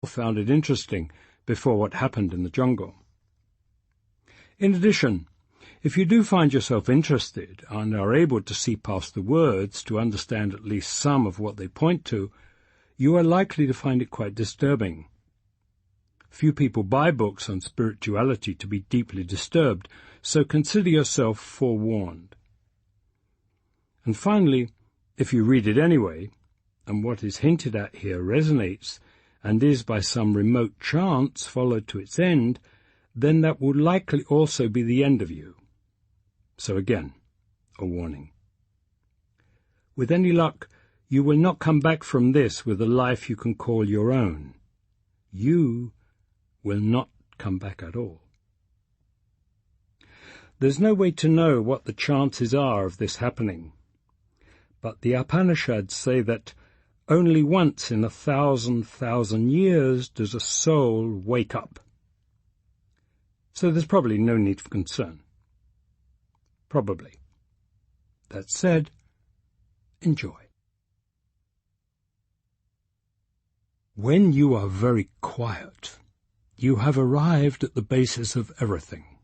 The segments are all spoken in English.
found it interesting before what happened in the jungle. In addition, if you do find yourself interested and are able to see past the words to understand at least some of what they point to, you are likely to find it quite disturbing. Few people buy books on spirituality to be deeply disturbed, so consider yourself forewarned. And finally, if you read it anyway, and what is hinted at here resonates and is by some remote chance followed to its end, then that will likely also be the end of you. So again, a warning. With any luck, you will not come back from this with a life you can call your own. You will not come back at all. There's no way to know what the chances are of this happening, but the Upanishads say that only once in 1,000 years does a soul wake up. So there's probably no need for concern. Probably. That said, enjoy. When you are very quiet, you have arrived at the basis of everything.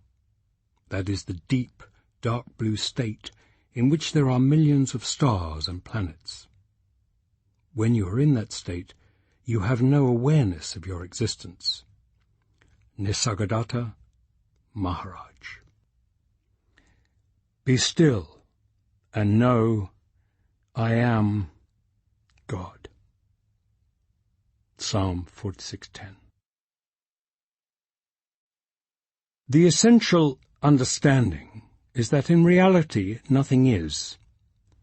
That is the deep, dark blue state in which there are millions of stars and planets. When you are in that state, you have no awareness of your existence. Nisargadatta Maharaj. Be still and know I am God. Psalm 46:10. The essential understanding is that in reality nothing is.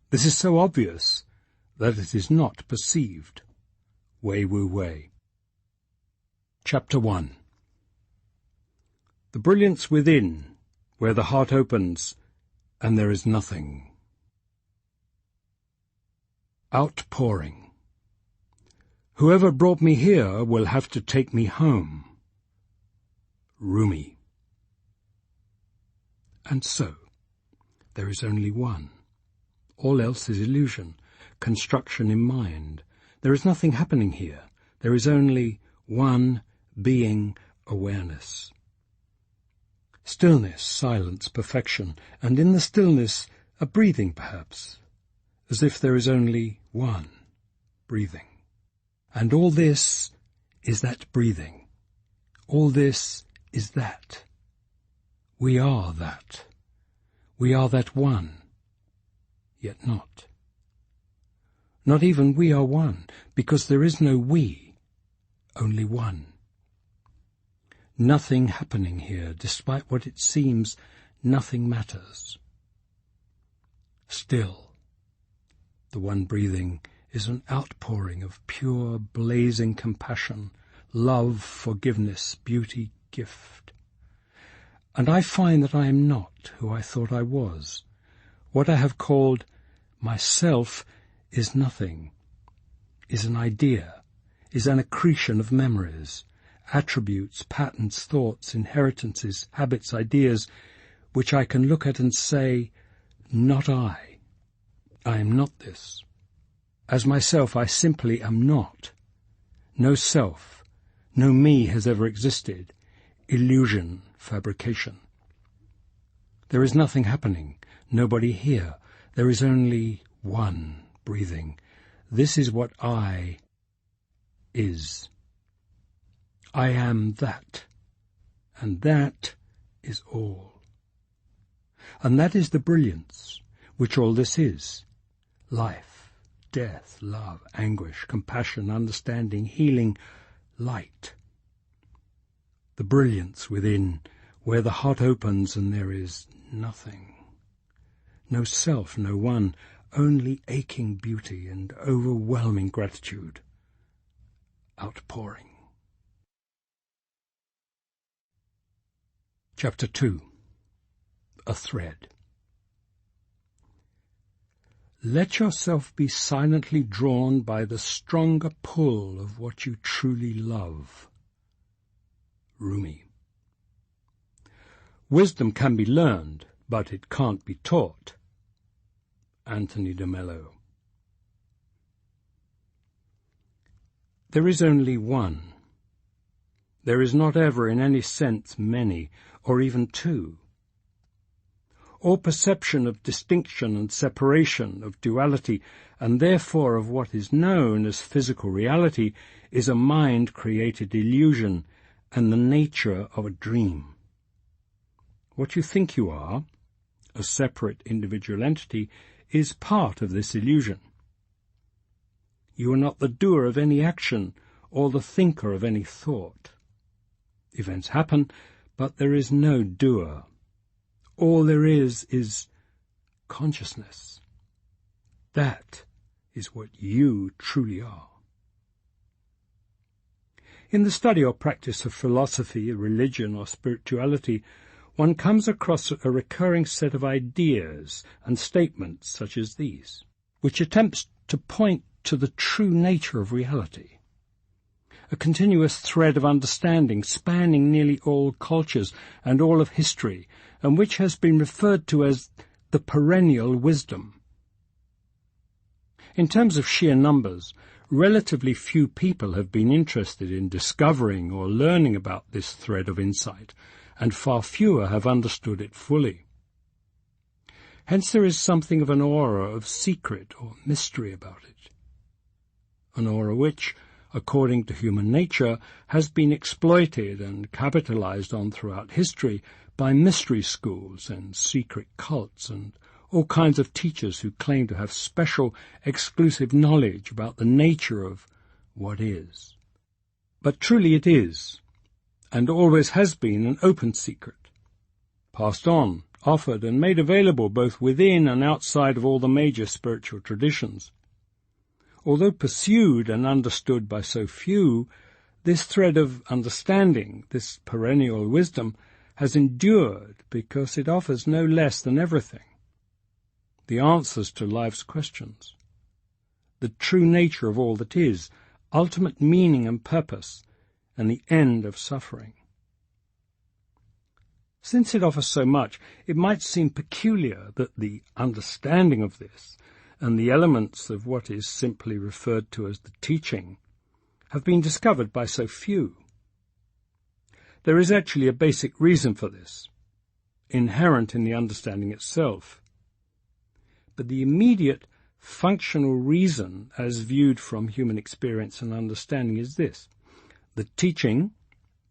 This is so obvious that it is not perceived. Wei Wu Wei. Chapter 1. The brilliance within, where the heart opens, and there is nothing. Outpouring. Whoever brought me here will have to take me home. Rumi. And so, there is only one. All else is illusion, construction in mind. There is nothing happening here. There is only one being awareness. Stillness, silence, perfection, and in the stillness a breathing perhaps, as if there is only one breathing. And all this is that breathing. All this is that. We are that. We are that one, yet not. Not even we are one, because there is no we, only one. Nothing happening here, despite what it seems, nothing matters. Still, the one breathing is an outpouring of pure, blazing compassion, love, forgiveness, beauty, gift. And I find that I am not who I thought I was. What I have called myself is nothing, is an idea, is an accretion of memories, attributes, patterns, thoughts, inheritances, habits, ideas, which I can look at and say, not I. I am not this. As myself, I simply am not. No self, no me has ever existed. Illusion, fabrication. There is nothing happening, nobody here. There is only one breathing. This is what I is. I am that, and that is all. And that is the brilliance which all this is. Life, death, love, anguish, compassion, understanding, healing, light. The brilliance within, where the heart opens and there is nothing. No self, no one, only aching beauty and overwhelming gratitude. Outpouring. Chapter 2. A Thread. Let yourself be silently drawn by the stronger pull of what you truly love. Rumi. Wisdom can be learned, but it can't be taught. Anthony de Mello. There is only one, There is not ever in any sense many, or even two. All perception of distinction and separation, of duality, and therefore of what is known as physical reality, is a mind-created illusion and the nature of a dream. What you think you are, a separate individual entity, is part of this illusion. You are not the doer of any action or the thinker of any thought. Events happen, but there is no doer. All there is consciousness. That is what you truly are. In the study or practice of philosophy, religion, or spirituality, one comes across a recurring set of ideas and statements such as these, which attempts to point to the true nature of reality. A continuous thread of understanding spanning nearly all cultures and all of history, and which has been referred to as the perennial wisdom. In terms of sheer numbers, relatively few people have been interested in discovering or learning about this thread of insight, and far fewer have understood it fully. Hence there is something of an aura of secret or mystery about it. An aura which, according to human nature, has been exploited and capitalized on throughout history by mystery schools and secret cults and all kinds of teachers who claim to have special, exclusive knowledge about the nature of what is. But truly it is, and always has been, an open secret, passed on, offered and made available both within and outside of all the major spiritual traditions. Although pursued and understood by so few, this thread of understanding, this perennial wisdom, has endured because it offers no less than everything: the answers to life's questions, the true nature of all that is, ultimate meaning and purpose, and the end of suffering. Since it offers so much, it might seem peculiar that the understanding of this and the elements of what is simply referred to as the teaching have been discovered by so few. There is actually a basic reason for this, inherent in the understanding itself. But the immediate functional reason, as viewed from human experience and understanding, is this: the teaching,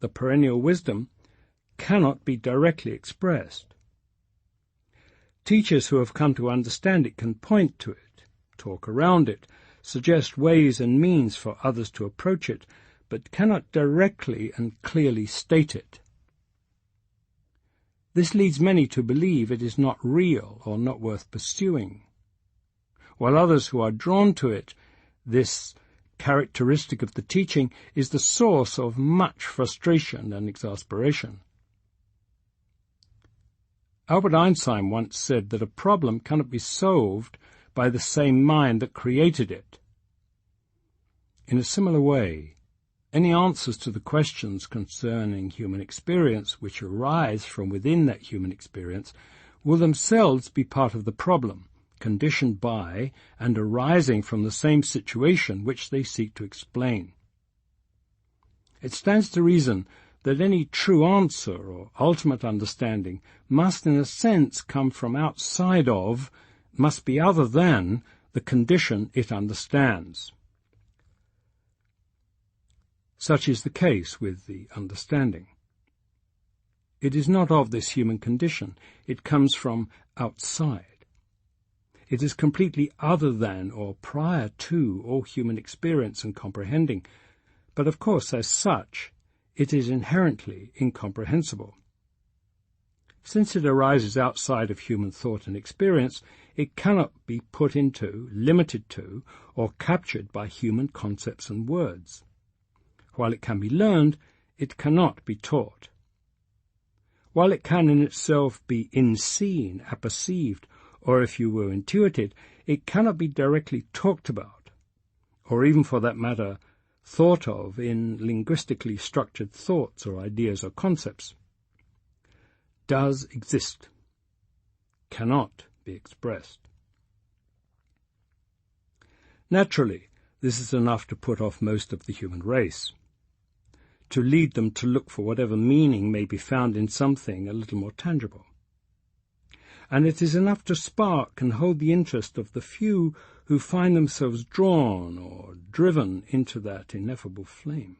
the perennial wisdom, cannot be directly expressed. Teachers who have come to understand it can point to it, talk around it, suggest ways and means for others to approach it, but cannot directly and clearly state it. This leads many to believe it is not real or not worth pursuing, while others who are drawn to it, this characteristic of the teaching, is the source of much frustration and exasperation. Albert Einstein once said that a problem cannot be solved by the same mind that created it. In a similar way, any answers to the questions concerning human experience which arise from within that human experience will themselves be part of the problem, conditioned by and arising from the same situation which they seek to explain. It stands to reason that any true answer or ultimate understanding must in a sense come from outside of, must be other than, the condition it understands. Such is the case with the understanding. It is not of this human condition. It comes from outside. It is completely other than or prior to all human experience and comprehending, but of course as such it is inherently incomprehensible. Since it arises outside of human thought and experience, it cannot be put into, limited to, or captured by human concepts and words. While it can be learned, it cannot be taught. While it can in itself be inseen, apperceived, or if you will intuited, it cannot be directly talked about, or even for that matter, thought of in linguistically structured thoughts or ideas or concepts. Does exist, cannot be expressed. Naturally, this is enough to put off most of the human race. to lead them to look for whatever meaning may be found in something a little more tangible. And it is enough to spark and hold the interest of the few who find themselves drawn or driven into that ineffable flame.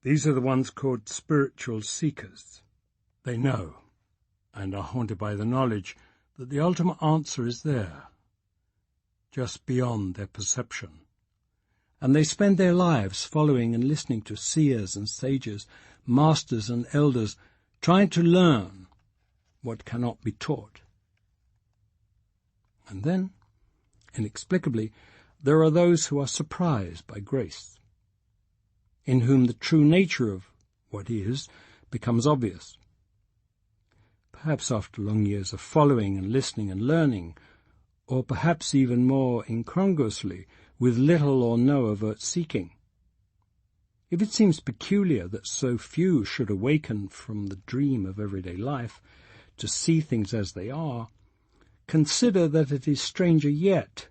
These are the ones called spiritual seekers. They know, and are haunted by the knowledge that the ultimate answer is there, just beyond their perception. And they spend their lives following and listening to seers and sages, masters and elders, trying to learn what cannot be taught. And then, inexplicably, there are those who are surprised by grace, in whom the true nature of what is becomes obvious. Perhaps after long years of following and listening and learning, or perhaps even more incongruously, with little or no overt seeking. If it seems peculiar that so few should awaken from the dream of everyday life to see things as they are, consider that it is stranger yet,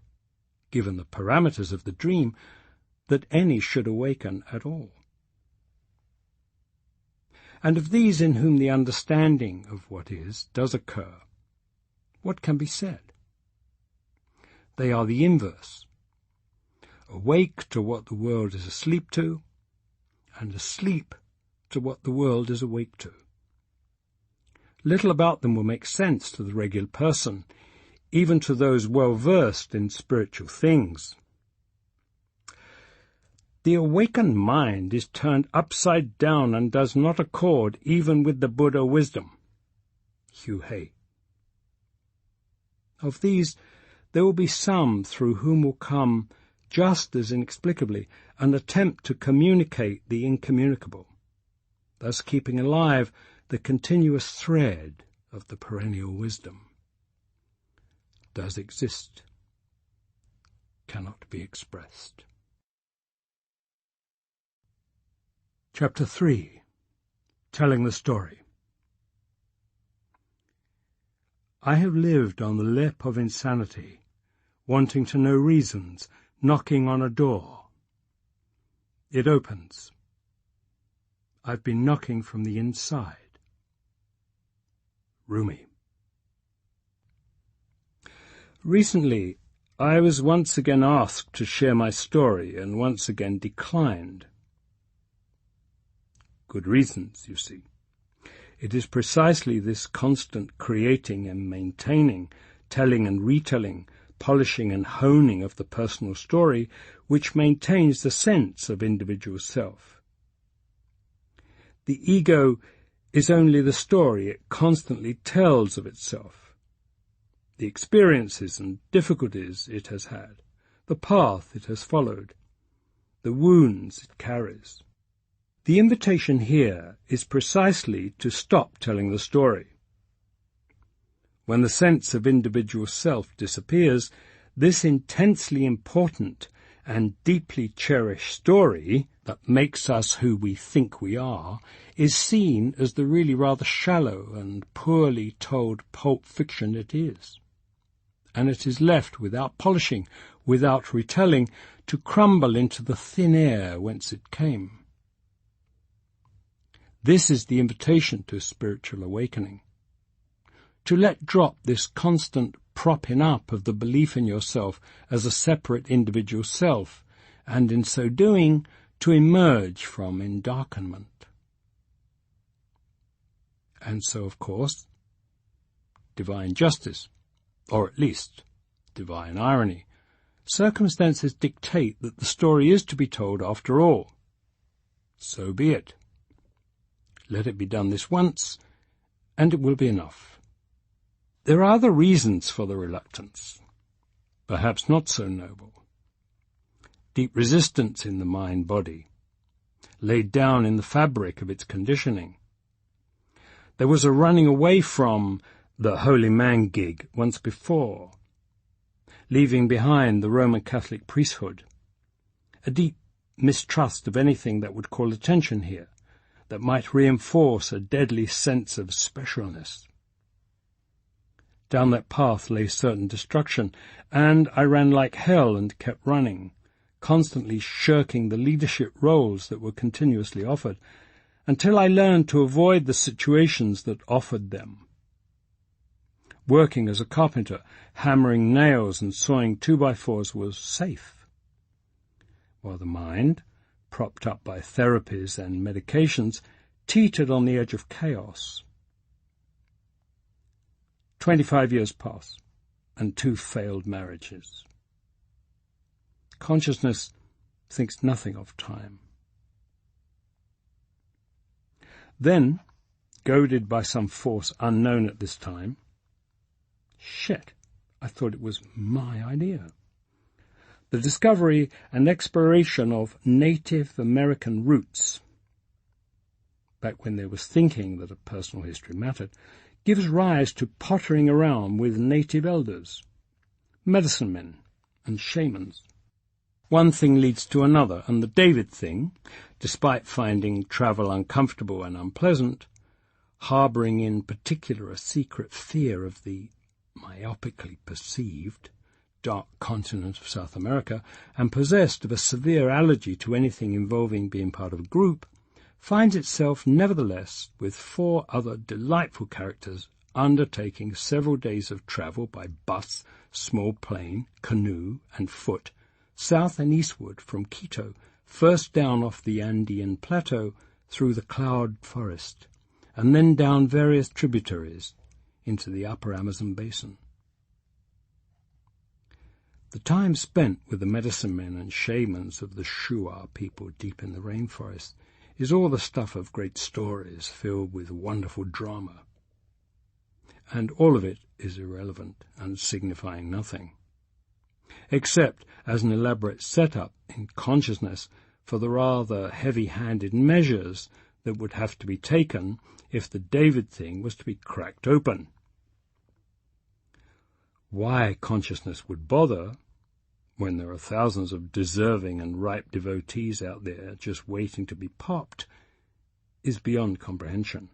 given the parameters of the dream, that any should awaken at all. And of these in whom the understanding of what is does occur, what can be said? They are the inverse, awake to what the world is asleep to, and asleep to what the world is awake to. Little about them will make sense to the regular person, even to those well-versed in spiritual things. The awakened mind is turned upside down and does not accord even with the Buddha wisdom. Hugh Hay. Of these, there will be some through whom will come, just as inexplicably, an attempt to communicate the incommunicable, thus keeping alive the continuous thread of the perennial wisdom. Does exist, cannot be expressed. Chapter 3. Telling the Story. I have lived on the lip of insanity, wanting to know reasons, knocking on a door. It opens. I've been knocking from the inside. Rumi. Recently, I was once again asked to share my story and once again declined. Good reasons, you see. It is precisely this constant creating and maintaining, telling and retelling, polishing and honing of the personal story which maintains the sense of individual self. The ego is only the story it constantly tells of itself, the experiences and difficulties it has had, the path it has followed, the wounds it carries. The invitation here is precisely to stop telling the story. When the sense of individual self disappears, this intensely important and deeply cherished story that makes us who we think we are is seen as the really rather shallow and poorly told pulp fiction it is. And it is left without polishing, without retelling, to crumble into the thin air whence it came. This is the invitation to spiritual awakening. To let drop this constant propping up of the belief in yourself as a separate individual self, and in so doing, to emerge from endarkenment. And so, of course, divine justice, or at least divine irony, circumstances dictate that the story is to be told after all. So be it. Let it be done this once, and it will be enough. There are other reasons for the reluctance, perhaps not so noble. Deep resistance in the mind-body, laid down in the fabric of its conditioning. There was a running away from the holy man gig once before, leaving behind the Roman Catholic priesthood, a deep mistrust of anything that would call attention here, that might reinforce a deadly sense of specialness. Down that path lay certain destruction, and I ran like hell and kept running, constantly shirking the leadership roles that were continuously offered, until I learned to avoid the situations that offered them. Working as a carpenter, hammering nails and sawing 2x4s was safe, while the mind, propped up by therapies and medications, teetered on the edge of chaos. 25 years pass, and 2 failed marriages. Consciousness thinks nothing of time. Then, goaded by some force unknown at this time, I thought it was my idea. The discovery and exploration of Native American roots, back when there was thinking that a personal history mattered, gives rise to pottering around with native elders, medicine men, and shamans. One thing leads to another, and the David thing, despite finding travel uncomfortable and unpleasant, harbouring in particular a secret fear of the myopically perceived dark continent of South America, and possessed of a severe allergy to anything involving being part of a group, finds itself nevertheless with 4 other delightful characters undertaking several days of travel by bus, small plane, canoe, and foot, south and eastward from Quito, first down off the Andean plateau through the cloud forest, and then down various tributaries into the upper Amazon basin. The time spent with the medicine men and shamans of the Shuar people deep in the rainforest is all the stuff of great stories filled with wonderful drama, and all of it is irrelevant and signifying nothing, except as an elaborate setup in consciousness for the rather heavy-handed measures that would have to be taken if the David thing was to be cracked open. Why consciousness would bother, when there are thousands of deserving and ripe devotees out there just waiting to be popped, is beyond comprehension.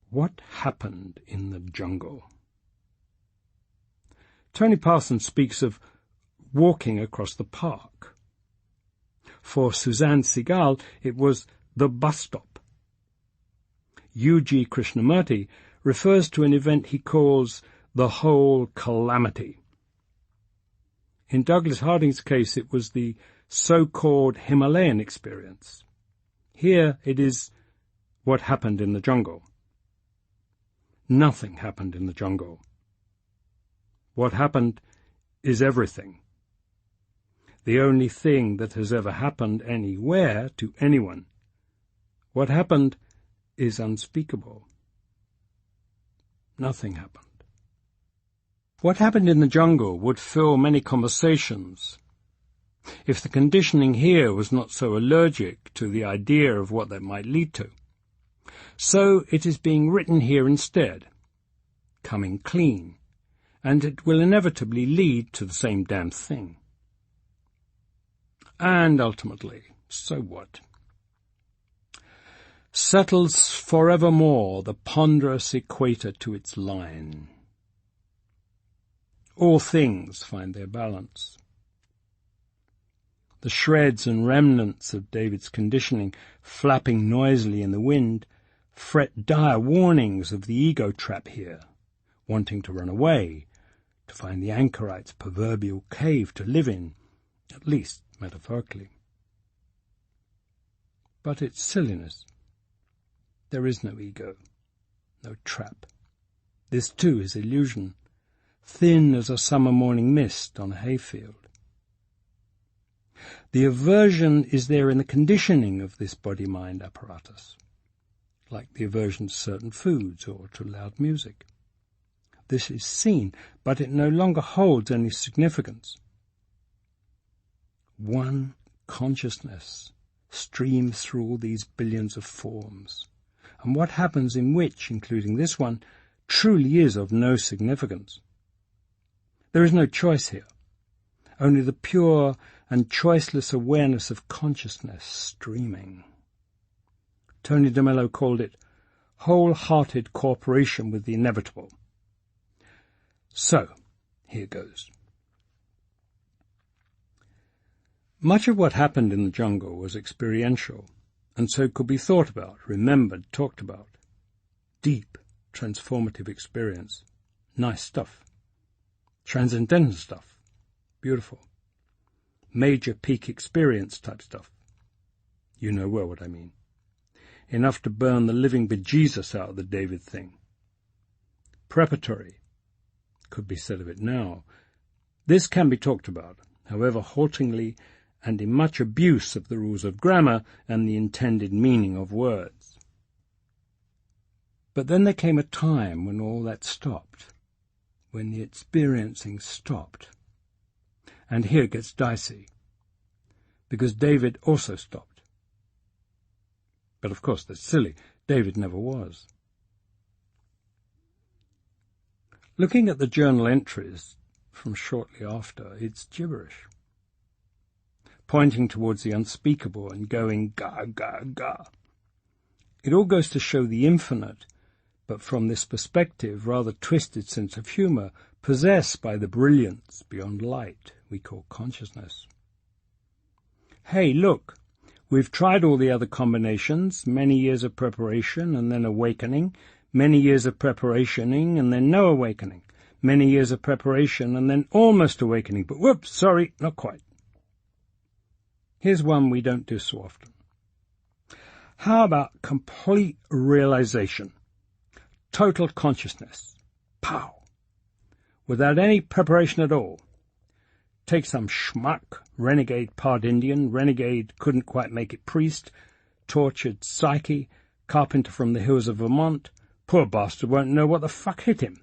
What happened in the jungle? Tony Parsons speaks of walking across the park. For Suzanne Segal, it was the bus stop. Jiddu Krishnamurti refers to an event he calls the whole calamity. In Douglas Harding's case, it was the so-called Himalayan experience. Here it is what happened in the jungle. Nothing happened in the jungle. What happened is everything. The only thing that has ever happened anywhere to anyone. What happened is unspeakable. Nothing happened. What happened in the jungle would fill many conversations if the conditioning here was not so allergic to the idea of what that might lead to. So it is being written here instead, coming clean, and it will inevitably lead to the same damn thing. And ultimately, so what? Settles forevermore the ponderous equator to its line. All things find their balance. The shreds and remnants of David's conditioning, flapping noisily in the wind, fret dire warnings of the ego trap here, wanting to run away, to find the anchorite's proverbial cave to live in, at least metaphorically. But it's silliness. There is no ego, no trap. This too is illusion, thin as a summer morning mist on a hayfield. The aversion is there in the conditioning of this body-mind apparatus, like the aversion to certain foods or to loud music. This is seen, but it no longer holds any significance. One consciousness streams through all these billions of forms, and what happens in which, including this one, truly is of no significance. There is no choice here, only the pure and choiceless awareness of consciousness streaming. Tony de Mello called it wholehearted cooperation with the inevitable. So, here goes. Much of what happened in the jungle was experiential, and so could be thought about, remembered, talked about. Deep, transformative experience. Nice stuff. Transcendental stuff. Beautiful. Major peak experience type stuff. You know well what I mean. Enough to burn the living bejesus out of the David thing. Preparatory. Could be said of it now. This can be talked about, however haltingly and in much abuse of the rules of grammar and the intended meaning of words. But then there came a time when all that stopped, when the experiencing stopped. And here it gets dicey, because David also stopped. But of course that's silly. David never was. Looking at the journal entries from shortly after, it's gibberish, pointing towards the unspeakable and going ga, ga, ga. It all goes to show the infinite, but from this perspective, rather twisted sense of humour, possessed by the brilliance beyond light we call consciousness. Hey, look, we've tried all the other combinations, many years of preparation and then awakening, many years of preparationing and then no awakening, many years of preparation and then almost awakening, but whoops, sorry, not quite. Here's one we don't do so often. How about complete realization? Total consciousness. Pow! Without any preparation at all. Take some schmuck, renegade part Indian, renegade couldn't quite make it priest, tortured psyche, carpenter from the hills of Vermont. Poor bastard won't know what the fuck hit him.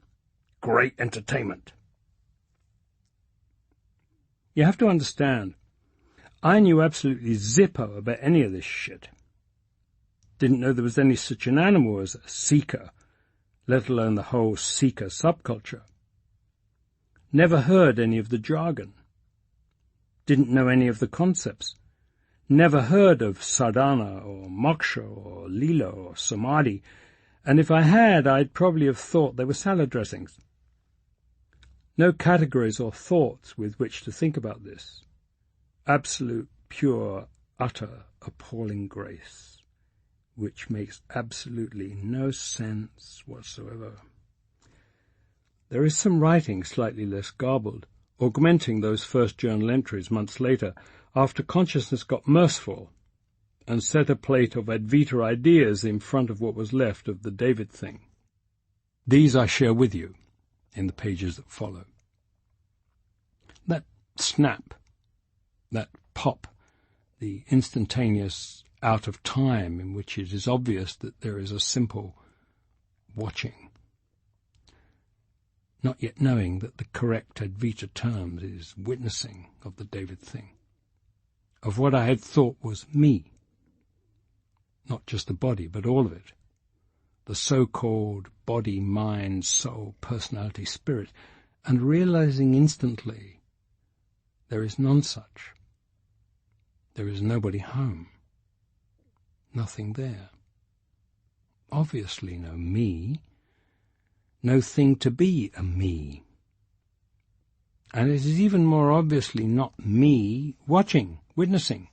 Great entertainment. You have to understand, I knew absolutely zippo about any of this shit. Didn't know there was any such an animal as a seeker, let alone the whole seeker subculture. Never heard any of the jargon. Didn't know any of the concepts. Never heard of sadhana or moksha or lila or samadhi, and if I had, I'd probably have thought they were salad dressings. No categories or thoughts with which to think about this. Absolute, pure, utter, appalling grace, which makes absolutely no sense whatsoever. There is some writing slightly less garbled, augmenting those first journal entries months later, after consciousness got merciful and set a plate of Advaita ideas in front of what was left of the David thing. These I share with you in the pages that follow. That snap, that pop, the instantaneous out of time in which it is obvious that there is a simple watching, not yet knowing that the correct Advaita term is witnessing of the David thing, of what I had thought was me, not just the body, but all of it, the so-called body, mind, soul, personality, spirit, and realizing instantly there is none such. There is nobody home, nothing there. Obviously no me, no thing to be a me. And it is even more obviously not me watching, witnessing.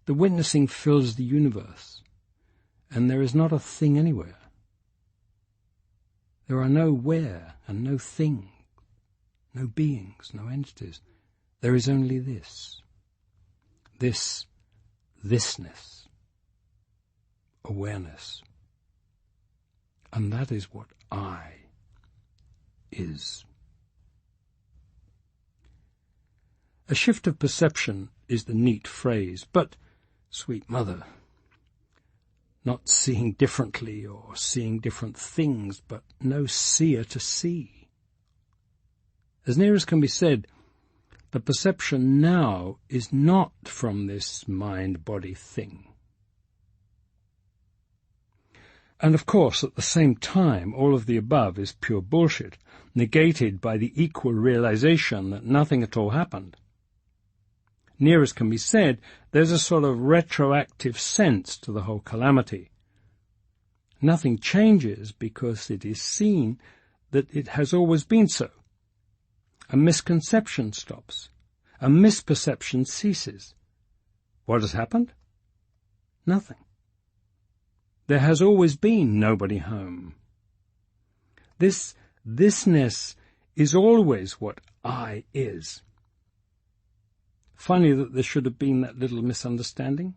The witnessing fills the universe, and there is not a thing anywhere. There are no where and no thing, no beings, no entities. There is only this. Thisness, awareness. And that is what I is. A shift of perception is the neat phrase, but, sweet mother, not seeing differently or seeing different things, but no seer to see. As near as can be said, the perception now is not from this mind-body thing. And of course, at the same time, all of the above is pure bullshit, negated by the equal realization that nothing at all happened. Near as can be said, there's a sort of retroactive sense to the whole calamity. Nothing changes because it is seen that it has always been so. A misconception stops, a misperception ceases. What has happened? Nothing. There has always been nobody home. This thisness is always what I is. Funny that there should have been that little misunderstanding.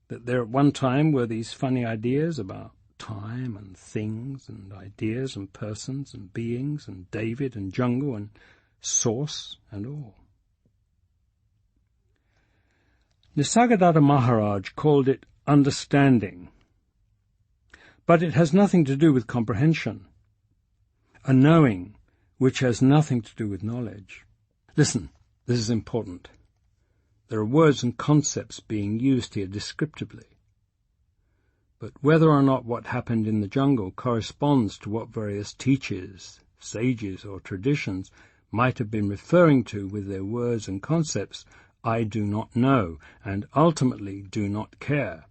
That there at one time were these funny ideas about time and things and ideas and persons and beings and David and jungle and source and all. Nisargadatta Maharaj called it understanding, but it has nothing to do with comprehension, a knowing which has nothing to do with knowledge. Listen, this is important. There are words and concepts being used here descriptively. But whether or not what happened in the jungle corresponds to what various teachers, sages, or traditions might have been referring to with their words and concepts, I do not know, and ultimately do not care.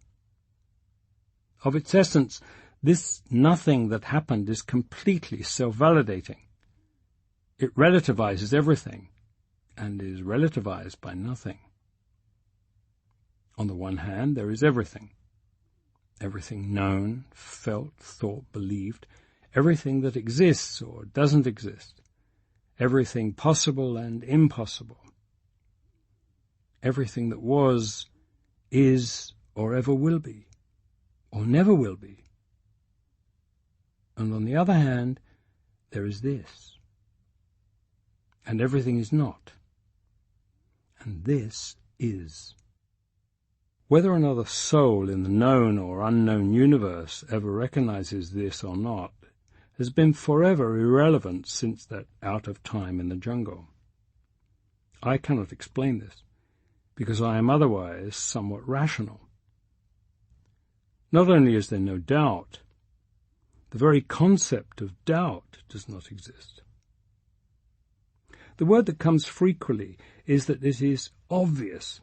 Of its essence, this nothing that happened is completely self-validating. It relativizes everything, and is relativized by nothing. On the one hand, there is everything. Everything known, felt, thought, believed, everything that exists or doesn't exist, everything possible and impossible, everything that was, is, or ever will be, or never will be. And on the other hand, there is this, and everything is not, and this is. Whether another soul in the known or unknown universe ever recognizes this or not has been forever irrelevant since that out of time in the jungle. I cannot explain this, because I am otherwise somewhat rational. Not only is there no doubt, the very concept of doubt does not exist. The word that comes frequently is that it is obvious.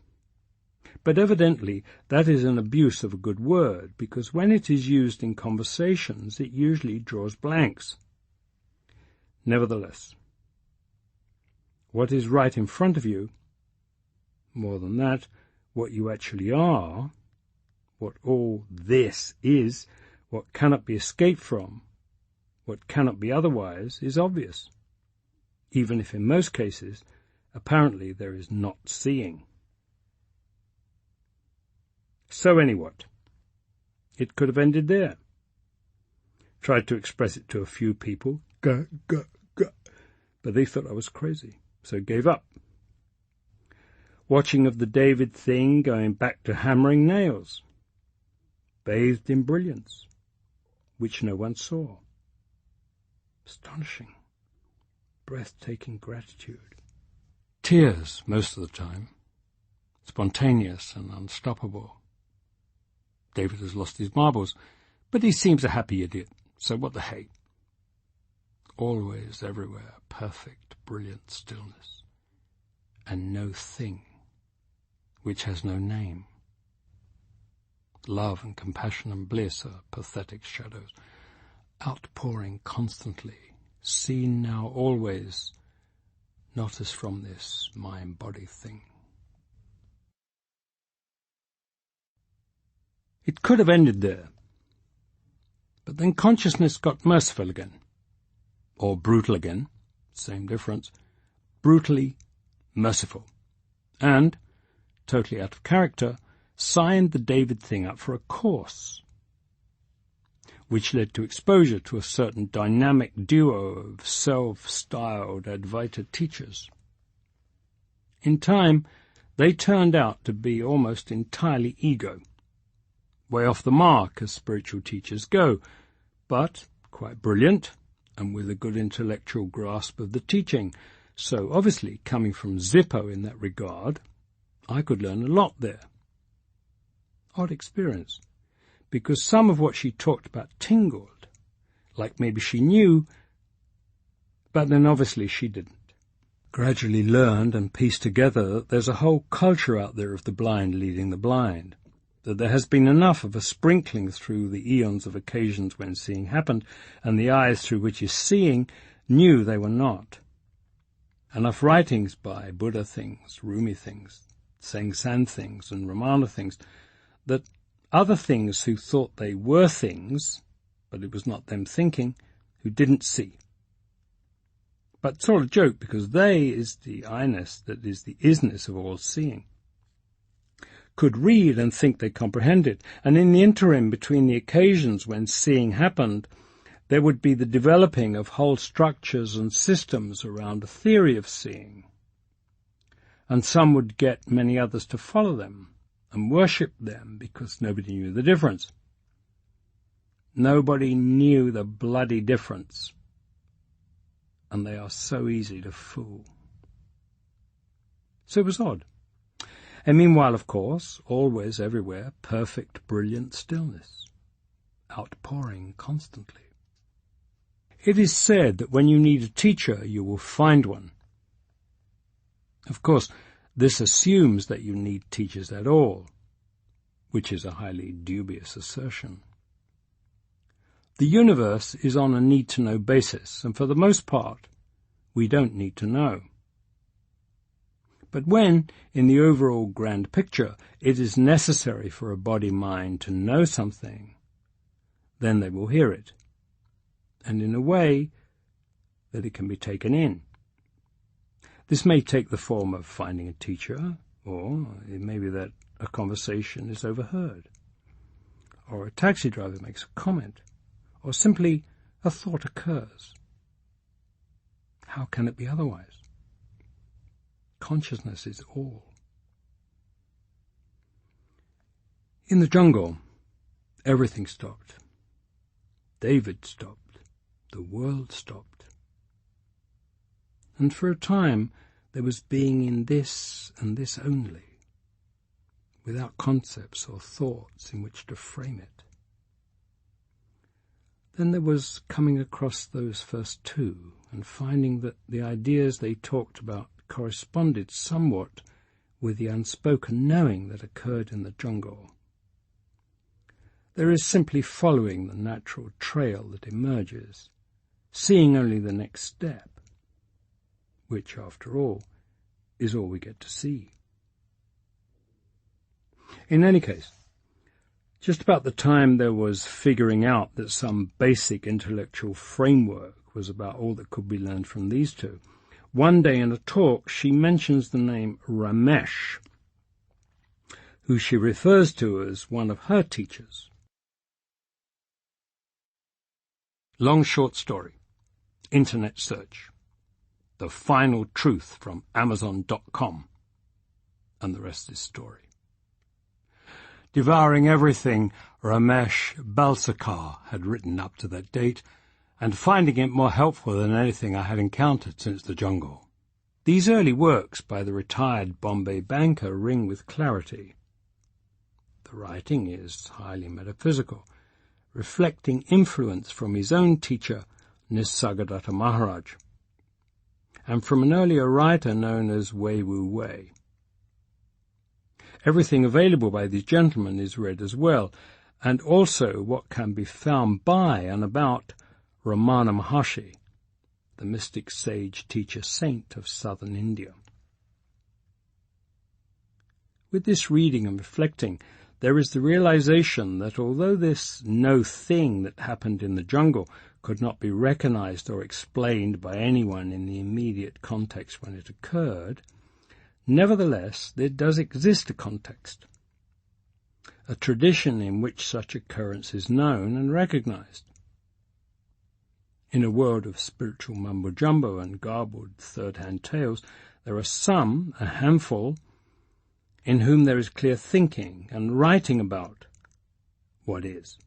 But evidently that is an abuse of a good word, because when it is used in conversations, it usually draws blanks. Nevertheless, what is right in front of you, more than that, what you actually are, what all this is, what cannot be escaped from, what cannot be otherwise, is obvious, even if in most cases, apparently there is not seeing. So anyway, it could have ended there. Tried to express it to a few people, but they thought I was crazy, so gave up. Watching of the David thing going back to hammering nails. Bathed in brilliance, which no one saw. Astonishing, breathtaking gratitude. Tears most of the time, spontaneous and unstoppable. David has lost his marbles, but he seems a happy idiot, so what the hey? Always, everywhere, perfect, brilliant stillness, and no thing, which has no name. Love and compassion and bliss are pathetic shadows, outpouring constantly, seen now always, not as from this mind-body thing. It could have ended there, but then consciousness got merciful again, or brutal again, same difference, brutally merciful, and, totally out of character, signed the David thing up for a course, which led to exposure to a certain dynamic duo of self-styled Advaita teachers. In time, they turned out to be almost entirely ego, way off the mark as spiritual teachers go, but quite brilliant and with a good intellectual grasp of the teaching. So obviously, coming from Zippo in that regard, I could learn a lot there. Odd experience, because some of what she talked about tingled, like maybe she knew, but then obviously she didn't. Gradually learned and pieced together that there's a whole culture out there of the blind leading the blind, that there has been enough of a sprinkling through the eons of occasions when seeing happened, and the eyes through which is seeing knew they were not. enough writings by Buddha things, Rumi things, Seng San things, and Ramana things, that other things who thought they were things, but it was not them thinking, who didn't see. But it's all a joke, because they is the I-ness that is the isness of all seeing, could read and think they comprehended, and in the interim between the occasions when seeing happened, there would be the developing of whole structures and systems around a theory of seeing. And some would get many others to follow them and worship them because nobody knew the difference. Nobody knew the bloody difference. And they are so easy to fool. So it was odd. And meanwhile, of course, always, everywhere, perfect, brilliant stillness, outpouring constantly. It is said that when you need a teacher, you will find one. Of course, this assumes that you need teachers at all, which is a highly dubious assertion. The universe is on a need-to-know basis, and for the most part, we don't need to know. But when, in the overall grand picture, it is necessary for a body-mind to know something, then they will hear it, and in a way that it can be taken in. This may take the form of finding a teacher, or it may be that a conversation is overheard, or a taxi driver makes a comment, or simply a thought occurs. How can it be otherwise? Consciousness is all. In the jungle, everything stopped. David stopped. The world stopped. And for a time, there was being in this and this only, without concepts or thoughts in which to frame it. Then there was coming across those first two and finding that the ideas they talked about corresponded somewhat with the unspoken knowing that occurred in the jungle. There is simply following the natural trail that emerges, seeing only the next step, which, after all, is all we get to see. In any case, just about the time there was figuring out that some basic intellectual framework was about all that could be learned from these two, one day in a talk she mentions the name Ramesh, who she refers to as one of her teachers. Long short story. Internet search. The final truth from Amazon.com. And the rest is story. Devouring everything Ramesh Balsekar had written up to that date, and finding it more helpful than anything I had encountered since the jungle. These early works by the retired Bombay banker ring with clarity. The writing is highly metaphysical, reflecting influence from his own teacher, Nisargadatta Maharaj, and from an earlier writer known as Wei Wu Wei. Everything available by these gentlemen is read as well, and also what can be found by and about Ramana Maharshi, the mystic sage teacher saint of southern India. With this reading and reflecting, there is the realization that although this no thing that happened in the jungle could not be recognized or explained by anyone in the immediate context when it occurred, nevertheless there does exist a context, a tradition in which such occurrence is known and recognized. In a world of spiritual mumbo-jumbo and garbled third-hand tales, there are some, a handful, in whom there is clear thinking and writing about what is.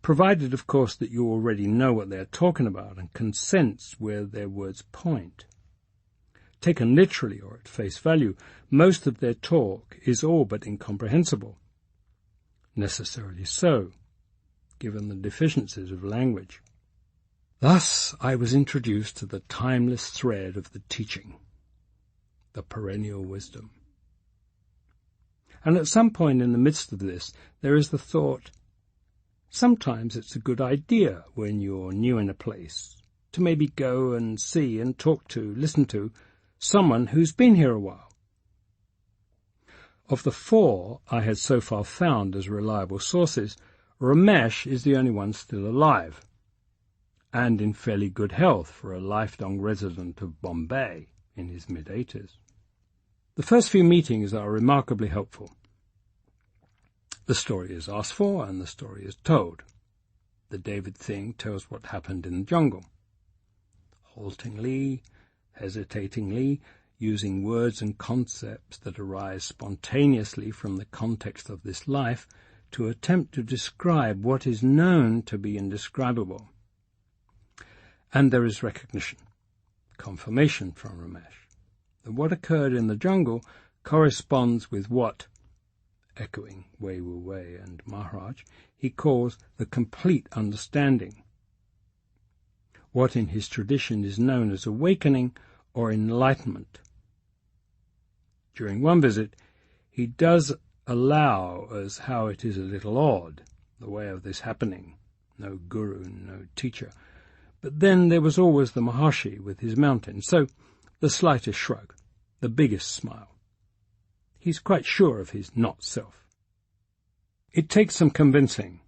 Provided, of course, that you already know what they are talking about and can sense where their words point. Taken literally or at face value, most of their talk is all but incomprehensible. Necessarily so, given the deficiencies of language. Thus I was introduced to the timeless thread of the teaching, the perennial wisdom. And at some point in the midst of this, there is the thought, sometimes it's a good idea when you're new in a place, to maybe go and see and talk to, listen to, someone who's been here a while. Of the 4 I had so far found as reliable sources, Ramesh is the only one still alive, and in fairly good health for a lifelong resident of Bombay in his mid-80s. The first few meetings are remarkably helpful. The story is asked for and the story is told. The David thing tells what happened in the jungle. Haltingly, hesitatingly, using words and concepts that arise spontaneously from the context of this life to attempt to describe what is known to be indescribable. And there is recognition, confirmation from Ramesh, that what occurred in the jungle corresponds with what, echoing Wei Wu Wei and Maharaj, he calls the complete understanding, what in his tradition is known as awakening or enlightenment. During one visit, he does allow as how it is a little odd, the way of this happening, no guru, no teacher. But then there was always the Maharshi with his mountain, so the slightest shrug, the biggest smile. He's quite sure of his not-self. It takes some convincing.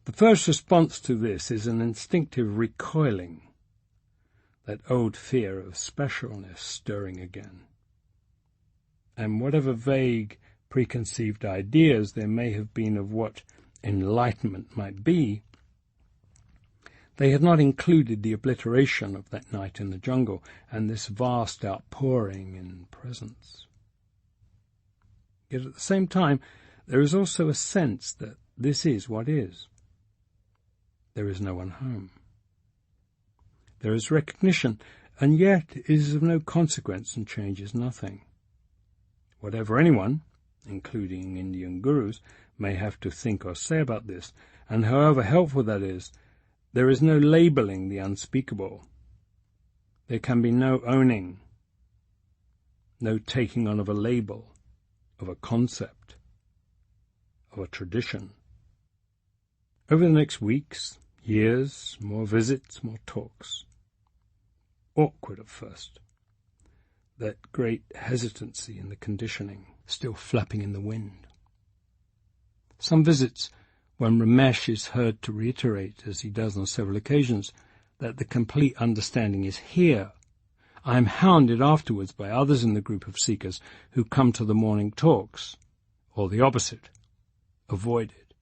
The first response to this is an instinctive recoiling, that old fear of specialness stirring again. And whatever vague, preconceived ideas there may have been of what enlightenment might be, they had not included the obliteration of that night in the jungle and this vast outpouring in presence. Yet at the same time, there is also a sense that this is what is. There is no one home. There is recognition, and yet it is of no consequence and changes nothing. Whatever anyone, including Indian gurus, may have to think or say about this, and however helpful that is, there is no labelling the unspeakable. There can be no owning, no taking on of a label, of a concept, of a tradition. Over the next weeks, years, more visits, more talks. Awkward at first. That great hesitancy in the conditioning, still flapping in the wind. Some visits, when Ramesh is heard to reiterate, as he does on several occasions, that the complete understanding is here, I am hounded afterwards by others in the group of seekers who come to the morning talks, or the opposite, avoided.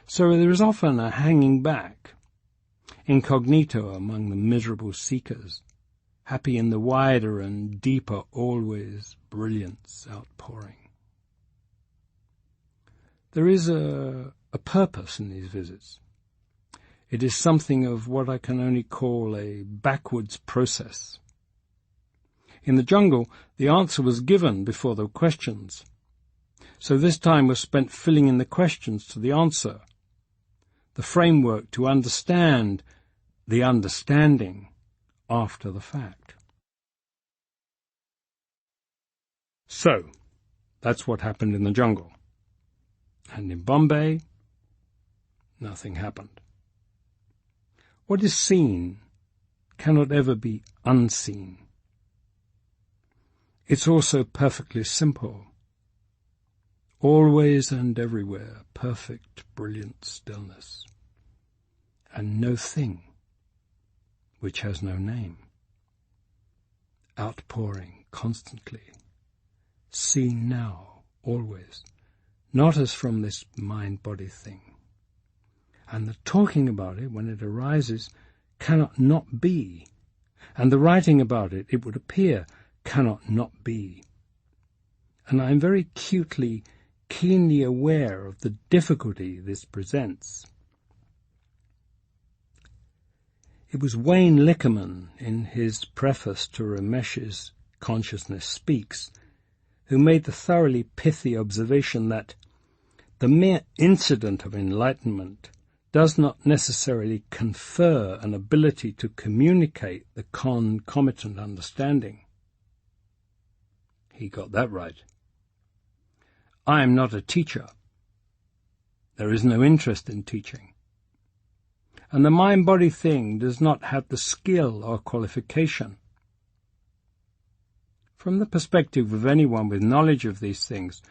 So there is often a hanging back, incognito among the miserable seekers, happy in the wider and deeper always brilliance outpouring. There is a purpose in these visits. It is something of what I can only call a backwards process. In the jungle, the answer was given before the questions. So this time was spent filling in the questions to the answer, the framework to understand the understanding after the fact. So, that's what happened in the jungle. And in Bombay, nothing happened. What is seen cannot ever be unseen. It's also perfectly simple. Always and everywhere, perfect, brilliant stillness. And no thing which has no name. Outpouring constantly. Seen now, always. Not as from this mind-body thing. And the talking about it, when it arises, cannot not be. And the writing about it, it would appear, cannot not be. And I am very keenly aware of the difficulty this presents. It was Wayne Lickerman, in his preface to Ramesh's Consciousness Speaks, who made the thoroughly pithy observation that the mere incident of enlightenment does not necessarily confer an ability to communicate the concomitant understanding. He got that right. I am not a teacher. There is no interest in teaching. and the mind-body thing does not have the skill or qualification. From the perspective of anyone with knowledge of these things,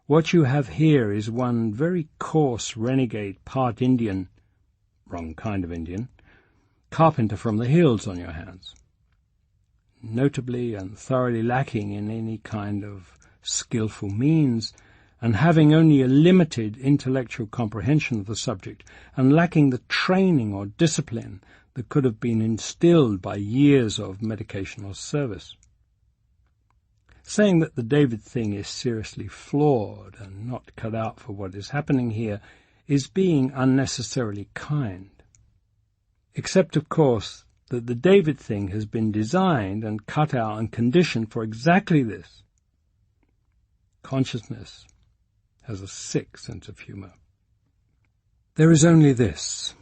what you have here is one very coarse renegade, part Indian, wrong kind of Indian, carpenter from the hills on your hands, notably and thoroughly lacking in any kind of skillful means, and having only a limited intellectual comprehension of the subject, and lacking the training or discipline that could have been instilled by years of medication or service. Saying that the David thing is seriously flawed and not cut out for what is happening here is being unnecessarily kind. Except, of course, that the David thing has been designed and cut out and conditioned for exactly this. Consciousness has a sick sense of humour. There is only this,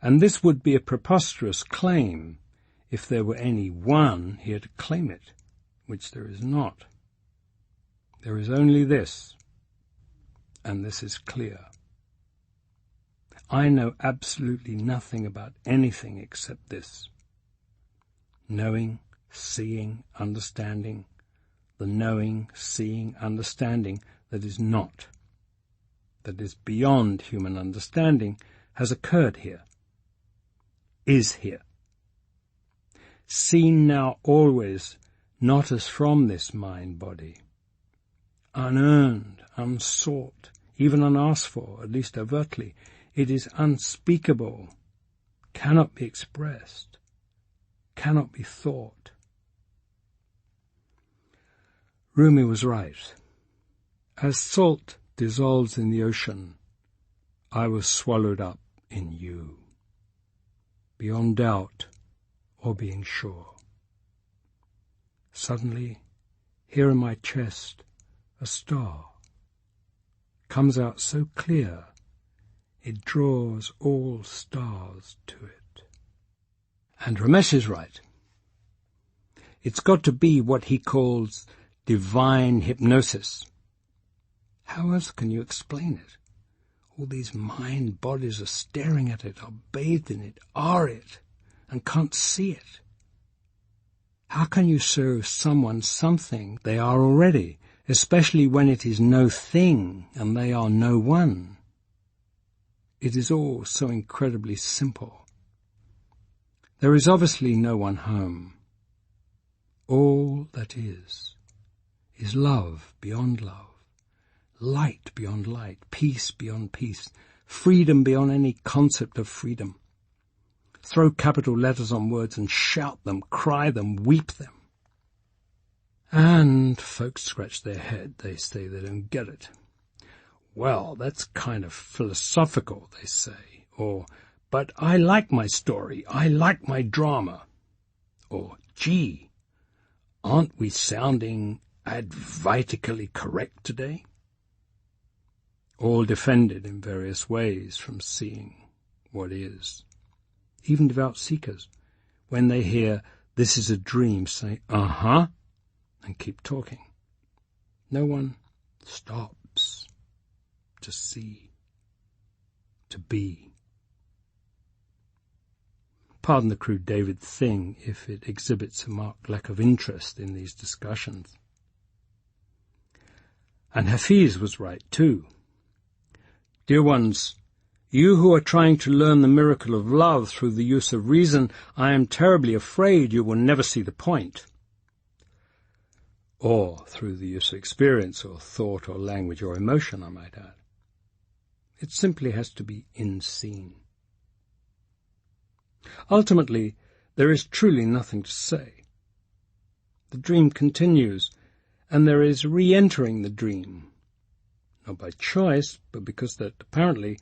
and this would be a preposterous claim if there were any one here to claim it, which there is not. There is only this, and this is clear. I know absolutely nothing about anything except this. Knowing, seeing, understanding, the knowing, seeing, understanding that is not, that is beyond human understanding, has occurred here, is here. Seen now always, not as from this mind-body. Unearned, unsought, even unasked for, at least overtly, it is unspeakable, cannot be expressed, cannot be thought. Rumi was right. As salt dissolves in the ocean, I was swallowed up in you, beyond doubt or being sure. Suddenly, here in my chest, a star comes out so clear it draws all stars to it. And Ramesh is right. It's got to be what he calls divine hypnosis. How else can you explain it? All these mind bodies are staring at it, are bathed in it, are it, and can't see it. How can you show someone something they are already, especially when it is no thing and they are no one? It is all so incredibly simple. There is obviously no one home. All that is love beyond love, light beyond light, peace beyond peace, freedom beyond any concept of freedom. Throw capital letters on words and shout them, cry them, weep them. And folks scratch their head. They say they don't get it. Well, that's kind of philosophical, they say. Or, but I like my story. I like my drama. Or, gee, aren't we sounding advitically correct today? All defended in various ways from seeing what is. Even devout seekers, when they hear, this is a dream, say, uh-huh, and keep talking. No one stops to see, to be. Pardon the crude David thing if it exhibits a marked lack of interest in these discussions. And Hafiz was right too. Dear ones, you who are trying to learn the miracle of love through the use of reason, I am terribly afraid you will never see the point. Or through the use of experience or thought or language or emotion, I might add. It simply has to be unseen. Ultimately, there is truly nothing to say. The dream continues, and there is re-entering the dream, not by choice, but because that apparently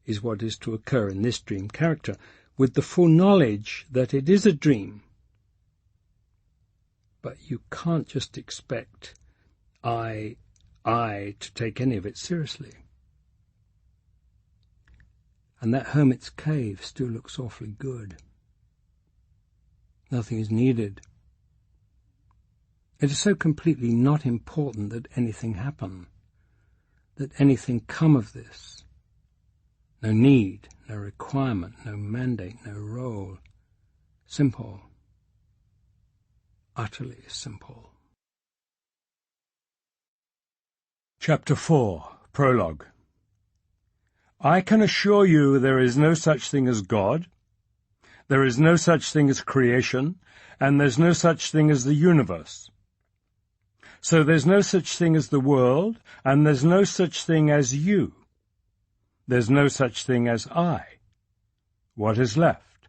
is what is to occur in this dream character, with the full knowledge that it is a dream. But you can't just expect I to take any of it seriously. And that hermit's cave still looks awfully good. Nothing is needed. It is so completely not important that anything happen, that anything come of this. No need, no requirement, no mandate, no role. Simple. Utterly simple. Chapter 4, Prologue. I can assure you there is no such thing as God, there is no such thing as creation, and there's no such thing as the universe. So there's no such thing as the world, and there's no such thing as you. There's no such thing as I. What is left?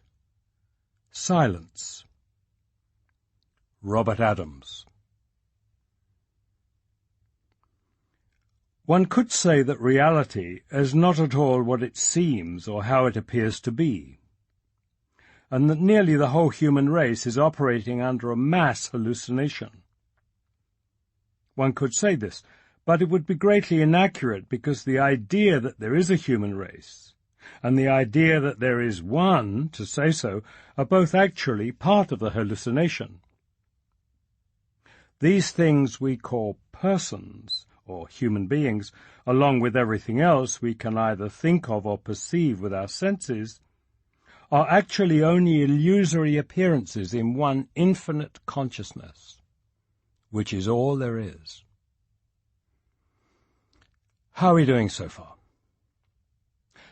Silence. Robert Adams. One could say that reality is not at all what it seems or how it appears to be, and that nearly the whole human race is operating under a mass hallucination. One could say this, but it would be greatly inaccurate because the idea that there is a human race and the idea that there is one, to say so, are both actually part of the hallucination. These things we call persons, or human beings, along with everything else we can either think of or perceive with our senses, are actually only illusory appearances in one infinite consciousness, which is all there is. How are we doing so far?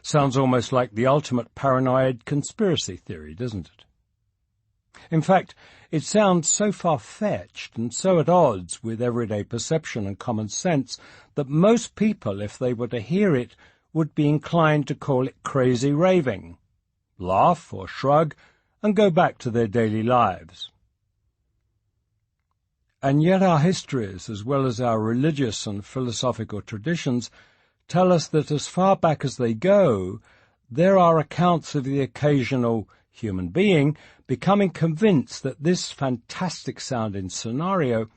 Sounds almost like the ultimate paranoid conspiracy theory, doesn't it? In fact, it sounds so far-fetched and so at odds with everyday perception and common sense that most people, if they were to hear it, would be inclined to call it crazy raving, laugh or shrug, and go back to their daily lives. And yet our histories, as well as our religious and philosophical traditions, tell us that as far back as they go, there are accounts of the occasional human being becoming convinced that this fantastic-sounding scenario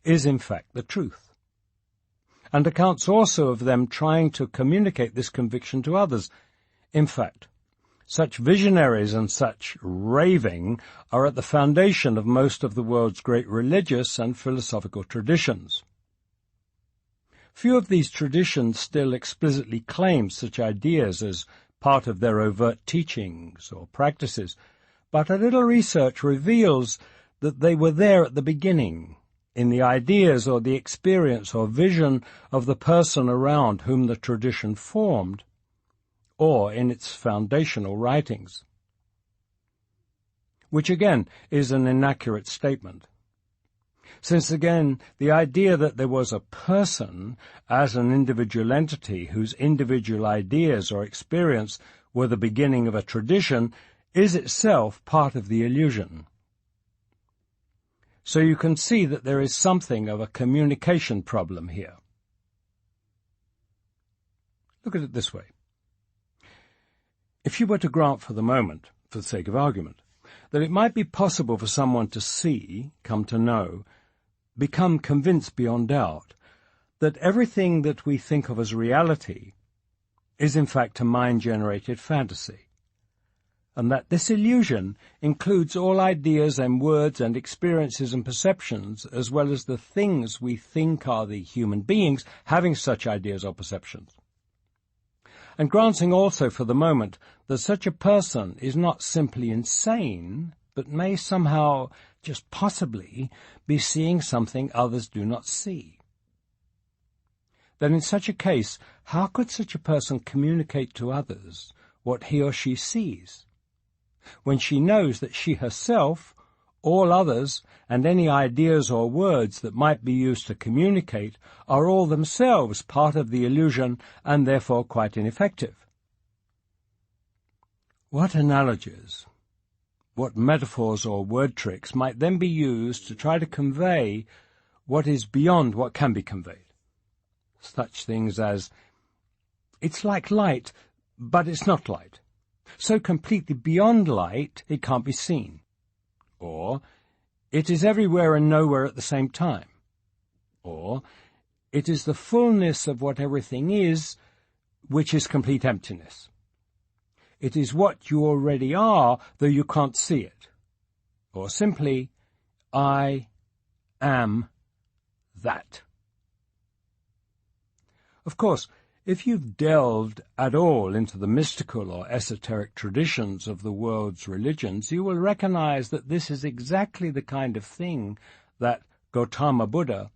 is in fact the truth, and accounts also of them trying to communicate this conviction to others. In fact, such visionaries and such raving are at the foundation of most of the world's great religious and philosophical traditions. Few of these traditions still explicitly claim such ideas as part of their overt teachings or practices, but a little research reveals that they were there at the beginning, in the ideas or the experience or vision of the person around whom the tradition formed, or in its foundational writings. Which again is an inaccurate statement, since again the idea that there was a person as an individual entity whose individual ideas or experience were the beginning of a tradition is itself part of the illusion. So you can see that there is something of a communication problem here. Look at it this way. If you were to grant for the moment, for the sake of argument, that it might be possible for someone to see, come to know, become convinced beyond doubt, that everything that we think of as reality is in fact a mind-generated fantasy, and that this illusion includes all ideas and words and experiences and perceptions, as well as the things we think are the human beings having such ideas or perceptions. And granting also for the moment that such a person is not simply insane, but may somehow, just possibly, be seeing something others do not see. Then in such a case, how could such a person communicate to others what he or she sees, when she knows that she herself, all others, and any ideas or words that might be used to communicate are all themselves part of the illusion and therefore quite ineffective? What analogies, what metaphors or word tricks might then be used to try to convey what is beyond what can be conveyed? Such things as, it's like light, but it's not light. So completely beyond light it can't be seen. Or, it is everywhere and nowhere at the same time. Or, it is the fullness of what everything is, which is complete emptiness. It is what you already are, though you can't see it. Or simply, I am that. Of course, If you've delved at all into the mystical or esoteric traditions of the world's religions, you will recognize that this is exactly the kind of thing that Gautama Buddha,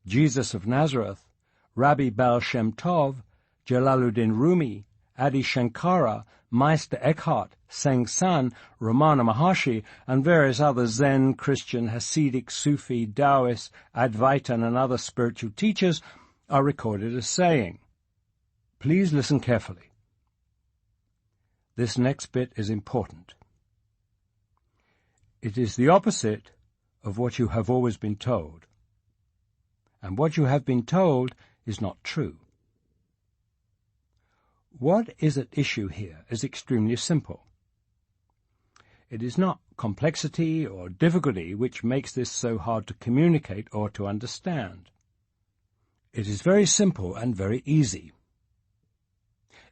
Jesus of Nazareth, Rabbi Baal Shem Tov, Jalaluddin Rumi, Adi Shankara, Meister Eckhart, Seng San, Ramana Maharshi, and various other Zen, Christian, Hasidic, Sufi, Taoist, Advaitin, and other spiritual teachers are recorded as saying. Please listen carefully. This next bit is important. It is the opposite of what you have always been told, and what you have been told is not true. What is at issue here is extremely simple. It is not complexity or difficulty which makes this so hard to communicate or to understand. It is very simple and very easy.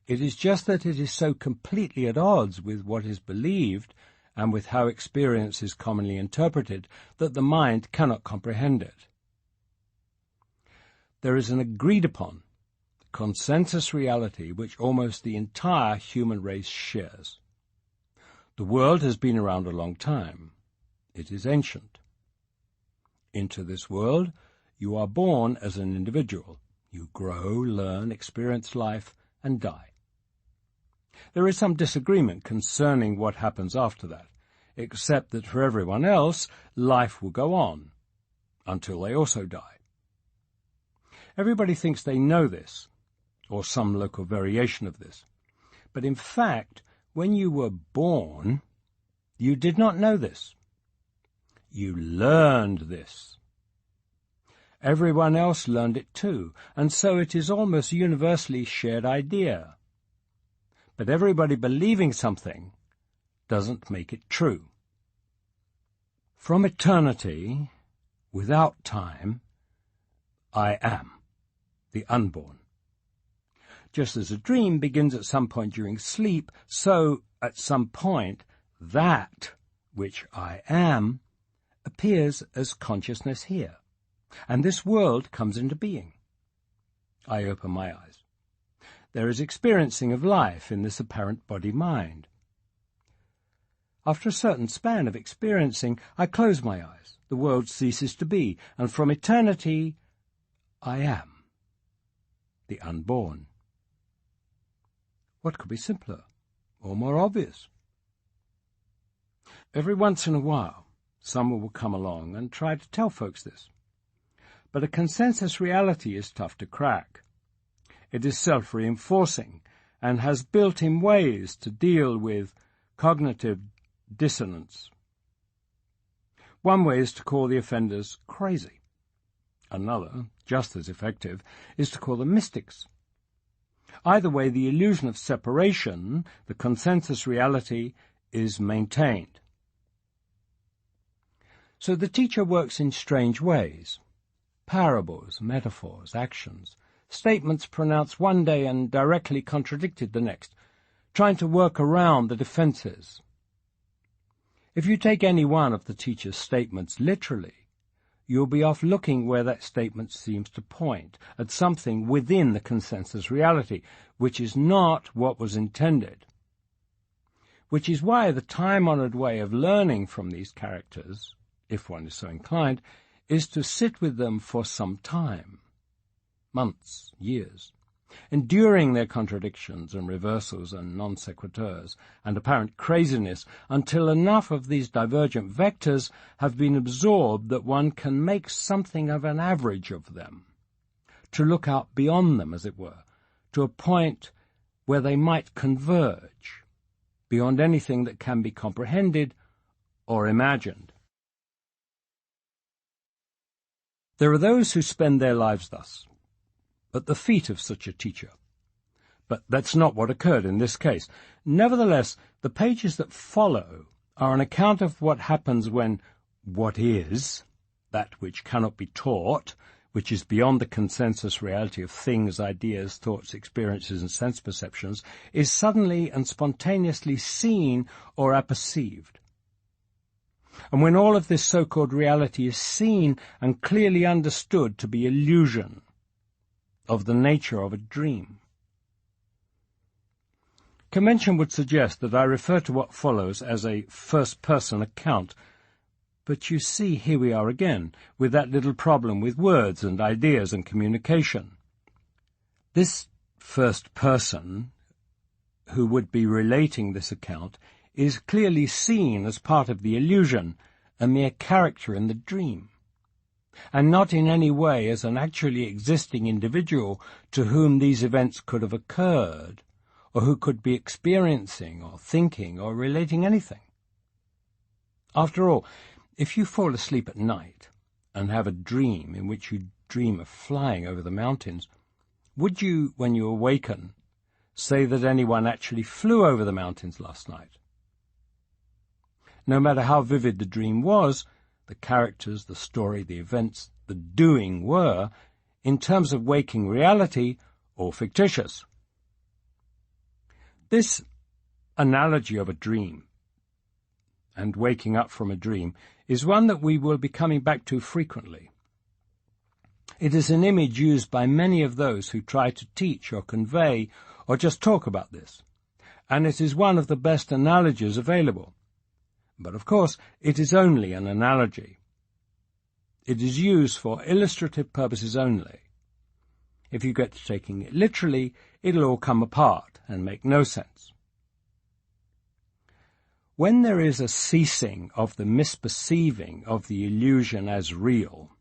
It is just that it is so completely at odds with what is believed and with how experience is commonly interpreted that the mind cannot comprehend it. There is an agreed-upon consensus reality which almost the entire human race shares. The world has been around a long time. It is ancient. Into this world, you are born as an individual. You grow, learn, experience life, and die. There is some disagreement concerning what happens after that, except that for everyone else, life will go on until they also die. Everybody thinks they know this, or some local variation of this. But in fact, when you were born, you did not know this. You learned this. Everyone else learned it too, and so it is almost a universally shared idea. But everybody believing something doesn't make it true. From eternity, without time, I am, the unborn. Just as a dream begins at some point during sleep, so, at some point, that which I am appears as consciousness here, and this world comes into being. I open my eyes. There is experiencing of life in this apparent body-mind. After a certain span of experiencing, I close my eyes. The world ceases to be, and from eternity, I am, the unborn. What could be simpler or more obvious? Every once in a while, someone will come along and try to tell folks this. But a consensus reality is tough to crack. It is self-reinforcing and has built-in ways to deal with cognitive dissonance. One way is to call the offenders crazy. Another, just as effective, is to call them mystics. Either way, the illusion of separation, the consensus reality, is maintained. So the teacher works in strange ways. Parables, metaphors, actions, statements pronounced one day and directly contradicted the next, trying to work around the defenses. If you take any one of the teacher's statements literally, you'll be off looking where that statement seems to point, at something within the consensus reality, which is not what was intended. Which is why the time-honored way of learning from these characters, if one is so inclined, is to sit with them for some time, months, years, enduring their contradictions and reversals and non sequiturs and apparent craziness until enough of these divergent vectors have been absorbed that one can make something of an average of them, to look out beyond them, as it were, to a point where they might converge, beyond anything that can be comprehended or imagined. There are those who spend their lives thus, at the feet of such a teacher. But that's not what occurred in this case. Nevertheless, the pages that follow are an account of what happens when what is, that which cannot be taught, which is beyond the consensus reality of things, ideas, thoughts, experiences, and sense perceptions, is suddenly and spontaneously seen or apperceived. And when all of this so-called reality is seen and clearly understood to be illusion, of the nature of a dream, Convention would suggest that I refer to what follows as a first-person account, but you see, here we are again, with that little problem with words and ideas and communication. This first person, who would be relating this account, is clearly seen as part of the illusion, a mere character in the dream, and not in any way as an actually existing individual to whom these events could have occurred, or who could be experiencing or thinking or relating anything. After all, if you fall asleep at night and have a dream in which you dream of flying over the mountains, would you, when you awaken, say that anyone actually flew over the mountains last night? No matter how vivid the dream was, the characters, the story, the events, the doing were, in terms of waking reality, all fictitious. This analogy of a dream and waking up from a dream is one that we will be coming back to frequently. It is an image used by many of those who try to teach or convey or just talk about this, and it is one of the best analogies available. But of course, it is only an analogy. It is used for illustrative purposes only. If you get to taking it literally, it'll all come apart and make no sense. When there is a ceasing of the misperceiving of the illusion as real,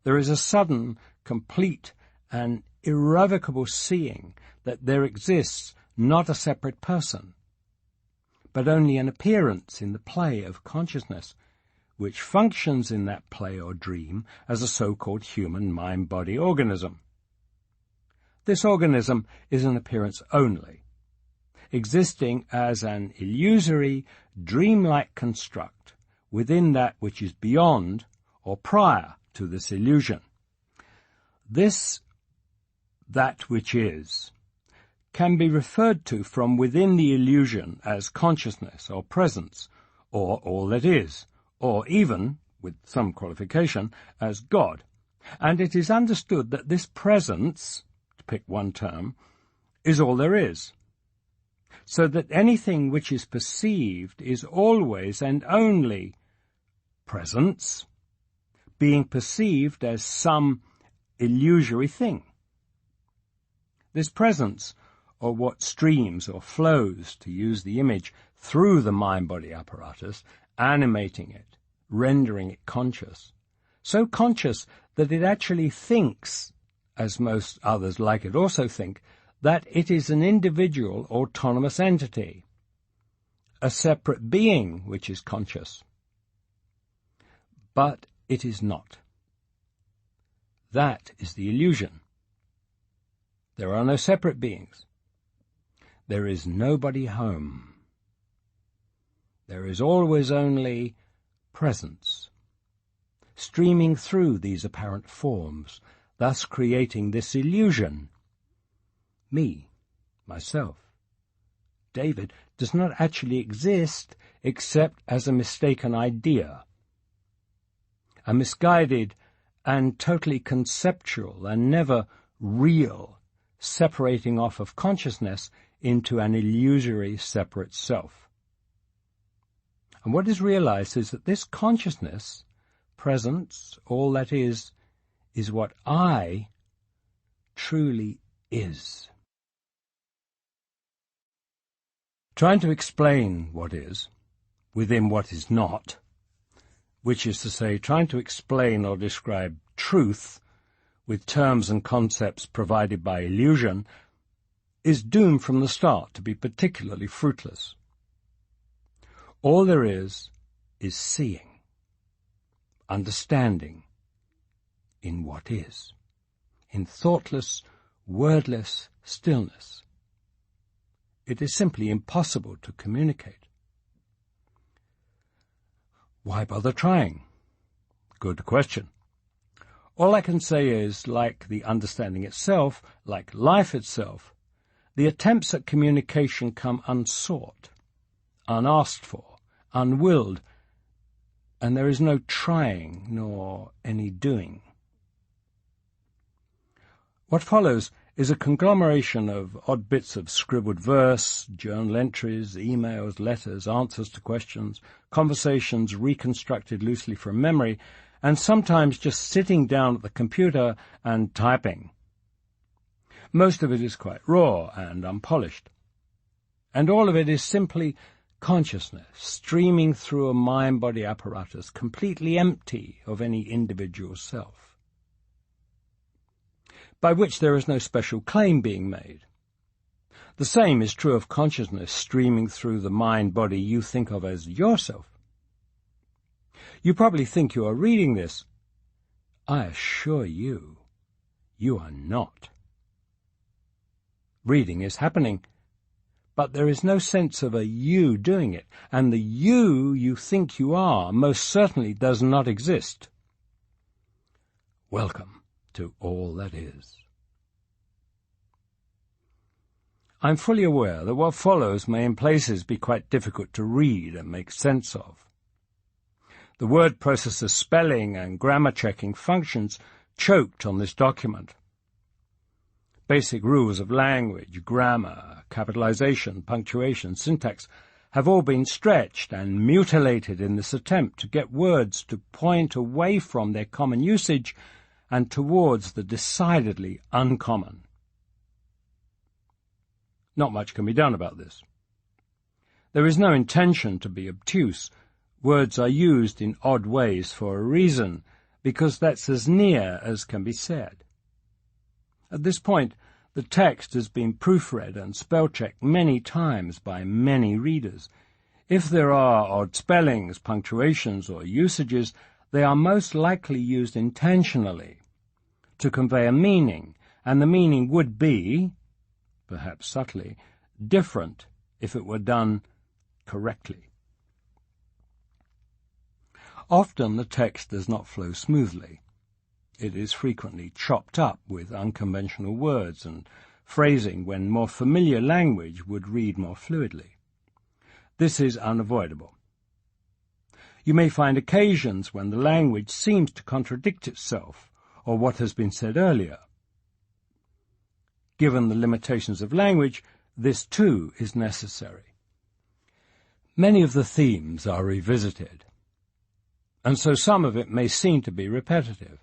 there is a sudden, complete, and irrevocable seeing that there exists not a separate person, but only an appearance in the play of consciousness, which functions in that play or dream as a so-called human mind-body organism. This organism is an appearance only, existing as an illusory, dreamlike construct within that which is beyond or prior to this illusion. This, that which is, can be referred to from within the illusion as consciousness or presence, or all that is, or even, with some qualification, as God. And it is understood that this presence, to pick one term, is all there is, so that anything which is perceived is always and only presence, being perceived as some illusory thing. This presence, or what streams or flows, to use the image, through the mind-body apparatus, animating it, rendering it conscious, so conscious that it actually thinks, as most others like it also think, that it is an individual autonomous entity, a separate being which is conscious. But it is not. That is the illusion. There are no separate beings. There is nobody home. There is always only presence, streaming through these apparent forms, thus creating this illusion. Me, myself, David, does not actually exist except as a mistaken idea, a misguided and totally conceptual and never real separating off of consciousness into an illusory separate self. And what is realized is that this consciousness, presence, all that is what I truly is. Trying to explain what is, within what is not, which is to say, trying to explain or describe truth with terms and concepts provided by illusion, is doomed from the start to be particularly fruitless. All there is seeing, understanding in what is, in thoughtless, wordless stillness. It is simply impossible to communicate. Why bother trying? Good question. All I can say is, like the understanding itself, like life itself, the attempts at communication come unsought, unasked for, unwilled, and there is no trying nor any doing. What follows is a conglomeration of odd bits of scribbled verse, journal entries, emails, letters, answers to questions, conversations reconstructed loosely from memory, and sometimes just sitting down at the computer and typing. Most of it is quite raw and unpolished. And all of it is simply consciousness streaming through a mind-body apparatus completely empty of any individual self, by which there is no special claim being made. The same is true of consciousness streaming through the mind-body you think of as yourself. You probably think you are reading this. I assure you, you are not. Reading is happening, but there is no sense of a you doing it, and the you think you are most certainly does not exist. Welcome to all that is. I'm fully aware that what follows may in places be quite difficult to read and make sense of. The word processor spelling and grammar checking functions choked on this document. Basic rules of language, grammar, capitalization, punctuation, syntax have all been stretched and mutilated in this attempt to get words to point away from their common usage and towards the decidedly uncommon. Not much can be done about this. There is no intention to be obtuse. Words are used in odd ways for a reason, because that's as near as can be said. At this point, the text has been proofread and spell-checked many times by many readers. If there are odd spellings, punctuations, or usages, they are most likely used intentionally to convey a meaning, and the meaning would be, perhaps subtly, different if it were done correctly. Often the text does not flow smoothly. It is frequently chopped up with unconventional words and phrasing when more familiar language would read more fluidly. This is unavoidable. You may find occasions when the language seems to contradict itself or what has been said earlier. Given the limitations of language, this too is necessary. Many of the themes are revisited, and so some of it may seem to be repetitive.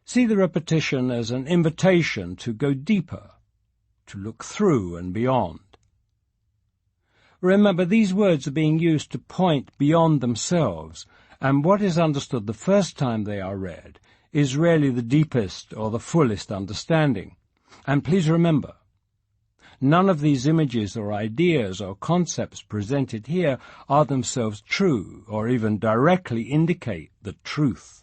See the repetition as an invitation to go deeper, to look through and beyond. Remember, these words are being used to point beyond themselves, and what is understood the first time they are read is rarely the deepest or the fullest understanding. And please remember, none of these images or ideas or concepts presented here are themselves true or even directly indicate the truth.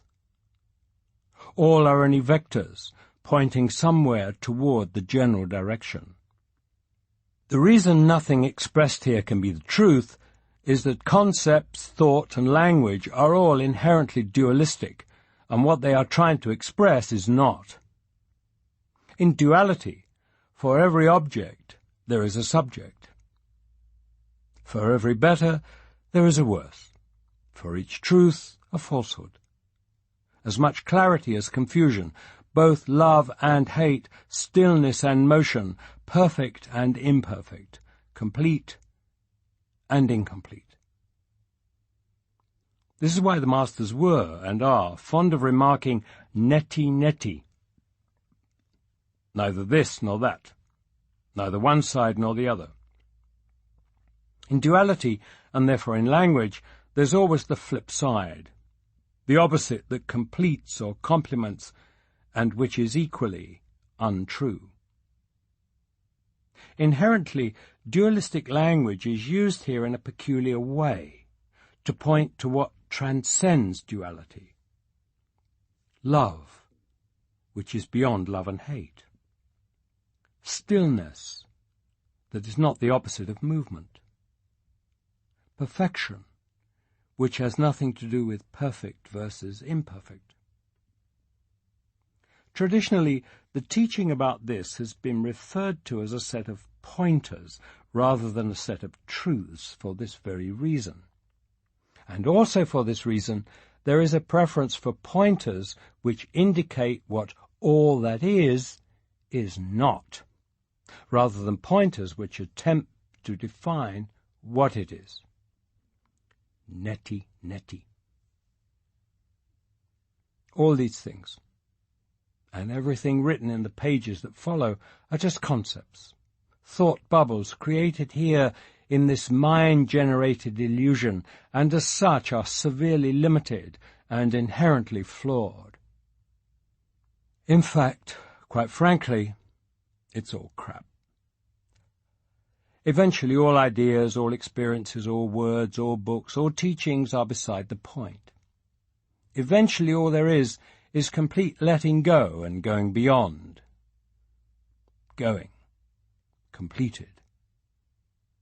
All are only vectors pointing somewhere toward the general direction. The reason nothing expressed here can be the truth is that concepts, thought, and language are all inherently dualistic, and what they are trying to express is not. In duality, for every object there is a subject. For every better there is a worse. For each truth a falsehood. As much clarity as confusion, both love and hate, stillness and motion, perfect and imperfect, complete and incomplete. This is why the masters were and are fond of remarking neti neti. Neither this nor that, neither one side nor the other. In duality, and therefore in language, there's always the flip side, the opposite that completes or complements, and which is equally untrue. Inherently, dualistic language is used here in a peculiar way, to point to what transcends duality. Love, which is beyond love and hate. Stillness, that is not the opposite of movement. Perfection, which has nothing to do with perfect versus imperfect. Traditionally, the teaching about this has been referred to as a set of pointers rather than a set of truths for this very reason. And also for this reason, there is a preference for pointers which indicate what all that is is not, rather than pointers which attempt to define what it is. Neti, neti. All these things, and everything written in the pages that follow, are just concepts, thought bubbles created here in this mind-generated illusion, and as such are severely limited and inherently flawed. In fact, quite frankly, it's all crap. Eventually all ideas, all experiences, all words, all books, all teachings are beside the point. Eventually all there is complete letting go and going beyond. Going. Completed.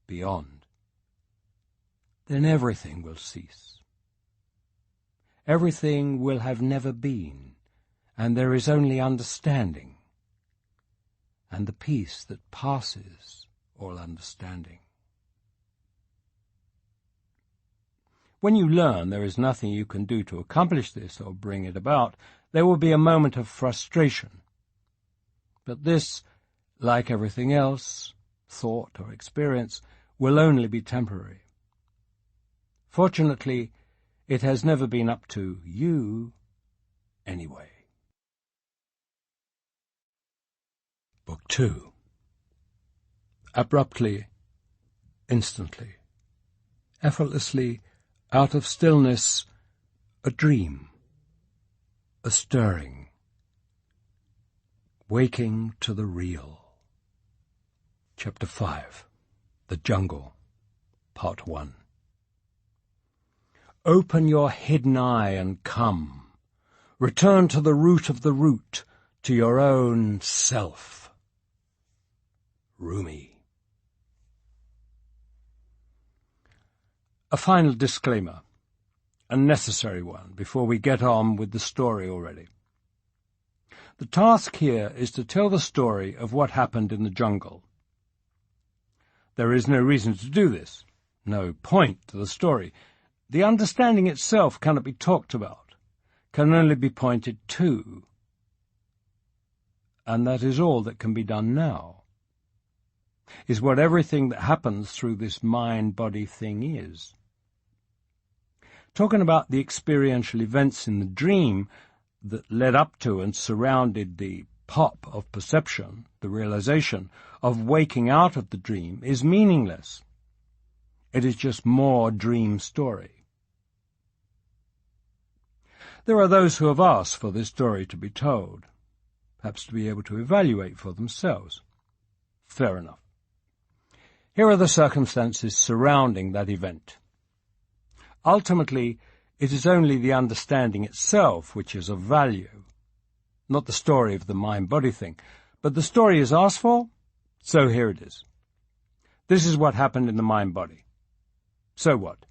Beyond. Then everything will cease. Everything will have never been, and there is only understanding, and the peace that passes all understanding. When you learn there is nothing you can do to accomplish this or bring it about, there will be a moment of frustration. But this, like everything else, thought or experience, will only be temporary. Fortunately, it has never been up to you anyway. Book 2. Abruptly, instantly, effortlessly, out of stillness, a dream, a stirring, waking to the real. Chapter 5. The Jungle, Part 1. Open your hidden eye and come. Return to the root of the root, to your own self. Rumi. A final disclaimer, a necessary one, before we get on with the story already. The task here is to tell the story of what happened in the jungle. There is no reason to do this, no point to the story. The understanding itself cannot be talked about, can only be pointed to. And that is all that can be done now, is what everything that happens through this mind-body thing is. Talking about the experiential events in the dream that led up to and surrounded the pop of perception, the realization of waking out of the dream, is meaningless. It is just more dream story. There are those who have asked for this story to be told, perhaps to be able to evaluate for themselves. Fair enough. Here are the circumstances surrounding that event. Ultimately, it is only the understanding itself which is of value, not the story of the mind-body thing. But the story is asked for, so here it is. This is what happened in the mind-body. So what?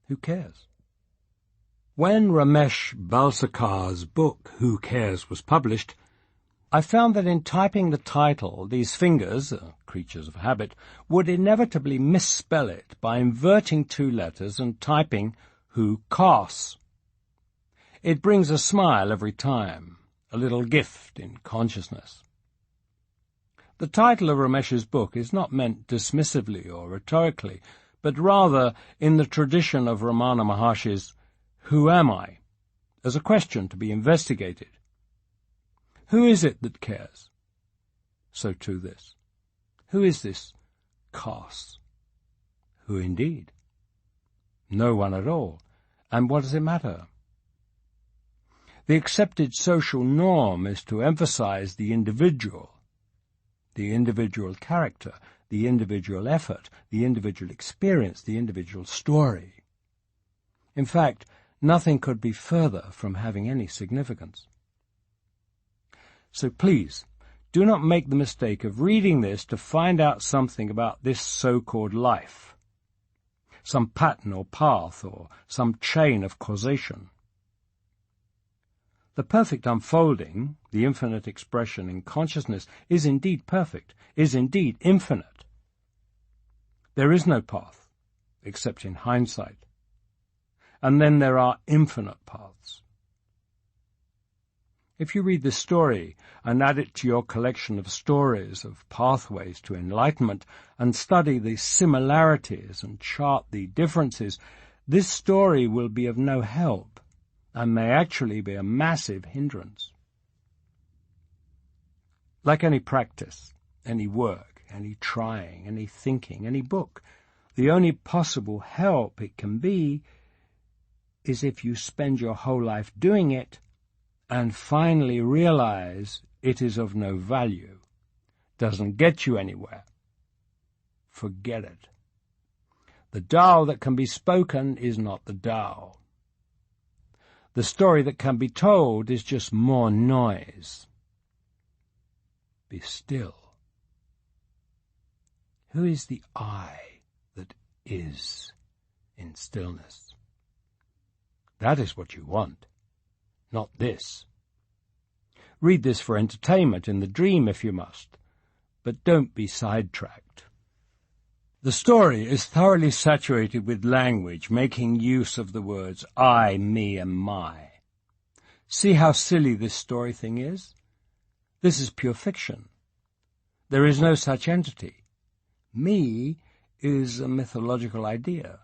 Who cares? When Ramesh Balsekar's book, Who Cares, was published, I found that in typing the title, these fingers, creatures of habit, would inevitably misspell it by inverting 2 letters and typing Who Carse. It brings a smile every time, a little gift in consciousness. The title of Ramesh's book is not meant dismissively or rhetorically, but rather in the tradition of Ramana Maharshi's Who Am I? As a question to be investigated. Who is it that cares? So too this. Who is this Carse? Who indeed? No one at all. And what does it matter? The accepted social norm is to emphasize the individual character, the individual effort, the individual experience, the individual story. In fact, nothing could be further from having any significance. So please, do not make the mistake of reading this to find out something about this so-called life, some pattern or path or some chain of causation. The perfect unfolding, the infinite expression in consciousness, is indeed perfect, is indeed infinite. There is no path, except in hindsight. And then there are infinite paths. If you read this story and add it to your collection of stories of pathways to enlightenment and study the similarities and chart the differences, this story will be of no help and may actually be a massive hindrance. Like any practice, any work, any trying, any thinking, any book, the only possible help it can be is if you spend your whole life doing it and finally realize it is of no value, doesn't get you anywhere. Forget it. The Tao that can be spoken is not the Tao. The story that can be told is just more noise. Be still. Who is the I that is in stillness? That is what you want, not this. Read this for entertainment in the dream if you must, but don't be sidetracked. The story is thoroughly saturated with language, making use of the words I, me, and my. See how silly this story thing is? This is pure fiction. There is no such entity. Me is a mythological idea.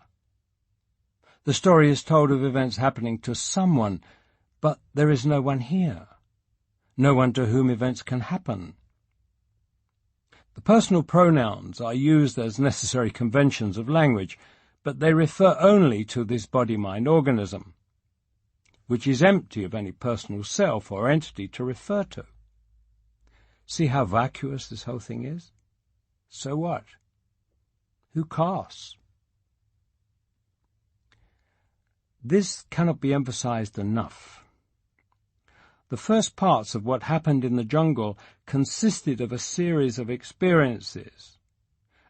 The story is told of events happening to someone, but there is no one here, no one to whom events can happen. The personal pronouns are used as necessary conventions of language, but they refer only to this body-mind organism, which is empty of any personal self or entity to refer to. See how vacuous this whole thing is? So what? Who cares? This cannot be emphasized enough. The first parts of what happened in the jungle consisted of a series of experiences,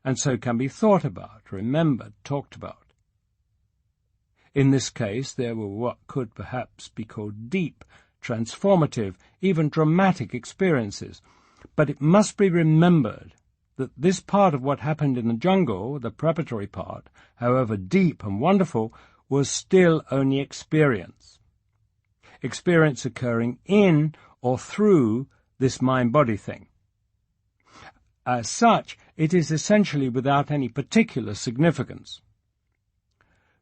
and so can be thought about, remembered, talked about. In this case, there were what could perhaps be called deep, transformative, even dramatic experiences, but it must be remembered that this part of what happened in the jungle, the preparatory part, however deep and wonderful, was still only experience. Experience occurring in or through this mind-body thing. As such, it is essentially without any particular significance.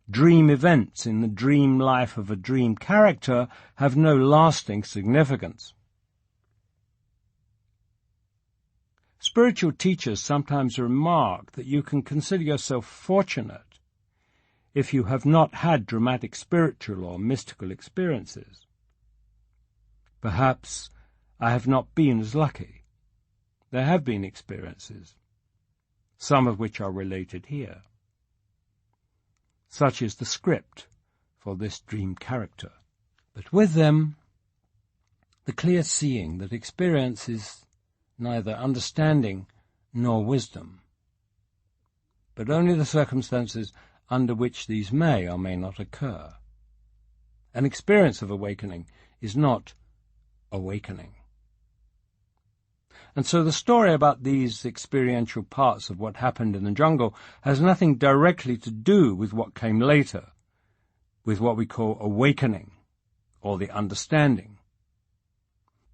Dream events in the dream life of a dream character have no lasting significance. Spiritual teachers sometimes remark that you can consider yourself fortunate if you have not had dramatic spiritual or mystical experiences. Perhaps I have not been as lucky. There have been experiences, some of which are related here. Such is the script for this dream character. But with them, the clear seeing that experience is neither understanding nor wisdom, but only the circumstances under which these may or may not occur. An experience of awakening is not awakening. And so the story about these experiential parts of what happened in the jungle has nothing directly to do with what came later, with what we call awakening, or the understanding.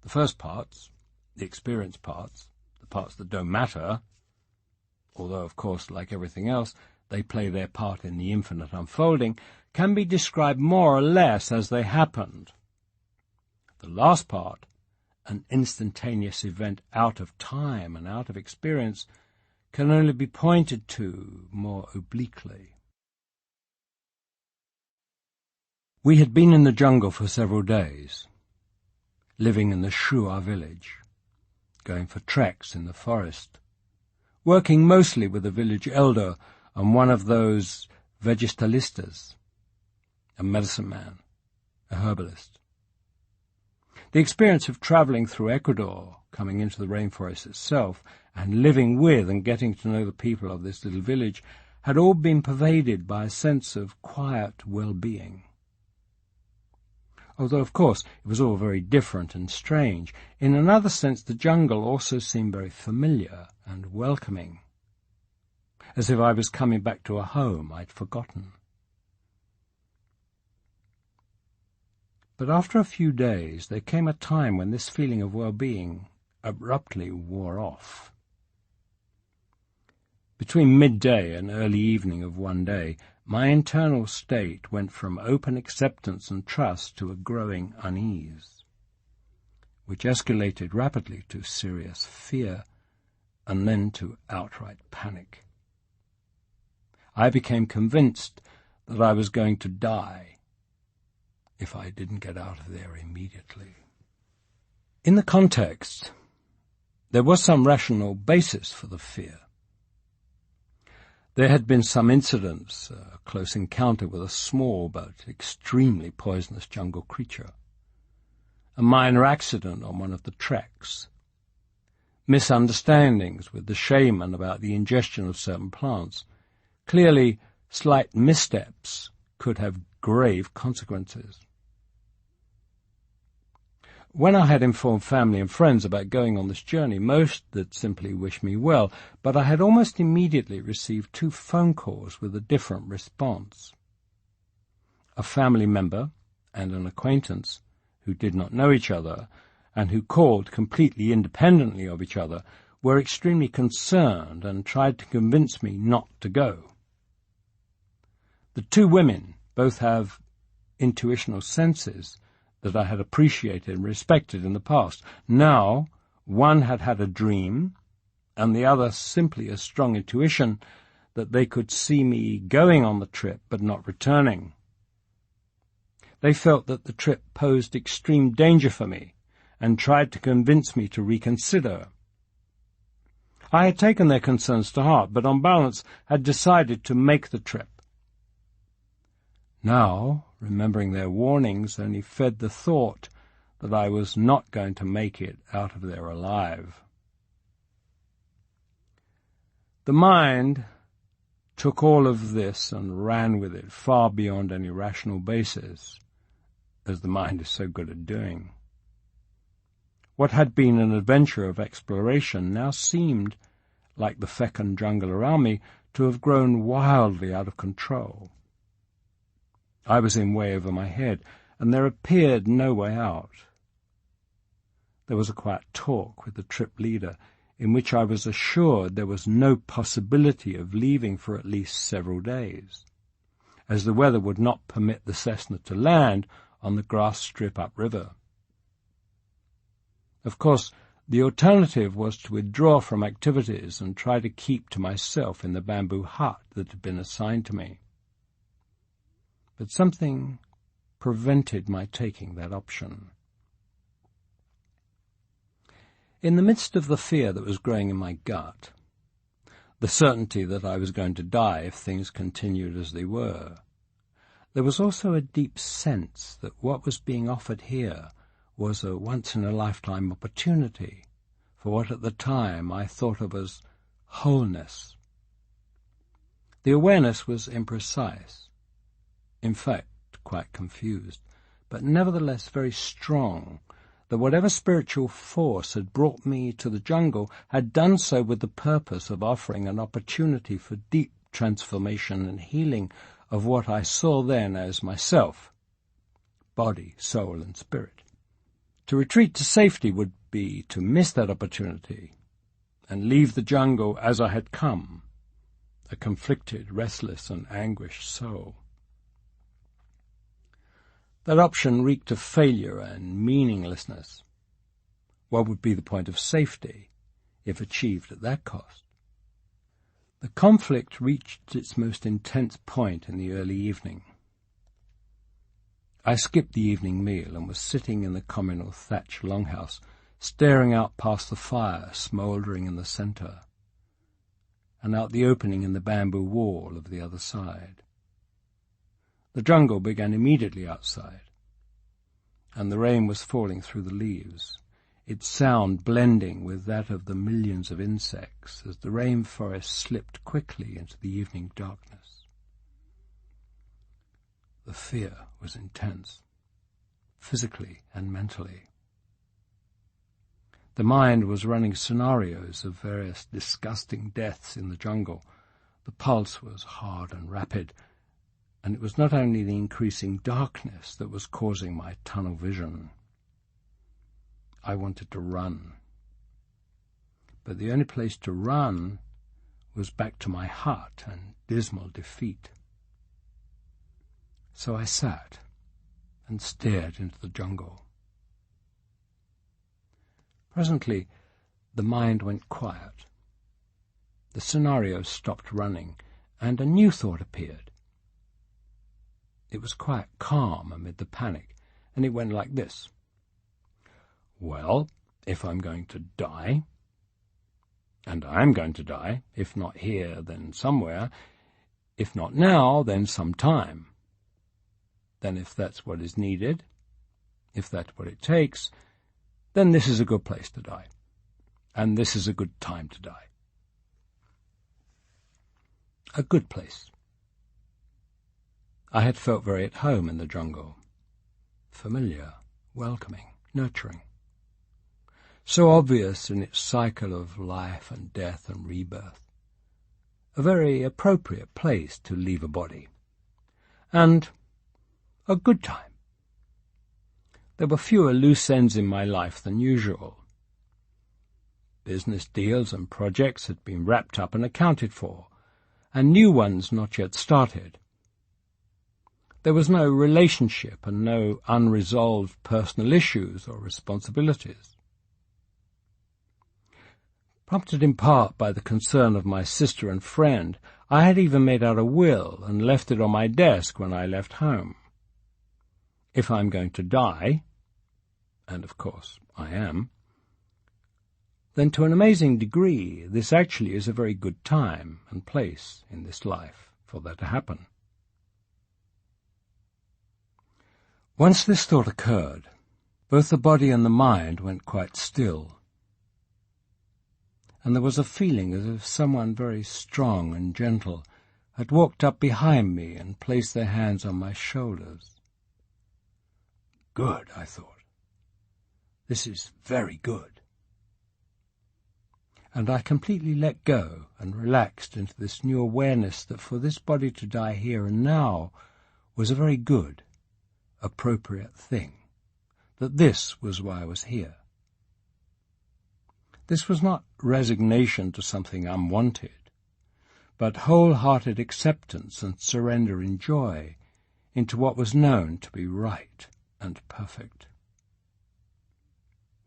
The first parts, the experience parts, the parts that don't matter, although, of course, like everything else, they play their part in the infinite unfolding, can be described more or less as they happened. The last part, an instantaneous event out of time and out of experience, can only be pointed to more obliquely. We had been in the jungle for several days, living in the Shua village, going for treks in the forest, working mostly with a village elder and one of those vegetalistas, a medicine man, a herbalist. The experience of travelling through Ecuador, coming into the rainforest itself, and living with and getting to know the people of this little village had all been pervaded by a sense of quiet well-being. Although, of course, it was all very different and strange, in another sense the jungle also seemed very familiar and welcoming, as if I was coming back to a home I'd forgotten. But after a few days there came a time when this feeling of well-being abruptly wore off. Between midday and early evening of one day, my internal state went from open acceptance and trust to a growing unease, which escalated rapidly to serious fear and then to outright panic. I became convinced that I was going to die if I didn't get out of there immediately. In the context, there was some rational basis for the fear. There had been some incidents, a close encounter with a small but extremely poisonous jungle creature, a minor accident on one of the treks, misunderstandings with the shaman about the ingestion of certain plants. Clearly, slight missteps could have grave consequences. When I had informed family and friends about going on this journey, most had simply wished me well, but I had almost immediately received 2 phone calls with a different response. A family member and an acquaintance who did not know each other and who called completely independently of each other were extremely concerned and tried to convince me not to go. The 2 women both have intuitional senses that I had appreciated and respected in the past. Now, one had had a dream, and the other simply a strong intuition that they could see me going on the trip but not returning. They felt that the trip posed extreme danger for me and tried to convince me to reconsider. I had taken their concerns to heart, but on balance had decided to make the trip. Now, remembering their warnings, only fed the thought that I was not going to make it out of there alive. The mind took all of this and ran with it far beyond any rational basis, as the mind is so good at doing. What had been an adventure of exploration now seemed, like the fecund jungle around me, to have grown wildly out of control. I was in way over my head, and there appeared no way out. There was a quiet talk with the trip leader, in which I was assured there was no possibility of leaving for at least several days, as the weather would not permit the Cessna to land on the grass strip upriver. Of course, the alternative was to withdraw from activities and try to keep to myself in the bamboo hut that had been assigned to me. But something prevented my taking that option. In the midst of the fear that was growing in my gut, the certainty that I was going to die if things continued as they were, there was also a deep sense that what was being offered here was a once-in-a-lifetime opportunity for what at the time I thought of as wholeness. The awareness was imprecise, in fact quite confused, but nevertheless very strong, that whatever spiritual force had brought me to the jungle had done so with the purpose of offering an opportunity for deep transformation and healing of what I saw then as myself, body, soul, and spirit. To retreat to safety would be to miss that opportunity and leave the jungle as I had come, a conflicted, restless, and anguished soul. That option reeked of failure and meaninglessness. What would be the point of safety if achieved at that cost? The conflict reached its most intense point in the early evening. I skipped the evening meal and was sitting in the communal thatch longhouse, staring out past the fire smouldering in the centre, and out the opening in the bamboo wall of the other side. The jungle began immediately outside, and the rain was falling through the leaves, its sound blending with that of the millions of insects as the rainforest slipped quickly into the evening darkness. The fear was intense, physically and mentally. The mind was running scenarios of various disgusting deaths in the jungle. The pulse was hard and rapid, And it was not only the increasing darkness that was causing my tunnel vision. I wanted to run. But the only place to run was back to my hut and dismal defeat. So I sat and stared into the jungle. Presently, the mind went quiet. The scenario stopped running, and a new thought appeared. It was quite calm amid the panic, and it went like this. Well, if I'm going to die, and I'm going to die, if not here, then somewhere, if not now, then sometime. Then if that's what is needed, if that's what it takes, then this is a good place to die, and this is a good time to die. A good place. I had felt very at home in the jungle, familiar, welcoming, nurturing. So obvious in its cycle of life and death and rebirth. A very appropriate place to leave a body. And a good time. There were fewer loose ends in my life than usual. Business deals and projects had been wrapped up and accounted for, and new ones not yet started. There was no relationship and no unresolved personal issues or responsibilities. Prompted in part by the concern of my sister and friend, I had even made out a will and left it on my desk when I left home. If I'm going to die, and of course I am, then to an amazing degree this actually is a very good time and place in this life for that to happen. Once this thought occurred, both the body and the mind went quite still, and there was a feeling as if someone very strong and gentle had walked up behind me and placed their hands on my shoulders. Good, I thought. This is very good. And I completely let go and relaxed into this new awareness that for this body to die here and now was a very good, appropriate thing, that this was why I was here. This was not resignation to something unwanted, but wholehearted acceptance and surrender in joy into what was known to be right and perfect.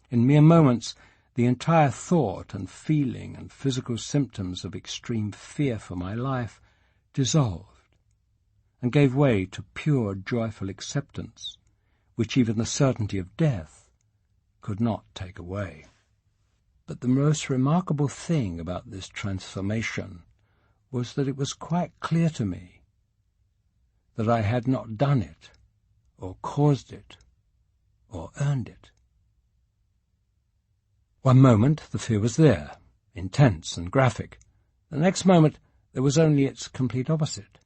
In mere moments, the entire thought and feeling and physical symptoms of extreme fear for my life dissolved and gave way to pure, joyful acceptance, which even the certainty of death could not take away. But the most remarkable thing about this transformation was that it was quite clear to me that I had not done it, or caused it, or earned it. One moment the fear was there, intense and graphic. The next moment there was only its complete opposite.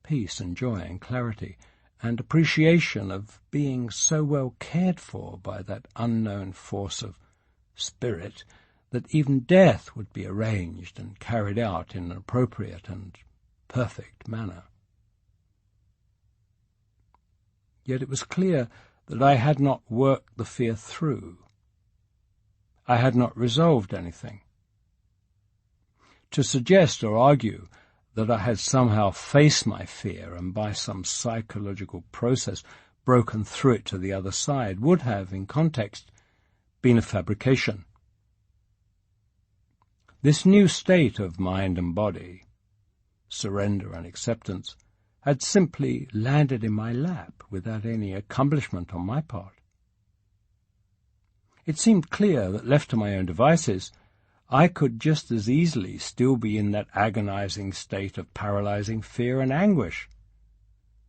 Peace and joy and clarity and appreciation of being so well cared for by that unknown force of spirit that even death would be arranged and carried out in an appropriate and perfect manner. Yet it was clear that I had not worked the fear through. I had not resolved anything. To suggest or argue that I had somehow faced my fear and by some psychological process broken through it to the other side would have, in context, been a fabrication. This new state of mind and body, surrender and acceptance, had simply landed in my lap without any accomplishment on my part. It seemed clear that left to my own devices, I could just as easily still be in that agonizing state of paralyzing fear and anguish.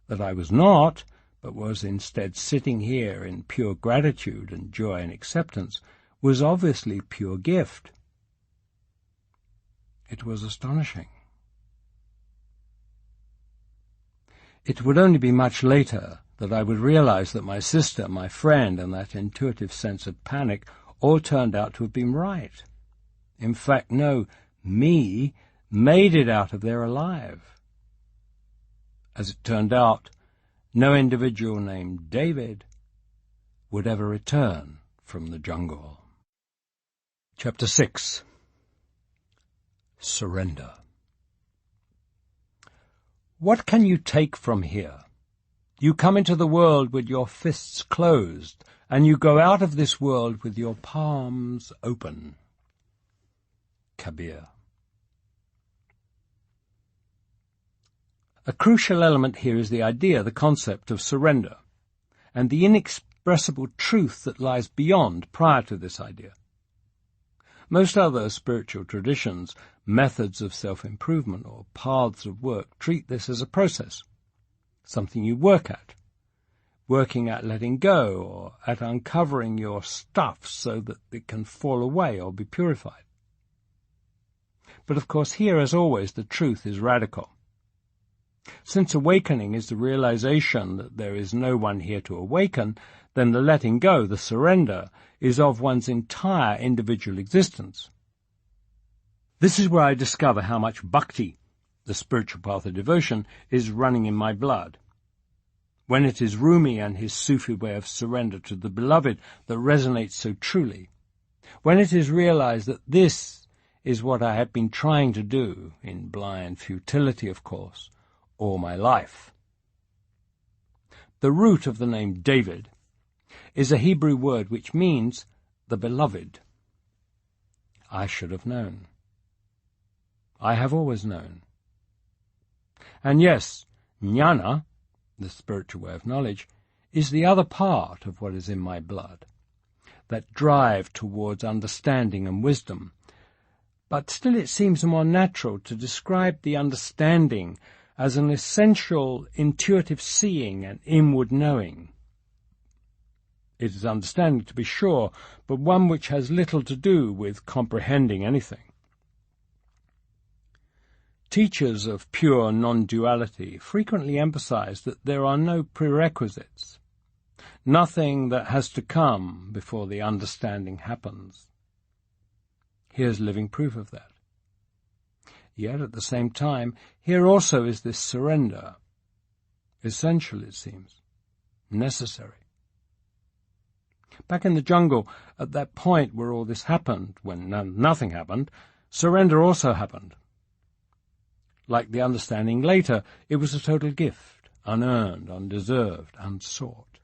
That I was not, but was instead sitting here in pure gratitude and joy and acceptance, was obviously pure gift. It was astonishing. It would only be much later that I would realize that my sister, my friend, and that intuitive sense of panic all turned out to have been right. In fact, no, me made it out of there alive. As it turned out, no individual named David would ever return from the jungle. Chapter 6. Surrender. What can you take from here? You come into the world with your fists closed, and you go out of this world with your palms open. Kabir. A crucial element here is the idea, the concept of surrender, and the inexpressible truth that lies beyond, prior to this idea. Most other spiritual traditions, methods of self-improvement or paths of work treat this as a process, something you work at, working at letting go or at uncovering your stuff so that it can fall away or be purified. But of course here, as always, the truth is radical. Since awakening is the realization that there is no one here to awaken, then the letting go, the surrender, is of one's entire individual existence. This is where I discover how much bhakti, the spiritual path of devotion, is running in my blood. When it is Rumi and his Sufi way of surrender to the beloved that resonates so truly, when it is realized that this is what I have been trying to do, in blind futility, of course, all my life. The root of the name David is a Hebrew word which means the beloved. I should have known. I have always known. And yes, jnana, the spiritual way of knowledge, is the other part of what is in my blood, that drive towards understanding and wisdom. But still it seems more natural to describe the understanding as an essential intuitive seeing and inward knowing. It is understanding, to be sure, but one which has little to do with comprehending anything. Teachers of pure non-duality frequently emphasize that there are no prerequisites, nothing that has to come before the understanding happens. Here's living proof of that. Yet, at the same time, here also is this surrender, essential, it seems, necessary. Back in the jungle, at that point where all this happened, when nothing happened, surrender also happened. Like the understanding later, it was a total gift, unearned, undeserved, unsought.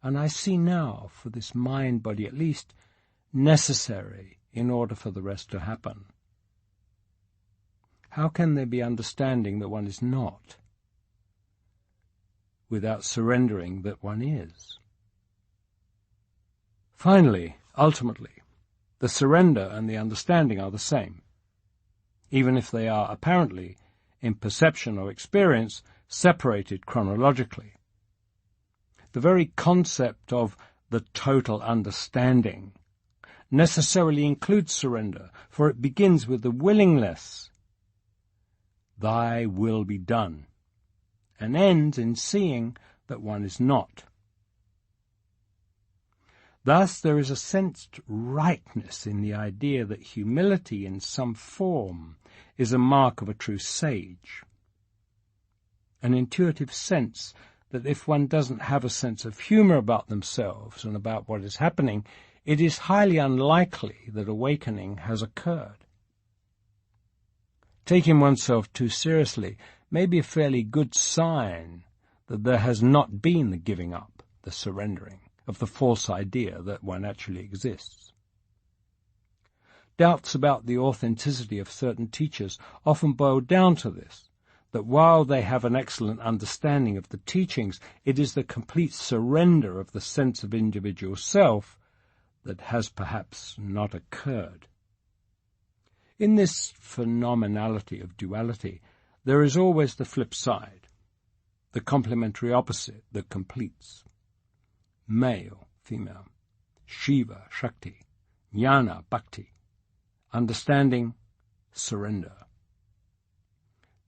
And I see now, for this mind-body at least, necessary in order for the rest to happen. How can there be understanding that one is not, without surrendering that one is? Finally, ultimately, the surrender and the understanding are the same, even if they are apparently, in perception or experience, separated chronologically. The very concept of the total understanding necessarily includes surrender, for it begins with the willingness, "Thy will be done," and ends in seeing that one is not. Thus there is a sensed rightness in the idea that humility in some form is a mark of a true sage, an intuitive sense that if one doesn't have a sense of humor about themselves and about what is happening, it is highly unlikely that awakening has occurred. Taking oneself too seriously may be a fairly good sign that there has not been the giving up, the surrendering, of the false idea that one actually exists. Doubts about the authenticity of certain teachers often boil down to this, that while they have an excellent understanding of the teachings, it is the complete surrender of the sense of individual self that has perhaps not occurred. In this phenomenality of duality, there is always the flip side, the complementary opposite that completes. Male, female, Shiva, Shakti, Jnana, Bhakti, understanding, surrender.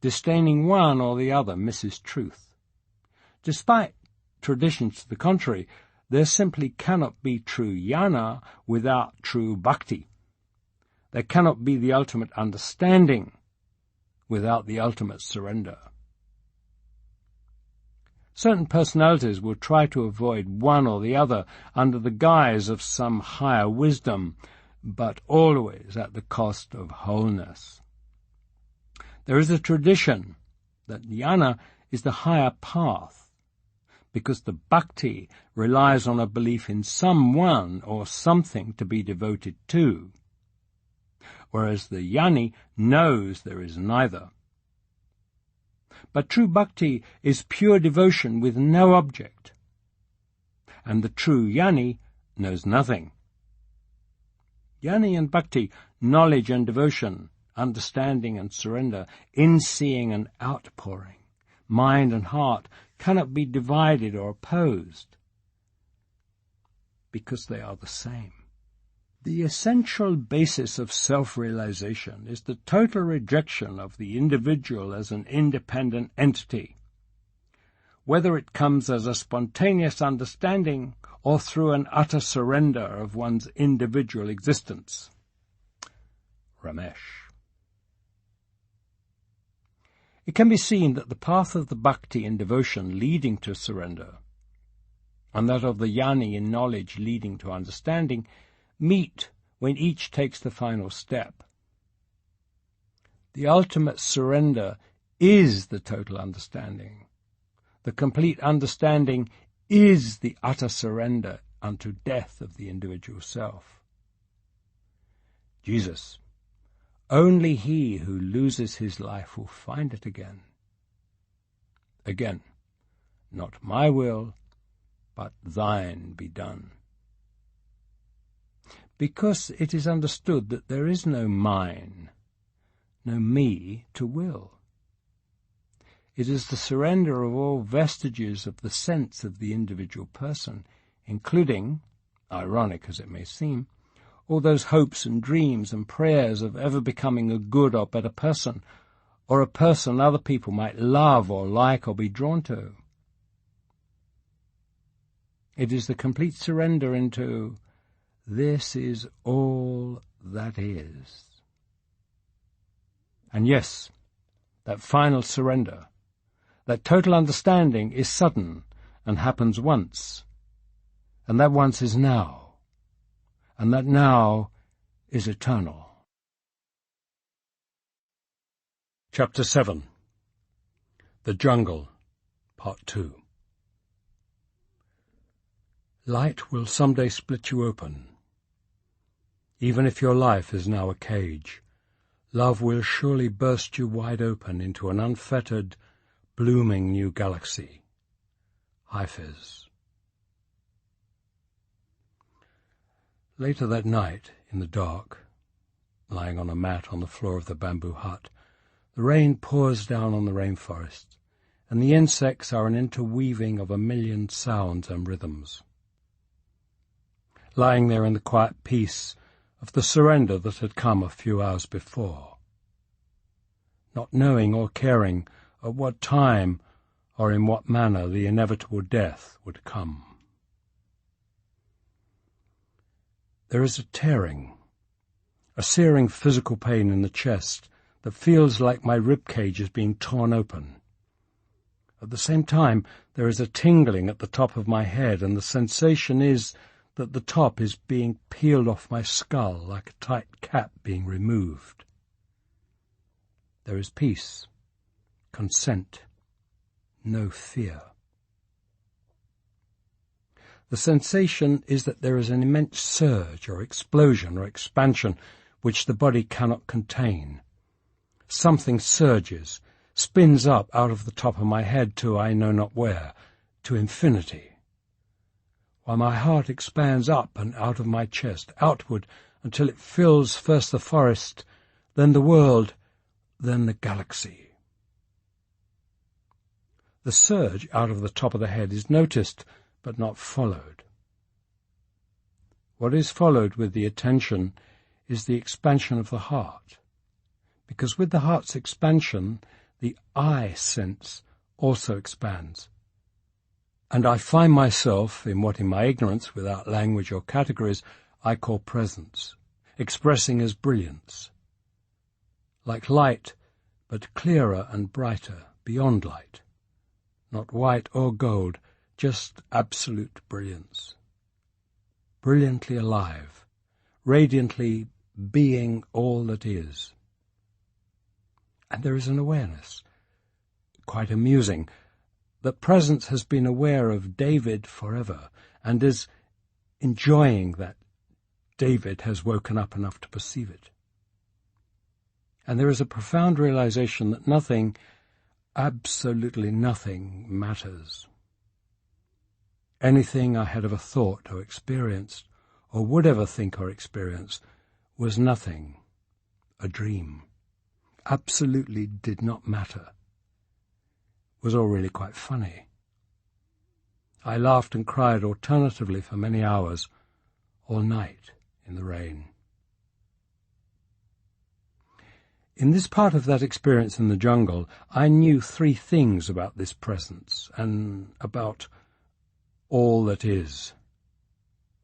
Disdaining one or the other misses truth. Despite traditions to the contrary, there simply cannot be true jnana without true bhakti. There cannot be the ultimate understanding without the ultimate surrender. Certain personalities will try to avoid one or the other under the guise of some higher wisdom, but always at the cost of wholeness. There is a tradition that jnana is the higher path, because the bhakti relies on a belief in someone or something to be devoted to, whereas the jnani knows there is neither. But true bhakti is pure devotion with no object, and the true jnani knows nothing. Jnani and bhakti, knowledge and devotion, understanding and surrender, in-seeing and outpouring, mind and heart, cannot be divided or opposed, because they are the same. The essential basis of self-realization is the total rejection of the individual as an independent entity, whether it comes as a spontaneous understanding or through an utter surrender of one's individual existence. Ramesh. It can be seen that the path of the bhakti in devotion leading to surrender, and that of the jnani in knowledge leading to understanding, meet when each takes the final step. The ultimate surrender is the total understanding. The complete understanding is the utter surrender unto death of the individual self. Jesus, only he who loses his life will find it again. Again, not my will, but thine be done. Because it is understood that there is no mine, no me to will. It is the surrender of all vestiges of the sense of the individual person, including, ironic as it may seem, all those hopes and dreams and prayers of ever becoming a good or better person, or a person other people might love or like or be drawn to. It is the complete surrender into this is all that is. And yes, that final surrender, that total understanding is sudden and happens once, and that once is now, and that now is eternal. Chapter 7. The Jungle, Part 2. Light will someday split you open. Even if your life is now a cage, love will surely burst you wide open into an unfettered, blooming new galaxy. Hafiz. Later that night, in the dark, lying on a mat on the floor of the bamboo hut, the rain pours down on the rainforest, and the insects are an interweaving of a million sounds and rhythms. Lying there in the quiet peace of the surrender that had come a few hours before, not knowing or caring at what time or in what manner the inevitable death would come. There is a tearing, a searing physical pain in the chest that feels like my ribcage is being torn open. At the same time, there is a tingling at the top of my head, and the sensation is that the top is being peeled off my skull like a tight cap being removed. There is peace, consent, no fear. The sensation is that there is an immense surge or explosion or expansion which the body cannot contain. Something surges, spins up out of the top of my head to I know not where, to infinity, while my heart expands up and out of my chest, outward, until it fills first the forest, then the world, then the galaxy. The surge out of the top of the head is noticed, but not followed. What is followed with the attention is the expansion of the heart, because with the heart's expansion, the I sense also expands. And I find myself in what in my ignorance, without language or categories, I call presence, expressing as brilliance. Like light, but clearer and brighter, beyond light. not white or gold, just absolute brilliance. Brilliantly alive, radiantly being all that is. And there is an awareness, quite amusing, that presence has been aware of David forever and is enjoying that David has woken up enough to perceive it. And there is a profound realization that nothing, absolutely nothing, matters. Anything I had ever thought or experienced, or would ever think or experience, was nothing, a dream, absolutely did not matter. It was all really quite funny. I laughed and cried alternatively for many hours, all night in the rain. In this part of that experience in the jungle, I knew three things about this presence and about all that is.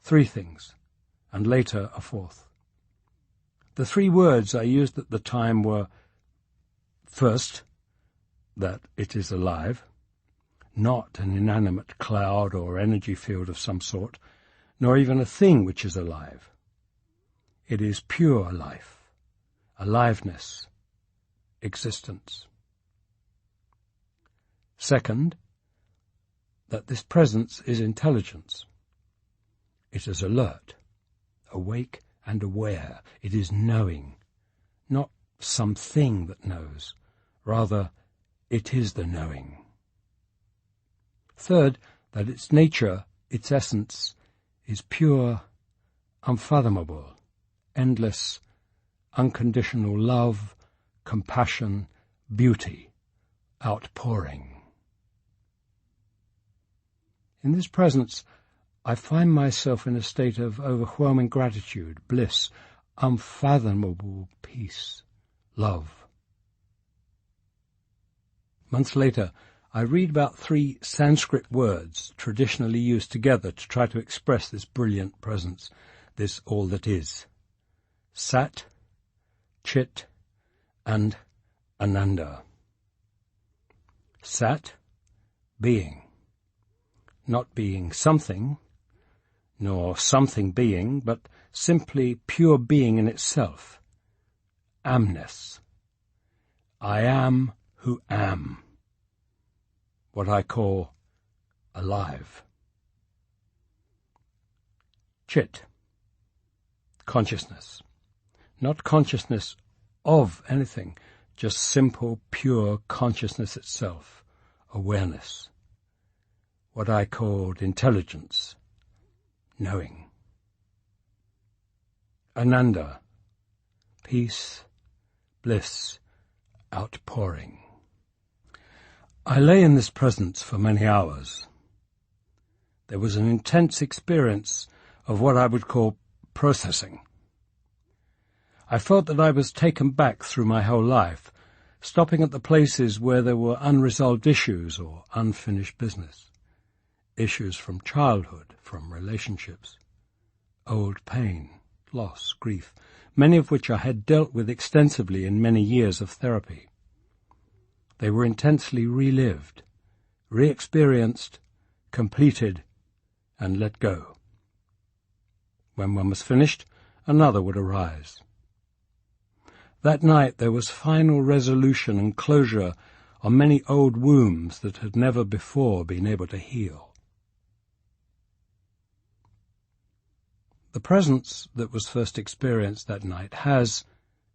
Three things, and later a fourth. The three words I used at the time were, first, that it is alive, not an inanimate cloud or energy field of some sort, nor even a thing which is alive. It is pure life, aliveness, existence. Second, that this presence is intelligence. It is alert, awake and aware. It is knowing, not something that knows. Rather, it is the knowing. Third, that its nature, its essence, is pure, unfathomable, endless, unconditional love, compassion, beauty, outpouring. In this presence, I find myself in a state of overwhelming gratitude, bliss, unfathomable peace, love. Months later, I read about three Sanskrit words traditionally used together to try to express this brilliant presence, this all that is. Sat, Chit, and Ananda. Sat, being. Not being something, nor something being, but simply pure being in itself. Amness. I am who am. What I call alive. Chit. Consciousness. Not consciousness of anything, just simple, pure consciousness itself, awareness. What I called intelligence, knowing. Ananda. Peace, bliss, outpouring. I lay in this presence for many hours. There was an intense experience of what I would call processing. I felt that I was taken back through my whole life, stopping at the places where there were unresolved issues or unfinished business. Issues from childhood, from relationships, old pain, loss, grief, many of which I had dealt with extensively in many years of therapy. They were intensely relived, re-experienced, completed, and let go. When one was finished, another would arise. That night there was final resolution and closure on many old wounds that had never before been able to heal. The presence that was first experienced that night has,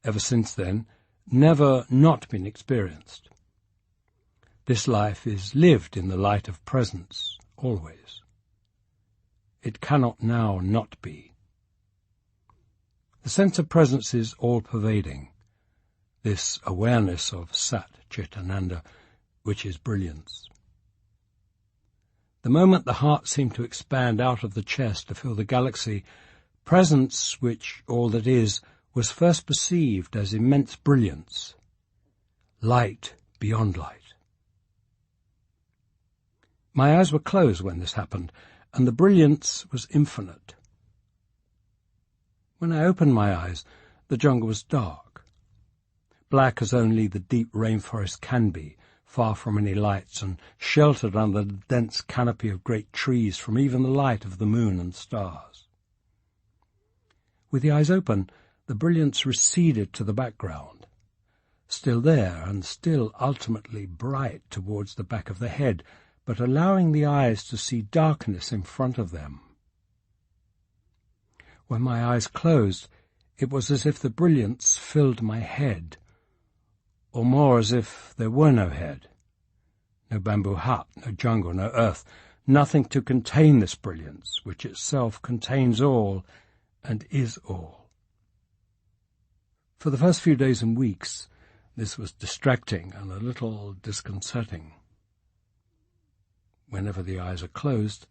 ever since then, never not been experienced. This life is lived in the light of presence, always. It cannot now not be. The sense of presence is all-pervading, this awareness of Sat, Chit, Ananda, which is brilliance. The moment the heart seemed to expand out of the chest to fill the galaxy, presence, which all that is, was first perceived as immense brilliance, light beyond light. My eyes were closed when this happened, and the brilliance was infinite. When I opened my eyes, the jungle was dark, black as only the deep rainforest can be, far from any lights and sheltered under the dense canopy of great trees from even the light of the moon and stars. With the eyes open, the brilliance receded to the background, still there and still ultimately bright towards the back of the head, but allowing the eyes to see darkness in front of them. When my eyes closed, it was as if the brilliance filled my head, or more as if there were no head, no bamboo hut, no jungle, no earth, nothing to contain this brilliance, which itself contains all and is all. For the first few days and weeks, this was distracting and a little disconcerting. Whenever the eyes are closed,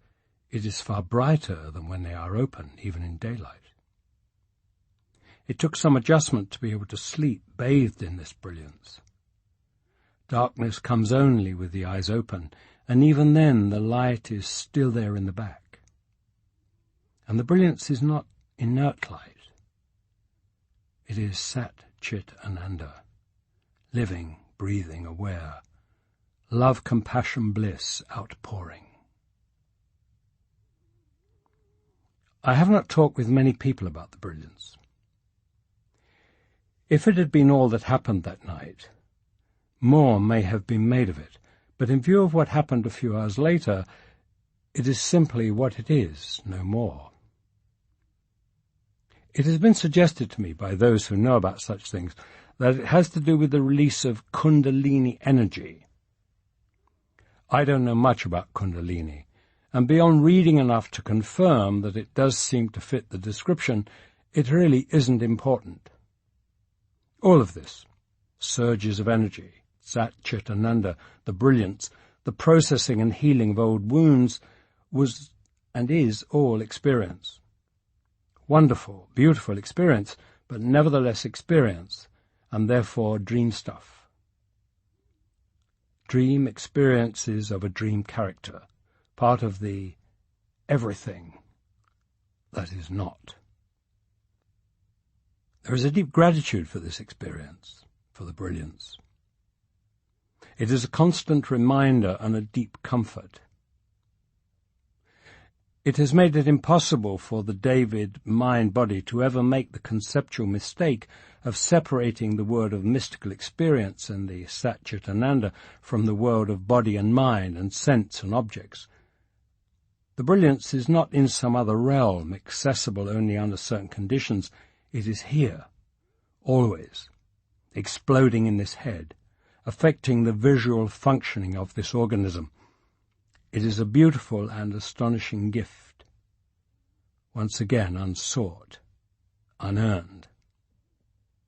it is far brighter than when they are open, even in daylight. It took some adjustment to be able to sleep bathed in this brilliance. Darkness comes only with the eyes open, and even then the light is still there in the back. And the brilliance is not inert light. It is Sat Chit Ananda, living, breathing, aware, love, compassion, bliss, outpouring. I have not talked with many people about the brilliance. If it had been all that happened that night, more may have been made of it, but in view of what happened a few hours later, it is simply what it is, no more. It has been suggested to me by those who know about such things that it has to do with the release of Kundalini energy. I don't know much about Kundalini, and beyond reading enough to confirm that it does seem to fit the description, it really isn't important. All of this, surges of energy, Sat Chit Ananda, the brilliance, the processing and healing of old wounds, was and is all experience. Wonderful, beautiful experience, but nevertheless experience, and therefore dream stuff. Dream experiences of a dream character, part of the everything that is not. There is a deep gratitude for this experience, for the brilliance. It is a constant reminder and a deep comfort. It has made it impossible for the David mind-body to ever make the conceptual mistake of separating the world of mystical experience and the Sat Chit Ananda from the world of body and mind and sense and objects. The brilliance is not in some other realm, accessible only under certain conditions. It is here, always, exploding in this head, affecting the visual functioning of this organism. It is a beautiful and astonishing gift, once again unsought, unearned,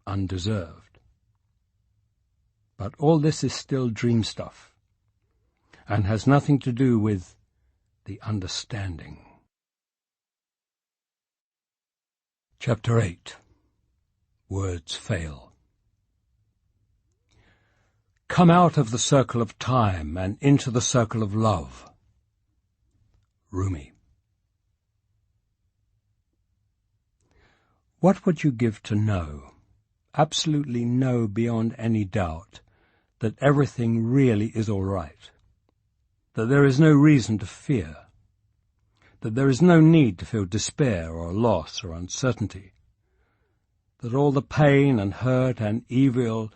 undeserved. But all this is still dream stuff, and has nothing to do with the understanding. Chapter 8. Words Fail. Come out of the circle of time and into the circle of love. Rumi. What would you give to know, absolutely know beyond any doubt, that everything really is all right, that there is no reason to fear, that there is no need to feel despair or loss or uncertainty, that all the pain and hurt and evil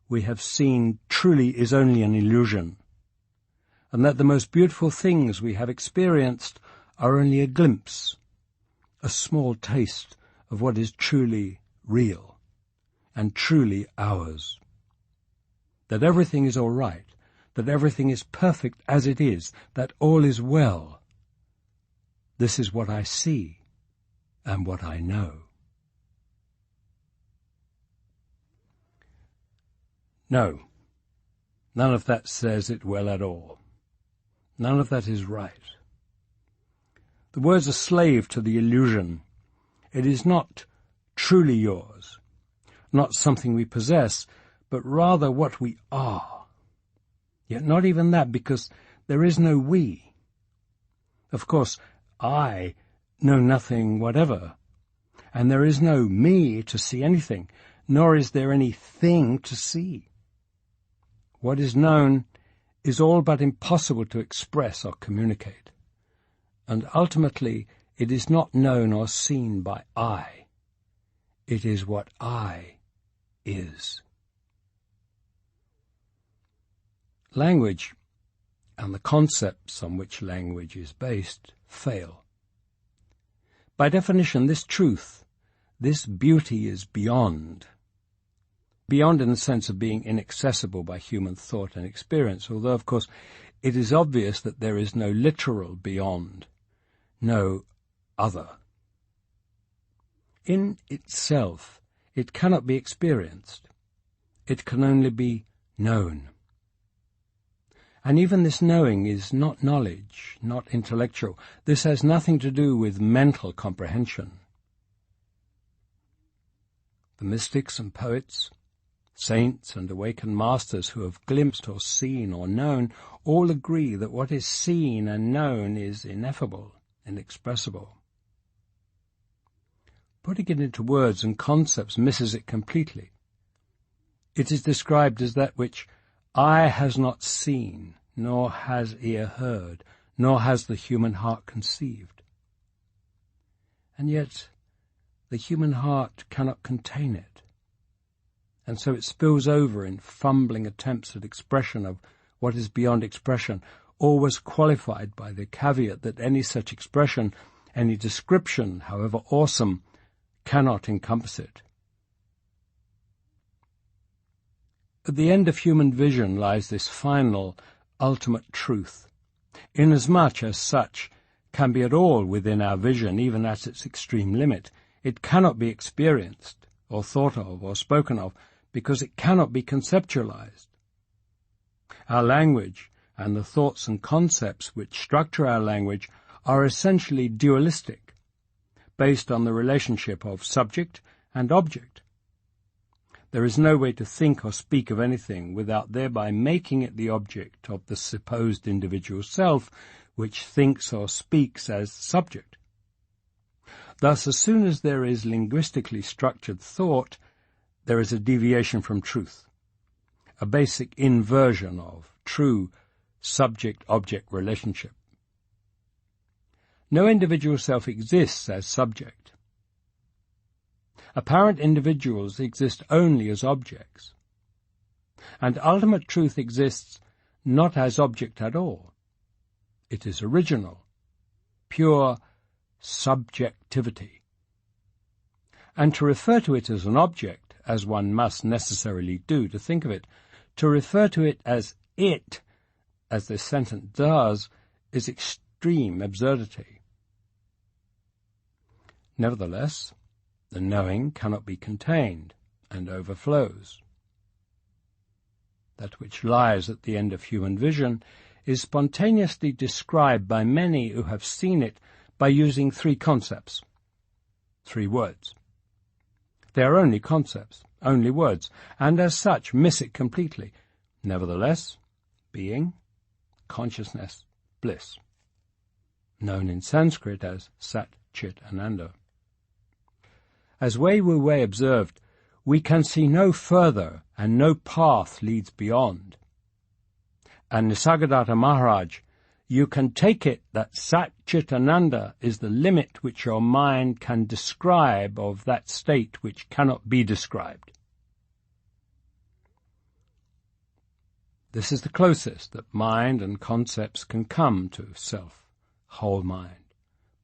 we have seen truly is only an illusion, and that the most beautiful things we have experienced are only a glimpse, a small taste of what is truly real and truly ours, that everything is all right, that everything is perfect as it is, that all is well. This is what I see and what I know. No, none of that says it well at all. None of that is right. The word's a slave to the illusion. It is not truly yours, not something we possess, but rather what we are. Yet not even that, because there is no we. Of course, I know nothing whatever, and there is no me to see anything, nor is there any thing to see. What is known is all but impossible to express or communicate, and ultimately it is not known or seen by I. It is what I is. Language, and the concepts on which language is based, fail. By definition, this truth, this beauty is beyond. Beyond in the sense of being inaccessible by human thought and experience, although, of course, it is obvious that there is no literal beyond, no other. In itself, it cannot be experienced. It can only be known. And even this knowing is not knowledge, not intellectual. This has nothing to do with mental comprehension. The mystics and poets, saints and awakened masters who have glimpsed or seen or known all agree that what is seen and known is ineffable, inexpressible. Putting it into words and concepts misses it completely. It is described as that which eye has not seen, nor has ear heard, nor has the human heart conceived. And yet the human heart cannot contain it, and so it spills over in fumbling attempts at expression of what is beyond expression, always qualified by the caveat that any such expression, any description, however awesome, cannot encompass it. At the end of human vision lies this final, ultimate truth, inasmuch as such can be at all within our vision, even at its extreme limit. It cannot be experienced, or thought of, or spoken of, because it cannot be conceptualized. Our language, and the thoughts and concepts which structure our language, are essentially dualistic, based on the relationship of subject and object. There is no way to think or speak of anything without thereby making it the object of the supposed individual self, which thinks or speaks as subject. Thus, as soon as there is linguistically structured thought, there is a deviation from truth, a basic inversion of true subject-object relationship. No individual self exists as subject. Apparent individuals exist only as objects, and ultimate truth exists not as object at all. It is original, pure subjectivity. And to refer to it as an object, as one must necessarily do, to think of it, to refer to it, as this sentence does, is extreme absurdity. Nevertheless, the knowing cannot be contained and overflows. That which lies at the end of human vision is spontaneously described by many who have seen it by using three concepts, three words. They are only concepts, only words, and as such miss it completely. Nevertheless, being, consciousness, bliss, known in Sanskrit as Sat Chit Ananda. As Wei Wu Wei observed, we can see no further and no path leads beyond. And Nisargadatta Maharaj, you can take it that Sat Chit Ananda is the limit which your mind can describe of that state which cannot be described. This is the closest that mind and concepts can come to self, whole mind,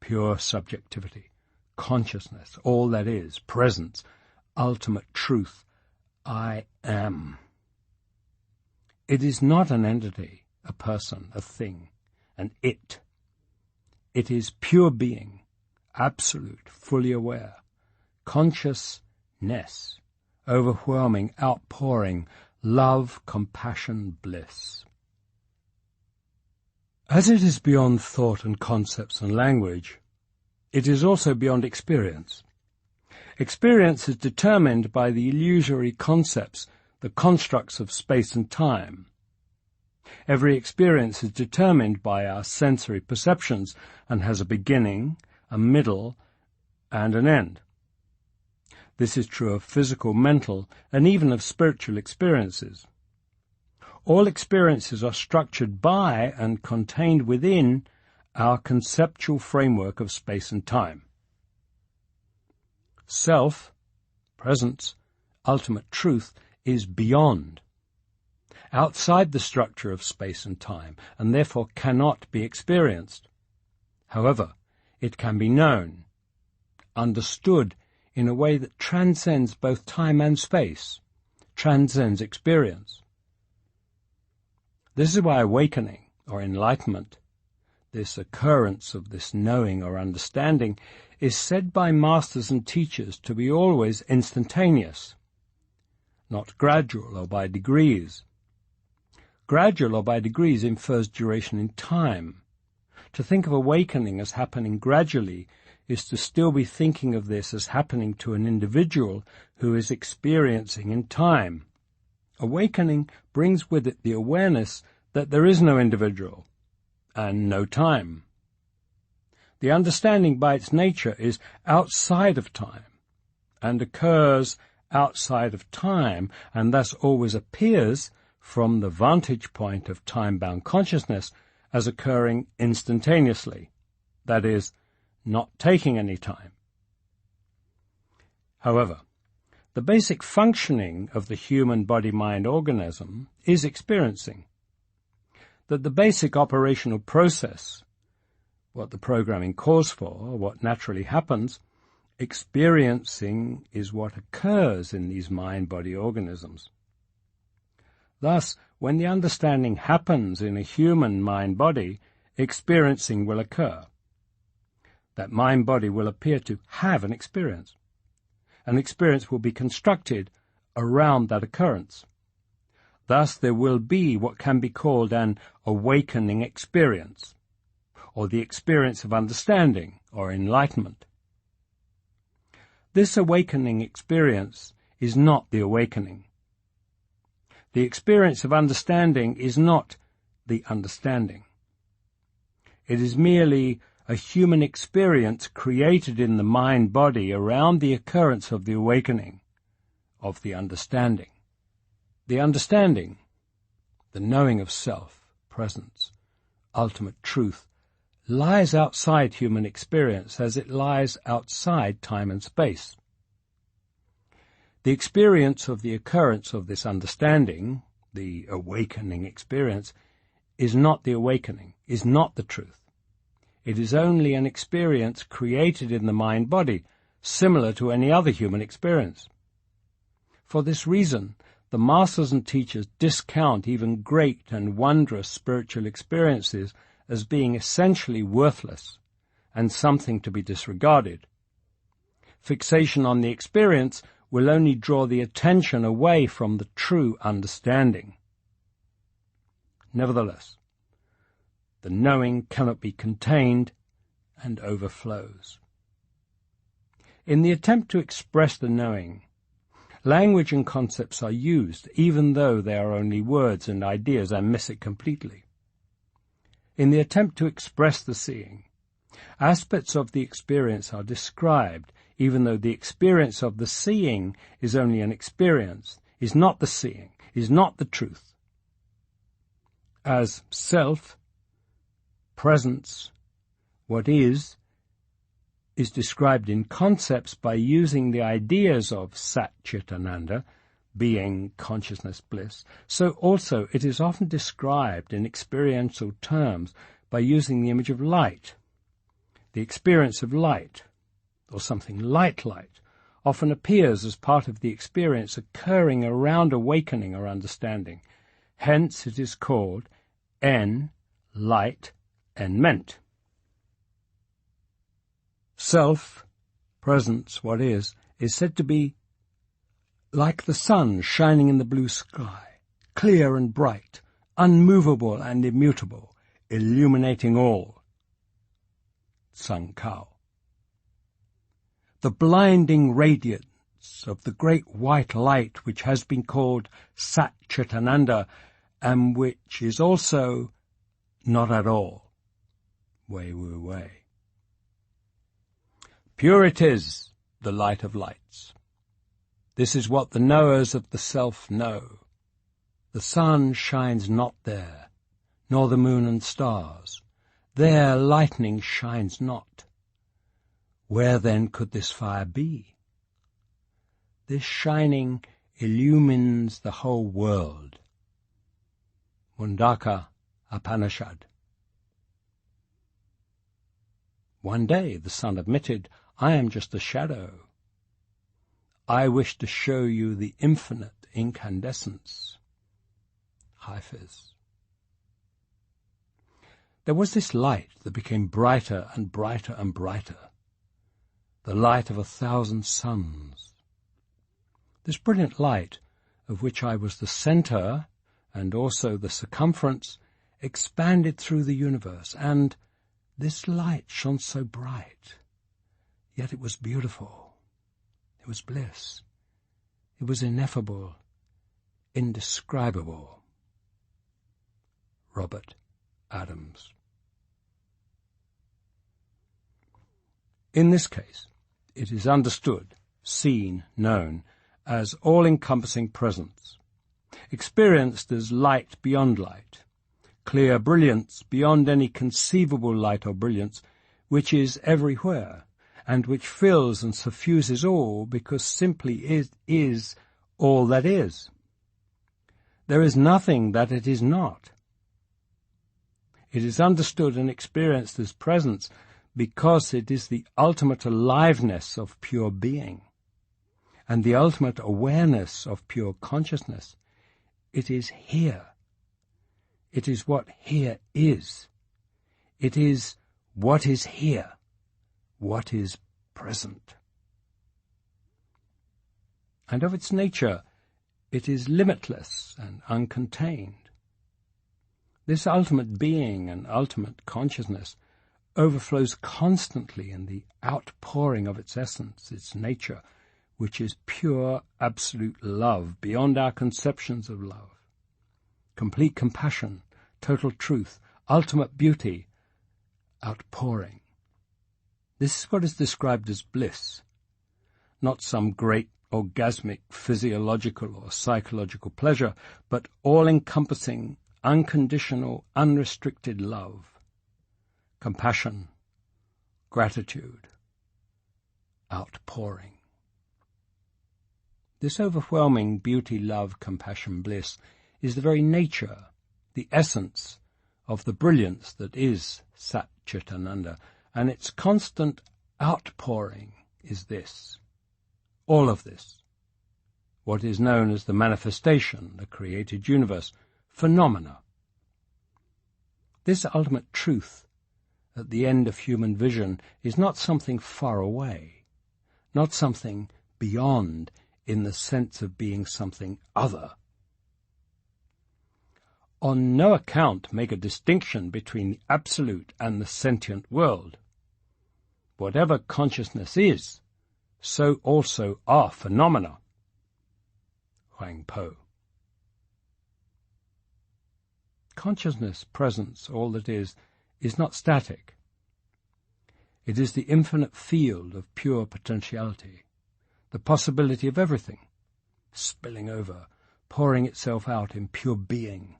pure subjectivity, consciousness, all that is, presence, ultimate truth, I am. It is not an entity, a person, a thing, an it. It is pure being, absolute, fully aware, consciousness, overwhelming, outpouring, love, compassion, bliss. As it is beyond thought and concepts and language, it is also beyond experience. Experience is determined by the illusory concepts, the constructs of space and time. Every experience is determined by our sensory perceptions and has a beginning, a middle, and an end. This is true of physical, mental, and even of spiritual experiences. All experiences are structured by and contained within our conceptual framework of space and time. Self, presence, ultimate truth, is beyond, outside the structure of space and time, and therefore cannot be experienced. However, it can be known, understood in a way that transcends both time and space, transcends experience. This is why awakening, or enlightenment, this occurrence of this knowing or understanding, is said by masters and teachers to be always instantaneous, not gradual or by degrees. Gradual or by degrees infers duration in time. To think of awakening as happening gradually is to still be thinking of this as happening to an individual who is experiencing in time. Awakening brings with it the awareness that there is no individual and no time. The understanding by its nature is outside of time and occurs outside of time, and thus always appears from the vantage point of time-bound consciousness as occurring instantaneously, that is, not taking any time. However, the basic functioning of the human body-mind organism is experiencing. That the basic operational process, what the programming calls for, what naturally happens, experiencing is what occurs in these mind-body organisms. Thus, when the understanding happens in a human mind-body, experiencing will occur. That mind-body will appear to have an experience. An experience will be constructed around that occurrence. Thus, there will be what can be called an awakening experience, or the experience of understanding, or enlightenment. This awakening experience is not the awakening. The experience of understanding is not the understanding. It is merely a human experience created in the mind-body around the occurrence of the awakening, of the understanding. The understanding, the knowing of self, presence, ultimate truth, lies outside human experience as it lies outside time and space. The experience of the occurrence of this understanding, the awakening experience, is not the awakening, is not the truth. It is only an experience created in the mind-body, similar to any other human experience. For this reason, the masters and teachers discount even great and wondrous spiritual experiences as being essentially worthless and something to be disregarded. Fixation on the experience will only draw the attention away from the true understanding. Nevertheless, the knowing cannot be contained and overflows. In the attempt to express the knowing, language and concepts are used, even though they are only words and ideas and miss it completely. In the attempt to express the seeing, aspects of the experience are described, even though the experience of the seeing is only an experience, is not the seeing, is not the truth. As self, presence, what is described in concepts by using the ideas of Sat Chit Ananda, being, consciousness, bliss, so also it is often described in experiential terms by using the image of light. The experience of light, or something light, often appears as part of the experience occurring around awakening or understanding. Hence it is called light, enment. Self, presence, what is said to be like the sun shining in the blue sky, clear and bright, unmovable and immutable, illuminating all. Tsang Kao. The blinding radiance of the great white light which has been called Sat Chit Ananda, and which is also not at all. Wei Wu Wei. Pure it is, the light of lights. This is what the knowers of the self know. The sun shines not there, nor the moon and stars. There lightning shines not. Where then could this fire be? This shining illumines the whole world. Mundaka Upanishad. One day the sun admitted, I am just a shadow. I wish to show you the infinite incandescence. Hafiz. There was this light that became brighter and brighter and brighter, the light of 1,000 suns. This brilliant light, of which I was the center and also the circumference, expanded through the universe, and this light shone so bright, yet it was beautiful. It was bliss. It was ineffable, indescribable. Robert Adams. In this case, it is understood, seen, known, as all-encompassing presence, experienced as light beyond light, clear brilliance beyond any conceivable light or brilliance, which is everywhere, and which fills and suffuses all because simply is all that is. There is nothing that it is not. It is understood and experienced as presence because it is the ultimate aliveness of pure being and the ultimate awareness of pure consciousness. It is here. It is what here is. It is what is here, what is present. And of its nature, it is limitless and uncontained. This ultimate being and ultimate consciousness overflows constantly in the outpouring of its essence, its nature, which is pure, absolute love beyond our conceptions of love. Complete compassion, total truth, ultimate beauty, outpouring. This is what is described as bliss, not some great orgasmic physiological or psychological pleasure, but all-encompassing, unconditional, unrestricted love, compassion, gratitude, outpouring. This overwhelming beauty, love, compassion, bliss is the very nature, the essence of the brilliance that is Sat Chit Ananda, and its constant outpouring is this, all of this, what is known as the manifestation, the created universe, phenomena. This ultimate truth at the end of human vision is not something far away, not something beyond in the sense of being something other. On no account make a distinction between the absolute and the sentient world. Whatever consciousness is, so also are phenomena. Huang Po. Consciousness, presence, all that is not static. It is the infinite field of pure potentiality, the possibility of everything, spilling over, pouring itself out in pure being,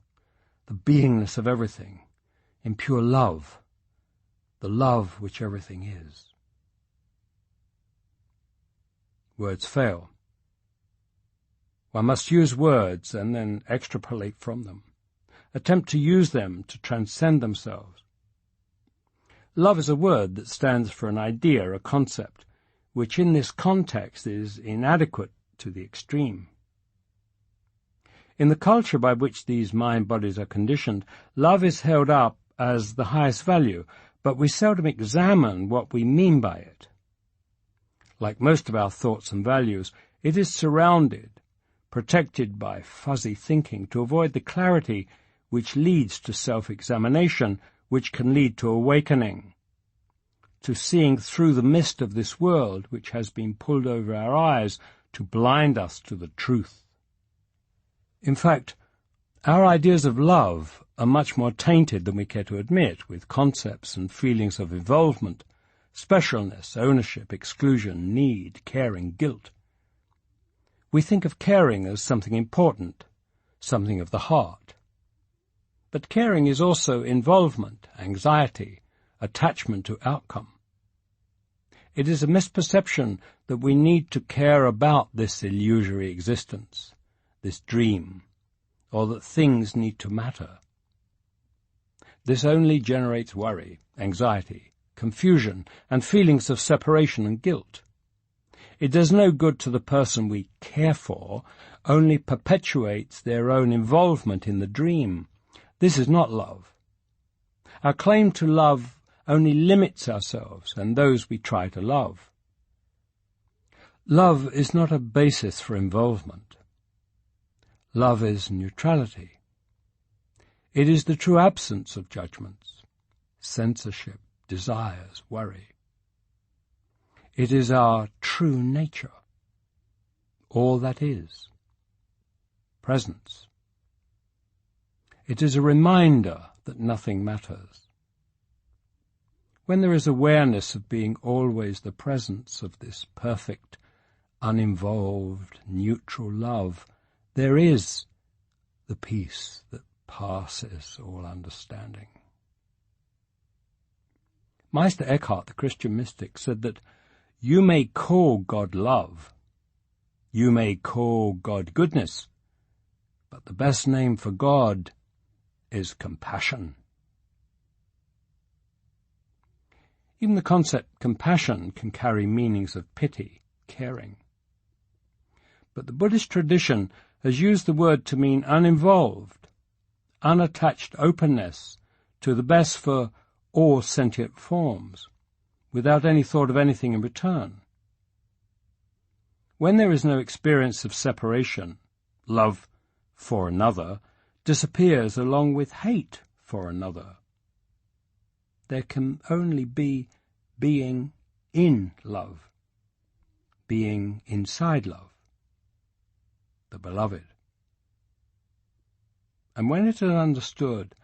the beingness of everything, in pure love, the love which everything is. Words fail. One must use words and then extrapolate from them, attempt to use them to transcend themselves. Love is a word that stands for an idea, a concept, which in this context is inadequate to the extreme. In the culture by which these mind bodies are conditioned, love is held up as the highest value, but we seldom examine what we mean by it. Like most of our thoughts and values, it is surrounded, protected by fuzzy thinking to avoid the clarity which leads to self-examination, which can lead to awakening, to seeing through the mist of this world which has been pulled over our eyes to blind us to the truth. In fact, our ideas of love are much more tainted than we care to admit with concepts and feelings of involvement, specialness, ownership, exclusion, need, caring, guilt. We think of caring as something important, something of the heart. But caring is also involvement, anxiety, attachment to outcome. It is a misperception that we need to care about this illusory existence, this dream, or that things need to matter. This only generates worry, anxiety, confusion, and feelings of separation and guilt. It does no good to the person we care for, only perpetuates their own involvement in the dream. This is not love. Our claim to love only limits ourselves and those we try to love. Love is not a basis for involvement. Love is neutrality. It is the true absence of judgments, censorship, desires, worry. It is our true nature, all that is, presence. It is a reminder that nothing matters. When there is awareness of being always the presence of this perfect, uninvolved, neutral love, there is the peace that passes all understanding. Meister Eckhart, the Christian mystic, said that you may call God love, you may call God goodness, but the best name for God is compassion. Even the concept compassion can carry meanings of pity, caring. But the Buddhist tradition has used the word to mean uninvolved, unattached openness to the best for all sentient forms, without any thought of anything in return. When there is no experience of separation, love for another disappears along with hate for another. There can only be being in love, being inside love, the beloved. And when it is understood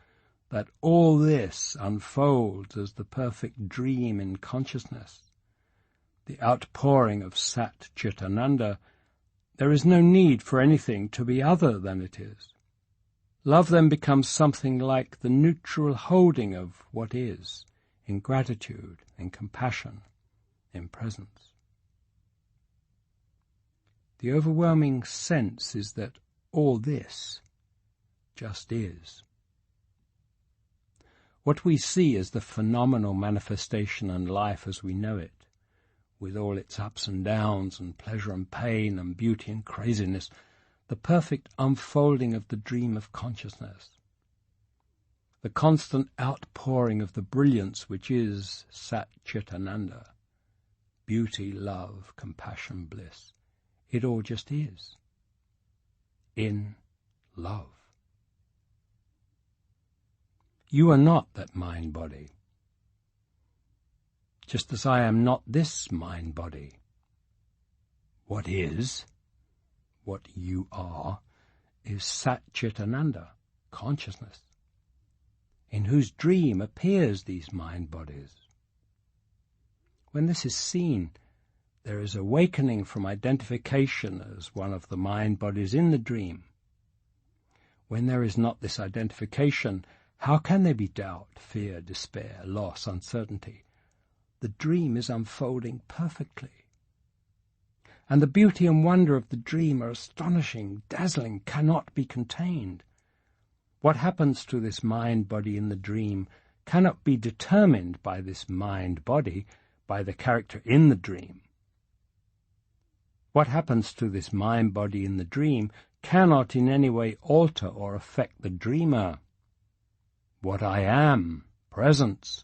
that all this unfolds as the perfect dream in consciousness, the outpouring of Sat Chitananda, there is no need for anything to be other than it is. Love then becomes something like the neutral holding of what is, in gratitude, in compassion, in presence. The overwhelming sense is that all this just is. What we see as the phenomenal manifestation and life as we know it, with all its ups and downs and pleasure and pain and beauty and craziness, the perfect unfolding of the dream of consciousness, the constant outpouring of the brilliance which is Sat Chitananda, beauty, love, compassion, bliss, it all just is, in love. You are not that mind-body, just as I am not this mind-body. What is, what you are, is Sat Chitananda, consciousness, in whose dream appears these mind-bodies. When this is seen, there is awakening from identification as one of the mind-bodies in the dream. When there is not this identification, how can there be doubt, fear, despair, loss, uncertainty? The dream is unfolding perfectly. And the beauty and wonder of the dream are astonishing, dazzling, cannot be contained. What happens to this mind-body in the dream cannot be determined by this mind-body, by the character in the dream. What happens to this mind-body in the dream cannot in any way alter or affect the dreamer. What I am, presence,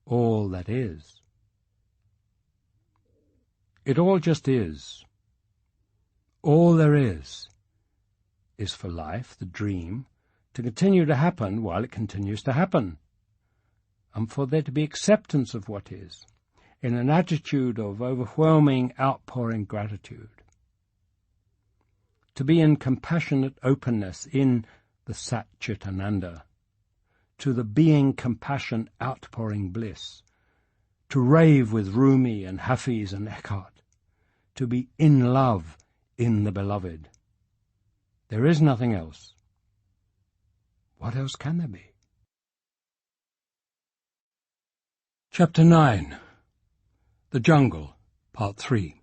all that is. It all just is. All there is for life, the dream, to continue to happen while it continues to happen, and for there to be acceptance of what is, in an attitude of overwhelming, outpouring gratitude. To be in compassionate openness in the Sat Chitananda, to the being compassion outpouring bliss, to rave with Rumi and Hafiz and Eckhart, to be in love in the beloved. There is nothing else. What else can there be? Chapter 9. The Jungle, Part 3.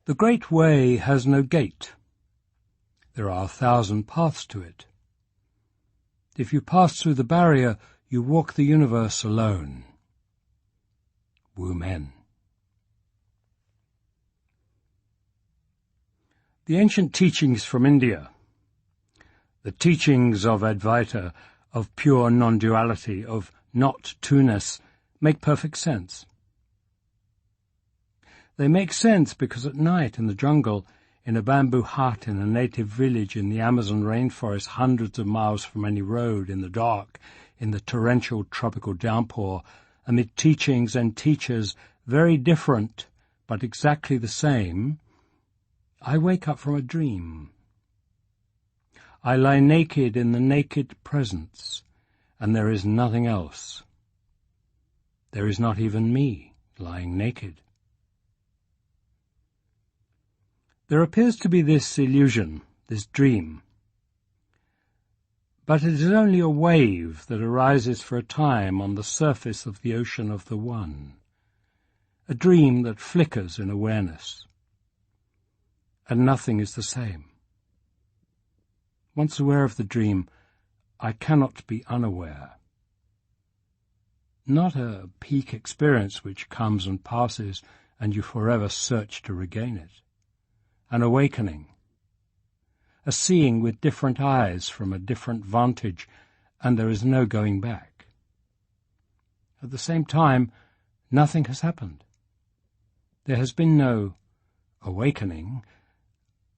The Great Way has no gate. There are 1,000 paths to it. If you pass through the barrier, you walk the universe alone. Wu Men. The ancient teachings from India, the teachings of Advaita, of pure non-duality, of not two-ness, make perfect sense. They make sense because at night in the jungle, in a bamboo hut in a native village in the Amazon rainforest, hundreds of miles from any road, in the dark, in the torrential tropical downpour, amid teachings and teachers very different but exactly the same, I wake up from a dream. I lie naked in the naked presence, and there is nothing else. There is not even me lying naked. There appears to be this illusion, this dream, but it is only a wave that arises for a time on the surface of the ocean of the One, a dream that flickers in awareness, and nothing is the same. Once aware of the dream, I cannot be unaware. Not a peak experience which comes and passes and you forever search to regain it. An awakening, a seeing with different eyes from a different vantage, and there is no going back. At the same time, nothing has happened. There has been no awakening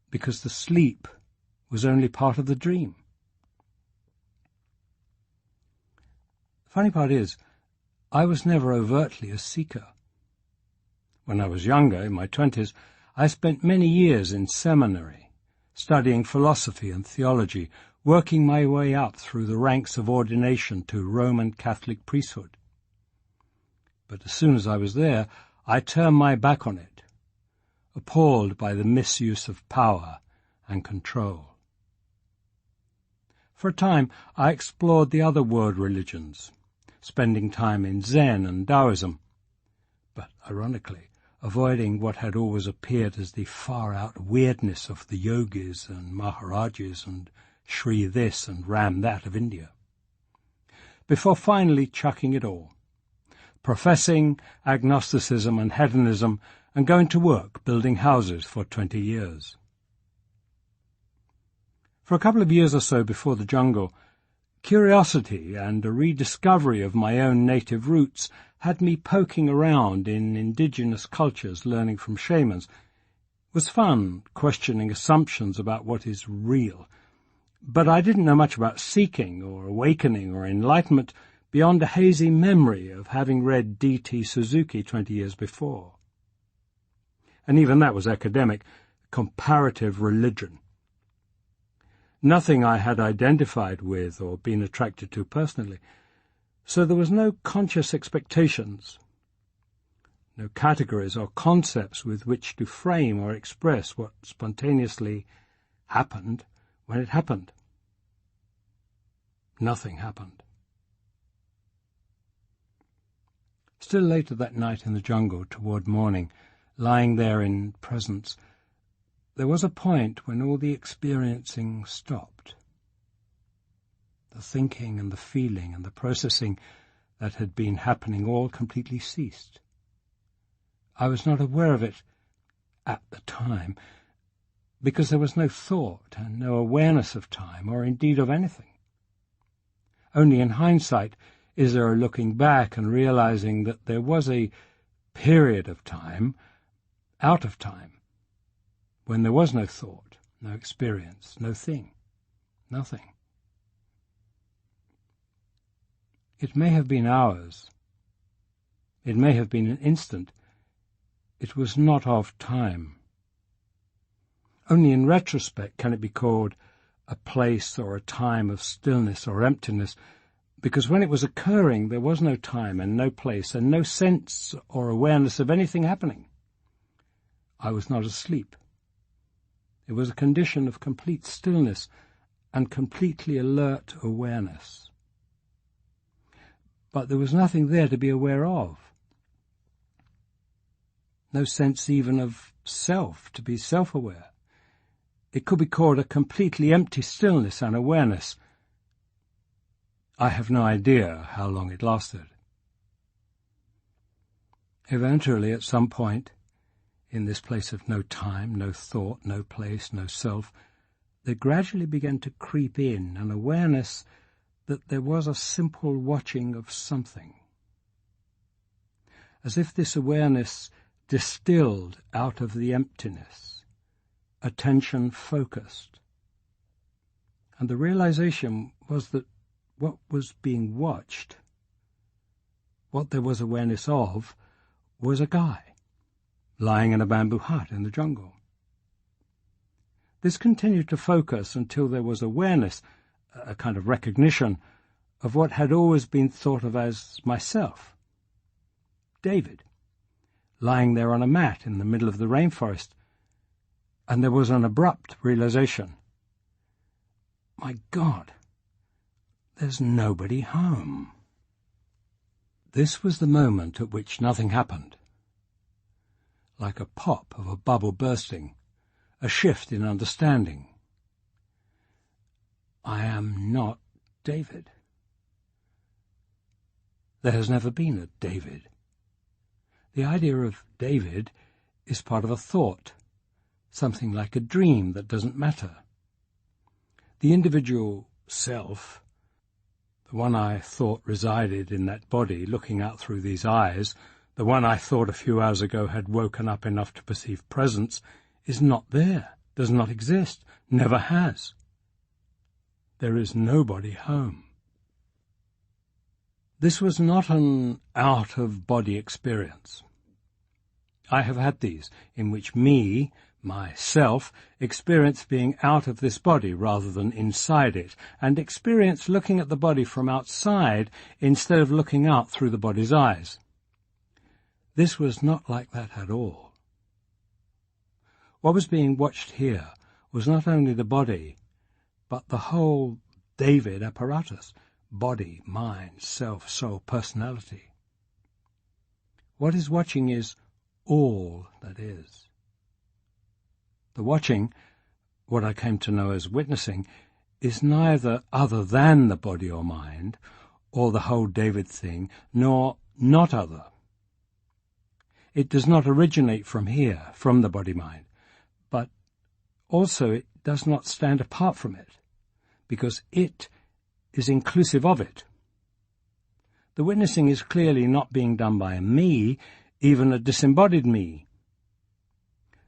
because the sleep was only part of the dream. The funny part is, I was never overtly a seeker. When I was younger, in my 20s, I spent many years in seminary, studying philosophy and theology, working my way up through the ranks of ordination to Roman Catholic priesthood. But as soon as I was there, I turned my back on it, appalled by the misuse of power and control. For a time, I explored the other world religions, spending time in Zen and Taoism, but, ironically, avoiding what had always appeared as the far-out weirdness of the yogis and maharajas and Shri this and Ram that of India, before finally chucking it all, professing agnosticism and hedonism and going to work building houses for 20 years. For a couple of years or so before the jungle, curiosity and a rediscovery of my own native roots had me poking around in indigenous cultures, learning from shamans. It was fun questioning assumptions about what is real, but I didn't know much about seeking or awakening or enlightenment beyond a hazy memory of having read D.T. Suzuki 20 years before. And even that was academic, comparative religion. Nothing I had identified with or been attracted to personally, so there was no conscious expectations, no categories or concepts with which to frame or express what spontaneously happened when it happened. Nothing happened. Still later that night in the jungle, toward morning, lying there in presence, there was a point when all the experiencing stopped. The thinking and the feeling and the processing that had been happening all completely ceased. I was not aware of it at the time, because there was no thought and no awareness of time, or indeed of anything. Only in hindsight is there a looking back and realizing that there was a period of time, out of time, when there was no thought, no experience, no thing, nothing. It may have been hours. It may have been an instant. It was not of time. Only in retrospect can it be called a place or a time of stillness or emptiness, because when it was occurring there was no time and no place and no sense or awareness of anything happening. I was not asleep. It was a condition of complete stillness, and completely alert awareness. But there was nothing there to be aware of. No sense even of self, to be self-aware. It could be called a completely empty stillness and awareness. I have no idea how long it lasted. Eventually, at some point, in this place of no time, no thought, no place, no self, there gradually began to creep in an awareness that there was a simple watching of something. As if this awareness distilled out of the emptiness, attention focused. And the realization was that what was being watched, what there was awareness of, was a guy lying in a bamboo hut in the jungle. This continued to focus until there was awareness, a kind of recognition, of what had always been thought of as myself, David, lying there on a mat in the middle of the rainforest, and there was an abrupt realization. My God, there's nobody home. This was the moment at which nothing happened. Like a pop of a bubble bursting, a shift in understanding. I am not David. There has never been a David. The idea of David is part of a thought, something like a dream that doesn't matter. The individual self, the one I thought resided in that body looking out through these eyes, the one I thought a few hours ago had woken up enough to perceive presence, is not there, does not exist, never has. There is nobody home. This was not an out-of-body experience. I have had these, in which me, myself, experience being out of this body rather than inside it, and experience looking at the body from outside instead of looking out through the body's eyes. This was not like that at all. What was being watched here was not only the body, but the whole David apparatus, body, mind, self, soul, personality. What is watching is all that is. The watching, what I came to know as witnessing, is neither other than the body or mind, or the whole David thing, nor not other. It does not originate from here, from the body-mind, but also it does not stand apart from it, because it is inclusive of it. The witnessing is clearly not being done by a me, even a disembodied me.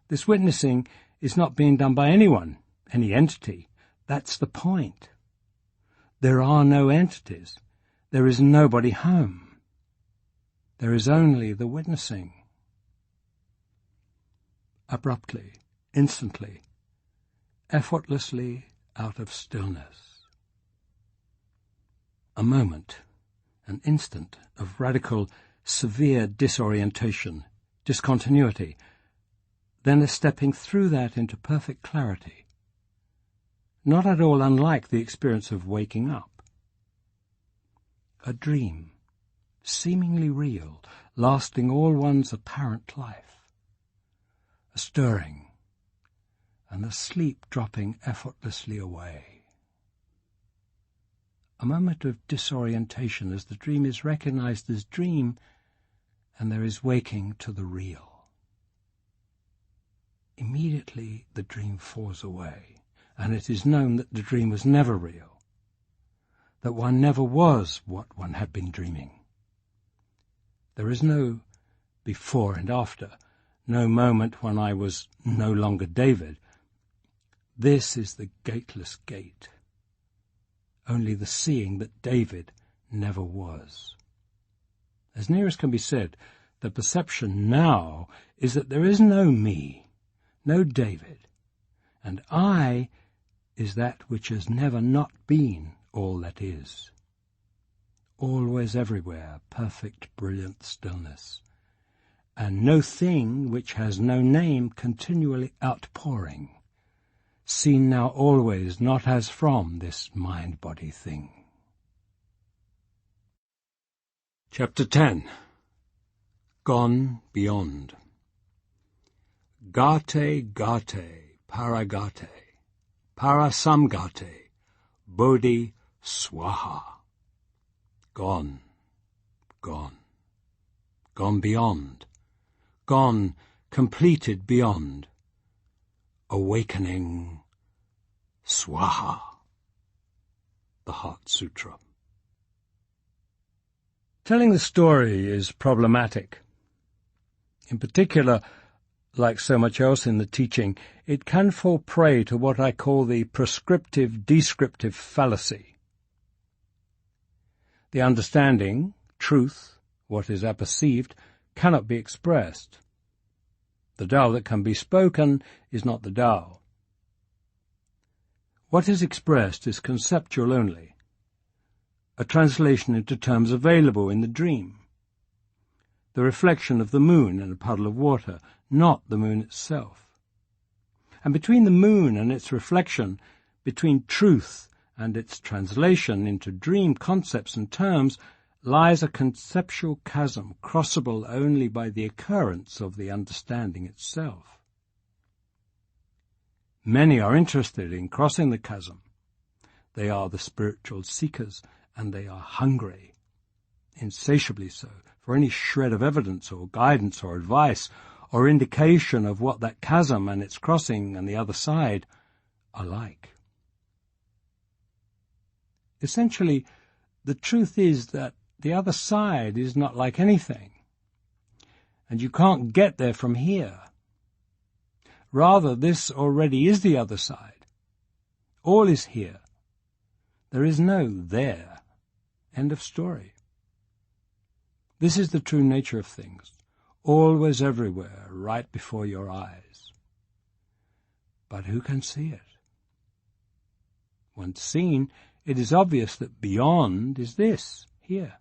This witnessing is not being done by anyone, any entity. That's the point. There are no entities. There is nobody home. There is only the witnessing. Abruptly, instantly, effortlessly out of stillness. A moment, an instant of radical, severe disorientation, discontinuity, then a stepping through that into perfect clarity, not at all unlike the experience of waking up. A dream, seemingly real, lasting all one's apparent life. A stirring, and the sleep dropping effortlessly away. A moment of disorientation as the dream is recognized as dream, and there is waking to the real. Immediately the dream falls away, and it is known that the dream was never real, that one never was what one had been dreaming. There is no before and after, no moment when I was no longer David. This is the gateless gate. Only the seeing that David never was. As near as can be said, the perception now is that there is no me, no David, and I is that which has never not been all that is. Always everywhere, perfect, brilliant stillness. And no thing which has no name continually outpouring, seen now always not as from this mind-body thing. Chapter 10. Gone Beyond. Gate gate paragate, parasamgate, bodhi swaha. Gone, gone, gone beyond, gone, completed beyond. Awakening, swaha. The Heart Sutra. Telling the story is problematic. In particular, like so much else in the teaching, it can fall prey to what I call the prescriptive-descriptive fallacy. The understanding, truth, what is apperceived, cannot be expressed. The Tao that can be spoken is not the Tao. What is expressed is conceptual only, a translation into terms available in the dream. The reflection of the moon in a puddle of water, not the moon itself. And between the moon and its reflection, between truth and its translation into dream concepts and terms, lies a conceptual chasm crossable only by the occurrence of the understanding itself. Many are interested in crossing the chasm. They are the spiritual seekers, and they are hungry, insatiably so, for any shred of evidence or guidance or advice or indication of what that chasm and its crossing and the other side are like. Essentially, the truth is that the other side is not like anything, and you can't get there from here. Rather, this already is the other side. All is here. There is no there. End of story. This is the true nature of things, always everywhere, right before your eyes. But who can see it? Once seen, it is obvious that beyond is this, here.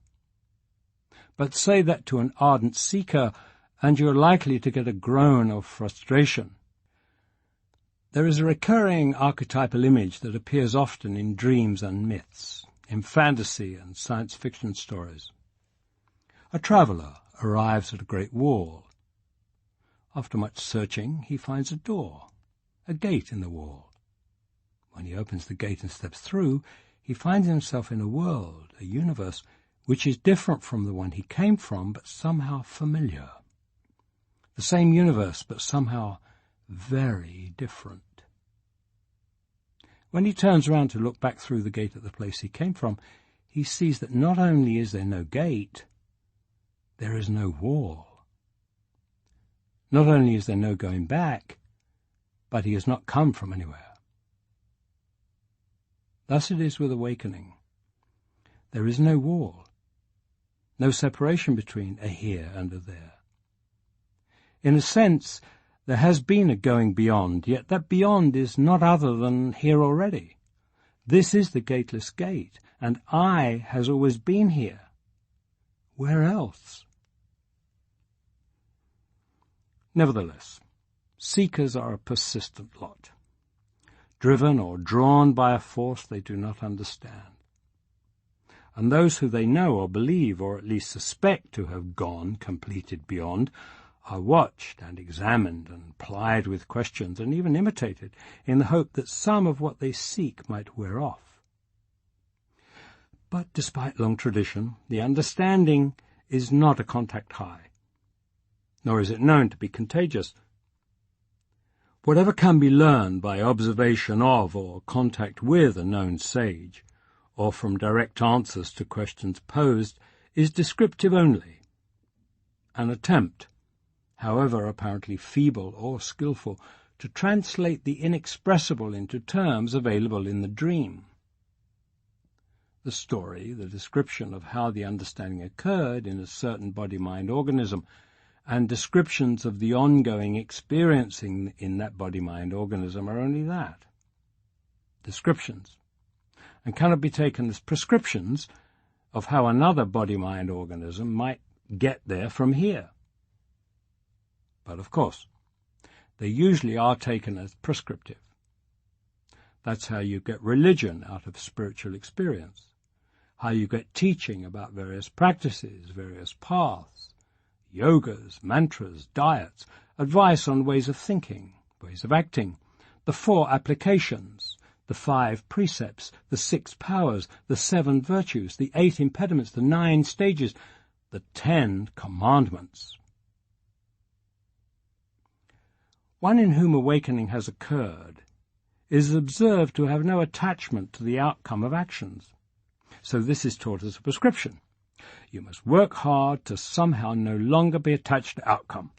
But say that to an ardent seeker, and you are likely to get a groan of frustration. There is a recurring archetypal image that appears often in dreams and myths, in fantasy and science fiction stories. A traveller arrives at a great wall. After much searching, he finds a door, a gate in the wall. When he opens the gate and steps through, he finds himself in a world, a universe, which is different from the one he came from, but somehow familiar. The same universe, but somehow very different. When he turns round to look back through the gate at the place he came from, he sees that not only is there no gate, there is no wall. Not only is there no going back, but he has not come from anywhere. Thus it is with awakening. There is no wall, no separation between a here and a there. In a sense, there has been a going beyond, yet that beyond is not other than here already. This is the gateless gate, and I has always been here. Where else? Nevertheless, seekers are a persistent lot, driven or drawn by a force they do not understand. And those who they know or believe, or at least suspect to have gone, completed beyond, are watched and examined and plied with questions and even imitated in the hope that some of what they seek might wear off. But despite long tradition, the understanding is not a contact high, nor is it known to be contagious. Whatever can be learned by observation of or contact with a known sage, or from direct answers to questions posed, is descriptive only. An attempt, however apparently feeble or skillful, to translate the inexpressible into terms available in the dream. The story, the description of how the understanding occurred in a certain body-mind organism, and descriptions of the ongoing experiencing in that body-mind organism are only that. Descriptions, and cannot be taken as prescriptions of how another body-mind organism might get there from here. But of course, they usually are taken as prescriptive. That's how you get religion out of spiritual experience, how you get teaching about various practices, various paths, yogas, mantras, diets, advice on ways of thinking, ways of acting, the 4 applications, the 5 precepts, the 6 powers, the 7 virtues, the 8 impediments, the 9 stages, the 10 commandments. One in whom awakening has occurred is observed to have no attachment to the outcome of actions. So this is taught as a prescription. You must work hard to somehow no longer be attached to outcome.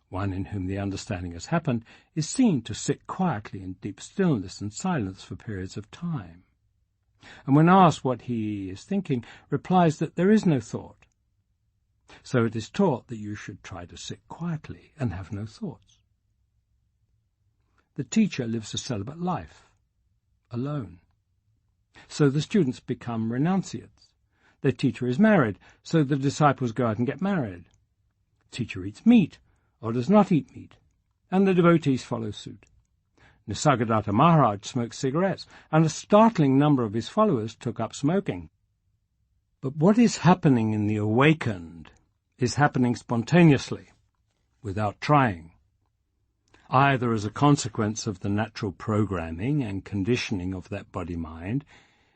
One in whom the understanding has happened is seen to sit quietly in deep stillness and silence for periods of time, and when asked what he is thinking, replies that there is no thought. So it is taught that you should try to sit quietly and have no thoughts. The teacher lives a celibate life, alone. So the students become renunciates. Their teacher is married, so the disciples go out and get married. Teacher eats meat, or does not eat meat, and the devotees follow suit. Nisargadatta Maharaj smoked cigarettes, and a startling number of his followers took up smoking. But what is happening in the awakened is happening spontaneously, without trying, either as a consequence of the natural programming and conditioning of that body-mind,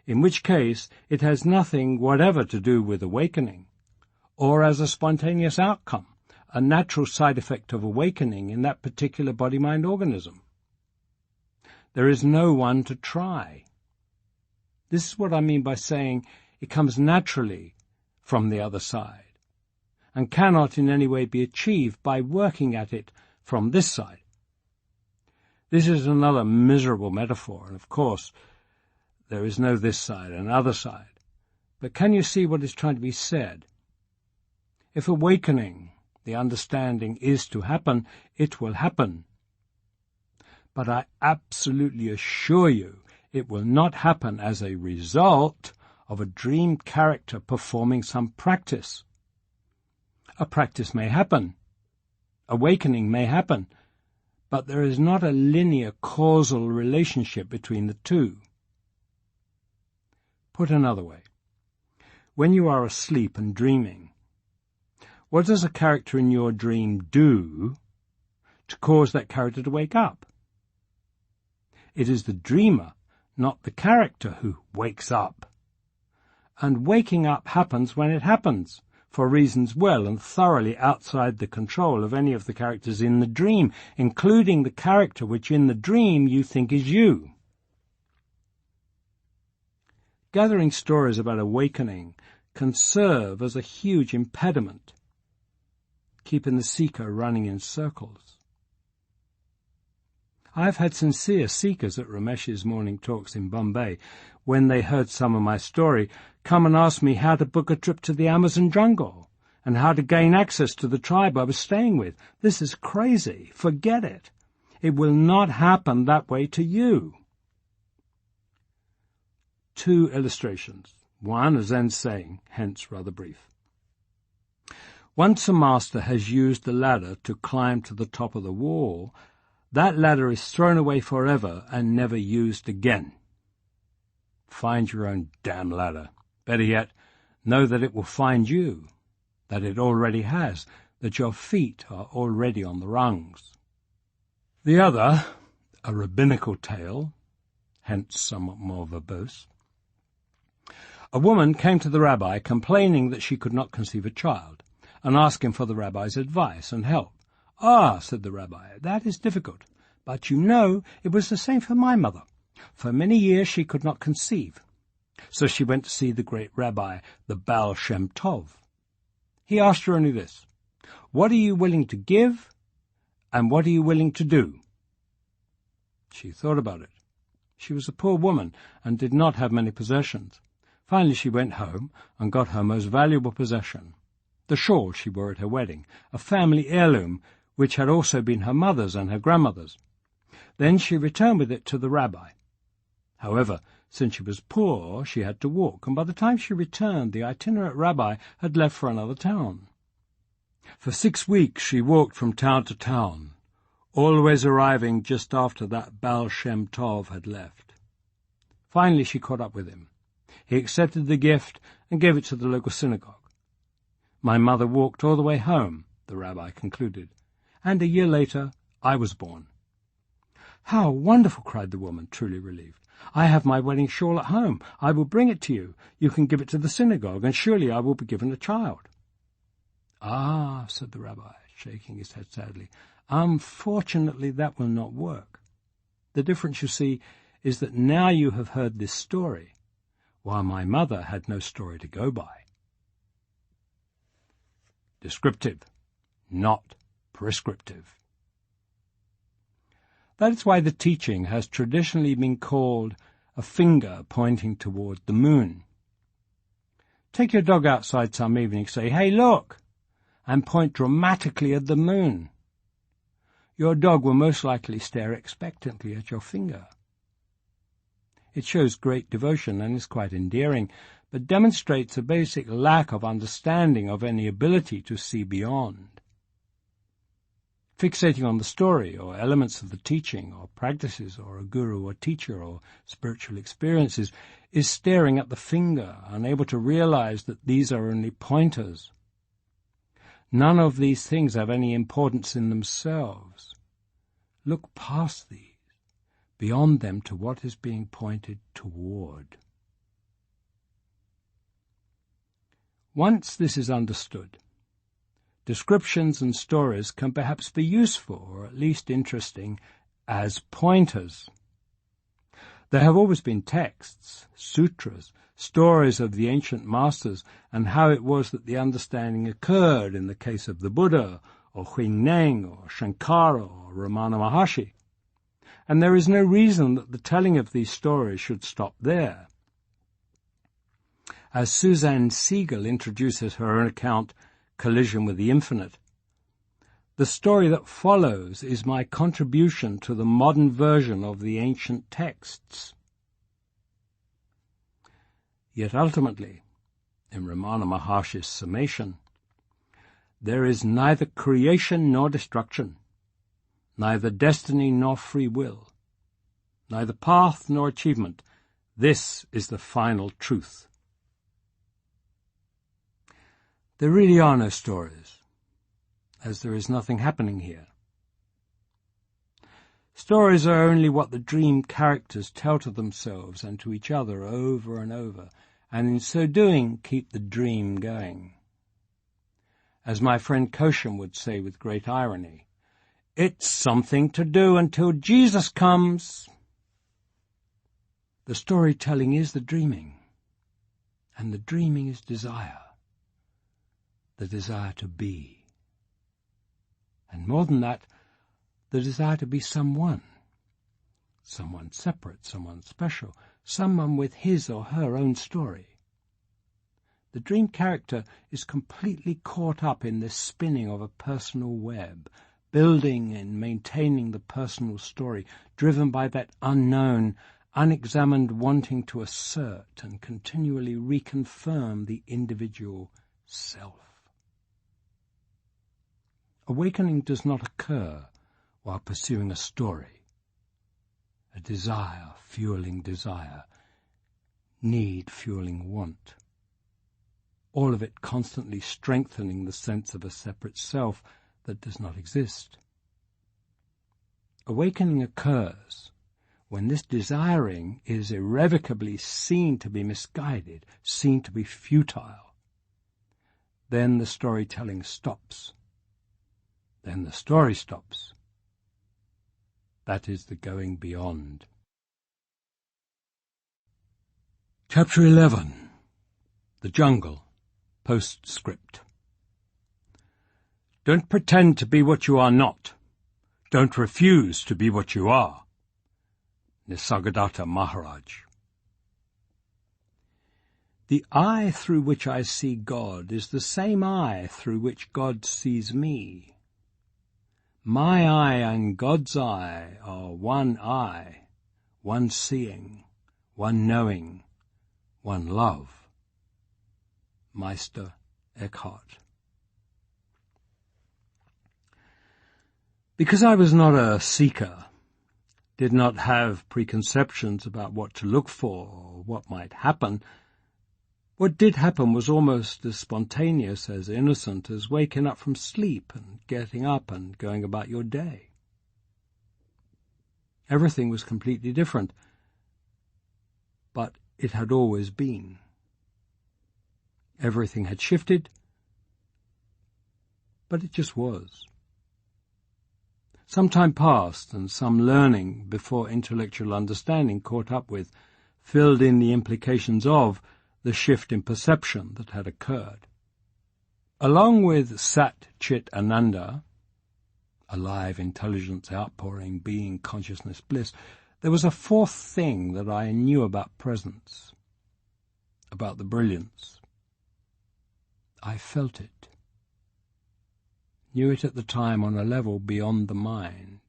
in which case it has nothing whatever to do with awakening, or as a spontaneous outcome, a natural side effect of awakening in that particular body-mind organism. There is no one to try. This is what I mean by saying it comes naturally from the other side, and cannot in any way be achieved by working at it from this side. This is another miserable metaphor, and of course there is no this side and other side. But can you see what is trying to be said? If awakening, the understanding, is to happen, it will happen. But I absolutely assure you it will not happen as a result of a dream character performing some practice. A practice may happen, awakening may happen, but there is not a linear causal relationship between the two. Put another way, when you are asleep and dreaming, what does a character in your dream do to cause that character to wake up? It is the dreamer, not the character, who wakes up. And waking up happens when it happens, for reasons well and thoroughly outside the control of any of the characters in the dream, including the character which in the dream you think is you. Gathering stories about awakening can serve as a huge impediment, keeping the seeker running in circles. I have had sincere seekers at Ramesh's morning talks in Bombay, when they heard some of my story, come and ask me how to book a trip to the Amazon jungle and how to gain access to the tribe I was staying with. This is crazy. Forget it. It will not happen that way to you. 2 illustrations. One, a Zen saying, hence rather brief. Once a master has used the ladder to climb to the top of the wall, that ladder is thrown away forever and never used again. Find your own damn ladder. Better yet, know that it will find you, that it already has, that your feet are already on the rungs. The other, a rabbinical tale, hence somewhat more verbose. A woman came to the rabbi complaining that she could not conceive a child, and asking for the rabbi's advice and help. "Ah," said the rabbi, "that is difficult, but you know it was the same for my mother. For many years she could not conceive. So she went to see the great rabbi, the Baal Shem Tov. He asked her only this: what are you willing to give, and what are you willing to do? She thought about it. She was a poor woman and did not have many possessions. Finally she went home and got her most valuable possession, the shawl she wore at her wedding, a family heirloom which had also been her mother's and her grandmother's. Then she returned with it to the rabbi. However, since she was poor, she had to walk, and by the time she returned, the itinerant rabbi had left for another town. For 6 weeks she walked from town to town, always arriving just after that Baal Shem Tov had left. Finally she caught up with him. He accepted the gift and gave it to the local synagogue. My mother walked all the way home, the rabbi concluded, and a year later I was born. "How wonderful!" cried the woman, truly relieved. "I have my wedding shawl at home. I will bring it to you. You can give it to the synagogue, and surely I will be given a child." "Ah," said the rabbi, shaking his head sadly, "unfortunately that will not work. The difference, you see, is that now you have heard this story, while my mother had no story to go by." Descriptive, not prescriptive. That is why the teaching has traditionally been called a finger pointing toward the moon. Take your dog outside some evening, say, "Hey, look," and point dramatically at the moon. Your dog will most likely stare expectantly at your finger. It shows great devotion and is quite endearing, but demonstrates a basic lack of understanding of any ability to see beyond. Fixating on the story or elements of the teaching or practices or a guru or teacher or spiritual experiences is staring at the finger, unable to realize that these are only pointers. None of these things have any importance in themselves. Look past these, beyond them to what is being pointed toward. Once this is understood, descriptions and stories can perhaps be useful, or at least interesting, as pointers. There have always been texts, sutras, stories of the ancient masters and how it was that the understanding occurred in the case of the Buddha, or Huineng, or Shankara, or Ramana Maharshi. And there is no reason that the telling of these stories should stop there. As Suzanne Siegel introduces her own account, Collision with the Infinite, the story that follows is my contribution to the modern version of the ancient texts. Yet ultimately, in Ramana Maharshi's summation, there is neither creation nor destruction, neither destiny nor free will, neither path nor achievement. This is the final truth. There really are no stories, as there is nothing happening here. Stories are only what the dream characters tell to themselves and to each other over and over, and in so doing keep the dream going. As my friend Koshin would say with great irony, "It's something to do until Jesus comes." The storytelling is the dreaming, and the dreaming is desire. The desire to be. And more than that, the desire to be someone. Someone separate, someone special, someone with his or her own story. The dream character is completely caught up in this spinning of a personal web, building and maintaining the personal story, driven by that unknown, unexamined wanting to assert and continually reconfirm the individual self. Awakening does not occur while pursuing a story, a desire fueling desire, need fueling want, all of it constantly strengthening the sense of a separate self that does not exist. Awakening occurs when this desiring is irrevocably seen to be misguided, seen to be futile. Then the storytelling stops. Then the story stops. That is the going beyond. Chapter 11. The Jungle. Postscript. Don't pretend to be what you are not. Don't refuse to be what you are. Nisargadatta Maharaj. The eye through which I see God is the same eye through which God sees me. My eye and God's eye are one eye, one seeing, one knowing, one love. Meister Eckhart. Because I was not a seeker, did not have preconceptions about what to look for or what might happen, what did happen was almost as spontaneous, as innocent as waking up from sleep and getting up and going about your day. Everything was completely different, but it had always been. Everything had shifted, but it just was. Some time passed, and some learning before intellectual understanding caught up with, filled in the implications of, the shift in perception that had occurred. Along with Sat Chit Ananda, alive intelligence, outpouring, being, consciousness, bliss, there was a fourth thing that I knew about presence, about the brilliance. I felt it. Knew it at the time on a level beyond the mind.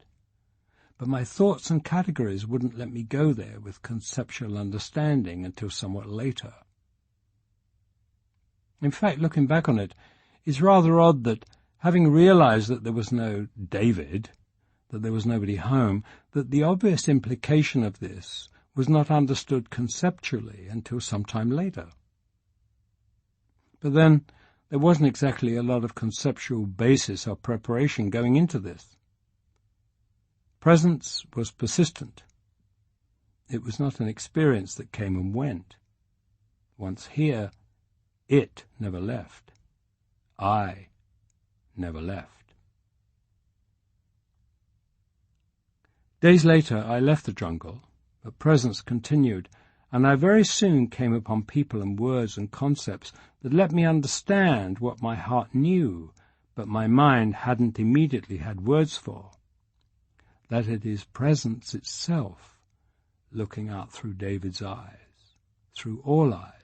But my thoughts and categories wouldn't let me go there with conceptual understanding until somewhat later. In fact, looking back on it, it's rather odd that, having realized that there was no David, that there was nobody home, that the obvious implication of this was not understood conceptually until some time later. But then, there wasn't exactly a lot of conceptual basis or preparation going into this. Presence was persistent. It was not an experience that came and went. Once here, it never left. I never left. Days later, I left the jungle, but presence continued, and I very soon came upon people and words and concepts that let me understand what my heart knew, but my mind hadn't immediately had words for, that it is presence itself looking out through David's eyes, through all eyes.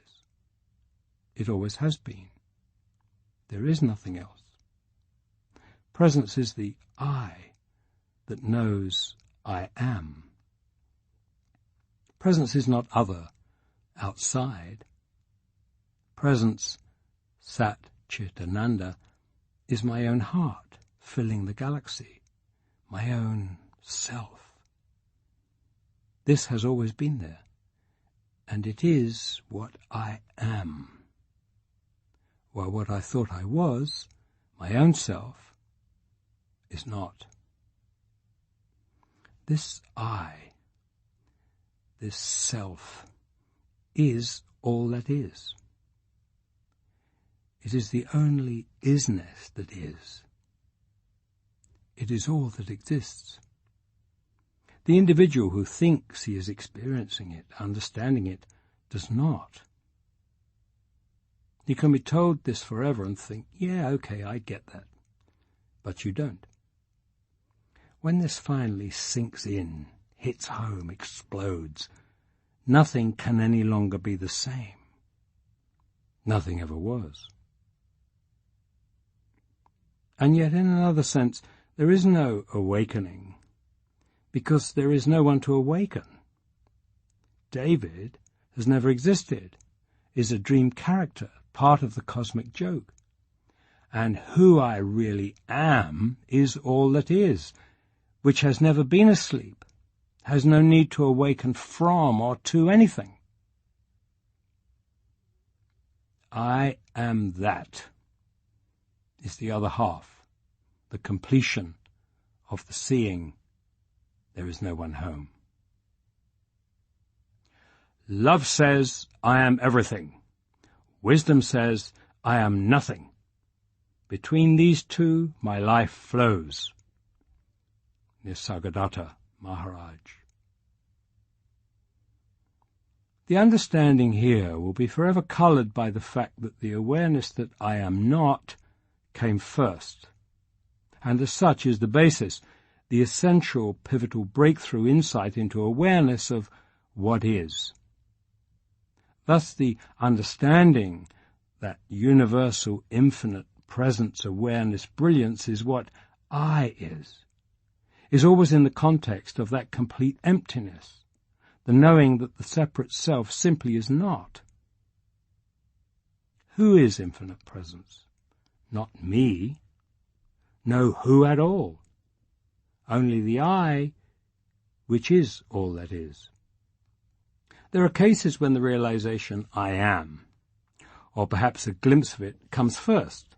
It always has been. There is nothing else. Presence is the I that knows I am. Presence is not other, outside. Presence, Sat Chit Ananda, is my own heart filling the galaxy, my own self. This has always been there, and it is what I am. While what I thought I was, my own self, is not. This I, this self, is all that is. It is the only isness that is. It is all that exists. The individual who thinks he is experiencing it, understanding it, does not. You can be told this forever and think, yeah, okay, I get that. But you don't. When this finally sinks in, hits home, explodes, nothing can any longer be the same. Nothing ever was. And yet, in another sense, there is no awakening, because there is no one to awaken. David has never existed, is a dream character, part of the cosmic joke. And who I really am is all that is, which has never been asleep, has no need to awaken from or to anything. I am that is the other half, the completion of the seeing there is no one home. Love says, I am everything. Wisdom says, I am nothing. Between these two, my life flows. Nisargadatta Maharaj. The understanding here will be forever coloured by the fact that the awareness that I am not came first, and as such is the basis, the essential pivotal breakthrough insight into awareness of what is. Thus the understanding that universal, infinite presence, awareness, brilliance is what I is always in the context of that complete emptiness, the knowing that the separate self simply is not. Who is infinite presence? Not me. No who at all. only the I, which is all that is. There are cases when the realization, I am, or perhaps a glimpse of it, comes first,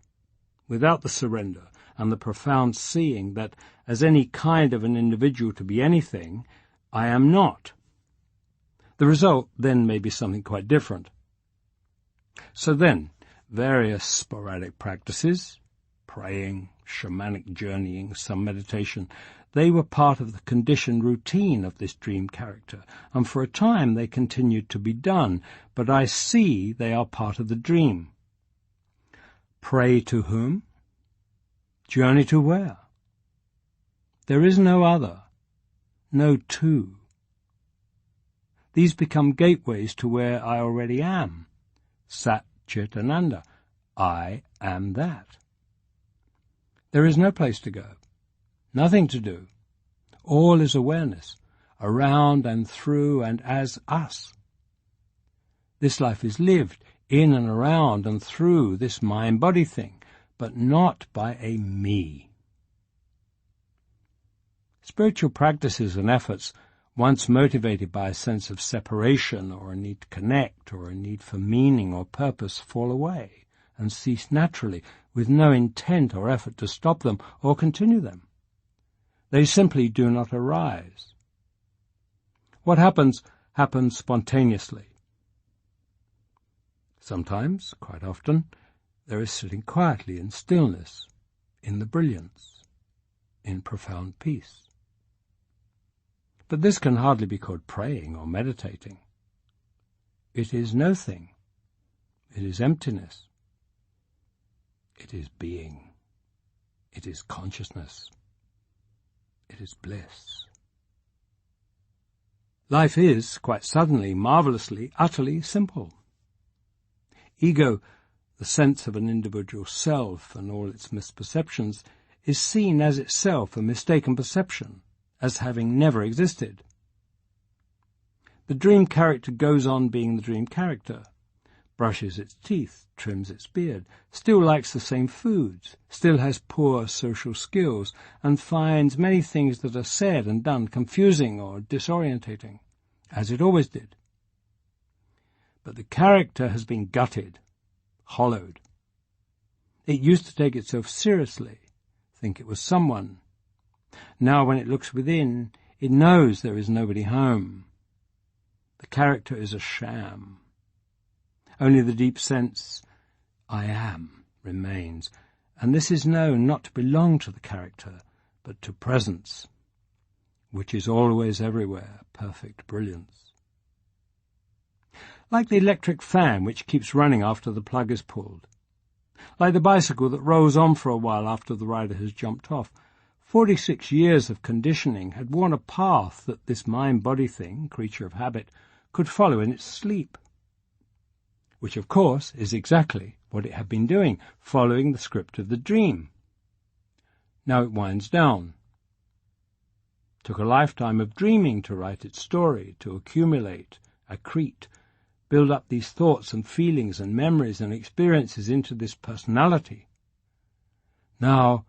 without the surrender and the profound seeing that, as any kind of an individual to be anything, I am not. The result then may be something quite different. So then, various sporadic practices, praying, shamanic journeying, some meditation, they were part of the conditioned routine of this dream character, and for a time they continued to be done, but I see they are part of the dream. Pray to whom? Journey to where? There is no other, no two. These become gateways to where I already am. Sat Chit Ananda. I am that. There is no place to go, nothing to do. All is awareness, around and through and as us. This life is lived in and around and through this mind-body thing, but not by a me. Spiritual practices and efforts, once motivated by a sense of separation or a need to connect or a need for meaning or purpose, fall away and cease naturally, with no intent or effort to stop them or continue them. They simply do not arise. What happens spontaneously. Sometimes, quite often, there is sitting quietly in stillness, in the brilliance, in profound peace. But this can hardly be called praying or meditating. It is no thing. It is emptiness. It is being. It is consciousness. It is bliss. Life is, quite suddenly, marvelously, utterly simple. Ego, the sense of an individual self and all its misperceptions, is seen as itself a mistaken perception, as having never existed. The dream character goes on being the dream character, brushes its teeth, trims its beard, still likes the same foods, still has poor social skills, and finds many things that are said and done confusing or disorientating, as it always did. But the character has been gutted, hollowed. It used to take itself seriously, think it was someone. Now when it looks within, it knows there is nobody home. The character is a sham. Only the deep sense, I am, remains, and this is known not to belong to the character, but to presence, which is always everywhere, perfect brilliance. Like the electric fan which keeps running after the plug is pulled. Like the bicycle that rolls on for a while after the rider has jumped off. 46 years of conditioning had worn a path that this mind-body thing, creature of habit, could follow in its sleep. Which, of course, is exactly what it had been doing, following the script of the dream. Now it winds down. Took a lifetime of dreaming to write its story, to accumulate, accrete, build up these thoughts and feelings and memories and experiences into this personality. Now,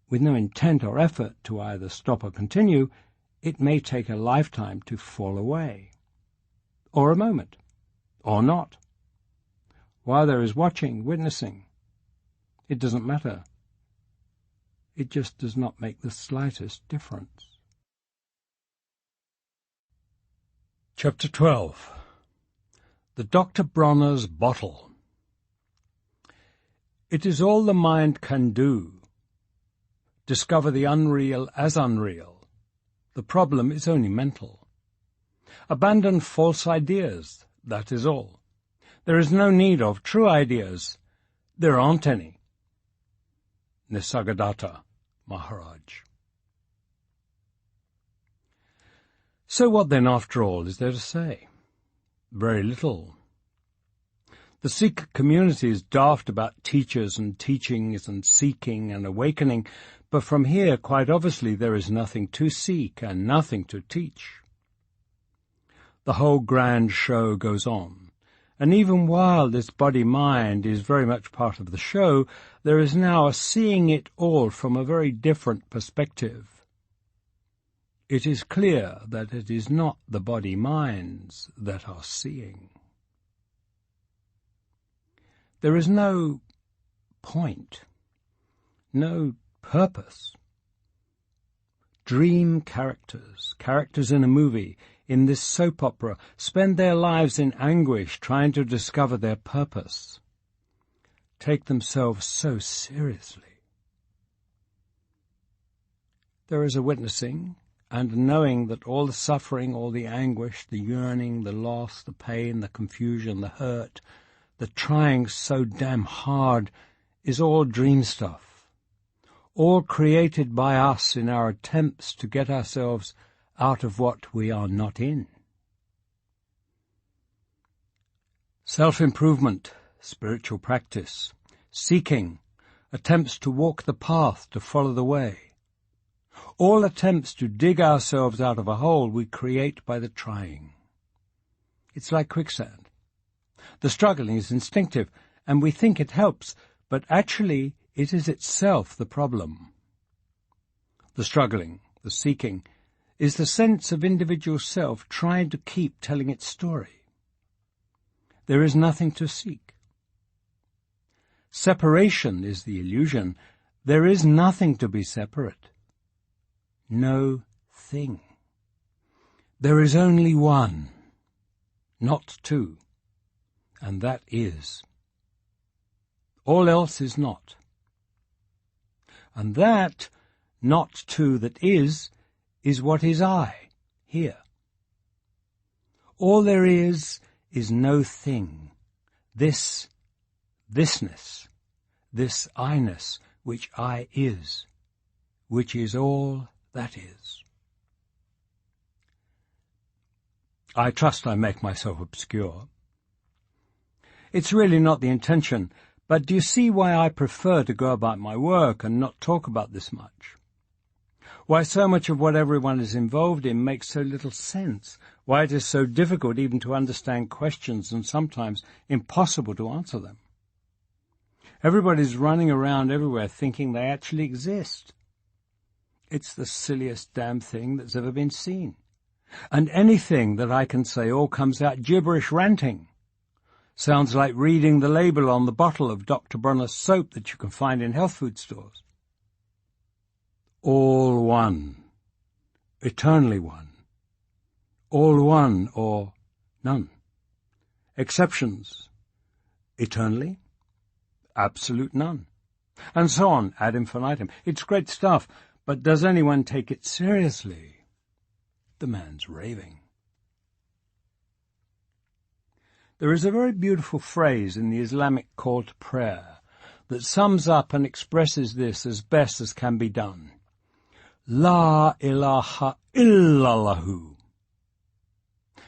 with no intent or effort to either stop or continue, it may take a lifetime to fall away. Or a moment. Or not. While there is watching, witnessing, it doesn't matter. It just does not make the slightest difference. Chapter 12. The Dr. Bronner's Bottle. It is all the mind can do. Discover the unreal as unreal. The problem is only mental. Abandon false ideas, that is all. There is no need of true ideas. There aren't any. Nisargadatta Maharaj. So what then, after all, is there to say? Very little. The Sikh community is daft about teachers and teachings and seeking and awakening, but from here, quite obviously, there is nothing to seek and nothing to teach. The whole grand show goes on, and even while this body-mind is very much part of the show, there is now a seeing it all from a very different perspective. it is clear that it is not the body-minds that are seeing. There is no point, no purpose. Dream characters, characters in a movie, in this soap opera, spend their lives in anguish trying to discover their purpose, take themselves so seriously. There is a witnessing and knowing that all the suffering, all the anguish, the yearning, the loss, the pain, the confusion, the hurt, the trying so damn hard is all dream stuff, all created by us in our attempts to get ourselves out of what we are not in. Self-improvement, spiritual practice, seeking, attempts to walk the path, to follow the way, all attempts to dig ourselves out of a hole we create by the trying. It's like quicksand. The struggling is instinctive, and we think it helps, but actually it is itself the problem. The struggling, the seeking, is the sense of individual self trying to keep telling its story. There is nothing to seek. Separation is the illusion. There is nothing to be separate. No thing. There is only one, not two, and that is. All else is not. And that, not two that is what is I, here. All there is no thing, thisness, this I-ness, which I is, which is all that is. I trust I make myself obscure. It's really not the intention, but do you see why I prefer to go about my work and not talk about this much? Why so much of what everyone is involved in makes so little sense? Why it is so difficult even to understand questions and sometimes impossible to answer them? Everybody's running around everywhere thinking they actually exist. It's the silliest damn thing that's ever been seen. And anything that I can say all comes out gibberish ranting. Sounds like reading the label on the bottle of Dr. Bronner's soap that you can find in health food stores. All one, eternally one. All one or none. Exceptions, eternally, absolute none. And so on, ad infinitum. It's great stuff, but does anyone take it seriously? The man's raving. There is a very beautiful phrase in the Islamic call to prayer that sums up and expresses this as best as can be done. La ilaha illallahu.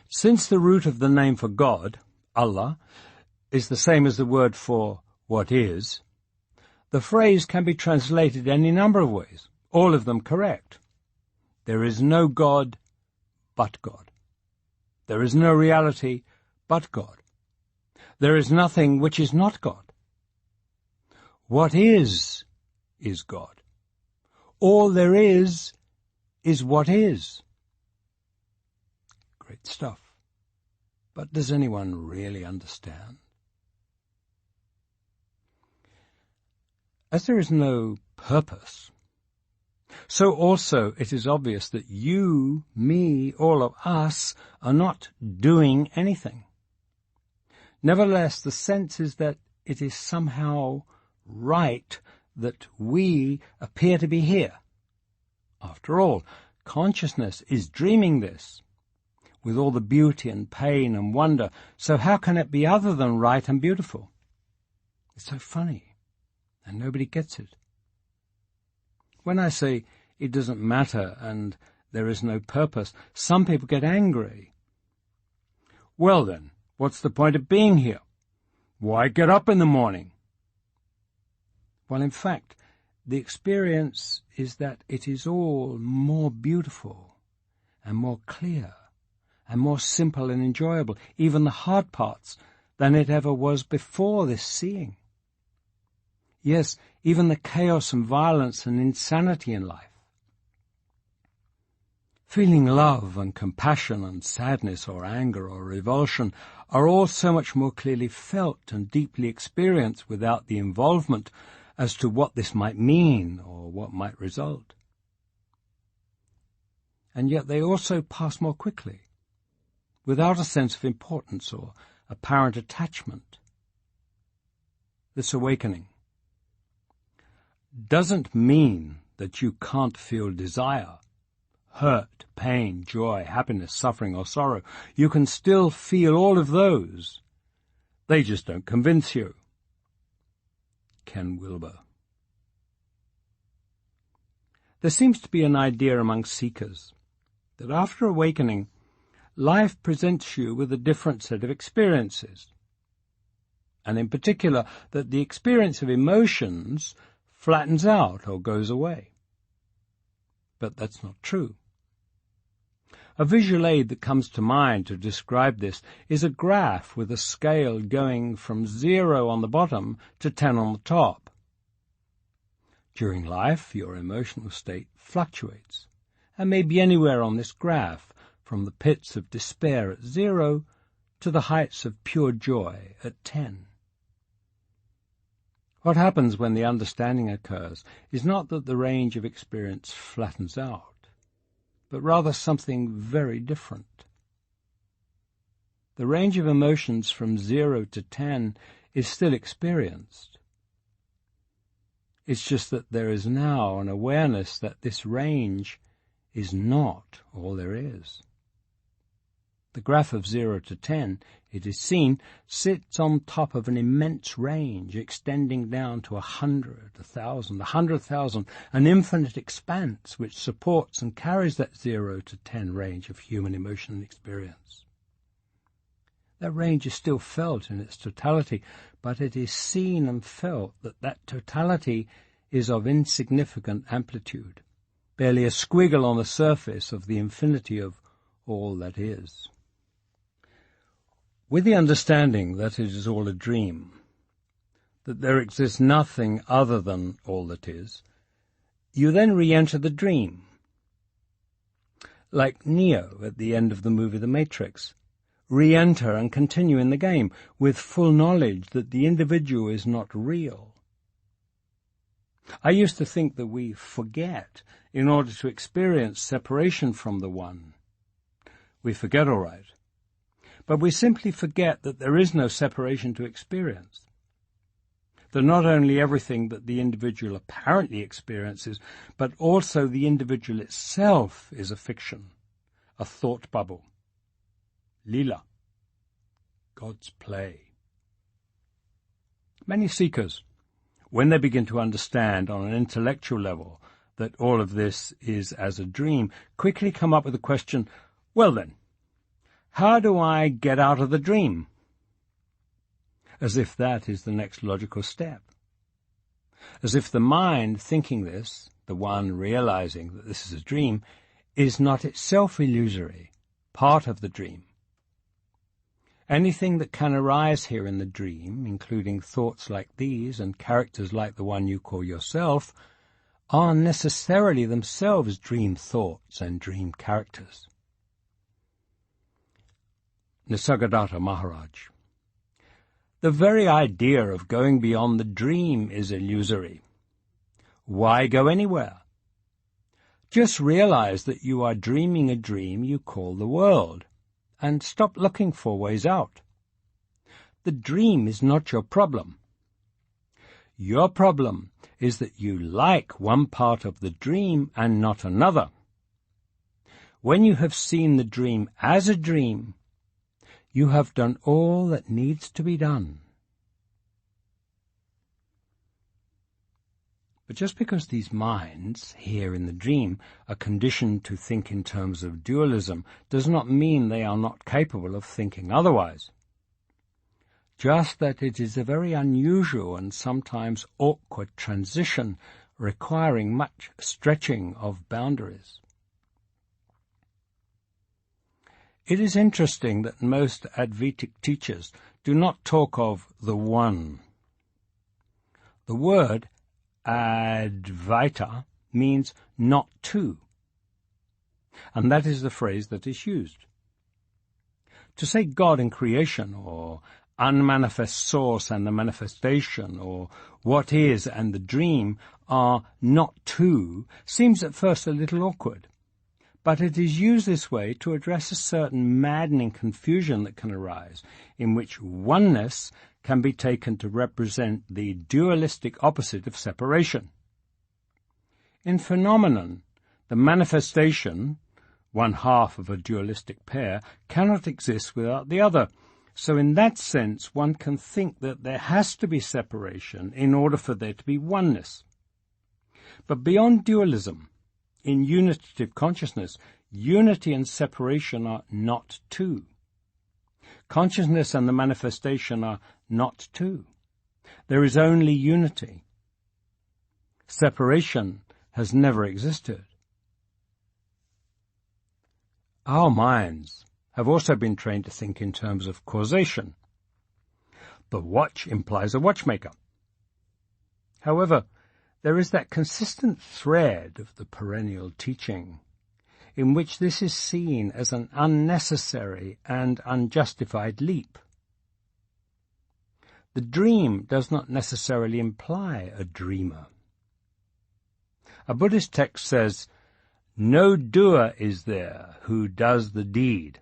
Since the root of the name for God, Allah, is the same as the word for what is, the phrase can be translated any number of ways, all of them correct. There is no God but God. There is no reality but God. There is nothing which is not God. What is God. All there is what is. Great stuff. But does anyone really understand? As there is no purpose, so also it is obvious that you, me, all of us are not doing anything. Nevertheless, the sense is that it is somehow right that we appear to be here. After all, consciousness is dreaming this, with all the beauty and pain and wonder, so how can it be other than right and beautiful? It's so funny, and nobody gets it. When I say it doesn't matter and there is no purpose, some people get angry. Well then, what's the point of being here? Why get up in the morning? Well, in fact, the experience is that it is all more beautiful and more clear and more simple and enjoyable, even the hard parts, than it ever was before this seeing. Yes, even the chaos and violence and insanity in life. Feeling love and compassion and sadness or anger or revulsion are all so much more clearly felt and deeply experienced without the involvement as to what this might mean or what might result. And yet they also pass more quickly, without a sense of importance or apparent attachment. This awakening doesn't mean that you can't feel desire, hurt, pain, joy, happiness, suffering, or sorrow. You can still feel all of those. They just don't convince you. Ken Wilber. There seems to be an idea among seekers that after awakening, life presents you with a different set of experiences, and in particular that the experience of emotions flattens out or goes away. But that's not true. A visual aid that comes to mind to describe this is a graph with a scale going from 0 on the bottom to 10 on the top. During life, your emotional state fluctuates and may be anywhere on this graph, from the pits of despair at 0 to the heights of pure joy at 10. What happens when the understanding occurs is not that the range of experience flattens out, but rather something very different. The range of emotions from 0 to 10 is still experienced. It's just that there is now an awareness that this range is not all there is. The graph of 0 to 10, it is seen, sits on top of an immense range extending down to 100, 1,000, 100,000, an infinite expanse which supports and carries that 0 to 10 range of human emotion and experience. That range is still felt in its totality, but it is seen and felt that that totality is of insignificant amplitude, barely a squiggle on the surface of the infinity of all that is. With the understanding that it is all a dream, that there exists nothing other than all that is, you then re-enter the dream. Like Neo at the end of the movie The Matrix, re-enter and continue in the game with full knowledge that the individual is not real. I used to think that we forget in order to experience separation from the One. We forget, all right. But we simply forget that there is no separation to experience. That not only everything that the individual apparently experiences, but also the individual itself is a fiction, a thought bubble. Lila, God's play. Many seekers, when they begin to understand on an intellectual level that all of this is as a dream, quickly come up with the question, well then, how do I get out of the dream? As if that is the next logical step. As if the mind thinking this, the one realizing that this is a dream, is not itself illusory, part of the dream. Anything that can arise here in the dream, including thoughts like these and characters like the one you call yourself, are necessarily themselves dream thoughts and dream characters. Nisargadatta Maharaj. The very idea of going beyond the dream is illusory. Why go anywhere? Just realize that you are dreaming a dream you call the world, and stop looking for ways out. The dream is not your problem. Your problem is that you like one part of the dream and not another. When you have seen the dream as a dream, you have done all that needs to be done. But just because these minds, here in the dream, are conditioned to think in terms of dualism, does not mean they are not capable of thinking otherwise. Just that it is a very unusual and sometimes awkward transition requiring much stretching of boundaries. It is interesting that most Advaitic teachers do not talk of the One. The word Advaita means not two. and that is the phrase that is used. To say God and creation, or unmanifest source and the manifestation, or what is and the dream are not two, seems at first a little awkward. But it is used this way to address a certain maddening confusion that can arise, in which oneness can be taken to represent the dualistic opposite of separation. In phenomenon, the manifestation, one half of a dualistic pair, cannot exist without the other. So in that sense, one can think that there has to be separation in order for there to be oneness. But beyond dualism, in unitative consciousness, unity and separation are not two. Consciousness and the manifestation are not two. There is only unity. Separation has never existed. Our minds have also been trained to think in terms of causation. The watch implies a watchmaker. However, there is that consistent thread of the perennial teaching in which this is seen as an unnecessary and unjustified leap. The dream does not necessarily imply a dreamer. A Buddhist text says, "No doer is there who does the deed."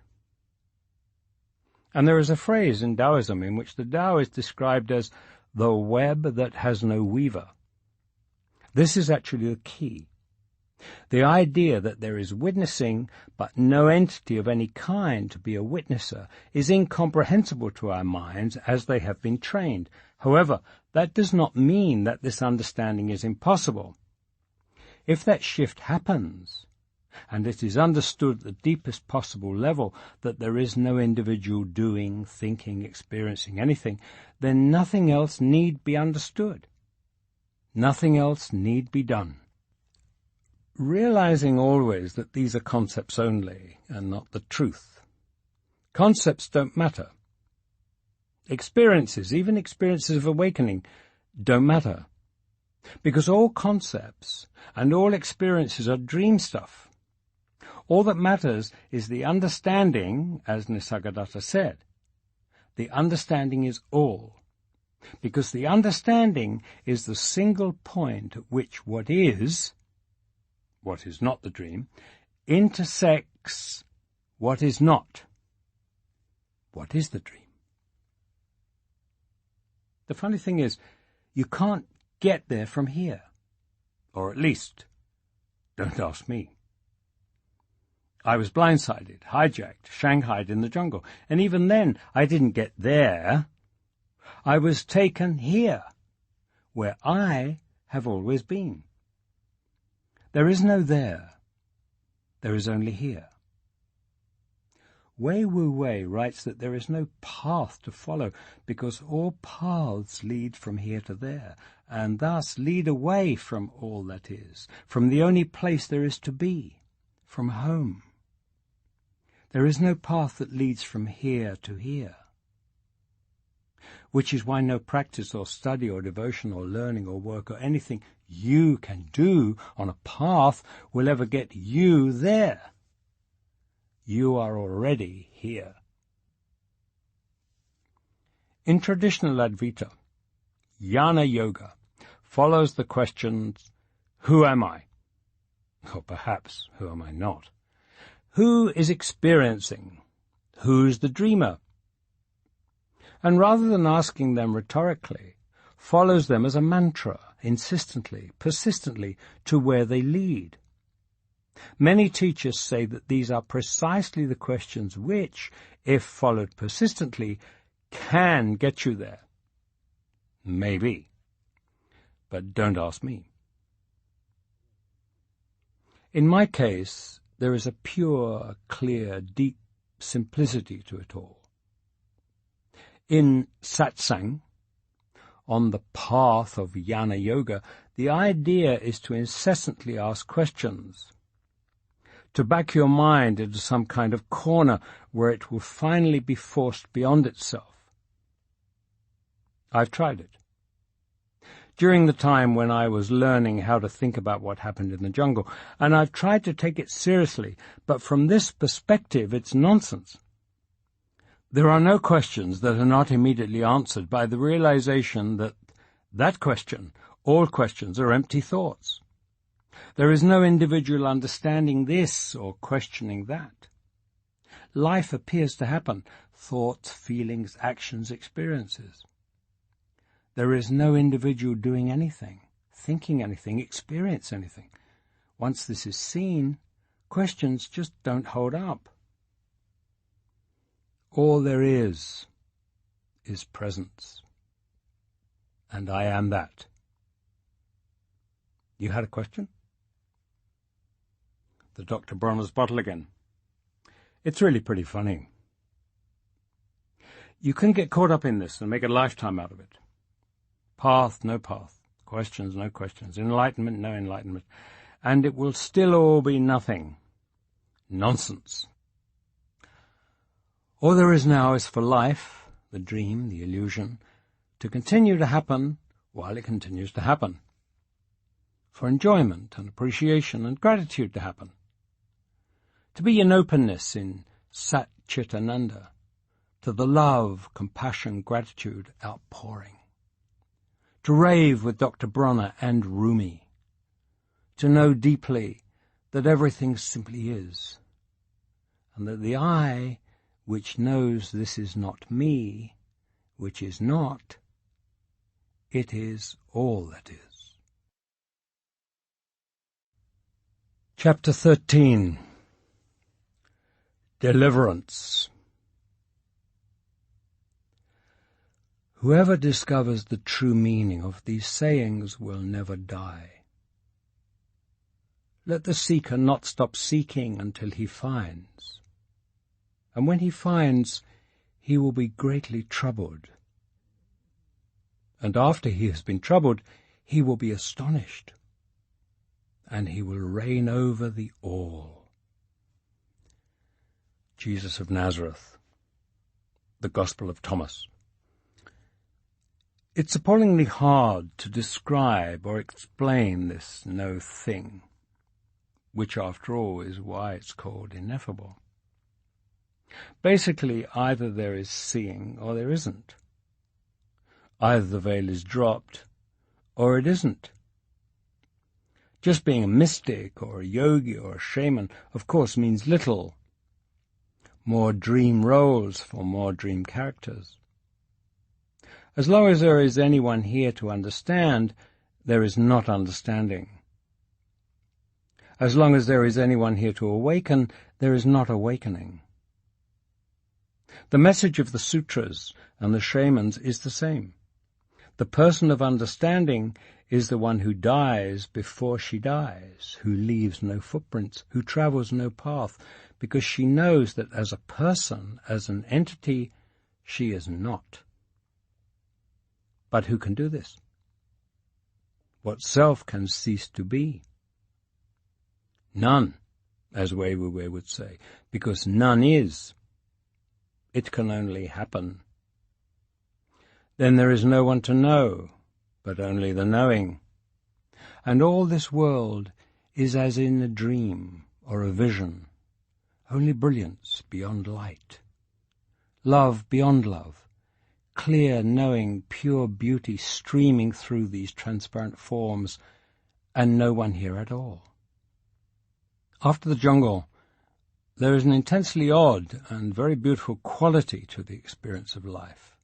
And there is a phrase in Taoism in which the Tao is described as the web that has no weaver. This is actually the key. The idea that there is witnessing but no entity of any kind to be a witnesser is incomprehensible to our minds as they have been trained. However, that does not mean that this understanding is impossible. If that shift happens, and it is understood at the deepest possible level that there is no individual doing, thinking, experiencing anything, then nothing else need be understood. Nothing else need be done. Realizing always that these are concepts only, and not the truth. Concepts don't matter. Experiences, even experiences of awakening, don't matter. Because all concepts and all experiences are dream stuff. All that matters is the understanding, as Nisargadatta said. The understanding is all. Because the understanding is the single point at which what is not the dream, intersects what is not. What is the dream? The funny thing is, you can't get there from here. Or at least, don't ask me. I was blindsided, hijacked, shanghaied in the jungle, and even then I didn't get there. I was taken here, where I have always been. There is no there. There is only here. Wei Wu Wei writes that there is no path to follow because all paths lead from here to there, and thus lead away from all that is, from the only place there is to be, from home. There is no path that leads from here to here. Which is why no practice or study or devotion or learning or work or anything you can do on a path will ever get you there. You are already here. In traditional Advaita, Jnana Yoga follows the questions, who am I? Or perhaps, who am I not? Who is experiencing? Who's the dreamer? And rather than asking them rhetorically, follows them as a mantra, insistently, persistently, to where they lead. Many teachers say that these are precisely the questions which, if followed persistently, can get you there. Maybe. But don't ask me. In my case, there is a pure, clear, deep simplicity to it all. In satsang, on the path of Jnana Yoga, the idea is to incessantly ask questions, to back your mind into some kind of corner where it will finally be forced beyond itself. I've tried it. during the time when I was learning how to think about what happened in the jungle, and I've tried to take it seriously, but from this perspective it's nonsense. There are no questions that are not immediately answered by the realization that question, all questions, are empty thoughts. There is no individual understanding this or questioning that. Life appears to happen, thoughts, feelings, actions, experiences. There is no individual doing anything, thinking anything, experience anything. Once this is seen, questions just don't hold up. All there is presence. And I am that. You had a question? The Dr. Bronner's bottle again. It's really pretty funny. You can get caught up in this and make a lifetime out of it. Path, no path. Questions, no questions. Enlightenment, no enlightenment. And it will still all be nothing. Nonsense. All there is now is for life, the dream, the illusion, to continue to happen while it continues to happen. For enjoyment and appreciation and gratitude to happen. To be in openness in Sat Chit Ananda, to the love, compassion, gratitude outpouring. To rave with Dr. Bronner and Rumi. To know deeply that everything simply is, and that the I, which knows this is not me, which is not, it is all that is. Chapter 13. Deliverance. Whoever discovers the true meaning of these sayings will never die. Let the seeker not stop seeking until he finds. And when he finds, he will be greatly troubled. And after he has been troubled, he will be astonished. And he will reign over the all. Jesus of Nazareth. The Gospel of Thomas. It's appallingly hard to describe or explain this no thing, which after all is why it's called ineffable. Basically, either there is seeing or there isn't. Either the veil is dropped or it isn't. Just being a mystic or a yogi or a shaman, of course, means little. More dream roles for more dream characters. As long as there is anyone here to understand, there is not understanding. As long as there is anyone here to awaken, there is not awakening. The message of the sutras and the shamans is the same. The person of understanding is the one who dies before she dies, who leaves no footprints, who travels no path, because she knows that as a person, as an entity, she is not. But who can do this? What self can cease to be? None, as Wei Wu Wei would say, because none is. It can only happen. Then there is no one to know, but only the knowing. And all this world is as in a dream or a vision, only brilliance beyond light, love beyond love, clear knowing, pure beauty streaming through these transparent forms, and no one here at all. After the jungle, there is an intensely odd and very beautiful quality to the experience of life.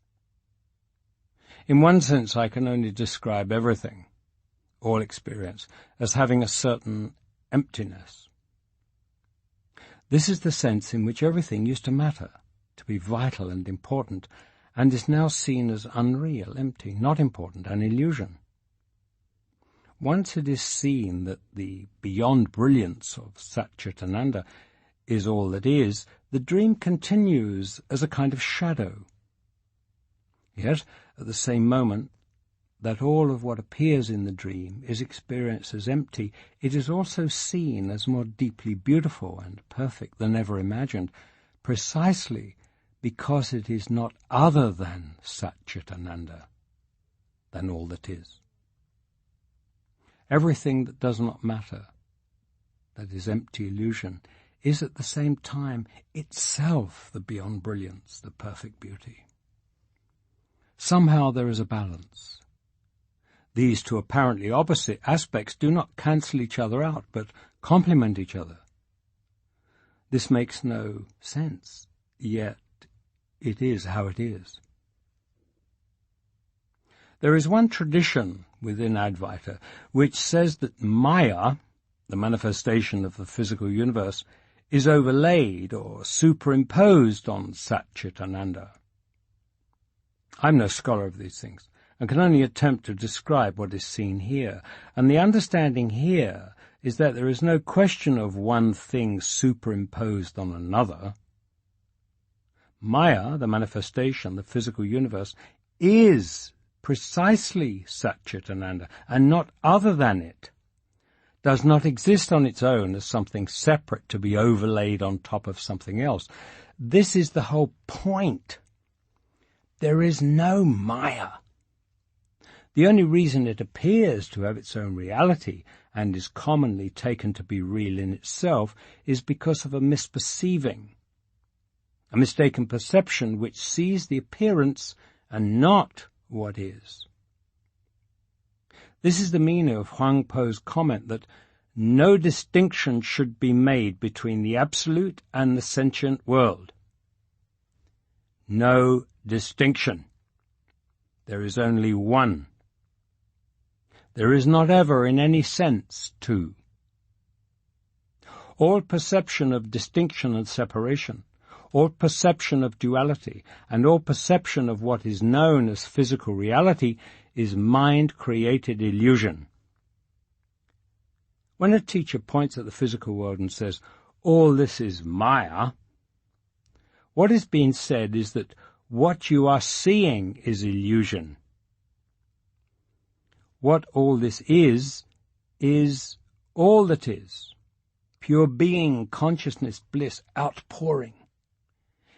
In one sense, I can only describe everything, all experience, as having a certain emptiness. This is the sense in which everything used to matter, to be vital and important, and is now seen as unreal, empty, not important, an illusion. Once it is seen that the beyond brilliance of Satchitananda is all that is, the dream continues as a kind of shadow. Yet, at the same moment that all of what appears in the dream is experienced as empty, it is also seen as more deeply beautiful and perfect than ever imagined, precisely because it is not other than Satchitananda, than all that is. everything that does not matter, that is empty illusion, is at the same time itself the beyond brilliance, the perfect beauty. Somehow there is a balance. These two apparently opposite aspects do not cancel each other out, but complement each other. This makes no sense, yet it is how it is. There is one tradition within Advaita which says that Maya, the manifestation of the physical universe, is overlaid or superimposed on Sat Chit Ananda. I'm no scholar of these things, and can only attempt to describe what is seen here, and the understanding here is that there is no question of one thing superimposed on another. Maya, the manifestation, the physical universe, is precisely Sat Chit Ananda, and not other than it, does not exist on its own as something separate to be overlaid on top of something else. This is the whole point. There is no Maya. The only reason it appears to have its own reality and is commonly taken to be real in itself is because of a misperceiving, a mistaken perception which sees the appearance and not what is. This is the meaning of Huang Po's comment that no distinction should be made between the absolute and the sentient world. No distinction. There is only one. There is not ever in any sense two. All perception of distinction and separation, all perception of duality, and all perception of what is known as physical reality is mind-created illusion. When a teacher points at the physical world and says, all this is Maya, what is being said is that what you are seeing is illusion. What all this is all that is, pure being, consciousness, bliss, outpouring.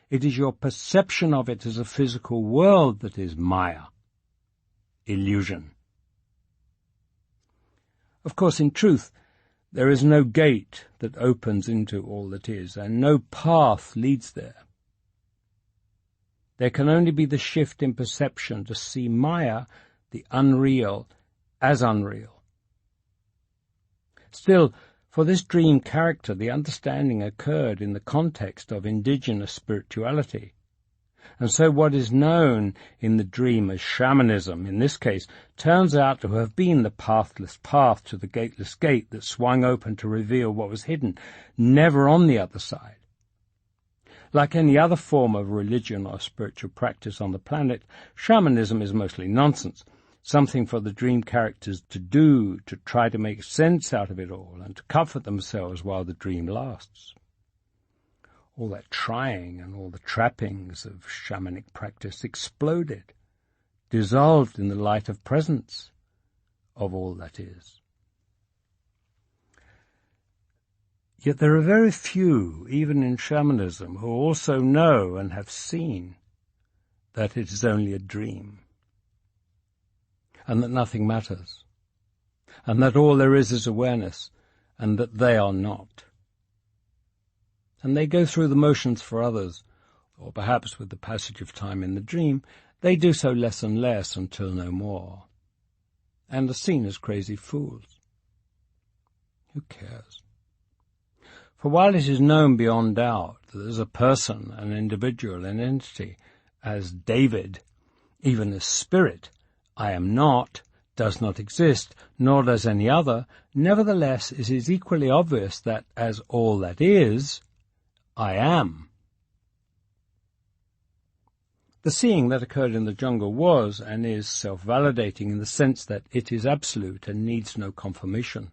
It is your perception of it as a physical world that is Maya, illusion. Of course, in truth, there is no gate that opens into all that is, and no path leads there. There can only be the shift in perception to see Maya, the unreal, as unreal. Still, for this dream character, the understanding occurred in the context of indigenous spirituality. And so what is known in the dream as shamanism, in this case, turns out to have been the pathless path to the gateless gate that swung open to reveal what was hidden, never on the other side. Like any other form of religion or spiritual practice on the planet, shamanism is mostly nonsense, something for the dream characters to do to try to make sense out of it all and to comfort themselves while the dream lasts. All that trying and all the trappings of shamanic practice exploded, dissolved in the light of presence of all that is. Yet there are very few, even in shamanism, who also know and have seen that it is only a dream, and that nothing matters, and that all there is awareness, and that they are not. And they go through the motions for others, or perhaps with the passage of time in the dream, they do so less and less until no more, and are seen as crazy fools. Who cares? For while it is known beyond doubt that there is a person, an individual, an entity, as David, even as spirit, I am not, does not exist, nor does any other, nevertheless it is equally obvious that as all that is, I am. The seeing that occurred in the jungle was and is self-validating in the sense that it is absolute and needs no confirmation.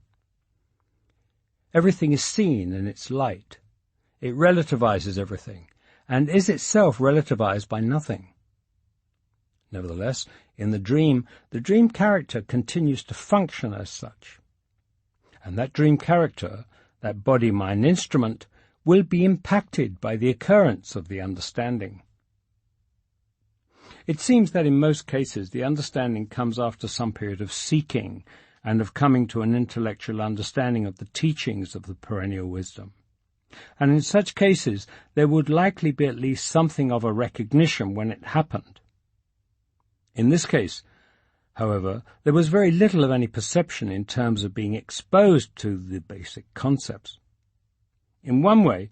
Everything is seen in its light. It relativizes everything, and is itself relativized by nothing. Nevertheless, in the dream character continues to function as such. And that dream character, that body-mind instrument, will be impacted by the occurrence of the understanding. It seems that in most cases the understanding comes after some period of seeking, and of coming to an intellectual understanding of the teachings of the perennial wisdom. And in such cases, there would likely be at least something of a recognition when it happened. In this case, however, there was very little of any perception in terms of being exposed to the basic concepts. In one way,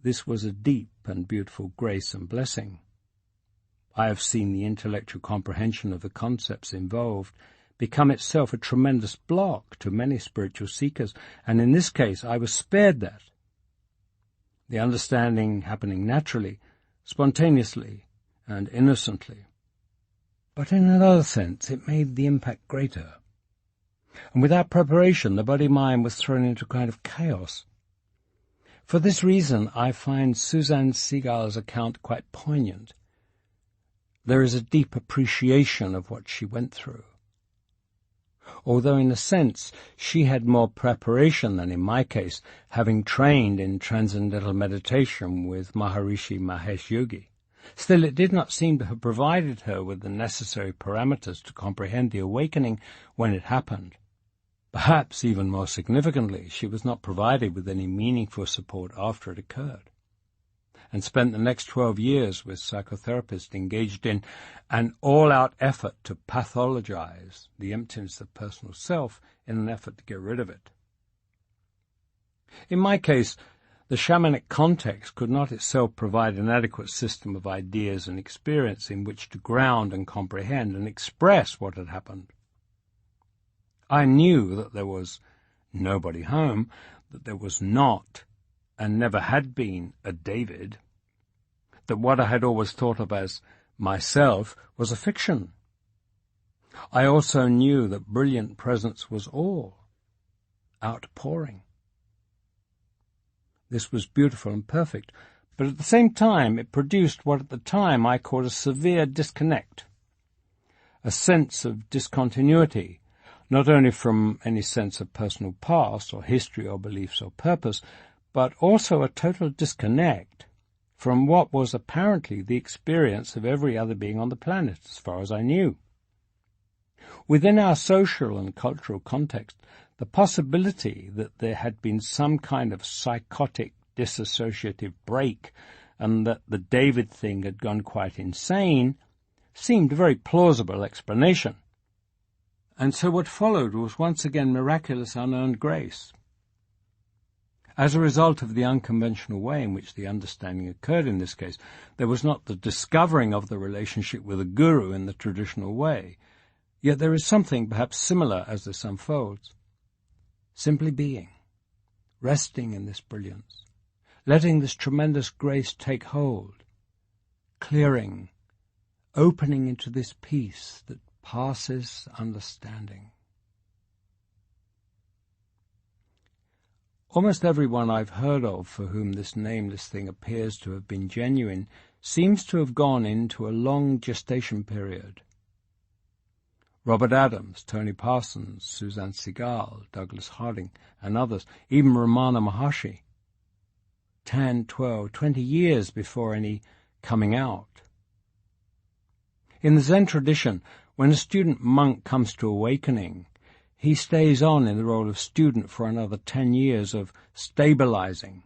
this was a deep and beautiful grace and blessing. I have seen the intellectual comprehension of the concepts involved become itself a tremendous block to many spiritual seekers, and in this case I was spared that. The understanding happening naturally, spontaneously, and innocently. But in another sense, it made the impact greater. And without preparation, the body-mind was thrown into a kind of chaos. For this reason, I find Suzanne Segal's account quite poignant. There is a deep appreciation of what she went through. Although in a sense she had more preparation than in my case, having trained in transcendental meditation with Maharishi Mahesh Yogi, still it did not seem to have provided her with the necessary parameters to comprehend the awakening when it happened. Perhaps even more significantly, she was not provided with any meaningful support after it occurred, and spent the next 12 years with psychotherapists engaged in an all-out effort to pathologize the emptiness of personal self in an effort to get rid of it. In my case, the shamanic context could not itself provide an adequate system of ideas and experience in which to ground and comprehend and express what had happened. I knew that there was nobody home, that there was not and never had been a David, that what I had always thought of as myself was a fiction. I also knew that brilliant presence was all, outpouring. This was beautiful and perfect, but at the same time it produced what at the time I called a severe disconnect, a sense of discontinuity, not only from any sense of personal past or history or beliefs or purpose, but also a total disconnect from what was apparently the experience of every other being on the planet, as far as I knew. Within our social and cultural context, the possibility that there had been some kind of psychotic dissociative break and that the David thing had gone quite insane seemed a very plausible explanation. And so what followed was once again miraculous unearned grace. As a result of the unconventional way in which the understanding occurred in this case, there was not the discovering of the relationship with a guru in the traditional way, yet there is something perhaps similar as this unfolds. Simply being, resting in this brilliance, letting this tremendous grace take hold, clearing, opening into this peace that passes understanding. Almost everyone I've heard of for whom this nameless thing appears to have been genuine seems to have gone into a long gestation period. Robert Adams, Tony Parsons, Suzanne Segal, Douglas Harding, and others, even Ramana Maharshi, 10, 12, 20 years before any coming out. In the Zen tradition, when a student monk comes to awakening, he stays on in the role of student for another 10 years of stabilizing.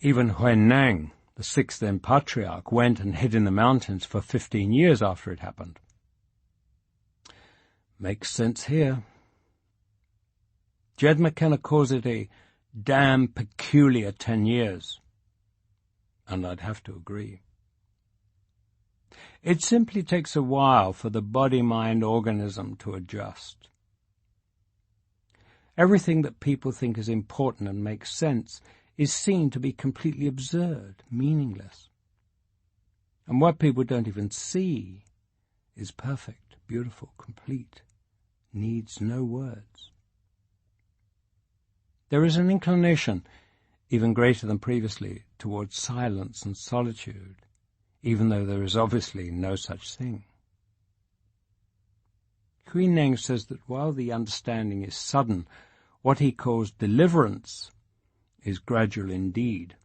Even Huineng, the sixth Zen patriarch, went and hid in the mountains for 15 years after it happened. Makes sense here. Jed McKenna calls it a damn peculiar 10 years, and I'd have to agree. It simply takes a while for the body-mind organism to adjust. Everything that people think is important and makes sense is seen to be completely absurd, meaningless. And what people don't even see is perfect, beautiful, complete, needs no words. There is an inclination, even greater than previously, towards silence and solitude, even though there is obviously no such thing. Huineng says that while the understanding is sudden, what he calls deliverance is gradual indeed.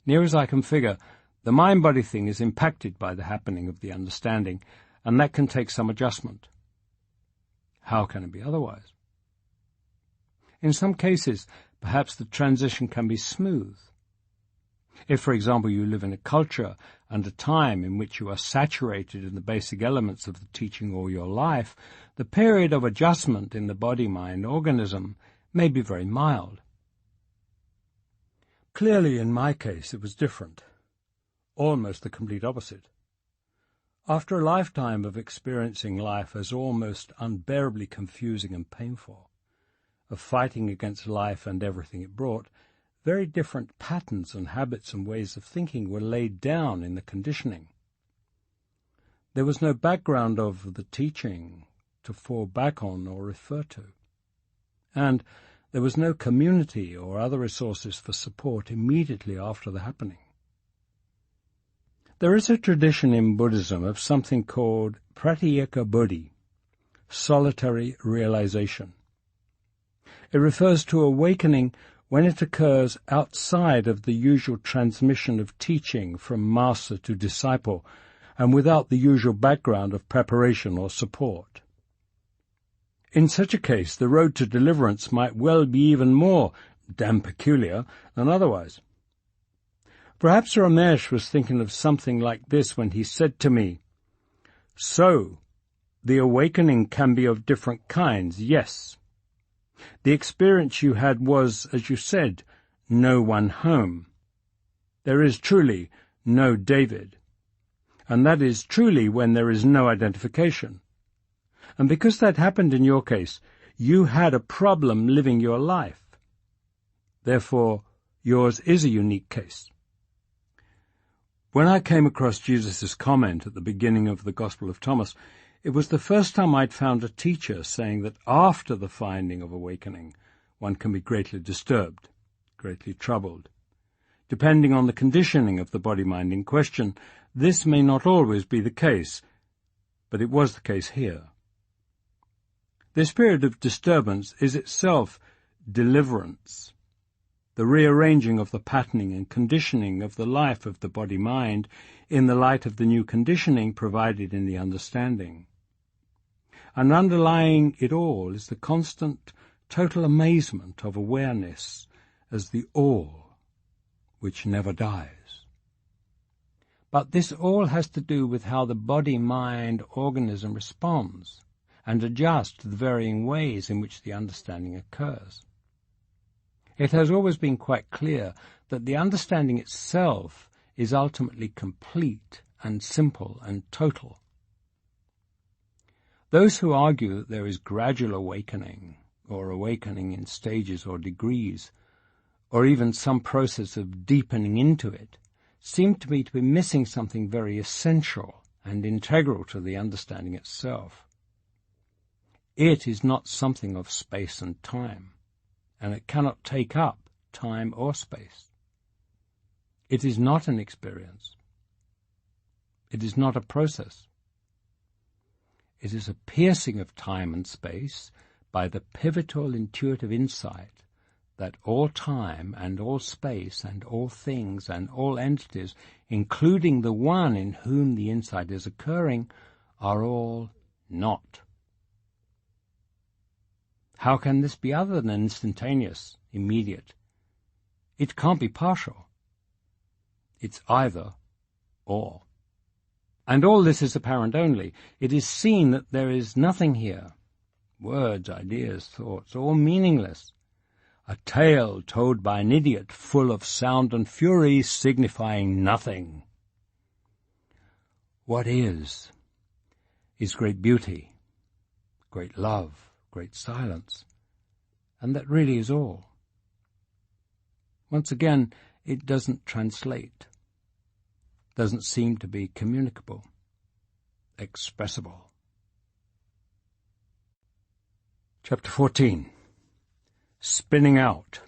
Near as I can figure, the mind-body thing is impacted by the happening of the understanding, and that can take some adjustment. How can it be otherwise? In some cases, perhaps the transition can be smooth. If, for example, you live in a culture and a time in which you are saturated in the basic elements of the teaching all your life, the period of adjustment in the body-mind organism may be very mild. Clearly, in my case, it was different, almost the complete opposite. After a lifetime of experiencing life as almost unbearably confusing and painful, of fighting against life and everything it brought, very different patterns and habits and ways of thinking were laid down in the conditioning. There was no background of the teaching to fall back on or refer to, and there was no community or other resources for support immediately after the happening. There is a tradition in Buddhism of something called pratyeka buddhi, solitary realization. It refers to awakening when it occurs outside of the usual transmission of teaching from master to disciple and without the usual background of preparation or support. In such a case, the road to deliverance might well be even more damn peculiar than otherwise. Perhaps Ramesh was thinking of something like this when he said to me, "So, the awakening can be of different kinds, yes. The experience you had was, as you said, no one home. There is truly no David, and that is truly when there is no identification. And because that happened in your case, you had a problem living your life. Therefore, yours is a unique case." When I came across Jesus' comment at the beginning of the Gospel of Thomas, it was the first time I'd found a teacher saying that after the finding of awakening, one can be greatly disturbed, greatly troubled. Depending on the conditioning of the body-mind in question, this may not always be the case, but it was the case here. This period of disturbance is itself deliverance, the rearranging of the patterning and conditioning of the life of the body-mind in the light of the new conditioning provided in the understanding. And underlying it all is the constant, total amazement of awareness as the all which never dies. But this all has to do with how the body-mind organism responds and adjusts to the varying ways in which the understanding occurs. It has always been quite clear that the understanding itself is ultimately complete and simple and total. Those who argue that there is gradual awakening, or awakening in stages or degrees, or even some process of deepening into it, seem to me to be missing something very essential and integral to the understanding itself. It is not something of space and time, and it cannot take up time or space. It is not an experience. It is not a process. It is a piercing of time and space by the pivotal intuitive insight that all time and all space and all things and all entities, including the one in whom the insight is occurring, are all not. How can this be other than instantaneous, immediate? It can't be partial. It's either or. And all this is apparent only. It is seen that there is nothing here. Words, ideas, thoughts, all meaningless. A tale told by an idiot full of sound and fury, signifying nothing. What is great beauty, great love, great silence, and that really is all. Once again, it doesn't translate, doesn't seem to be communicable, expressible. Chapter 14. Spinning Out.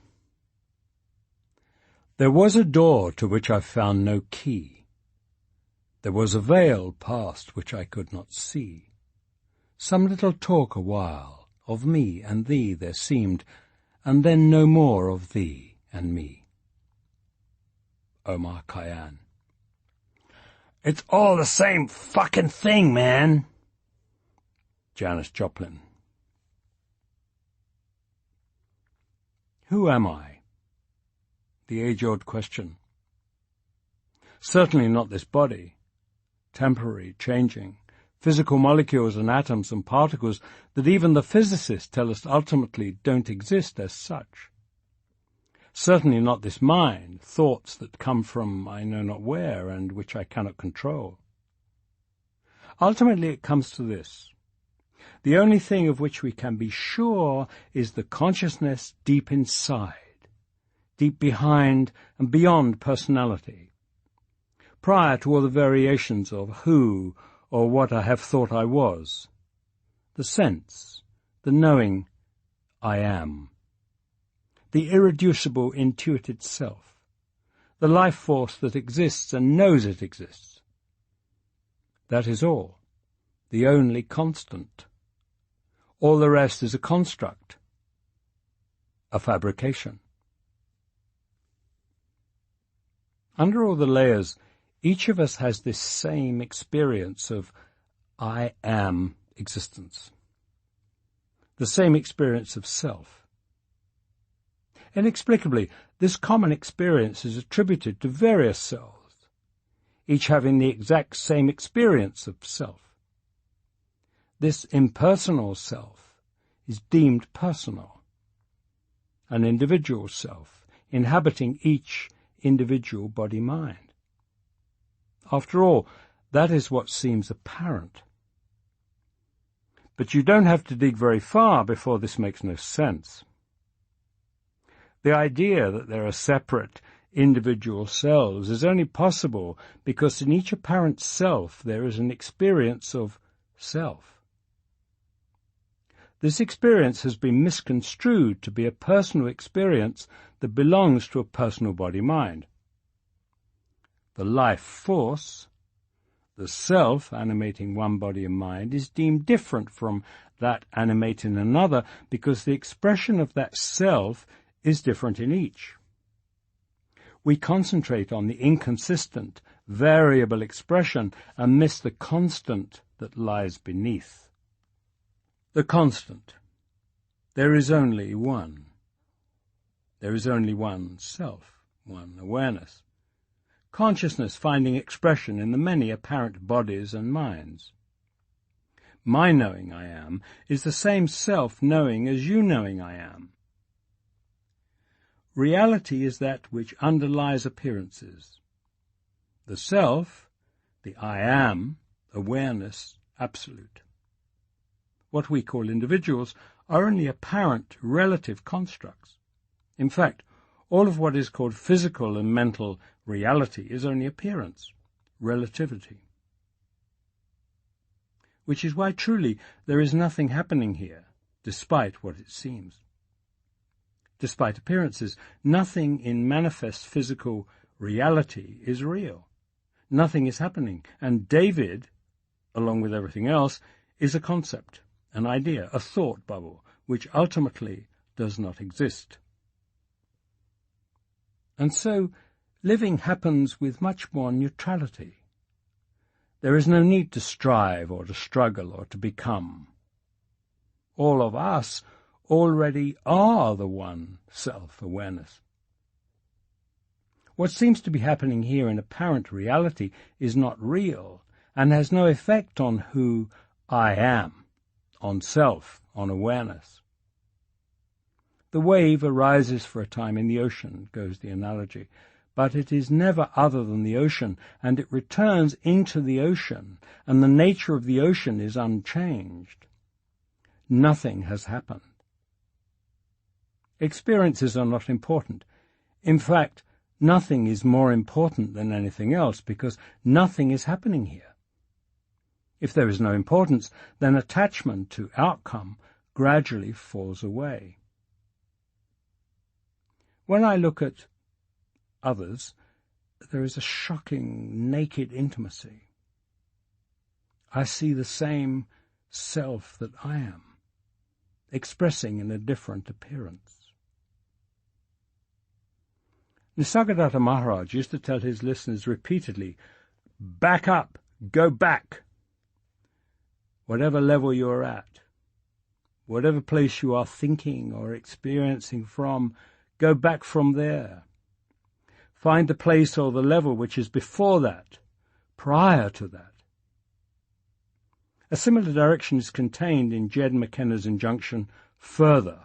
There was a door to which I found no key. There was a veil past which I could not see. Some little talk a while, of me and thee there seemed, and then no more of thee and me. Omar Khayyam. It's all the same fucking thing, man. Janis Joplin. Who am I? The age-old question. Certainly not this body, temporary, changing, physical molecules and atoms and particles that even the physicists tell us ultimately don't exist as such. Certainly not this mind, thoughts that come from I know not where and which I cannot control. Ultimately it comes to this. The only thing of which we can be sure is the consciousness deep inside, deep behind and beyond personality, prior to all the variations of who or what I have thought I was, the sense, the knowing I am, the irreducible intuited self, the life force that exists and knows it exists. That is all, the only constant. All the rest is a construct, a fabrication. Under all the layers, each of us has this same experience of I am existence, the same experience of self. Inexplicably, this common experience is attributed to various selves, each having the exact same experience of self. This impersonal self is deemed personal, an individual self inhabiting each individual body-mind. After all, that is what seems apparent. But you don't have to dig very far before this makes no sense. The idea that there are separate individual selves is only possible because in each apparent self there is an experience of self. This experience has been misconstrued to be a personal experience that belongs to a personal body-mind. The life force, the self animating one body and mind, is deemed different from that animating another because the expression of that self is different in each. We concentrate on the inconsistent, variable expression and miss the constant that lies beneath. The constant. There is only one. There is only one self, one awareness. Consciousness finding expression in the many apparent bodies and minds. My knowing I am is the same self knowing as you knowing I am. Reality is that which underlies appearances. The self, the I am, awareness, absolute. What we call individuals are only apparent relative constructs. In fact, all of what is called physical and mental reality is only appearance, relativity. Which is why truly there is nothing happening here, despite what it seems. Despite appearances, nothing in manifest physical reality is real. Nothing is happening, and David, along with everything else, is a concept, an idea, a thought bubble, which ultimately does not exist. And so, living happens with much more neutrality. There is no need to strive or to struggle or to become. All of us already are the one self-awareness. What seems to be happening here in apparent reality is not real and has no effect on who I am, on self, on awareness. The wave arises for a time in the ocean, goes the analogy, but it is never other than the ocean, and it returns into the ocean, and the nature of the ocean is unchanged. Nothing has happened. Experiences are not important. In fact, nothing is more important than anything else because nothing is happening here. If there is no importance, then attachment to outcome gradually falls away. When I look at others, there is a shocking, naked intimacy. I see the same self that I am, expressing in a different appearance. Nisargadatta Maharaj used to tell his listeners repeatedly, back up, go back. Whatever level you're at, whatever place you are thinking or experiencing from, Go back from there. Find the place or the level which is before that, prior to that. A similar direction is contained in Jed McKenna's injunction, further.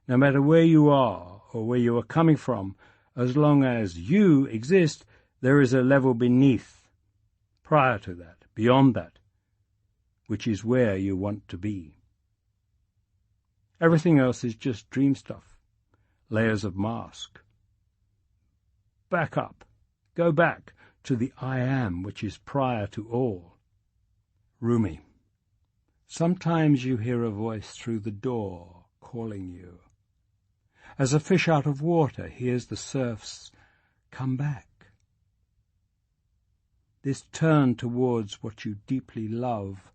No matter where you are or where you are coming from, as long as you exist, there is a level beneath, prior to that, beyond that, which is where you want to be. Everything else is just dream stuff, layers of mask. Back up, go back to the I am, which is prior to all. Rumi. Sometimes you hear a voice through the door calling you. As a fish out of water hears the surf's come back. This turn towards what you deeply love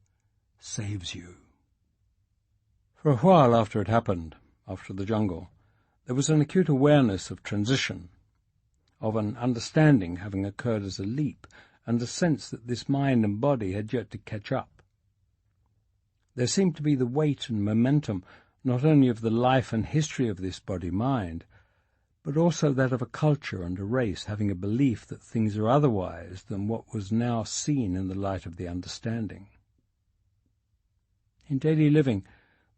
saves you. For a while after it happened, after the jungle, there was an acute awareness of transition, of an understanding having occurred as a leap, and a sense that this mind and body had yet to catch up. There seemed to be the weight and momentum not only of the life and history of this body-mind, but also that of a culture and a race having a belief that things are otherwise than what was now seen in the light of the understanding. In daily living,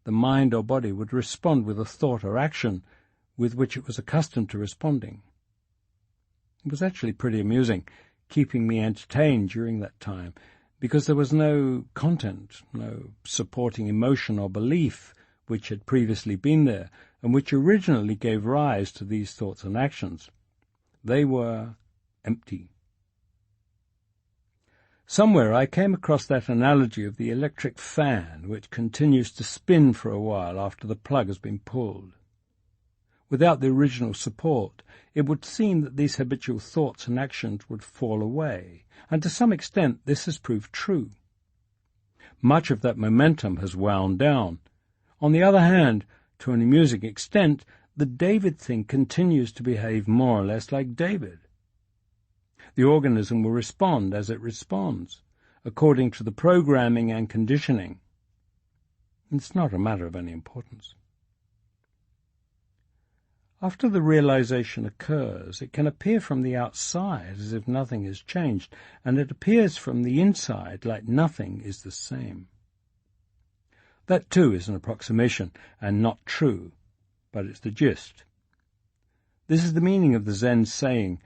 the mind or body would respond with a thought or action with which it was accustomed to responding. It was actually pretty amusing, keeping me entertained during that time, because there was no content, no supporting emotion or belief which had previously been there, and which originally gave rise to these thoughts and actions. They were empty. Somewhere I came across that analogy of the electric fan which continues to spin for a while after the plug has been pulled. Without the original support, it would seem that these habitual thoughts and actions would fall away, and to some extent this has proved true. Much of that momentum has wound down. On the other hand, to an amusing extent, the David thing continues to behave more or less like David. The organism will respond as it responds, according to the programming and conditioning. It's not a matter of any importance. After the realization occurs, it can appear from the outside as if nothing has changed, and it appears from the inside like nothing is the same. That too is an approximation and not true, but it's the gist. This is the meaning of the Zen saying,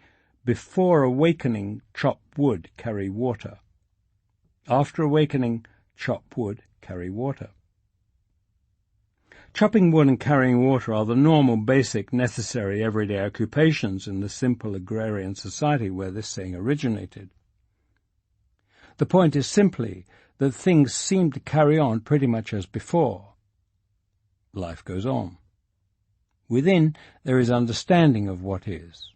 before awakening, chop wood, carry water. After awakening, chop wood, carry water. Chopping wood and carrying water are the normal, basic, necessary, everyday occupations in the simple agrarian society where this saying originated. The point is simply that things seem to carry on pretty much as before. Life goes on. Within, there is understanding of what is,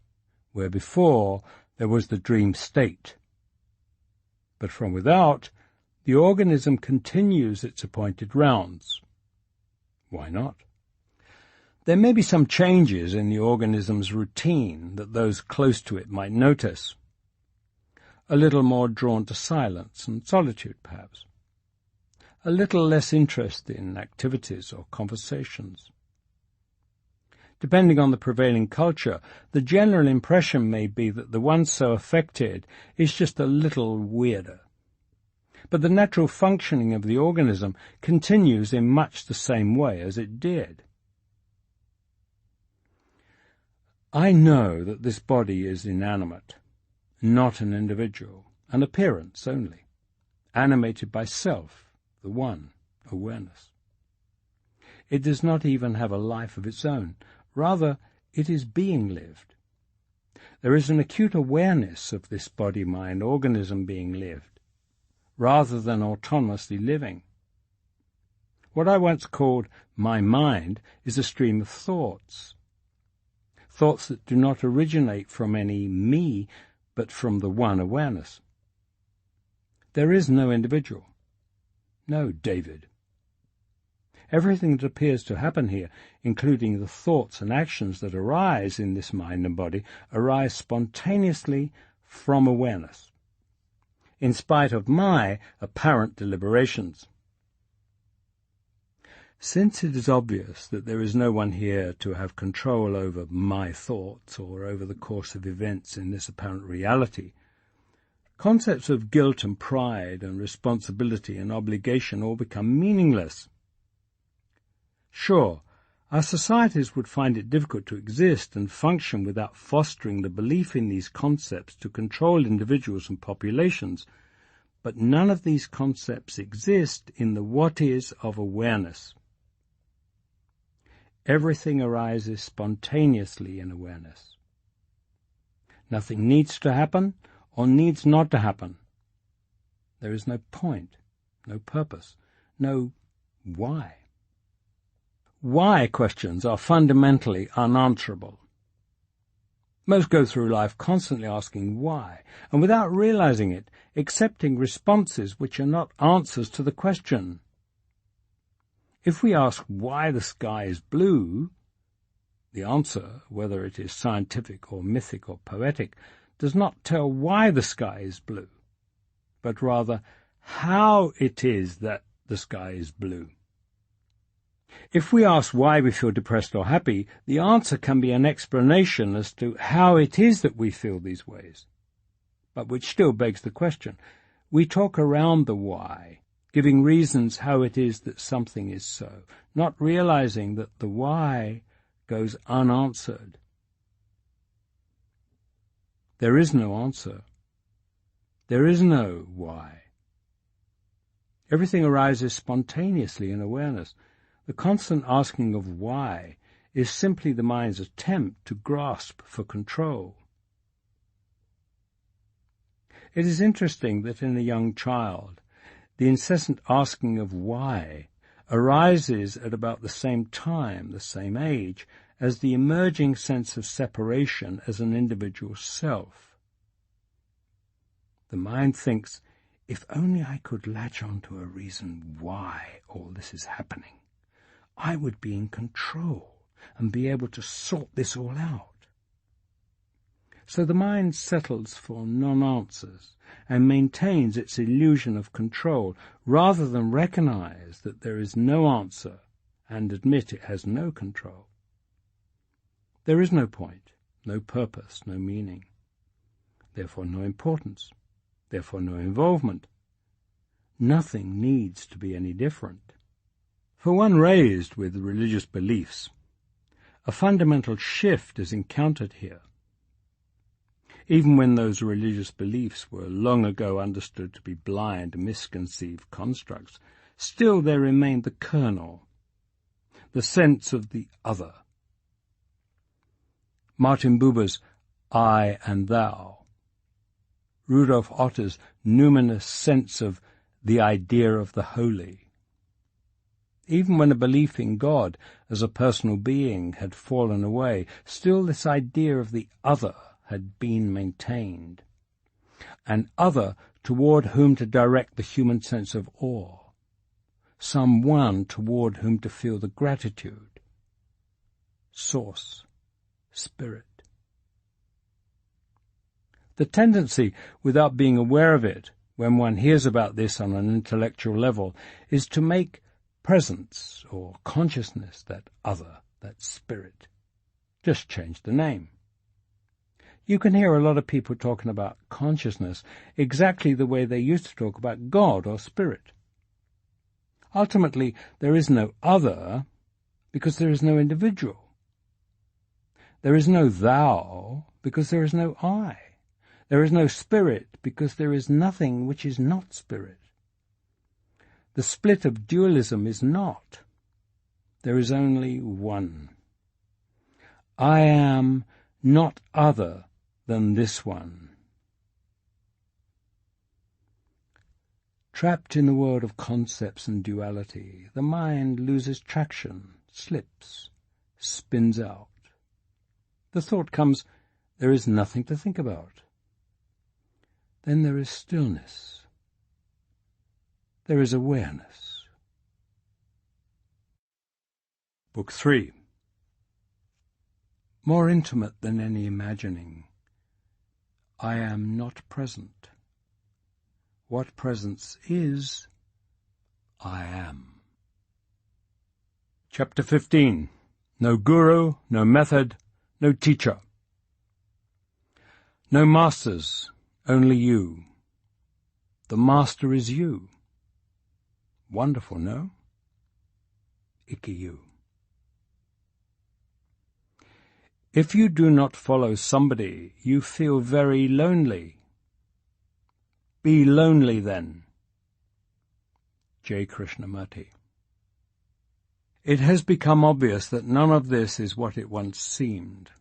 where before there was the dream state. But from without, the organism continues its appointed rounds. Why not? There may be some changes in the organism's routine that those close to it might notice. A little more drawn to silence and solitude, perhaps. A little less interest in activities or conversations. Depending on the prevailing culture, the general impression may be that the one so affected is just a little weirder. But the natural functioning of the organism continues in much the same way as it did. I know that this body is inanimate, not an individual, an appearance only, animated by self, the one, awareness. It does not even have a life of its own. Rather, it is being lived. There is an acute awareness of this body-mind organism being lived, rather than autonomously living. What I once called my mind is a stream of thoughts. Thoughts that do not originate from any me, but from the one awareness. There is no individual, no David. Everything that appears to happen here, including the thoughts and actions that arise in this mind and body, arise spontaneously from awareness, in spite of my apparent deliberations. Since it is obvious that there is no one here to have control over my thoughts or over the course of events in this apparent reality, concepts of guilt and pride and responsibility and obligation all become meaningless. Sure, our societies would find it difficult to exist and function without fostering the belief in these concepts to control individuals and populations, but none of these concepts exist in the what is of awareness. Everything arises spontaneously in awareness. Nothing needs to happen or needs not to happen. There is no point, no purpose, no why. Why questions are fundamentally unanswerable. Most go through life constantly asking why, and without realizing it, accepting responses which are not answers to the question. If we ask why the sky is blue, the answer, whether it is scientific or mythic or poetic, does not tell why the sky is blue, but rather how it is that the sky is blue. If we ask why we feel depressed or happy, the answer can be an explanation as to how it is that we feel these ways, but which still begs the question. We talk around the why, giving reasons how it is that something is so, not realizing that the why goes unanswered. There is no answer. There is no why. Everything arises spontaneously in awareness. The constant asking of why is simply the mind's attempt to grasp for control. It is interesting that in a young child, the incessant asking of why arises at about the same time, the same age, as the emerging sense of separation as an individual self. The mind thinks, if only I could latch on to a reason why all this is happening, I would be in control and be able to sort this all out. So the mind settles for non-answers and maintains its illusion of control rather than recognize that there is no answer and admit it has no control. There is no point, no purpose, no meaning, therefore no importance, therefore no involvement. Nothing needs to be any different. For one raised with religious beliefs, a fundamental shift is encountered here. Even when those religious beliefs were long ago understood to be blind, misconceived constructs, still there remained the kernel, the sense of the other. Martin Buber's I and Thou, Rudolf Otter's numinous sense of the idea of the holy. Even when a belief in God as a personal being had fallen away, still this idea of the other had been maintained, an other toward whom to direct the human sense of awe, someone toward whom to feel the gratitude, source, spirit. The tendency, without being aware of it, when one hears about this on an intellectual level, is to make presence or consciousness that other, that spirit. Just change the name. You can hear a lot of people talking about consciousness exactly the way they used to talk about God or spirit. Ultimately, there is no other because there is no individual. There is no thou because there is no I. There is no spirit because there is nothing which is not spirit. The split of dualism is not. There is only one. I am not other than this one. Trapped in the world of concepts and duality, the mind loses traction, slips, spins out. The thought comes, there is nothing to think about. Then there is stillness. There is awareness. Book 3. More intimate than any imagining. I am not present. What presence is, I am. Chapter 15. No guru, no method, no teacher. No masters, only you. The master is you. Wonderful, no? Icky-you. If you do not follow somebody, you feel very lonely. Be lonely then. J. Krishnamurti. It has become obvious that none of this is what it once seemed.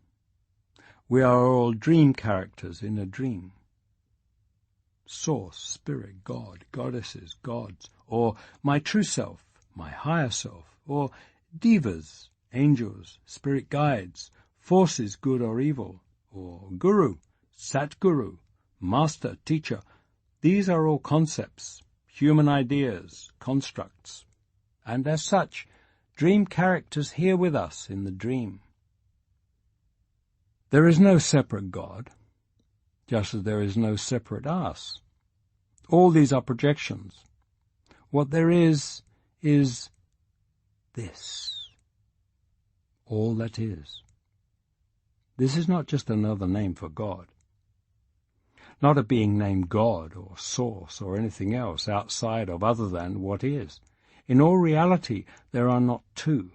We are all dream characters in a dream. Source, spirit, God, goddesses, gods, or my true self, my higher self, or devas, angels, spirit guides, forces good or evil, or guru, Sadhguru, master, teacher. These are all concepts, human ideas, constructs, and as such, dream characters here with us in the dream. There is no separate God, just as there is no separate us. All these are projections. What there is this. All that is. This is not just another name for God. Not a being named God or Source or anything else outside of other than what is. In all reality, there are not two.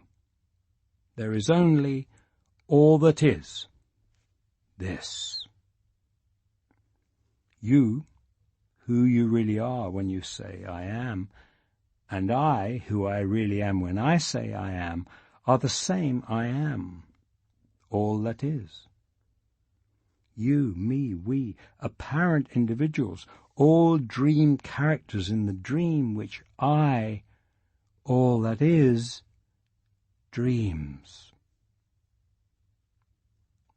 There is only all that is. This. You, who you really are when you say, I am, and I, who I really am when I say I am, are the same I am. All that is. You, me, we, apparent individuals, all dream characters in the dream which I, all that is, dreams.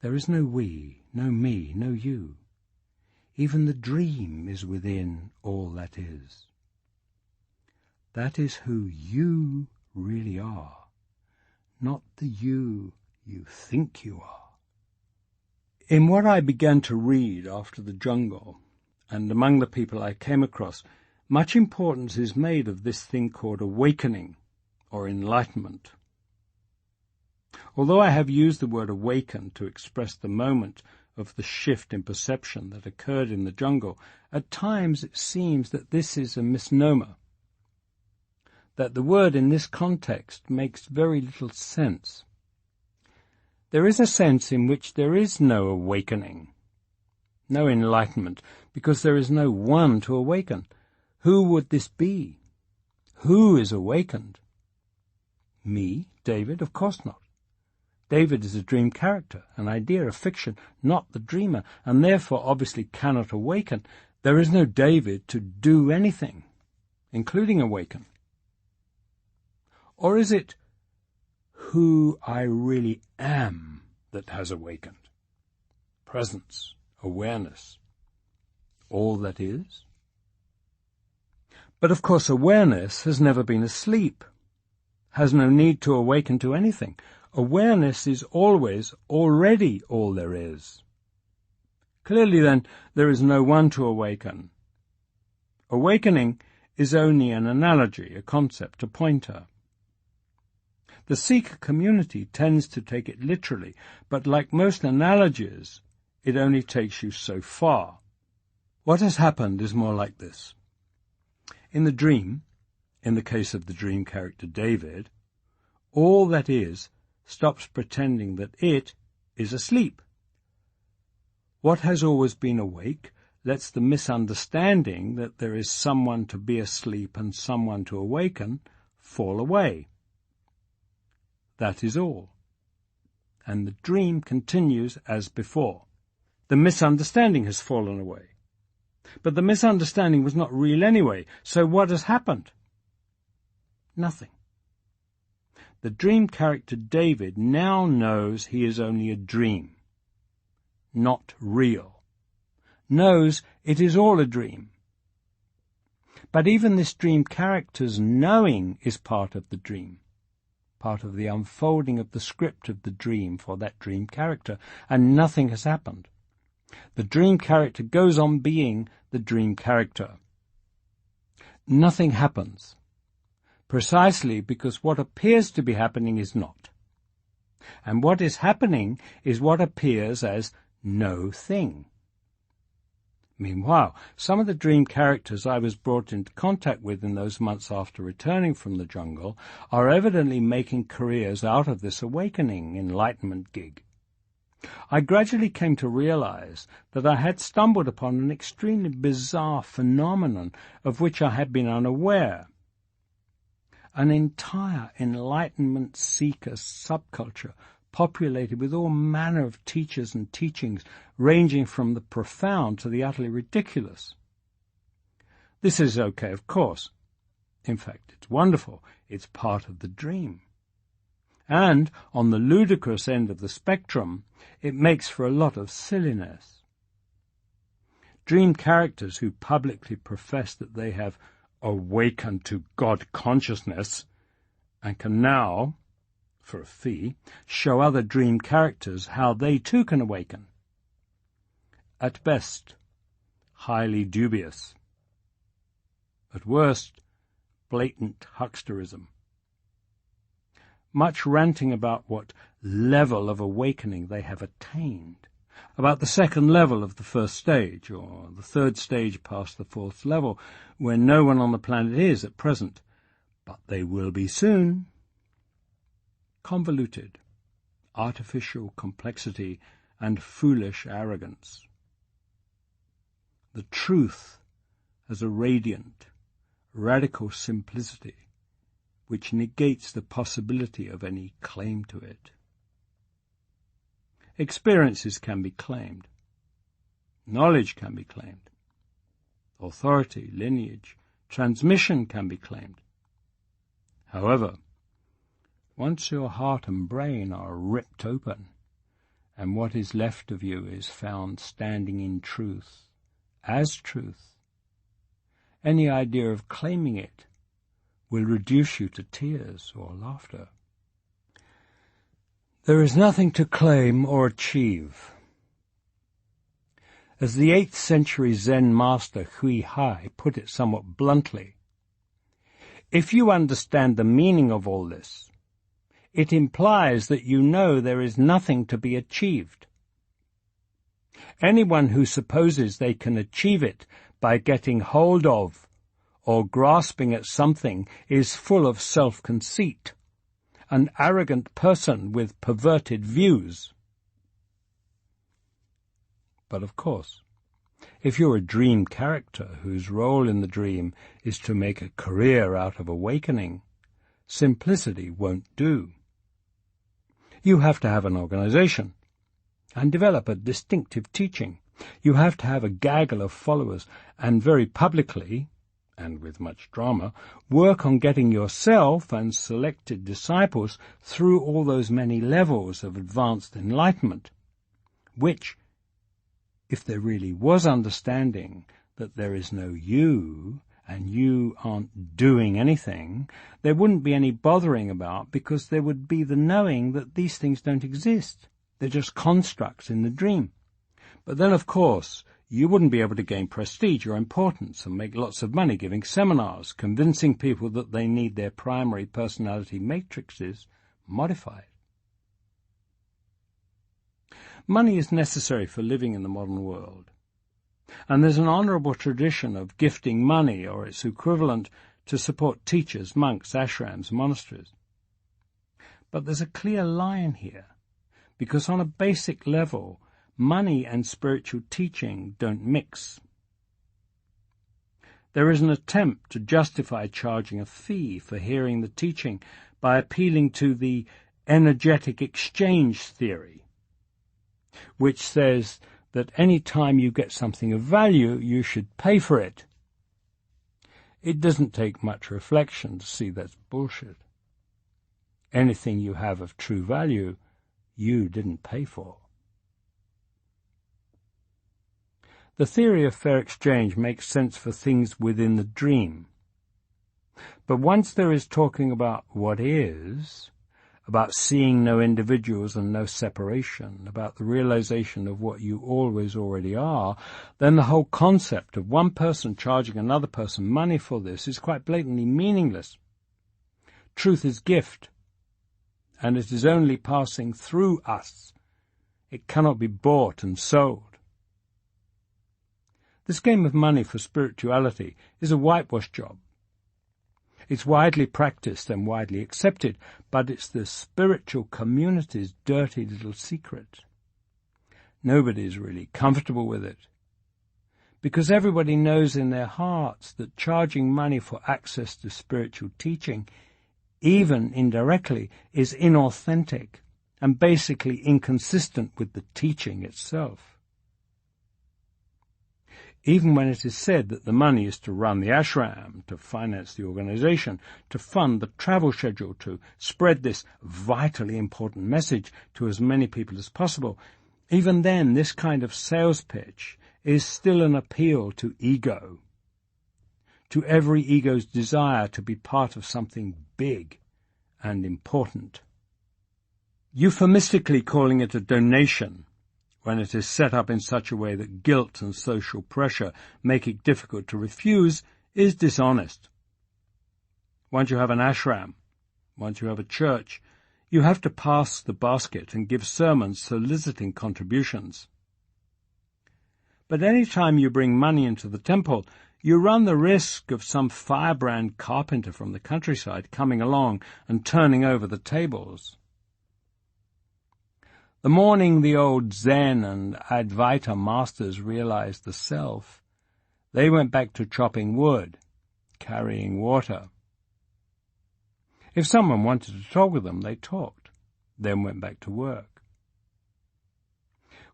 There is no we, no me, no you. Even the dream is within all that is. That is who you really are, not the you think you are. In what I began to read after the jungle, and among the people I came across, much importance is made of this thing called awakening, or enlightenment. Although I have used the word awaken to express the moment of the shift in perception that occurred in the jungle, at times it seems that this is a misnomer, that the word in this context makes very little sense. There is a sense in which there is no awakening, no enlightenment, because there is no one to awaken. Who would this be? Who is awakened? Me, David? Of course not. David is a dream character, an idea, a fiction, not the dreamer, and therefore obviously cannot awaken. There is no David to do anything, including awaken. Or is it who I really am that has awakened? Presence, awareness, all that is? But of course awareness has never been asleep, has no need to awaken to anything. Awareness is always already all there is. Clearly then, there is no one to awaken. Awakening is only an analogy, a concept, a pointer. The Sikh community tends to take it literally, but like most analogies, it only takes you so far. What has happened is more like this. In the dream, in the case of the dream character David, all that is stops pretending that it is asleep. What has always been awake lets the misunderstanding that there is someone to be asleep and someone to awaken fall away. That is all. And the dream continues as before. The misunderstanding has fallen away. But the misunderstanding was not real anyway, so what has happened? Nothing. The dream character David now knows he is only a dream, not real, knows it is all a dream. But even this dream character's knowing is part of the dream, part of the unfolding of the script of the dream for that dream character, and nothing has happened. The dream character goes on being the dream character. Nothing happens. precisely because what appears to be happening is not. And what is happening is what appears as no thing. Meanwhile, some of the dream characters I was brought into contact with in those months after returning from the jungle are evidently making careers out of this awakening enlightenment gig. I gradually came to realize that I had stumbled upon an extremely bizarre phenomenon of which I had been unaware. An entire enlightenment seeker subculture populated with all manner of teachers and teachings ranging from the profound to the utterly ridiculous. This is okay, of course. In fact, it's wonderful. It's part of the dream. And, on the ludicrous end of the spectrum, it makes for a lot of silliness. Dream characters who publicly profess that they have awakened to God consciousness and can now, for a fee, show other dream characters how they too can awaken. At best, highly dubious. At worst, blatant hucksterism. Much ranting about what level of awakening they have attained, about the second level of the first stage, or the third stage past the fourth level, where no one on the planet is at present, but they will be soon. Convoluted, artificial complexity, and foolish arrogance. The truth as a radiant, radical simplicity, which negates the possibility of any claim to it. Experiences can be claimed. Knowledge can be claimed. Authority, lineage, transmission can be claimed. However, once your heart and brain are ripped open, and what is left of you is found standing in truth, as truth, any idea of claiming it will reduce you to tears or laughter. There is nothing to claim or achieve. As the 8th century Zen master Hui Hai put it somewhat bluntly, if you understand the meaning of all this, it implies that you know there is nothing to be achieved. Anyone who supposes they can achieve it by getting hold of or grasping at something is full of self-conceit, an arrogant person with perverted views. But of course, if you're a dream character whose role in the dream is to make a career out of awakening, simplicity won't do. You have to have an organization and develop a distinctive teaching. You have to have a gaggle of followers and very publicly, and with much drama, work on getting yourself and selected disciples through all those many levels of advanced enlightenment, which, if there really was understanding that there is no you, and you aren't doing anything, there wouldn't be any bothering about, because there would be the knowing that these things don't exist. They're just constructs in the dream. But then, of course, you wouldn't be able to gain prestige or importance and make lots of money giving seminars, convincing people that they need their primary personality matrices modified. Money is necessary for living in the modern world, and there's an honourable tradition of gifting money or its equivalent to support teachers, monks, ashrams, monasteries. But there's a clear line here, because on a basic level, money and spiritual teaching don't mix. There is an attempt to justify charging a fee for hearing the teaching by appealing to the energetic exchange theory, which says that any time you get something of value, you should pay for it. It doesn't take much reflection to see that's bullshit. Anything you have of true value, you didn't pay for. The theory of fair exchange makes sense for things within the dream. But once there is talking about what is, about seeing no individuals and no separation, about the realization of what you always already are, then the whole concept of one person charging another person money for this is quite blatantly meaningless. Truth is gift, and it is only passing through us. It cannot be bought and sold. This game of money for spirituality is a whitewash job. It's widely practiced and widely accepted, but it's the spiritual community's dirty little secret. Nobody is really comfortable with it, because everybody knows in their hearts that charging money for access to spiritual teaching, even indirectly, is inauthentic and basically inconsistent with the teaching itself. Even when it is said that the money is to run the ashram, to finance the organization, to fund the travel schedule, to spread this vitally important message to as many people as possible, even then this kind of sales pitch is still an appeal to ego, to every ego's desire to be part of something big and important. Euphemistically calling it a donation, when it is set up in such a way that guilt and social pressure make it difficult to refuse, is dishonest. Once you have an ashram, once you have a church, you have to pass the basket and give sermons soliciting contributions. But any time you bring money into the temple, you run the risk of some firebrand carpenter from the countryside coming along and turning over the tables. The morning the old Zen and Advaita masters realized the self, they went back to chopping wood, carrying water. If someone wanted to talk with them, they talked, then went back to work.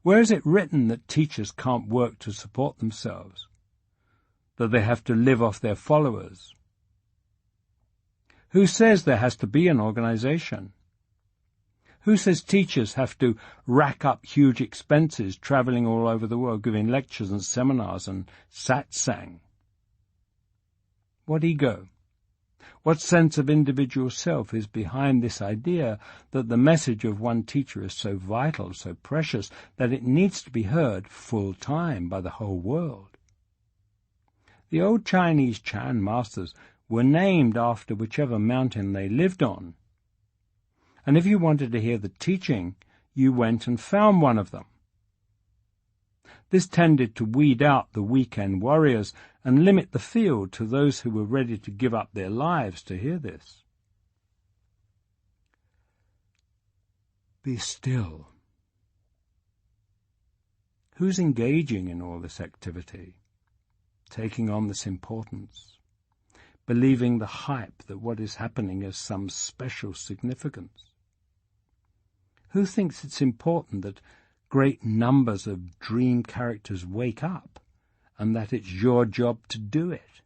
Where is it written that teachers can't work to support themselves, that they have to live off their followers? Who says there has to be an organization? Who says teachers have to rack up huge expenses traveling all over the world, giving lectures and seminars and satsang? What ego? What sense of individual self is behind this idea that the message of one teacher is so vital, so precious, that it needs to be heard full time by the whole world? The old Chinese Chan masters were named after whichever mountain they lived on. And if you wanted to hear the teaching, you went and found one of them. This tended to weed out the weekend warriors and limit the field to those who were ready to give up their lives to hear this. Be still. Who's engaging in all this activity, taking on this importance, believing the hype that what is happening has some special significance? Who thinks it's important that great numbers of dream characters wake up and that it's your job to do it?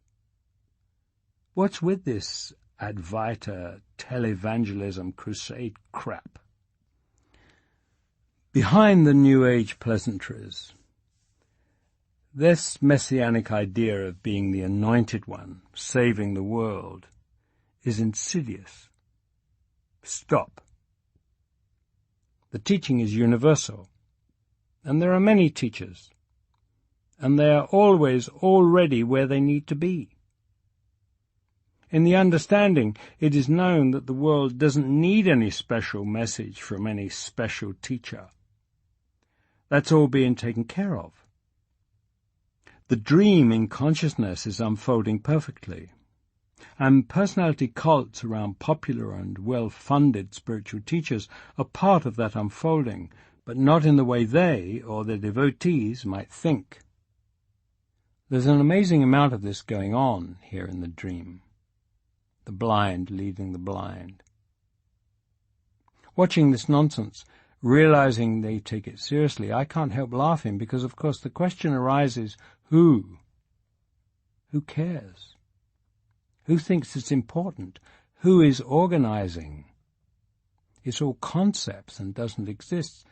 What's with this Advaita televangelism crusade crap? Behind the New Age pleasantries, this messianic idea of being the anointed one, saving the world, is insidious. Stop. The teaching is universal, and there are many teachers, and they are always already where they need to be. In the understanding, it is known that the world doesn't need any special message from any special teacher. That's all being taken care of. The dream in consciousness is unfolding perfectly, and personality cults around popular and well-funded spiritual teachers are part of that unfolding, but not in the way they or their devotees might think. There's an amazing amount of this going on here in the dream. The blind leading the blind. Watching this nonsense, realizing they take it seriously, I can't help laughing because, of course, the question arises, who? Who cares? Who thinks it's important? Who is organizing? It's all concepts and doesn't exist.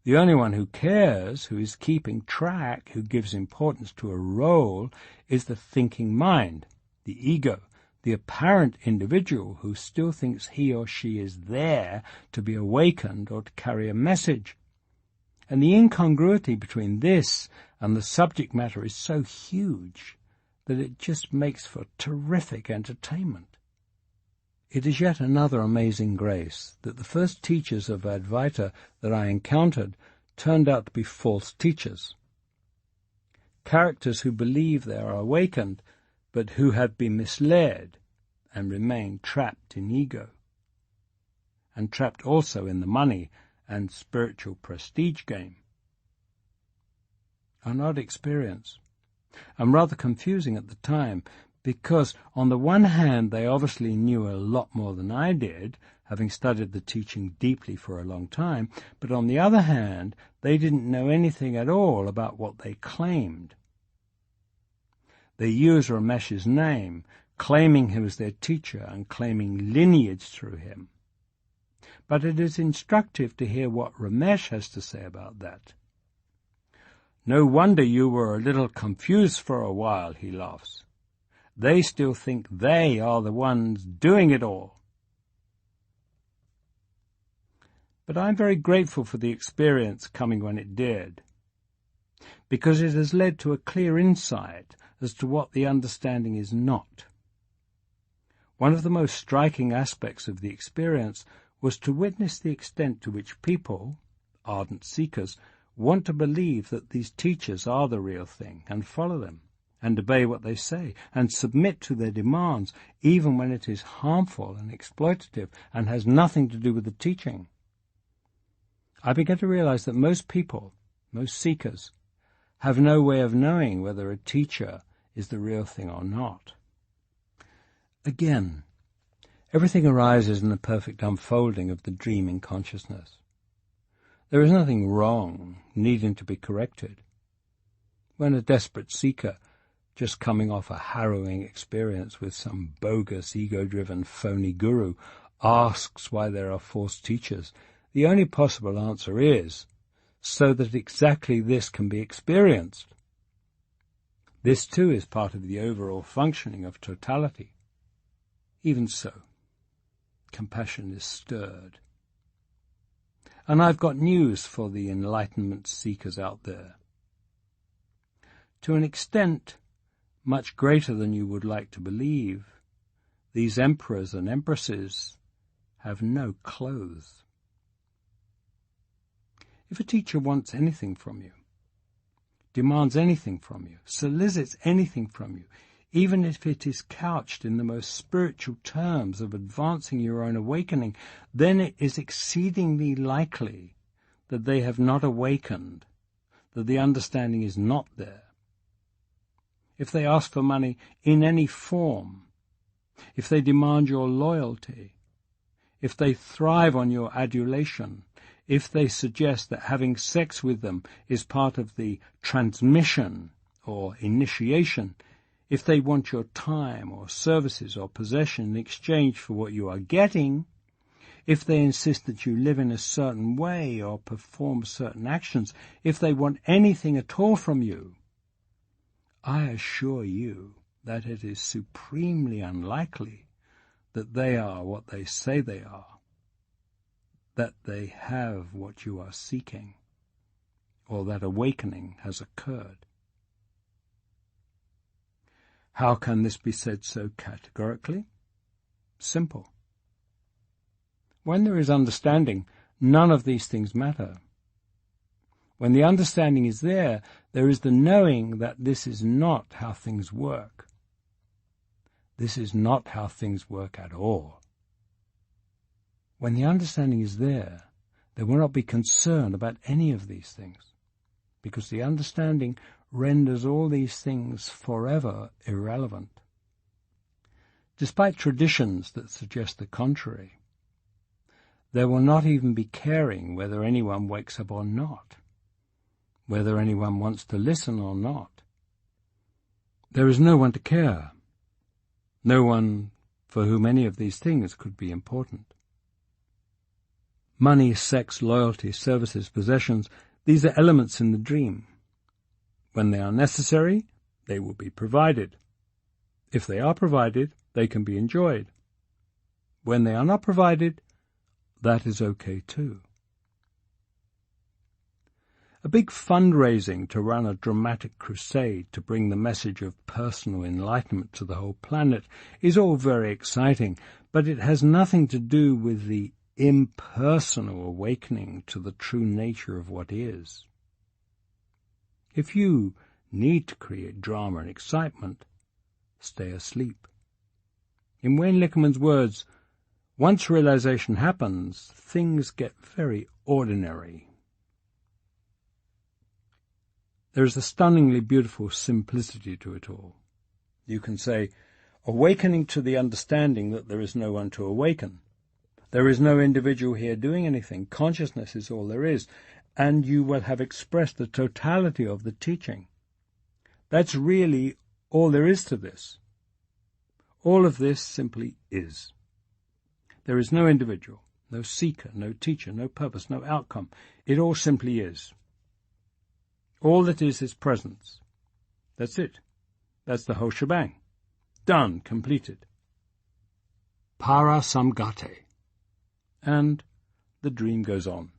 The only one who cares, who is keeping track, who gives importance to a role, is the thinking mind, the ego, the apparent individual who still thinks he or she is there to be awakened or to carry a message. And the incongruity between this and the subject matter is so huge that it just makes for terrific entertainment. It is yet another amazing grace that the first teachers of Advaita that I encountered turned out to be false teachers. Characters who believe they are awakened, but who have been misled and remain trapped in ego, and trapped also in the money and spiritual prestige game. An odd experience, and rather confusing at the time, because on the one hand they obviously knew a lot more than I did, having studied the teaching deeply for a long time, but on the other hand they didn't know anything at all about what they claimed. They used Ramesh's name, claiming he was their teacher and claiming lineage through him. But it is instructive to hear what Ramesh has to say about that. "No wonder you were a little confused for a while," he laughs. "They still think they are the ones doing it all." But I'm very grateful for the experience coming when it did, because it has led to a clear insight as to what the understanding is not. One of the most striking aspects of the experience was to witness the extent to which people, ardent seekers, want to believe that these teachers are the real thing and follow them, and obey what they say, and submit to their demands, even when it is harmful and exploitative and has nothing to do with the teaching. I began to realize that most people, most seekers, have no way of knowing whether a teacher is the real thing or not. Again, everything arises in the perfect unfolding of the dreaming consciousness. There is nothing wrong needing to be corrected. When a desperate seeker, just coming off a harrowing experience with some bogus, ego-driven, phony guru, asks why there are false teachers, the only possible answer is, so that exactly this can be experienced. This too is part of the overall functioning of totality. Even so, compassion is stirred. And I've got news for the enlightenment seekers out there. To an extent much greater than you would like to believe, these emperors and empresses have no clothes. If a teacher wants anything from you, demands anything from you, solicits anything from you, even if it is couched in the most spiritual terms of advancing your own awakening, then it is exceedingly likely that they have not awakened, that the understanding is not there. If they ask for money in any form, if they demand your loyalty, if they thrive on your adulation, if they suggest that having sex with them is part of the transmission or initiation, if they want your time or services or possession in exchange for what you are getting, if they insist that you live in a certain way or perform certain actions, if they want anything at all from you, I assure you that it is supremely unlikely that they are what they say they are, that they have what you are seeking, or that awakening has occurred. How can this be said so categorically? Simple. When there is understanding, none of these things matter. When the understanding is there, there is the knowing that this is not how things work. This is not how things work at all. When the understanding is there will not be concern about any of these things, because the understanding renders all these things forever irrelevant. Despite traditions that suggest the contrary, there will not even be caring whether anyone wakes up or not, whether anyone wants to listen or not. There is no one to care, no one for whom any of these things could be important. Money, sex, loyalty, services, possessions, these are elements in the dream. When they are necessary, they will be provided. If they are provided, they can be enjoyed. When they are not provided, that is okay too. A big fundraising to run a dramatic crusade to bring the message of personal enlightenment to the whole planet is all very exciting, but it has nothing to do with the impersonal awakening to the true nature of what is. If you need to create drama and excitement, stay asleep. In Wayne Lichterman's words, once realization happens, things get very ordinary. There is a stunningly beautiful simplicity to it all. You can say, awakening to the understanding that there is no one to awaken. There is no individual here doing anything. Consciousness is all there is, and you will have expressed the totality of the teaching. That's really all there is to this. All of this simply is. There is no individual, no seeker, no teacher, no purpose, no outcome. It all simply is. All that is presence. That's it. That's the whole shebang. Done, completed. Parasamgate. And the dream goes on.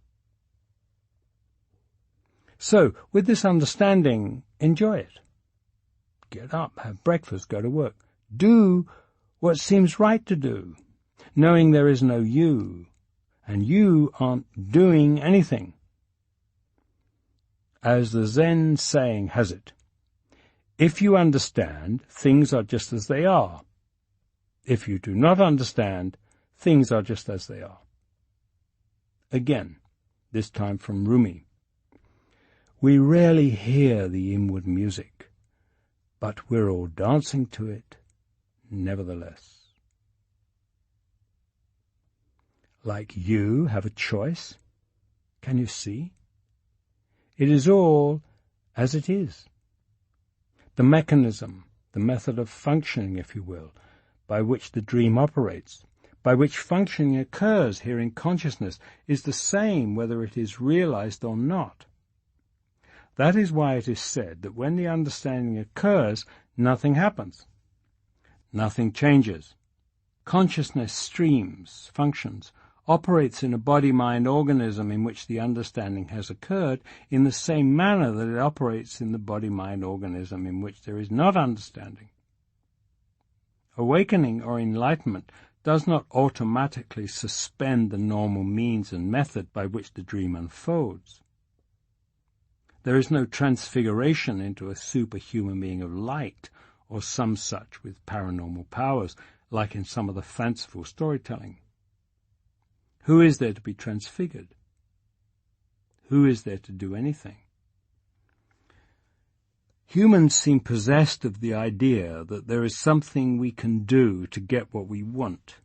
So, with this understanding, enjoy it. Get up, have breakfast, go to work. Do what seems right to do, knowing there is no you, and you aren't doing anything. As the Zen saying has it, if you understand, things are just as they are. If you do not understand, things are just as they are. Again, this time from Rumi. We rarely hear the inward music, but we're all dancing to it, nevertheless. Like you have a choice? Can you see? It is all as it is. The mechanism, the method of functioning, if you will, by which the dream operates, by which functioning occurs here in consciousness, is the same whether it is realized or not. That is why it is said that when the understanding occurs, nothing happens. Nothing changes. Consciousness streams, functions, operates in a body-mind organism in which the understanding has occurred in the same manner that it operates in the body-mind organism in which there is not understanding. Awakening or enlightenment does not automatically suspend the normal means and method by which the dream unfolds. There is no transfiguration into a superhuman being of light or some such with paranormal powers, like in some of the fanciful storytelling. Who is there to be transfigured? Who is there to do anything? Humans seem possessed of the idea that there is something we can do to get what we want,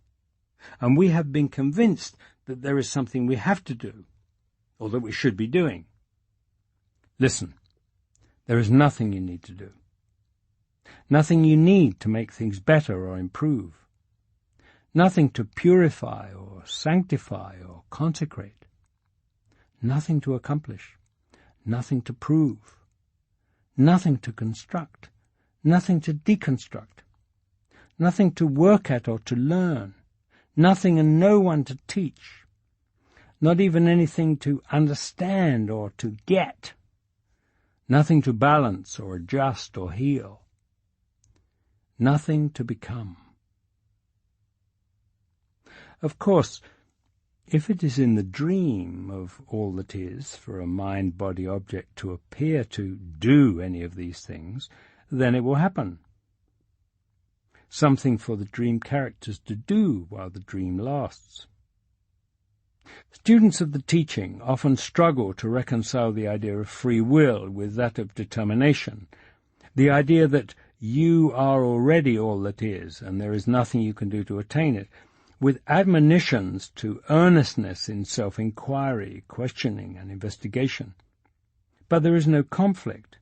and we have been convinced that there is something we have to do, or that we should be doing. Listen, there is nothing you need to do. Nothing you need to make things better or improve. Nothing to purify or sanctify or consecrate. Nothing to accomplish. Nothing to prove. Nothing to construct. Nothing to deconstruct. Nothing to work at or to learn. Nothing and no one to teach. Not even anything to understand or to get. Nothing to balance or adjust or heal. Nothing to become. Of course, if it is in the dream of all that is for a mind-body object to appear to do any of these things, then it will happen. Something for the dream characters to do while the dream lasts. Students of the teaching often struggle to reconcile the idea of free will with that of determination, the idea that you are already all that is and there is nothing you can do to attain it, with admonitions to earnestness in self-inquiry, questioning, and investigation. But there is no conflict.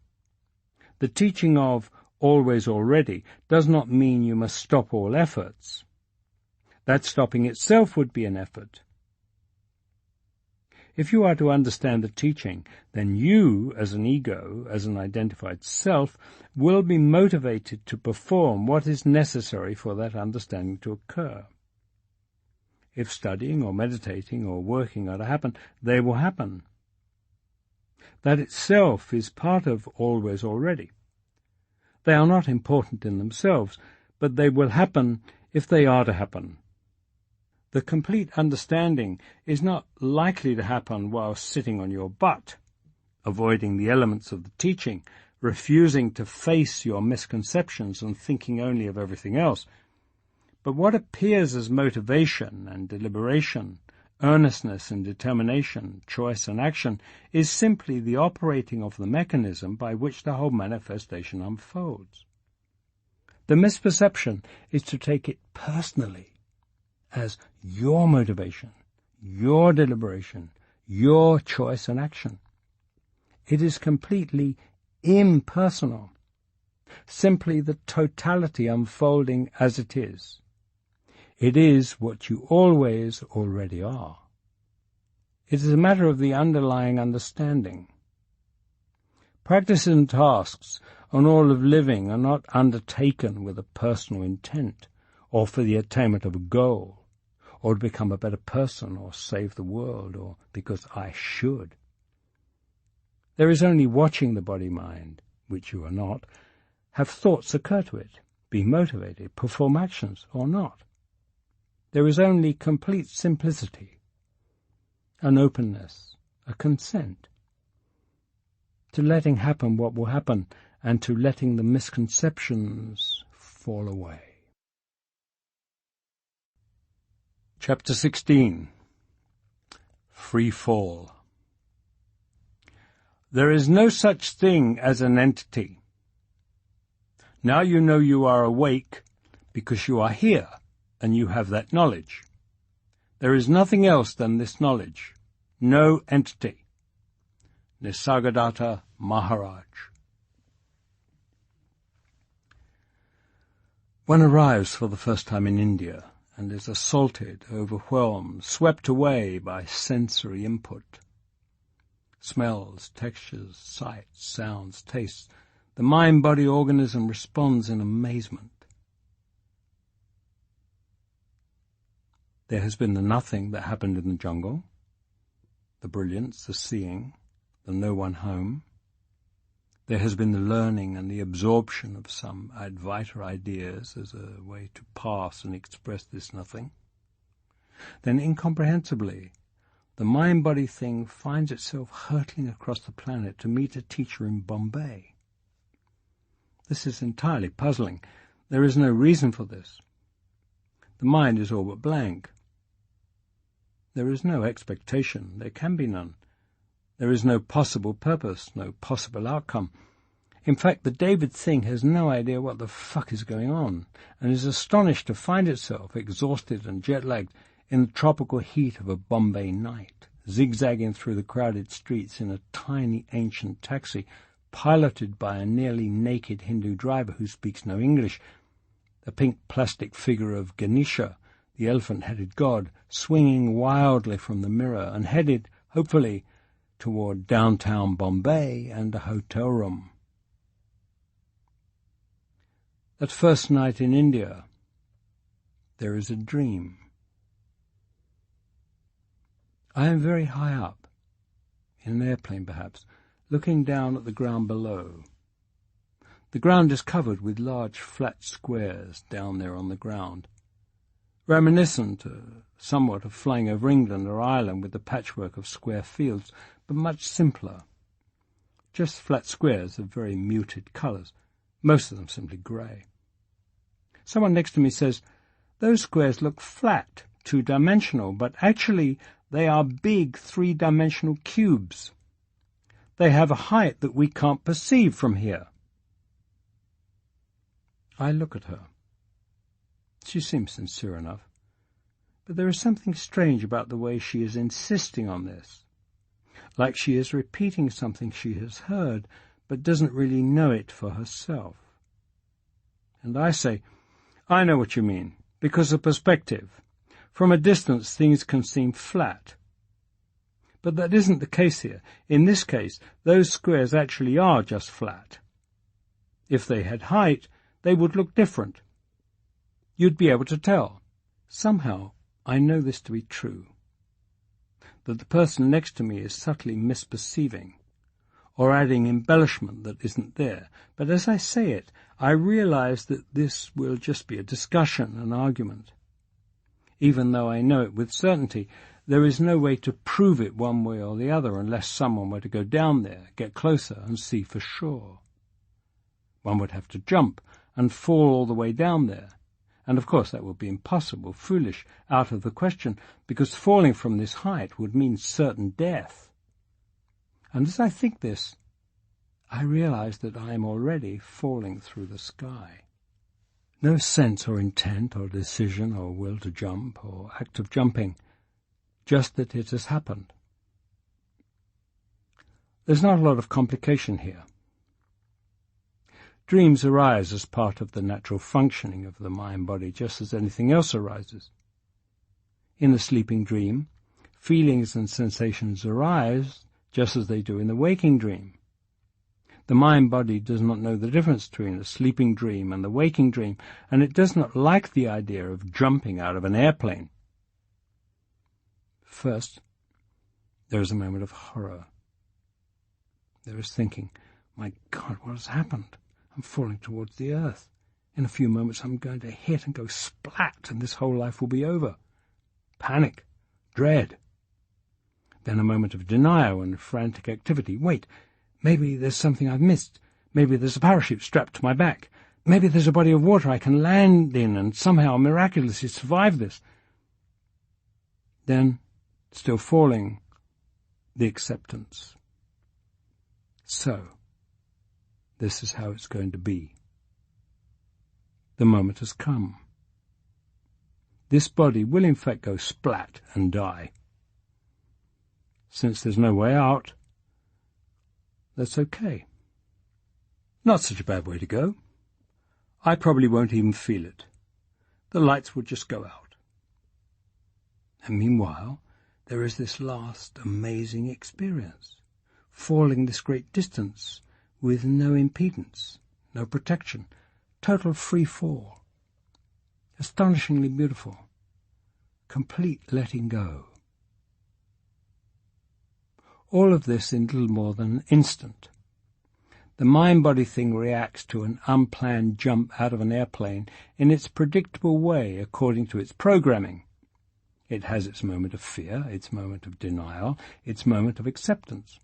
The teaching of always already does not mean you must stop all efforts. That stopping itself would be an effort. If you are to understand the teaching, then you, as an ego, as an identified self, will be motivated to perform what is necessary for that understanding to occur. If studying or meditating or working are to happen, they will happen. That itself is part of always already. They are not important in themselves, but they will happen if they are to happen. The complete understanding is not likely to happen while sitting on your butt, avoiding the elements of the teaching, refusing to face your misconceptions and thinking only of everything else. But what appears as motivation and deliberation, earnestness and determination, choice and action, is simply the operating of the mechanism by which the whole manifestation unfolds. The misperception is to take it personally, as your motivation, your deliberation, your choice and action. It is completely impersonal, simply the totality unfolding as it is. It is what you always already are. It is a matter of the underlying understanding. Practices and tasks and all of living are not undertaken with a personal intent, or for the attainment of a goal, or to become a better person, or save the world, or because I should. There is only watching the body-mind, which you are not, have thoughts occur to it, be motivated, perform actions, or not. There is only complete simplicity, an openness, a consent, to letting happen what will happen, and to letting the misconceptions fall away. Chapter 16. Free Fall. There is no such thing as an entity. Now you know you are awake because you are here, and you have that knowledge. There is nothing else than this knowledge, no entity. Nisargadatta Maharaj. One arrives for the first time in India and is assaulted, overwhelmed, swept away by sensory input. Smells, textures, sights, sounds, tastes. The mind-body organism responds in amazement. There has been the nothing that happened in the jungle, the brilliance, the seeing, the no one home. There has been the learning and the absorption of some Advaita ideas as a way to pass and express this nothing. Then incomprehensibly, the mind-body thing finds itself hurtling across the planet to meet a teacher in Bombay. This is entirely puzzling. There is no reason for this. The mind is all but blank. There is no expectation. There can be none. There is no possible purpose, no possible outcome. In fact, the David thing has no idea what the fuck is going on, and is astonished to find itself exhausted and jet-lagged in the tropical heat of a Bombay night, zigzagging through the crowded streets in a tiny ancient taxi, piloted by a nearly naked Hindu driver who speaks no English, a pink plastic figure of Ganesha, the elephant-headed god, swinging wildly from the mirror and headed, hopefully, toward downtown Bombay and a hotel room. That first night in India, there is a dream. I am very high up, in an airplane perhaps, looking down at the ground below. The ground is covered with large flat squares down there on the ground, reminiscent somewhat of flying over England or Ireland with the patchwork of square fields, but much simpler. Just flat squares of very muted colours, most of them simply grey. Someone next to me says, "Those squares look flat, two-dimensional, but actually they are big three-dimensional cubes. They have a height that we can't perceive from here." I look at her. She seems sincere enough, but there is something strange about the way she is insisting on this, like she is repeating something she has heard, but doesn't really know it for herself. And I say, "I know what you mean, because of perspective. From a distance things can seem flat. But that isn't the case here. In this case, those squares actually are just flat. If they had height, they would look different. You'd be able to tell." Somehow, I know this to be true, that the person next to me is subtly misperceiving, or adding embellishment that isn't there. But as I say it, I realize that this will just be a discussion, an argument. Even though I know it with certainty, there is no way to prove it one way or the other unless someone were to go down there, get closer, and see for sure. One would have to jump and fall all the way down there. And of course that would be impossible, foolish, out of the question, because falling from this height would mean certain death. And as I think this, I realize that I am already falling through the sky. No sense or intent or decision or will to jump or act of jumping, just that it has happened. There's not a lot of complication here. Dreams arise as part of the natural functioning of the mind-body, just as anything else arises. In a sleeping dream, feelings and sensations arise just as they do in the waking dream. The mind-body does not know the difference between the sleeping dream and the waking dream, and it does not like the idea of jumping out of an airplane. First, there is a moment of horror. There is thinking, my God, what has happened? I'm falling towards the earth. In a few moments I'm going to hit and go splat, and this whole life will be over. Panic, dread. Then a moment of denial and frantic activity. Wait, maybe there's something I've missed. Maybe there's a parachute strapped to my back. Maybe there's a body of water I can land in and somehow miraculously survive this. Then, still falling, the acceptance. So, this is how it's going to be. The moment has come. This body will in fact go splat and die. Since there's no way out, that's okay. Not such a bad way to go. I probably won't even feel it. The lights will just go out. And meanwhile, there is this last amazing experience, falling this great distance with no impedance, no protection, total free fall. Astonishingly beautiful, complete letting go. All of this in little more than an instant. The mind-body thing reacts to an unplanned jump out of an airplane in its predictable way according to its programming. It has its moment of fear, its moment of denial, its moment of acceptance.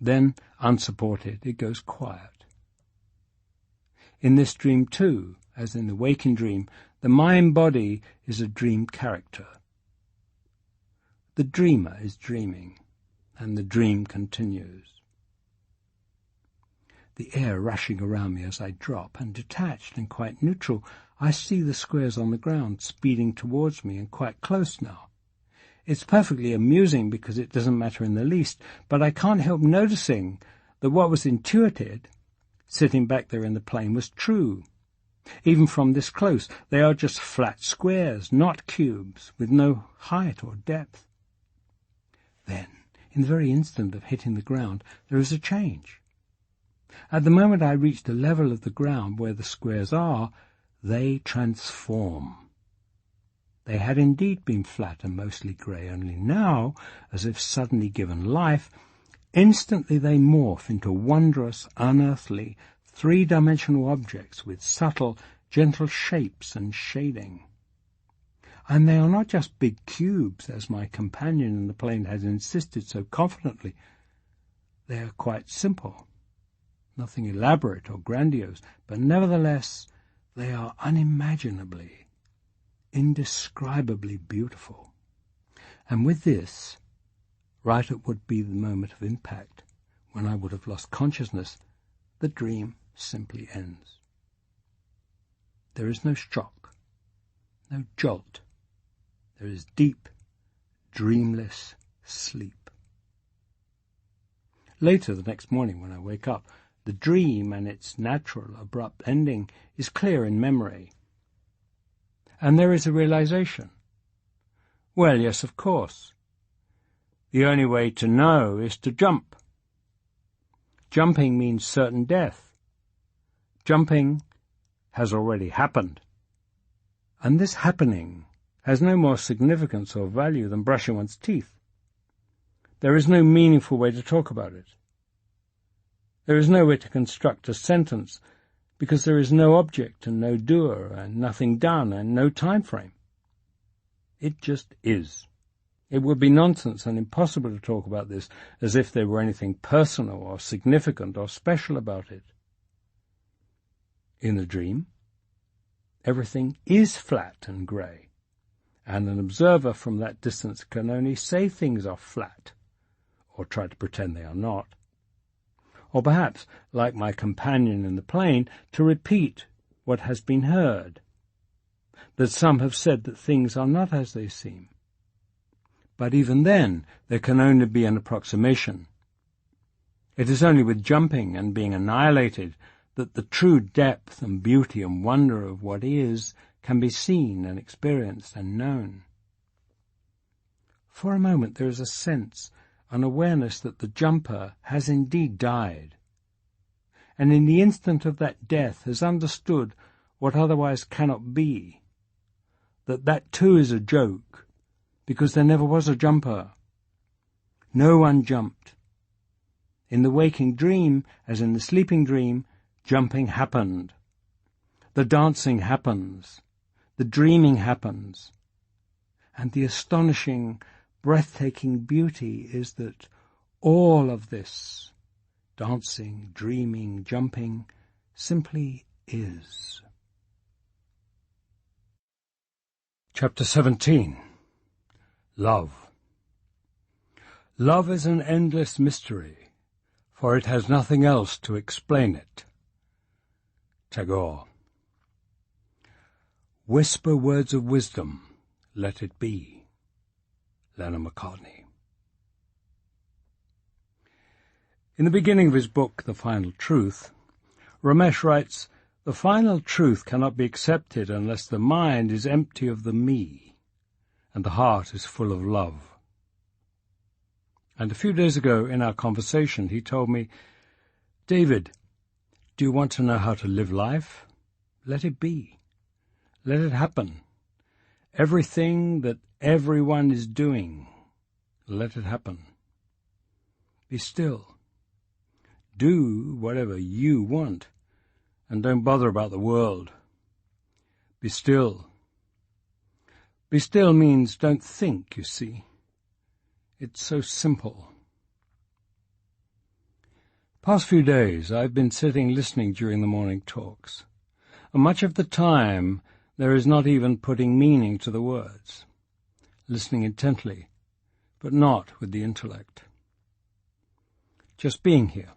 Then, unsupported, it goes quiet. In this dream too, as in the waking dream, the mind-body is a dream character. The dreamer is dreaming, and the dream continues. The air rushing around me as I drop, and detached and quite neutral, I see the squares on the ground speeding towards me and quite close now. It's perfectly amusing because it doesn't matter in the least, but I can't help noticing that what was intuited, sitting back there in the plane, was true. Even from this close, they are just flat squares, not cubes, with no height or depth. Then, in the very instant of hitting the ground, there is a change. At the moment I reach the level of the ground where the squares are, they transform. They had indeed been flat and mostly grey, only now, as if suddenly given life, instantly they morph into wondrous, unearthly, three-dimensional objects with subtle, gentle shapes and shading. And they are not just big cubes, as my companion in the plane has insisted so confidently. They are quite simple, nothing elaborate or grandiose, but nevertheless they are unimaginably, indescribably beautiful. And with this, right at what would be the moment of impact, when I would have lost consciousness, the dream simply ends. There is no shock, no jolt. There is deep, dreamless sleep. Later, the next morning when I wake up, the dream and its natural, abrupt ending is clear in memory. And there is a realization. Well, yes, of course. The only way to know is to jump. Jumping means certain death. Jumping has already happened. And this happening has no more significance or value than brushing one's teeth. There is no meaningful way to talk about it. There is no way to construct a sentence because there is no object and no doer and nothing done and no time frame. It just is. It would be nonsense and impossible to talk about this as if there were anything personal or significant or special about it. In a dream, everything is flat and grey, and an observer from that distance can only say things are flat, or try to pretend they are not. Or perhaps, like my companion in the plane, to repeat what has been heard, that some have said that things are not as they seem. But even then, there can only be an approximation. It is only with jumping and being annihilated that the true depth and beauty and wonder of what is can be seen and experienced and known. For a moment there is a sense, an awareness that the jumper has indeed died, and in the instant of that death has understood what otherwise cannot be, that too is a joke, because there never was a jumper. No one jumped. In the waking dream, as in the sleeping dream, jumping happened. The dancing happens. The dreaming happens. And the astonishing, breathtaking beauty is that all of this, dancing, dreaming, jumping, simply is. Chapter 17. Love. Love is an endless mystery, for it has nothing else to explain it. Tagore. Whisper words of wisdom, let it be. Lennon-McCartney. In the beginning of his book, The Final Truth, Ramesh writes, "The final truth cannot be accepted unless the mind is empty of the me, and the heart is full of love." And a few days ago in our conversation he told me, "David, do you want to know how to live life? Let it be. Let it happen. Everything that everyone is doing, let it happen. Be still. Do whatever you want, and don't bother about the world. Be still. Be still means don't think, you see. It's so simple." Past few days I've been sitting listening during the morning talks, and much of the time there is not even putting meaning to the words, listening intently, but not with the intellect. Just being here,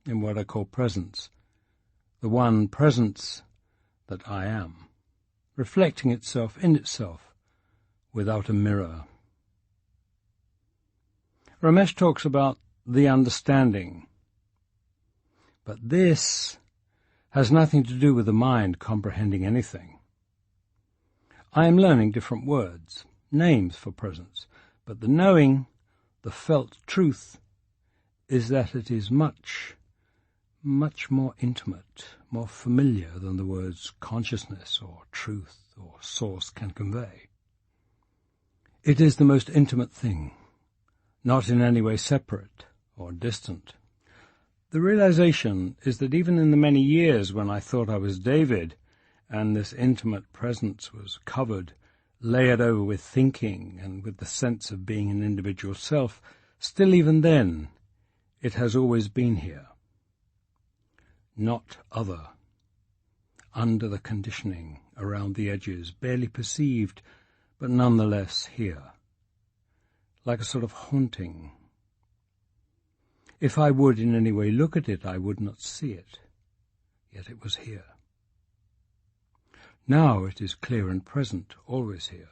in what I call presence, the one presence that I am, reflecting itself in itself, without a mirror. Ramesh talks about the understanding, but this has nothing to do with the mind comprehending anything. I am learning different words, names for presence, but the knowing, the felt truth, is that it is much, much more intimate, more familiar than the words consciousness or truth or source can convey. It is the most intimate thing, not in any way separate or distant. The realization is that even in the many years when I thought I was David, and this intimate presence was covered, layered over with thinking and with the sense of being an individual self, still even then, it has always been here. Not other, under the conditioning, around the edges, barely perceived, but nonetheless here, like a sort of haunting. If I would in any way look at it, I would not see it, yet it was here. Now it is clear and present, always here,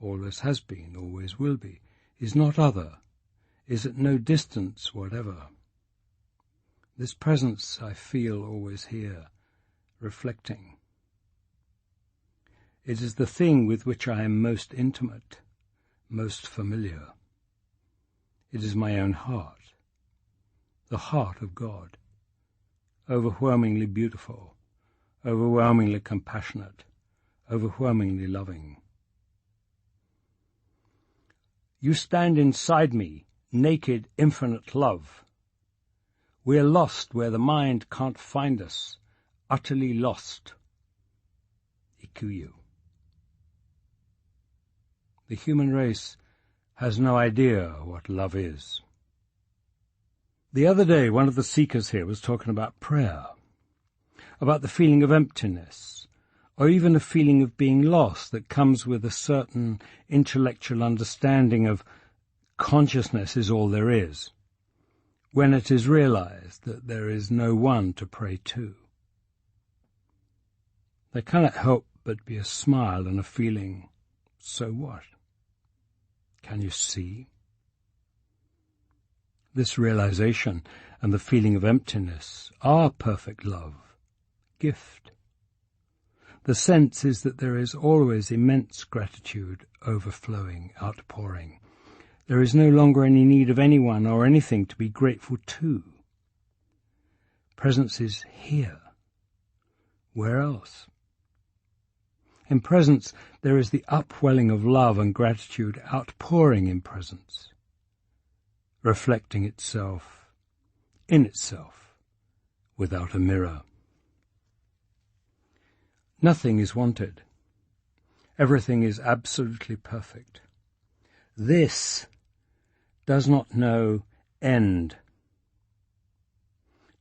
always has been, always will be, is not other, is at no distance whatever. This presence I feel always here, reflecting. It is the thing with which I am most intimate, most familiar. It is my own heart, the heart of God, overwhelmingly beautiful, overwhelmingly compassionate, overwhelmingly loving. You stand inside me, naked, infinite love. We're lost where the mind can't find us, utterly lost. Ikuyu. The human race has no idea what love is. The other day, one of the seekers here was talking about prayer, about the feeling of emptiness, or even a feeling of being lost that comes with a certain intellectual understanding of consciousness is all there is, when it is realized that there is no one to pray to. There cannot help but be a smile and a feeling, so what? Can you see? This realization and the feeling of emptiness are perfect love, gift. The sense is that there is always immense gratitude, overflowing, outpouring. There is no longer any need of anyone or anything to be grateful to. Presence is here. Where else? In presence, there is the upwelling of love and gratitude outpouring in presence, reflecting itself in itself without a mirror. Nothing is wanted. Everything is absolutely perfect. This does not know end.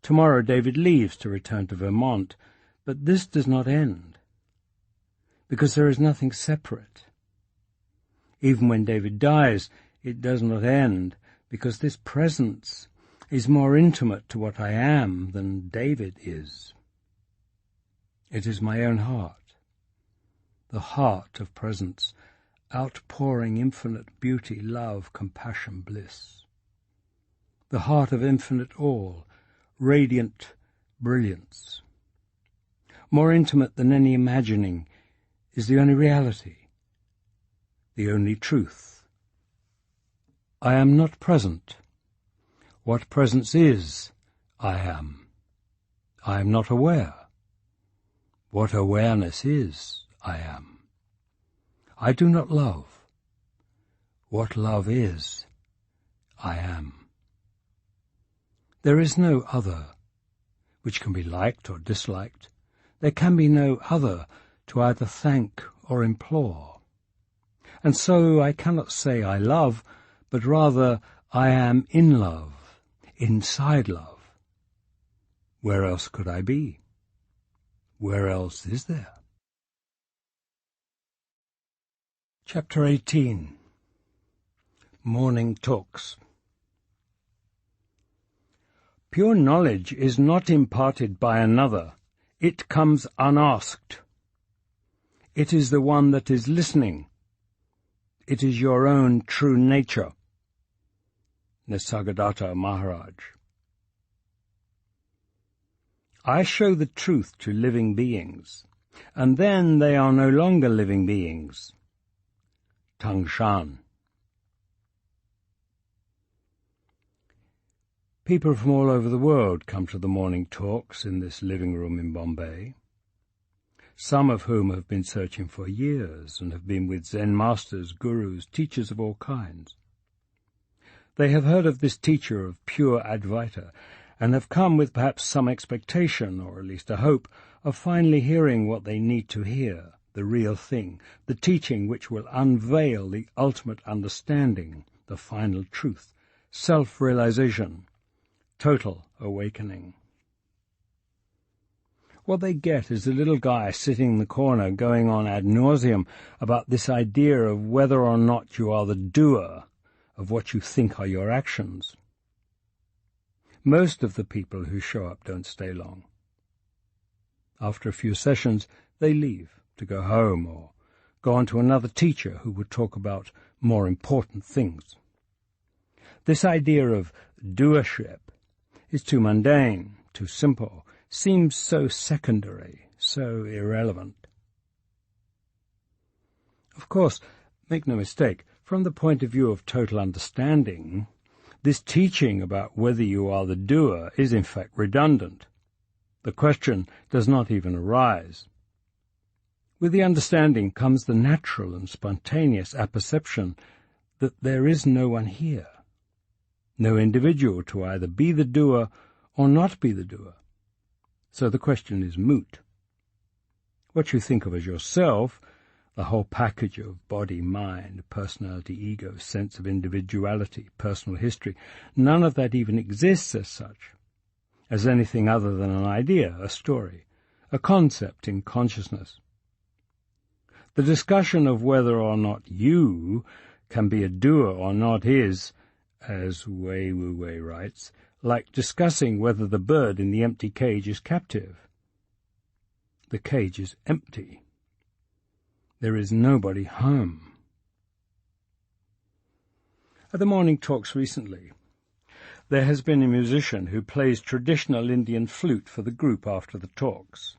Tomorrow David leaves to return to Vermont, but this does not end, because there is nothing separate. Even when David dies, it does not end, because this presence is more intimate to what I am than David is. It is my own heart, the heart of presence, outpouring infinite beauty, love, compassion, bliss. The heart of infinite all, radiant brilliance. More intimate than any imagining is the only reality, the only truth. I am not present. What presence is, I am. I am not aware. What awareness is, I am. I do not love. What love is, I am. There is no other, which can be liked or disliked. There can be no other to either thank or implore. And so I cannot say I love, but rather I am in love, inside love. Where else could I be? Where else is there? Chapter 18. Morning Talks. Pure knowledge is not imparted by another. It comes unasked. It is the one that is listening. It is your own true nature. Nisargadatta Maharaj. I show the truth to living beings, and then they are no longer living beings. Tangshan. People from all over the world come to the morning talks in this living room in Bombay, some of whom have been searching for years and have been with Zen masters, gurus, teachers of all kinds. They have heard of this teacher of pure Advaita and have come with perhaps some expectation, or at least a hope, of finally hearing what they need to hear, the real thing, the teaching which will unveil the ultimate understanding, the final truth, self-realization, total awakening. What they get is a little guy sitting in the corner going on ad nauseum about this idea of whether or not you are the doer of what you think are your actions. Most of the people who show up don't stay long. After a few sessions, they leave to go home or go on to another teacher who would talk about more important things. This idea of doership is too mundane, too simple, seems so secondary, so irrelevant. Of course, make no mistake, from the point of view of total understanding, this teaching about whether you are the doer is in fact redundant. The question does not even arise. With the understanding comes the natural and spontaneous apperception that there is no one here, no individual to either be the doer or not be the doer. So the question is moot. What you think of as yourself, the whole package of body, mind, personality, ego, sense of individuality, personal history, none of that even exists as such, as anything other than an idea, a story, a concept in consciousness. The discussion of whether or not you can be a doer or not is, as Wei Wu Wei writes, like discussing whether the bird in the empty cage is captive. The cage is empty. There is nobody home. At the morning talks recently, there has been a musician who plays traditional Indian flute for the group after the talks.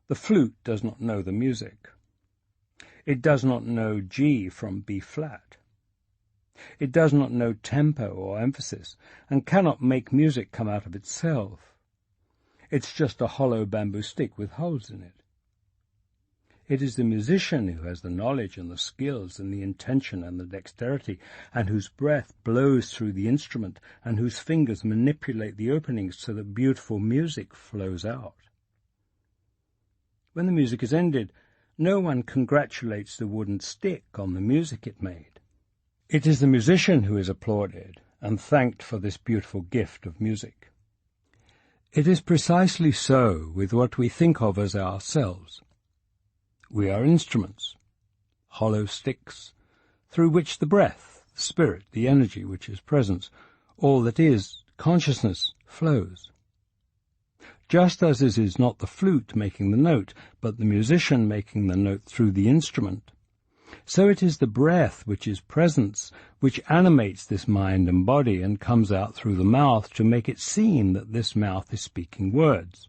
The flute does not know the music. It does not know G from B flat. It does not know tempo or emphasis, and cannot make music come out of itself. It's just a hollow bamboo stick with holes in it. It is the musician who has the knowledge and the skills and the intention and the dexterity, and whose breath blows through the instrument, and whose fingers manipulate the openings so that beautiful music flows out. When the music is ended, no one congratulates the wooden stick on the music it made. It is the musician who is applauded and thanked for this beautiful gift of music. It is precisely so with what we think of as ourselves. We are instruments, hollow sticks, through which the breath, the spirit, the energy which is presence, all that is consciousness, flows. Just as it is not the flute making the note, but the musician making the note through the instrument, so it is the breath which is presence, which animates this mind and body and comes out through the mouth to make it seem that this mouth is speaking words.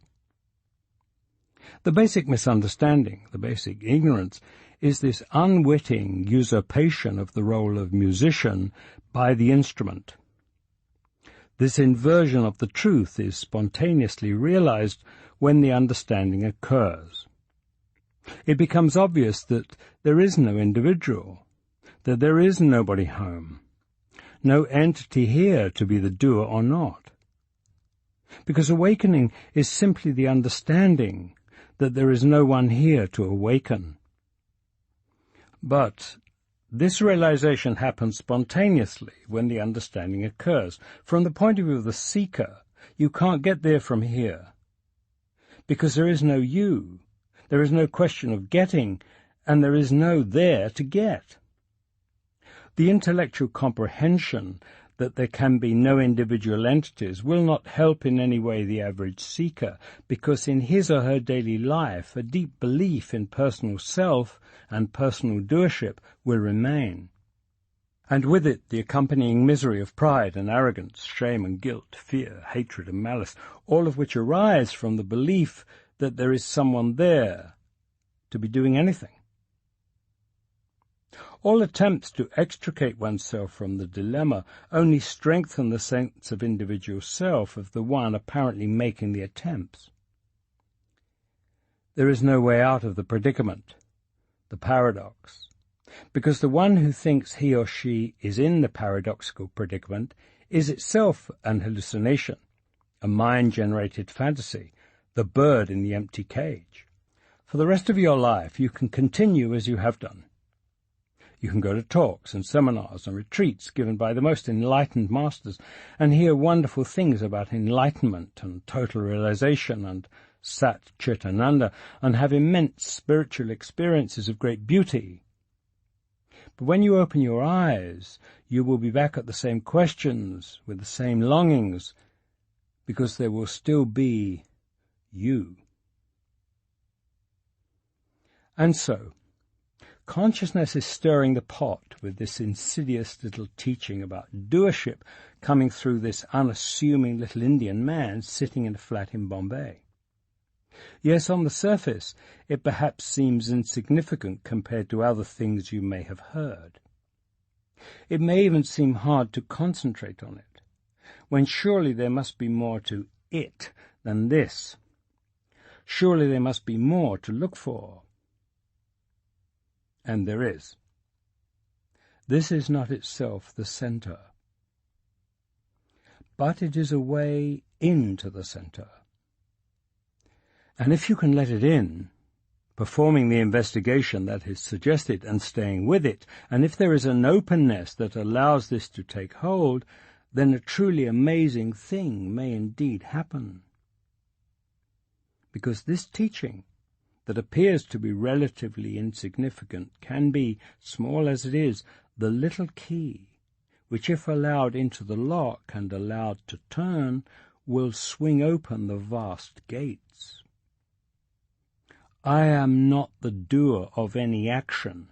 The basic misunderstanding, the basic ignorance, is this unwitting usurpation of the role of musician by the instrument. This inversion of the truth is spontaneously realized when the understanding occurs. It becomes obvious that there is no individual, that there is nobody home, no entity here to be the doer or not. Because awakening is simply the understanding that there is no one here to awaken. But this realization happens spontaneously when the understanding occurs. From the point of view of the seeker, you can't get there from here, because there is no you. There is no question of getting, and there is no there to get. The intellectual comprehension that there can be no individual entities will not help in any way the average seeker, because in his or her daily life a deep belief in personal self and personal doership will remain. And with it the accompanying misery of pride and arrogance, shame and guilt, fear, hatred and malice, all of which arise from the belief that there is someone there to be doing anything. All attempts to extricate oneself from the dilemma only strengthen the sense of individual self of the one apparently making the attempts. There is no way out of the predicament, the paradox, because the one who thinks he or she is in the paradoxical predicament is itself an hallucination, a mind-generated fantasy, the bird in the empty cage. For the rest of your life you can continue as you have done. You can go to talks and seminars and retreats given by the most enlightened masters and hear wonderful things about enlightenment and total realization and Sat Chit Ananda and have immense spiritual experiences of great beauty. But when you open your eyes, you will be back at the same questions with the same longings, because there will still be you. And so, consciousness is stirring the pot with this insidious little teaching about doership coming through this unassuming little Indian man sitting in a flat in Bombay. Yes, on the surface, it perhaps seems insignificant compared to other things you may have heard. It may even seem hard to concentrate on it, when surely there must be more to it than this. Surely there must be more to look for. And there is. This is not itself the center. but it is a way into the center. And if you can let it in, performing the investigation that is suggested and staying with it, and if there is an openness that allows this to take hold, then a truly amazing thing may indeed happen. Because this teaching, that appears to be relatively insignificant, can be, small as it is, the little key, which if allowed into the lock and allowed to turn, will swing open the vast gates. I am not the doer of any action.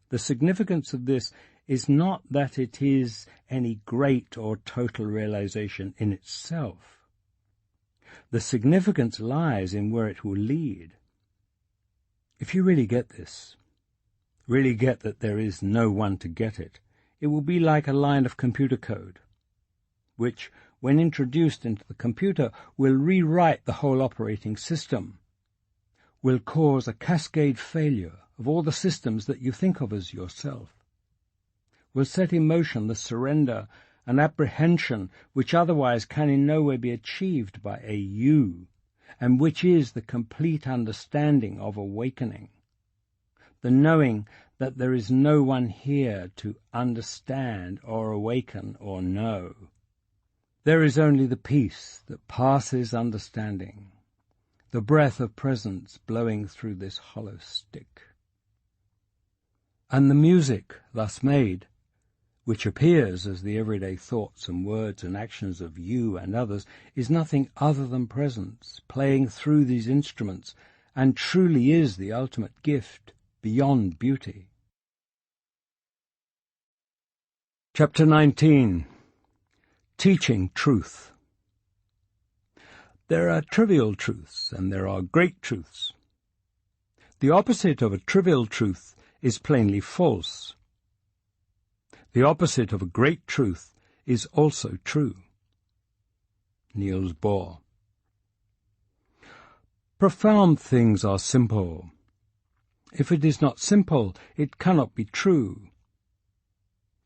The significance of this is not that it is any great or total realization in itself. The significance lies in where it will lead. If you really get this, really get that there is no one to get it, it will be like a line of computer code, which, when introduced into the computer, will rewrite the whole operating system, will cause a cascade failure of all the systems that you think of as yourself, will set in motion the surrender and apprehension which otherwise can in no way be achieved by a you, and which is the complete understanding of awakening, the knowing that there is no one here to understand or awaken or know. There is only the peace that passes understanding, the breath of presence blowing through this hollow stick. And the music thus made, which appears as the everyday thoughts and words and actions of you and others, is nothing other than presence playing through these instruments, and truly is the ultimate gift beyond beauty. Chapter 19. Teaching Truth. There are trivial truths and there are great truths. The opposite of a trivial truth is plainly false. The opposite of a great truth is also true. Niels Bohr. Profound things are simple. If it is not simple, it cannot be true.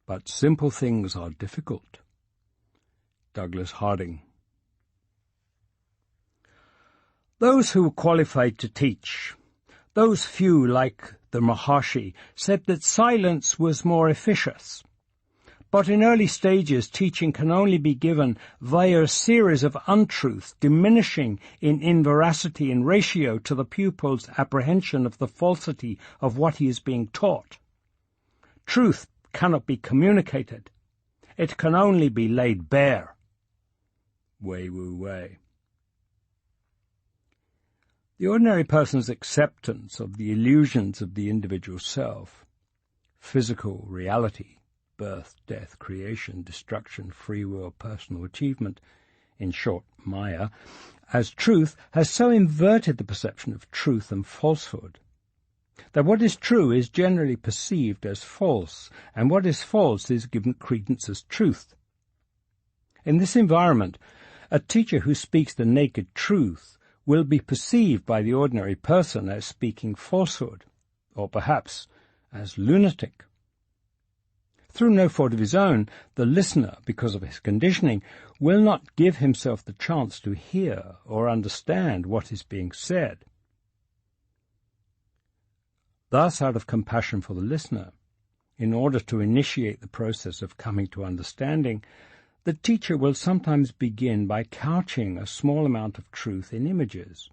But simple things are difficult. Douglas Harding. Those who were qualified to teach, those few like the Maharshi, said that silence was more efficacious. But in early stages, teaching can only be given via a series of untruths, diminishing in inveracity in ratio to the pupil's apprehension of the falsity of what he is being taught. Truth cannot be communicated. It can only be laid bare. Wei Wu Wei. The ordinary person's acceptance of the illusions of the individual self, physical reality, birth, death, creation, destruction, free will, personal achievement, in short, Maya, as truth, has so inverted the perception of truth and falsehood, that what is true is generally perceived as false, and what is false is given credence as truth. In this environment, a teacher who speaks the naked truth will be perceived by the ordinary person as speaking falsehood, or perhaps as lunatic. Through no fault of his own, the listener, because of his conditioning, will not give himself the chance to hear or understand what is being said. Thus, out of compassion for the listener, in order to initiate the process of coming to understanding, the teacher will sometimes begin by couching a small amount of truth in images,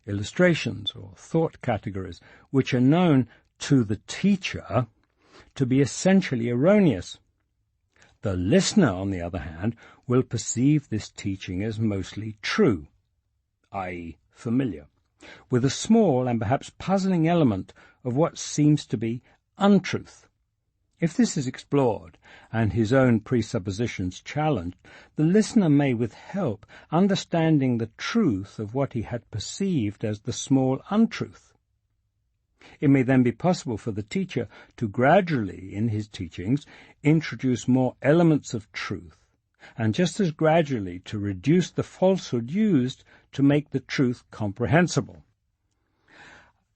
illustrations or thought categories, which are known to the teacher to be essentially erroneous. The listener, on the other hand, will perceive this teaching as mostly true, i.e. familiar, with a small and perhaps puzzling element of what seems to be untruth. If this is explored and his own presuppositions challenged, the listener may, with help, understanding the truth of what he had perceived as the small untruth. It may then be possible for the teacher to gradually, in his teachings, introduce more elements of truth, and just as gradually to reduce the falsehood used to make the truth comprehensible.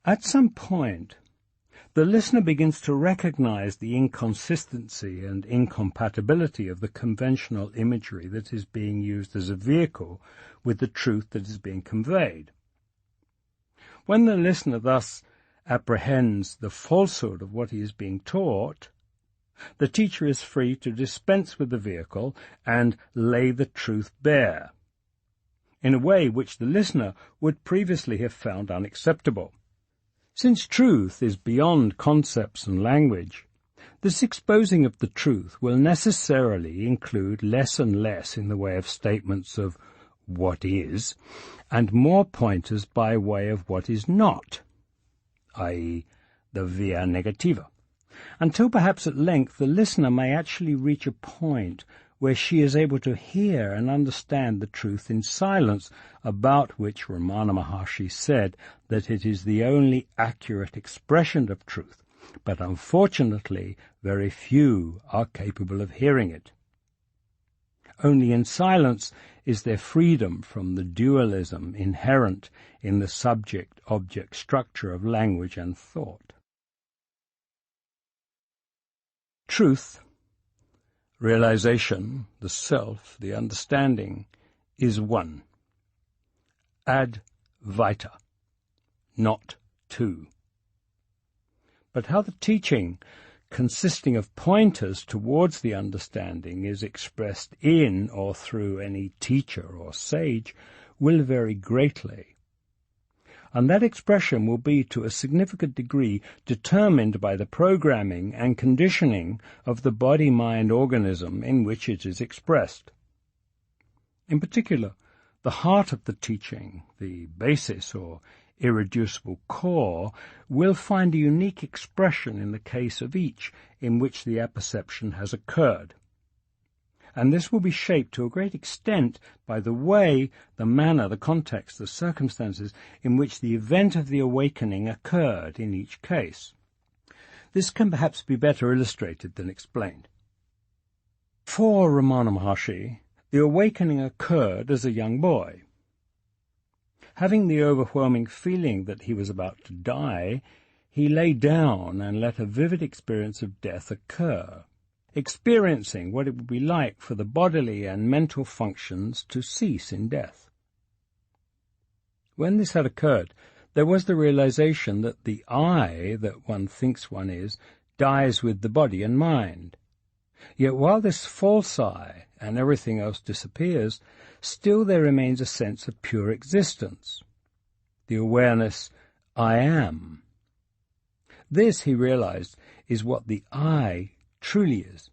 At some point, the listener begins to recognize the inconsistency and incompatibility of the conventional imagery that is being used as a vehicle with the truth that is being conveyed. When the listener thus apprehends the falsehood of what he is being taught, the teacher is free to dispense with the vehicle and lay the truth bare, in a way which the listener would previously have found unacceptable. Since truth is beyond concepts and language, this exposing of the truth will necessarily include less and less in the way of statements of what is, and more pointers by way of what is not, i.e. the via negativa, until perhaps at length the listener may actually reach a point where she is able to hear and understand the truth in silence, about which Ramana Maharshi said that it is the only accurate expression of truth, but unfortunately very few are capable of hearing it. Only in silence is there freedom from the dualism inherent in the subject-object structure of language and thought. Truth, realization, the self, the understanding, is one. Ad vita, not two. But how the teaching, consisting of pointers towards the understanding, is expressed in or through any teacher or sage will vary greatly. And that expression will be to a significant degree determined by the programming and conditioning of the body-mind organism in which it is expressed. In particular, the heart of the teaching, the basis or irreducible core, will find a unique expression in the case of each in which the apperception has occurred. And this will be shaped to a great extent by the way, the manner, the context, the circumstances in which the event of the awakening occurred in each case. This can perhaps be better illustrated than explained. For Ramana Maharshi, the awakening occurred as a young boy. Having the overwhelming feeling that he was about to die, he lay down and let a vivid experience of death occur, experiencing what it would be like for the bodily and mental functions to cease in death. When this had occurred, there was the realization that the I that one thinks one is dies with the body and mind. Yet while this false I and everything else disappears, still there remains a sense of pure existence, the awareness I am. This, he realized, is what the I truly is,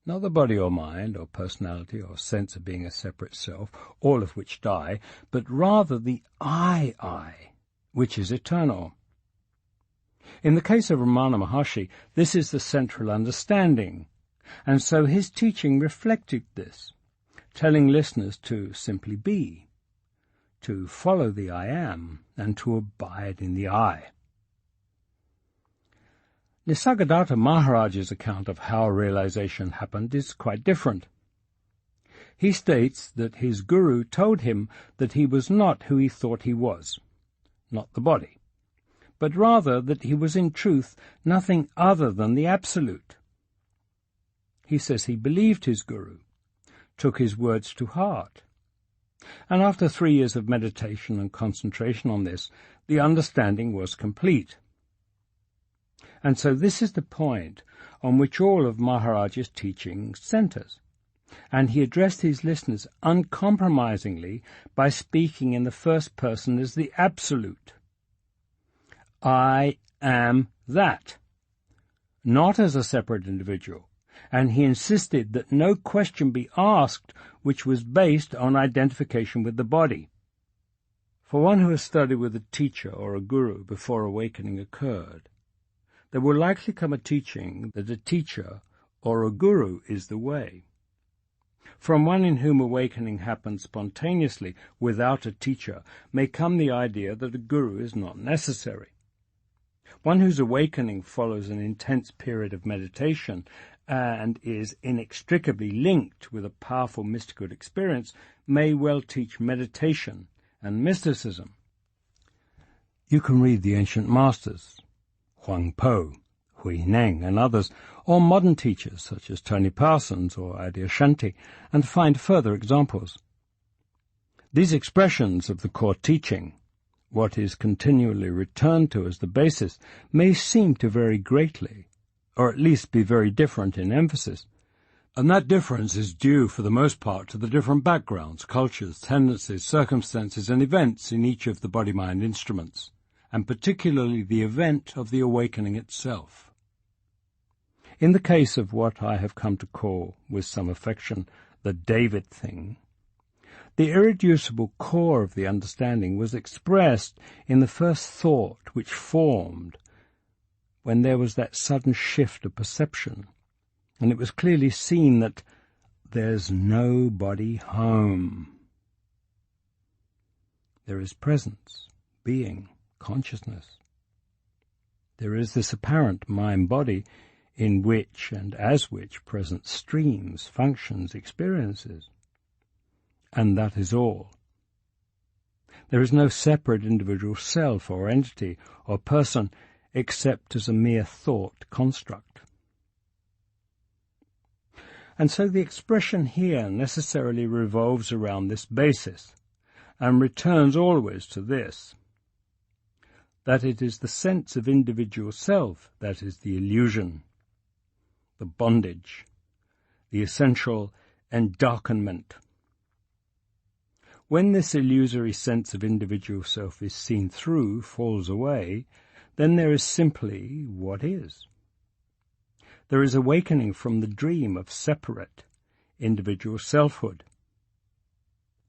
not the body or mind or personality or sense of being a separate self, all of which die, but rather the I, which is eternal. In the case of Ramana Maharshi, this is the central understanding, and so his teaching reflected this, telling listeners to simply be, to follow the I am, and to abide in the I. Nisargadatta Maharaj's account of how realization happened is quite different. He states that his guru told him that he was not who he thought he was, not the body, but rather that he was in truth nothing other than the Absolute. He says he believed his guru, took his words to heart, and after 3 years of meditation and concentration on this, the understanding was complete. And so this is the point on which all of Maharaj's teaching centers, and he addressed his listeners uncompromisingly by speaking in the first person as the Absolute. I am that, not as a separate individual, and he insisted that no question be asked which was based on identification with the body. For one who has studied with a teacher or a guru before awakening occurred, there will likely come a teaching that a teacher or a guru is the way. From one in whom awakening happens spontaneously without a teacher may come the idea that a guru is not necessary. One whose awakening follows an intense period of meditation and is inextricably linked with a powerful mystical experience may well teach meditation and mysticism. You can read the ancient masters, Huang Po, Hui Neng, and others, or modern teachers such as Tony Parsons or Adyashanti, and find further examples. These expressions of the core teaching, what is continually returned to as the basis, may seem to vary greatly, or at least be very different in emphasis, and that difference is due for the most part to the different backgrounds, cultures, tendencies, circumstances, and events in each of the body-mind instruments, and particularly the event of the awakening itself. In the case of what I have come to call, with some affection, the David thing, the irreducible core of the understanding was expressed in the first thought which formed when there was that sudden shift of perception, and it was clearly seen that there's nobody home. There is presence, being, consciousness. There is this apparent mind-body in which and as which presence streams, functions, experiences. And that is all. There is no separate individual self or entity or person except as a mere thought construct. And so the expression here necessarily revolves around this basis and returns always to this, that it is the sense of individual self that is the illusion, the bondage, the essential endarkenment. When this illusory sense of individual self is seen through, falls away, then there is simply what is. There is awakening from the dream of separate, individual selfhood.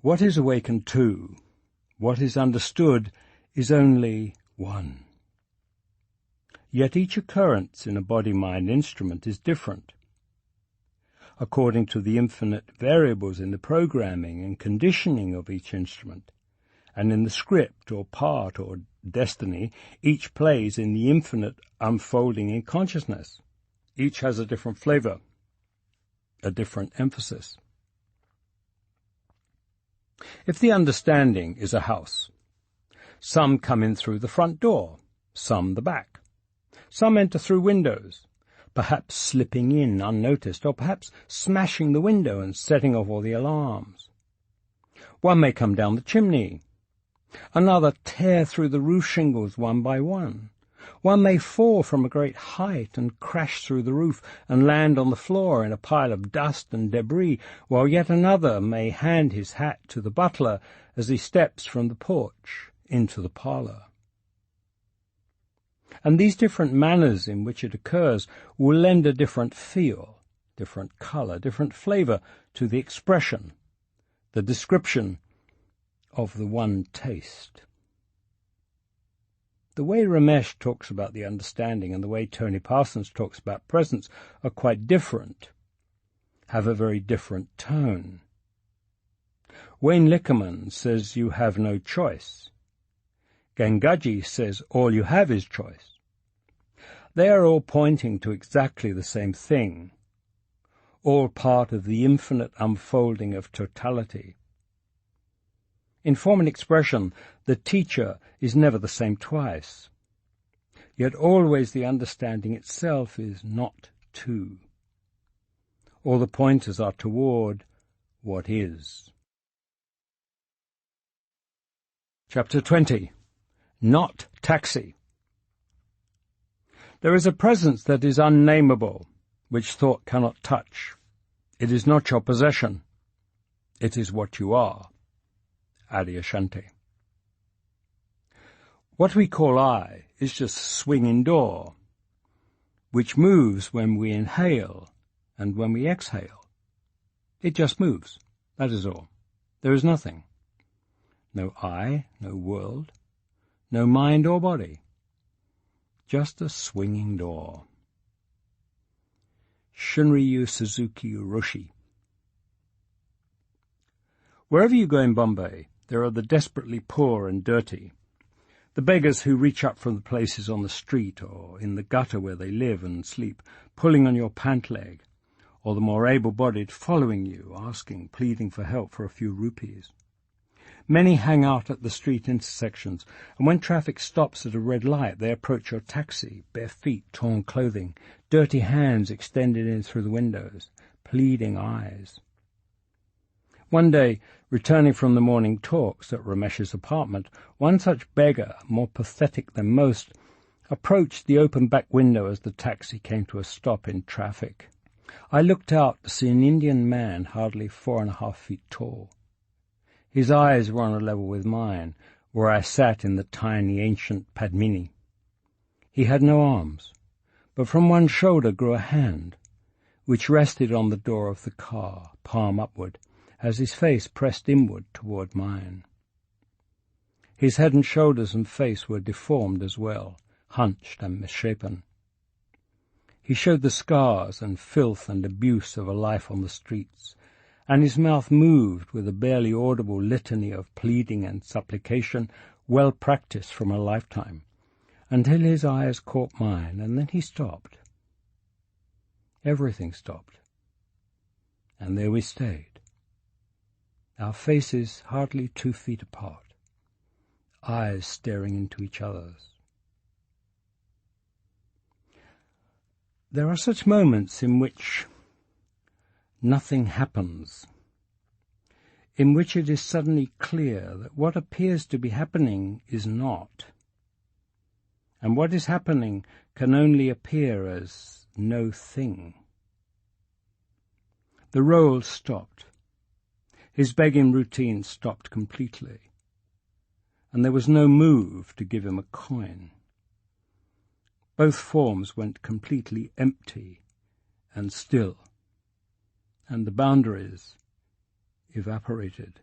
What is awakened to, what is understood, is only one. Yet each occurrence in a body-mind instrument is different, according to the infinite variables in the programming and conditioning of each instrument, and in the script or part or destiny each plays in the infinite unfolding in consciousness. Each has a different flavor, a different emphasis. If the understanding is a house, some come in through the front door, some the back. Some enter through windows, perhaps slipping in unnoticed, or perhaps smashing the window and setting off all the alarms. One may come down the chimney, another tear through the roof shingles one by one. One may fall from a great height and crash through the roof and land on the floor in a pile of dust and debris, while yet another may hand his hat to the butler as he steps from the porch into the parlour. And these different manners in which it occurs will lend a different feel, different colour, different flavour to the expression, the description of the one taste. The way Ramesh talks about the understanding and the way Tony Parsons talks about presence are quite different, have a very different tone. Wayne Lickerman says you have no choice. Gangaji says all you have is choice. They are all pointing to exactly the same thing, all part of the infinite unfolding of totality. In form and expression, the teacher is never the same twice, yet always the understanding itself is not two. All the pointers are toward what is. Chapter 20. Not taxi. There is a presence that is unnameable, which thought cannot touch. It is not your possession. It is what you are. Adyashanti. What we call I is just a swinging door, which moves when we inhale and when we exhale. It just moves, that is all. There is nothing. No I, no world, no mind or body. Just a swinging door. Shunryu Suzuki Roshi. Wherever you go in Bombay, there are the desperately poor and dirty, the beggars who reach up from the places on the street or in the gutter where they live and sleep, pulling on your pant leg, or the more able-bodied following you, asking, pleading for help for a few rupees. Many hang out at the street intersections, and when traffic stops at a red light, they approach your taxi, bare feet, torn clothing, dirty hands extended in through the windows, pleading eyes. One day, returning from the morning talks at Ramesh's apartment, one such beggar, more pathetic than most, approached the open back window as the taxi came to a stop in traffic. I looked out to see an Indian man hardly 4.5 feet tall. His eyes were on a level with mine, where I sat in the tiny ancient Padmini. He had no arms, but from one shoulder grew a hand, which rested on the door of the car, palm upward, as his face pressed inward toward mine. His head and shoulders and face were deformed as well, hunched and misshapen. He showed the scars and filth and abuse of a life on the streets, and his mouth moved with a barely audible litany of pleading and supplication, well practiced from a lifetime, until his eyes caught mine, and then he stopped. Everything stopped, and there we stayed, our faces hardly 2 feet apart, eyes staring into each other's. There are such moments in which nothing happens, in which it is suddenly clear that what appears to be happening is not, and what is happening can only appear as no thing. The role stopped. His begging routine stopped completely, and there was no move to give him a coin. Both forms went completely empty and still, and the boundaries evaporated.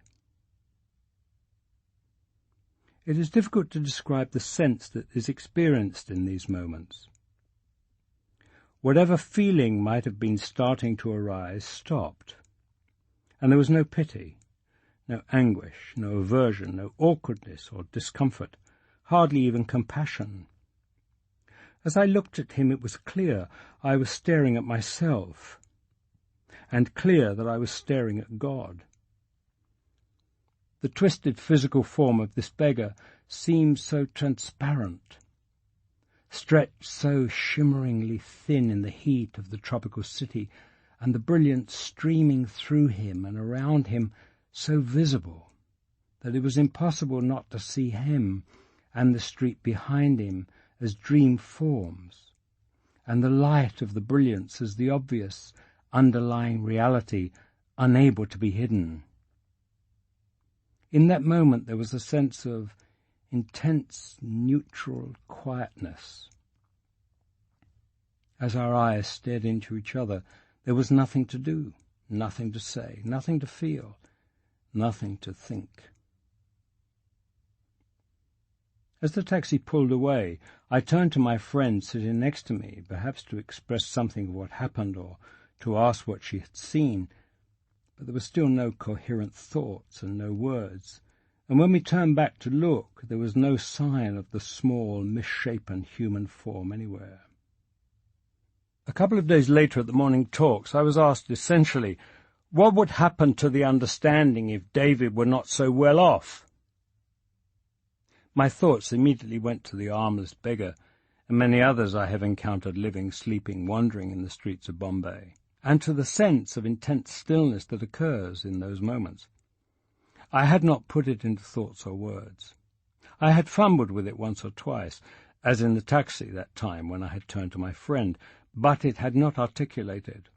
It is difficult to describe the sense that is experienced in these moments. Whatever feeling might have been starting to arise stopped, and there was no pity, no anguish, no aversion, no awkwardness or discomfort, hardly even compassion. As I looked at him, it was clear I was staring at myself, and clear that I was staring at God. The twisted physical form of this beggar seemed so transparent, stretched so shimmeringly thin in the heat of the tropical city, and the brilliance streaming through him and around him so visible that it was impossible not to see him and the street behind him as dream forms, and the light of the brilliance as the obvious underlying reality unable to be hidden. In that moment there was a sense of intense, neutral quietness. As our eyes stared into each other, there was nothing to do, nothing to say, nothing to feel, nothing to think. As the taxi pulled away, I turned to my friend sitting next to me, perhaps to express something of what happened or to ask what she had seen, but there were still no coherent thoughts and no words, and when we turned back to look, there was no sign of the small, misshapen human form anywhere. A couple of days later at the morning talks, I was asked essentially, what would happen to the understanding if David were not so well off? My thoughts immediately went to the armless beggar and many others I have encountered living, sleeping, wandering in the streets of Bombay, and to the sense of intense stillness that occurs in those moments. I had not put it into thoughts or words. I had fumbled with it once or twice, as in the taxi that time when I had turned to my friend, but it had not articulated.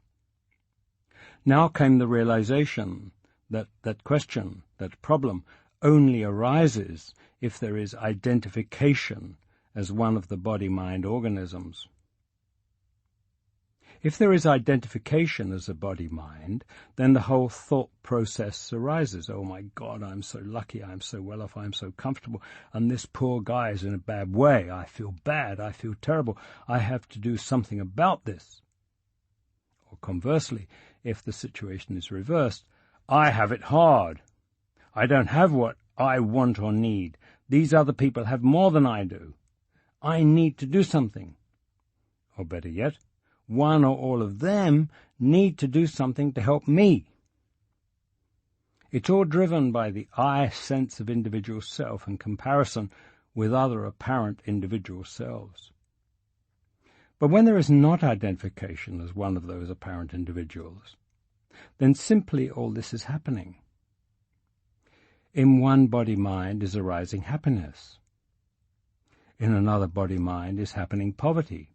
Now came the realization that that question, that problem, only arises if there is identification as one of the body-mind organisms. If there is identification as a body-mind, then the whole thought process arises. Oh my God, I'm so lucky, I'm so well off, I'm so comfortable, and this poor guy is in a bad way. I feel bad, I feel terrible. I have to do something about this. Or conversely, if the situation is reversed, I have it hard. I don't have what I want or need. These other people have more than I do. I need to do something. Or better yet, one or all of them need to do something to help me. It's all driven by the I sense of individual self and comparison with other apparent individual selves. But when there is not identification as one of those apparent individuals, then simply all this is happening. In one body-mind is arising happiness. In another body-mind is happening poverty.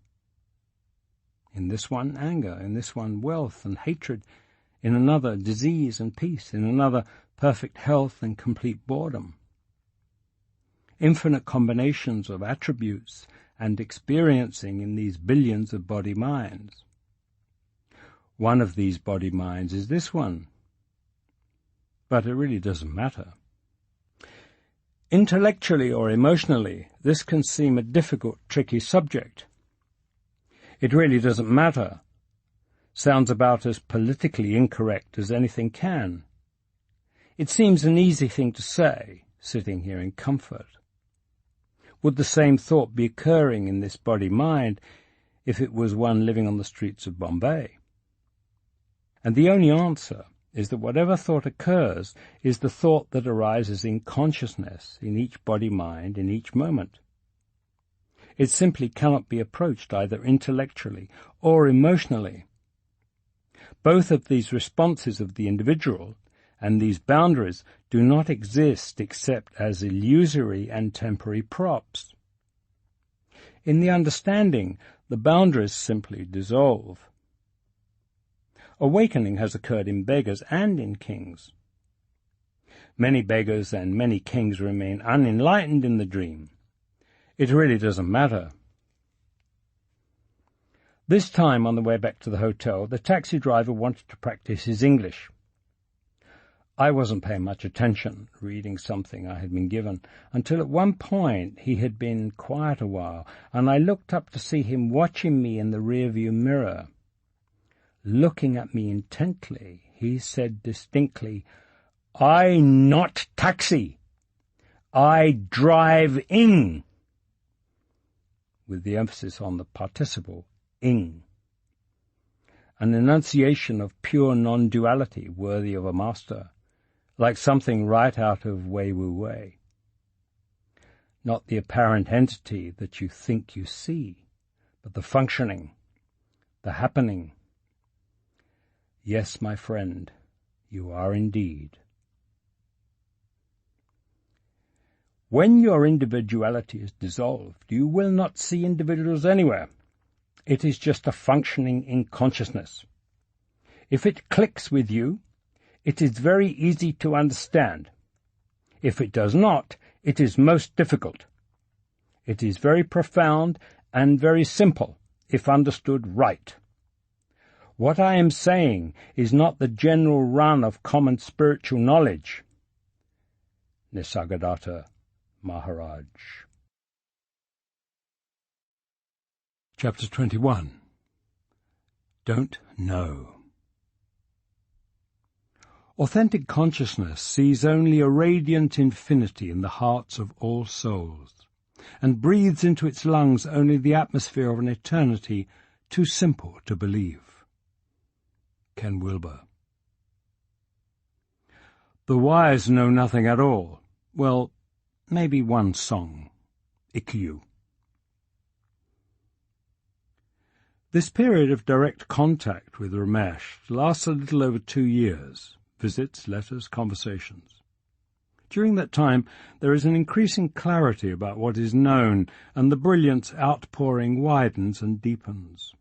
In this one, anger. In this one, wealth and hatred. In another, disease and peace. In another, perfect health and complete boredom. Infinite combinations of attributes and experiencing in these billions of body-minds. One of these body-minds is this one. But it really doesn't matter. Intellectually or emotionally, this can seem a difficult, tricky subject. It really doesn't matter. Sounds about as politically incorrect as anything can. It seems an easy thing to say, sitting here in comfort. Would the same thought be occurring in this body-mind if it was one living on the streets of Bombay? And the only answer is that whatever thought occurs is the thought that arises in consciousness in each body-mind in each moment. It simply cannot be approached either intellectually or emotionally. Both of these responses of the individual and these boundaries do not exist except as illusory and temporary props. In the understanding, the boundaries simply dissolve. Awakening has occurred in beggars and in kings. Many beggars and many kings remain unenlightened in the dream. It really doesn't matter. This time, on the way back to the hotel, the taxi driver wanted to practice his English. I wasn't paying much attention, reading something I had been given, until at one point he had been quiet a while, and I looked up to see him watching me in the rearview mirror. Looking at me intently, he said distinctly, "I not taxi. I drive ing," with the emphasis on the participle, ing. An enunciation of pure non-duality worthy of a master, like something right out of Wei Wu Wei. Not the apparent entity that you think you see, but the functioning, the happening. Yes, my friend, you are indeed. When your individuality is dissolved, you will not see individuals anywhere. It is just a functioning in consciousness. If it clicks with you, it is very easy to understand. If it does not, it is most difficult. It is very profound and very simple, if understood right. What I am saying is not the general run of common spiritual knowledge. Nisargadatta Maharaj. Chapter 21. Don't know. Authentic consciousness sees only a radiant infinity in the hearts of all souls, and breathes into its lungs only the atmosphere of an eternity too simple to believe. Ken Wilber. The wise know nothing at all. Well, maybe one song. Ikkyu. This period of direct contact with Ramesh lasts a little over 2 years. Visits, letters, conversations. During that time, there is an increasing clarity about what is known, and the brilliance outpouring widens and deepens.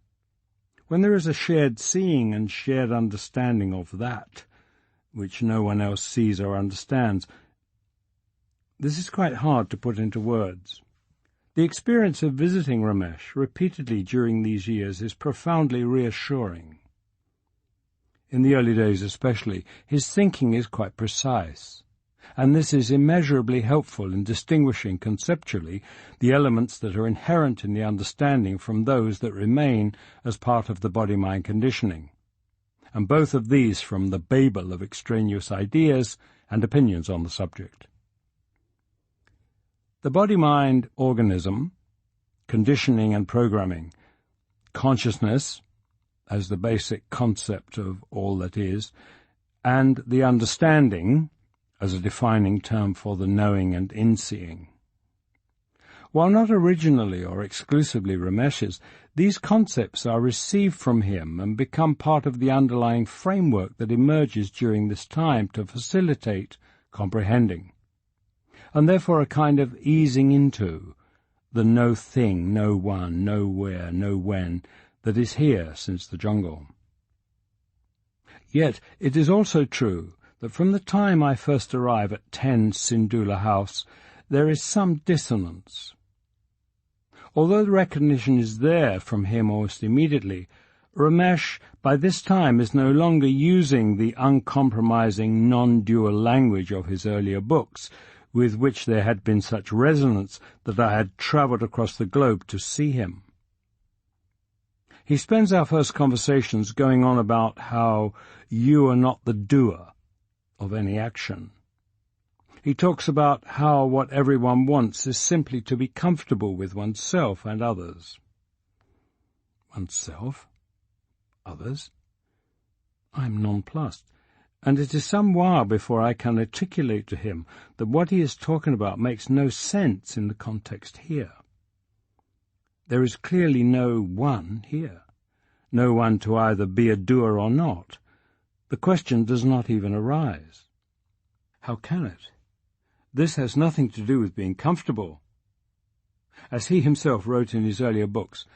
When there is a shared seeing and shared understanding of that, which no one else sees or understands, this is quite hard to put into words. The experience of visiting Ramesh repeatedly during these years is profoundly reassuring. In the early days especially, his thinking is quite precise, and this is immeasurably helpful in distinguishing conceptually the elements that are inherent in the understanding from those that remain as part of the body-mind conditioning, and both of these from the babel of extraneous ideas and opinions on the subject. The body-mind organism, conditioning and programming, consciousness, as the basic concept of all that is, and the understanding as a defining term for the knowing and inseeing. While not originally or exclusively Ramesh's, these concepts are received from him and become part of the underlying framework that emerges during this time to facilitate comprehending, and therefore a kind of easing into the no thing, no one, no where, no when that is here since the jungle. Yet it is also true that from the time I first arrive at 10 Sindula House, there is some dissonance. Although the recognition is there from him almost immediately, Ramesh by this time is no longer using the uncompromising non-dual language of his earlier books, with which there had been such resonance that I had travelled across the globe to see him. He spends our first conversations going on about how you are not the doer of any action. He talks about how what everyone wants is simply to be comfortable with oneself and others. Oneself? Others? I am nonplussed, and it is some while before I can articulate to him that what he is talking about makes no sense in the context here. There is clearly no one here, no one to either be a doer or not. The question does not even arise. How can it? This has nothing to do with being comfortable. As he himself wrote in his earlier books,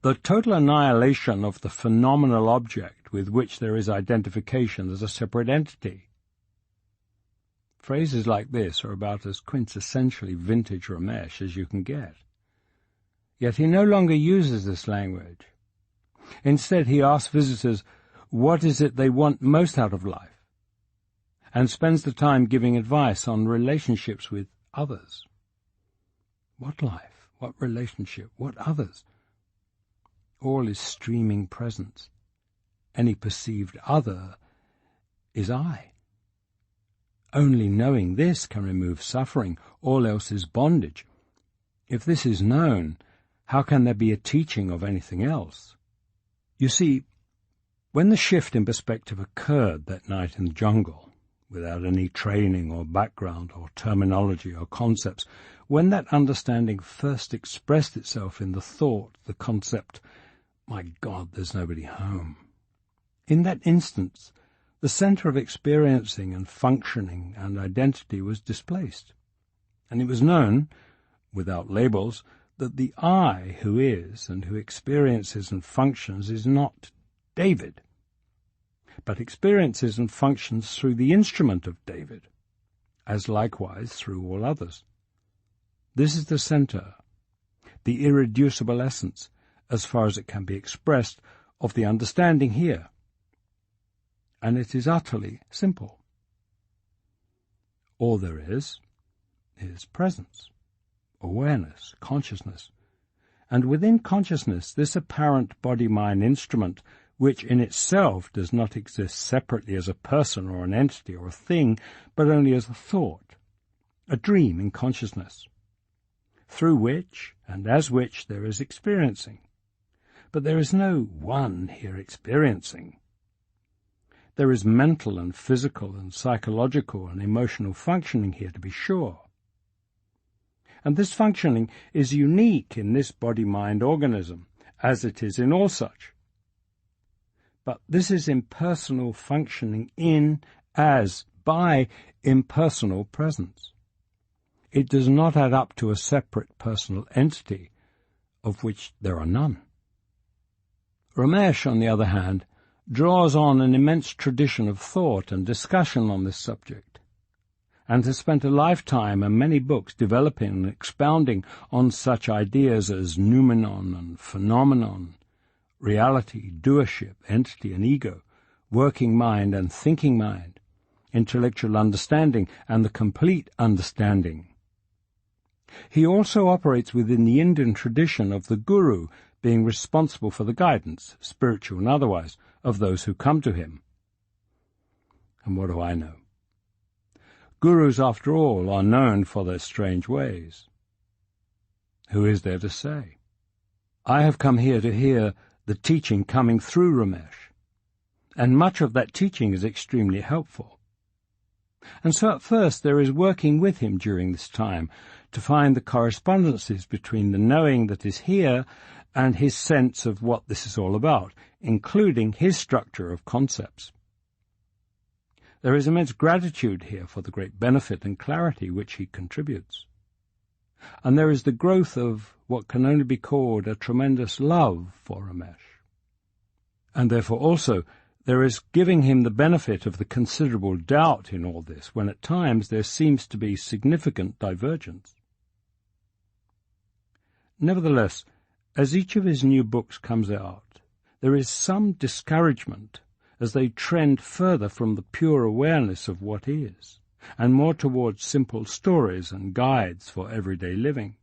the total annihilation of the phenomenal object with which there is identification as a separate entity. Phrases like this are about as quintessentially vintage Ramesh as you can get. Yet he no longer uses this language. Instead, he asks visitors what is it they want most out of life, and spends the time giving advice on relationships with others. What life? What relationship? What others? All is streaming presence. Any perceived other is I. Only knowing this can remove suffering. All else is bondage. If this is known, how can there be a teaching of anything else? You see, when the shift in perspective occurred that night in the jungle, without any training or background or terminology or concepts, when that understanding first expressed itself in the thought, the concept, my God, there's nobody home. In that instance, the center of experiencing and functioning and identity was displaced, and it was known, without labels, that the I who is and who experiences and functions is not David, but experiences and functions through the instrument of David, as likewise through all others. This is the center, the irreducible essence, as far as it can be expressed, of the understanding here. And it is utterly simple. All there is presence, awareness, consciousness. And within consciousness, this apparent body-mind instrument, which in itself does not exist separately as a person or an entity or a thing, but only as a thought, a dream in consciousness, through which and as which there is experiencing. But there is no one here experiencing. There is mental and physical and psychological and emotional functioning here, to be sure. And this functioning is unique in this body-mind organism, as it is in all such. But this is impersonal functioning in, as, by impersonal presence. It does not add up to a separate personal entity, of which there are none. Ramesh, on the other hand, draws on an immense tradition of thought and discussion on this subject, and has spent a lifetime and many books developing and expounding on such ideas as noumenon and phenomenon, reality, doership, entity and ego, working mind and thinking mind, intellectual understanding and the complete understanding. He also operates within the Indian tradition of the Guru being responsible for the guidance, spiritual and otherwise, of those who come to him. And what do I know? Gurus, after all, are known for their strange ways. Who is there to say? I have come here to hear the teaching coming through Ramesh, and much of that teaching is extremely helpful. And so at first there is working with him during this time to find the correspondences between the knowing that is here and his sense of what this is all about, including his structure of concepts. There is immense gratitude here for the great benefit and clarity which he contributes. And there is the growth of what can only be called a tremendous love for Ramesh. And therefore also there is giving him the benefit of the considerable doubt in all this, when at times there seems to be significant divergence. Nevertheless, as each of his new books comes out, there is some discouragement as they trend further from the pure awareness of what is, and more towards simple stories and guides for everyday living.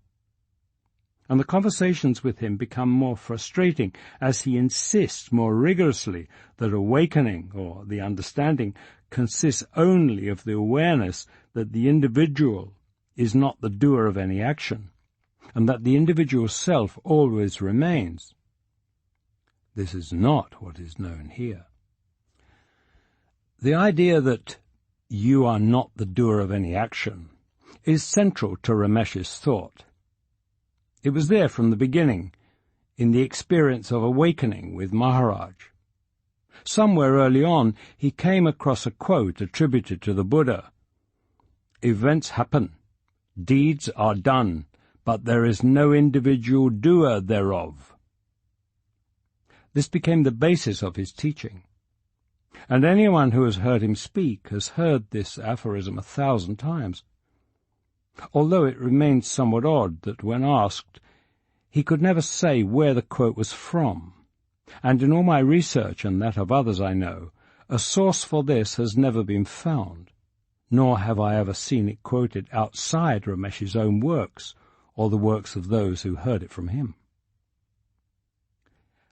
And the conversations with him become more frustrating as he insists more rigorously that awakening, or the understanding, consists only of the awareness that the individual is not the doer of any action, and that the individual self always remains. This is not what is known here. The idea that you are not the doer of any action is central to Ramesh's thought. It was there from the beginning, in the experience of awakening with Maharaj. Somewhere early on, he came across a quote attributed to the Buddha. "Events happen, deeds are done, but there is no individual doer thereof." This became the basis of his teaching. And anyone who has heard him speak has heard this aphorism 1,000 times. Although it remains somewhat odd that when asked, he could never say where the quote was from, and in all my research and that of others I know, a source for this has never been found, nor have I ever seen it quoted outside Ramesh's own works or the works of those who heard it from him.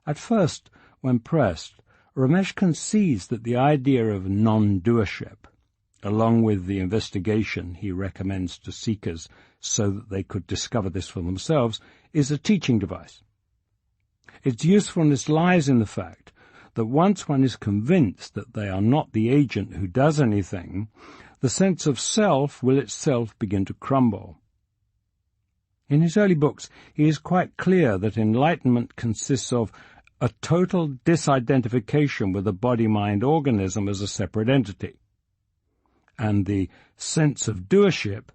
At first, when pressed, Ramesh concedes that the idea of non-doership, along with the investigation he recommends to seekers so that they could discover this for themselves, is a teaching device. Its usefulness lies in the fact that once one is convinced that they are not the agent who does anything, the sense of self will itself begin to crumble. In his early books, he is quite clear that enlightenment consists of a total disidentification with the body-mind organism as a separate entity. And the sense of doership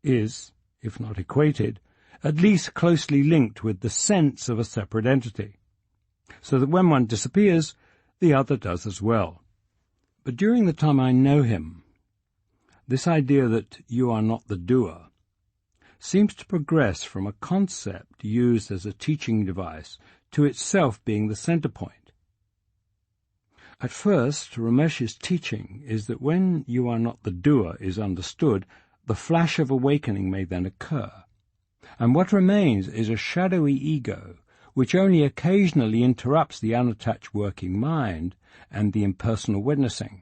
is, if not equated, at least closely linked with the sense of a separate entity, so that when one disappears, the other does as well. But during the time I know him, this idea that you are not the doer seems to progress from a concept used as a teaching device to itself being the center point. At first, Ramesh's teaching is that when you are not the doer is understood, the flash of awakening may then occur, and what remains is a shadowy ego which only occasionally interrupts the unattached working mind and the impersonal witnessing.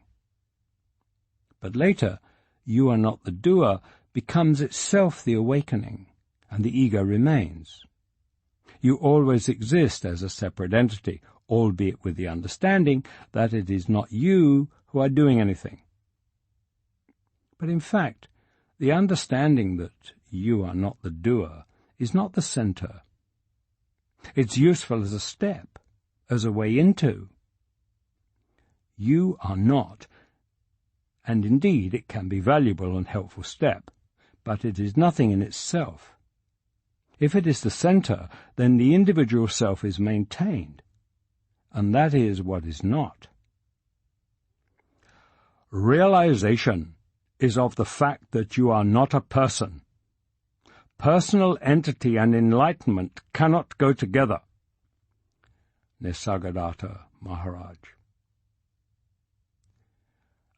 But later, you are not the doer becomes itself the awakening, and the ego remains. You always exist as a separate entity, albeit with the understanding that it is not you who are doing anything. But in fact, the understanding that you are not the doer is not the center. It's useful as a step, as a way into. You are not, and indeed it can be a valuable and helpful step, but it is nothing in itself. If it is the center, then the individual self is maintained, and that is what is not. Realization is of the fact that you are not a person. Personal entity and enlightenment cannot go together. Nisargadatta Maharaj.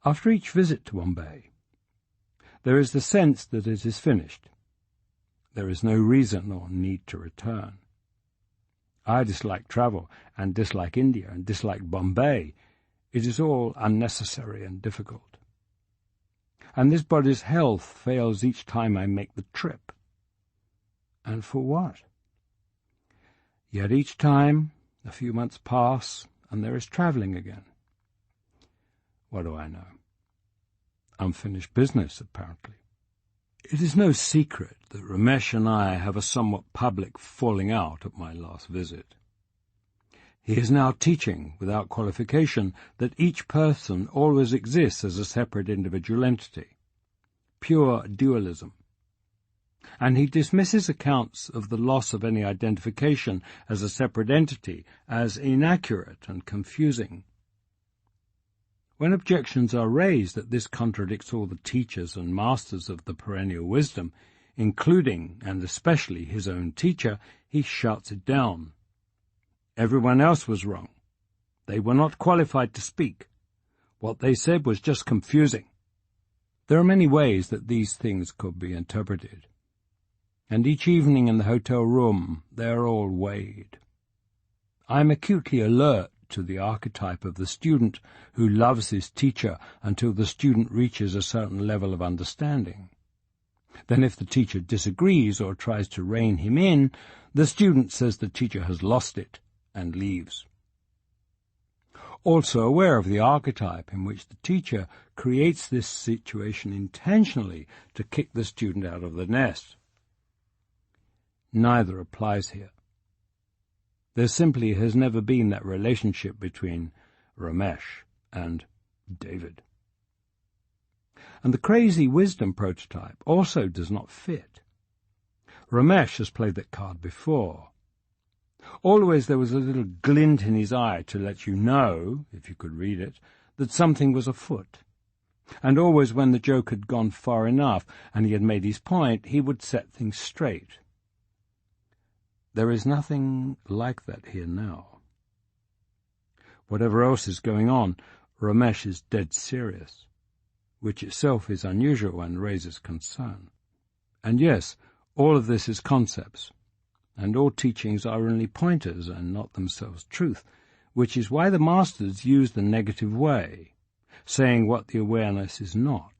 After each visit to Bombay, there is the sense that it is finished. There is no reason or need to return. I dislike travel, and dislike India, and dislike Bombay. It is all unnecessary and difficult. And this body's health fails each time I make the trip. And for what? Yet each time, a few months pass, and there is travelling again, What do I know? Unfinished business, apparently. It is no secret that Ramesh and I have a somewhat public falling out at my last visit. He is now teaching, without qualification, that each person always exists as a separate individual entity, pure dualism. And he dismisses accounts of the loss of any identification as a separate entity as inaccurate and confusing. When objections are raised that this contradicts all the teachers and masters of the perennial wisdom, including and especially his own teacher, he shuts it down. Everyone else was wrong. They were not qualified to speak. What they said was just confusing. There are many ways that these things could be interpreted, and each evening in the hotel room they are all weighed. I am acutely alert to the archetype of the student who loves his teacher until the student reaches a certain level of understanding. Then if the teacher disagrees or tries to rein him in, the student says the teacher has lost it and leaves. Also aware of the archetype in which the teacher creates this situation intentionally to kick the student out of the nest. Neither applies here. There simply has never been that relationship between Ramesh and David. And the crazy wisdom prototype also does not fit. Ramesh has played that card before. Always there was a little glint in his eye to let you know, if you could read it, that something was afoot. And always when the joke had gone far enough and he had made his point, he would set things straight. There is nothing like that here now. Whatever else is going on, Ramesh is dead serious, which itself is unusual and raises concern. And yes, all of this is concepts, and all teachings are only pointers and not themselves truth, which is why the masters use the negative way, saying what the awareness is not.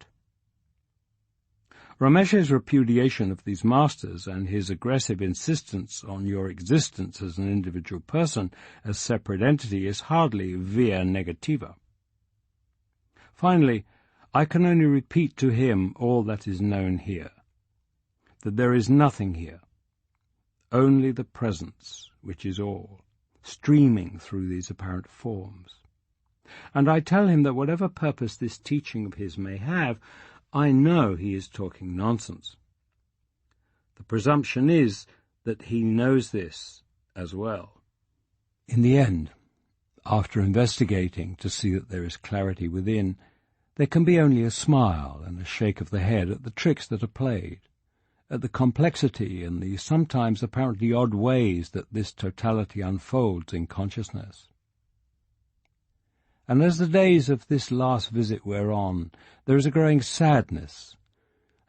Ramesh's repudiation of these masters and his aggressive insistence on your existence as an individual person, as separate entity, is hardly via negativa. Finally, I can only repeat to him all that is known here, that there is nothing here, only the presence, which is all, streaming through these apparent forms. And I tell him that whatever purpose this teaching of his may have, I know he is talking nonsense. The presumption is that he knows this as well. In the end, after investigating to see that there is clarity within, there can be only a smile and a shake of the head at the tricks that are played, at the complexity and the sometimes apparently odd ways that this totality unfolds in consciousness. And as the days of this last visit wear on, there is a growing sadness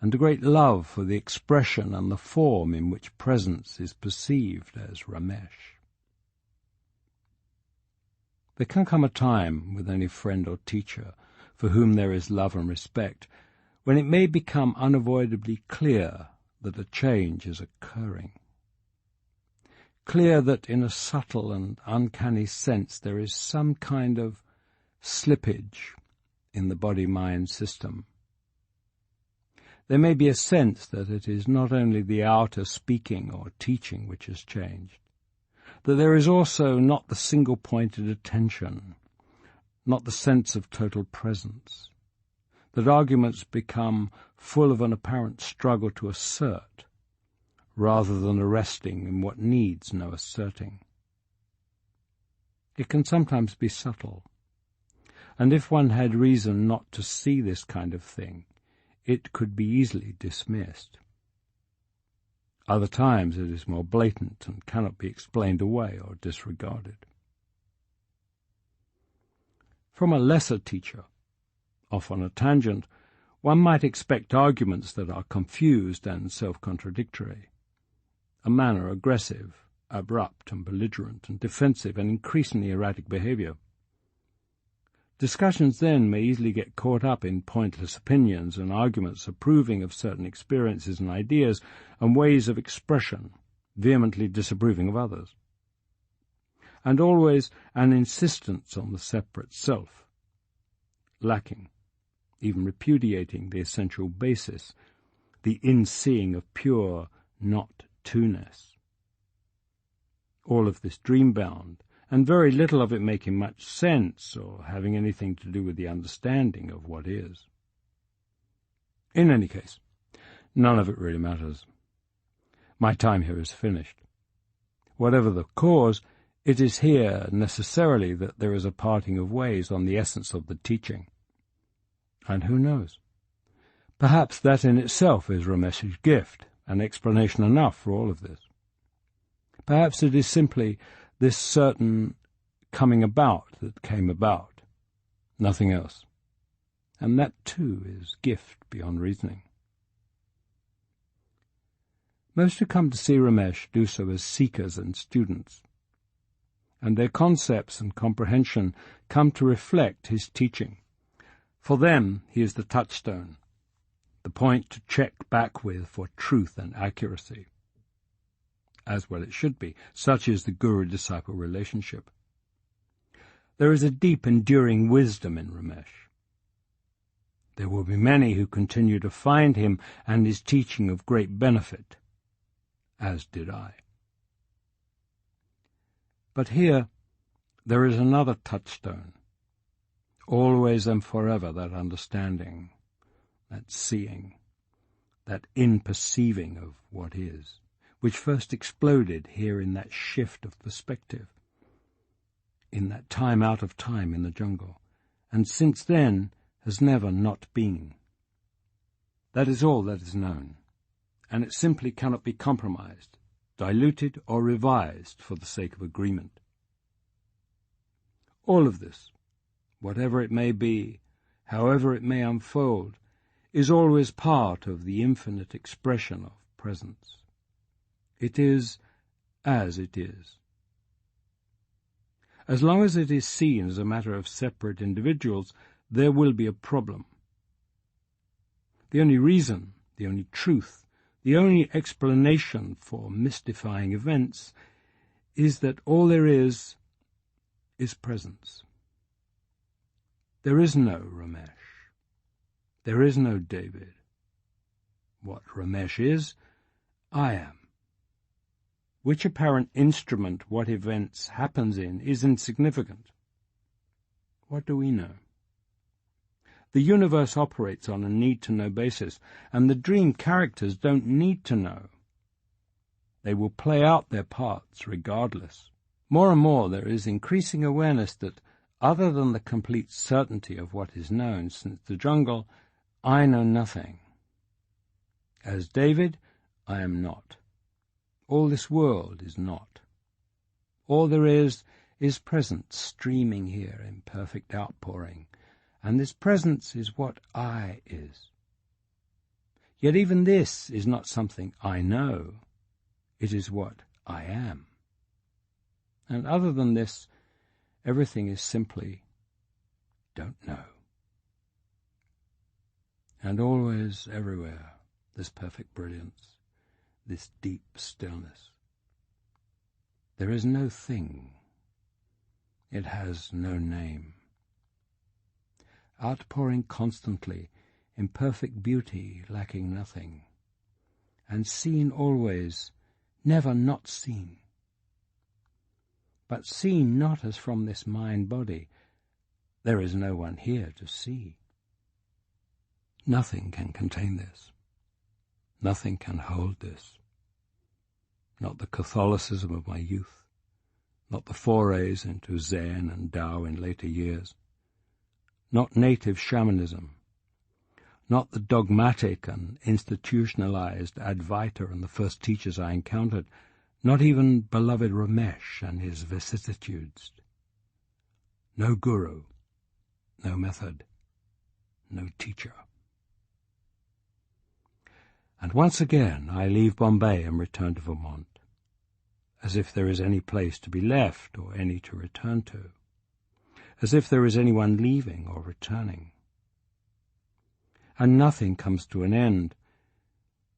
and a great love for the expression and the form in which presence is perceived as Ramesh. There can come a time with any friend or teacher for whom there is love and respect, when it may become unavoidably clear that a change is occurring. Clear that in a subtle and uncanny sense there is some kind of slippage in the body-mind system. There may be a sense that it is not only the outer speaking or teaching which has changed, that there is also not the single-pointed attention, not the sense of total presence, that arguments become full of an apparent struggle to assert, rather than a resting in what needs no asserting. It can sometimes be subtle, and if one had reason not to see this kind of thing, it could be easily dismissed. Other times it is more blatant and cannot be explained away or disregarded. From a lesser teacher, off on a tangent, one might expect arguments that are confused and self-contradictory, a manner aggressive, abrupt and belligerent and defensive and increasingly erratic behavior. Discussions then may easily get caught up in pointless opinions and arguments approving of certain experiences and ideas and ways of expression, vehemently disapproving of others. And always an insistence on the separate self, lacking, even repudiating the essential basis, the in-seeing of pure not-to-ness. All of this dream-bound, and very little of it making much sense or having anything to do with the understanding of what is. In any case, none of it really matters. My time here is finished. Whatever the cause, it is here necessarily that there is a parting of ways on the essence of the teaching. And who knows? Perhaps that in itself is Ramesh's gift, an explanation enough for all of this. Perhaps it is simply this certain coming about that came about, nothing else. And that, too, is gift beyond reasoning. Most who come to see Ramesh do so as seekers and students, and their concepts and comprehension come to reflect his teaching. For them, he is the touchstone, the point to check back with for truth and accuracy. As well it should be. Such is the guru-disciple relationship. There is a deep, enduring wisdom in Ramesh. There will be many who continue to find him and his teaching of great benefit, as did I. But here there is another touchstone, always and forever that understanding, that seeing, that in-perceiving of what is, which first exploded here in that shift of perspective, in that time out of time in the jungle, and since then has never not been. That is all that is known, and it simply cannot be compromised, diluted or revised for the sake of agreement. All of this, whatever it may be, however it may unfold, is always part of the infinite expression of presence. It is as it is. As long as it is seen as a matter of separate individuals, there will be a problem. The only reason, the only truth, the only explanation for mystifying events is that all there is presence. There is no Ramesh. There is no David. What Ramesh is, I am. Which apparent instrument what events happens in is insignificant. What do we know? The universe operates on a need-to-know basis, and the dream characters don't need to know. They will play out their parts regardless. More and more there is increasing awareness that, other than the complete certainty of what is known since the jungle, I know nothing. As David, I am not. All this world is not. All there is presence streaming here in perfect outpouring, and this presence is what I is. Yet even this is not something I know. It is what I am. And other than this, everything is simply don't know. And always, everywhere, this perfect brilliance, this deep stillness. There is no thing. It has no name. Outpouring constantly, in perfect beauty, lacking nothing, and seen always, never not seen. But seen not as from this mind-body. There is no one here to see. Nothing can contain this. Nothing can hold this. Not the Catholicism of my youth, not the forays into Zen and Tao in later years, not native shamanism, not the dogmatic and institutionalized Advaita and the first teachers I encountered, not even beloved Ramesh and his vicissitudes. No guru, no method, no teacher. And once again I leave Bombay and return to Vermont, as if there is any place to be left or any to return to, as if there is anyone leaving or returning. And nothing comes to an end,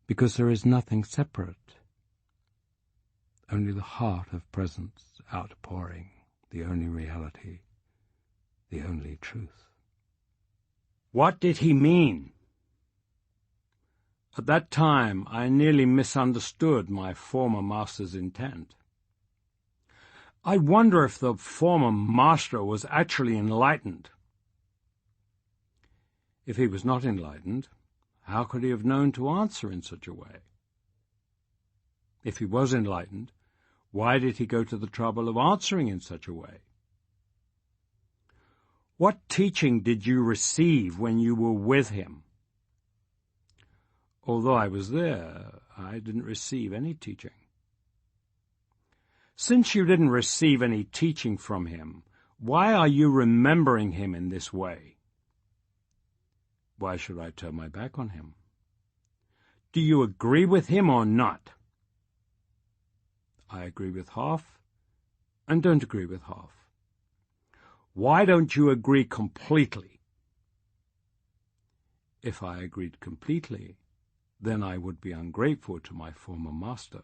because there is nothing separate, only the heart of presence outpouring, the only reality, the only truth. What did he mean? At that time, I nearly misunderstood my former master's intent. I wonder if the former master was actually enlightened. If he was not enlightened, how could he have known to answer in such a way? If he was enlightened, why did he go to the trouble of answering in such a way? What teaching did you receive when you were with him? Although I was there, I didn't receive any teaching. Since you didn't receive any teaching from him, why are you remembering him in this way? Why should I turn my back on him? Do you agree with him or not? I agree with half and don't agree with half. Why don't you agree completely? If I agreed completely, then I would be ungrateful to my former master.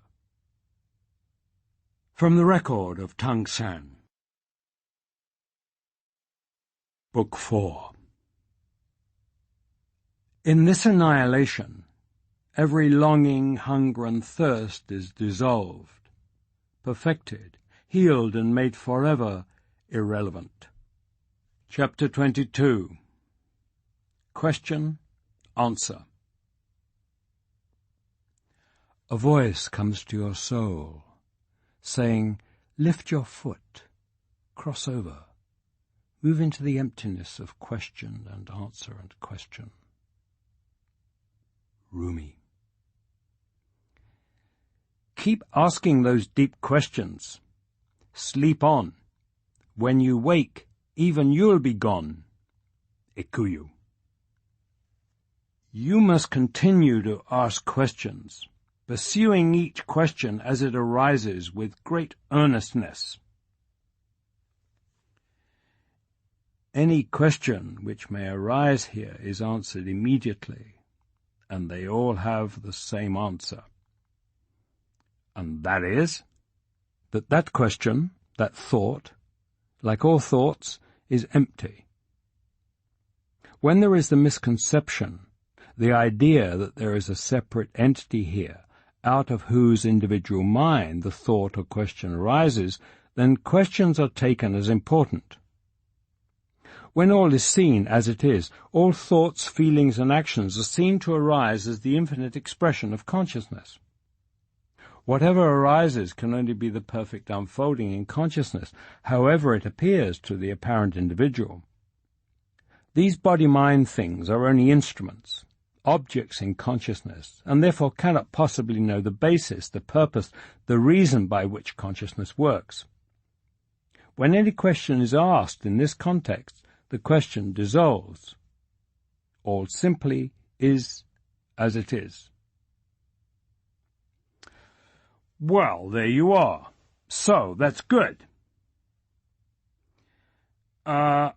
From the record of Tung San. Book 4. In this annihilation, every longing, hunger, and thirst is dissolved, perfected, healed, and made forever irrelevant. Chapter 22. Question, Answer. A voice comes to your soul, saying, lift your foot, cross over, move into the emptiness of question and answer and question. Rumi. Keep asking those deep questions. Sleep on. When you wake, even you'll be gone. Ikuyu. You must continue to ask questions, pursuing each question as it arises with great earnestness. Any question which may arise here is answered immediately, and they all have the same answer. And that is, that question, that thought, like all thoughts, is empty. When there is the misconception, the idea that there is a separate entity here, out of whose individual mind the thought or question arises, then questions are taken as important. When all is seen as it is, all thoughts, feelings, and actions are seen to arise as the infinite expression of consciousness. Whatever arises can only be the perfect unfolding in consciousness, however it appears to the apparent individual. These body-mind things are only instruments, objects in consciousness, and therefore cannot possibly know the basis, the purpose, the reason by which consciousness works. When any question is asked in this context, the question dissolves. All simply is as it is. Well, there you are. So, that's good. How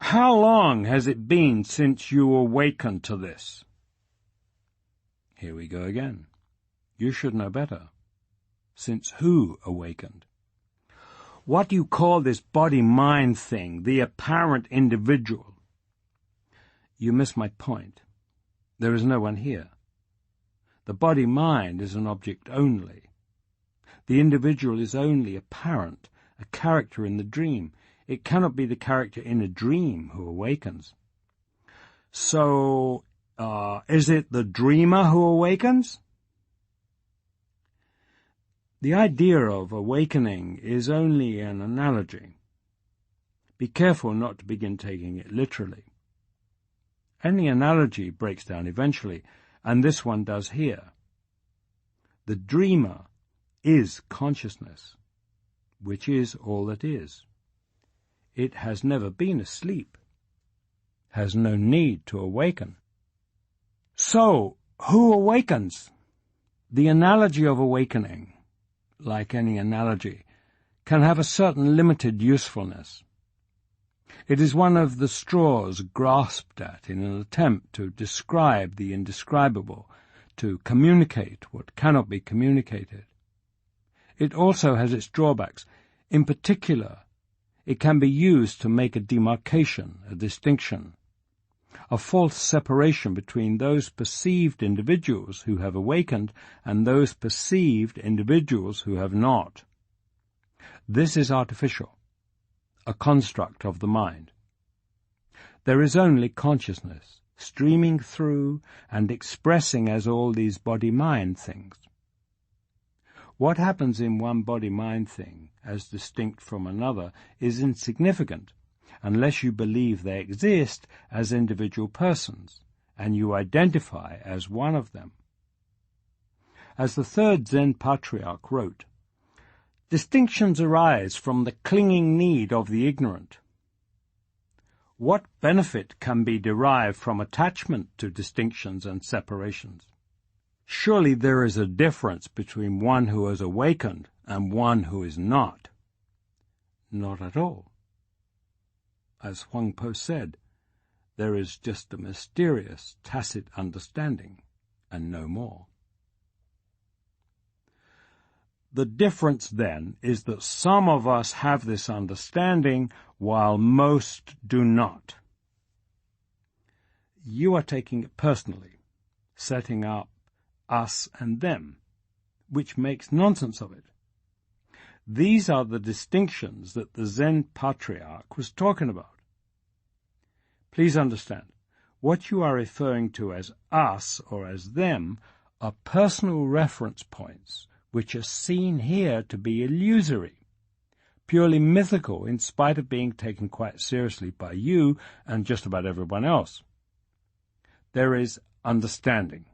long has it been since you awakened to this? Here we go again. You should know better. Since who awakened? What do you call this body-mind thing, the apparent individual? You miss my point. There is no one here. The body-mind is an object only. The individual is only apparent, a character in the dream. It cannot be the character in a dream who awakens. So, is it the dreamer who awakens? The idea of awakening is only an analogy. Be careful not to begin taking it literally. Any analogy breaks down eventually, and this one does here. The dreamer is consciousness, which is all that is. It has never been asleep, has no need to awaken. So, who awakens? The analogy of awakening, like any analogy, can have a certain limited usefulness. It is one of the straws grasped at in an attempt to describe the indescribable, to communicate what cannot be communicated. It also has its drawbacks. In particular, it can be used to make a demarcation, a distinction. a false separation between those perceived individuals who have awakened and those perceived individuals who have not. This is artificial, a construct of the mind. There is only consciousness, streaming through and expressing as all these body-mind things. What happens in one body-mind thing, as distinct from another, is insignificant, unless you believe they exist as individual persons, and you identify as one of them. As the third Zen patriarch wrote, "Distinctions arise from the clinging need of the ignorant. What benefit can be derived from attachment to distinctions and separations? Surely there is a difference between one who has awakened and one who is not." Not at all. As Huang Po said, there is just a mysterious, tacit understanding, and no more. The difference, then, is that some of us have this understanding, while most do not. You are taking it personally, setting up us and them, which makes nonsense of it. These are the distinctions that the Zen patriarch was talking about. Please understand, what you are referring to as us or as them are personal reference points which are seen here to be illusory, purely mythical in spite of being taken quite seriously by you and just about everyone else. There is understanding.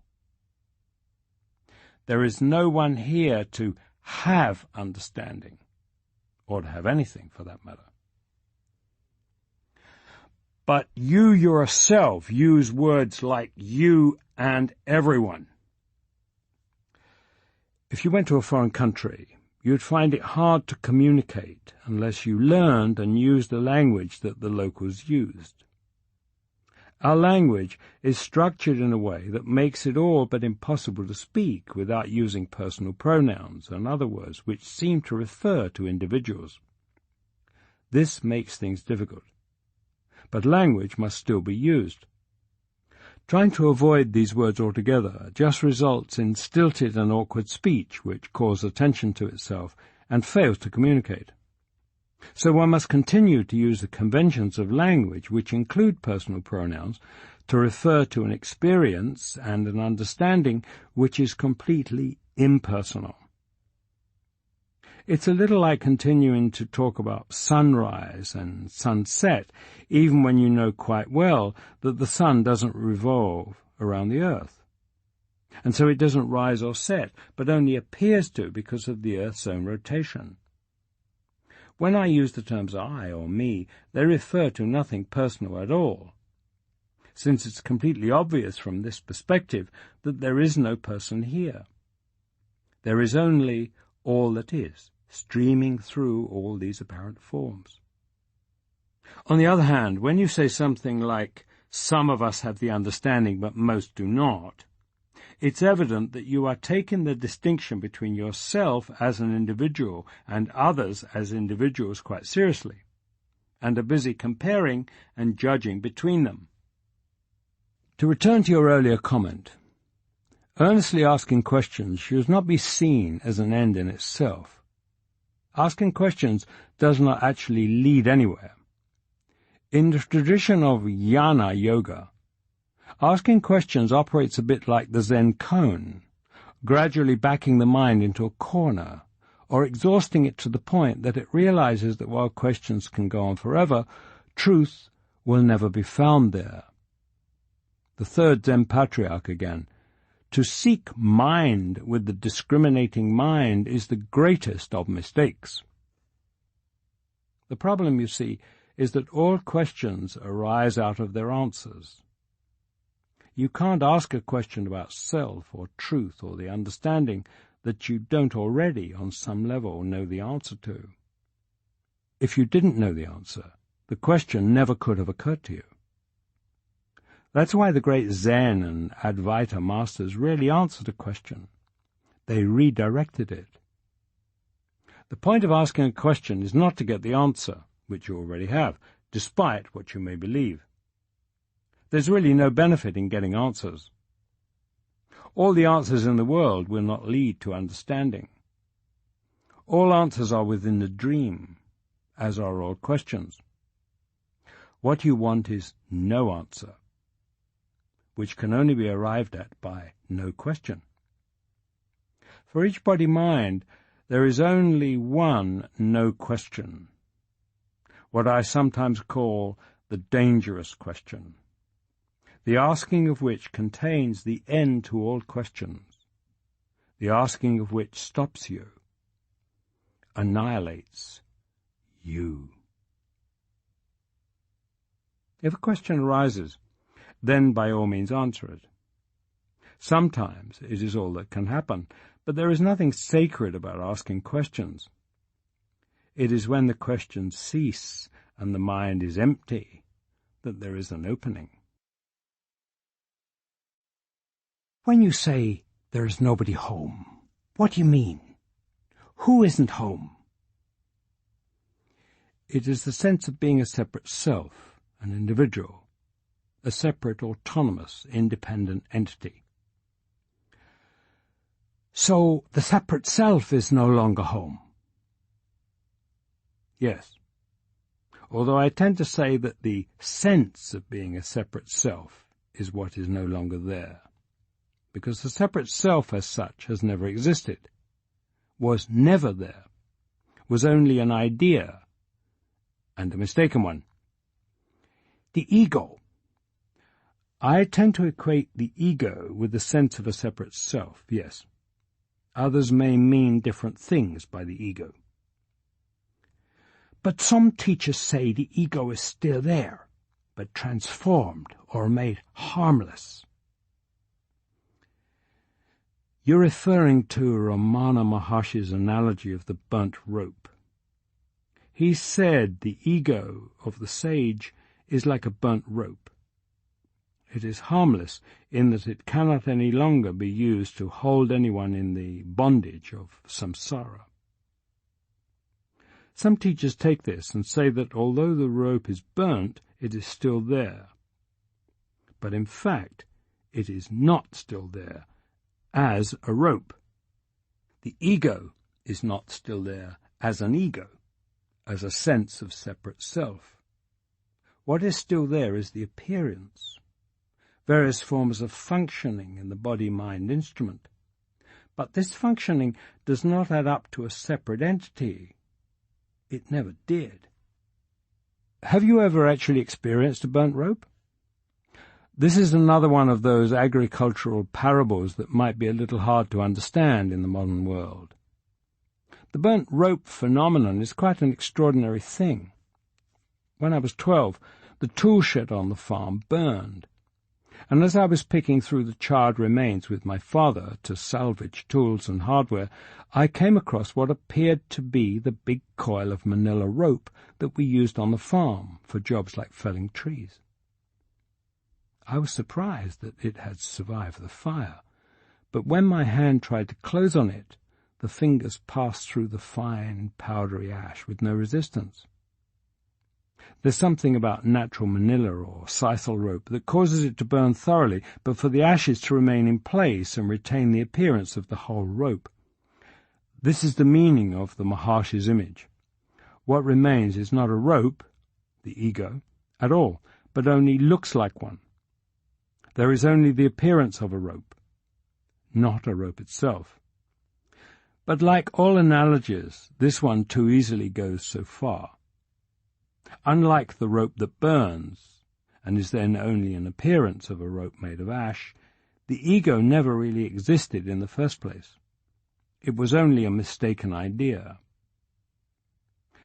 There is no one here to have understanding, or to have anything for that matter. But you yourself use words like you and everyone. If you went to a foreign country, you'd find it hard to communicate unless you learned and used the language that the locals used. Our language is structured in a way that makes it all but impossible to speak without using personal pronouns and other words which seem to refer to individuals. This makes things difficult. But language must still be used. Trying to avoid these words altogether just results in stilted and awkward speech which calls attention to itself and fails to communicate. So one must continue to use the conventions of language, which include personal pronouns, to refer to an experience and an understanding which is completely impersonal. It's a little like continuing to talk about sunrise and sunset, even when you know quite well that the sun doesn't revolve around the earth. And so it doesn't rise or set, but only appears to because of the earth's own rotation. When I use the terms I or me, they refer to nothing personal at all, since it's completely obvious from this perspective that there is no person here. There is only all that is, streaming through all these apparent forms. On the other hand, when you say something like, "Some of us have the understanding, but most do not," it's evident that you are taking the distinction between yourself as an individual and others as individuals quite seriously, and are busy comparing and judging between them. To return to your earlier comment, earnestly asking questions should not be seen as an end in itself. Asking questions does not actually lead anywhere. In the tradition of jnana yoga, asking questions operates a bit like the Zen koan, gradually backing the mind into a corner, or exhausting it to the point that it realizes that while questions can go on forever, truth will never be found there. The third Zen patriarch again, to seek mind with the discriminating mind is the greatest of mistakes. The problem, you see, is that all questions arise out of their answers. You can't ask a question about self or truth or the understanding that you don't already, on some level, know the answer to. If you didn't know the answer, the question never could have occurred to you. That's why the great Zen and Advaita masters rarely answered a question. They redirected it. The point of asking a question is not to get the answer, which you already have, despite what you may believe. There's really no benefit in getting answers. All the answers in the world will not lead to understanding. All answers are within the dream, as are all questions. What you want is no answer, which can only be arrived at by no question. For each body-mind, there is only one no question, what I sometimes call the dangerous question, the asking of which contains the end to all questions, the asking of which stops you, annihilates you. If a question arises, then by all means answer it. Sometimes it is all that can happen, but there is nothing sacred about asking questions. It is when the questions cease and the mind is empty that there is an opening. When you say there is nobody home, what do you mean? Who isn't home? It is the sense of being a separate self, an individual, a separate, autonomous, independent entity. So the separate self is no longer home. Yes, although I tend to say that the sense of being a separate self is what is no longer there, because the separate self as such has never existed, was never there, was only an idea, and a mistaken one. The ego. I tend to equate the ego with the sense of a separate self, yes. Others may mean different things by the ego. But some teachers say the ego is still there, but transformed or made harmless. You're referring to Ramana Maharshi's analogy of the burnt rope. He said the ego of the sage is like a burnt rope. It is harmless in that it cannot any longer be used to hold anyone in the bondage of samsara. Some teachers take this and say that although the rope is burnt, it is still there. But in fact, it is not still there as a rope. The ego is not still there as an ego, as a sense of separate self. What is still there is the appearance, various forms of functioning in the body-mind instrument. But this functioning does not add up to a separate entity. It never did. Have you ever actually experienced a burnt rope? This is another one of those agricultural parables that might be a little hard to understand in the modern world. The burnt rope phenomenon is quite an extraordinary thing. When I was 12, the tool shed on the farm burned, and as I was picking through the charred remains with my father to salvage tools and hardware, I came across what appeared to be the big coil of manila rope that we used on the farm for jobs like felling trees. I was surprised that it had survived the fire, but when my hand tried to close on it, the fingers passed through the fine, powdery ash with no resistance. There's something about natural manila or sisal rope that causes it to burn thoroughly, but for the ashes to remain in place and retain the appearance of the whole rope. This is the meaning of the Maharshi's image. What remains is not a rope, the ego, at all, but only looks like one. There is only the appearance of a rope, not a rope itself. But like all analogies, this one too easily goes so far. Unlike the rope that burns, and is then only an appearance of a rope made of ash, the ego never really existed in the first place. It was only a mistaken idea.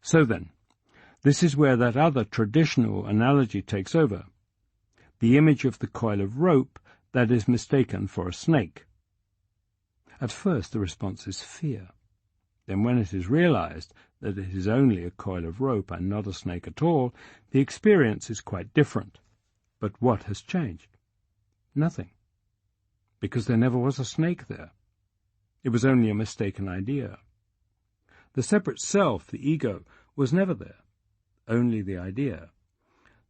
So then, this is where that other traditional analogy takes over, the image of the coil of rope that is mistaken for a snake. At first the response is fear. Then when it is realized that it is only a coil of rope and not a snake at all, the experience is quite different. But what has changed? Nothing. Because there never was a snake there. It was only a mistaken idea. The separate self, the ego, was never there. Only the idea.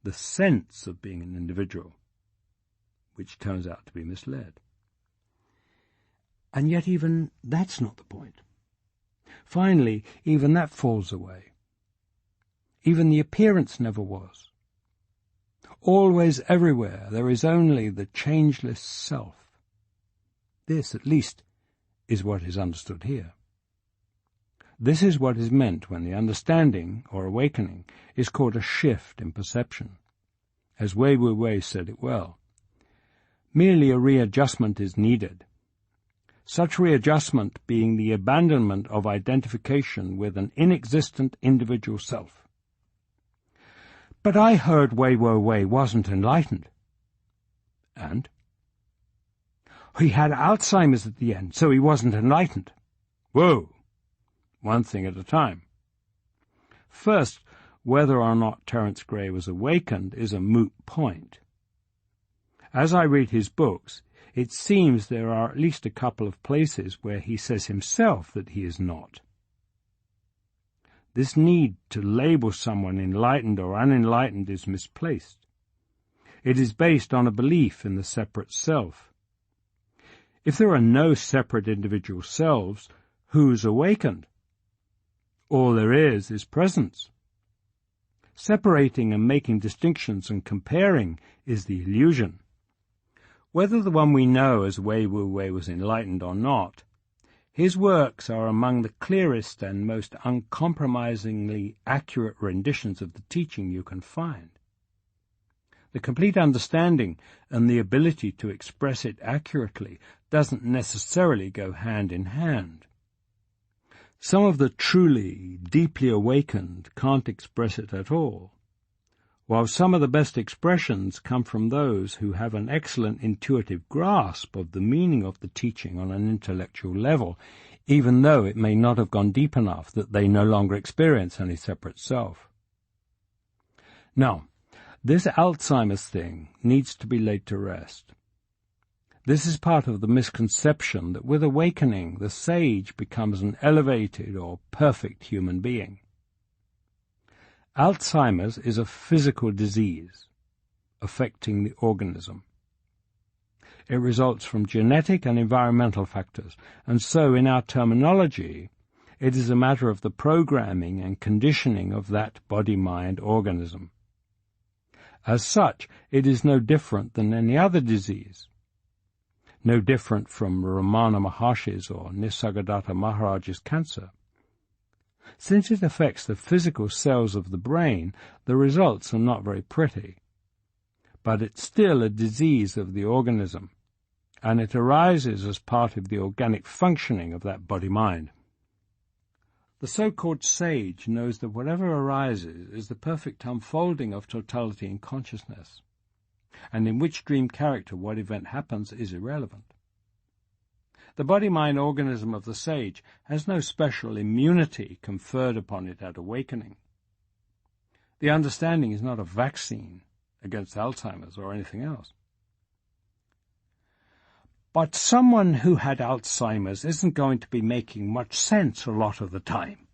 The sense of being an individual. which turns out to be misled. And yet even that's not the point. Finally, even that falls away. Even the appearance never was. Always, everywhere, there is only the changeless self. This, at least, is what is understood here. This is what is meant when the understanding, or awakening, is called a shift in perception. As Wei Wu Wei said it well, merely a readjustment is needed. Such readjustment being the abandonment of identification with an inexistent individual self. But I heard Wei Wu Wei wasn't enlightened. And? He had Alzheimer's at the end, so he wasn't enlightened. Whoa! One thing at a time. First, whether or not Terence Gray was awakened is a moot point. As I read his books, it seems there are at least a couple of places where he says himself that he is not. This need to label someone enlightened or unenlightened is misplaced. It is based on a belief in the separate self. If there are no separate individual selves, who's awakened? All there is presence. Separating and making distinctions and comparing is the illusion. Whether the one we know as Wei Wu Wei was enlightened or not, his works are among the clearest and most uncompromisingly accurate renditions of the teaching you can find. The complete understanding and the ability to express it accurately doesn't necessarily go hand in hand. Some of the truly, deeply awakened can't express it at all, while some of the best expressions come from those who have an excellent intuitive grasp of the meaning of the teaching on an intellectual level, even though it may not have gone deep enough that they no longer experience any separate self. Now, this Alzheimer's thing needs to be laid to rest. This is part of the misconception that with awakening the sage becomes an elevated or perfect human being. Alzheimer's is a physical disease affecting the organism. It results from genetic and environmental factors, and so in our terminology, it is a matter of the programming and conditioning of that body-mind organism. As such, it is no different than any other disease. No different from Ramana Maharshi's or Nisargadatta Maharaj's cancer. Since it affects the physical cells of the brain, the results are not very pretty. But it's still a disease of the organism, and it arises as part of the organic functioning of that body-mind. The so-called sage knows that whatever arises is the perfect unfolding of totality in consciousness, and in which dream character what event happens is irrelevant. The body-mind organism of the sage has no special immunity conferred upon it at awakening. The understanding is not a vaccine against Alzheimer's or anything else. But someone who had Alzheimer's isn't going to be making much sense a lot of the time.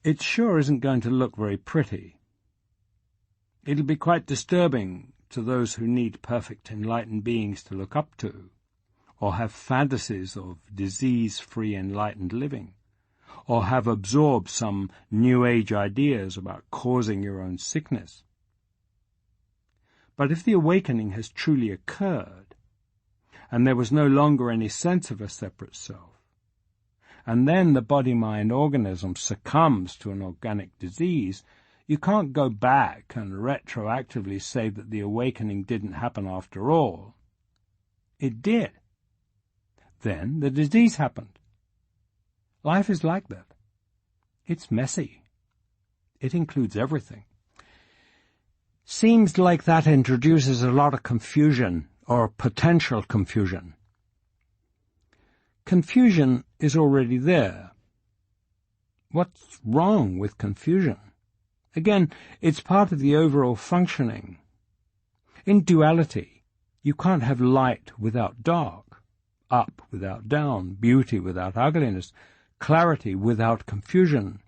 It sure isn't going to look very pretty. It'll be quite disturbing to those who need perfect enlightened beings to look up to, or have fantasies of disease-free enlightened living, or have absorbed some New Age ideas about causing your own sickness. But if the awakening has truly occurred, and there was no longer any sense of a separate self, and then the body-mind organism succumbs to an organic disease, you can't go back and retroactively say that the awakening didn't happen after all. It did. Then the disease happened. Life is like that. It's messy. It includes everything. Seems like that introduces a lot of confusion, or potential confusion. Confusion is already there. What's wrong with confusion? Again, it's part of the overall functioning. In duality, you can't have light without dark, up without down, beauty without ugliness, clarity without confusion.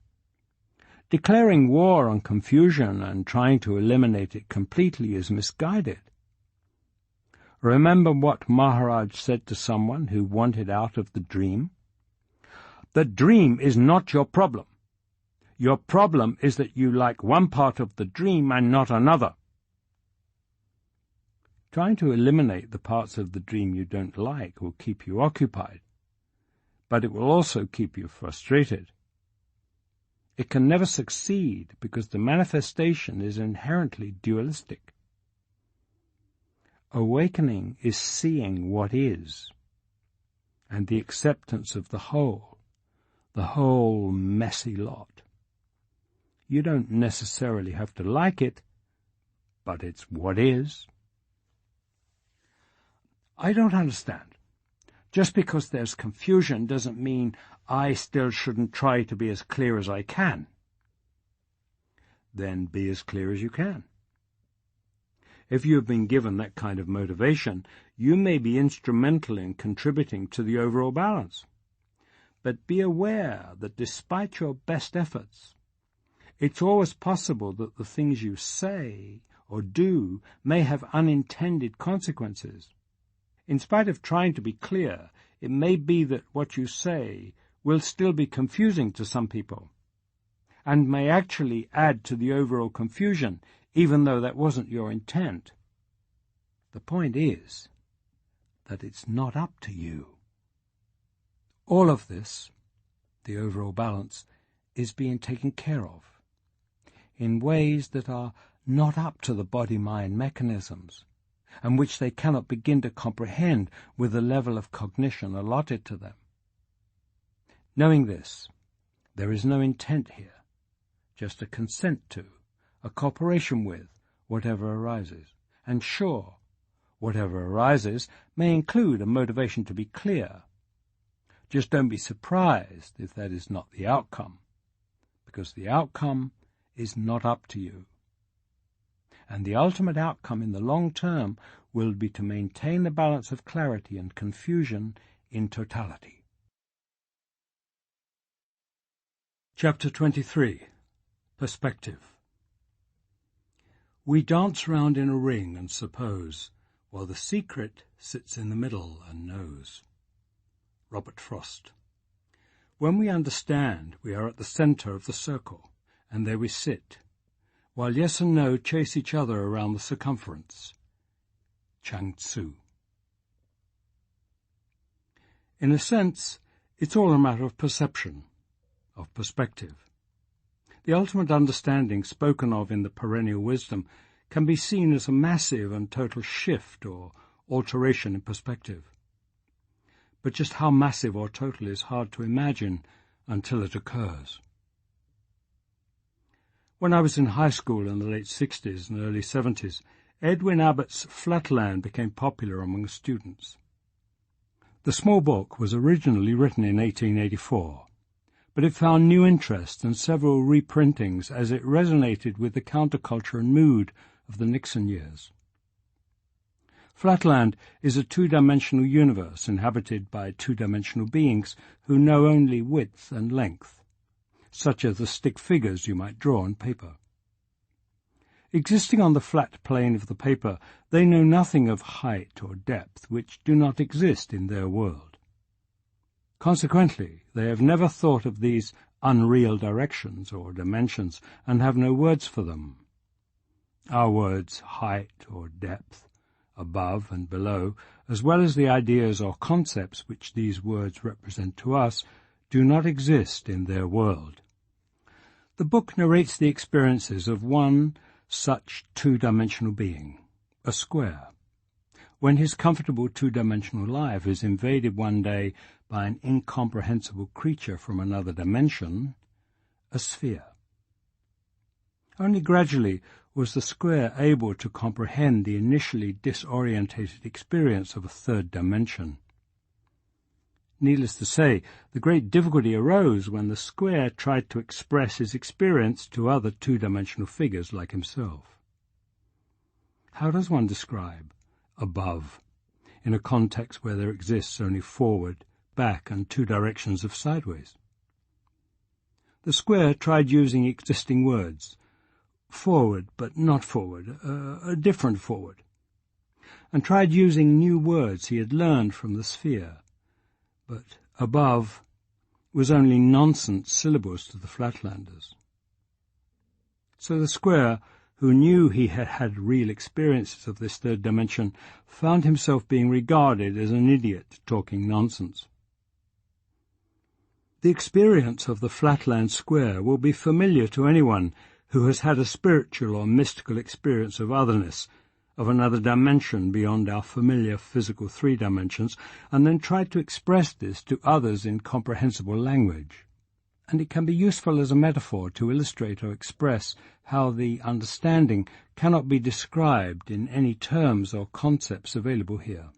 Declaring war on confusion and trying to eliminate it completely is misguided. Remember what Maharaj said to someone who wanted out of the dream? The dream is not your problem. Your problem is that you like one part of the dream and not another. Trying to eliminate the parts of the dream you don't like will keep you occupied, but it will also keep you frustrated. It can never succeed because the manifestation is inherently dualistic. Awakening is seeing what is, and the acceptance of the whole messy lot. You don't necessarily have to like it, but it's what is. I don't understand. Just because there's confusion doesn't mean I still shouldn't try to be as clear as I can. Then be as clear as you can. If you have been given that kind of motivation, you may be instrumental in contributing to the overall balance. But be aware that despite your best efforts, it's always possible that the things you say or do may have unintended consequences. In spite of trying to be clear, it may be that what you say will still be confusing to some people, and may actually add to the overall confusion, even though that wasn't your intent. The point is that it's not up to you. All of this, the overall balance, is being taken care of in ways that are not up to the body-mind mechanisms, and which they cannot begin to comprehend with the level of cognition allotted to them. Knowing this, there is no intent here, just a consent to, a cooperation with, whatever arises. And sure, whatever arises may include a motivation to be clear. Just don't be surprised if that is not the outcome, because the outcome is not up to you. And the ultimate outcome in the long term will be to maintain the balance of clarity and confusion in totality. Chapter 23. Perspective. We dance round in a ring and suppose, while the secret sits in the middle and knows. Robert Frost. When we understand, we are at the centre of the circle, and there we sit, while yes and no chase each other around the circumference. Chuang Tzu. In a sense, it's all a matter of perception, of perspective. The ultimate understanding spoken of in the perennial wisdom can be seen as a massive and total shift or alteration in perspective. But just how massive or total is hard to imagine until it occurs. When I was in high school in the late 60s and early 70s, Edwin Abbott's Flatland became popular among students. The small book was originally written in 1884, but it found new interest and several reprintings as it resonated with the counterculture and mood of the Nixon years. Flatland is a two-dimensional universe inhabited by two-dimensional beings who know only width and length, such as the stick figures you might draw on paper. Existing on the flat plane of the paper, they know nothing of height or depth, which do not exist in their world. Consequently, they have never thought of these unreal directions or dimensions and have no words for them. Our words, height or depth, above and below, as well as the ideas or concepts which these words represent to us, do not exist in their world. The book narrates the experiences of one such two-dimensional being, a square, when his comfortable two-dimensional life is invaded one day by an incomprehensible creature from another dimension, a sphere. Only gradually was the square able to comprehend the initially disorientated experience of a third dimension. Needless to say, the great difficulty arose when the square tried to express his experience to other two-dimensional figures like himself. How does one describe above in a context where there exists only forward, back, and two directions of sideways? The square tried using existing words, forward but not forward, a different forward. and tried using new words he had learned from the sphere. But above was only nonsense syllables to the Flatlanders. So the square, who knew he had had real experiences of this third dimension, found himself being regarded as an idiot talking nonsense. The experience of the Flatland Square will be familiar to anyone who has had a spiritual or mystical experience of otherness, of another dimension beyond our familiar physical 3 dimensions, and then tried to express this to others in comprehensible language. And it can be useful as a metaphor to illustrate or express how the understanding cannot be described in any terms or concepts available here.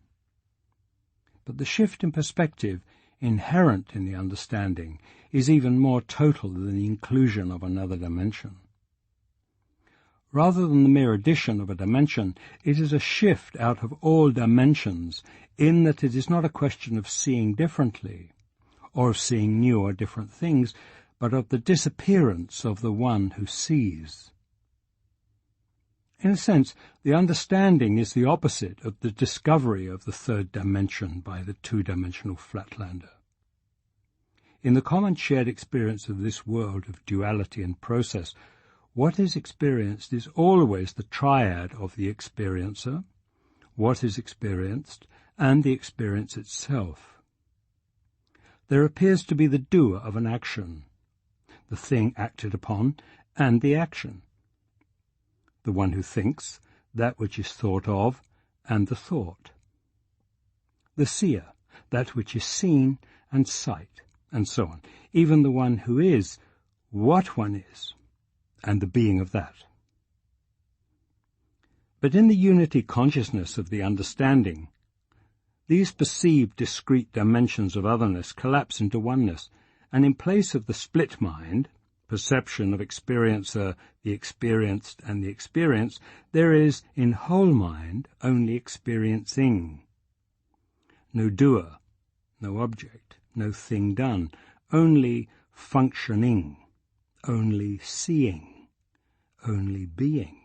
But the shift in perspective inherent in the understanding is even more total than the inclusion of another dimension. Rather than the mere addition of a dimension, it is a shift out of all dimensions, in that it is not a question of seeing differently, or of seeing new or different things, but of the disappearance of the one who sees. In a sense, the understanding is the opposite of the discovery of the third dimension by the 2-dimensional Flatlander. In the common shared experience of this world of duality and process, what is experienced is always the triad of the experiencer, what is experienced, and the experience itself. There appears to be the doer of an action, the thing acted upon, and the action. The one who thinks, that which is thought of, and the thought. The seer, that which is seen, and sight, and so on. Even the one who is, what one is, and the being of that. But in the unity consciousness of the understanding, these perceived discrete dimensions of otherness collapse into oneness, and in place of the split mind, perception of experiencer, the experienced, and the experience, there is, in whole mind, only experiencing. No doer, no object, no thing done, only functioning, only seeing, only being.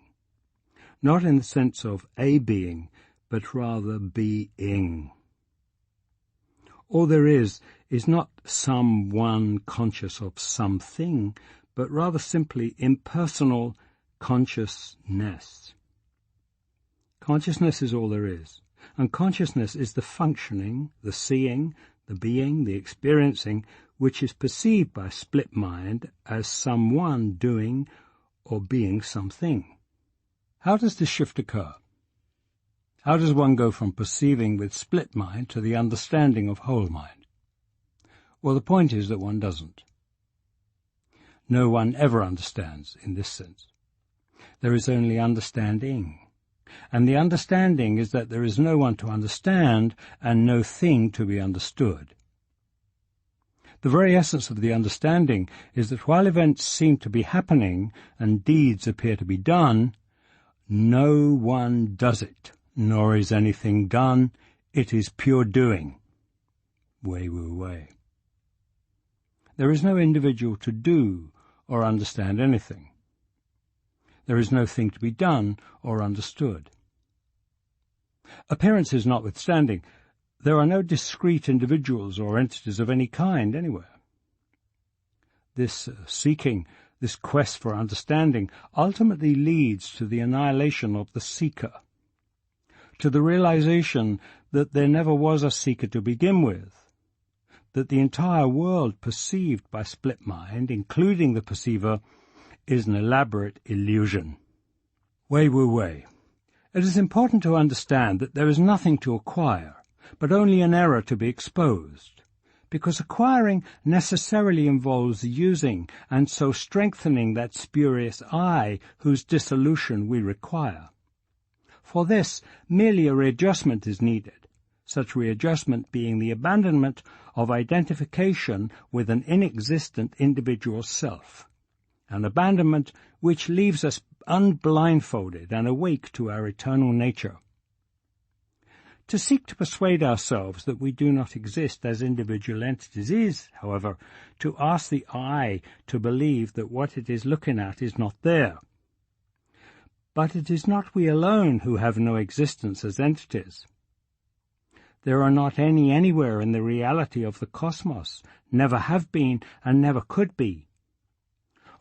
Not in the sense of a being, but rather being. All there is not some one conscious of something, but rather simply impersonal consciousness. Consciousness is all there is, and consciousness is the functioning, the seeing, the being, the experiencing, which is perceived by split mind as someone doing or being something. How does this shift occur? How does one go from perceiving with split mind to the understanding of whole mind? Well, the point is that one doesn't. No one ever understands in this sense. There is only understanding. And the understanding is that there is no one to understand and no thing to be understood. The very essence of the understanding is that while events seem to be happening and deeds appear to be done, no one does it, nor is anything done. It is pure doing. Wei Wu Wei. There is no individual to do or understand anything. There is no thing to be done or understood. Appearances notwithstanding, there are no discrete individuals or entities of any kind anywhere. This seeking, this quest for understanding, ultimately leads to the annihilation of the seeker, to the realization that there never was a seeker to begin with, that the entire world perceived by split mind, including the perceiver, is an elaborate illusion. Wei Wu Wei. It is important to understand that there is nothing to acquire, but only an error to be exposed, because acquiring necessarily involves using and so strengthening that spurious I whose dissolution we require. For this, merely a readjustment is needed, such readjustment being the abandonment of identification with an inexistent individual self, an abandonment which leaves us unblindfolded and awake to our eternal nature. To seek to persuade ourselves that we do not exist as individual entities is, however, to ask the I to believe that what it is looking at is not there. But it is not we alone who have no existence as entities. There are not any anywhere in the reality of the cosmos, never have been and never could be.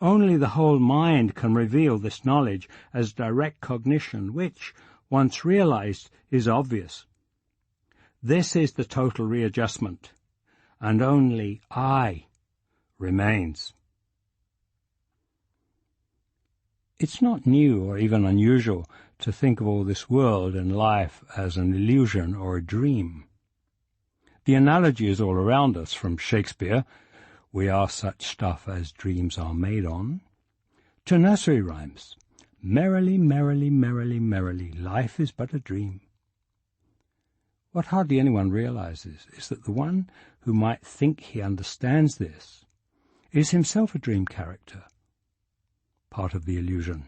Only the whole mind can reveal this knowledge as direct cognition, which, once realized, is obvious. This is the total readjustment, and only I remains. It's not new or even unusual to think of all this world and life as an illusion or a dream. The analogy is all around us, from Shakespeare, "We are such stuff as dreams are made on," to nursery rhymes, "Merrily, merrily, merrily, merrily, life is but a dream." What hardly anyone realizes is that the one who might think he understands this is himself a dream character, part of the illusion.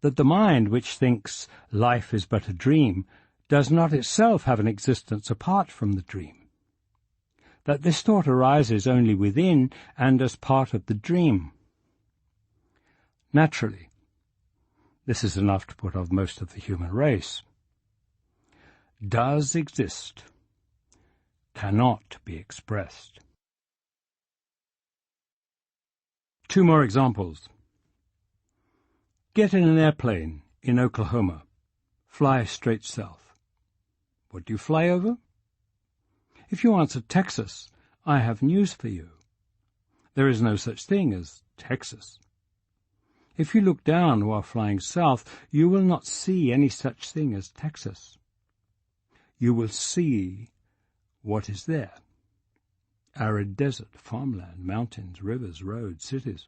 That the mind which thinks life is but a dream does not itself have an existence apart from the dream. That this thought arises only within and as part of the dream. Naturally, this is enough to put off most of the human race. Does exist, cannot be expressed. Two more examples. Get in an airplane in Oklahoma. Fly straight south. What do you fly over? If you answer Texas, I have news for you. There is no such thing as Texas. If you look down while flying south, you will not see any such thing as Texas. You will see what is there. Arid desert, farmland, mountains, rivers, roads, cities.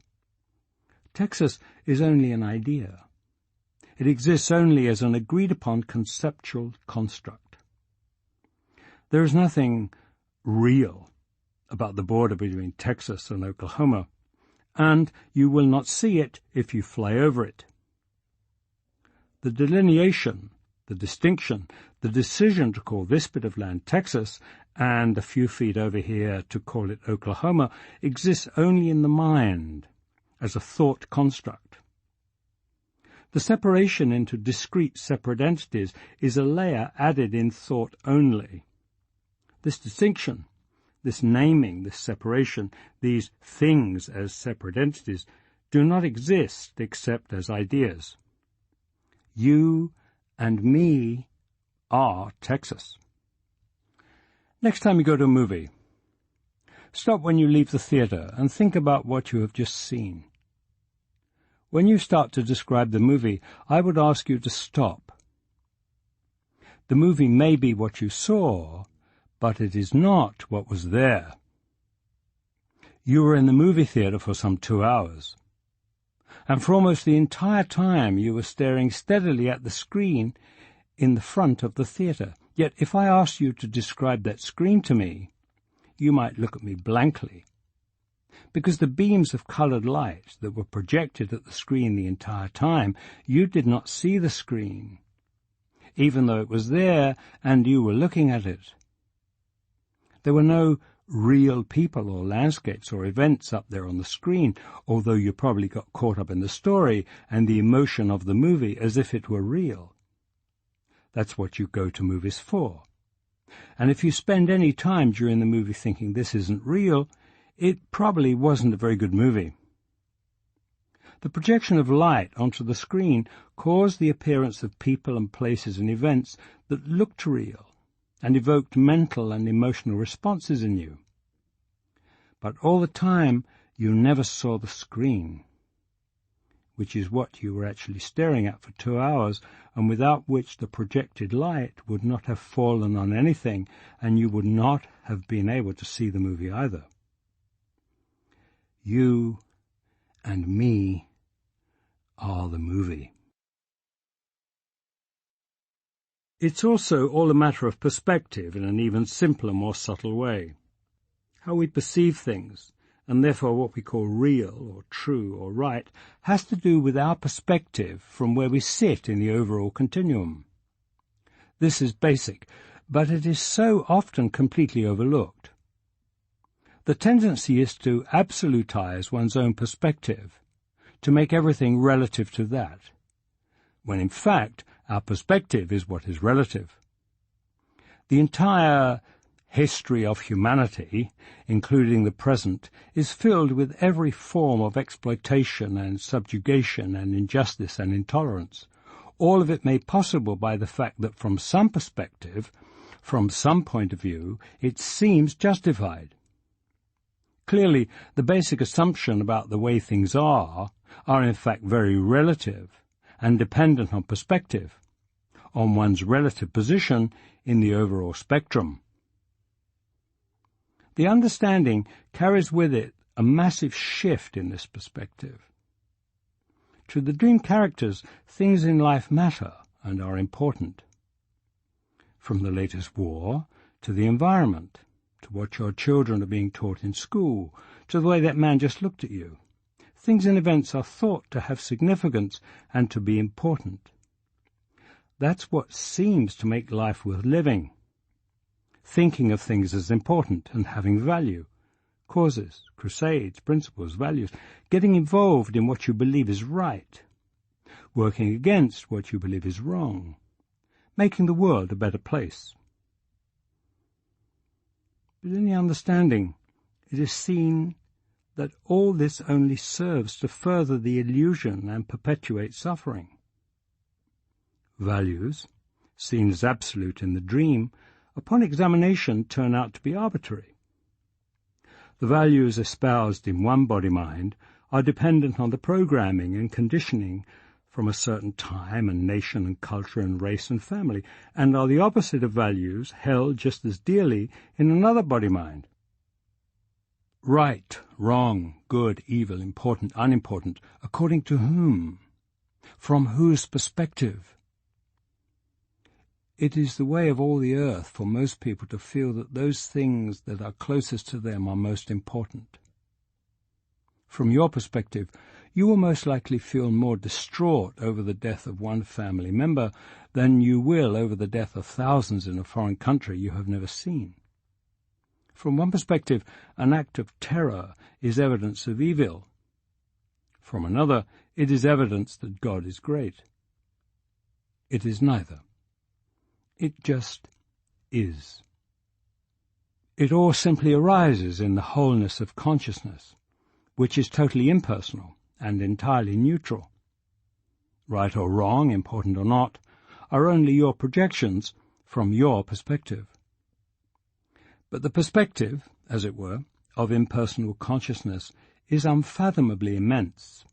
Texas is only an idea. It exists only as an agreed-upon conceptual construct. There is nothing real about the border between Texas and Oklahoma, and you will not see it if you fly over it. The delineation, the distinction, the decision to call this bit of land Texas and a few feet over here to call it Oklahoma exists only in the mind as a thought construct. The separation into discrete separate entities is a layer added in thought only. This distinction, this naming, this separation, these things as separate entities, do not exist except as ideas. You and me are Texas. Next time you go to a movie, stop when you leave the theater and think about what you have just seen. When you start to describe the movie, I would ask you to stop. The movie may be what you saw, but it is not what was there. You were in the movie theater for some 2 hours, and for almost the entire time you were staring steadily at the screen in the front of the theater. Yet if I asked you to describe that screen to me, you might look at me blankly, because the beams of colored light that were projected at the screen the entire time, you did not see the screen, even though it was there and you were looking at it. There were no real people or landscapes or events up there on the screen, although you probably got caught up in the story and the emotion of the movie as if it were real. That's what you go to movies for. And if you spend any time during the movie thinking this isn't real, it probably wasn't a very good movie. The projection of light onto the screen caused the appearance of people and places and events that looked real and evoked mental and emotional responses in you. But all the time, you never saw the screen, which is what you were actually staring at for 2 hours, and without which the projected light would not have fallen on anything, and you would not have been able to see the movie either. You and me are the movie. It's also all a matter of perspective in an even simpler, more subtle way. How we perceive things, and therefore what we call real or true or right, has to do with our perspective from where we sit in the overall continuum. This is basic, but it is so often completely overlooked. The tendency is to absolutize one's own perspective, to make everything relative to that. when in fact our perspective is what is relative. The entire history of humanity, including the present, is filled with every form of exploitation and subjugation and injustice and intolerance, all of it made possible by the fact that from some perspective, from some point of view, it seems justified. Clearly, the basic assumption about the way things are in fact very relative and dependent on perspective, on one's relative position in the overall spectrum. The understanding carries with it a massive shift in this perspective. To the dream characters, things in life matter and are important. From the latest war, to the environment, to what your children are being taught in school, to the way that man just looked at you. Things and events are thought to have significance and to be important. That's what seems to make life worth living. Thinking of things as important and having value. Causes, crusades, principles, values. Getting involved in what you believe is right. Working against what you believe is wrong. Making the world a better place. But in the understanding, it is seen that all this only serves to further the illusion and perpetuate suffering. Values, seen as absolute in the dream, upon examination turn out to be arbitrary. The values espoused in one body-mind are dependent on the programming and conditioning from a certain time and nation and culture and race and family, and are the opposite of values held just as dearly in another body-mind. Right, wrong, good, evil, important, unimportant, according to whom? From whose perspective? It is the way of all the earth for most people to feel that those things that are closest to them are most important. From your perspective, you will most likely feel more distraught over the death of one family member than you will over the death of thousands in a foreign country you have never seen. From one perspective, an act of terror is evidence of evil. From another, it is evidence that God is great. It is neither. It just is. It all simply arises in the wholeness of consciousness, which is totally impersonal and entirely neutral. Right or wrong, important or not, are only your projections from your perspective. But the perspective, as it were, of impersonal consciousness is unfathomably immense.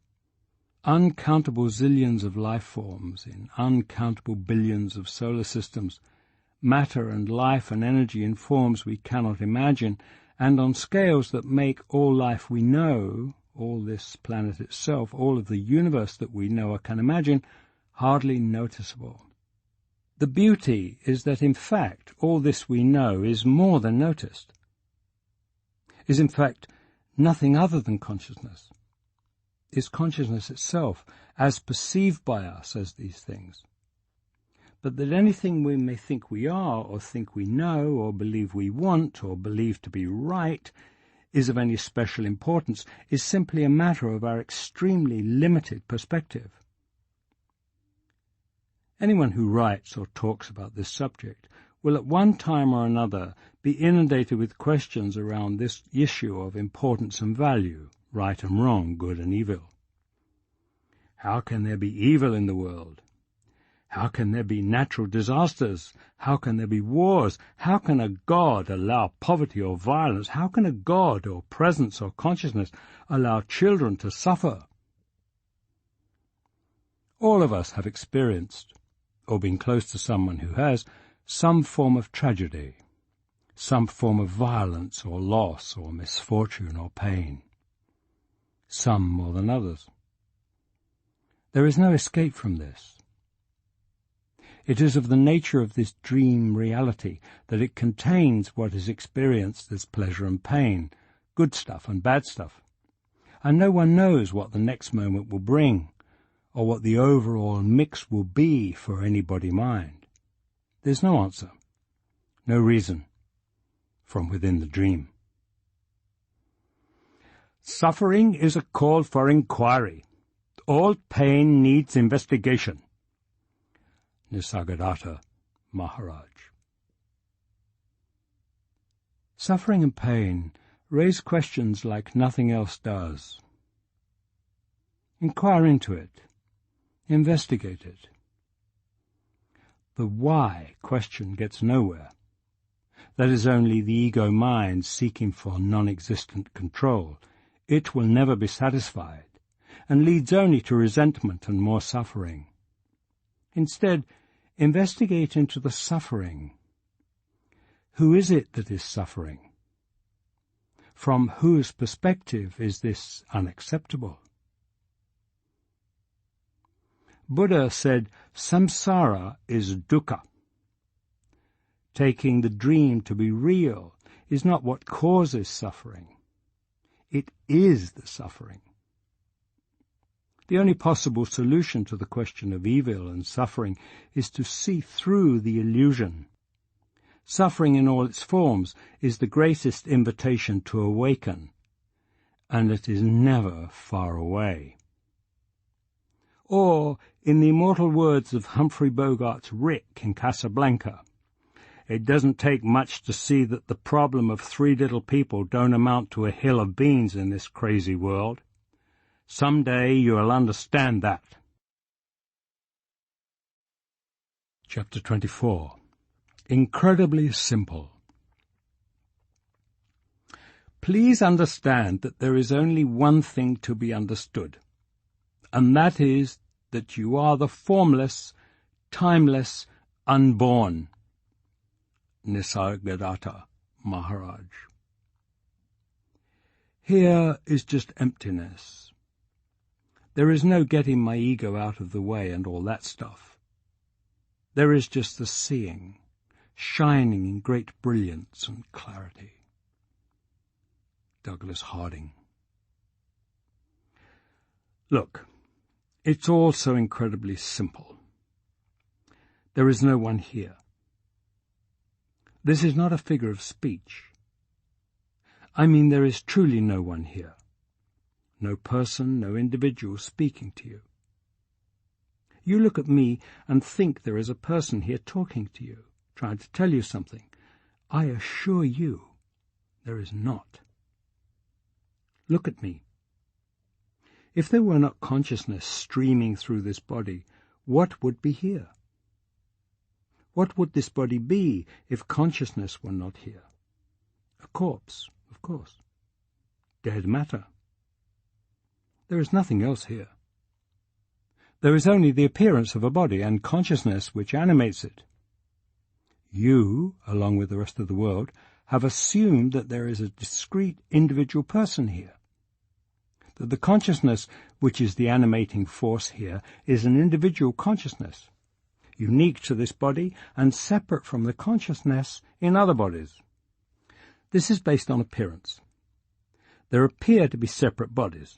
Uncountable zillions of life forms in uncountable billions of solar systems, matter and life and energy in forms we cannot imagine, and on scales that make all life we know, all this planet itself, all of the universe that we know or can imagine, hardly noticeable. The beauty is that, in fact, all this we know is more than noticed, is in fact nothing other than consciousness. Is consciousness itself, as perceived by us as these things. But that anything we may think we are, or think we know, or believe we want, or believe to be right, is of any special importance, is simply a matter of our extremely limited perspective. Anyone who writes or talks about this subject will at one time or another be inundated with questions around this issue of importance and value, right and wrong, good and evil. How can there be evil in the world? How can there be natural disasters? How can there be wars? How can a God allow poverty or violence? How can a God or presence or consciousness allow children to suffer? All of us have experienced, or been close to someone who has, some form of tragedy, some form of violence or loss or misfortune or pain. Some more than others. There is no escape from this. It is of the nature of this dream reality that it contains what is experienced as pleasure and pain, good stuff and bad stuff, and no one knows what the next moment will bring, or what the overall mix will be for any body mind. There's no answer, no reason, from within the dream. Suffering is a call for inquiry. All pain needs investigation. Nisargadatta Maharaj. Suffering and pain raise questions like nothing else does. Inquire into it. Investigate it. The why question gets nowhere. That is only the ego mind seeking for non-existent control. It will never be satisfied, and leads only to resentment and more suffering. Instead, investigate into the suffering. Who is it that is suffering? From whose perspective is this unacceptable? Buddha said, samsara is dukkha. Taking the dream to be real is not what causes suffering. It is the suffering. The only possible solution to the question of evil and suffering is to see through the illusion. Suffering in all its forms is the greatest invitation to awaken, and it is never far away. Or, in the immortal words of Humphrey Bogart's Rick in Casablanca, it doesn't take much to see that the problem of three little people don't amount to a hill of beans in this crazy world. Someday you'll understand that. Chapter 24. Incredibly simple. Please understand that there is only one thing to be understood, and that is that you are the formless, timeless, unborn. Nisargadatta Maharaj. Here is just emptiness. There is no getting my ego out of the way and all that stuff. There is just the seeing, shining in great brilliance and clarity. Douglas Harding. Look, it's all so incredibly simple. There is no one here. This is not a figure of speech. I mean, there is truly no one here. No person, no individual speaking to you. You look at me and think there is a person here talking to you, trying to tell you something. I assure you, there is not. Look at me. If there were not consciousness streaming through this body, what would be here? What would this body be if consciousness were not here? A corpse, of course. Dead matter. There is nothing else here. There is only the appearance of a body and consciousness which animates it. You, along with the rest of the world, have assumed that there is a discrete individual person here, that the consciousness which is the animating force here is an individual consciousness, unique to this body and separate from the consciousness in other bodies. This is based on appearance. There appear to be separate bodies.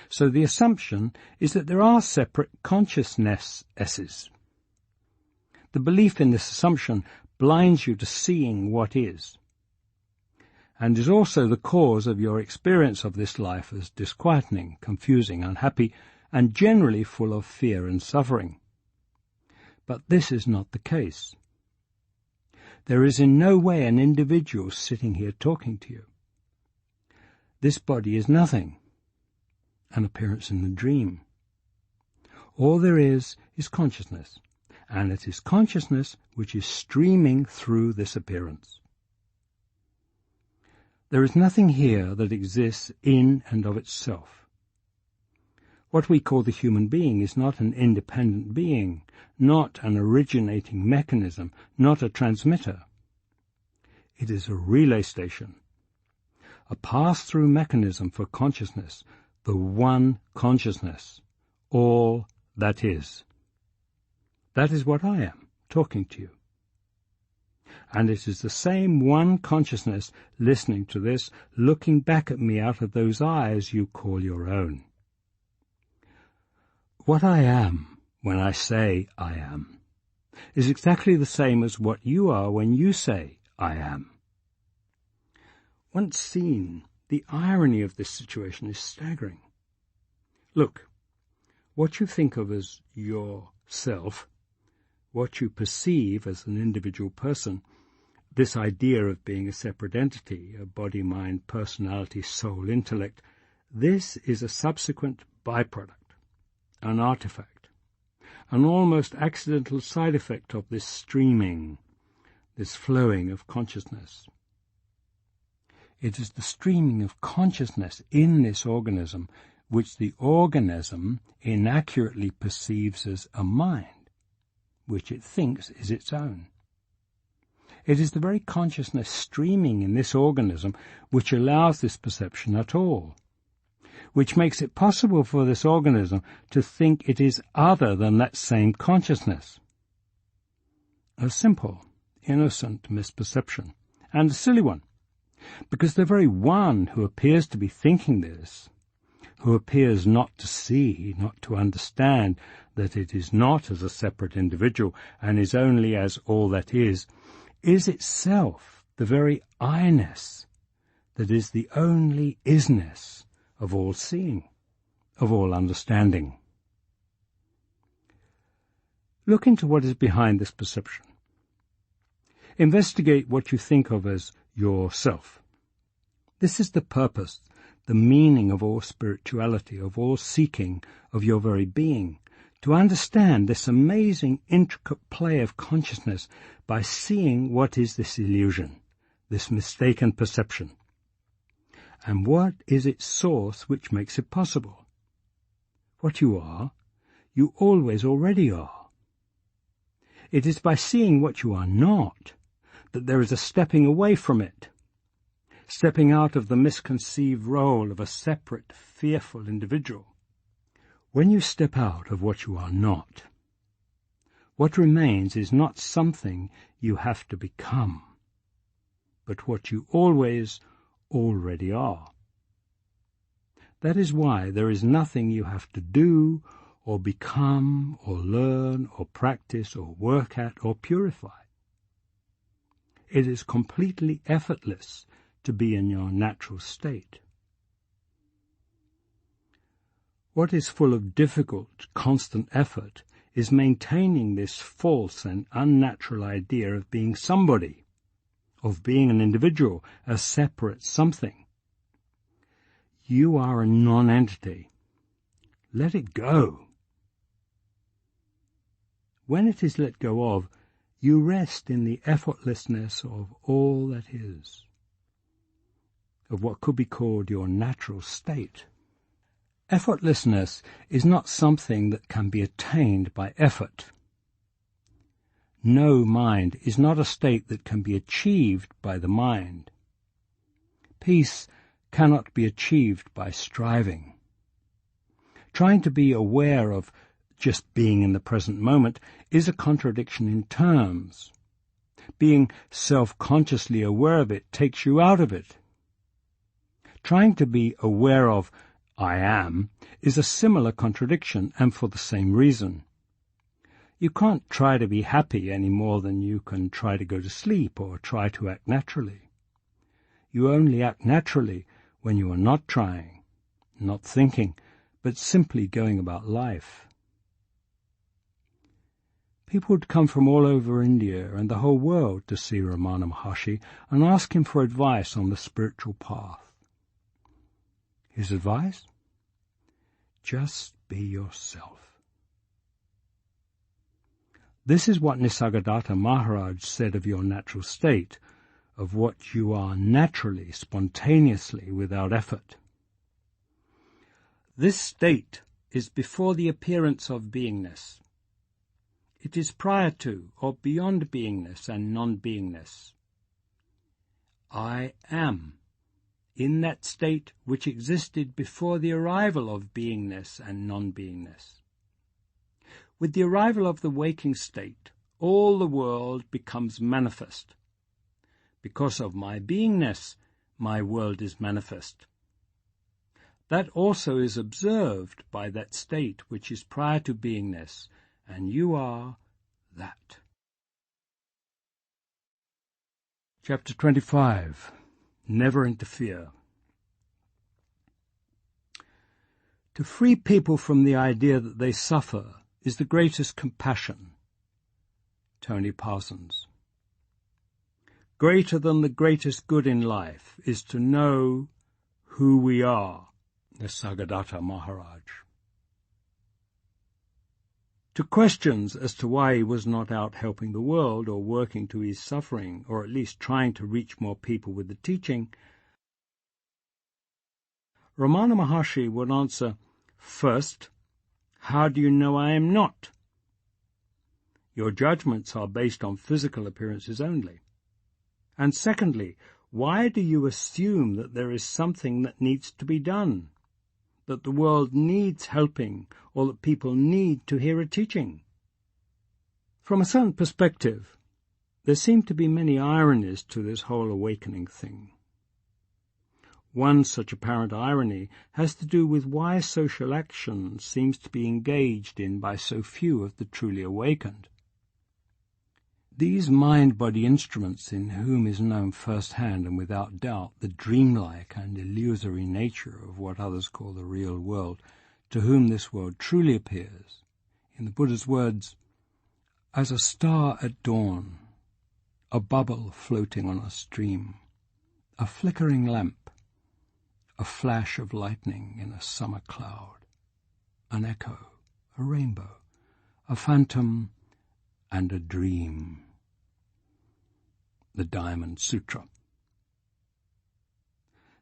So the assumption is that there are separate consciousnesses. The belief in this assumption blinds you to seeing what is, and is also the cause of your experience of this life as disquieting, confusing, unhappy, and generally full of fear and suffering. But this is not the case. There is in no way an individual sitting here talking to you. This body is nothing, an appearance in the dream. All there is consciousness, and it is consciousness which is streaming through this appearance. There is nothing here that exists in and of itself. What we call the human being is not an independent being, not an originating mechanism, not a transmitter. It is a relay station, a pass-through mechanism for consciousness, the one consciousness, all that is. That is what I am, talking to you. And it is the same one consciousness listening to this, looking back at me out of those eyes you call your own. What I am, when I say I am, is exactly the same as what you are when you say I am. Once seen, the irony of this situation is staggering. Look, what you think of as yourself what you perceive as an individual person, this idea of being a separate entity, a body, mind, personality, soul, intellect, this is a subsequent byproduct, an artifact, an almost accidental side effect of this streaming, this flowing of consciousness. It is the streaming of consciousness in this organism which the organism inaccurately perceives as a mind, which it thinks is its own. It is the very consciousness streaming in this organism which allows this perception at all, which makes it possible for this organism to think it is other than that same consciousness. A simple, innocent misperception, and a silly one, because the very one who appears to be thinking this, who appears not to see, not to understand that it is not as a separate individual and is only as all that is itself the very I-ness that is the only isness of all seeing, of all understanding. Look into what is behind this perception. Investigate what you think of as yourself. This is the purpose, the meaning of all spirituality, of all seeking of your very being, to understand this amazing, intricate play of consciousness by seeing what is this illusion, this mistaken perception, and what is its source which makes it possible. What you are, you always already are. It is by seeing what you are not that there is a stepping away from it, stepping out of the misconceived role of a separate, fearful individual. When you step out of what you are not, what remains is not something you have to become, but what you always already are. That is why there is nothing you have to do or become or learn or practice or work at or purify. It is completely effortless to be in your natural state. What is full of difficult, constant effort is maintaining this false and unnatural idea of being somebody, of being an individual, a separate something. You are a non-entity. Let it go. When it is let go of, you rest in the effortlessness of all that is, of what could be called your natural state. Effortlessness is not something that can be attained by effort. No mind is not a state that can be achieved by the mind. Peace cannot be achieved by striving. Trying to be aware of just being in the present moment is a contradiction in terms. Being self-consciously aware of it takes you out of it. Trying to be aware of I am is a similar contradiction, and for the same reason. You can't try to be happy any more than you can try to go to sleep or try to act naturally. You only act naturally when you are not trying, not thinking, but simply going about life. People would come from all over India and the whole world to see Ramana Maharshi and ask him for advice on the spiritual path. His advice? Just be yourself. This is what Nisargadatta Maharaj said of your natural state, of what you are naturally, spontaneously, without effort. This state is before the appearance of beingness. It is prior to or beyond beingness and non-beingness. I am, in that state which existed before the arrival of beingness and non-beingness. With the arrival of the waking state, all the world becomes manifest. Because of my beingness, my world is manifest. That also is observed by that state which is prior to beingness, and you are that. Chapter 25. Never interfere. To free people from the idea that they suffer is the greatest compassion. Tony Parsons. Greater than the greatest good in life is to know who we are, Nisargadatta Maharaj. To questions as to why he was not out helping the world or working to ease suffering, or at least trying to reach more people with the teaching, Ramana Maharshi would answer, first, how do you know I am not? Your judgments are based on physical appearances only. And secondly, why do you assume that there is something that needs to be done, that the world needs helping, or that people need to hear a teaching? From a certain perspective, there seem to be many ironies to this whole awakening thing. One such apparent irony has to do with why social action seems to be engaged in by so few of the truly awakened. These mind-body instruments in whom is known first-hand and without doubt the dreamlike and illusory nature of what others call the real world, to whom this world truly appears, in the Buddha's words, as a star at dawn, a bubble floating on a stream, a flickering lamp, a flash of lightning in a summer cloud, an echo, a rainbow, a phantom, and a dream. The Diamond Sutra.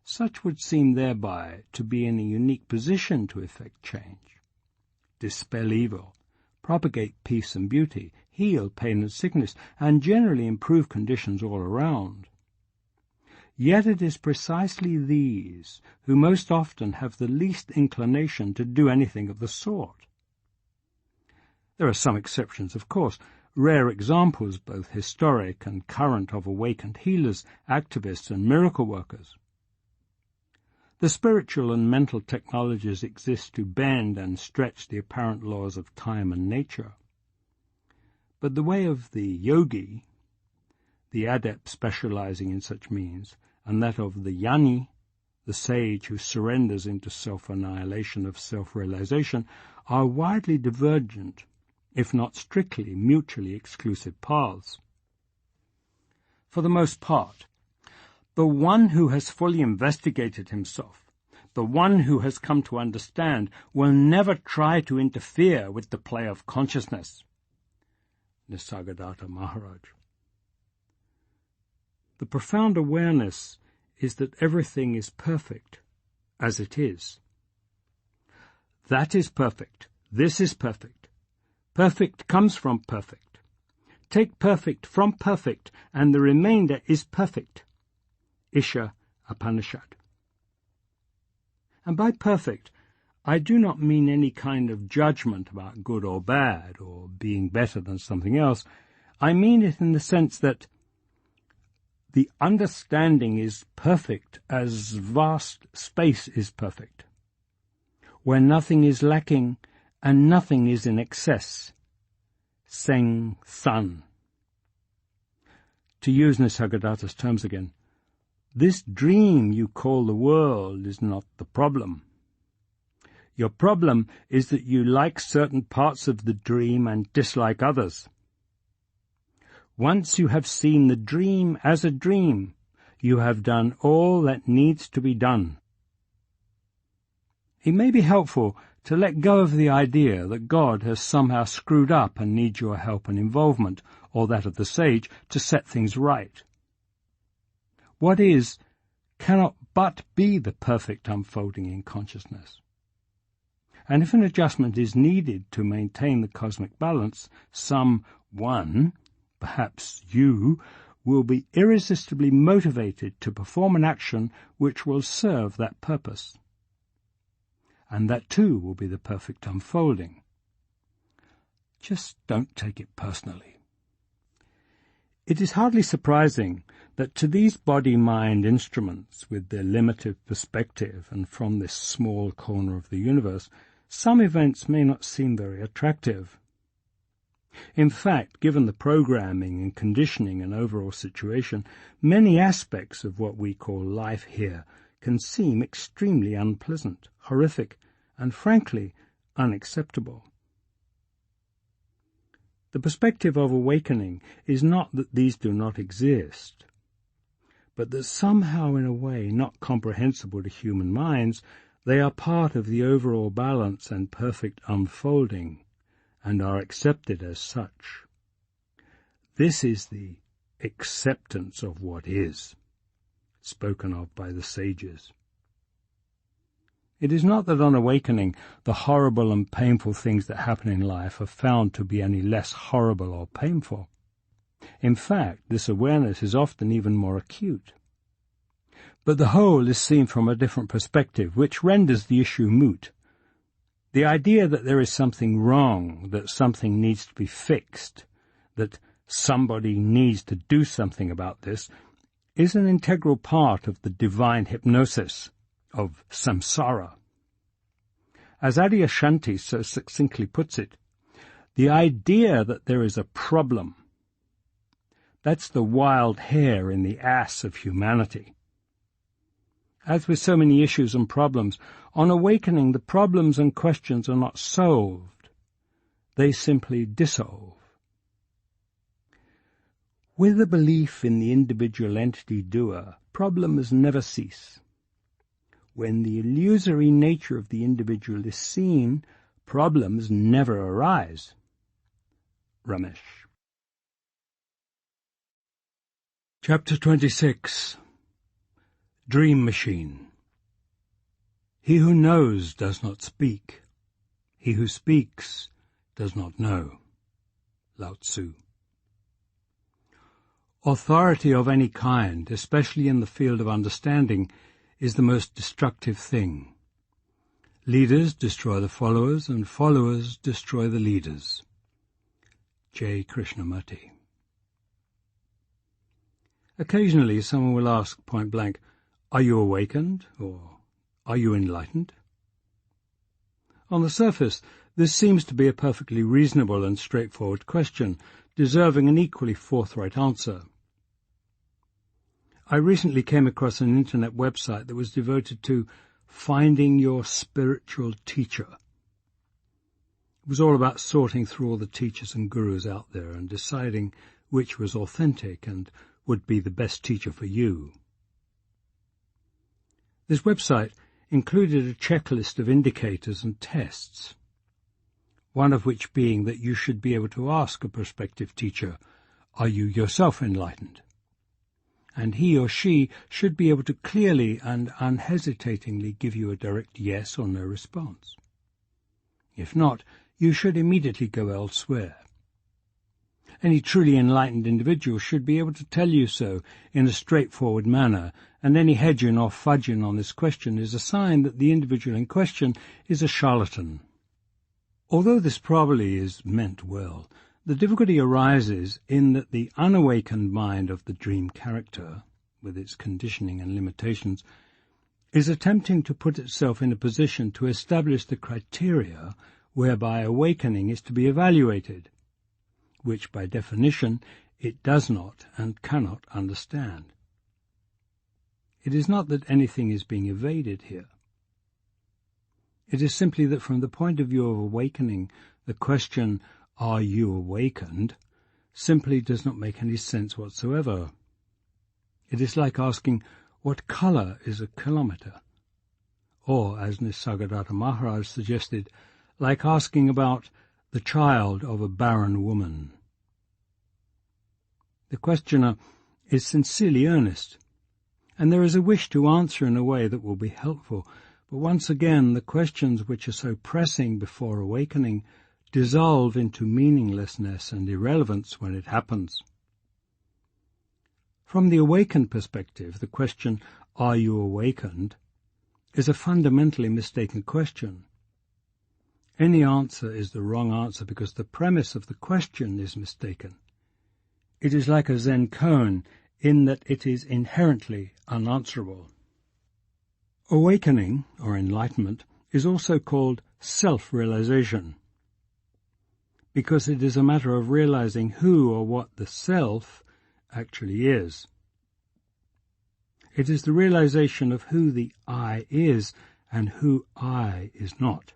Such would seem thereby to be in a unique position to effect change, dispel evil, propagate peace and beauty, heal pain and sickness, and generally improve conditions all around. Yet it is precisely these who most often have the least inclination to do anything of the sort. There are some exceptions, of course, rare examples, both historic and current, of awakened healers, activists, and miracle workers. The spiritual and mental technologies exist to bend and stretch the apparent laws of time and nature. But the way of the yogi, the adept specializing in such means, and that of the jnani, the sage who surrenders into self-annihilation of self-realization, are widely divergent, if not strictly mutually exclusive paths. For the most part, the one who has fully investigated himself, the one who has come to understand, will never try to interfere with the play of consciousness. Nisargadatta Maharaj. The profound awareness is that everything is perfect as it is. That is perfect. This is perfect. Perfect comes from perfect. Take perfect from perfect, and the remainder is perfect. Isha Upanishad. And by perfect, I do not mean any kind of judgment about good or bad, or being better than something else. I mean it in the sense that the understanding is perfect as vast space is perfect, where nothing is lacking and nothing is in excess. Seng San. To use Nisargadatta's terms again, this dream you call the world is not the problem. Your problem is that you like certain parts of the dream and dislike others. Once you have seen the dream as a dream, you have done all that needs to be done. It may be helpful to let go of the idea that God has somehow screwed up and needs your help and involvement, or that of the sage, to set things right. What is cannot but be the perfect unfolding in consciousness. And if an adjustment is needed to maintain the cosmic balance, someone, perhaps you, will be irresistibly motivated to perform an action which will serve that purpose. And that too will be the perfect unfolding. Just don't take it personally. It is hardly surprising that to these body-mind instruments, with their limited perspective and from this small corner of the universe, some events may not seem very attractive. In fact, given the programming and conditioning and overall situation, many aspects of what we call life here can seem extremely unpleasant, horrific, and frankly unacceptable. The perspective of awakening is not that these do not exist, but that somehow in a way not comprehensible to human minds, they are part of the overall balance and perfect unfolding, and are accepted as such. This is the acceptance of what is, spoken of by the sages. It is not that on awakening the horrible and painful things that happen in life are found to be any less horrible or painful. In fact, this awareness is often even more acute. But the whole is seen from a different perspective, which renders the issue moot. The idea that there is something wrong, that something needs to be fixed, that somebody needs to do something about this, is an integral part of the divine hypnosis of samsara. As Adyashanti so succinctly puts it, the idea that there is a problem, that's the wild hare in the ass of humanity. As with so many issues and problems, on awakening the problems and questions are not solved, they simply dissolve. With the belief in the individual entity doer, problems never cease. When the illusory nature of the individual is seen, problems never arise. Ramesh. Chapter 26. Dream Machine. He who knows does not speak. He who speaks does not know. Lao Tzu. Authority of any kind, especially in the field of understanding, is the most destructive thing. Leaders destroy the followers, and followers destroy the leaders. Jiddu Krishnamurti. Occasionally someone will ask point blank, "Are you awakened?" or "Are you enlightened?" On the surface, this seems to be a perfectly reasonable and straightforward question, deserving an equally forthright answer. I recently came across an internet website that was devoted to finding your spiritual teacher. It was all about sorting through all the teachers and gurus out there and deciding which was authentic and would be the best teacher for you. This website included a checklist of indicators and tests, one of which being that you should be able to ask a prospective teacher, "Are you yourself enlightened?" And he or she should be able to clearly and unhesitatingly give you a direct yes or no response. If not, you should immediately go elsewhere. Any truly enlightened individual should be able to tell you so in a straightforward manner, and any hedging or fudging on this question is a sign that the individual in question is a charlatan. Although this probably is meant well, the difficulty arises in that the unawakened mind of the dream character, with its conditioning and limitations, is attempting to put itself in a position to establish the criteria whereby awakening is to be evaluated, which by definition it does not and cannot understand. It is not that anything is being evaded here. It is simply that from the point of view of awakening, the question, "Are you awakened?" simply does not make any sense whatsoever. It is like asking, "What color is a kilometer?" Or, as Nisargadatta Maharaj suggested, like asking about the child of a barren woman. The questioner is sincerely earnest, and there is a wish to answer in a way that will be helpful, but once again the questions which are so pressing before awakening dissolve into meaninglessness and irrelevance when it happens. From the awakened perspective, the question, "Are you awakened?" is a fundamentally mistaken question. Any answer is the wrong answer because the premise of the question is mistaken. It is like a Zen koan in that it is inherently unanswerable. Awakening, or enlightenment, is also called self-realization, because it is a matter of realizing who or what the self actually is. It is the realization of who the I is and who I is not.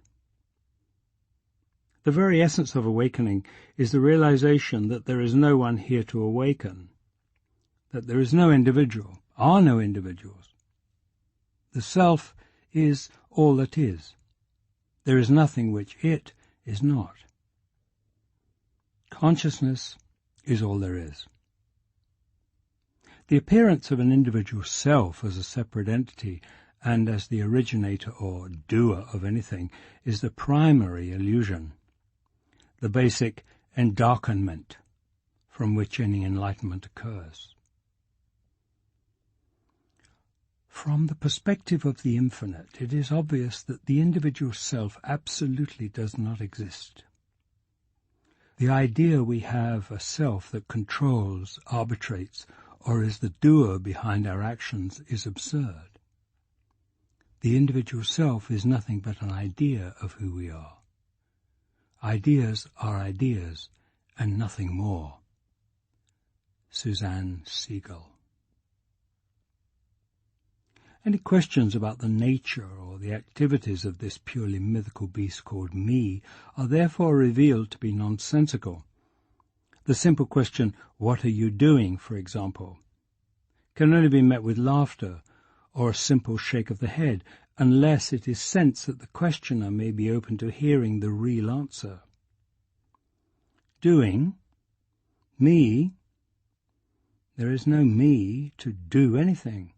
The very essence of awakening is the realization that there is no one here to awaken, that there is no individual, are no individuals. The self is all that is. There is nothing which it is not. Consciousness is all there is. The appearance of an individual self as a separate entity and as the originator or doer of anything is the primary illusion, the basic endarkenment from which any enlightenment occurs. From the perspective of the infinite, it is obvious that the individual self absolutely does not exist. The idea we have a self that controls, arbitrates, or is the doer behind our actions is absurd. The individual self is nothing but an idea of who we are. Ideas are ideas and nothing more. Suzanne Siegel. Any questions about the nature or the activities of this purely mythical beast called me are therefore revealed to be nonsensical. The simple question, "What are you doing?" for example, can only be met with laughter or a simple shake of the head, unless it is sensed that the questioner may be open to hearing the real answer. Doing? Me? There is no me to do anything,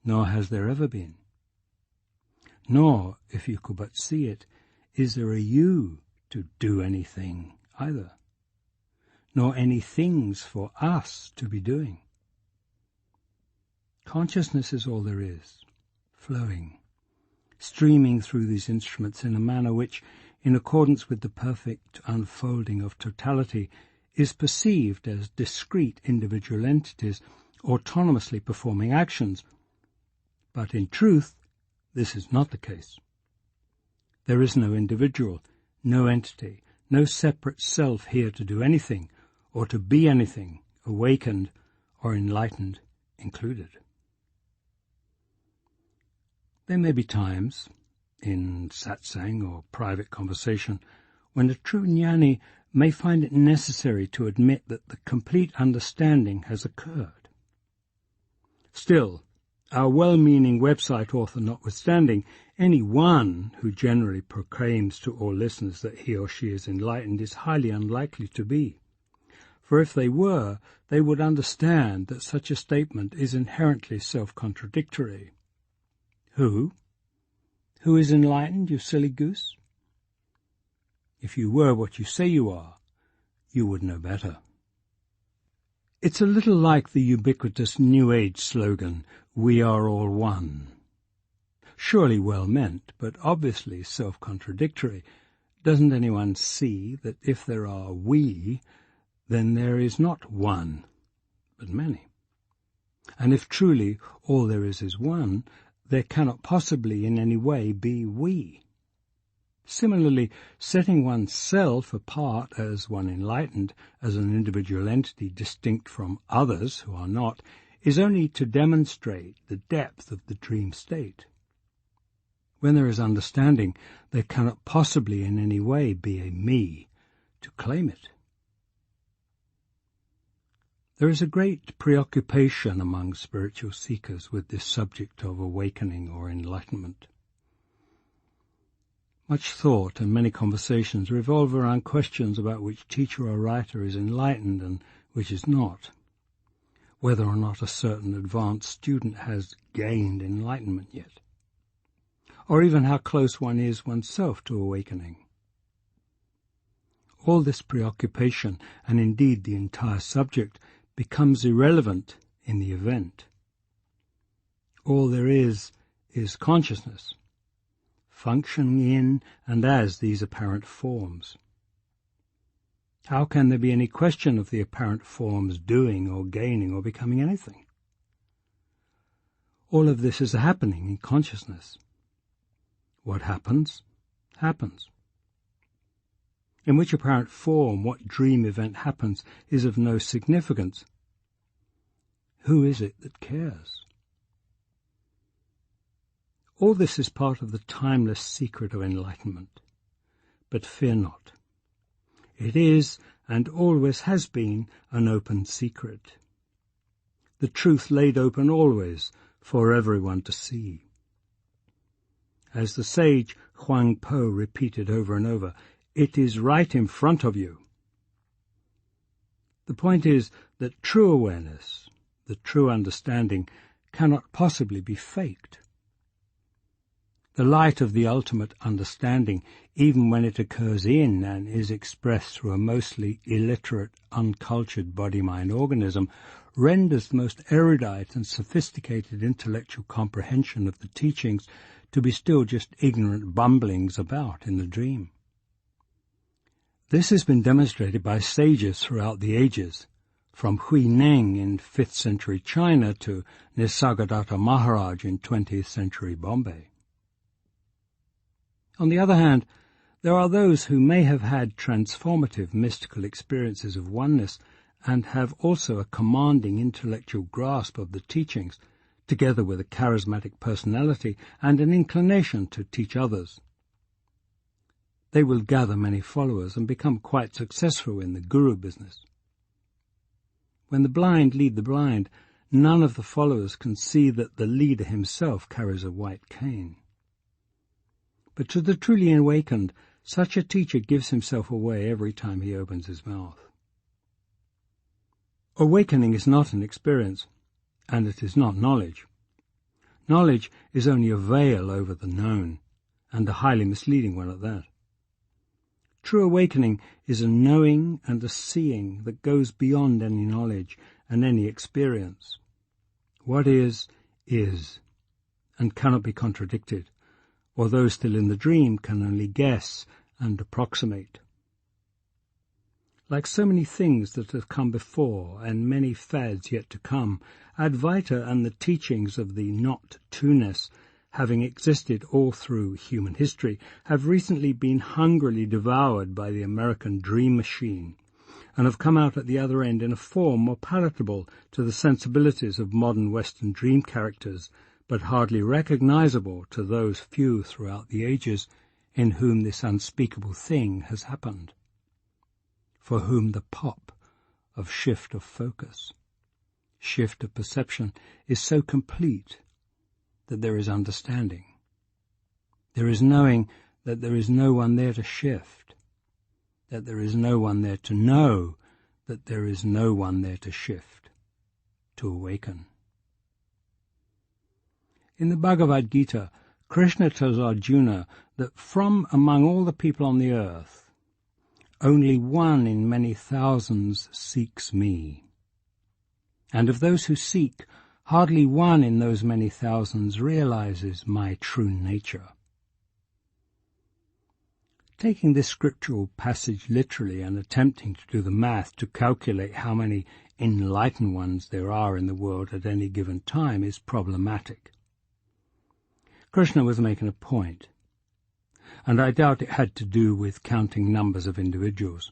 nor has there ever been. Nor, if you could but see it, is there a you to do anything either, nor any things for us to be doing. Consciousness is all there is, flowing, streaming through these instruments in a manner which, in accordance with the perfect unfolding of totality, is perceived as discrete individual entities autonomously performing actions. But in truth, this is not the case. There is no individual, no entity, no separate self here to do anything, or to be anything, awakened or enlightened included. There may be times, in satsang or private conversation, when a true jnani may find it necessary to admit that the complete understanding has occurred. Still, our well-meaning website author notwithstanding, any one who generally proclaims to all listeners that he or she is enlightened is highly unlikely to be. For if they were, they would understand that such a statement is inherently self-contradictory. Who? Who is enlightened, you silly goose? If you were what you say you are, you would know better. It's a little like the ubiquitous New Age slogan, "We are all one." Surely well meant, but obviously self-contradictory. Doesn't anyone see that if there are we, then there is not one, but many? And if truly all there is one, there cannot possibly in any way be we. Similarly, setting oneself apart as one enlightened, as an individual entity distinct from others who are not, is only to demonstrate the depth of the dream state. When there is understanding, there cannot possibly in any way be a me to claim it. There is a great preoccupation among spiritual seekers with this subject of awakening or enlightenment. Much thought and many conversations revolve around questions about which teacher or writer is enlightened and which is not, whether or not a certain advanced student has gained enlightenment yet, or even how close one is oneself to awakening. All this preoccupation, and indeed the entire subject, becomes irrelevant in the event. All there is consciousness, functioning in and as these apparent forms. How can there be any question of the apparent forms doing or gaining or becoming anything? All of this is happening in consciousness. What happens, happens. In which apparent form what dream event happens is of no significance. Who is it that cares? All this is part of the timeless secret of enlightenment. but fear not. It is, and always has been, an open secret. The truth laid open always for everyone to see. As the sage Huang Po repeated over and over, it is right in front of you. The point is that true awareness, the true understanding, cannot possibly be faked. The light of the ultimate understanding, even when it occurs in and is expressed through a mostly illiterate, uncultured body-mind organism, renders the most erudite and sophisticated intellectual comprehension of the teachings to be still just ignorant bumblings about in the dream. This has been demonstrated by sages throughout the ages, from Hui Neng in 5th century China to Nisargadatta Maharaj in 20th century Bombay. On the other hand, there are those who may have had transformative mystical experiences of oneness and have also a commanding intellectual grasp of the teachings, together with a charismatic personality and an inclination to teach others. They will gather many followers and become quite successful in the guru business. When the blind lead the blind, none of the followers can see that the leader himself carries a white cane. But to the truly awakened, such a teacher gives himself away every time he opens his mouth. Awakening is not an experience, and it is not knowledge. Knowledge is only a veil over the known, and a highly misleading one at that. True awakening is a knowing and a seeing that goes beyond any knowledge and any experience. What is, and cannot be contradicted, or those still in the dream can only guess and approximate. Like so many things that have come before and many fads yet to come, Advaita and the teachings of the not-two-ness, having existed all through human history, have recently been hungrily devoured by the American dream machine, and have come out at the other end in a form more palatable to the sensibilities of modern Western dream characters, but hardly recognizable to those few throughout the ages in whom this unspeakable thing has happened, for whom the pop of shift of focus, shift of perception, is so complete that there is understanding. There is knowing that there is no one there to shift, that there is no one there to know, that there is no one there to shift, to awaken. In the Bhagavad Gita, Krishna tells Arjuna that from among all the people on the earth, only one in many thousands seeks me. And of those who seek, hardly one in those many thousands realizes my true nature. Taking this scriptural passage literally and attempting to do the math to calculate how many enlightened ones there are in the world at any given time is problematic. Krishna was making a point, and I doubt it had to do with counting numbers of individuals.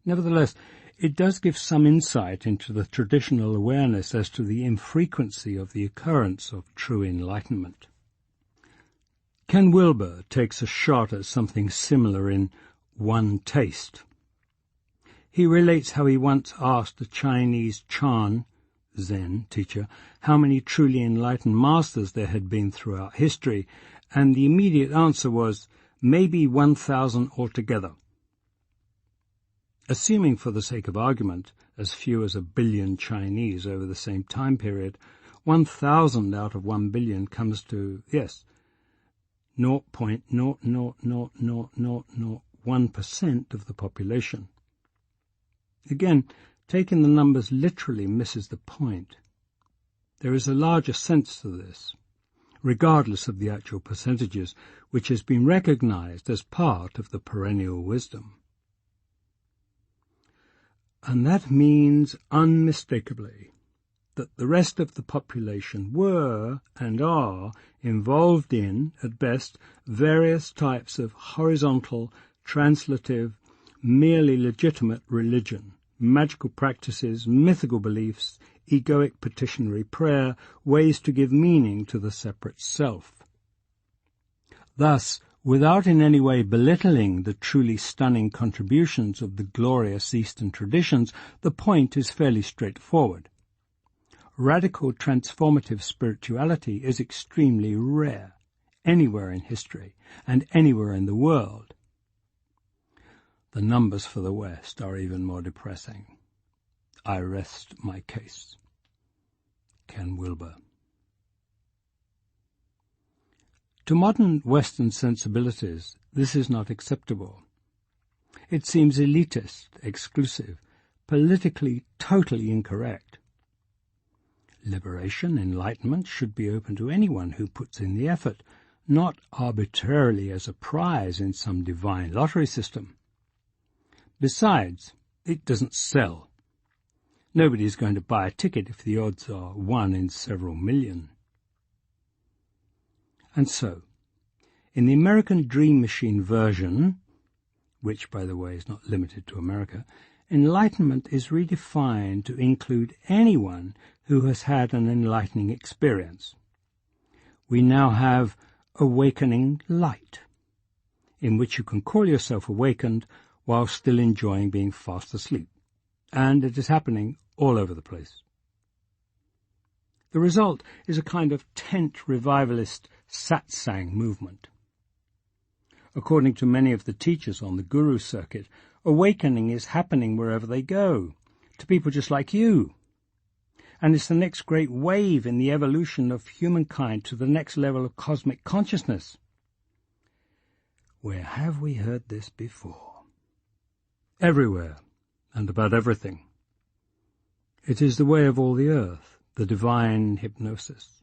Nevertheless, it does give some insight into the traditional awareness as to the infrequency of the occurrence of true enlightenment. Ken Wilber takes a shot at something similar in One Taste. He relates how he once asked a Chinese Chan, Zen teacher, how many truly enlightened masters there had been throughout history, and the immediate answer was, maybe 1,000 altogether. Assuming for the sake of argument as few as 1 billion Chinese over the same time period, 1,000 out of 1 billion comes to, 0.0000001% of the population. Again, taking the numbers literally misses the point. There is a larger sense to this, regardless of the actual percentages, which has been recognized as part of the perennial wisdom. And that means unmistakably that the rest of the population were and are involved in, at best, various types of horizontal, translative, merely legitimate religion, magical practices, mythical beliefs, egoic petitionary prayer, ways to give meaning to the separate self. Thus, Without in any way belittling the truly stunning contributions of the glorious Eastern traditions, the point is fairly straightforward. Radical transformative spirituality is extremely rare, anywhere in history and anywhere in the world. The numbers for the West are even more depressing. I rest my case. Ken Wilber. To modern Western sensibilities, this is not acceptable. It seems elitist, exclusive, politically totally incorrect. Liberation, enlightenment should be open to anyone who puts in the effort, not arbitrarily as a prize in some divine lottery system. Besides, it doesn't sell. Nobody is going to buy a ticket if the odds are 1 in several million. And so, in the American Dream Machine version, which, by the way, is not limited to America, enlightenment is redefined to include anyone who has had an enlightening experience. We now have awakening light, in which you can call yourself awakened while still enjoying being fast asleep, and it is happening all over the place. The result is a kind of tent revivalist satsang movement. According to many of the teachers on the guru circuit, awakening is happening wherever they go, to people just like you. And it's the next great wave in the evolution of humankind to the next level of cosmic consciousness. Where have we heard this before? Everywhere, and about everything. It is the way of all the earth, the divine hypnosis.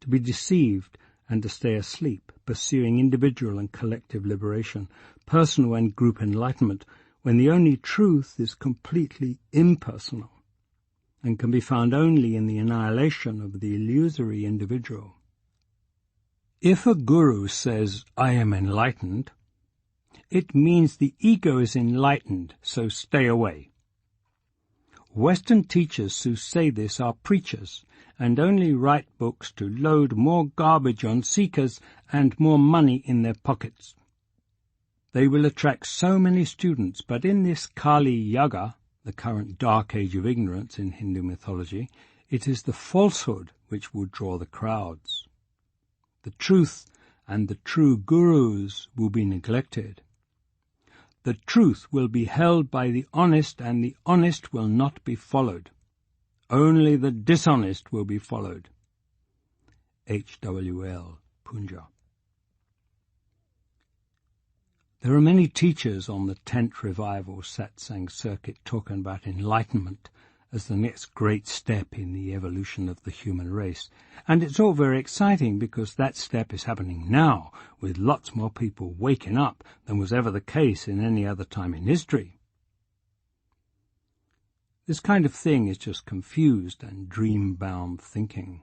To be deceived and to stay asleep, pursuing individual and collective liberation, personal and group enlightenment, when the only truth is completely impersonal and can be found only in the annihilation of the illusory individual. If a guru says, "I am enlightened," it means the ego is enlightened, so stay away. Western teachers who say this are preachers and only write books to load more garbage on seekers and more money in their pockets. They will attract so many students, but in this Kali Yuga, the current dark age of ignorance in Hindu mythology, it is the falsehood which will draw the crowds. The truth and the true gurus will be neglected. The truth will be held by the honest, and the honest will not be followed. Only the dishonest will be followed. H.W.L. Punjab. There are many teachers on the tent revival satsang circuit talking about enlightenment as the next great step in the evolution of the human race. And it's all very exciting because that step is happening now, with lots more people waking up than was ever the case in any other time in history. This kind of thing is just confused and dream-bound thinking.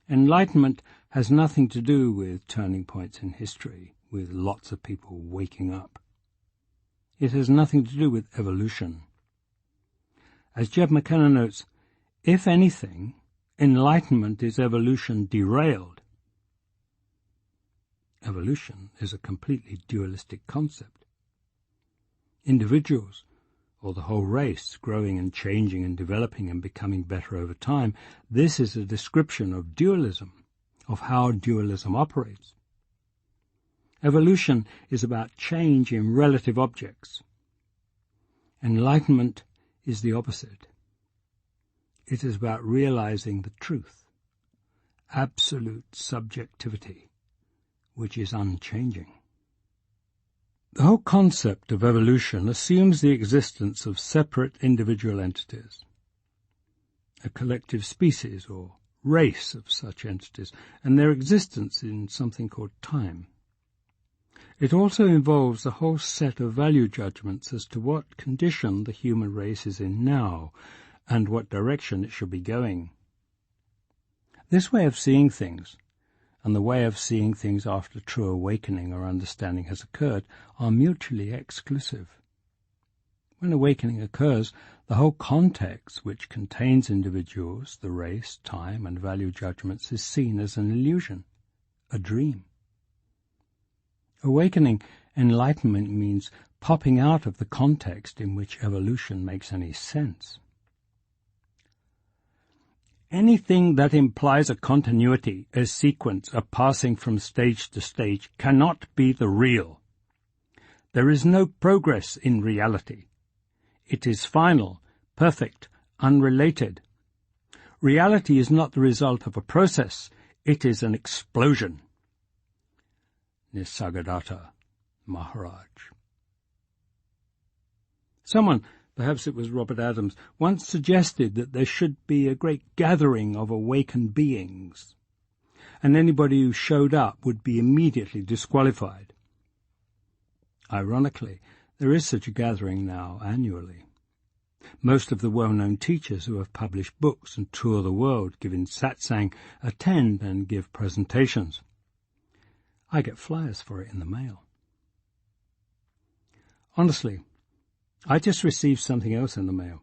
Enlightenment has nothing to do with turning points in history, with lots of people waking up. It has nothing to do with evolution. As Jeb McKenna notes, if anything, enlightenment is evolution derailed. Evolution is a completely dualistic concept. Individuals, or the whole race, growing and changing and developing and becoming better over time, this is a description of dualism, of how dualism operates. Evolution is about change in relative objects. Enlightenment is the opposite. It is about realizing the truth, absolute subjectivity, which is unchanging. The whole concept of evolution assumes the existence of separate individual entities, a collective species or race of such entities, and their existence in something called time. It also involves a whole set of value judgments as to what condition the human race is in now and what direction it should be going. This way of seeing things, and the way of seeing things after true awakening or understanding has occurred, are mutually exclusive. When awakening occurs, the whole context which contains individuals, the race, time, and value judgments is seen as an illusion, a dream. Awakening enlightenment means popping out of the context in which evolution makes any sense. Anything that implies a continuity, a sequence, a passing from stage to stage, cannot be the real. There is no progress in reality. It is final, perfect, unrelated. Reality is not the result of a process, it is an explosion. Nisargadatta Maharaj. Someone, perhaps it was Robert Adams, once suggested that there should be a great gathering of awakened beings, and anybody who showed up would be immediately disqualified. Ironically, there is such a gathering now annually. Most of the well-known teachers who have published books and tour the world, give in satsang, attend and give presentations. I get flyers for it in the mail. Honestly, I just received something else in the mail.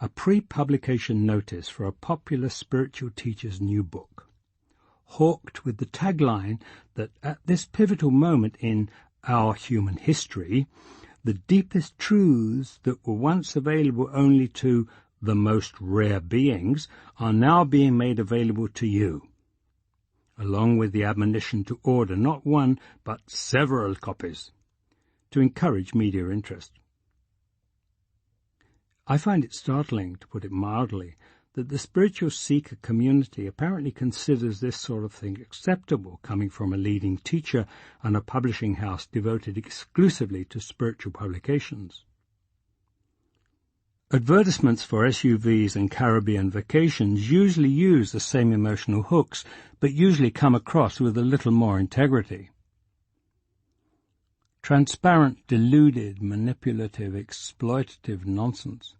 A pre-publication notice for a popular spiritual teacher's new book, hawked with the tagline that at this pivotal moment in our human history, the deepest truths that were once available only to the most rare beings are now being made available to you, along with the admonition to order not one but several copies to encourage media interest. I find it startling, to put it mildly, that the spiritual seeker community apparently considers this sort of thing acceptable, coming from a leading teacher and a publishing house devoted exclusively to spiritual publications. Advertisements for SUVs and Caribbean vacations usually use the same emotional hooks, but usually come across with a little more integrity. Transparent, deluded, manipulative, exploitative nonsense.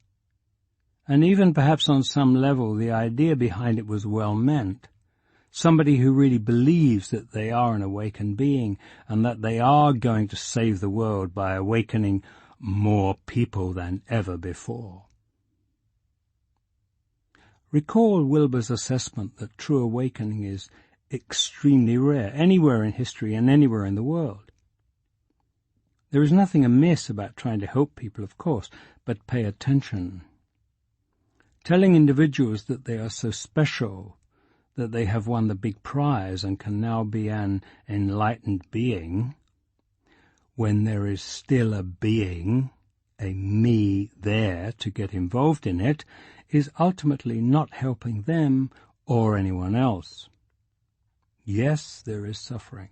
And even perhaps on some level the idea behind it was well meant. Somebody who really believes that they are an awakened being and that they are going to save the world by awakening more people than ever before. Recall Wilber's assessment that true awakening is extremely rare, anywhere in history and anywhere in the world. There is nothing amiss about trying to help people, of course, but pay attention. Telling individuals that they are so special, that they have won the big prize and can now be an enlightened being, when there is still a being, a me there to get involved in it, is ultimately not helping them or anyone else. Yes, there is suffering.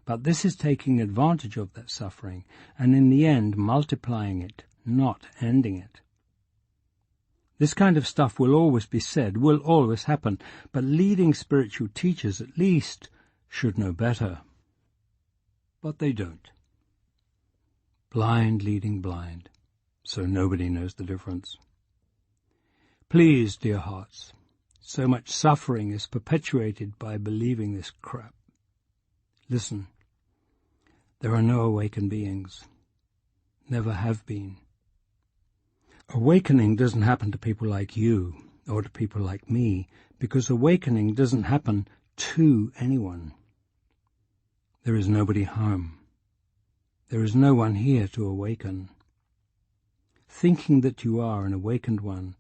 But this is taking advantage of that suffering and in the end multiplying it, not ending it. This kind of stuff will always be said, will always happen, but leading spiritual teachers at least should know better. But they don't. Blind leading blind, so nobody knows the difference. Please, dear hearts, so much suffering is perpetuated by believing this crap. Listen. There are no awakened beings. Never have been. Awakening doesn't happen to people like you or to people like me because awakening doesn't happen to anyone. There is nobody home. There is no one here to awaken. Thinking that you are an awakened one,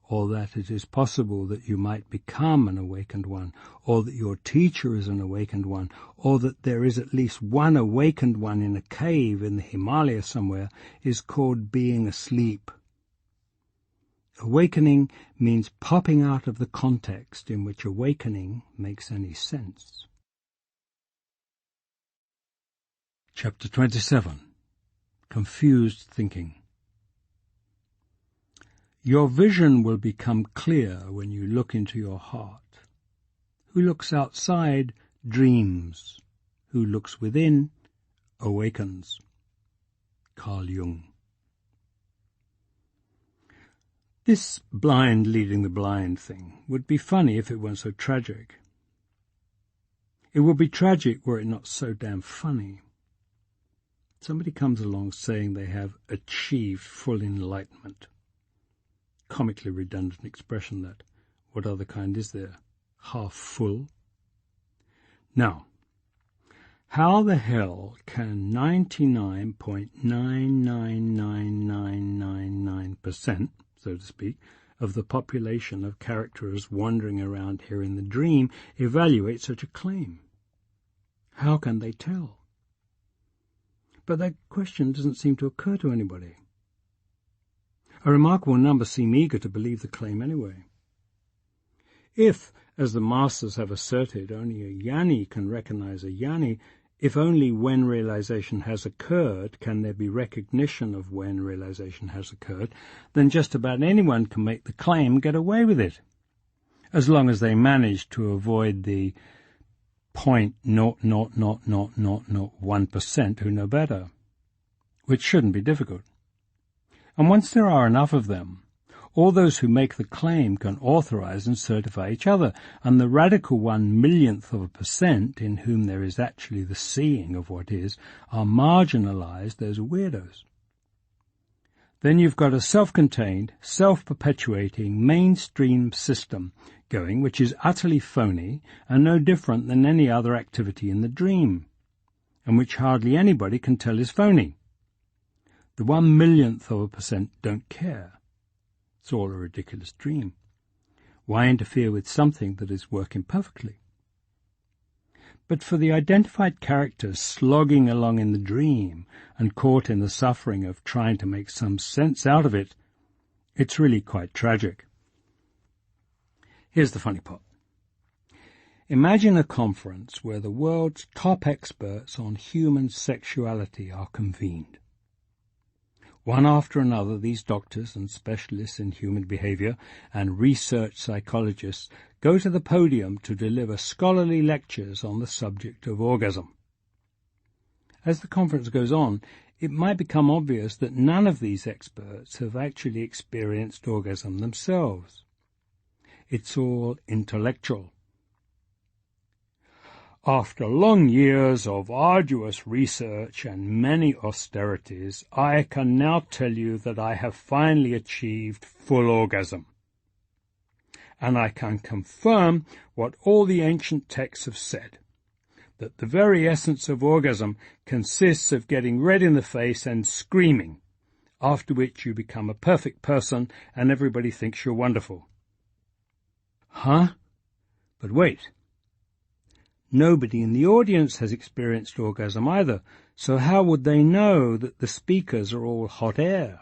or that it is possible that you might become an awakened one, or that your teacher is an awakened one, or that there is at least one awakened one in a cave in the Himalayas somewhere, is called being asleep. Awakening means popping out of the context in which awakening makes any sense. Chapter 27. Confused Thinking. Your vision will become clear when you look into your heart. Who looks outside dreams. Who looks within awakens. Carl Jung. This blind leading the blind thing would be funny if it weren't so tragic. It would be tragic were it not so damn funny. Somebody comes along saying they have achieved full enlightenment. Comically redundant expression that. What other kind is there? Half full? Now, How the hell can 99.99999%, so to speak, of the population of characters wandering around here in the dream evaluate such a claim? How can they tell? But that question doesn't seem to occur to anybody. A remarkable number seem eager to believe the claim anyway. If, as the masters have asserted, only a jnani can recognize a jnani, if only when realization has occurred can there be recognition of when realization has occurred, then just about anyone can make the claim and get away with it, as long as they manage to avoid the 0.0000001% who know better, which shouldn't be difficult. And once there are enough of them, all those who make the claim can authorize and certify each other, and the radical 1/1,000,000% in whom there is actually the seeing of what is are marginalized as weirdos. Then you've got a self-contained, self-perpetuating mainstream system going which is utterly phony and no different than any other activity in the dream, and which hardly anybody can tell is phony. The 1/1,000,000% don't care. It's all a ridiculous dream. Why interfere with something that is working perfectly? But for the identified characters slogging along in the dream and caught in the suffering of trying to make some sense out of it, it's really quite tragic. Here's the funny part. Imagine a conference where the world's top experts on human sexuality are convened. One after another, these doctors and specialists in human behavior and research psychologists go to the podium to deliver scholarly lectures on the subject of orgasm. As the conference goes on, it might become obvious that none of these experts have actually experienced orgasm themselves. It's all intellectual. After long years of arduous research and many austerities, I can now tell you that I have finally achieved full orgasm. And I can confirm what all the ancient texts have said, that the very essence of orgasm consists of getting red in the face and screaming, after which you become a perfect person and everybody thinks you're wonderful. Huh? But wait. Nobody in the audience has experienced orgasm either, so how would they know that the speakers are all hot air?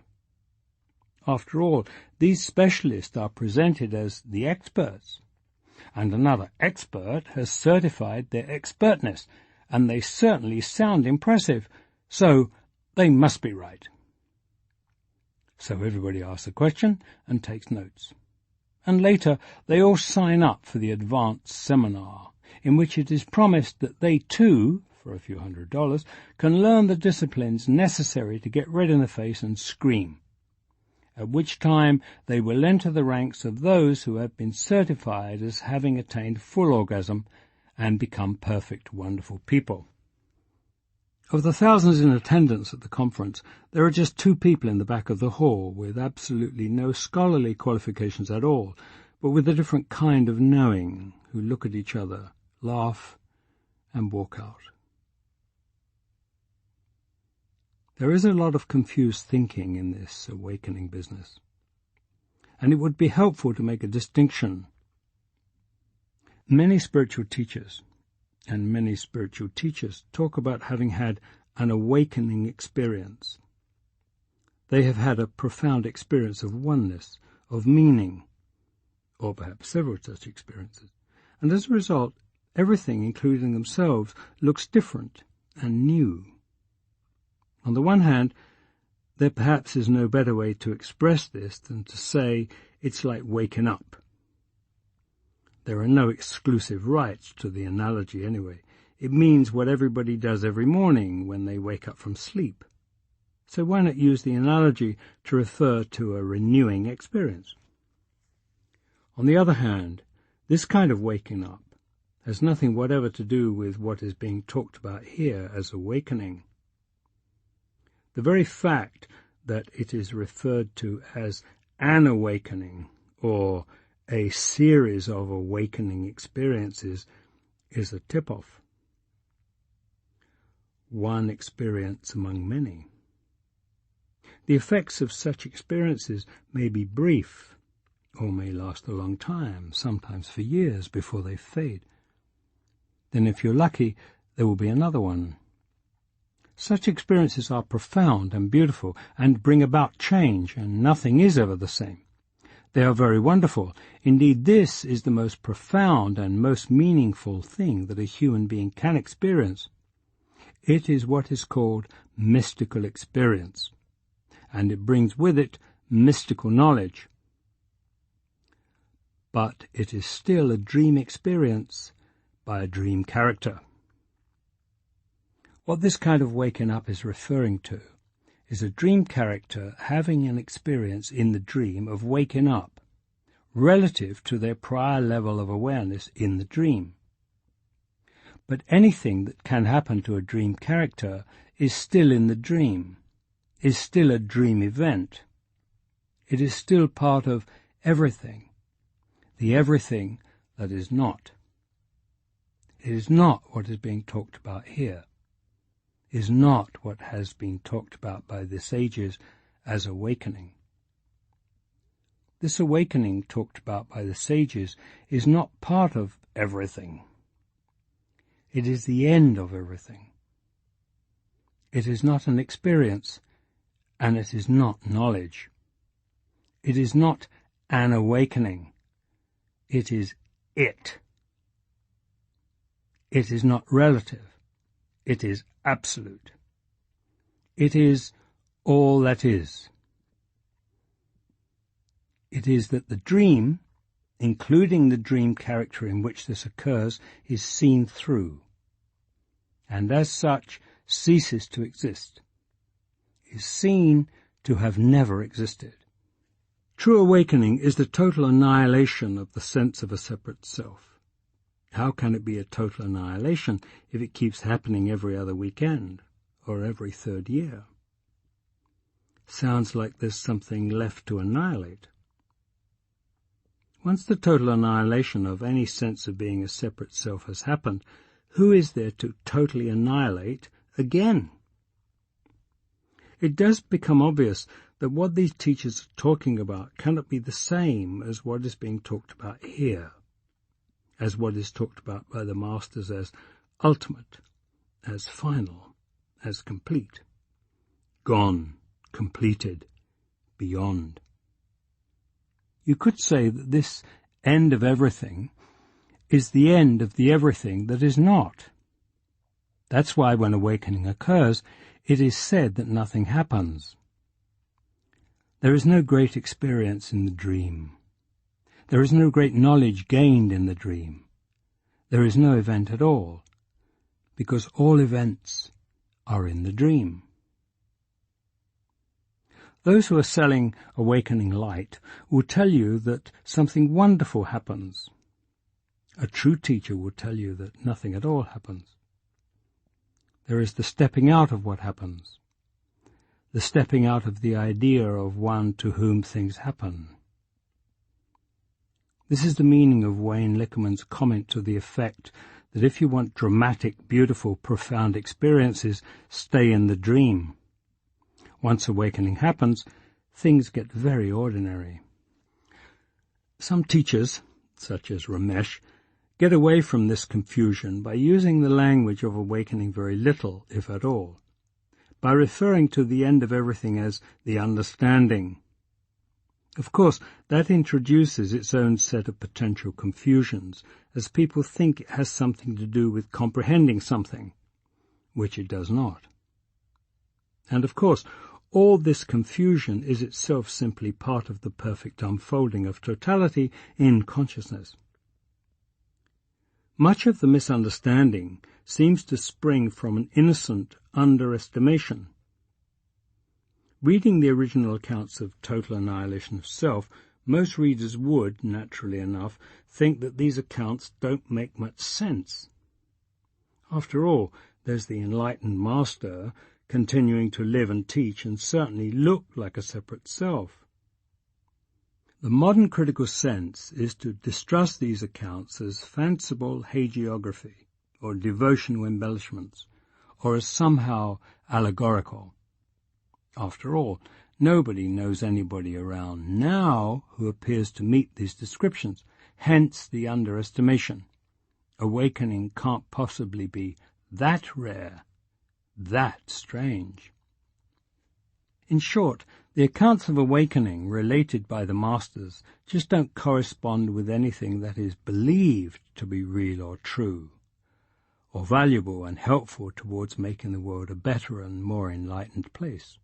After all, these specialists are presented as the experts, and another expert has certified their expertness, and they certainly sound impressive, so they must be right. So everybody asks a question and takes notes. And later they all sign up for the advanced seminar, in which it is promised that they too, for a few $100, can learn the disciplines necessary to get red in the face and scream, at which time they will enter the ranks of those who have been certified as having attained full orgasm and become perfect, wonderful people. Of the thousands in attendance at the conference, there are just 2 people in the back of the hall with absolutely no scholarly qualifications at all, but with a different kind of knowing, who look at each other, laugh, and walk out. There is a lot of confused thinking in this awakening business, and it would be helpful to make a distinction. Many spiritual teachers and many spiritual teachers talk about having had an awakening experience. They have had a profound experience of oneness, of meaning, or perhaps several such experiences, and as a result, everything, including themselves, looks different and new. On the one hand, there perhaps is no better way to express this than to say it's like waking up. There are no exclusive rights to the analogy anyway. It means what everybody does every morning when they wake up from sleep. So why not use the analogy to refer to a renewing experience? On the other hand, this kind of waking up has nothing whatever to do with what is being talked about here as awakening. The very fact that it is referred to as an awakening or a series of awakening experiences is a tip-off. one experience among many. The effects of such experiences may be brief, or may last a long time, sometimes for years, before they fade. Then if you're lucky, there will be another one. Such experiences are profound and beautiful and bring about change, and nothing is ever the same. They are very wonderful. Indeed, this is the most profound and most meaningful thing that a human being can experience. It is what is called mystical experience, and it brings with it mystical knowledge. But it is still a dream experience by a dream character. What this kind of waking up is referring to is a dream character having an experience in the dream of waking up relative to their prior level of awareness in the dream. But anything that can happen to a dream character is still in the dream, is still a dream event. It is still part of everything, the everything that is not. It is not what is being talked about here, is not what has been talked about by the sages as awakening. This awakening talked about by the sages is not part of everything. It is the end of everything. It is not an experience, and it is not knowledge. It is not an awakening. It is it. It is not relative. It is absolute. It is all that is. It is that the dream, including the dream character in which this occurs, is seen through, and as such ceases to exist, is seen to have never existed. True awakening is the total annihilation of the sense of a separate self. How can it be a total annihilation if it keeps happening every other weekend or every third year? Sounds like there's something left to annihilate. Once the total annihilation of any sense of being a separate self has happened, who is there to totally annihilate again? It does become obvious that what these teachers are talking about cannot be the same as what is being talked about here, as what is talked about by the masters as ultimate, as final, as complete, gone, completed, beyond. You could say that this end of everything is the end of the everything that is not. That's why when awakening occurs, it is said that nothing happens. There is no great experience in the dream. There is no great knowledge gained in the dream. There is no event at all, because all events are in the dream. Those who are selling awakening light will tell you that something wonderful happens. A true teacher will tell you that nothing at all happens. There is the stepping out of what happens, the stepping out of the idea of one to whom things happen. This is the meaning of Wayne Lickerman's comment to the effect that if you want dramatic, beautiful, profound experiences, stay in the dream. Once awakening happens, things get very ordinary. Some teachers, such as Ramesh, get away from this confusion by using the language of awakening very little, if at all, by referring to the end of everything as the understanding. Of course, that introduces its own set of potential confusions, as people think it has something to do with comprehending something, which it does not. And of course, all this confusion is itself simply part of the perfect unfolding of totality in consciousness. Much of the misunderstanding seems to spring from an innocent underestimation. Reading the original accounts of total annihilation of self, most readers would, naturally enough, think that these accounts don't make much sense. After all, there's the enlightened master continuing to live and teach and certainly look like a separate self. The modern critical sense is to distrust these accounts as fanciful hagiography or devotional embellishments, or as somehow allegorical. After all, nobody knows anybody around now who appears to meet these descriptions, hence the underestimation. Awakening can't possibly be that rare, that strange. In short, the accounts of awakening related by the masters just don't correspond with anything that is believed to be real or true, or valuable and helpful towards making the world a better and more enlightened place.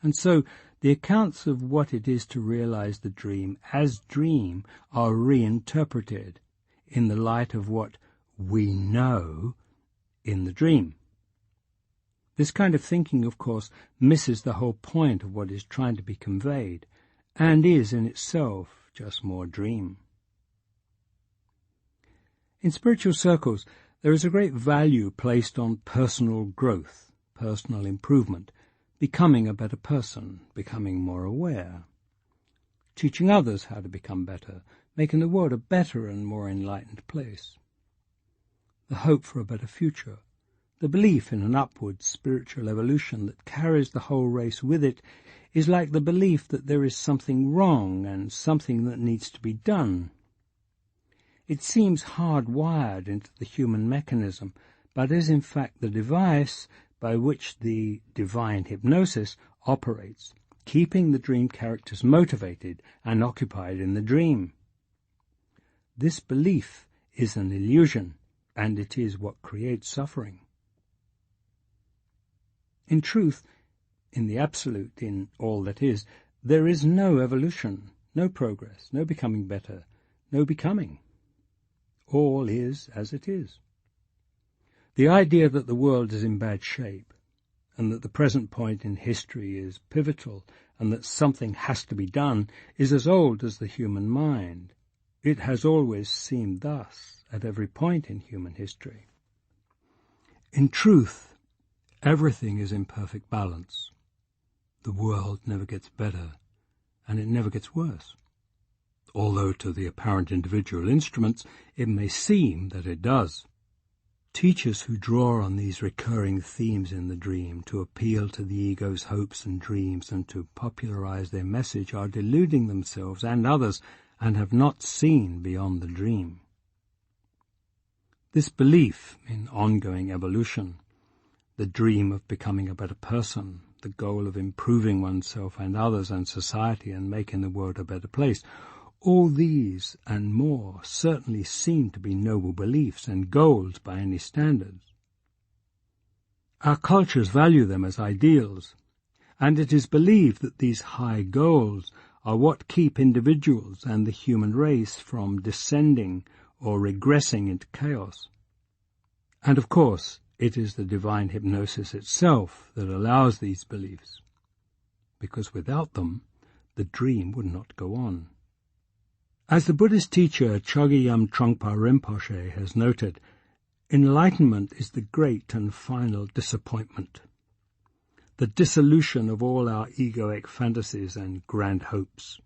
And so the accounts of what it is to realize the dream as dream are reinterpreted in the light of what we know in the dream. This kind of thinking, of course, misses the whole point of what is trying to be conveyed, and is in itself just more dream. In spiritual circles, there is a great value placed on personal growth, personal improvement, becoming a better person, becoming more aware, teaching others how to become better, making the world a better and more enlightened place. The hope for a better future, the belief in an upward spiritual evolution that carries the whole race with it, is like the belief that there is something wrong and something that needs to be done. It seems hardwired into the human mechanism, but is in fact the device by which the divine hypnosis operates, keeping the dream characters motivated and occupied in the dream. This belief is an illusion, and it is what creates suffering. In truth, in the absolute, in all that is, there is no evolution, no progress, no becoming better, no becoming. All is as it is. The idea that the world is in bad shape, and that the present point in history is pivotal, and that something has to be done, is as old as the human mind. It has always seemed thus at every point in human history. In truth, everything is in perfect balance. The world never gets better, and it never gets worse. Although to the apparent individual instruments it may seem that it does. Teachers who draw on these recurring themes in the dream to appeal to the ego's hopes and dreams and to popularize their message are deluding themselves and others and have not seen beyond the dream. This belief in ongoing evolution, the dream of becoming a better person, the goal of improving oneself and others and society and making the world a better place, all these and more certainly seem to be noble beliefs and goals by any standards. Our cultures value them as ideals, and it is believed that these high goals are what keep individuals and the human race from descending or regressing into chaos. And of course, it is the divine hypnosis itself that allows these beliefs, because without them, the dream would not go on. As the Buddhist teacher Chogyam Trungpa Rinpoche has noted, enlightenment is the great and final disappointment, the dissolution of all our egoic fantasies and grand hopes.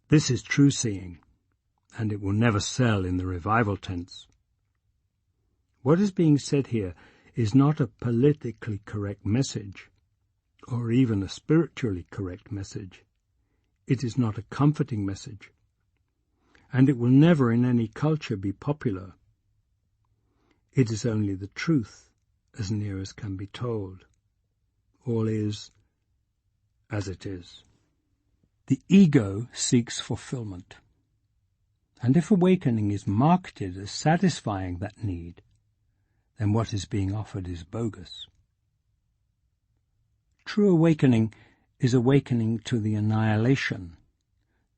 This is true seeing, and it will never sell in the revival tents. What is being said here is not a politically correct message, or even a spiritually correct message. It is not a comforting message, and it will never in any culture be popular. It is only the truth, as near as can be told. All is as it is. The ego seeks fulfillment, and if awakening is marketed as satisfying that need, then what is being offered is bogus. True awakening is awakening to the annihilation,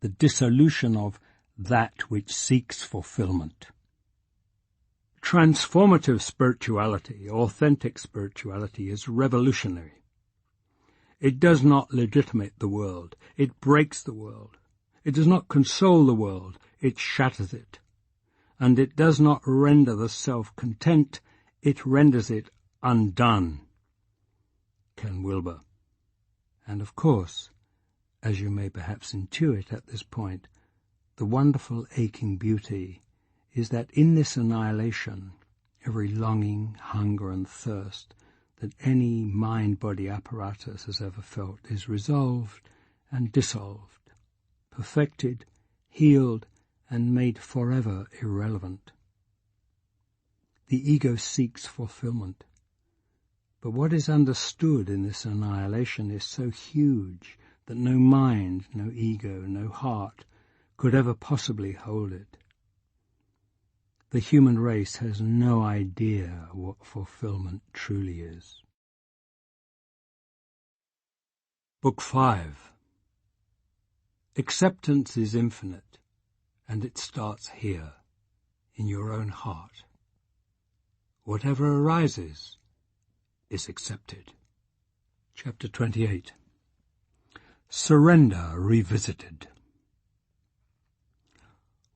the dissolution of that which seeks fulfillment. Transformative spirituality, authentic spirituality, is revolutionary. It does not legitimate the world, it breaks the world. It does not console the world, it shatters it. And it does not render the self content, it renders it undone. Ken Wilber. And of course, as you may perhaps intuit at this point, the wonderful aching beauty is that in this annihilation, every longing, hunger and thirst that any mind-body apparatus has ever felt is resolved and dissolved, perfected, healed, and made forever irrelevant. The ego seeks fulfillment, but what is understood in this annihilation is so huge that no mind, no ego, no heart could ever possibly hold it. The human race has no idea what fulfillment truly is. Book 5. Acceptance is infinite, and it starts here, in your own heart. Whatever arises is accepted. Chapter 28. Surrender Revisited.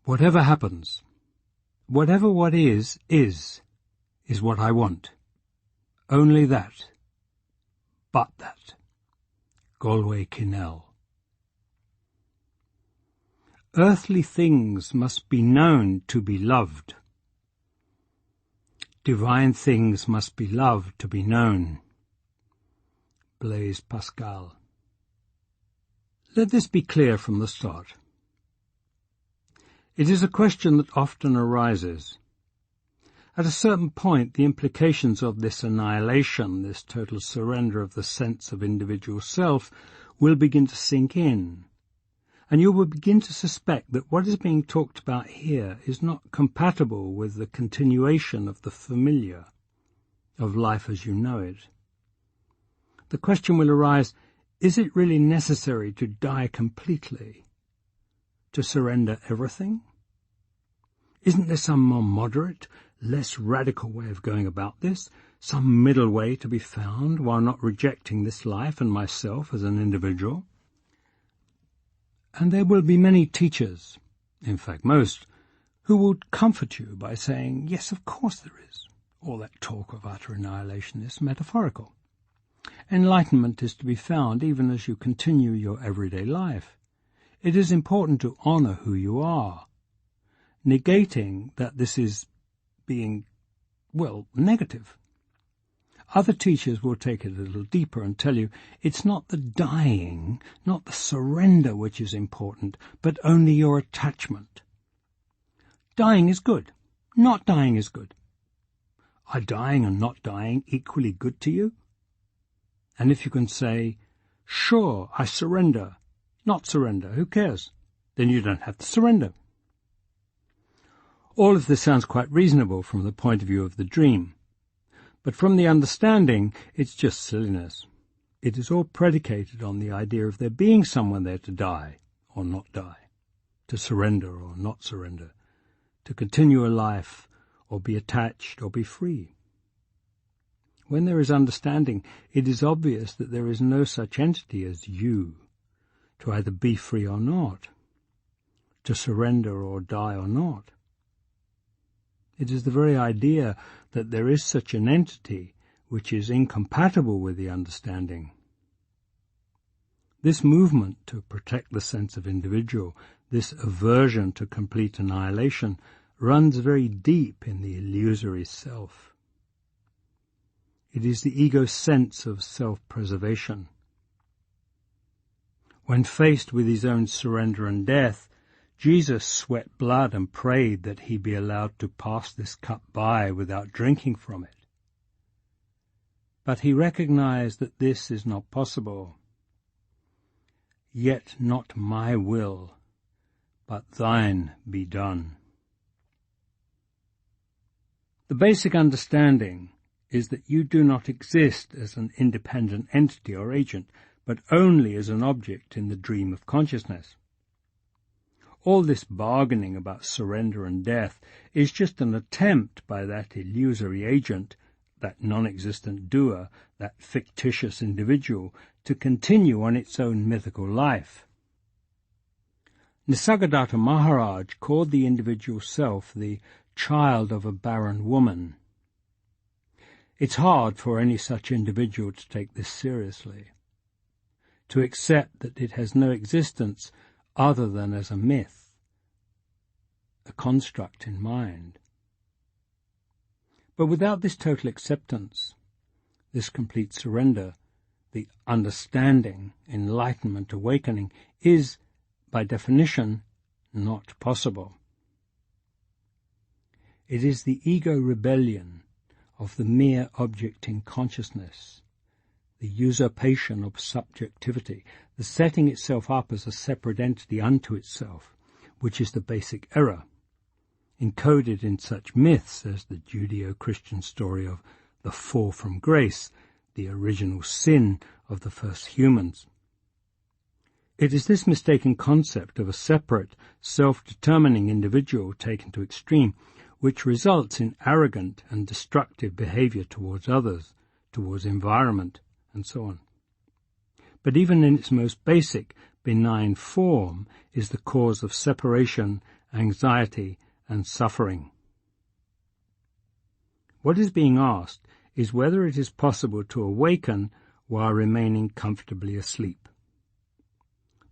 Whatever happens, whatever what is what I want. Only that, but that. Galway Kinnell. Earthly things must be known to be loved. Divine things must be loved to be known. Blaise Pascal. Let this be clear from the start. It is a question that often arises. At a certain point, the implications of this annihilation, this total surrender of the sense of individual self, will begin to sink in, and you will begin to suspect that what is being talked about here is not compatible with the continuation of the familiar, of life as you know it. The question will arise, is it really necessary to die completely, to surrender everything? Isn't there some more moderate, less radical way of going about this, some middle way to be found while not rejecting this life and myself as an individual? And there will be many teachers, in fact most, who will comfort you by saying, yes, of course there is. All that talk of utter annihilation is metaphorical. Enlightenment is to be found even as you continue your everyday life. It is important to honor who you are, negating that this is being, negative. Other teachers will take it a little deeper and tell you it's not the dying, not the surrender which is important, but only your attachment. Dying is good. Not dying is good. Are dying and not dying equally good to you? And if you can say, sure, I surrender, not surrender, who cares? Then you don't have to surrender. All of this sounds quite reasonable from the point of view of the dream. But from the understanding, it's just silliness. It is all predicated on the idea of there being someone there to die or not die, to surrender or not surrender, to continue a life or be attached or be free. When there is understanding, it is obvious that there is no such entity as you, to either be free or not, to surrender or die or not. It is the very idea that there is such an entity which is incompatible with the understanding. This movement to protect the sense of individual, this aversion to complete annihilation, runs very deep in the illusory self. It is the ego's sense of self-preservation. When faced with his own surrender and death, Jesus sweat blood and prayed that he be allowed to pass this cup by without drinking from it. But he recognized that this is not possible. Yet not my will, but thine be done. The basic understanding is that you do not exist as an independent entity or agent, but only as an object in the dream of consciousness. All this bargaining about surrender and death is just an attempt by that illusory agent, that non-existent doer, that fictitious individual, to continue on its own mythical life. Nisargadatta Maharaj called the individual self the child of a barren woman. It's hard for any such individual to take this seriously, to accept that it has no existence other than as a myth, a construct in mind. But without this total acceptance, this complete surrender, the understanding, enlightenment, awakening, is, by definition, not possible. It is the ego rebellion of the mere object in consciousness, the usurpation of subjectivity, the setting itself up as a separate entity unto itself, which is the basic error, encoded in such myths as the Judeo-Christian story of the fall from grace, the original sin of the first humans. It is this mistaken concept of a separate, self-determining individual taken to extreme which results in arrogant and destructive behavior towards others, towards environment, and so on. But even in its most basic, benign form is the cause of separation, anxiety, and suffering. What is being asked is whether it is possible to awaken while remaining comfortably asleep.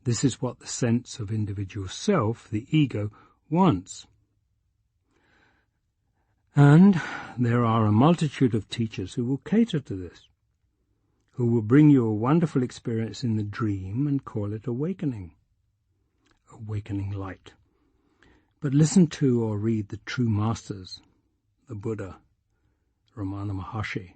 This is what the sense of individual self, the ego, wants. And there are a multitude of teachers who will cater to this, who will bring you a wonderful experience in the dream and call it awakening, awakening light. But listen to or read the true masters, the Buddha, Ramana Maharshi,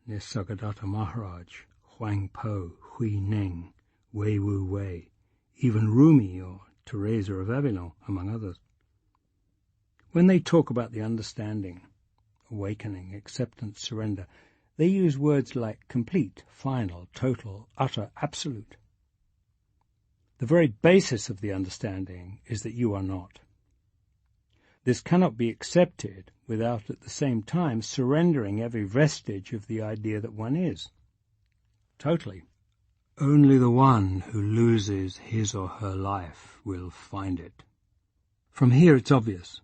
Nisargadatta Maharaj, Huang Po, Hui Neng, Wei Wu Wei, even Rumi or Teresa of Avila, among others. When they talk about the understanding, awakening, acceptance, surrender, they use words like complete, final, total, utter, absolute. The very basis of the understanding is that you are not. This cannot be accepted without at the same time surrendering every vestige of the idea that one is. Totally. Only the one who loses his or her life will find it. From here it's obvious.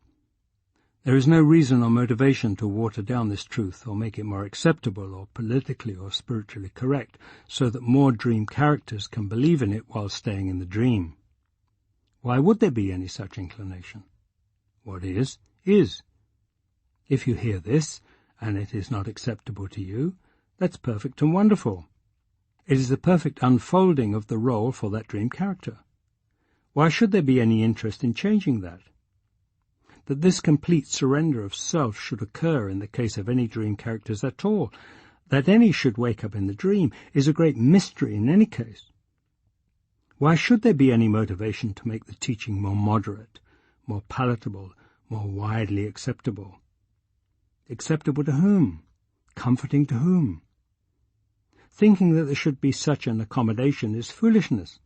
There is no reason or motivation to water down this truth or make it more acceptable or politically or spiritually correct so that more dream characters can believe in it while staying in the dream. Why would there be any such inclination? What is, is. If you hear this, and it is not acceptable to you, that's perfect and wonderful. It is the perfect unfolding of the role for that dream character. Why should there be any interest in changing that? That this complete surrender of self should occur in the case of any dream characters at all, that any should wake up in the dream, is a great mystery in any case. Why should there be any motivation to make the teaching more moderate, more palatable, more widely acceptable? Acceptable to whom? Comforting to whom? Thinking that there should be such an accommodation is foolishness,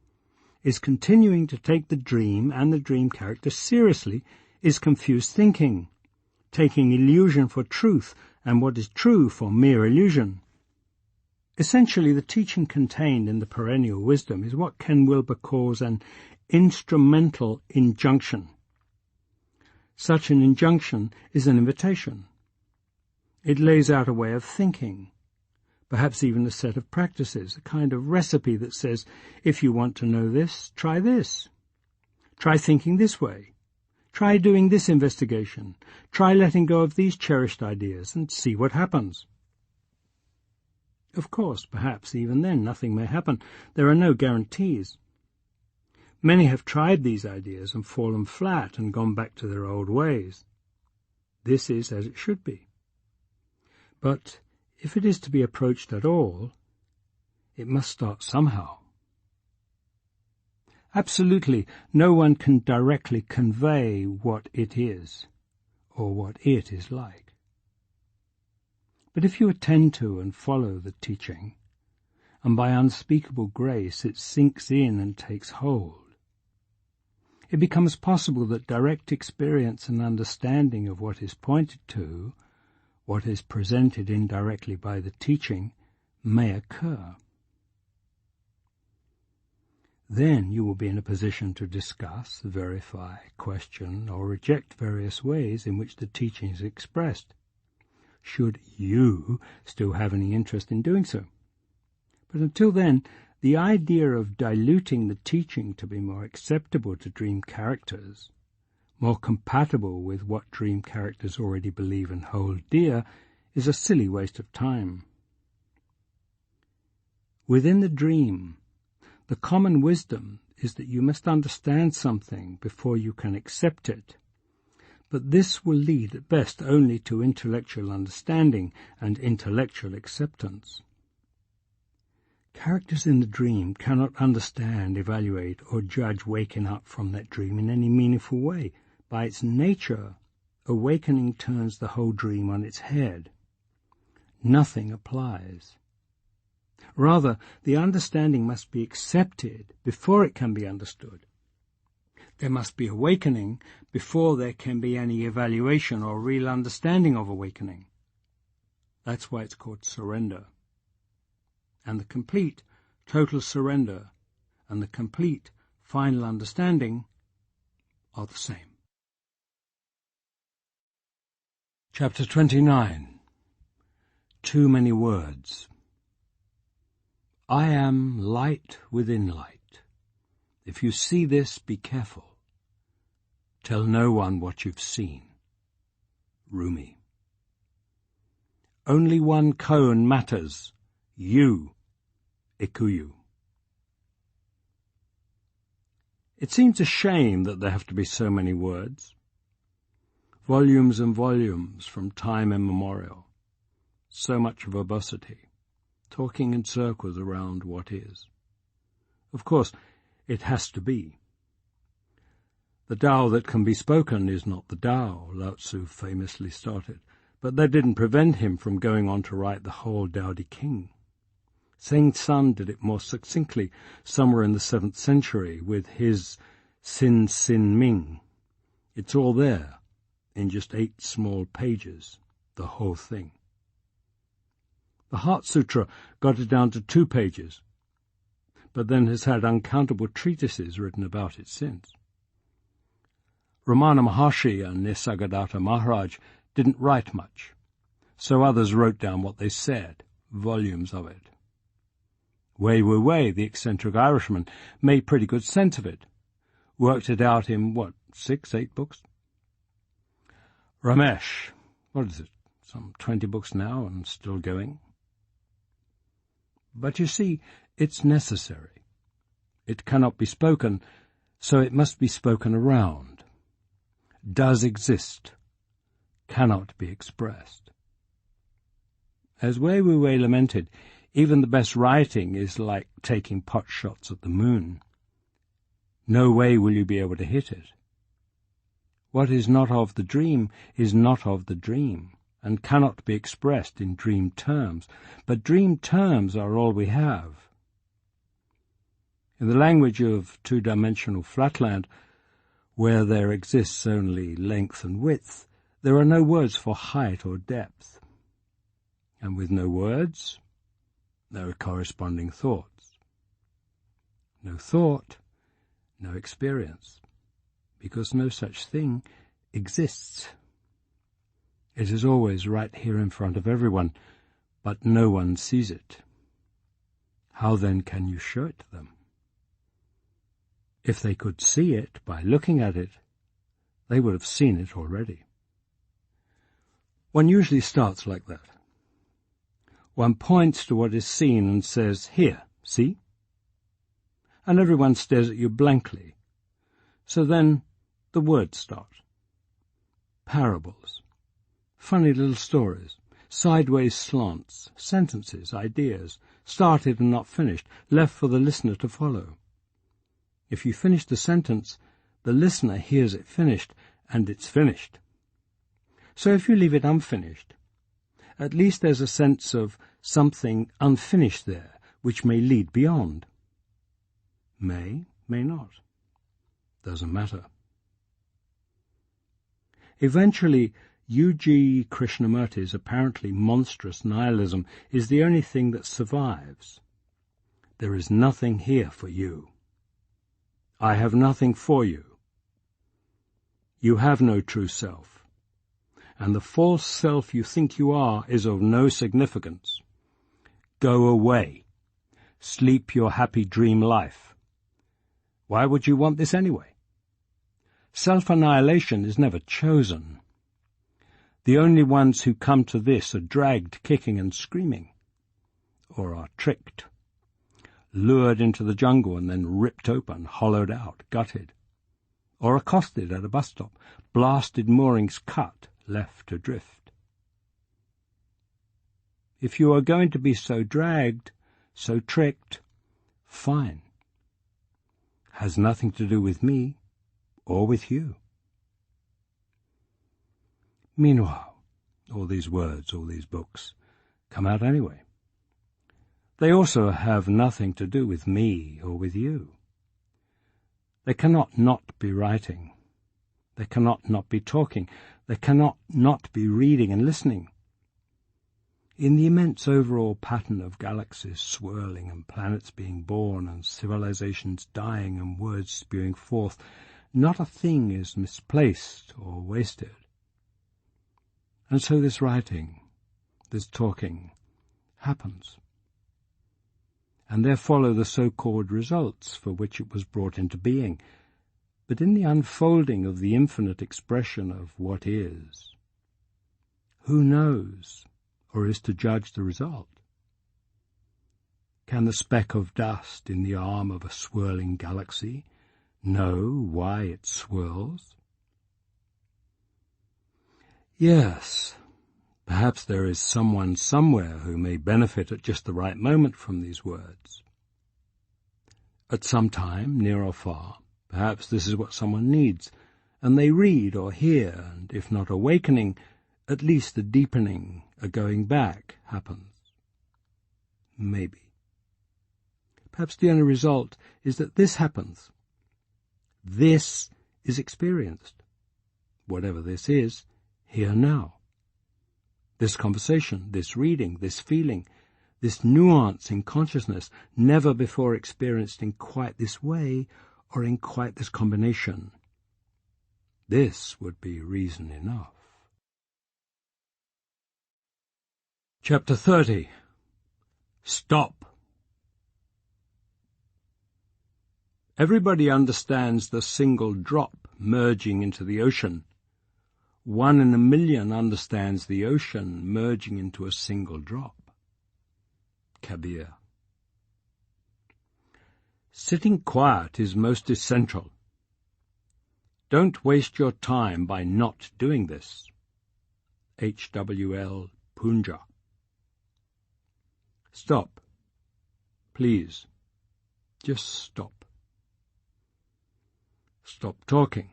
is continuing to take the dream and the dream character seriously, is confused thinking, taking illusion for truth and what is true for mere illusion. Essentially, the teaching contained in the perennial wisdom is what Ken Wilber calls an instrumental injunction. Such an injunction is an invitation. It lays out a way of thinking, perhaps even a set of practices, a kind of recipe that says, if you want to know this, try this. Try thinking this way. Try doing this investigation. Try letting go of these cherished ideas and see what happens. Of course, perhaps even then nothing may happen. There are no guarantees. Many have tried these ideas and fallen flat and gone back to their old ways. This is as it should be. But if it is to be approached at all, it must start somehow. Absolutely, no one can directly convey what it is, or what it is like. But if you attend to and follow the teaching, and by unspeakable grace it sinks in and takes hold, it becomes possible that direct experience and understanding of what is pointed to, what is presented indirectly by the teaching, may occur. Then you will be in a position to discuss, verify, question, or reject various ways in which the teaching is expressed, should you still have any interest in doing so. But until then, the idea of diluting the teaching to be more acceptable to dream characters more compatible with what dream characters already believe and hold dear, is a silly waste of time. Within the dream, the common wisdom is that you must understand something before you can accept it, but this will lead at best only to intellectual understanding and intellectual acceptance. Characters in the dream cannot understand, evaluate, or judge waking up from that dream in any meaningful way. By its nature, awakening turns the whole dream on its head. Nothing applies. Rather, the understanding must be accepted before it can be understood. There must be awakening before there can be any evaluation or real understanding of awakening. That's why it's called surrender. And the complete, total surrender and the complete, final understanding are the same. Chapter 29. Too many words. I am light within light. If you see this, be careful. Tell no one what you've seen. Rumi. Only one cone matters. You. Ikuyu. It seems a shame that there have to be so many words. Volumes and volumes from time immemorial. So much verbosity, talking in circles around what is. Of course, it has to be. The Tao that can be spoken is not the Tao, Lao Tzu famously started, but that didn't prevent him from going on to write the whole Tao Te Ching. Seng San did it more succinctly somewhere in the 7th century with his Sin Sin Ming. It's all there, in just 8 small pages, the whole thing. The Heart Sutra got it down to 2 pages, but then has had uncountable treatises written about it since. Ramana Maharshi and Nisargadatta Maharaj didn't write much, so others wrote down what they said, volumes of it. Wei Wu Wei, the eccentric Irishman, made pretty good sense of it, worked it out in, 6, 8 books? Ramesh, some 20 books now and still going? But you see, it's necessary. It cannot be spoken, so it must be spoken around. Does exist, cannot be expressed. As Wei Wu Wei lamented, even the best writing is like taking pot shots at the moon. No way will you be able to hit it. What is not of the dream is not of the dream, and cannot be expressed in dream terms, but dream terms are all we have. In the language of two-dimensional flatland, where there exists only length and width, there are no words for height or depth. And with no words, there are corresponding thoughts. No thought, no experience, because no such thing exists. It is always right here in front of everyone, but no one sees it. How then can you show it to them? If they could see it by looking at it, they would have seen it already. One usually starts like that. One points to what is seen and says, "Here, see?" And everyone stares at you blankly. So then the words start. Parables, funny little stories, sideways slants, sentences, ideas, started and not finished, left for the listener to follow. If you finish the sentence, the listener hears it finished, and it's finished. So if you leave it unfinished, at least there's a sense of something unfinished there, which may lead beyond. May not. Doesn't matter. Eventually, Jiddu Krishnamurti's apparently monstrous nihilism is the only thing that survives. There is nothing here for you. I have nothing for you. You have no true self, and the false self you think you are is of no significance. Go away. Sleep your happy dream life. Why would you want this anyway? Self-annihilation is never chosen. The only ones who come to this are dragged kicking and screaming, or are tricked, lured into the jungle and then ripped open, hollowed out, gutted, or accosted at a bus stop, blasted moorings cut, left adrift. If you are going to be so dragged, so tricked, fine. Has nothing to do with me or with you. Meanwhile, all these words, all these books, come out anyway. They also have nothing to do with me or with you. They cannot not be writing. They cannot not be talking. They cannot not be reading and listening. In the immense overall pattern of galaxies swirling and planets being born and civilizations dying and words spewing forth, not a thing is misplaced or wasted. And so this writing, this talking, happens. And there follow the so-called results for which it was brought into being. But in the unfolding of the infinite expression of what is, who knows or is to judge the result? Can the speck of dust in the arm of a swirling galaxy know why it swirls? Yes, perhaps there is someone somewhere who may benefit at just the right moment from these words. At some time, near or far, perhaps this is what someone needs, and they read or hear, and if not awakening, at least a deepening, a going back happens. Maybe. Perhaps the only result is that this happens. This is experienced. Whatever this is, here now. This conversation, this reading, this feeling, this nuance in consciousness, never before experienced in quite this way or in quite this combination. This would be reason enough. Chapter 30. Stop. Everybody understands the single drop merging into the ocean. 1 in a million understands the ocean merging into a single drop. Kabir. Sitting quiet is most essential. Don't waste your time by not doing this. H.W.L. Punja. Stop. Please. Just stop. Stop talking.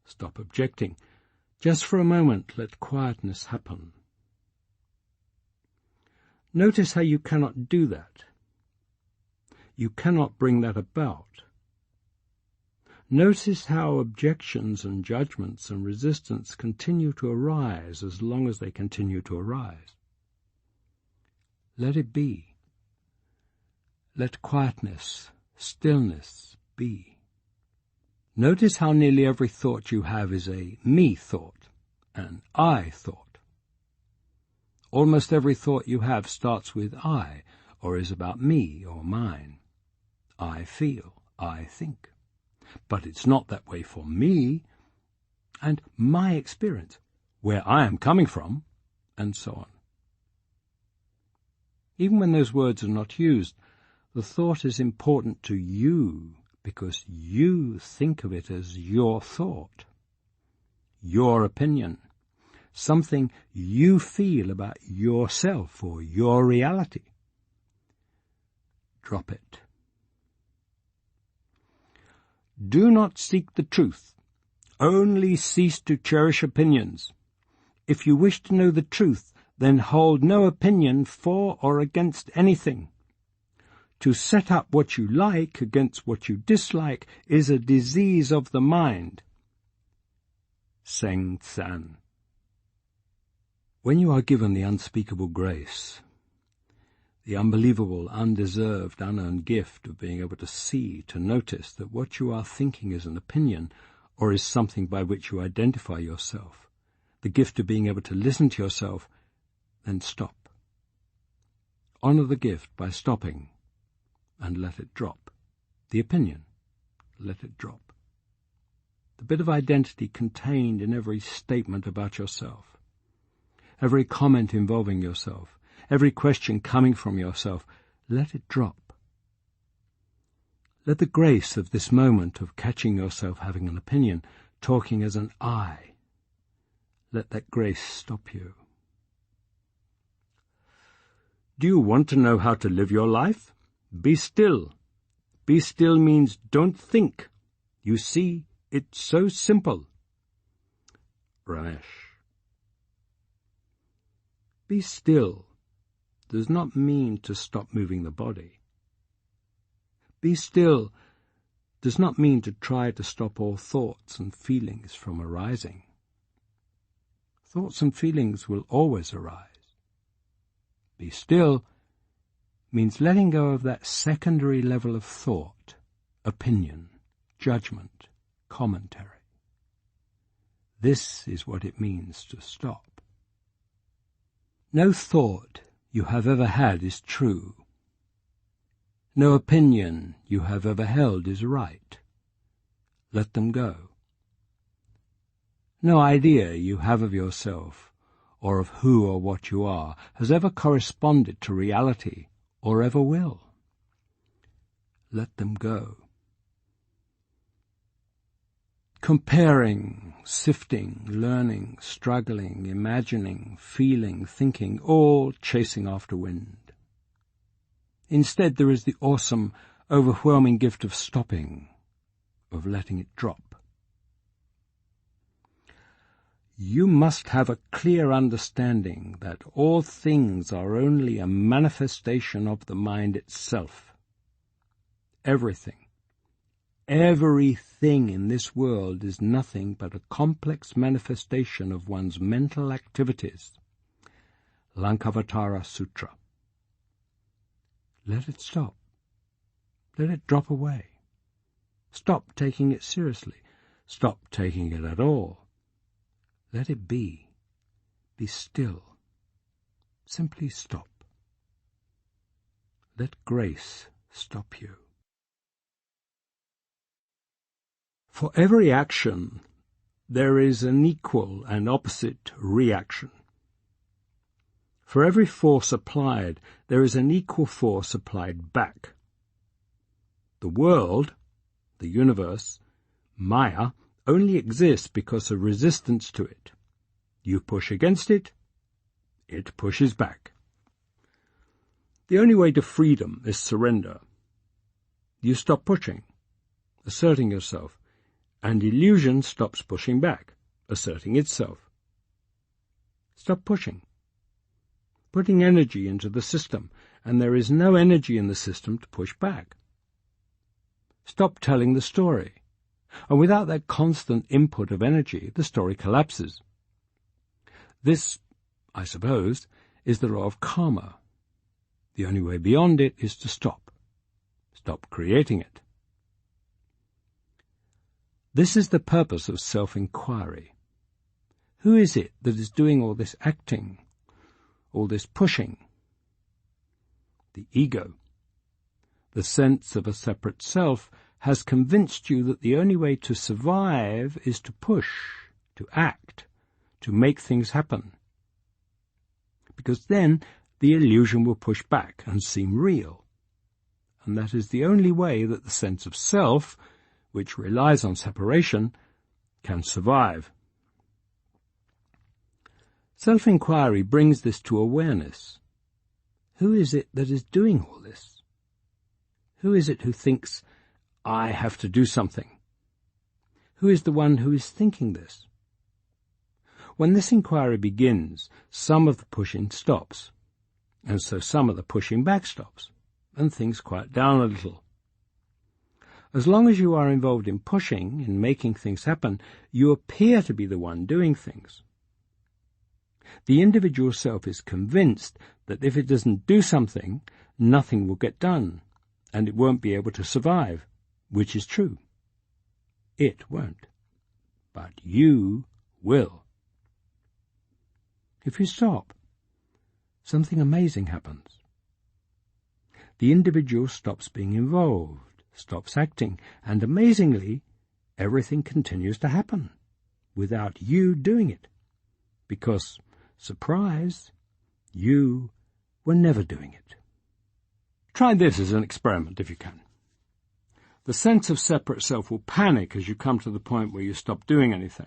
Stop objecting. Just for a moment, let quietness happen. Notice how you cannot do that. You cannot bring that about. Notice how objections and judgments and resistance continue to arise as long as they continue to arise. Let it be. Let quietness, stillness be. Notice how nearly every thought you have is a me thought, an I thought. Almost every thought you have starts with I, or is about me or mine. I feel, I think. But it's not that way for me, and my experience, where I am coming from, and so on. Even when those words are not used, the thought is important to you, because you think of it as your thought, your opinion, something you feel about yourself or your reality. Drop it. Do not seek the truth. Only cease to cherish opinions. If you wish to know the truth, then hold no opinion for or against anything. To set up what you like against what you dislike is a disease of the mind. Seng Tsan. When you are given the unspeakable grace, the unbelievable, undeserved, unearned gift of being able to see, to notice that what you are thinking is an opinion or is something by which you identify yourself, the gift of being able to listen to yourself, then stop. Honor the gift by stopping and let it drop. The opinion, let it drop. the bit of identity contained in every statement about yourself, every comment involving yourself, every question coming from yourself, let it drop. Let the grace of this moment of catching yourself having an opinion, talking as an I, let that grace stop you. Do you want to know how to live your life? Be still. Be still means don't think. You see, it's so simple. Ramesh. Be still does not mean to stop moving the body. Be still does not mean to try to stop all thoughts and feelings from arising. Thoughts and feelings will always arise. Be still means letting go of that secondary level of thought, opinion, judgment, commentary. This is what it means to stop. No thought you have ever had is true. No opinion you have ever held is right. Let them go. No idea you have of yourself or of who or what you are has ever corresponded to reality or ever will. Let them go. Comparing, sifting, learning, struggling, imagining, feeling, thinking, all chasing after wind. Instead, there is the awesome, overwhelming gift of stopping, of letting it drop. You must have a clear understanding that all things are only a manifestation of the mind itself. Everything in this world is nothing but a complex manifestation of one's mental activities. Lankavatara Sutra. Let it stop. Let it drop away. Stop taking it seriously. Stop taking it at all. Let it be. Be still. Simply stop. Let grace stop you. For every action, there is an equal and opposite reaction. For every force applied, there is an equal force applied back. The world, the universe, Maya, only exists because of resistance to it. You push against it, it pushes back. The only way to freedom is surrender. You stop pushing, asserting yourself, and illusion stops pushing back, asserting itself. Stop pushing, putting energy into the system, and there is no energy in the system to push back. Stop telling the story. And without that constant input of energy, the story collapses. This, I suppose, is the law of karma. The only way beyond it is to stop. Stop creating it. This is the purpose of self-inquiry. Who is it that is doing all this acting, all this pushing? The ego. The sense of a separate self has convinced you that the only way to survive is to push, to act, to make things happen. Because then the illusion will push back and seem real. And that is the only way that the sense of self, which relies on separation, can survive. Self-inquiry brings this to awareness. Who is it that is doing all this? Who is it who thinks, I have to do something? Who is the one who is thinking this? When this inquiry begins, some of the pushing stops, and so some of the pushing back stops, and things quiet down a little. As long as you are involved in pushing, in making things happen, you appear to be the one doing things. The individual self is convinced that if it doesn't do something, nothing will get done, and it won't be able to survive, which is true. It won't. But you will. If you stop, something amazing happens. The individual stops being involved, stops acting, and amazingly, everything continues to happen without you doing it, because, surprise, you were never doing it. Try this as an experiment if you can. The sense of separate self will panic as you come to the point where you stop doing anything.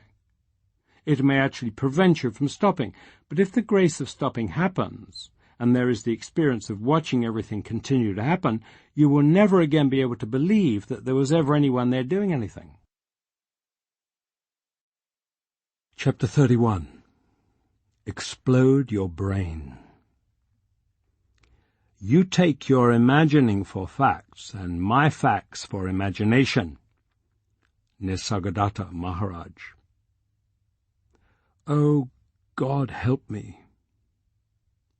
It may actually prevent you from stopping, but if the grace of stopping happens, and there is the experience of watching everything continue to happen, you will never again be able to believe that there was ever anyone there doing anything. Chapter 31. Explode your brain. You take your imagining for facts, and my facts for imagination. Nisargadatta Maharaj. Oh, God help me.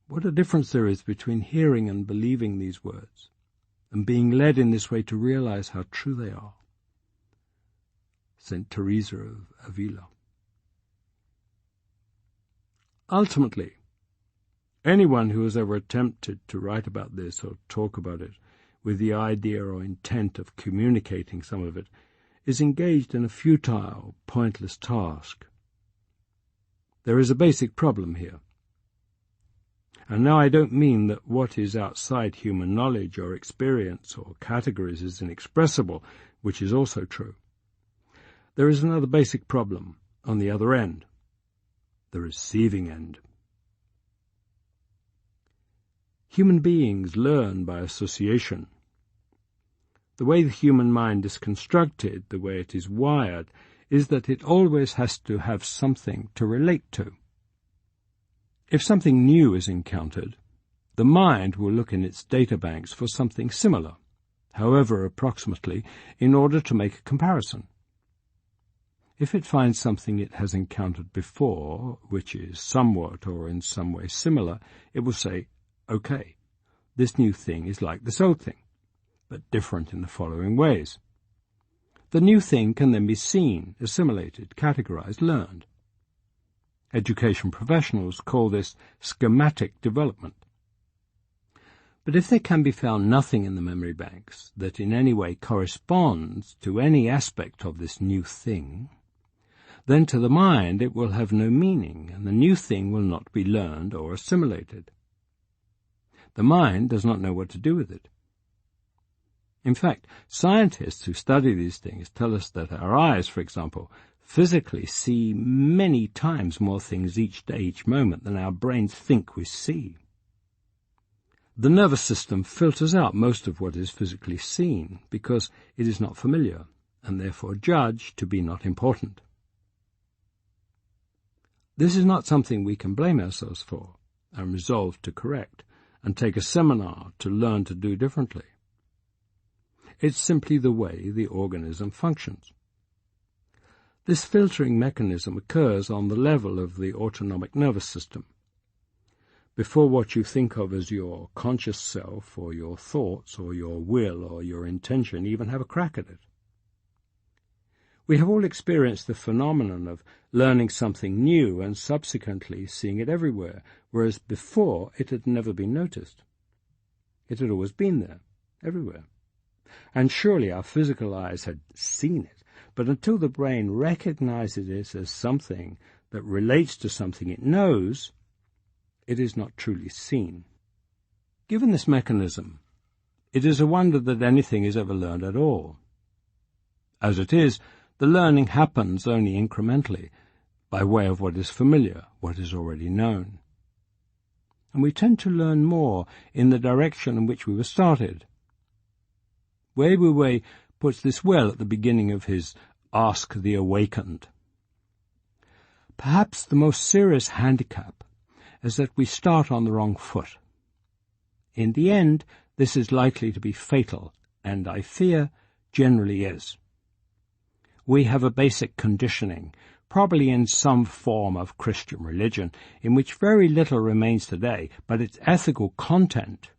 What a difference there is between hearing and believing these words, and being led in this way to realize how true they are. St. Teresa of Avila. Ultimately, anyone who has ever attempted to write about this or talk about it with the idea or intent of communicating some of it is engaged in a futile, pointless task. There is a basic problem here. And now I don't mean that what is outside human knowledge or experience or categories is inexpressible, which is also true. There is another basic problem on the other end, the receiving end. Human beings learn by association. The way the human mind is constructed, the way it is wired, is that it always has to have something to relate to. If something new is encountered, the mind will look in its databanks for something similar, however approximately, in order to make a comparison. If it finds something it has encountered before, which is somewhat or in some way similar, it will say, okay, this new thing is like this old thing, but different in the following ways. The new thing can then be seen, assimilated, categorized, learned. Education professionals call this schematic development. But if there can be found nothing in the memory banks that in any way corresponds to any aspect of this new thing, then to the mind it will have no meaning, and the new thing will not be learned or assimilated. The mind does not know what to do with it. In fact, scientists who study these things tell us that our eyes, for example, physically see many times more things each day, each moment, than our brains think we see. The nervous system filters out most of what is physically seen because it is not familiar, and therefore judged to be not important. This is not something we can blame ourselves for and resolve to correct and take a seminar to learn to do differently. It's simply the way the organism functions. This filtering mechanism occurs on the level of the autonomic nervous system, before what you think of as your conscious self or your thoughts or your will or your intention even have a crack at it. We have all experienced the phenomenon of learning something new and subsequently seeing it everywhere, whereas before it had never been noticed. It had always been there, everywhere. And surely our physical eyes had seen it, but until the brain recognizes it as something that relates to something it knows, it is not truly seen. Given this mechanism, it is a wonder that anything is ever learned at all. As it is, the learning happens only incrementally, by way of what is familiar, what is already known. And we tend to learn more in the direction in which we were started. Wei Wu Wei puts this well at the beginning of his Ask the Awakened. Perhaps the most serious handicap is that we start on the wrong foot. In the end, this is likely to be fatal, and I fear generally is. We have a basic conditioning, probably in some form of Christian religion, in which very little remains today, but its ethical content,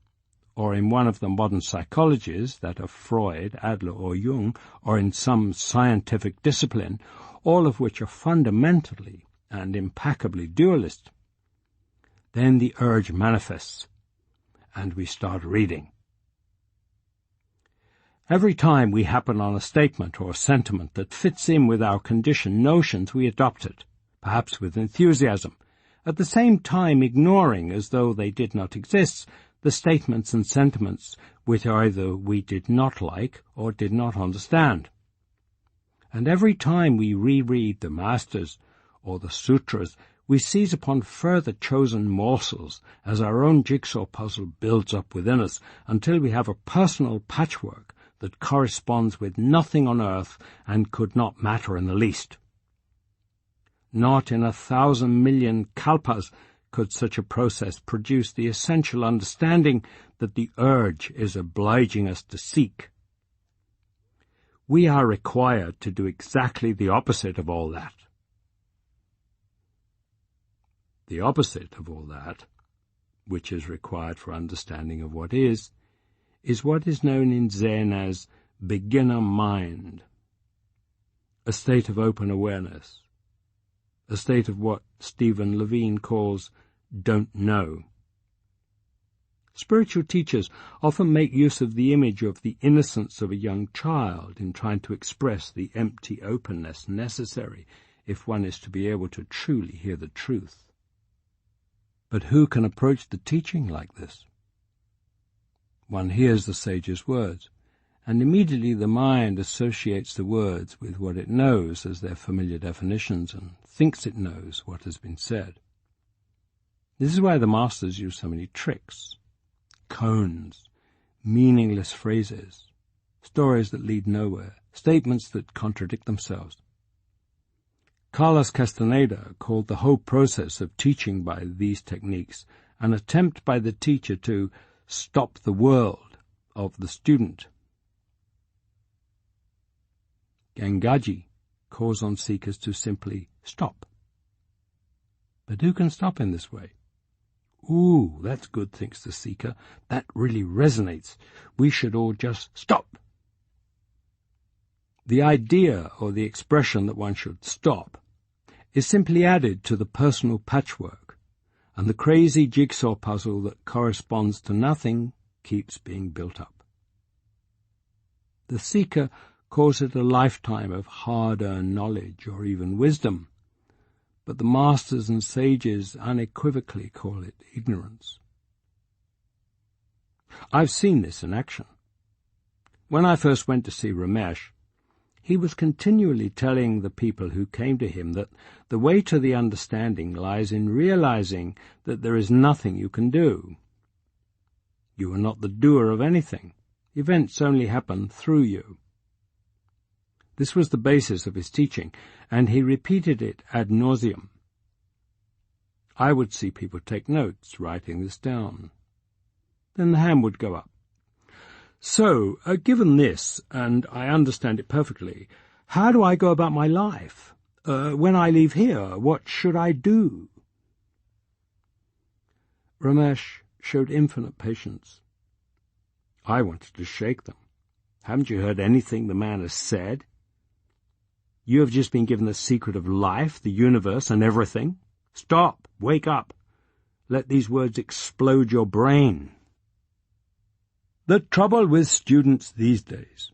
or in one of the modern psychologies, that of Freud, Adler, or Jung, or in some scientific discipline, all of which are fundamentally and impeccably dualist. Then the urge manifests, and we start reading. Every time we happen on a statement or a sentiment that fits in with our conditioned notions, we adopt it, perhaps with enthusiasm, at the same time ignoring, as though they did not exist, the statements and sentiments which either we did not like or did not understand. And every time we reread the Masters or the Sutras, we seize upon further chosen morsels as our own jigsaw puzzle builds up within us until we have a personal patchwork that corresponds with nothing on earth and could not matter in the least. Not in 1,000 million kalpas could such a process produce the essential understanding that the urge is obliging us to seek. We are required to do exactly the opposite of all that. The opposite of all that, which is required for understanding of what is what is known in Zen as beginner mind, a state of open awareness, a state of what Stephen Levine calls don't know. Spiritual teachers often make use of the image of the innocence of a young child in trying to express the empty openness necessary if one is to be able to truly hear the truth. But who can approach the teaching like this? One hears the sage's words, and immediately the mind associates the words with what it knows as their familiar definitions and thinks it knows what has been said. This is why the masters use so many tricks, cones, meaningless phrases, stories that lead nowhere, statements that contradict themselves. Carlos Castaneda called the whole process of teaching by these techniques an attempt by the teacher to stop the world of the student. Gangaji calls on seekers to simply stop. But who can stop in this way? Ooh, that's good, thinks the seeker. That really resonates. We should all just stop. The idea or the expression that one should stop is simply added to the personal patchwork, and the crazy jigsaw puzzle that corresponds to nothing keeps being built up. The seeker calls it a lifetime of hard-earned knowledge or even wisdom, but the masters and sages unequivocally call it ignorance. I've seen this in action. When I first went to see Ramesh, he was continually telling the people who came to him that the way to the understanding lies in realizing that there is nothing you can do. You are not the doer of anything. Events only happen through you. This was the basis of his teaching, and he repeated it ad nauseum. I would see people take notes, writing this down. Then the hand would go up. So, given this, and I understand it perfectly, how do I go about my life? When I leave here, what should I do? Ramesh showed infinite patience. I wanted to shake them. Haven't you heard anything the man has said? You have just been given the secret of life, the universe, and everything. Stop. Wake up. Let these words explode your brain. The trouble with students these days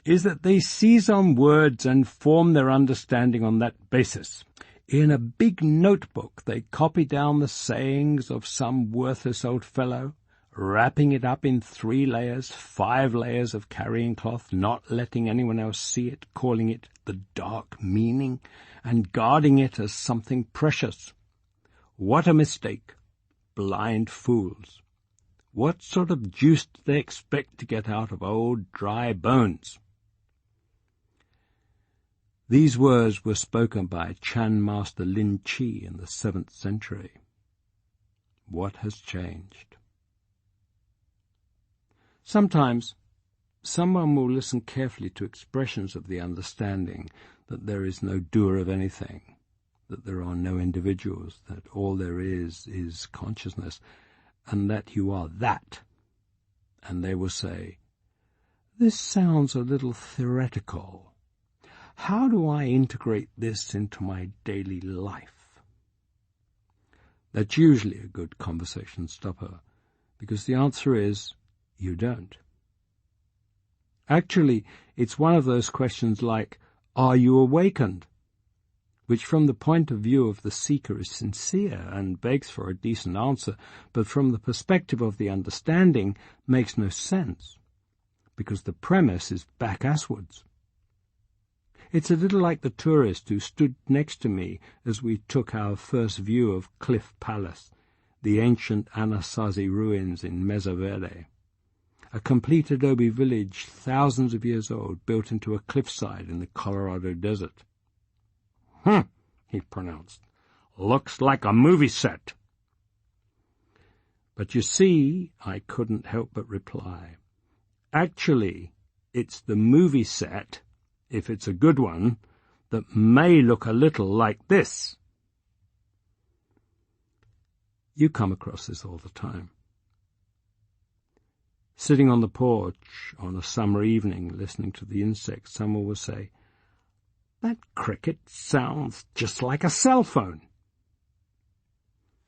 is that they seize on words and form their understanding on that basis. In a big notebook they copy down the sayings of some worthless old fellow, wrapping it up in 3 layers, 5 layers of carrying cloth, not letting anyone else see it, calling it the dark meaning, and guarding it as something precious. What a mistake! Blind fools! What sort of juice do they expect to get out of old dry bones? These words were spoken by Chan Master Lin Chi in the 7th century. What has changed? Sometimes someone will listen carefully to expressions of the understanding that there is no doer of anything, that there are no individuals, that all there is consciousness, and that you are that. And they will say, "This sounds a little theoretical. How do I integrate this into my daily life?" That's usually a good conversation stopper, because the answer is, you don't. Actually, it's one of those questions like, are you awakened? Which from the point of view of the seeker is sincere and begs for a decent answer, but from the perspective of the understanding makes no sense, because the premise is back-asswards. It's a little like the tourist who stood next to me as we took our first view of Cliff Palace, the ancient Anasazi ruins in Mesa Verde, a complete adobe village thousands of years old built into a cliffside in the Colorado desert. He pronounced. Looks like a movie set. But you see, I couldn't help but reply, actually, it's the movie set, if it's a good one, that may look a little like this. You come across this all the time. Sitting on the porch on a summer evening listening to the insects, someone will say, that cricket sounds just like a cell phone.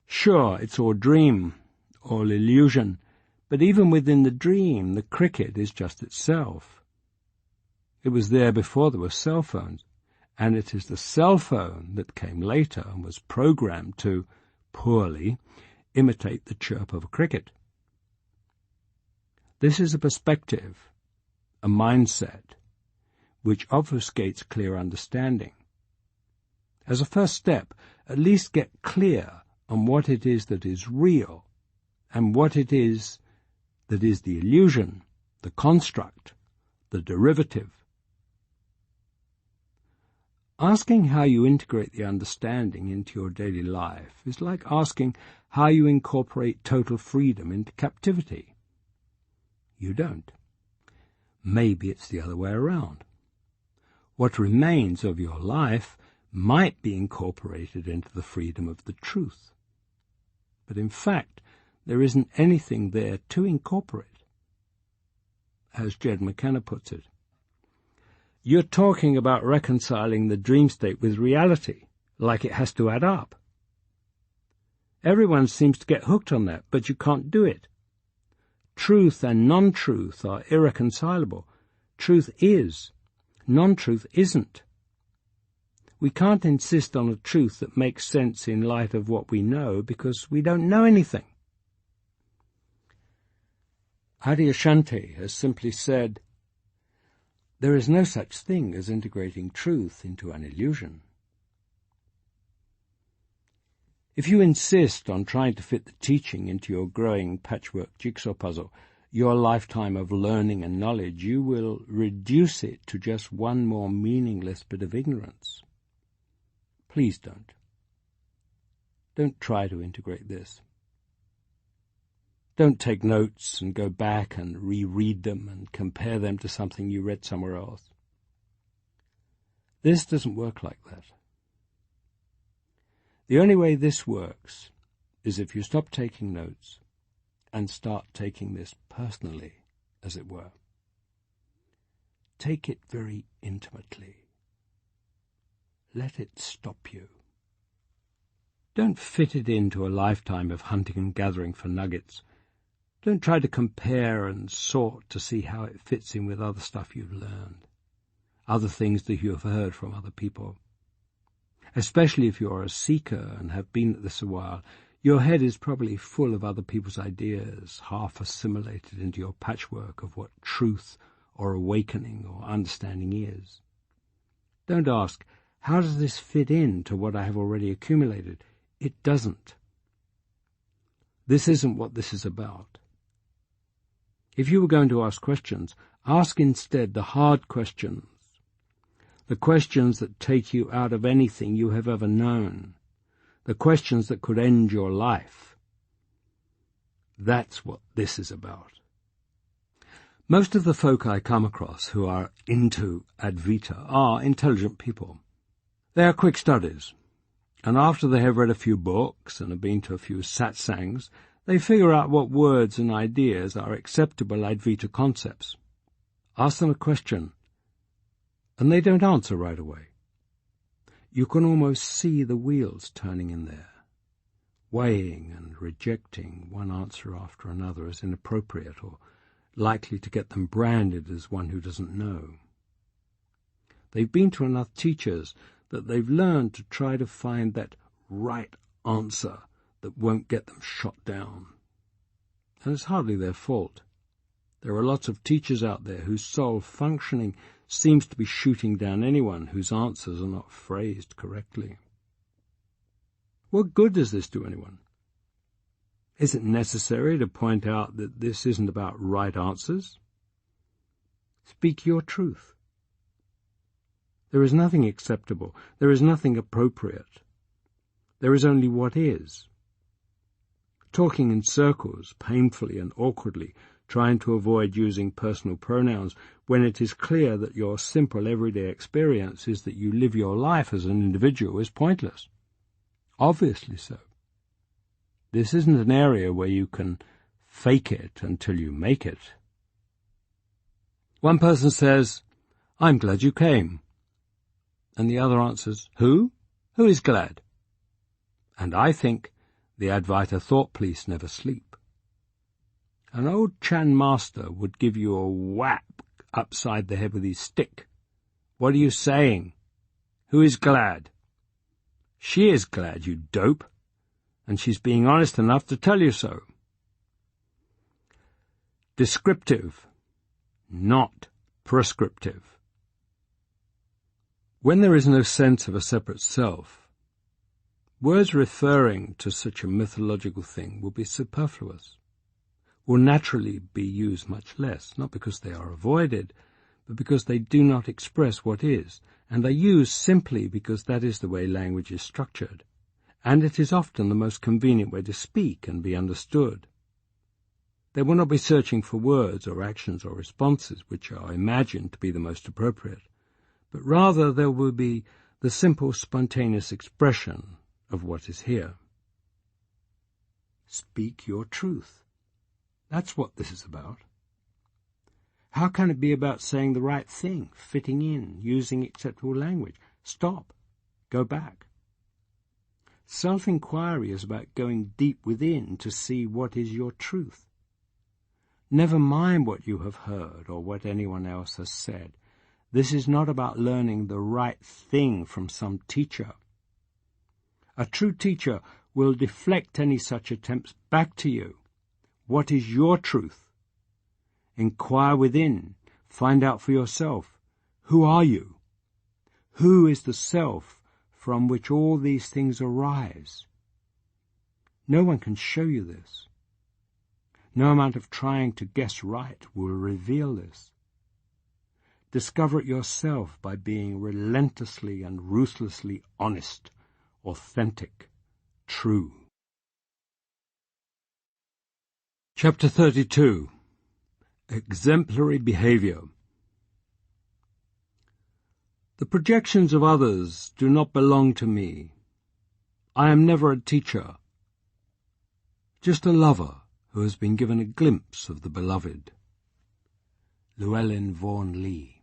Sure, it's all dream, all illusion, but even within the dream, the cricket is just itself. It was there before there were cell phones, and it is the cell phone that came later and was programmed to, poorly, imitate the chirp of a cricket. This is a perspective, a mindset, which obfuscates clear understanding. As a first step, at least get clear on what it is that is real and what it is that is the illusion, the construct, the derivative. Asking how you integrate the understanding into your daily life is like asking how you incorporate total freedom into captivity. You don't. Maybe it's the other way around. What remains of your life might be incorporated into the freedom of the truth. But in fact, there isn't anything there to incorporate. As Jed McKenna puts it, you're talking about reconciling the dream state with reality, like it has to add up. Everyone seems to get hooked on that, but you can't do it. Truth and non-truth are irreconcilable. Truth is. Non-truth isn't. We can't insist on a truth that makes sense in light of what we know because we don't know anything. Adyashanti has simply said, there is no such thing as integrating truth into an illusion. If you insist on trying to fit the teaching into your growing patchwork jigsaw puzzle, your lifetime of learning and knowledge, you will reduce it to just one more meaningless bit of ignorance. Please don't. Don't try to integrate this. Don't take notes and go back and reread them and compare them to something you read somewhere else. This doesn't work like that. The only way this works is if you stop taking notes and start taking this personally, as it were. Take it very intimately. Let it stop you. Don't fit it into a lifetime of hunting and gathering for nuggets. Don't try to compare and sort to see how it fits in with other stuff you've learned, other things that you have heard from other people. Especially if you're a seeker and have been at this a while, your head is probably full of other people's ideas, half assimilated into your patchwork of what truth or awakening or understanding is. Don't ask, how does this fit in to what I have already accumulated? It doesn't. This isn't what this is about. If you were going to ask questions, ask instead the hard questions, the questions that take you out of anything you have ever known, the questions that could end your life. That's what this is about. Most of the folk I come across who are into Advaita are intelligent people. They are quick studies, and after they have read a few books and have been to a few satsangs, they figure out what words and ideas are acceptable Advaita concepts. Ask them a question, and they don't answer right away. You can almost see the wheels turning in there, weighing and rejecting one answer after another as inappropriate or likely to get them branded as one who doesn't know. They've been to enough teachers that they've learned to try to find that right answer that won't get them shot down. And it's hardly their fault. There are lots of teachers out there whose sole functioning seems to be shooting down anyone whose answers are not phrased correctly. What good does this do anyone? Is it necessary to point out that this isn't about right answers? Speak your truth. There is nothing acceptable. There is nothing appropriate. There is only what is. Talking in circles, painfully and awkwardly, trying to avoid using personal pronouns when it is clear that your simple everyday experience is that you live your life as an individual is pointless. Obviously so. This isn't an area where you can fake it until you make it. One person says, "I'm glad you came." And the other answers, "Who? Who is glad?" And I think the Advaita thought police never sleep. An old Chan master would give you a whap upside the head with his stick. "What are you saying? Who is glad?" "She is glad, you dope, and she's being honest enough to tell you so." Descriptive, not prescriptive. When there is no sense of a separate self, words referring to such a mythological thing will be superfluous, will naturally be used much less, not because they are avoided, but because they do not express what is, and are used simply because that is the way language is structured, and it is often the most convenient way to speak and be understood. They will not be searching for words or actions or responses which are imagined to be the most appropriate, but rather there will be the simple, spontaneous expression of what is here. Speak your truth. That's what this is about. How can it be about saying the right thing, fitting in, using acceptable language? Stop. Go back. Self-inquiry is about going deep within to see what is your truth. Never mind what you have heard or what anyone else has said. This is not about learning the right thing from some teacher. A true teacher will deflect any such attempts back to you. What is your truth? Inquire within. Find out for yourself. Who are you? Who is the self from which all these things arise? No one can show you this. No amount of trying to guess right will reveal this. Discover it yourself by being relentlessly and ruthlessly honest, authentic, true. Chapter 32. Exemplary Behavior. The projections of others do not belong to me. I am never a teacher, just a lover who has been given a glimpse of the beloved. Llewellyn Vaughan Lee.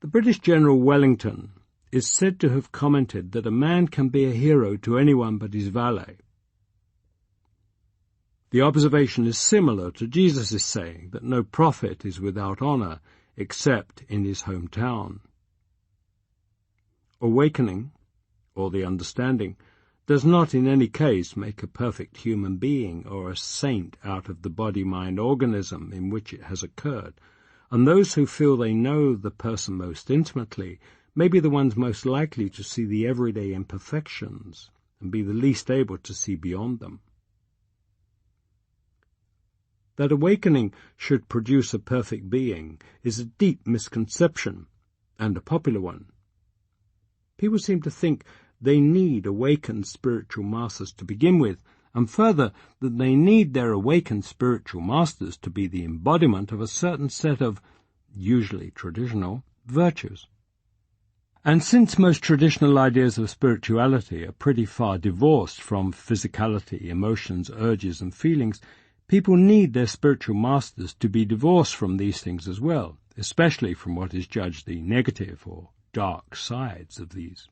The British General Wellington is said to have commented that a man can be a hero to anyone but his valet. The observation is similar to Jesus' saying that no prophet is without honour except in his hometown. Awakening, or the understanding, does not in any case make a perfect human being or a saint out of the body-mind organism in which it has occurred, and those who feel they know the person most intimately may be the ones most likely to see the everyday imperfections and be the least able to see beyond them. That awakening should produce a perfect being is a deep misconception, and a popular one. People seem to think they need awakened spiritual masters to begin with, and further, that they need their awakened spiritual masters to be the embodiment of a certain set of, usually traditional, virtues. And since most traditional ideas of spirituality are pretty far divorced from physicality, emotions, urges, and feelings, people need their spiritual masters to be divorced from these things as well, especially from what is judged the negative or dark sides of these.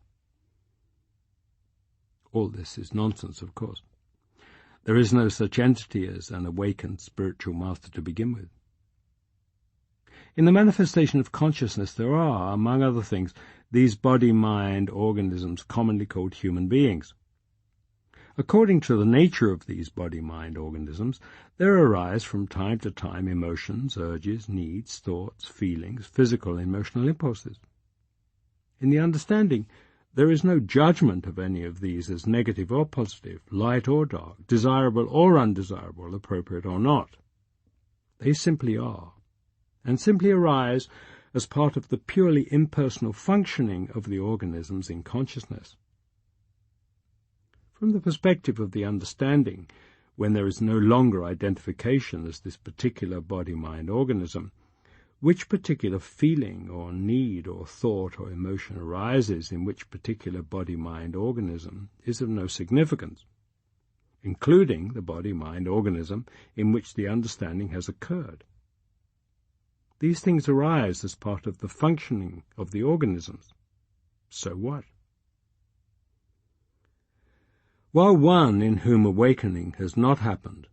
All this is nonsense, of course. There is no such entity as an awakened spiritual master to begin with. In the manifestation of consciousness there are, among other things, these body-mind organisms commonly called human beings. According to the nature of these body-mind organisms, there arise from time to time emotions, urges, needs, thoughts, feelings, physical and emotional impulses. In the understanding, there is no judgment of any of these as negative or positive, light or dark, desirable or undesirable, appropriate or not. They simply are, and simply arise as part of the purely impersonal functioning of the organisms in consciousness. From the perspective of the understanding, when there is no longer identification as this particular body-mind organism, which particular feeling or need or thought or emotion arises in which particular body-mind organism is of no significance, including the body-mind organism in which the understanding has occurred. These things arise as part of the functioning of the organisms. So what? While one in whom awakening has not happened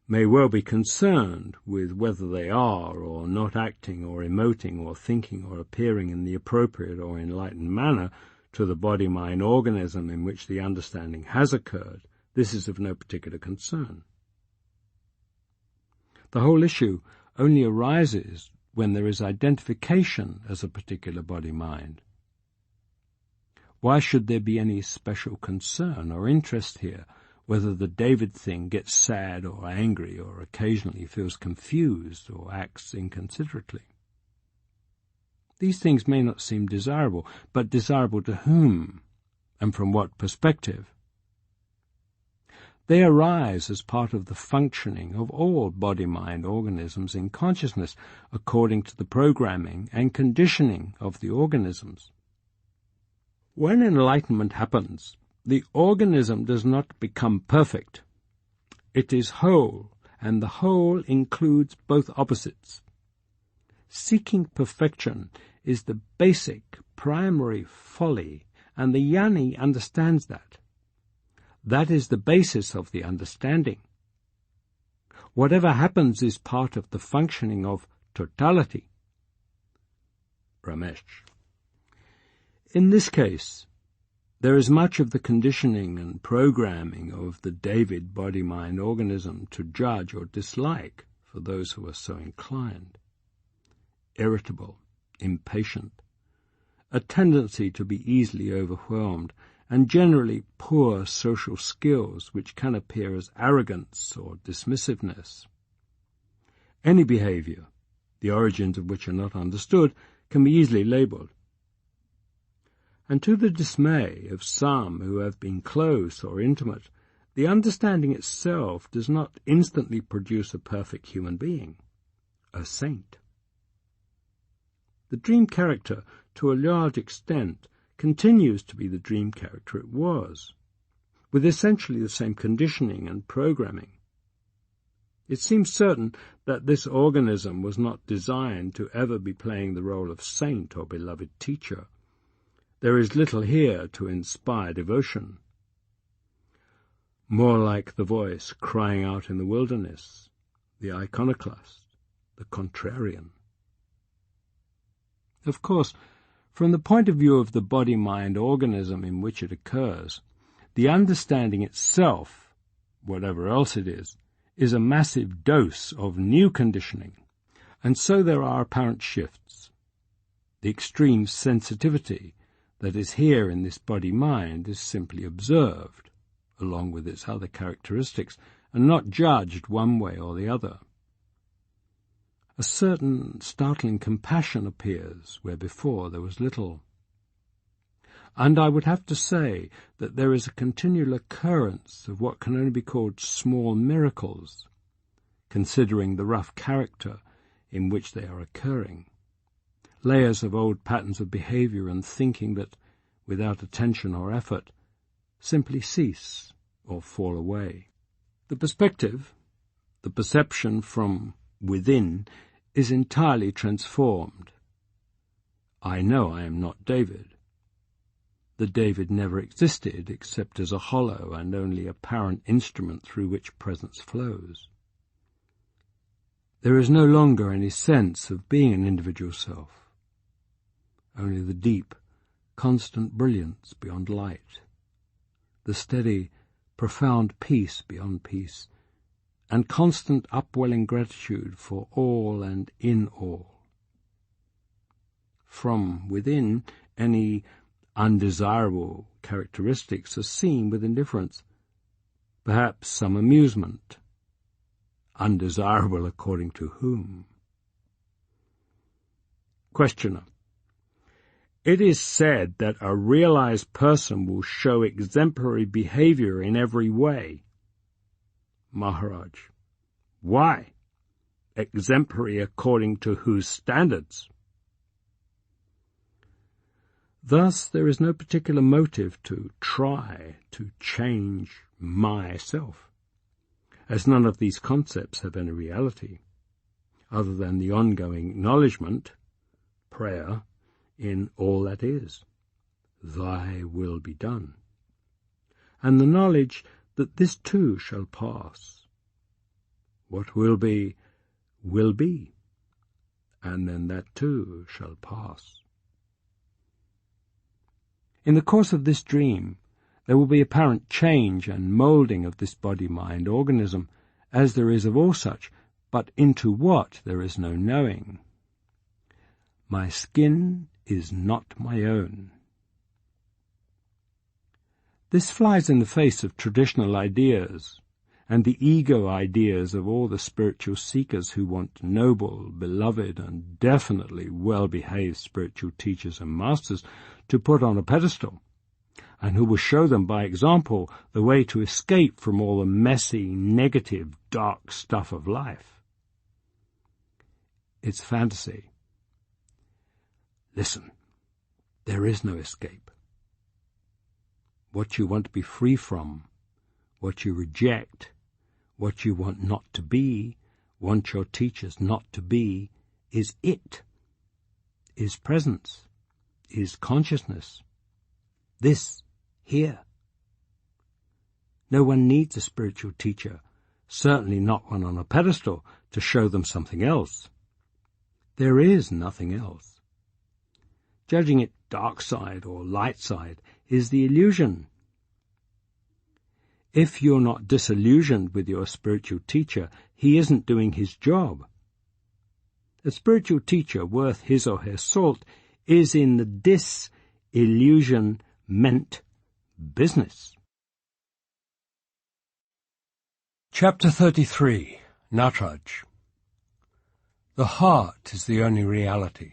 may well be concerned with whether they are or not acting or emoting or thinking or appearing in the appropriate or enlightened manner to the body-mind organism in which the understanding has occurred, this is of no particular concern. The whole issue only arises when there is identification as a particular body-mind. Why should there be any special concern or interest here, whether the David thing gets sad or angry or occasionally feels confused or acts inconsiderately? These things may not seem desirable, but desirable to whom, and from what perspective? They arise as part of the functioning of all body-mind organisms in consciousness, according to the programming and conditioning of the organisms. When enlightenment happens, the organism does not become perfect. It is whole, and the whole includes both opposites. Seeking perfection is the basic, primary folly, and the jnani understands that. That is the basis of the understanding. Whatever happens is part of the functioning of totality. Ramesh. In this case, there is much of the conditioning and programming of the David body-mind organism to judge or dislike for those who are so inclined. Irritable, impatient, a tendency to be easily overwhelmed, and generally poor social skills which can appear as arrogance or dismissiveness. Any behavior, the origins of which are not understood, can be easily labeled. And to the dismay of some who have been close or intimate, the understanding itself does not instantly produce a perfect human being, a saint. The dream character, to a large extent, continues to be the dream character it was, with essentially the same conditioning and programming. It seems certain that this organism was not designed to ever be playing the role of saint or beloved teacher. There is little here to inspire devotion. More like the voice crying out in the wilderness, the iconoclast, the contrarian. Of course, from the point of view of the body-mind organism in which it occurs, the understanding itself, whatever else it is a massive dose of new conditioning, and so there are apparent shifts. The extreme sensitivity that is here in this body-mind is simply observed, along with its other characteristics, and not judged one way or the other. A certain startling compassion appears where before there was little. And I would have to say that there is a continual occurrence of what can only be called small miracles, considering the rough character in which they are occurring. Layers of old patterns of behavior and thinking that, without attention or effort, simply cease or fall away. The perspective, the perception from within, is entirely transformed. I know I am not David. that David never existed except as a hollow and only apparent instrument through which presence flows. There is no longer any sense of being an individual self, only the deep, constant brilliance beyond light, the steady, profound peace beyond peace, and constant upwelling gratitude for all and in all. From within, any undesirable characteristics are seen with indifference, perhaps some amusement. Undesirable according to whom? Questioner. It is said that a realized person will show exemplary behavior in every way. Maharaj. Why? Exemplary according to whose standards? Thus there is no particular motive to try to change myself, as none of these concepts have any reality, other than the ongoing acknowledgement, prayer, in all that is, Thy will be done, and the knowledge that this too shall pass. What will be, and then that too shall pass. In the course of this dream, there will be apparent change and moulding of this body-mind organism, as there is of all such, but into what there is no knowing. My skin is not my own. This flies in the face of traditional ideas and the ego ideas of all the spiritual seekers who want noble, beloved, and definitely well-behaved spiritual teachers and masters to put on a pedestal, and who will show them by example the way to escape from all the messy, negative, dark stuff of life. It's fantasy. Listen, there is no escape. What you want to be free from, what you reject, what you want not to be, want your teachers not to be, is it, is presence, is consciousness. This, here. No one needs a spiritual teacher, certainly not one on a pedestal, to show them something else. There is nothing else. Judging it dark side or light side is the illusion. If you're not disillusioned with your spiritual teacher, he isn't doing his job. A spiritual teacher worth his or her salt is in the disillusionment business. Chapter 33. Nataraj. The heart is the only reality.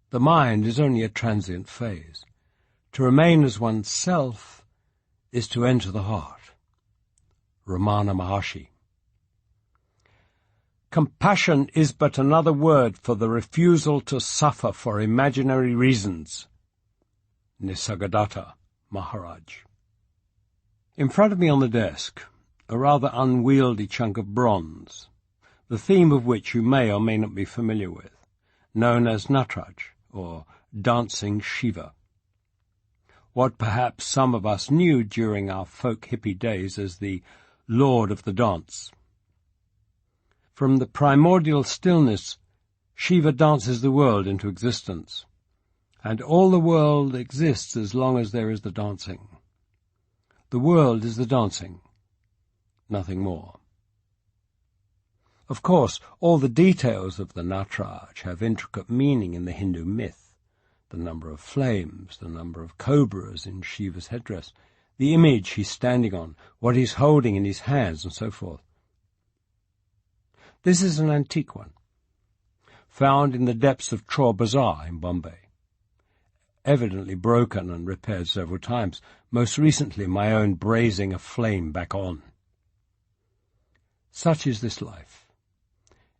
The mind is only a transient phase. To remain as oneself is to enter the heart. Ramana Maharshi. Compassion is but another word for the refusal to suffer for imaginary reasons. Nisargadatta Maharaj. In front of me on the desk, a rather unwieldy chunk of bronze, the theme of which you may or may not be familiar with, known as Nataraj, or Dancing Shiva. What perhaps some of us knew during our folk hippie days as the Lord of the Dance. From the primordial stillness, Shiva dances the world into existence, and all the world exists as long as there is the dancing. The world is the dancing, nothing more. Of course, all the details of the Nataraj have intricate meaning in the Hindu myth. The number of flames, the number of cobras in Shiva's headdress, the image he's standing on, what he's holding in his hands, and so forth. This is an antique one, found in the depths of Chor Bazaar in Bombay, evidently broken and repaired several times, most recently my own brazing a flame back on. Such is this life.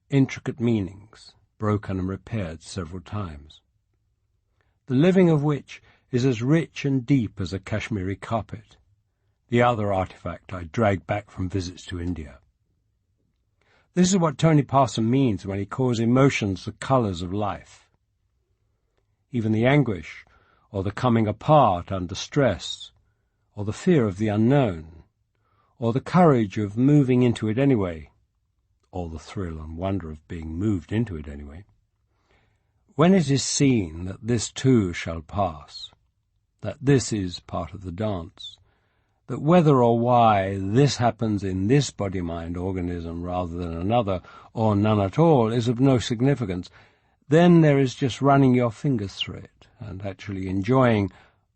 Intricate meanings, broken and repaired several times. The living of which is as rich and deep as a Kashmiri carpet, the other artifact I dragged back from visits to India. This is what Tony Parson means when he calls emotions the colours of life. Even the anguish, or the coming apart under stress, or the fear of the unknown, or the courage of moving into it anyway, or the thrill and wonder of being moved into it anyway, when it is seen that this too shall pass, that this is part of the dance, that whether or why this happens in this body-mind organism rather than another, or none at all, is of no significance, then there is just running your fingers through it and actually enjoying,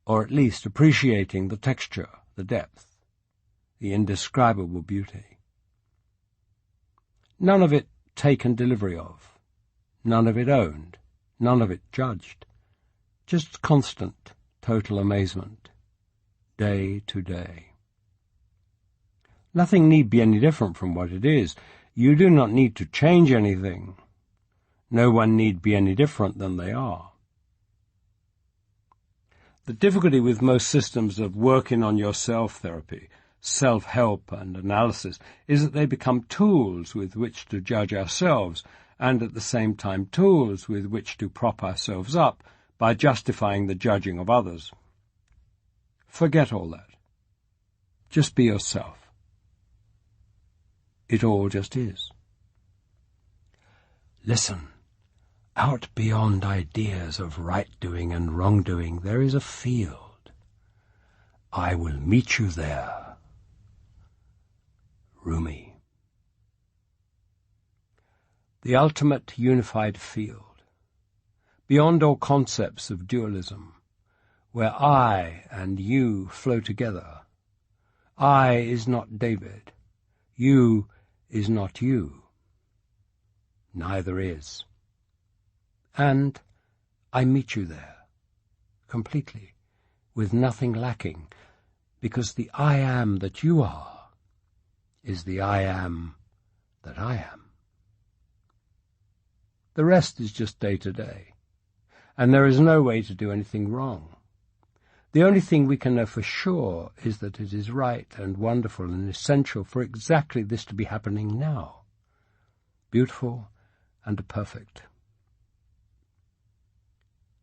or at least appreciating, the texture, the depth, the indescribable beauty. None of it taken delivery of, none of it owned, none of it judged, just constant, total amazement, day to day. Nothing need be any different from what it is. You do not need to change anything. No one need be any different than they are. The difficulty with most systems of working on yourself therapy, self-help and analysis is that they become tools with which to judge ourselves and at the same time tools with which to prop ourselves up by justifying the judging of others. Forget all that. Just be yourself. It all just is. Listen. Out beyond ideas of right-doing and wrong-doing, there is a field. I will meet you there. Rumi. The ultimate unified field, beyond all concepts of dualism, where I and you flow together. I is not David. You is not you. Neither is. And I meet you there, completely, with nothing lacking, because the I am that you are is the I am that I am. The rest is just day to day, and there is no way to do anything wrong. The only thing we can know for sure is that it is right and wonderful and essential for exactly this to be happening now, beautiful and perfect.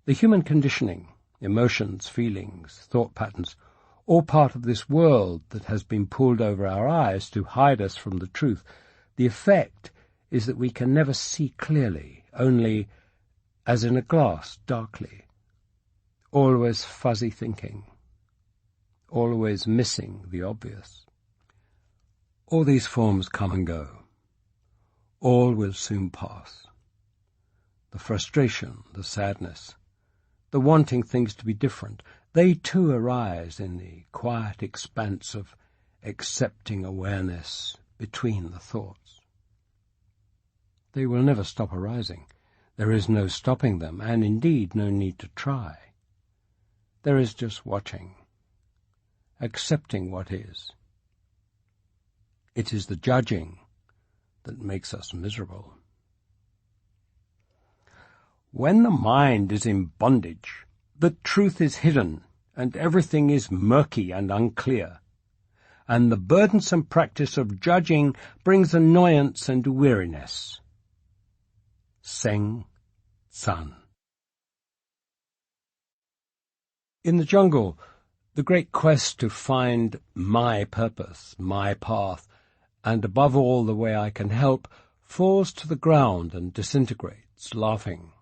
The human conditioning, emotions, feelings, thought patterns, all part of this world that has been pulled over our eyes to hide us from the truth. The effect is that we can never see clearly, only as in a glass, darkly, always fuzzy thinking, always missing the obvious. All these forms come and go. All will soon pass. The frustration, the sadness, the wanting things to be different, they too arise in the quiet expanse of accepting awareness between the thoughts. They will never stop arising. There is no stopping them, and indeed no need to try. There is just watching, accepting what is. It is the judging that makes us miserable. When the mind is in bondage, the truth is hidden, and everything is murky and unclear, and the burdensome practice of judging brings annoyance and weariness. Seng San. In the jungle, the great quest to find my purpose, my path, and above all the way I can help, falls to the ground and disintegrates, laughing.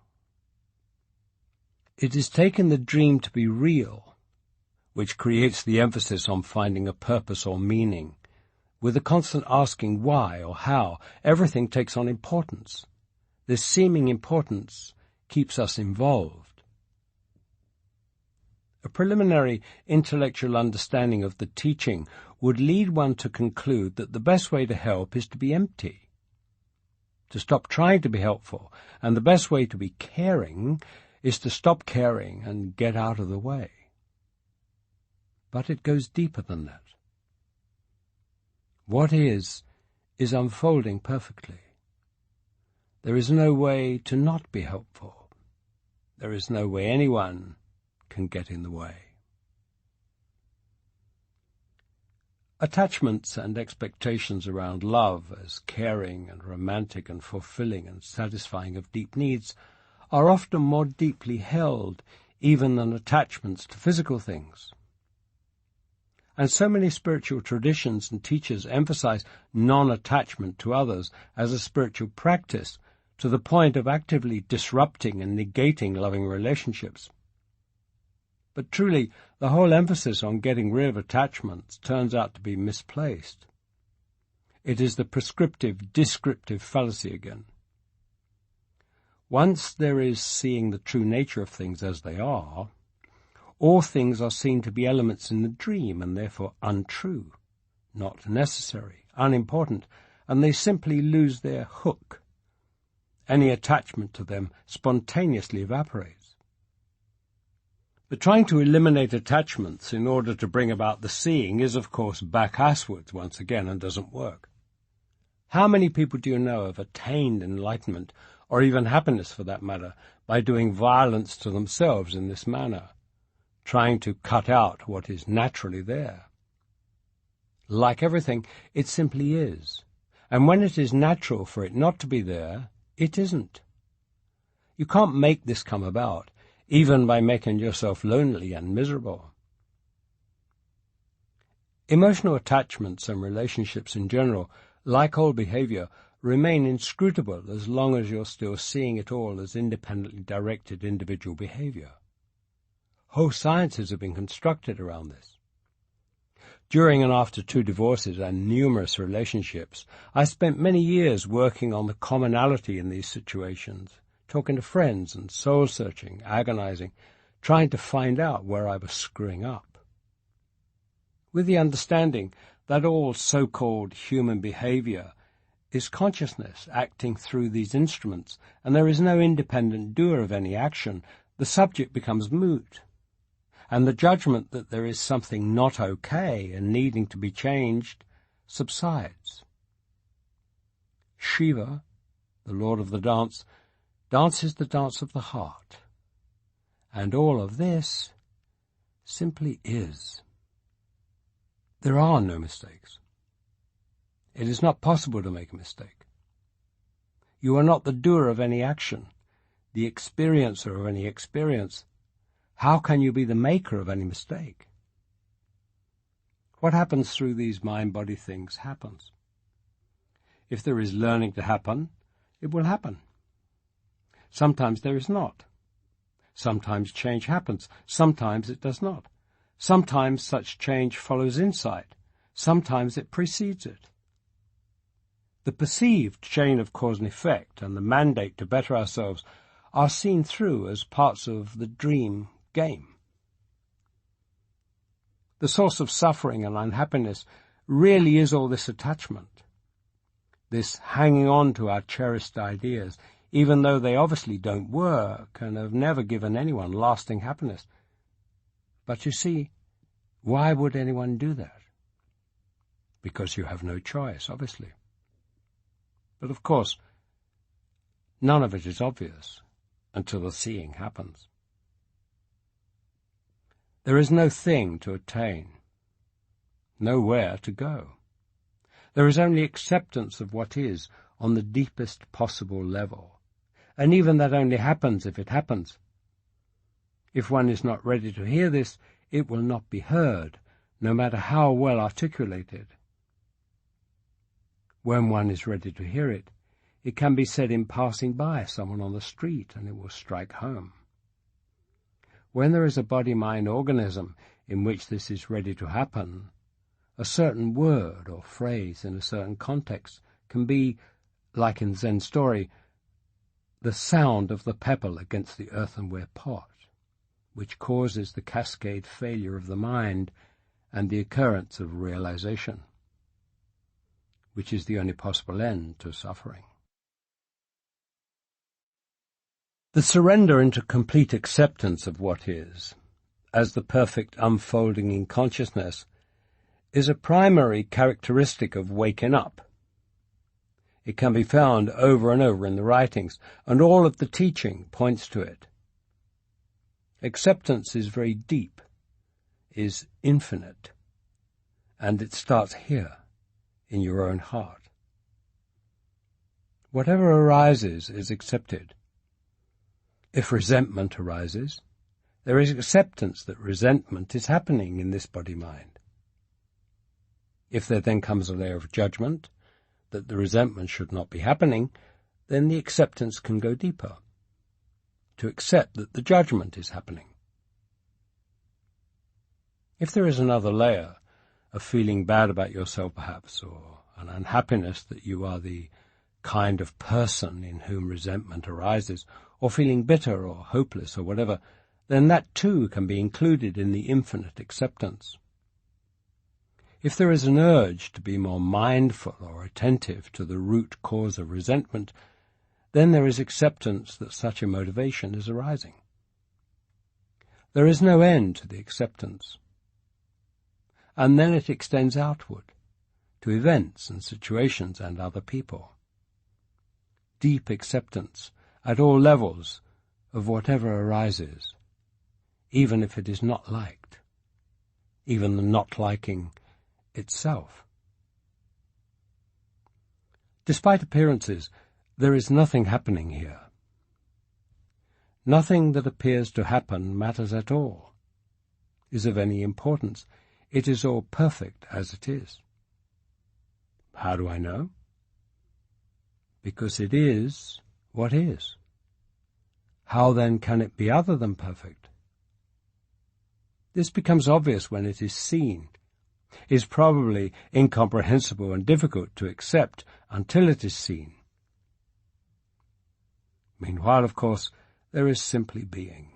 It is taking the dream to be real, which creates the emphasis on finding a purpose or meaning. With the constant asking why or how, everything takes on importance. This seeming importance keeps us involved. A preliminary intellectual understanding of the teaching would lead one to conclude that the best way to help is to be empty, to stop trying to be helpful, and the best way to be caring is to stop caring and get out of the way. But it goes deeper than that. What is unfolding perfectly. There is no way to not be helpful. There is no way anyone can get in the way. Attachments and expectations around love as caring and romantic and fulfilling and satisfying of deep needs are often more deeply held even than attachments to physical things. And so many spiritual traditions and teachers emphasize non-attachment to others as a spiritual practice to the point of actively disrupting and negating loving relationships. But truly, the whole emphasis on getting rid of attachments turns out to be misplaced. It is the prescriptive, descriptive fallacy again. Once there is seeing the true nature of things as they are, all things are seen to be elements in the dream and therefore untrue, not necessary, unimportant, and they simply lose their hook. Any attachment to them spontaneously evaporates. But trying to eliminate attachments in order to bring about the seeing is, of course, back-asswards once again and doesn't work. How many people do you know have attained enlightenment, or even happiness for that matter, by doing violence to themselves in this manner, trying to cut out what is naturally there? Like everything, it simply is, and when it is natural for it not to be there, it isn't. You can't make this come about, even by making yourself lonely and miserable. Emotional attachments and relationships in general, like all behavior, remain inscrutable as long as you're still seeing it all as independently directed individual behavior. Whole sciences have been constructed around this. During and after 2 divorces and numerous relationships, I spent many years working on the commonality in these situations, talking to friends and soul-searching, agonizing, trying to find out where I was screwing up. With the understanding that all so-called human behavior is consciousness acting through these instruments, and there is no independent doer of any action, the subject becomes moot, and the judgment that there is something not okay and needing to be changed subsides. Shiva, the Lord of the dance, dances the dance of the heart, and all of this simply is. There are no mistakes. It is not possible to make a mistake. You are not the doer of any action, the experiencer of any experience. How can you be the maker of any mistake? What happens through these mind-body things happens. If there is learning to happen, it will happen. Sometimes there is not. Sometimes change happens. Sometimes it does not. Sometimes such change follows insight. Sometimes it precedes it. The perceived chain of cause and effect and the mandate to better ourselves are seen through as parts of the dream game. The source of suffering and unhappiness really is all this attachment, this hanging on to our cherished ideas, even though they obviously don't work and have never given anyone lasting happiness. But you see, why would anyone do that? Because you have no choice, obviously. But of course, none of it is obvious until the seeing happens. There is no thing to attain, nowhere to go. There is only acceptance of what is on the deepest possible level, and even that only happens if it happens. If one is not ready to hear this, it will not be heard, no matter how well articulated. When one is ready to hear it, it can be said in passing by someone on the street, and it will strike home. When there is a body-mind organism in which this is ready to happen, a certain word or phrase in a certain context can be, like in Zen story, the sound of the pebble against the earthenware pot, which causes the cascade failure of the mind and the occurrence of realization, which is the only possible end to suffering. The surrender into complete acceptance of what is, as the perfect unfolding in consciousness, is a primary characteristic of waking up. It can be found over and over in the writings, and all of the teaching points to it. Acceptance is very deep, is infinite, and it starts here, in your own heart. Whatever arises is accepted. If resentment arises, there is acceptance that resentment is happening in this body-mind. If there then comes a layer of judgment that the resentment should not be happening, then the acceptance can go deeper, to accept that the judgment is happening. If there is another layer of feeling bad about yourself perhaps, or an unhappiness that you are the kind of person in whom resentment arises, or feeling bitter or hopeless or whatever, then that too can be included in the infinite acceptance. If there is an urge to be more mindful or attentive to the root cause of resentment, then there is acceptance that such a motivation is arising. There is no end to the acceptance. And then it extends outward, to events and situations and other people. Deep acceptance at all levels of whatever arises, even if it is not liked, even the not liking itself. Despite appearances, there is nothing happening here. Nothing that appears to happen matters at all, is of any importance. It is all perfect as it is. How do I know? Because it is what is. How then can it be other than perfect? This becomes obvious when it is seen, is probably incomprehensible and difficult to accept until it is seen. Meanwhile, of course, there is simply being.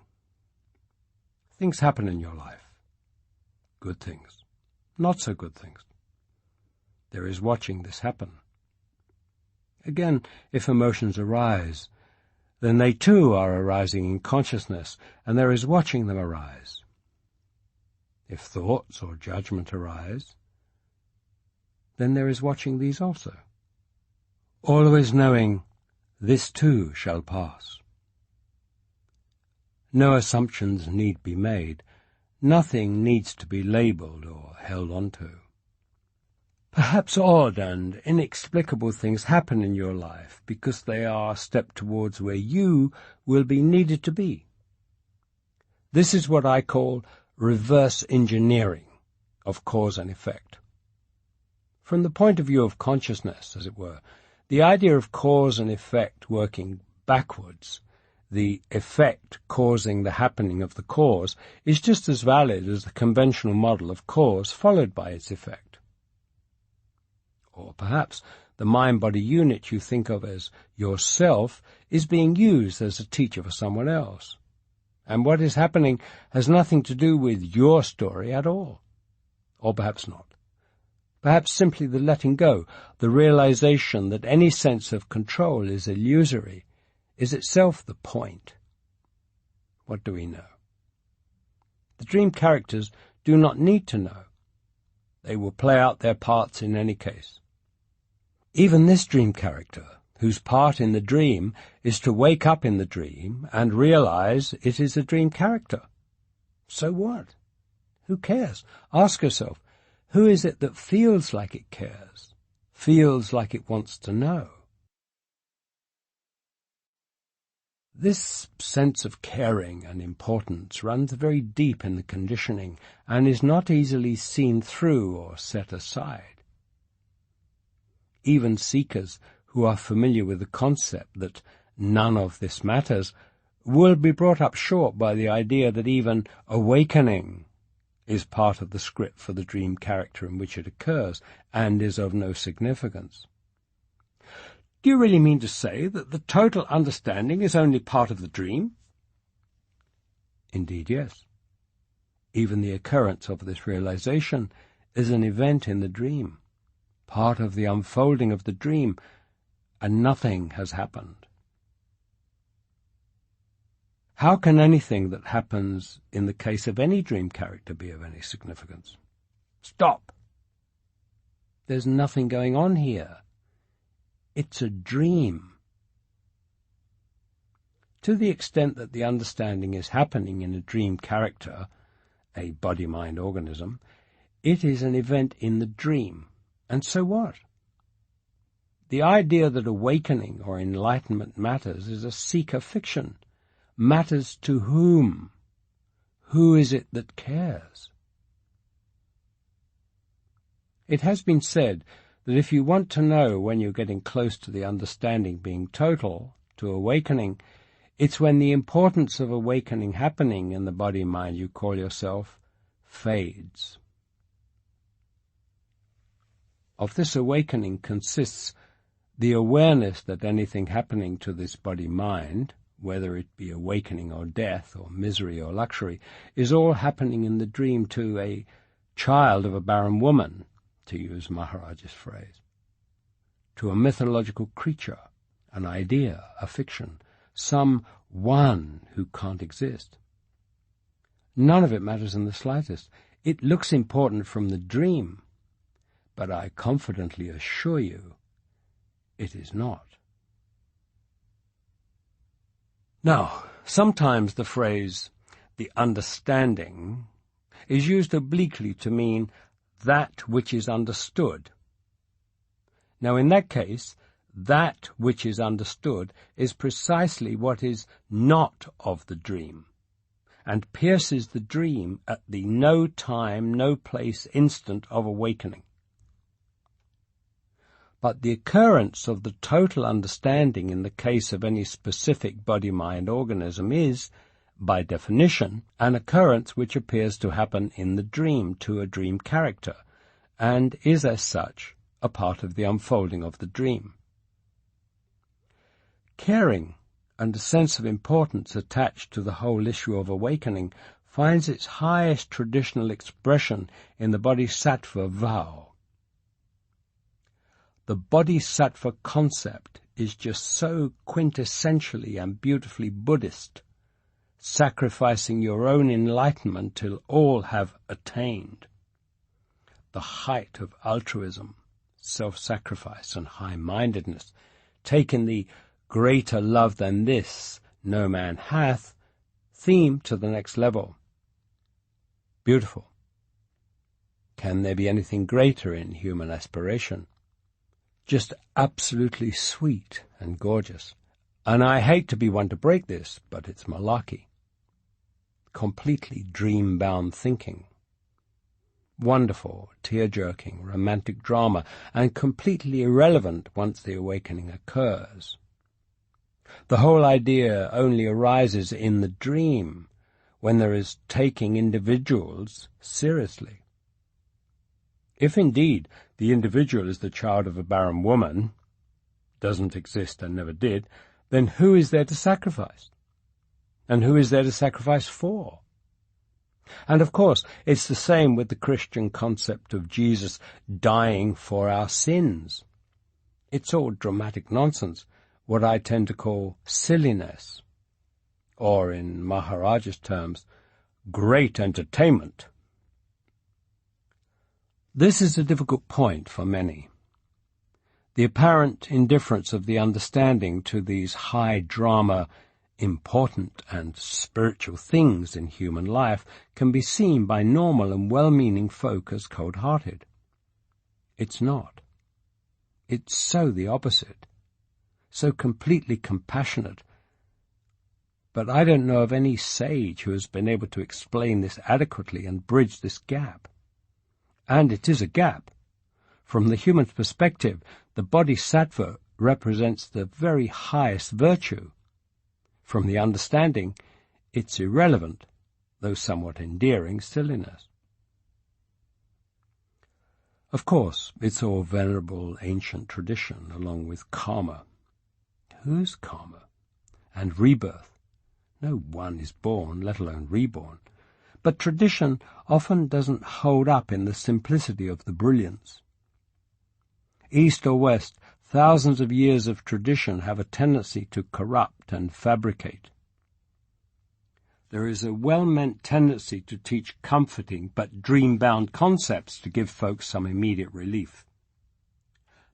Things happen in your life. Good things, not so good things. There is watching this happen. Again, if emotions arise, then they too are arising in consciousness, and there is watching them arise. If thoughts or judgment arise, then there is watching these also, always knowing this too shall pass. No assumptions need be made. Nothing needs to be labelled or held onto. Perhaps odd and inexplicable things happen in your life because they are a step towards where you will be needed to be. This is what I call reverse engineering of cause and effect. From the point of view of consciousness, as it were, the idea of cause and effect working backwards, the effect causing the happening of the cause, is just as valid as the conventional model of cause followed by its effect. Or perhaps the mind-body unit you think of as yourself is being used as a teacher for someone else. And what is happening has nothing to do with your story at all. Or perhaps not. Perhaps simply the letting go, the realization that any sense of control is illusory, is itself the point. What do we know? The dream characters do not need to know. They will play out their parts in any case. Even this dream character, whose part in the dream is to wake up in the dream and realize it is a dream character. So what? Who cares? Ask yourself, who is it that feels like it cares, feels like it wants to know? This sense of caring and importance runs very deep in the conditioning and is not easily seen through or set aside. Even seekers who are familiar with the concept that none of this matters will be brought up short by the idea that even awakening is part of the script for the dream character in which it occurs and is of no significance. Do you really mean to say that the total understanding is only part of the dream? Indeed, yes. Even the occurrence of this realization is an event in the dream, part of the unfolding of the dream, and nothing has happened. How can anything that happens in the case of any dream character be of any significance? Stop! There's nothing going on here. It's a dream. To the extent that the understanding is happening in a dream character, a body-mind organism, it is an event in the dream. And so what? The idea that awakening or enlightenment matters is a seeker fiction. Matters to whom? who is it that cares? It has been said that if you want to know when you're getting close to the understanding being total, to awakening, it's when the importance of awakening happening in the body-mind you call yourself fades. Of this awakening consists the awareness that anything happening to this body-mind, whether it be awakening or death or misery or luxury, is all happening in the dream to a child of a barren woman, to use Maharaj's phrase, to a mythological creature, an idea, a fiction, some one who can't exist. None of it matters in the slightest. It looks important from the dream, but I confidently assure you it is not. Now, sometimes the phrase, the understanding, is used obliquely to mean that which is understood. Now, in that case, that which is understood is precisely what is not of the dream, and pierces the dream at the no time, no place instant of awakening. But the occurrence of the total understanding in the case of any specific body-mind organism is, by definition, an occurrence which appears to happen in the dream to a dream character, and is as such a part of the unfolding of the dream. Caring and a sense of importance attached to the whole issue of awakening finds its highest traditional expression in the Bodhisattva vow. The Bodhisattva concept is just so quintessentially and beautifully Buddhist, sacrificing your own enlightenment till all have attained. The height of altruism, self-sacrifice and high-mindedness, taking the greater love than this no man hath theme to the next level. Beautiful. Can there be anything greater in human aspiration? Just absolutely sweet and gorgeous. And I hate to be one to break this, but it's malarkey. Completely dream-bound thinking. Wonderful, tear-jerking, romantic drama, and completely irrelevant once the awakening occurs. The whole idea only arises in the dream, when there is taking individuals seriously. If indeed the individual is the child of a barren woman, doesn't exist and never did, then who is there to sacrifice? And who is there to sacrifice for? And of course, it's the same with the Christian concept of Jesus dying for our sins. It's all dramatic nonsense, what I tend to call silliness, or in Maharaj's terms, great entertainment. This is a difficult point for many. The apparent indifference of the understanding to these high-drama, important and spiritual things in human life can be seen by normal and well-meaning folk as cold-hearted. It's not. It's so the opposite, so completely compassionate. But I don't know of any sage who has been able to explain this adequately and bridge this gap. And it is a gap. From the human perspective, the bodhisattva represents the very highest virtue. From the understanding, it's irrelevant, though somewhat endearing, silliness. Of course, it's all venerable ancient tradition, along with karma. Whose karma? And rebirth. No one is born, let alone reborn. But tradition often doesn't hold up in the simplicity of the brilliance. East or West, thousands of years of tradition have a tendency to corrupt and fabricate. There is a well-meant tendency to teach comforting but dream-bound concepts to give folks some immediate relief.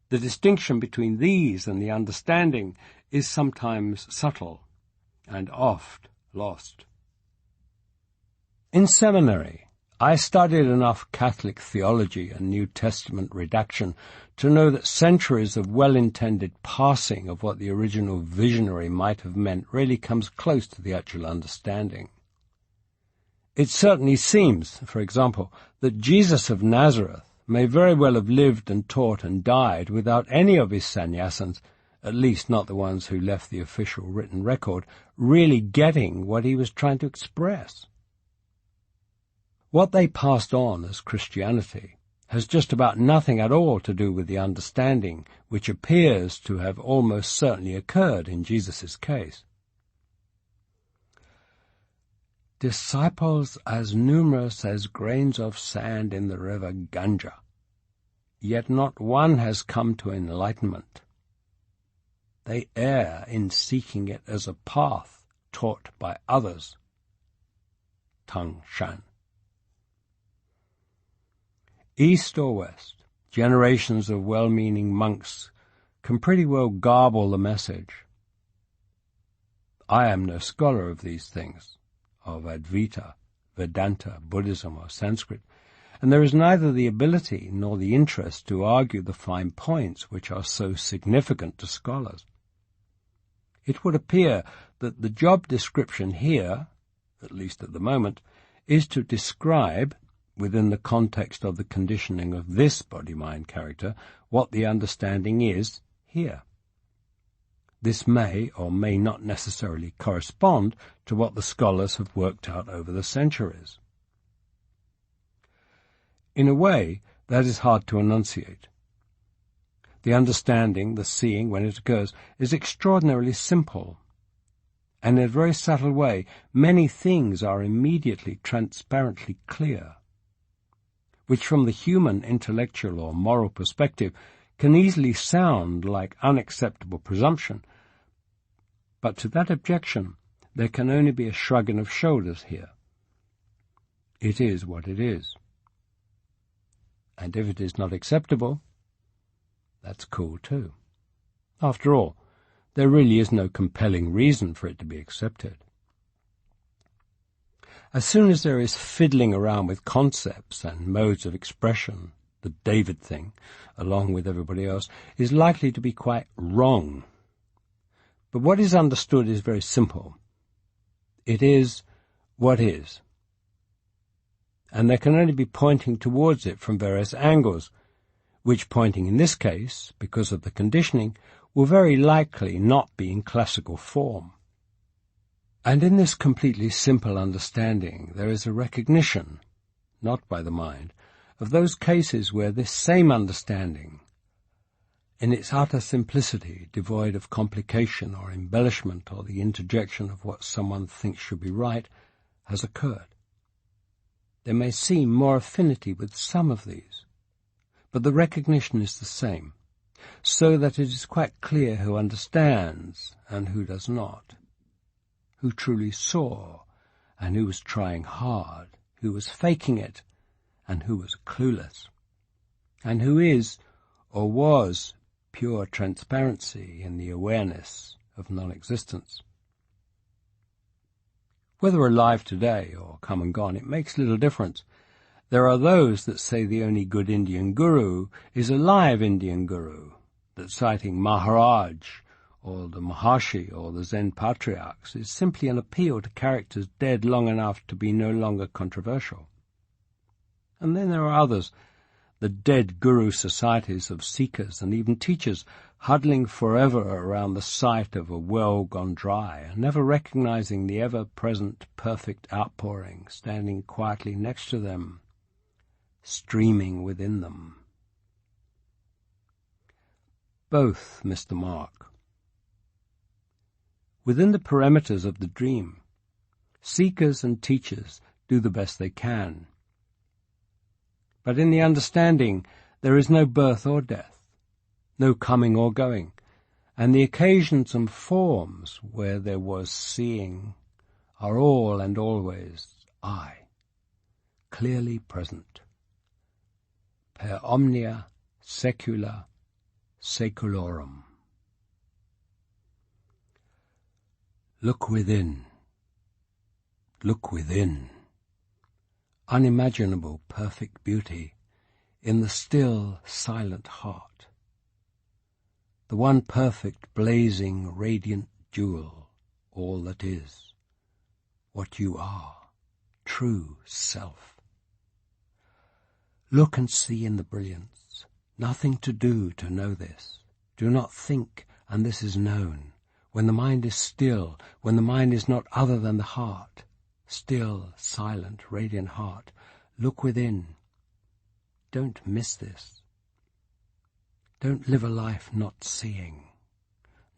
The distinction between these and the understanding is sometimes subtle and oft lost. In seminary, I studied enough Catholic theology and New Testament redaction to know that centuries of well-intended parsing of what the original visionary might have meant really comes close to the actual understanding. It certainly seems, for example, that Jesus of Nazareth may very well have lived and taught and died without any of his sannyasins, at least not the ones who left the official written record, really getting what he was trying to express. What they passed on as Christianity has just about nothing at all to do with the understanding which appears to have almost certainly occurred in Jesus' case. Disciples as numerous as grains of sand in the river Ganga, yet not one has come to enlightenment. They err in seeking it as a path taught by others. Tang Shan. East or west, generations of well-meaning monks can pretty well garble the message. I am no scholar of these things, of Advaita, Vedanta, Buddhism, or Sanskrit, and there is neither the ability nor the interest to argue the fine points which are so significant to scholars. It would appear that the job description here, at least at the moment, is to describe, within the context of the conditioning of this body-mind character, what the understanding is here. This may or may not necessarily correspond to what the scholars have worked out over the centuries. In a way, that is hard to enunciate. The understanding, the seeing, when it occurs, is extraordinarily simple, and in a very subtle way, many things are immediately, transparently clear, which from the human intellectual or moral perspective can easily sound like unacceptable presumption, but to that objection there can only be a shrugging of shoulders here. It is what it is. And if it is not acceptable, that's cool too. After all, there really is no compelling reason for it to be accepted. As soon as there is fiddling around with concepts and modes of expression, the David thing, along with everybody else, is likely to be quite wrong. But what is understood is very simple. It is what is. And there can only be pointing towards it from various angles, which pointing in this case, because of the conditioning, will very likely not be in classical form. And in this completely simple understanding there is a recognition, not by the mind, of those cases where this same understanding, in its utter simplicity, devoid of complication or embellishment or the interjection of what someone thinks should be right, has occurred. There may seem more affinity with some of these, but the recognition is the same, so that it is quite clear who understands and who does not, who truly saw and who was trying hard, who was faking it and who was clueless, and who is or was pure transparency in the awareness of non-existence. Whether alive today or come and gone, it makes little difference. There are those that say the only good Indian guru is a live Indian guru, that citing Maharaj or the Maharshi or the Zen patriarchs is simply an appeal to characters dead long enough to be no longer controversial. And then there are others, the dead guru societies of seekers and even teachers, huddling forever around the site of a well gone dry, and never recognizing the ever-present perfect outpouring standing quietly next to them, streaming within them. Both miss the mark. Within the parameters of the dream, seekers and teachers do the best they can. But in the understanding there is no birth or death, no coming or going, and the occasions and forms where there was seeing are all and always I, clearly present. Per omnia secula seculorum. Look within. Look within. Unimaginable perfect beauty in the still, silent heart. The one perfect, blazing, radiant jewel, all that is, what you are, true self. Look and see in the brilliance. Nothing to do to know this. Do not think, and this is known. When the mind is still, when the mind is not other than the heart, still, silent, radiant heart, look within. Don't miss this. Don't live a life not seeing,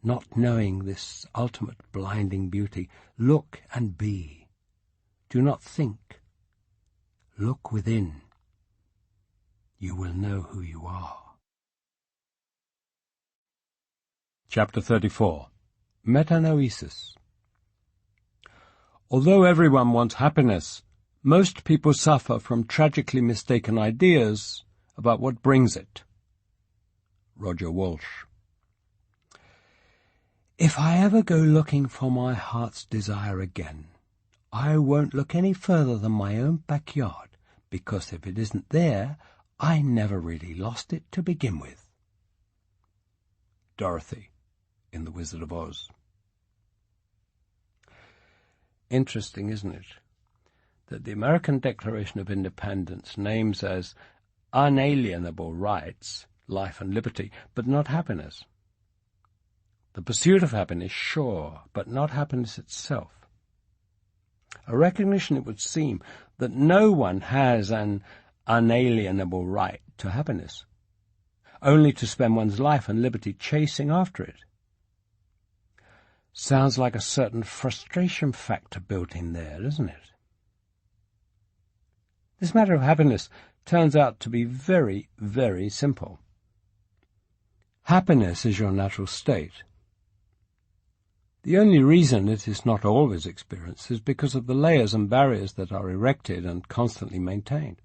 not knowing this ultimate blinding beauty. Look and be. Do not think. Look within. You will know who you are. Chapter 34. Metanoesis. Although everyone wants happiness, most people suffer from tragically mistaken ideas about what brings it. Roger Walsh. If I ever go looking for my heart's desire again, I won't look any further than my own backyard, because if it isn't there, I never really lost it to begin with. Dorothy, in The Wizard of Oz. Interesting, isn't it, that the American Declaration of Independence names as unalienable rights life and liberty, but not happiness. The pursuit of happiness, sure, but not happiness itself. A recognition, it would seem, that no one has an unalienable right to happiness, only to spend one's life and liberty chasing after it. Sounds like a certain frustration factor built in there, doesn't it? This matter of happiness turns out to be very, very simple. Happiness is your natural state. The only reason it is not always experienced is because of the layers and barriers that are erected and constantly maintained.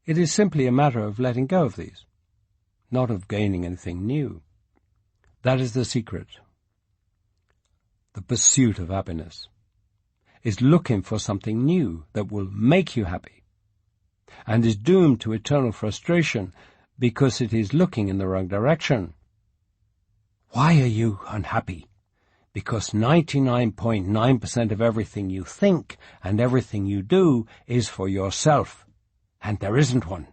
It is simply a matter of letting go of these, not of gaining anything new. That is the secret. The pursuit of happiness is looking for something new that will make you happy, and is doomed to eternal frustration because it is looking in the wrong direction. Why are you unhappy? Because 99.9% of everything you think and everything you do is for yourself, and there isn't one.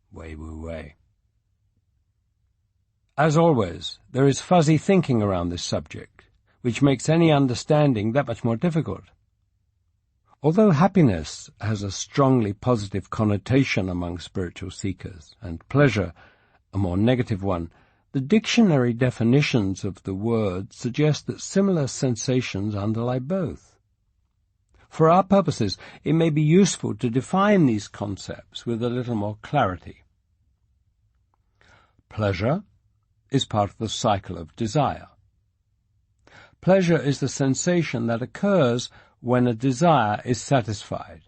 Way woo way. As always, there is fuzzy thinking around this subject, which makes any understanding that much more difficult. Although happiness has a strongly positive connotation among spiritual seekers, and pleasure a more negative one, the dictionary definitions of the word suggest that similar sensations underlie both. For our purposes, it may be useful to define these concepts with a little more clarity. Pleasure is part of the cycle of desire. Pleasure is the sensation that occurs when a desire is satisfied.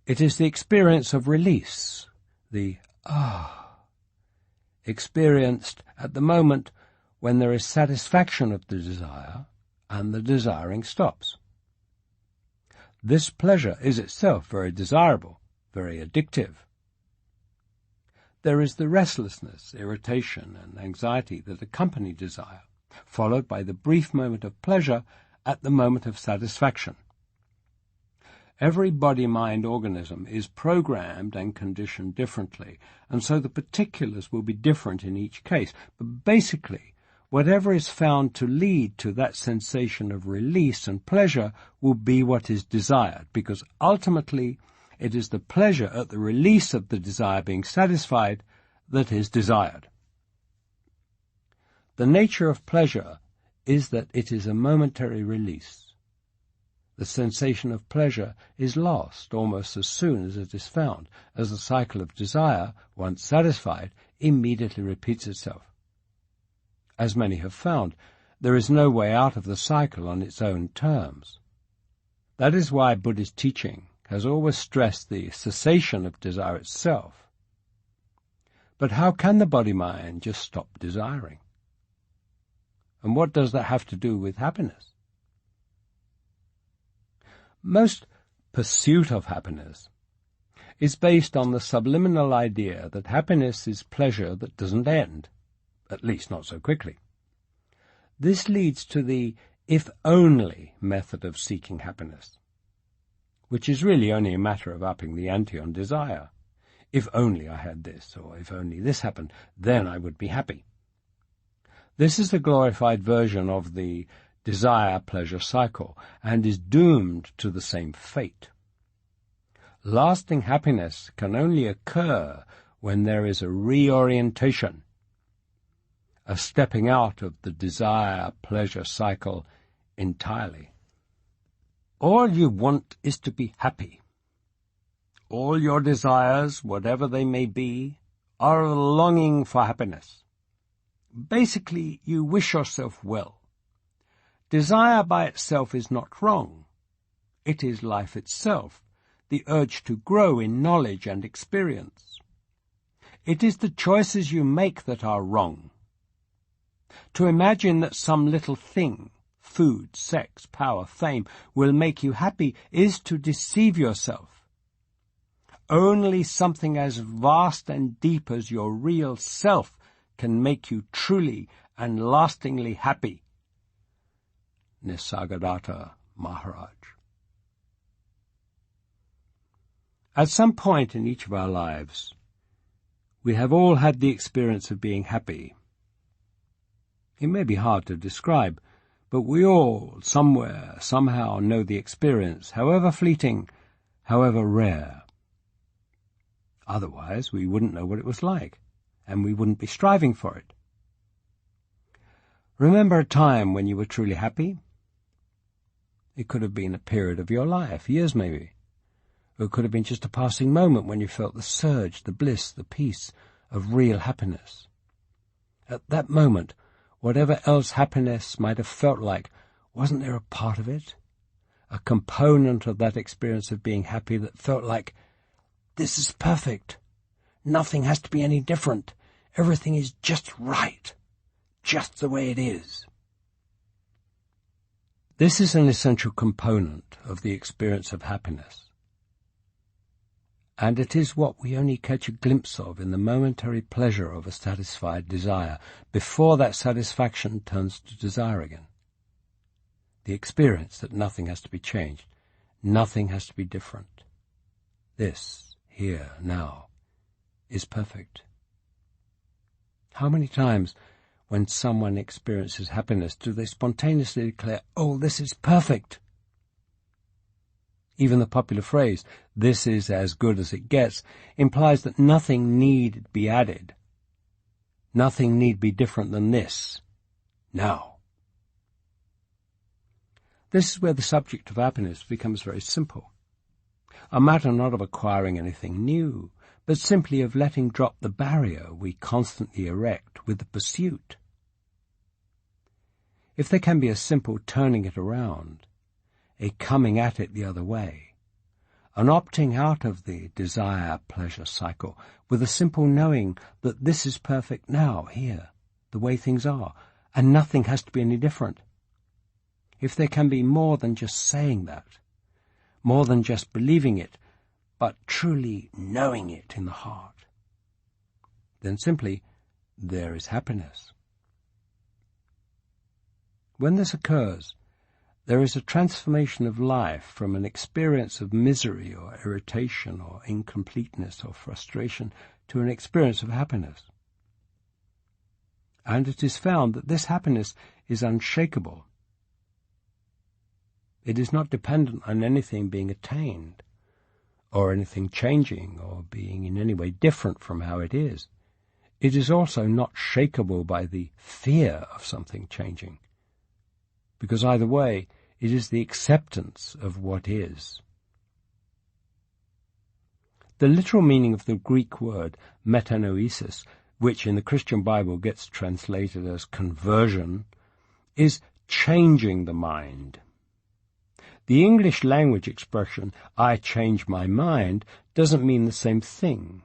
It is the experience of release, the experienced at the moment when there is satisfaction of the desire and the desiring stops. This pleasure is itself very desirable, very addictive. There is the restlessness, irritation, and anxiety that accompany desire, followed by the brief moment of pleasure at the moment of satisfaction. Every body-mind organism is programmed and conditioned differently, and so the particulars will be different in each case. But basically, whatever is found to lead to that sensation of release and pleasure will be what is desired, because ultimately it is the pleasure at the release of the desire being satisfied that is desired. The nature of pleasure is that it is a momentary release. The sensation of pleasure is lost almost as soon as it is found, as the cycle of desire, once satisfied, immediately repeats itself. As many have found, there is no way out of the cycle on its own terms. That is why Buddhist teaching has always stressed the cessation of desire itself. But how can the body-mind just stop desiring? And what does that have to do with happiness? Most pursuit of happiness is based on the subliminal idea that happiness is pleasure that doesn't end, at least not so quickly. This leads to the if-only method of seeking happiness, which is really only a matter of upping the ante on desire. If only I had this, or if only this happened, then I would be happy. This is the glorified version of the desire-pleasure cycle, and is doomed to the same fate. Lasting happiness can only occur when there is a reorientation, a stepping out of the desire-pleasure cycle entirely. All you want is to be happy. All your desires, whatever they may be, are a longing for happiness. Basically, you wish yourself well. Desire by itself is not wrong. It is life itself, the urge to grow in knowledge and experience. It is the choices you make that are wrong. To imagine that some little thing, food, sex, power, fame, will make you happy is to deceive yourself. Only something as vast and deep as your real self can make you truly and lastingly happy. Nisargadatta Maharaj. At some point in each of our lives, we have all had the experience of being happy. It may be hard to describe, but we all, somewhere, somehow, know the experience, however fleeting, however rare. Otherwise, we wouldn't know what it was like, and we wouldn't be striving for it. Remember a time when you were truly happy? It could have been a period of your life, years maybe. Or it could have been just a passing moment when you felt the surge, the bliss, the peace of real happiness. At that moment, whatever else happiness might have felt like, wasn't there a part of it? A component of that experience of being happy that felt like, this is perfect. Nothing has to be any different. Everything is just right. Just the way it is. This is an essential component of the experience of happiness. And it is what we only catch a glimpse of in the momentary pleasure of a satisfied desire, before that satisfaction turns to desire again. The experience that nothing has to be changed, nothing has to be different. This, here, now, is perfect. How many times, when someone experiences happiness, do they spontaneously declare, "Oh, this is perfect"? Even the popular phrase, "this is as good as it gets," implies that nothing need be added. Nothing need be different than this, now. This is where the subject of happiness becomes very simple. A matter not of acquiring anything new, but simply of letting drop the barrier we constantly erect with the pursuit. If there can be a simple turning it around, a coming at it the other way, an opting out of the desire-pleasure cycle with a simple knowing that this is perfect now, here, the way things are, and nothing has to be any different. If there can be more than just saying that, more than just believing it, but truly knowing it in the heart, then simply there is happiness. When this occurs, there is a transformation of life from an experience of misery or irritation or incompleteness or frustration to an experience of happiness. And it is found that this happiness is unshakable. It is not dependent on anything being attained, or anything changing or being in any way different from how it is. It is also not shakeable by the fear of something changing, because either way, it is the acceptance of what is. The literal meaning of the Greek word metanoesis, which in the Christian Bible gets translated as conversion, is changing the mind. The English language expression, "I change my mind," doesn't mean the same thing.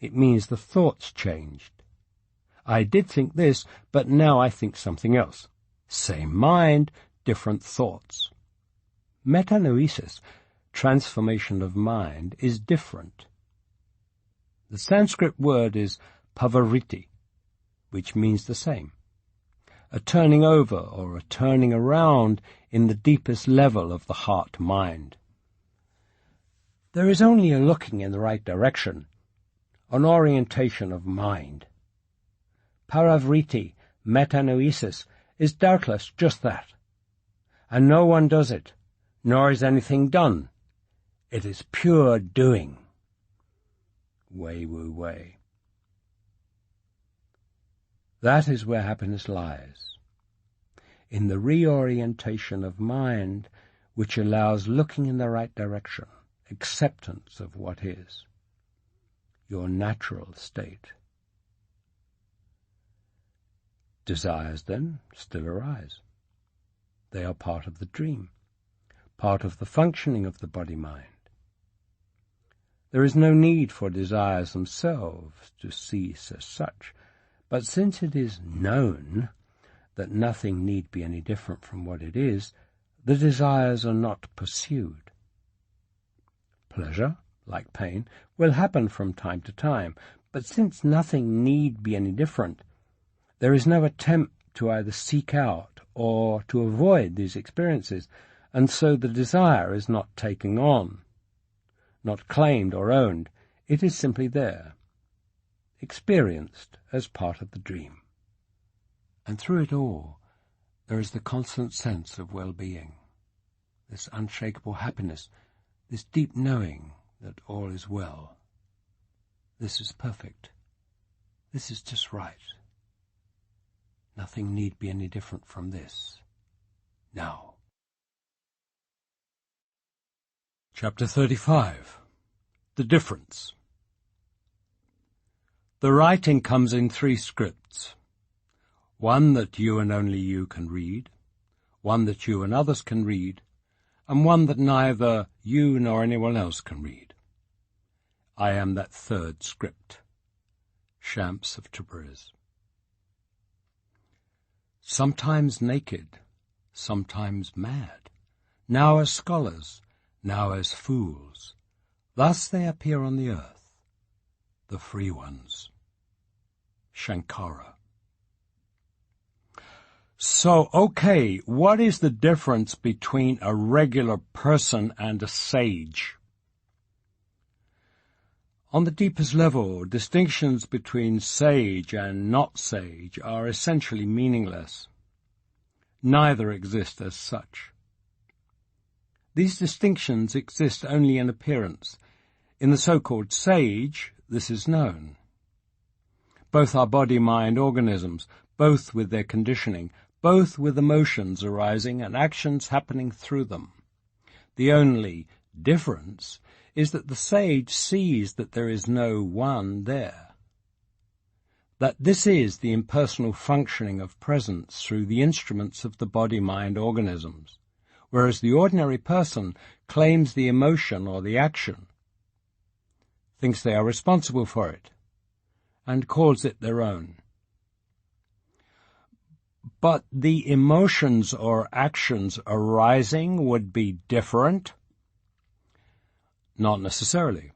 It means the thoughts changed. I did think this, but now I think something else. Same mind, different thoughts. Metanoesis, transformation of mind, is different. The Sanskrit word is pavariti, which means the same. a turning over or a turning around in the deepest level of the heart-mind. There is only a looking in the right direction, an orientation of mind. Paravriti, metanoesis, is doubtless just that. And no one does it, nor is anything done. It is pure doing. Wei Wu Wei. That is where happiness lies, in the reorientation of mind which allows looking in the right direction, acceptance of what is, your natural state. Desires, then, still arise. They are part of the dream, part of the functioning of the body-mind. There is no need for desires themselves to cease as such, but since it is known that nothing need be any different from what it is, the desires are not pursued. Pleasure, like pain, will happen from time to time, but since nothing need be any different, there is no attempt to either seek out or to avoid these experiences, and so the desire is not taken on, not claimed or owned. It is simply there, experienced as part of the dream. And through it all, there is the constant sense of well-being, this unshakable happiness, this deep knowing that all is well. This is perfect. This is just right. Nothing need be any different from this. Now. Chapter 35. The Difference. The writing comes in 3 scripts. One that you and only you can read, one that you and others can read, and one that neither you nor anyone else can read. I am that 3rd script. Shams of Tabriz. Sometimes naked, sometimes mad, now as scholars, now as fools. Thus they appear on the earth, the free ones. Shankara. So, okay, what is the difference between a regular person and a sage? On the deepest level, distinctions between sage and not sage are essentially meaningless. Neither exist as such. These distinctions exist only in appearance. In the so-called sage, this is known. Both are body-mind organisms, both with their conditioning, both with emotions arising and actions happening through them. The only difference is that the sage sees that there is no one there, that this is the impersonal functioning of presence through the instruments of the body-mind organisms, whereas the ordinary person claims the emotion or the action, thinks they are responsible for it, and calls it their own. But the emotions or actions arising would be different? Not necessarily.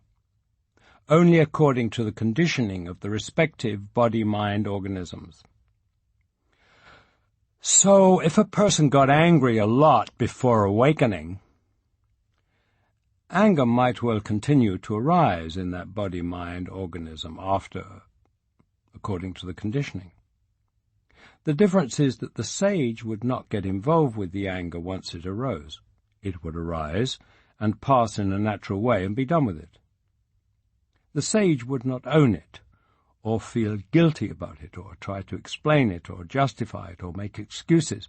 Only according to the conditioning of the respective body-mind organisms. So, if a person got angry a lot before awakening, anger might well continue to arise in that body-mind organism after, according to the conditioning. The difference is that the sage would not get involved with the anger once it arose. It would arise and pass in a natural way and be done with it. The sage would not own it, or feel guilty about it, or try to explain it, or justify it, or make excuses,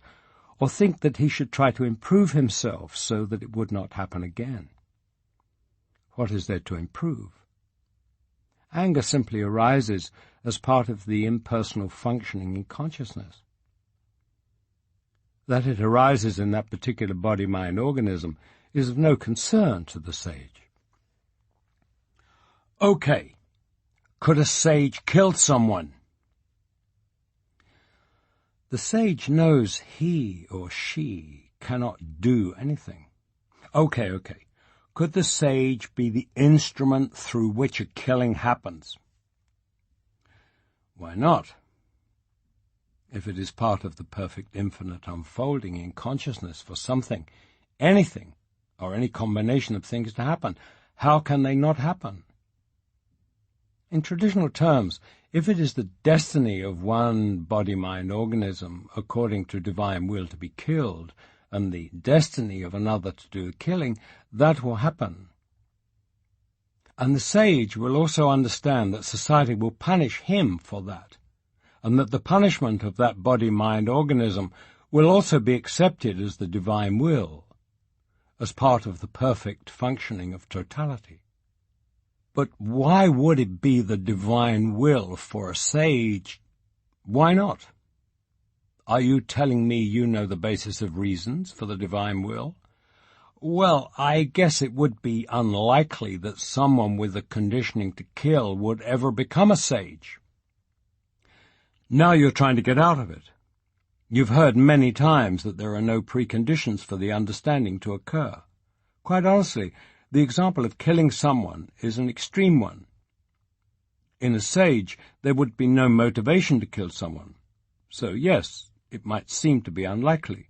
or think that he should try to improve himself so that it would not happen again. What is there to improve? Anger simply arises as part of the impersonal functioning in consciousness. That it arises in that particular body-mind organism is of no concern to the sage. Okay, could a sage kill someone? The sage knows he or she cannot do anything. Okay. Could the sage be the instrument through which a killing happens? Why not? if it is part of the perfect infinite unfolding in consciousness for something, anything, or any combination of things to happen, how can they not happen? In traditional terms, if it is the destiny of one body-mind organism according to divine will to be killed, and the destiny of another to do the killing, that will happen. And the sage will also understand that society will punish him for that, and that the punishment of that body-mind organism will also be accepted as the divine will, as part of the perfect functioning of totality. But why would it be the divine will for a sage? Why not? Are you telling me you know the basis of reasons for the divine will? Well, I guess it would be unlikely that someone with the conditioning to kill would ever become a sage. Now you're trying to get out of it. You've heard many times that there are no preconditions for the understanding to occur. Quite honestly, the example of killing someone is an extreme one. In a sage, there would be no motivation to kill someone. So yes, it might seem to be unlikely.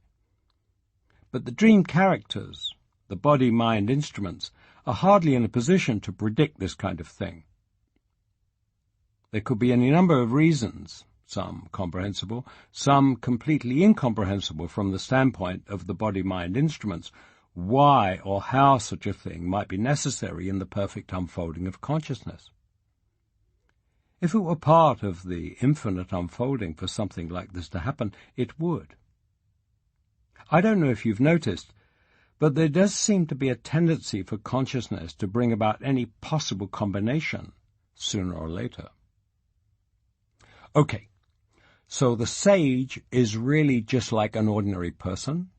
But the dream characters, the body-mind instruments, are hardly in a position to predict this kind of thing. There could be any number of reasons, some comprehensible, some completely incomprehensible from the standpoint of the body-mind instruments, why or how such a thing might be necessary in the perfect unfolding of consciousness. If it were part of the infinite unfolding for something like this to happen, it would. I don't know if you've noticed, but there does seem to be a tendency for consciousness to bring about any possible combination, sooner or later. Okay, so the sage is really just like an ordinary person?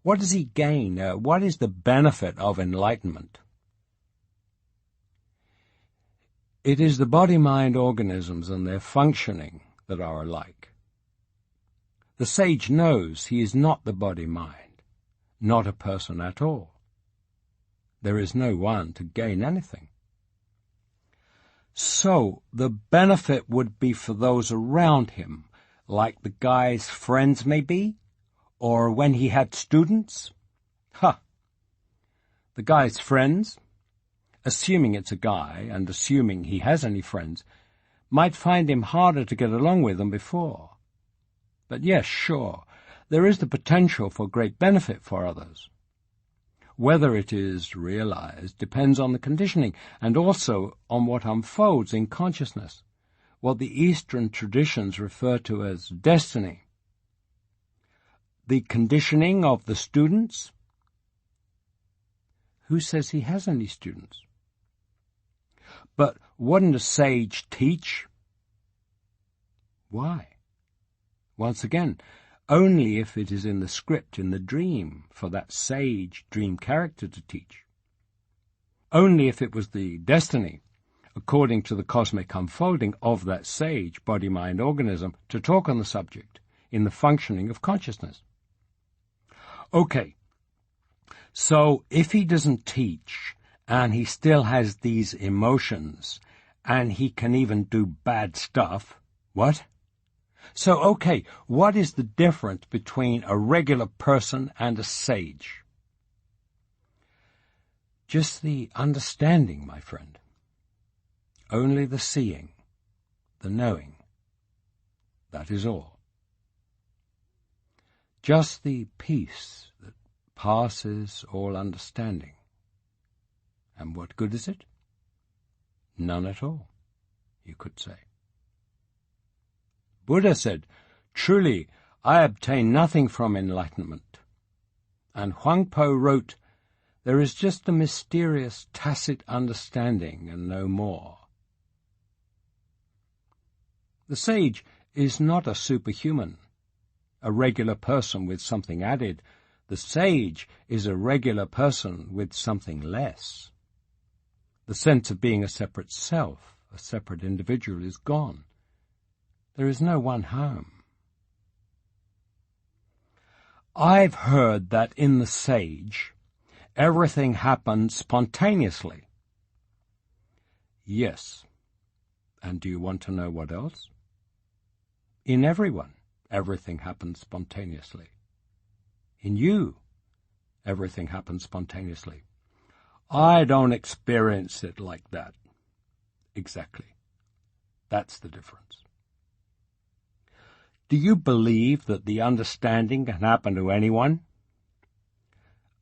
What does he gain? What is the benefit of enlightenment? It is the body-mind organisms and their functioning that are alike. The sage knows he is not the body-mind, not a person at all. There is no one to gain anything. So the benefit would be for those around him, like the guy's friends may be, or when he had students. The guy's friends, assuming it's a guy and assuming he has any friends, might find him harder to get along with than before. But yes, sure, there is the potential for great benefit for others. Whether it is realized depends on the conditioning and also on what unfolds in consciousness, what the Eastern traditions refer to as destiny. The conditioning of the students? Who says he has any students? But wouldn't a sage teach? Why? Once again, only if it is in the script, in the dream, for that sage dream character to teach. Only if it was the destiny, according to the cosmic unfolding of that sage body-mind organism, to talk on the subject in the functioning of consciousness. Okay, so if he doesn't teach, and he still has these emotions, and he can even do bad stuff, what? So, okay, what is the difference between a regular person and a sage? Just the understanding, my friend. Only the seeing, the knowing. That is all. Just the peace that passes all understanding. And what good is it? None at all, you could say. Buddha said, "Truly, I obtain nothing from enlightenment." And Huang Po wrote, "There is just a mysterious, tacit understanding and no more." The sage is not a superhuman, a regular person with something added. The sage is a regular person with something less. The sense of being a separate self, a separate individual, is gone. There is no one home. I've heard that in the sage, everything happens spontaneously. Yes. And do you want to know what else? In everyone, everything happens spontaneously. In you, everything happens spontaneously. I don't experience it like that. Exactly. That's the difference. Do you believe that the understanding can happen to anyone?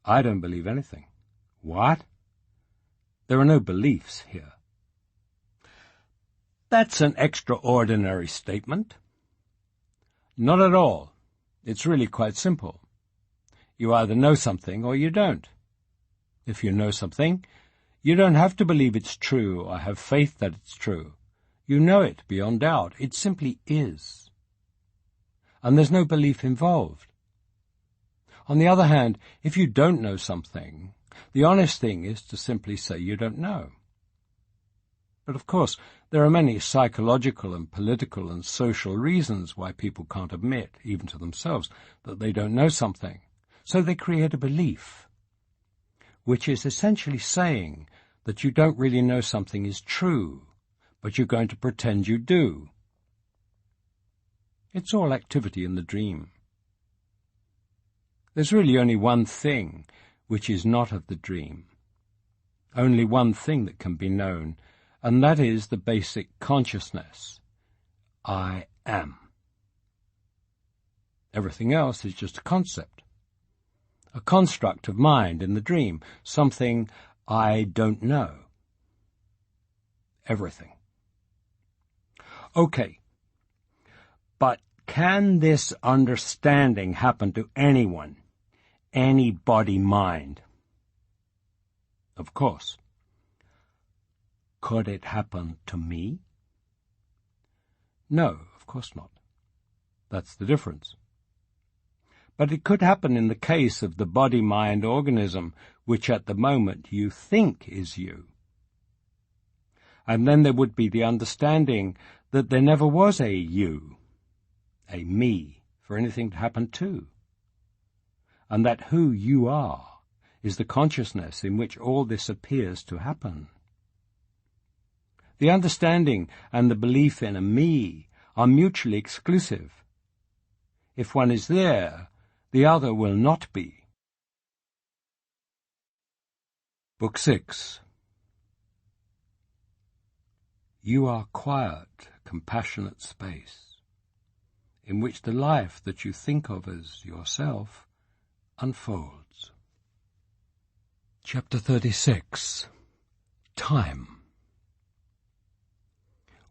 I don't believe anything. What? There are no beliefs here. That's an extraordinary statement. Not at all. It's really quite simple. You either know something or you don't. If you know something, you don't have to believe it's true or have faith that it's true. You know it beyond doubt. It simply is. And there's no belief involved. On the other hand, if you don't know something, the honest thing is to simply say you don't know. But of course, there are many psychological and political and social reasons why people can't admit, even to themselves, that they don't know something. So they create a belief, which is essentially saying that you don't really know something is true, but you're going to pretend you do. It's all activity in the dream. There's really only one thing which is not of the dream, only one thing that can be known, and that is the basic consciousness. I am. Everything else is just a concept, a construct of mind in the dream, something I don't know. Everything. Okay, but can this understanding happen to anyone, any body-mind? Of course. Could it happen to me? No, of course not. That's the difference. But it could happen in the case of the body-mind organism, which at the moment you think is you. And then there would be the understanding that there never was a you, a me, for anything to happen to. And that who you are is the consciousness in which all this appears to happen. The understanding and the belief in a me are mutually exclusive. If one is there, the other will not be. Book 6. You are quiet, compassionate space, in which the life that you think of as yourself unfolds. Chapter 36. Time.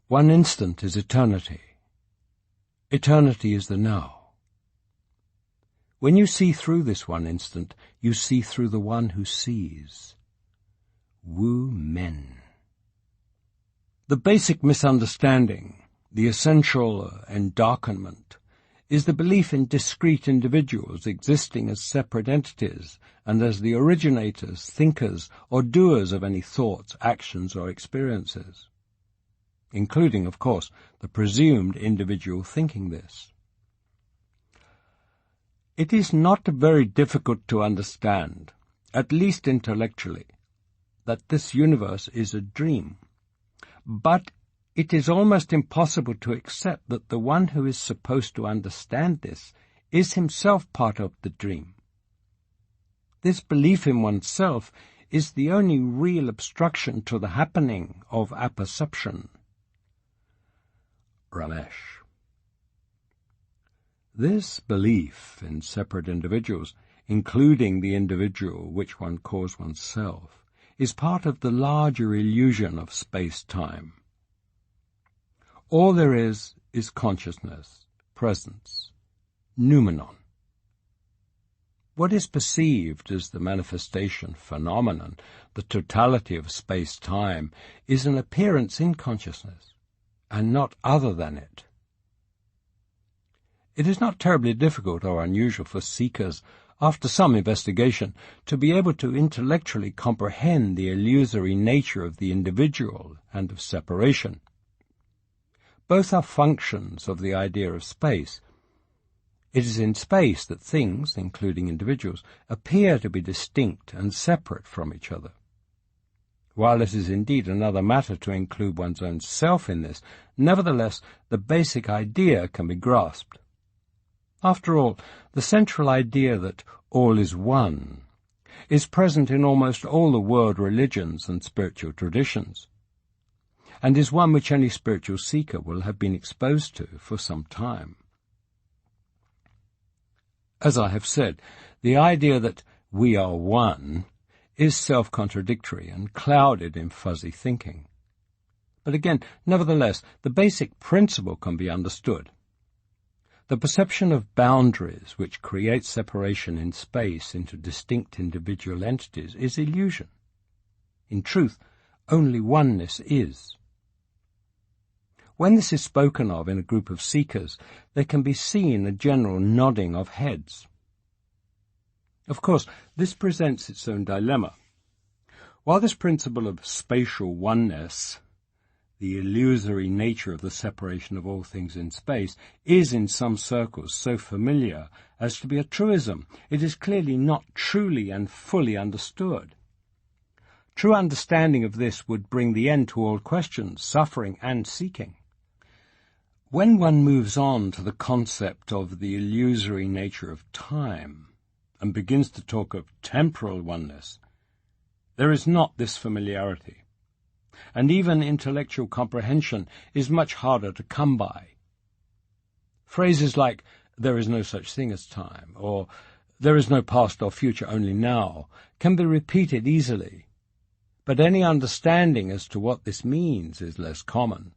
One instant is eternity. Eternity is the now. When you see through this one instant, you see through the one who sees. Wu Men. The basic misunderstanding, the essential endarkenment, is the belief in discrete individuals existing as separate entities and as the originators, thinkers, or doers of any thoughts, actions, or experiences, including, of course, the presumed individual thinking this. It is not very difficult to understand, at least intellectually, that this universe is a dream, but it is almost impossible to accept that the one who is supposed to understand this is himself part of the dream. This belief in oneself is the only real obstruction to the happening of apperception. Ramesh. This belief in separate individuals, including the individual which one calls oneself, is part of the larger illusion of space-time. All there is consciousness, presence, noumenon. What is perceived as the manifestation phenomenon, the totality of space-time, is an appearance in consciousness, and not other than it. It is not terribly difficult or unusual for seekers, after some investigation, to be able to intellectually comprehend the illusory nature of the individual and of separation. Both are functions of the idea of space. It is in space that things, including individuals, appear to be distinct and separate from each other. While it is indeed another matter to include one's own self in this, nevertheless the basic idea can be grasped. After all, the central idea that all is one is present in almost all the world religions and spiritual traditions, and is one which any spiritual seeker will have been exposed to for some time. As I have said, the idea that we are one is self-contradictory and clouded in fuzzy thinking. But again, nevertheless, the basic principle can be understood. The perception of boundaries which create separation in space into distinct individual entities is illusion. In truth, only oneness is. When this is spoken of in a group of seekers, there can be seen a general nodding of heads. Of course, this presents its own dilemma. While this principle of spatial oneness, the illusory nature of the separation of all things in space, is in some circles so familiar as to be a truism, it is clearly not truly and fully understood. True understanding of this would bring the end to all questions, suffering and seeking. When one moves on to the concept of the illusory nature of time, and begins to talk of temporal oneness, there is not this familiarity, and even intellectual comprehension is much harder to come by. Phrases like, "there is no such thing as time," or "there is no past or future, only now," can be repeated easily, but any understanding as to what this means is less common.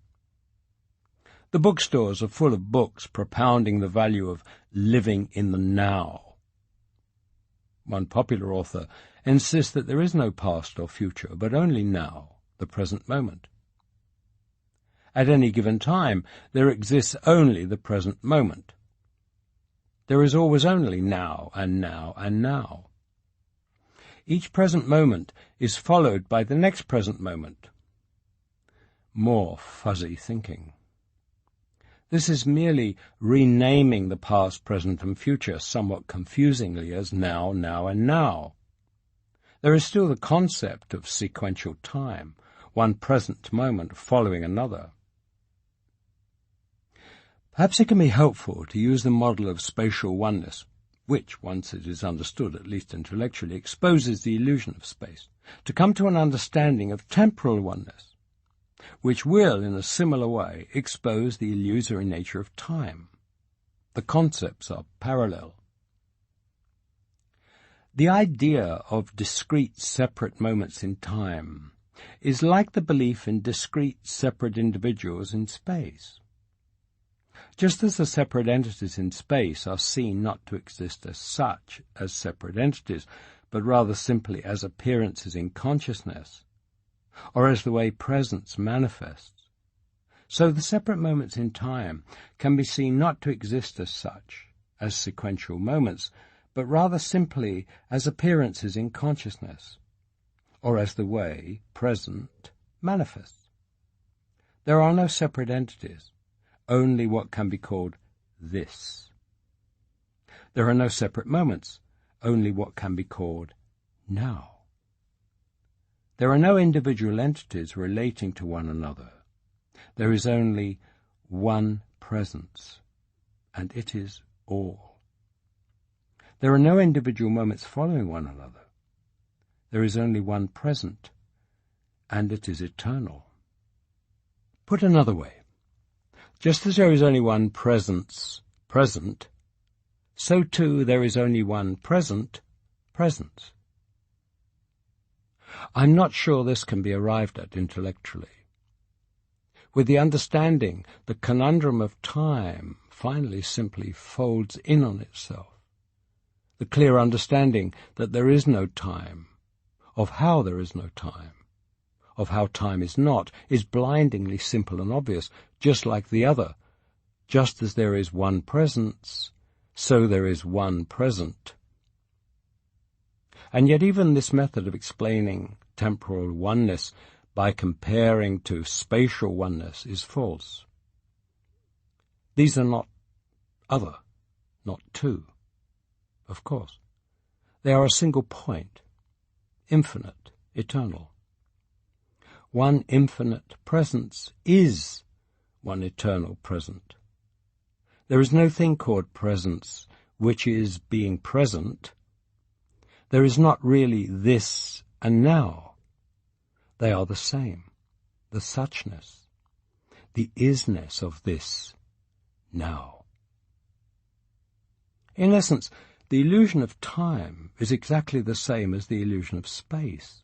The bookstores are full of books propounding the value of living in the now. One popular author insists that there is no past or future, but only now, the present moment. At any given time, there exists only the present moment. There is always only now and now and now. Each present moment is followed by the next present moment. More fuzzy thinking. This is merely renaming the past, present, and future somewhat confusingly as now, now, and now. There is still the concept of sequential time, one present moment following another. Perhaps it can be helpful to use the model of spatial oneness, which, once it is understood, at least intellectually, exposes the illusion of space, to come to an understanding of temporal oneness, which will, in a similar way, expose the illusory nature of time. The concepts are parallel. The idea of discrete, separate moments in time is like the belief in discrete, separate individuals in space. Just as the separate entities in space are seen not to exist as such, as separate entities, but rather simply as appearances in consciousness, or as the way presence manifests, so the separate moments in time can be seen not to exist as such, as sequential moments, but rather simply as appearances in consciousness, or as the way present manifests. There are no separate entities, only what can be called this. There are no separate moments, only what can be called now. There are no individual entities relating to one another. There is only one presence, and it is all. There are no individual moments following one another. There is only one present, and it is eternal. Put another way, just as there is only one presence, present, so too there is only one present, presence. I'm not sure this can be arrived at intellectually. With the understanding, the conundrum of time finally simply folds in on itself. The clear understanding that there is no time, of how there is no time, of how time is not, is blindingly simple and obvious, just like the other. Just as there is one presence, so there is one present. And yet even this method of explaining temporal oneness by comparing to spatial oneness is false. These are not other, not two, of course. They are a single point, infinite, eternal. one infinite presence is one eternal present. There is no thing called presence, which is being present. There is not really this and now. They are the same, the suchness, the isness of this now. In essence, the illusion of time is exactly the same as the illusion of space,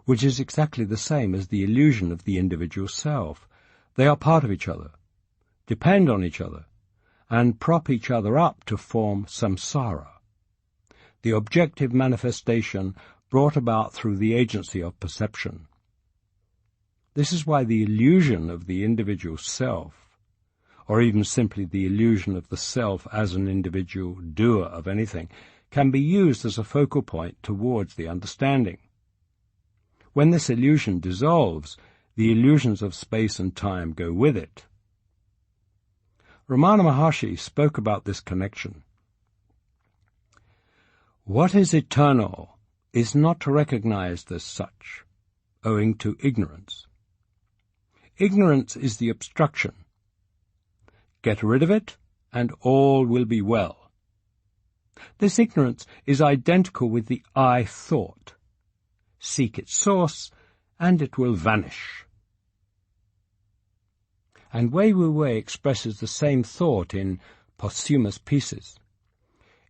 which is exactly the same as the illusion of the individual self. They are part of each other, depend on each other, and prop each other up to form samsara, the objective manifestation brought about through the agency of perception. This is why the illusion of the individual self, or even simply the illusion of the self as an individual doer of anything, can be used as a focal point towards the understanding. When this illusion dissolves, the illusions of space and time go with it. Ramana Maharshi spoke about this connection. What is eternal is not recognized as such, owing to ignorance. Ignorance is the obstruction. Get rid of it, and all will be well. This ignorance is identical with the I thought. Seek its source, and it will vanish. And Wei Wu Wei expresses the same thought in posthumous pieces.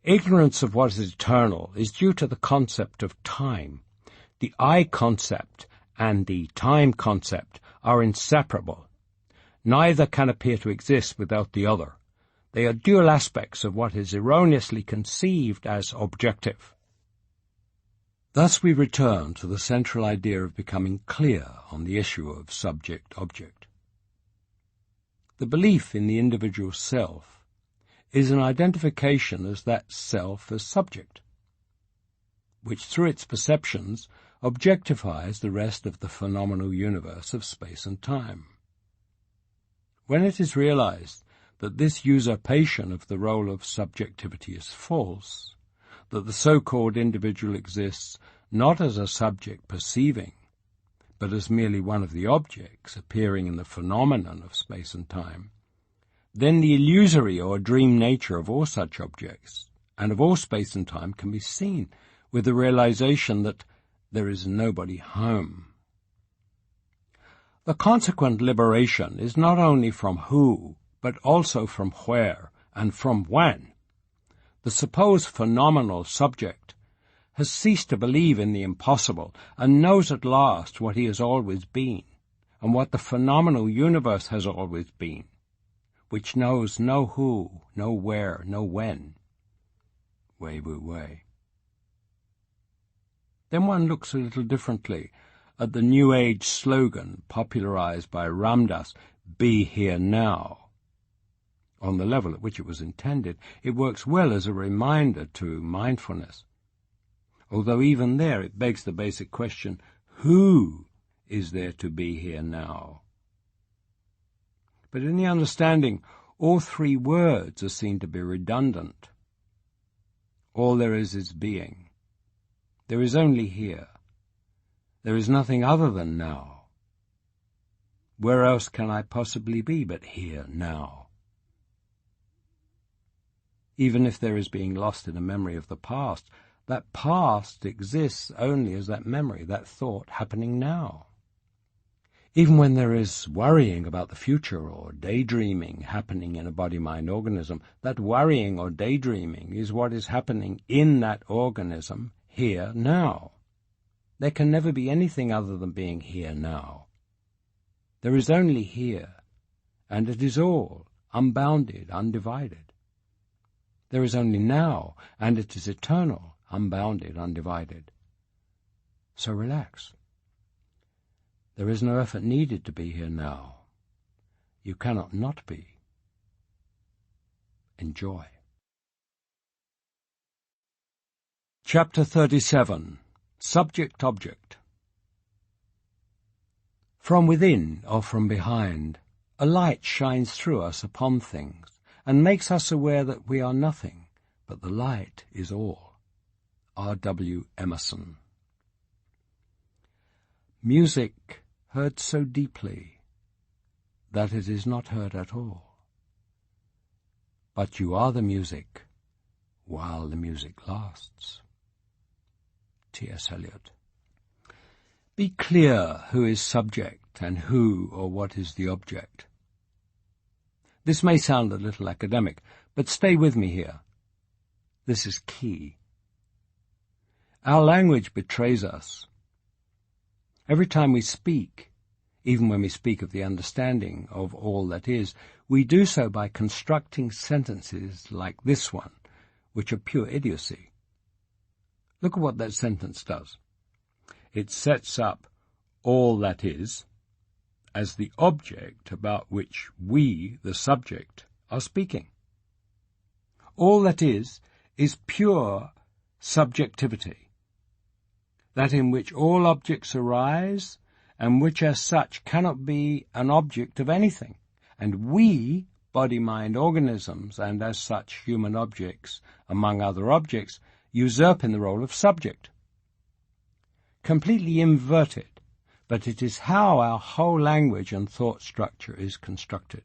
Ignorance of what is eternal is due to the concept of time. The I concept and the time concept are inseparable. Neither can appear to exist without the other. They are dual aspects of what is erroneously conceived as objective. Thus we return to the central idea of becoming clear on the issue of subject-object. The belief in the individual self is an identification as that self as subject, which through its perceptions objectifies the rest of the phenomenal universe of space and time. When it is realized that this usurpation of the role of subjectivity is false, that the so-called individual exists not as a subject perceiving, but as merely one of the objects appearing in the phenomenon of space and time, then the illusory or dream nature of all such objects and of all space and time can be seen with the realization that there is nobody home. The consequent liberation is not only from who, but also from where and from when. The supposed phenomenal subject has ceased to believe in the impossible and knows at last what he has always been and what the phenomenal universe has always been, which knows no who, no where, no when. Wei Wu Wei. Then one looks a little differently at the New Age slogan popularized by Ram Dass, "Be here now." On the level at which it was intended, it works well as a reminder to mindfulness. Although even there it begs the basic question, who is there to be here now? But in the understanding, all three words are seen to be redundant. All there is being. There is only here. There is nothing other than now. Where else can I possibly be but here now? Even if there is being lost in a memory of the past, that past exists only as that memory, that thought happening now. Even when there is worrying about the future or daydreaming happening in a body-mind organism, that worrying or daydreaming is what is happening in that organism here now. There can never be anything other than being here now. There is only here, and it is all, unbounded, undivided. There is only now, and it is eternal, unbounded, undivided. So relax. There is no effort needed to be here now. You cannot not be. Enjoy. Chapter 37. Subject-Object. From within or from behind, a light shines through us upon things and makes us aware that we are nothing, but the light is all. R. W. Emerson. Music heard so deeply that it is not heard at all. But you are the music while the music lasts. T.S. Eliot. Be clear who is subject and who or what is the object. This may sound a little academic, but stay with me here. This is key. Our language betrays us. Every time we speak, even when we speak of the understanding of all that is, we do so by constructing sentences like this one, which are pure idiocy. Look at what that sentence does. It sets up all that is as the object about which we, the subject, are speaking. All that is pure subjectivity, that in which all objects arise and which as such cannot be an object of anything. And we, body-mind organisms, and as such human objects, among other objects, usurp in the role of subject. Completely inverted, but it is how our whole language and thought structure is constructed.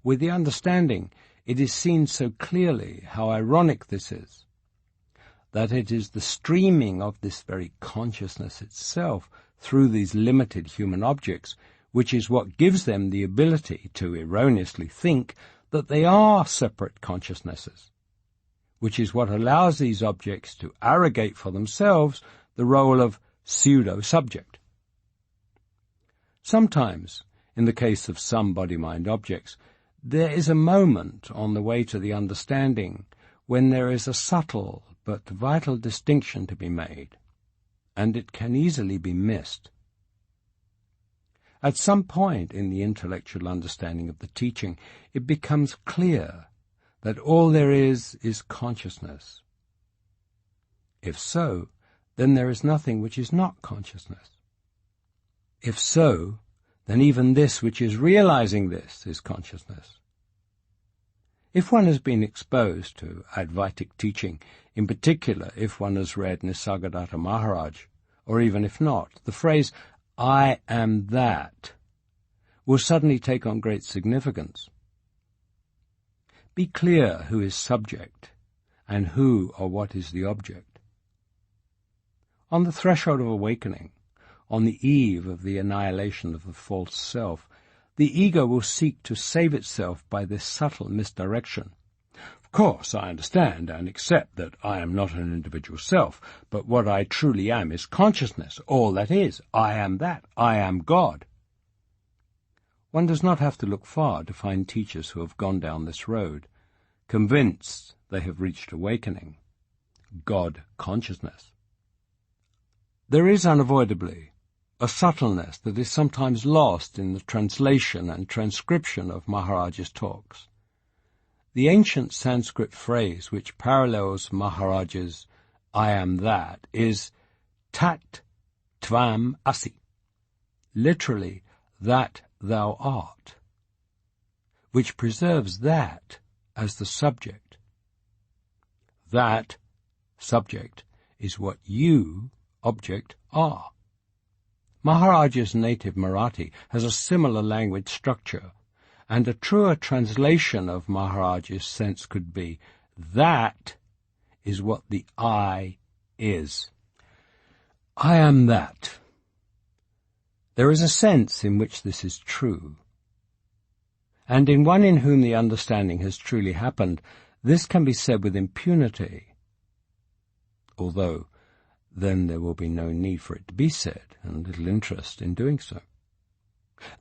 With the understanding, it is seen so clearly how ironic this is, that it is the streaming of this very consciousness itself through these limited human objects which is what gives them the ability to erroneously think that they are separate consciousnesses, which is what allows these objects to arrogate for themselves the role of pseudo-subject. Sometimes, in the case of some body-mind objects, there is a moment on the way to the understanding when there is a subtle but vital distinction to be made, and it can easily be missed. At some point in the intellectual understanding of the teaching, it becomes clear that all there is consciousness. If so, then there is nothing which is not consciousness. If so, then even this which is realizing this is consciousness. If one has been exposed to Advaitic teaching, in particular if one has read Nisargadatta Maharaj, or even if not, the phrase, "I am that," will suddenly take on great significance. Be clear who is subject and who or what is the object. On the threshold of awakening, on the eve of the annihilation of the false self, the ego will seek to save itself by this subtle misdirection. Of course, I understand and accept that I am not an individual self, but what I truly am is consciousness, all that is. I am that. I am God. One does not have to look far to find teachers who have gone down this road, convinced they have reached awakening, God consciousness. There is unavoidably a subtleness that is sometimes lost in the translation and transcription of Maharaj's talks. The ancient Sanskrit phrase which parallels Maharaj's "I am that" is tat tvam asi, literally, that thou art, which preserves that as the subject. That subject is what you, object, are. Maharaj's native Marathi has a similar language structure, and a truer translation of Maharaj's sense could be, that is what the I is. I am that. There is a sense in which this is true, and in one in whom the understanding has truly happened, this can be said with impunity, although then there will be no need for it to be said, and little interest in doing so.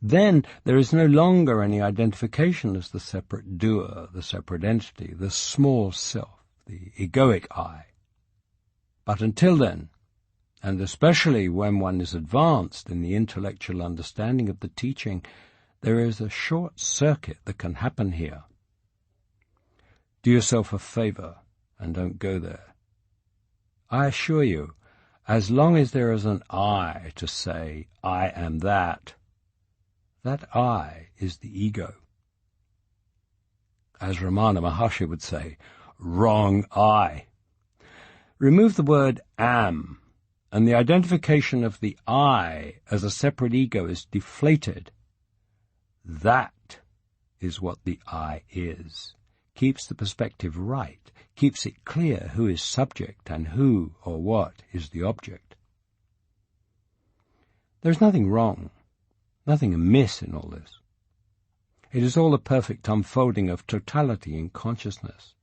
Then there is no longer any identification as the separate doer, the separate entity, the small self, the egoic I. But until then, and especially when one is advanced in the intellectual understanding of the teaching, there is a short circuit that can happen here. Do yourself a favor and don't go there. I assure you, as long as there is an I to say, I am that, that I is the ego. As Ramana Maharshi would say, wrong I. Remove the word am, and the identification of the I as a separate ego is deflated, that is what the I is. Keeps the perspective right, keeps it clear who is subject and who or what is the object. There is nothing wrong, nothing amiss in all this. It is all a perfect unfolding of totality in consciousness.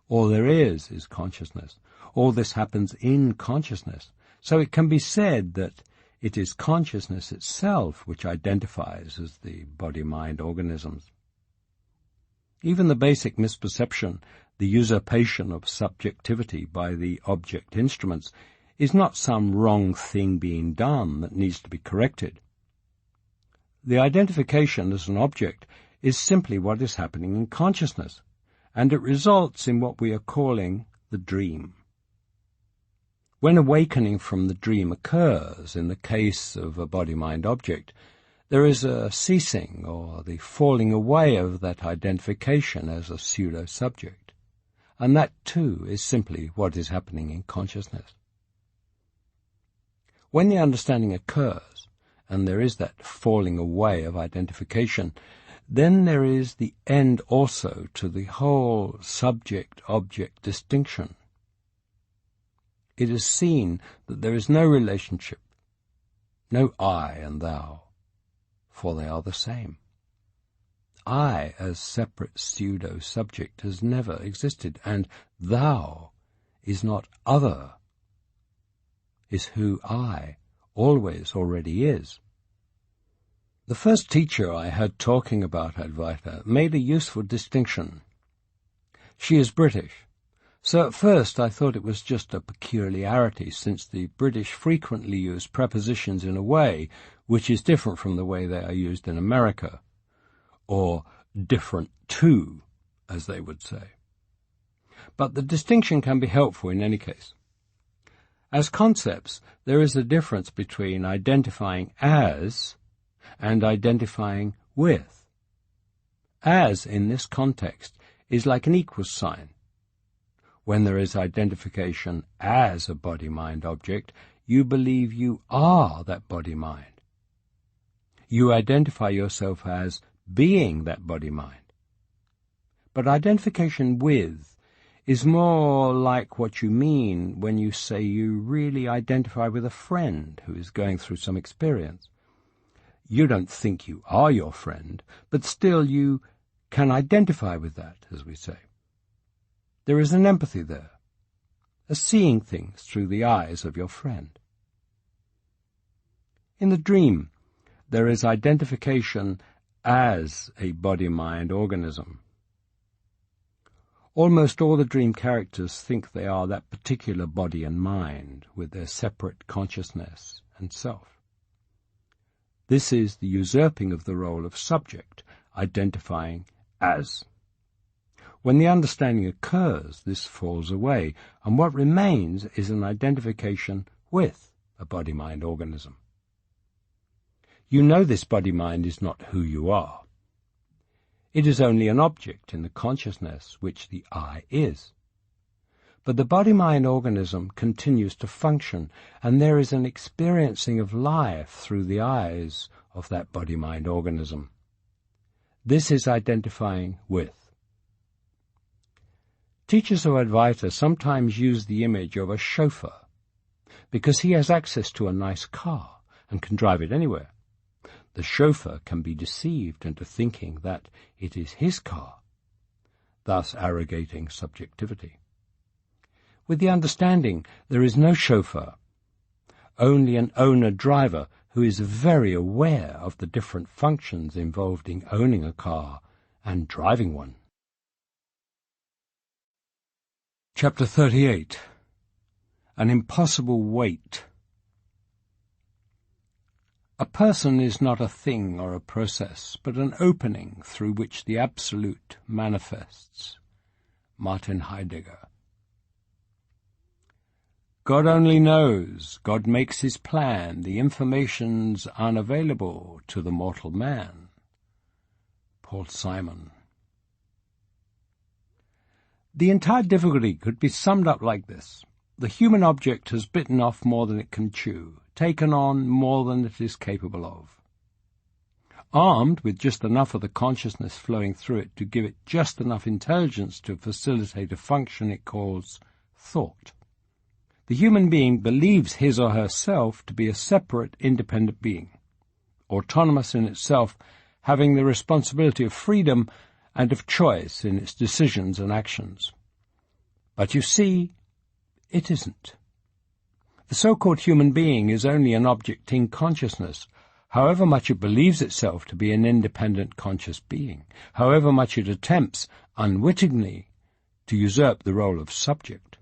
All there is consciousness. All this happens in consciousness. So it can be said that it is consciousness itself which identifies as the body-mind organisms. Even the basic misperception, the usurpation of subjectivity by the object instruments, is not some wrong thing being done that needs to be corrected. The identification as an object is simply what is happening in consciousness, and it results in what we are calling the dream. When awakening from the dream occurs, in the case of a body-mind object, there is a ceasing or the falling away of that identification as a pseudo-subject, and that too is simply what is happening in consciousness. When the understanding occurs, and there is that falling away of identification, then there is the end also to the whole subject-object distinction. It is seen that there is no relationship, no I and thou, for they are the same. I as separate pseudo-subject has never existed, and thou is not other, is who I always already is. The first teacher I had talking about Advaita made a useful distinction. She is British, so at first I thought it was just a peculiarity, since the British frequently use prepositions in a way which is different from the way they are used in America, or different to, as they would say. But the distinction can be helpful in any case. As concepts, there is a difference between identifying as and identifying with. As, in this context, is like an equals sign. When there is identification as a body-mind object, you believe you are that body-mind. You identify yourself as being that body-mind. But identification with is more like what you mean when you say you really identify with a friend who is going through some experience. You don't think you are your friend, but still you can identify with that, as we say. There is an empathy there, a seeing things through the eyes of your friend. In the dream, there is identification as a body-mind organism. Almost all the dream characters think they are that particular body and mind, with their separate consciousness and self. This is the usurping of the role of subject, identifying as. When the understanding occurs, this falls away, and what remains is an identification with a body-mind organism. You know this body-mind is not who you are. It is only an object in the consciousness which the I is. But the body-mind organism continues to function, and there is an experiencing of life through the eyes of that body-mind organism. This is identifying with. Teachers of Advaita sometimes use the image of a chauffeur, because he has access to a nice car and can drive it anywhere. The chauffeur can be deceived into thinking that it is his car, thus arrogating subjectivity. With the understanding there is no chauffeur, only an owner-driver who is very aware of the different functions involved in owning a car and driving one. Chapter 38. An Impossible Weight. A person is not a thing or a process, but an opening through which the Absolute manifests. Martin Heidegger. God only knows, God makes his plan, the information's unavailable to the mortal man. Paul Simon. The entire difficulty could be summed up like this. the human object has bitten off more than it can chew, taken on more than it is capable of. Armed with just enough of the consciousness flowing through it to give it just enough intelligence to facilitate a function it calls thought, the human being believes his or herself to be a separate, independent being, autonomous in itself, having the responsibility of freedom and of choice in its decisions and actions. But you see, it isn't. The so-called human being is only an object in consciousness, however much it believes itself to be an independent conscious being, however much it attempts, unwittingly, to usurp the role of subject.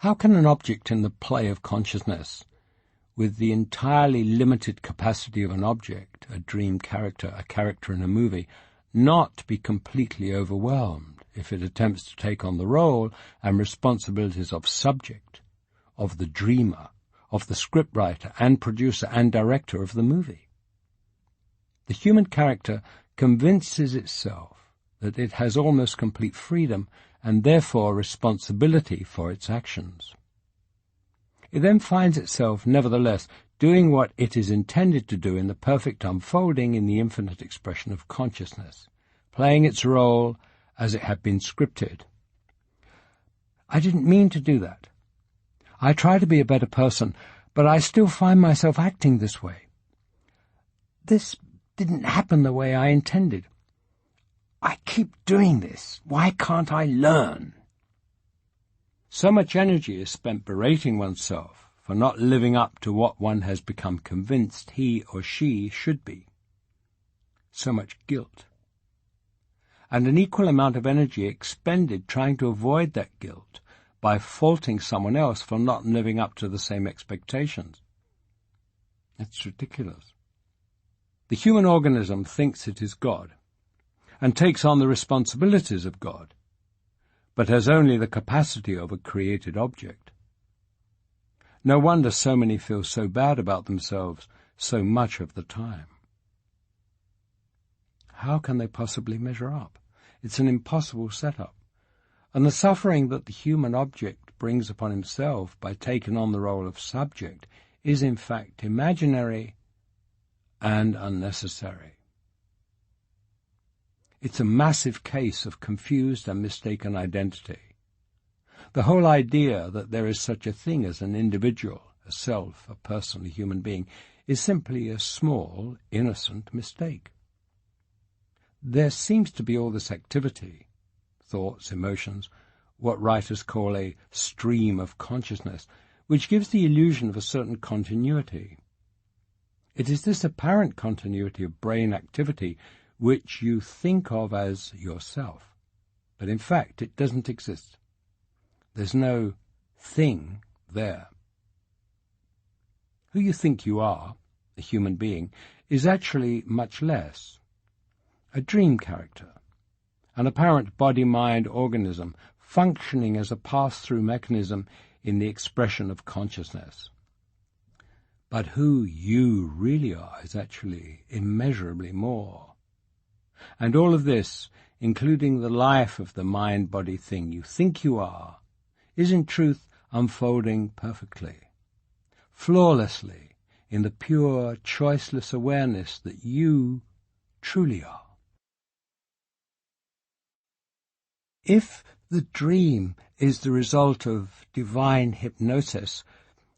How can an object in the play of consciousness, with the entirely limited capacity of an object, a dream character, a character in a movie, not be completely overwhelmed if it attempts to take on the role and responsibilities of subject, of the dreamer, of the scriptwriter and producer and director of the movie? The human character convinces itself that it has almost complete freedom and therefore responsibility for its actions. It then finds itself, nevertheless, doing what it is intended to do in the perfect unfolding in the infinite expression of consciousness, playing its role as it had been scripted. I didn't mean to do that. I try to be a better person, but I still find myself acting this way. This didn't happen the way I intended. I keep doing this. Why can't I learn? So much energy is spent berating oneself for not living up to what one has become convinced he or she should be. So much guilt. And an equal amount of energy expended trying to avoid that guilt by faulting someone else for not living up to the same expectations. It's ridiculous. The human organism thinks it is God and takes on the responsibilities of God, but has only the capacity of a created object. No wonder so many feel so bad about themselves so much of the time. How can they possibly measure up? It's an impossible setup. And the suffering that the human object brings upon himself by taking on the role of subject is in fact imaginary and unnecessary. It's a massive case of confused and mistaken identity. The whole idea that there is such a thing as an individual, a self, a person, a human being, is simply a small, innocent mistake. There seems to be all this activity, thoughts, emotions, what writers call a stream of consciousness, which gives the illusion of a certain continuity. It is this apparent continuity of brain activity which you think of as yourself, but in fact it doesn't exist. There's no thing there. Who you think you are, a human being, is actually much less. A dream character, an apparent body-mind organism functioning as a pass-through mechanism in the expression of consciousness. But who you really are is actually immeasurably more. And all of this, including the life of the mind-body thing you think you are, is in truth unfolding perfectly, flawlessly, in the pure, choiceless awareness that you truly are. If the dream is the result of divine hypnosis,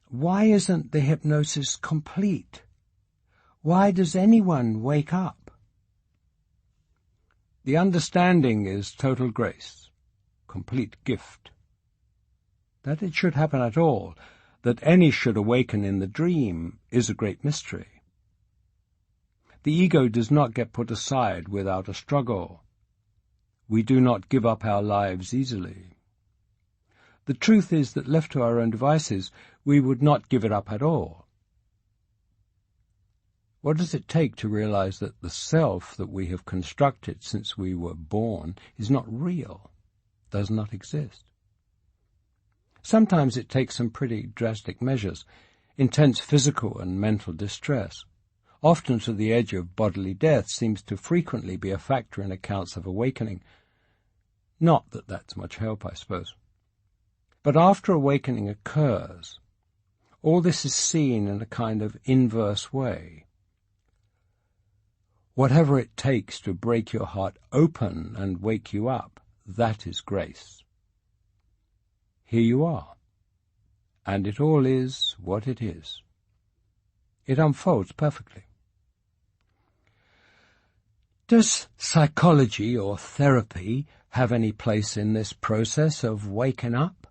why isn't the hypnosis complete? Why does anyone wake up? The understanding is total grace, complete gift. That it should happen at all, that any should awaken in the dream, is a great mystery. The ego does not get put aside without a struggle. We do not give up our lives easily. The truth is that left to our own devices, we would not give it up at all. What does it take to realize that the self that we have constructed since we were born is not real, does not exist? Sometimes it takes some pretty drastic measures, intense physical and mental distress, often to the edge of bodily death, seems to frequently be a factor in accounts of awakening. Not that that's much help, I suppose. But after awakening occurs, all this is seen in a kind of inverse way. Whatever it takes to break your heart open and wake you up, that is grace. Here you are, and it all is what it is. It unfolds perfectly. Does psychology or therapy have any place in this process of waking up?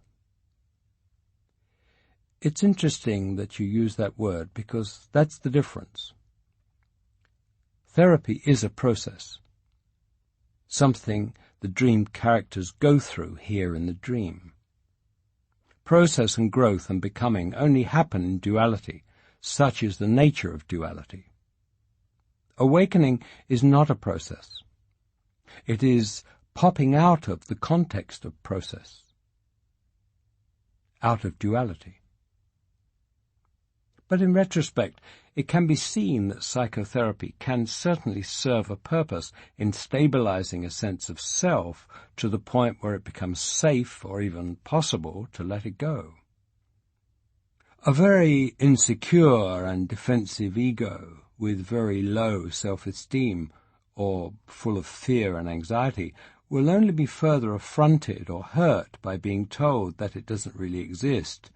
It's interesting that you use that word, because that's the difference. Therapy is a process, something the dream characters go through here in the dream. Process and growth and becoming only happen in duality. Such is the nature of duality. Awakening is not a process. It is popping out of the context of process, out of duality. But in retrospect, it can be seen that psychotherapy can certainly serve a purpose in stabilizing a sense of self to the point where it becomes safe or even possible to let it go. A very insecure and defensive ego with very low self-esteem or full of fear and anxiety will only be further affronted or hurt by being told that it doesn't really exist,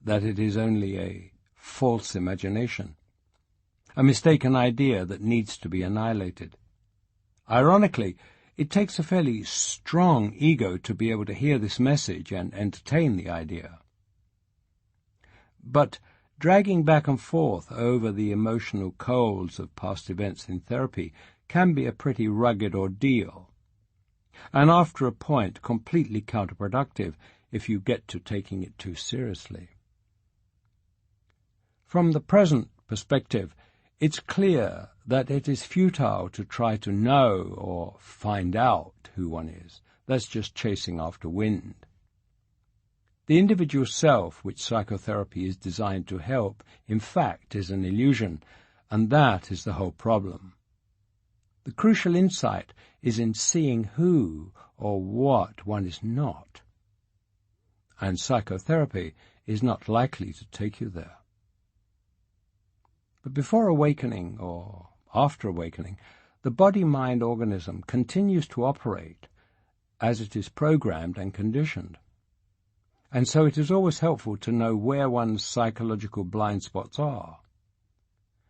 that it is only a false imagination, a mistaken idea that needs to be annihilated. Ironically, it takes a fairly strong ego to be able to hear this message and entertain the idea. But dragging back and forth over the emotional coals of past events in therapy can be a pretty rugged ordeal, and after a point completely counterproductive if you get to taking it too seriously. From the present perspective, it's clear that it is futile to try to know or find out who one is. That's just chasing after wind. The individual self, which psychotherapy is designed to help, in fact is an illusion, and that is the whole problem. The crucial insight is in seeing who or what one is not, and psychotherapy is not likely to take you there. But before awakening, or after awakening, the body-mind organism continues to operate as it is programmed and conditioned. And so it is always helpful to know where one's psychological blind spots are.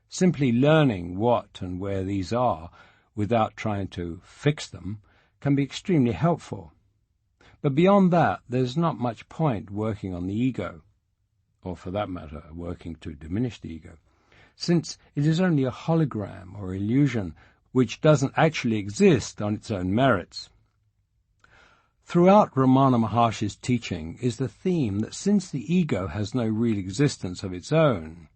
Simply learning what and where these are without trying to fix them can be extremely helpful. But beyond that, there's not much point working on the ego, or for that matter, working to diminish the ego, since it is only a hologram or illusion which doesn't actually exist on its own merits. Throughout Ramana Maharshi's teaching is the theme that since the ego has no real existence of its own,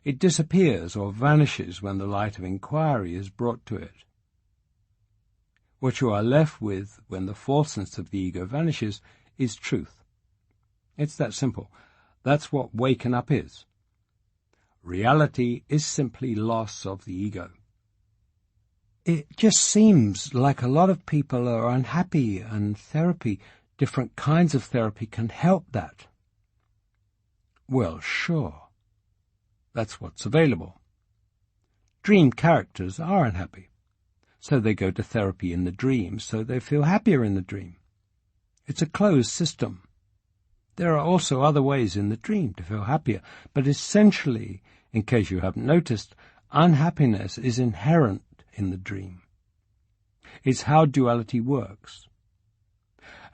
it disappears or vanishes when the light of inquiry is brought to it. What you are left with when the falseness of the ego vanishes is truth. It's that simple. That's what waking up is. Reality is simply loss of the ego. It just seems like a lot of people are unhappy, and therapy, different kinds of therapy, can help that. Well, sure. That's what's available. Dream characters are unhappy, so they go to therapy in the dream so they feel happier in the dream. It's a closed system. There are also other ways in the dream to feel happier, but essentially, in case you haven't noticed, unhappiness is inherent in the dream. It's how duality works.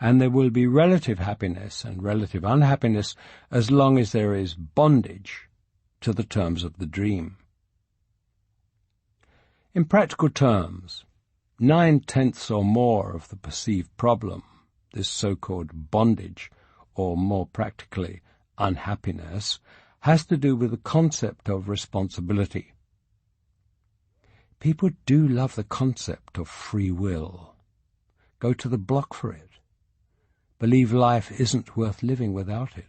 And there will be relative happiness and relative unhappiness as long as there is bondage to the terms of the dream. In practical terms, 9/10 or more of the perceived problem, this so-called bondage, or more practically, unhappiness, has to do with the concept of responsibility. People do love the concept of free will, go to the block for it, believe life isn't worth living without it.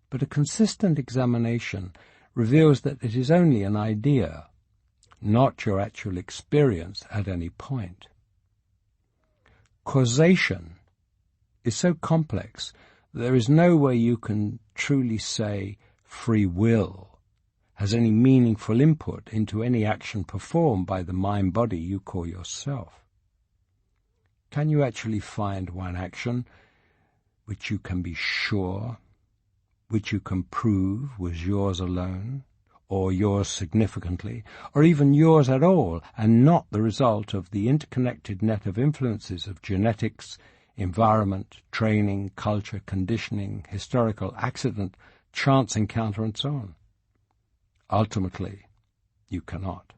But a consistent examination reveals that it is only an idea, not your actual experience at any point. Causation is so complex that there is no way you can truly say free will has any meaningful input into any action performed by the mind-body you call yourself. Can you actually find one action which you can be sure, which you can prove was yours alone, or yours significantly, or even yours at all, and not the result of the interconnected net of influences of genetics, environment, training, culture, conditioning, historical accident, chance encounter, and so on? Ultimately, you cannot.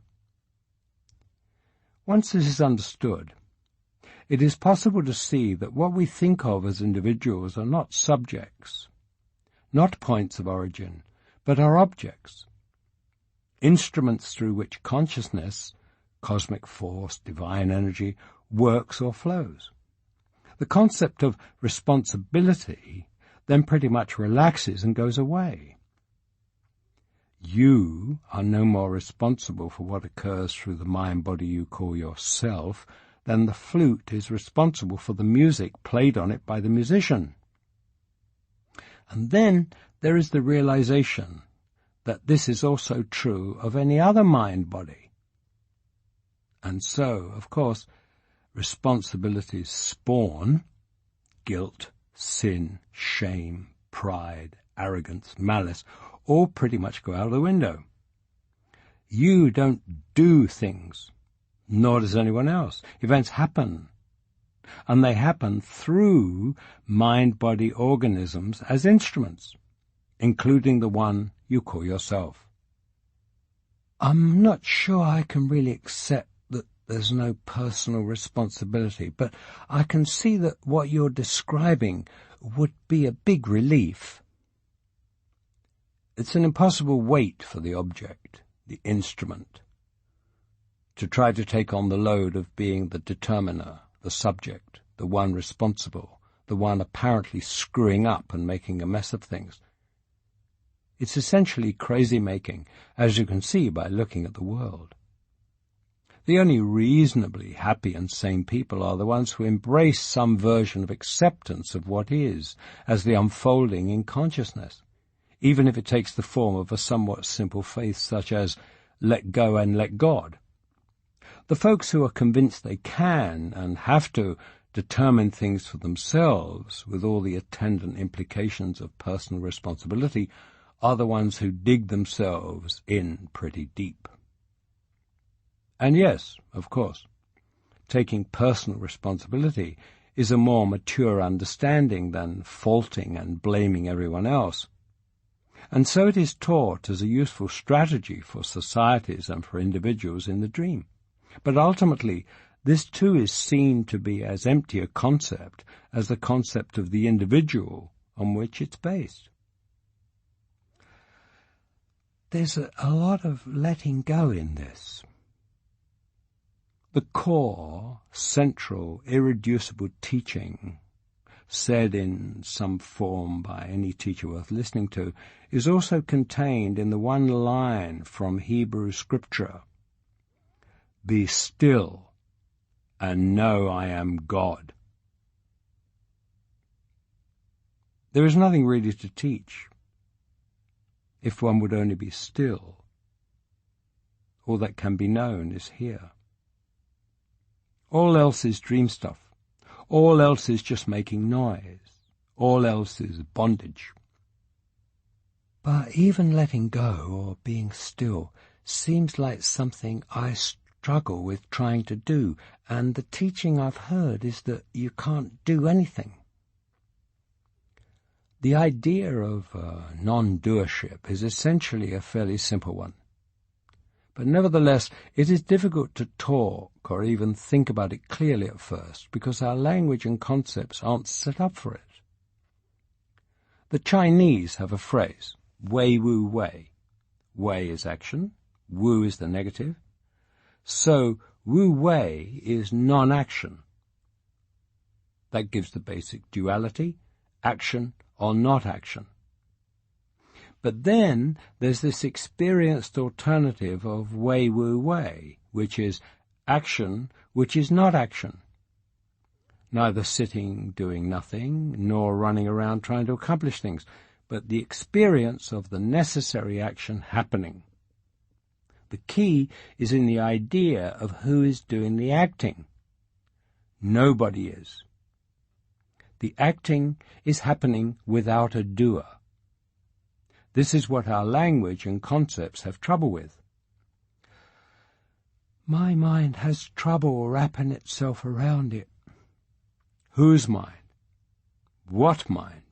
Once this is understood, it is possible to see that what we think of as individuals are not subjects, not points of origin, but are objects, instruments through which consciousness, cosmic force, divine energy, works or flows. The concept of responsibility then pretty much relaxes and goes away. You are no more responsible for what occurs through the mind-body you call yourself than the flute is responsible for the music played on it by the musician. And then there is the realization that this is also true of any other mind-body. And so, of course, responsibilities spawn guilt, sin, shame, pride, arrogance, malice, all pretty much go out of the window. You don't do things, nor does anyone else. Events happen, and they happen through mind-body organisms as instruments, including the one you call yourself. I'm not sure I can really accept that there's no personal responsibility, but I can see that what you're describing would be a big relief. It's an impossible weight for the object, the instrument, to try to take on the load of being the determiner, the subject, the one responsible, the one apparently screwing up and making a mess of things. It's essentially crazy-making, as you can see by looking at the world. The only reasonably happy and sane people are the ones who embrace some version of acceptance of what is as the unfolding in consciousness, even if it takes the form of a somewhat simple faith such as let go and let God. The folks who are convinced they can and have to determine things for themselves with all the attendant implications of personal responsibility are the ones who dig themselves in pretty deep. And yes, of course, taking personal responsibility is a more mature understanding than faulting and blaming everyone else. And so it is taught as a useful strategy for societies and for individuals in the dream. But ultimately, this too is seen to be as empty a concept as the concept of the individual on which it's based. There's a lot of letting go in this. The core, central, irreducible teaching, said in some form by any teacher worth listening to, is also contained in the one line from Hebrew scripture: "Be still and know I am God." There is nothing really to teach. If one would only be still, all that can be known is here. All else is dream stuff. All else is just making noise. All else is bondage. But even letting go or being still seems like something I struggle with trying to do, and the teaching I've heard is that you can't do anything. The idea of non-doership is essentially a fairly simple one. But nevertheless, it is difficult to talk or even think about it clearly at first, because our language and concepts aren't set up for it. The Chinese have a phrase, wei wu wei. Wei is action, wu is the negative. So wu wei is non-action. That gives the basic duality, action or not action. But then there's this experienced alternative of wei wu wei, which is action which is not action. neither sitting doing nothing, nor running around trying to accomplish things, but the experience of the necessary action happening. The key is in the idea of who is doing the acting. Nobody is. The acting is happening without a doer. This is what our language and concepts have trouble with. My mind has trouble wrapping itself around it. Whose mind? What mind?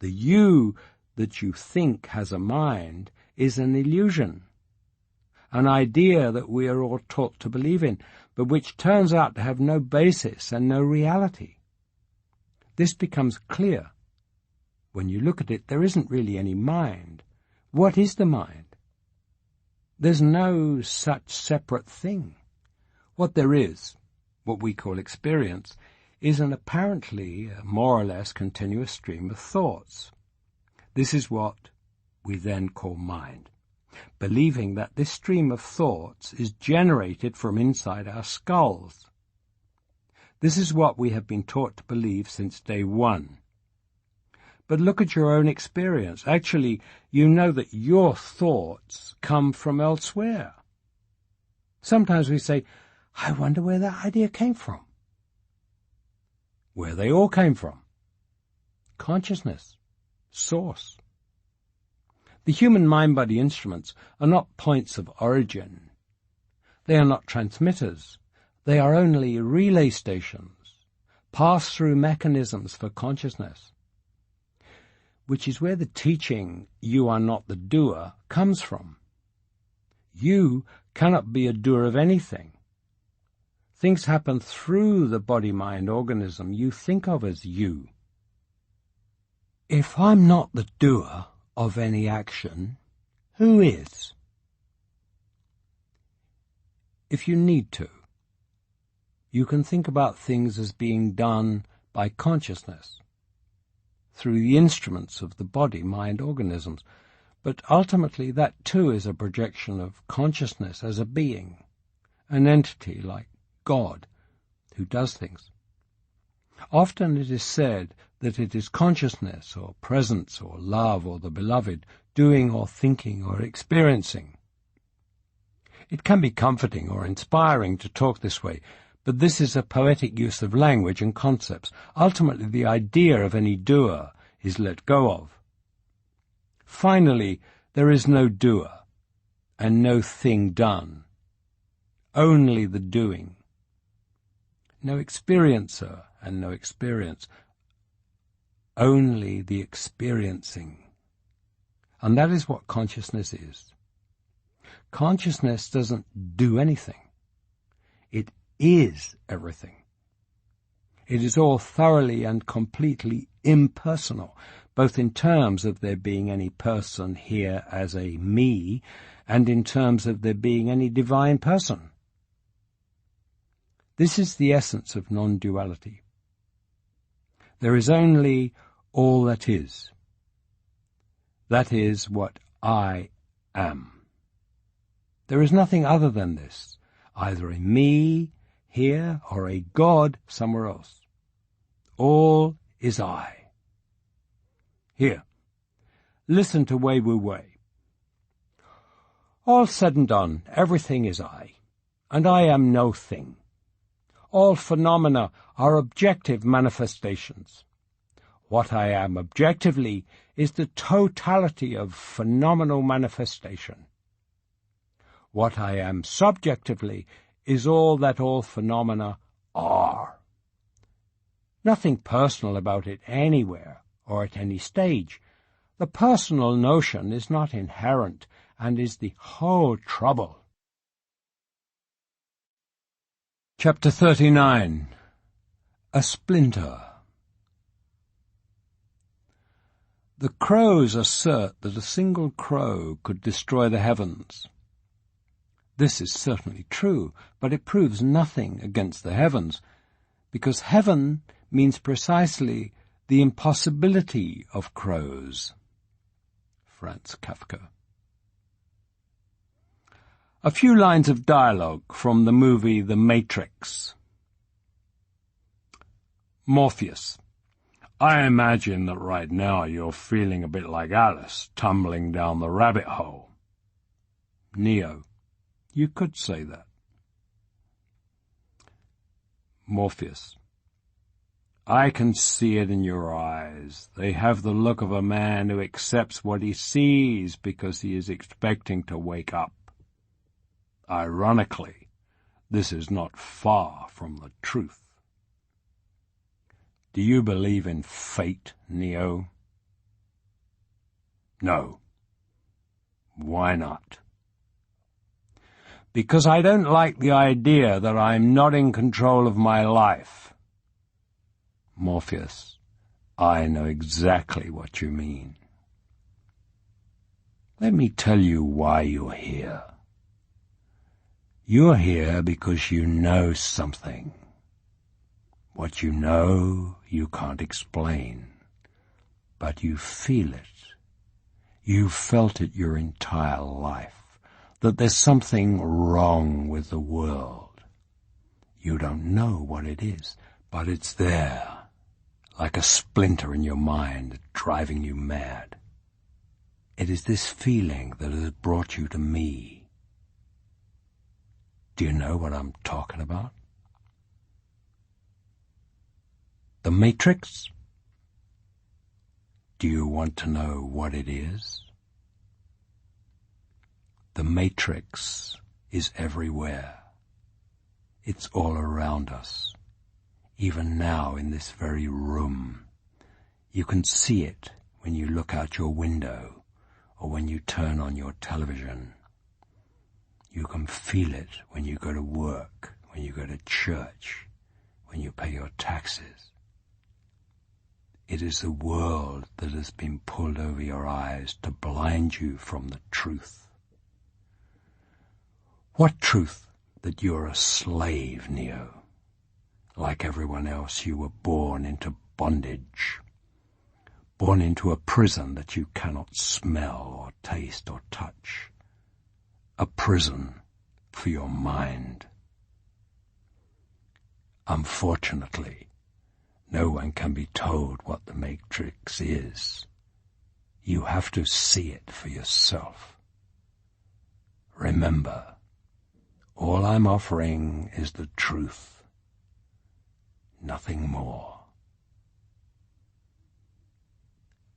The you that you think has a mind is an illusion, an idea that we are all taught to believe in, but which turns out to have no basis and no reality. This becomes clear. When you look at it, there isn't really any mind. What is the mind? There's no such separate thing. What there is, what we call experience, is an apparently more or less continuous stream of thoughts. This is what we then call mind, believing that this stream of thoughts is generated from inside our skulls. This is what we have been taught to believe since day one. But look at your own experience. Actually, you know that your thoughts come from elsewhere. Sometimes we say, I wonder where that idea came from. Where they all came from. Consciousness. Source. The human mind-body instruments are not points of origin. They are not transmitters. They are only relay stations, pass-through mechanisms for consciousness, which is where the teaching, you are not the doer, comes from. You cannot be a doer of anything. Things happen through the body-mind organism you think of as you. If I'm not the doer of any action, who is? If you need to, you can think about things as being done by consciousness, through the instruments of the body-mind organisms, but ultimately that too is a projection of consciousness as a being, an entity like God, who does things. Often it is said that it is consciousness or presence or love or the beloved doing or thinking or experiencing. It can be comforting or inspiring to talk this way, but this is a poetic use of language and concepts. Ultimately, the idea of any doer is let go of. Finally, there is no doer and no thing done, only the doing. No experiencer and no experience, only the experiencing. And that is what consciousness is. Consciousness doesn't do anything. It is everything. It is all thoroughly and completely impersonal, both in terms of there being any person here as a me, and in terms of there being any divine person. This is the essence of non-duality. There is only all that is. That is what I am. There is nothing other than this, either a me here or a God somewhere else. All is I. Here, listen to Wei Wu Wei. All said and done, everything is I, and I am no thing. All phenomena are objective manifestations. What I am objectively is the totality of phenomenal manifestation. What I am subjectively is all that all phenomena are. Nothing personal about it anywhere or at any stage. The personal notion is not inherent and is the whole trouble. Chapter 39. A Splinter. The crows assert that a single crow could destroy the heavens. This is certainly true, but it proves nothing against the heavens, because heaven means precisely the impossibility of crows. Franz Kafka. A few lines of dialogue from the movie The Matrix. Morpheus. I imagine that right now you're feeling a bit like Alice, tumbling down the rabbit hole. Neo. You could say that. Morpheus. I can see it in your eyes. They have the look of a man who accepts what he sees because he is expecting to wake up. Ironically, this is not far from the truth. Do you believe in fate, Neo? No. Why not? Because I don't like the idea that I'm not in control of my life. Morpheus, I know exactly what you mean. Let me tell you why you're here. You're here because you know something. What you know, you can't explain, but you feel it. You've felt it your entire life, that there's something wrong with the world. You don't know what it is, but it's there, like a splinter in your mind driving you mad. It is this feeling that has brought you to me. Do you know what I'm talking about? The Matrix? Do you want to know what it is? The Matrix is everywhere. It's all around us. Even now in this very room. You can see it when you look out your window or when you turn on your television. You can feel it when you go to work, when you go to church, when you pay your taxes. It is the world that has been pulled over your eyes to blind you from the truth. What truth? That you're a slave, Neo. Like everyone else, you were born into bondage. Born into a prison that you cannot smell or taste or touch. A prison for your mind. Unfortunately, no one can be told what the Matrix is. You have to see it for yourself. Remember, all I'm offering is the truth. Nothing more.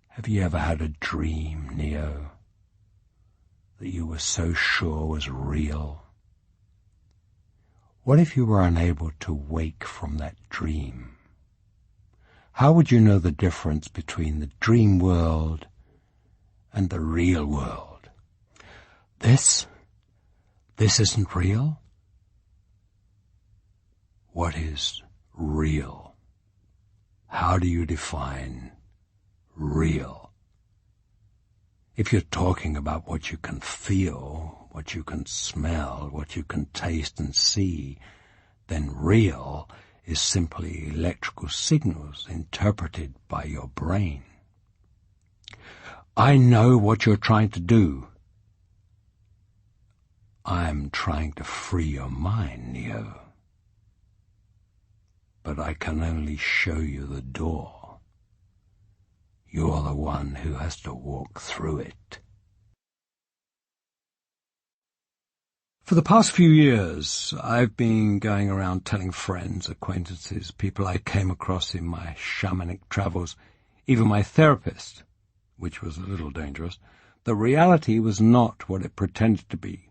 Have you ever had a dream, Neo, that you were so sure was real? What if you were unable to wake from that dream? How would you know the difference between the dream world and the real world? This isn't real? What is real? How do you define real? If you're talking about what you can feel, what you can smell, what you can taste and see, then real is simply electrical signals interpreted by your brain. I know what you're trying to do. I'm trying to free your mind, Neo. But I can only show you the door. You're the one who has to walk through it. For the past few years, I've been going around telling friends, acquaintances, people I came across in my shamanic travels, even my therapist, which was a little dangerous, that reality was not what it pretended to be.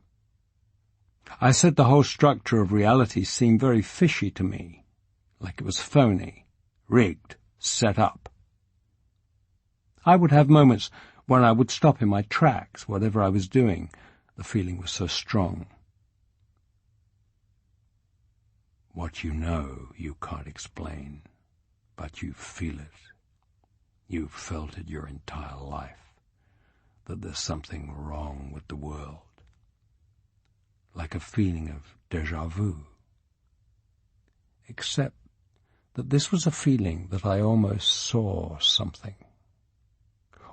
I said the whole structure of reality seemed very fishy to me, like it was phony, rigged, set up. I would have moments when I would stop in my tracks, whatever I was doing. The feeling was so strong. What you know you can't explain, but you feel it. You've felt it your entire life, that there's something wrong with the world. Like a feeling of déjà vu. Except that this was a feeling that I almost saw something.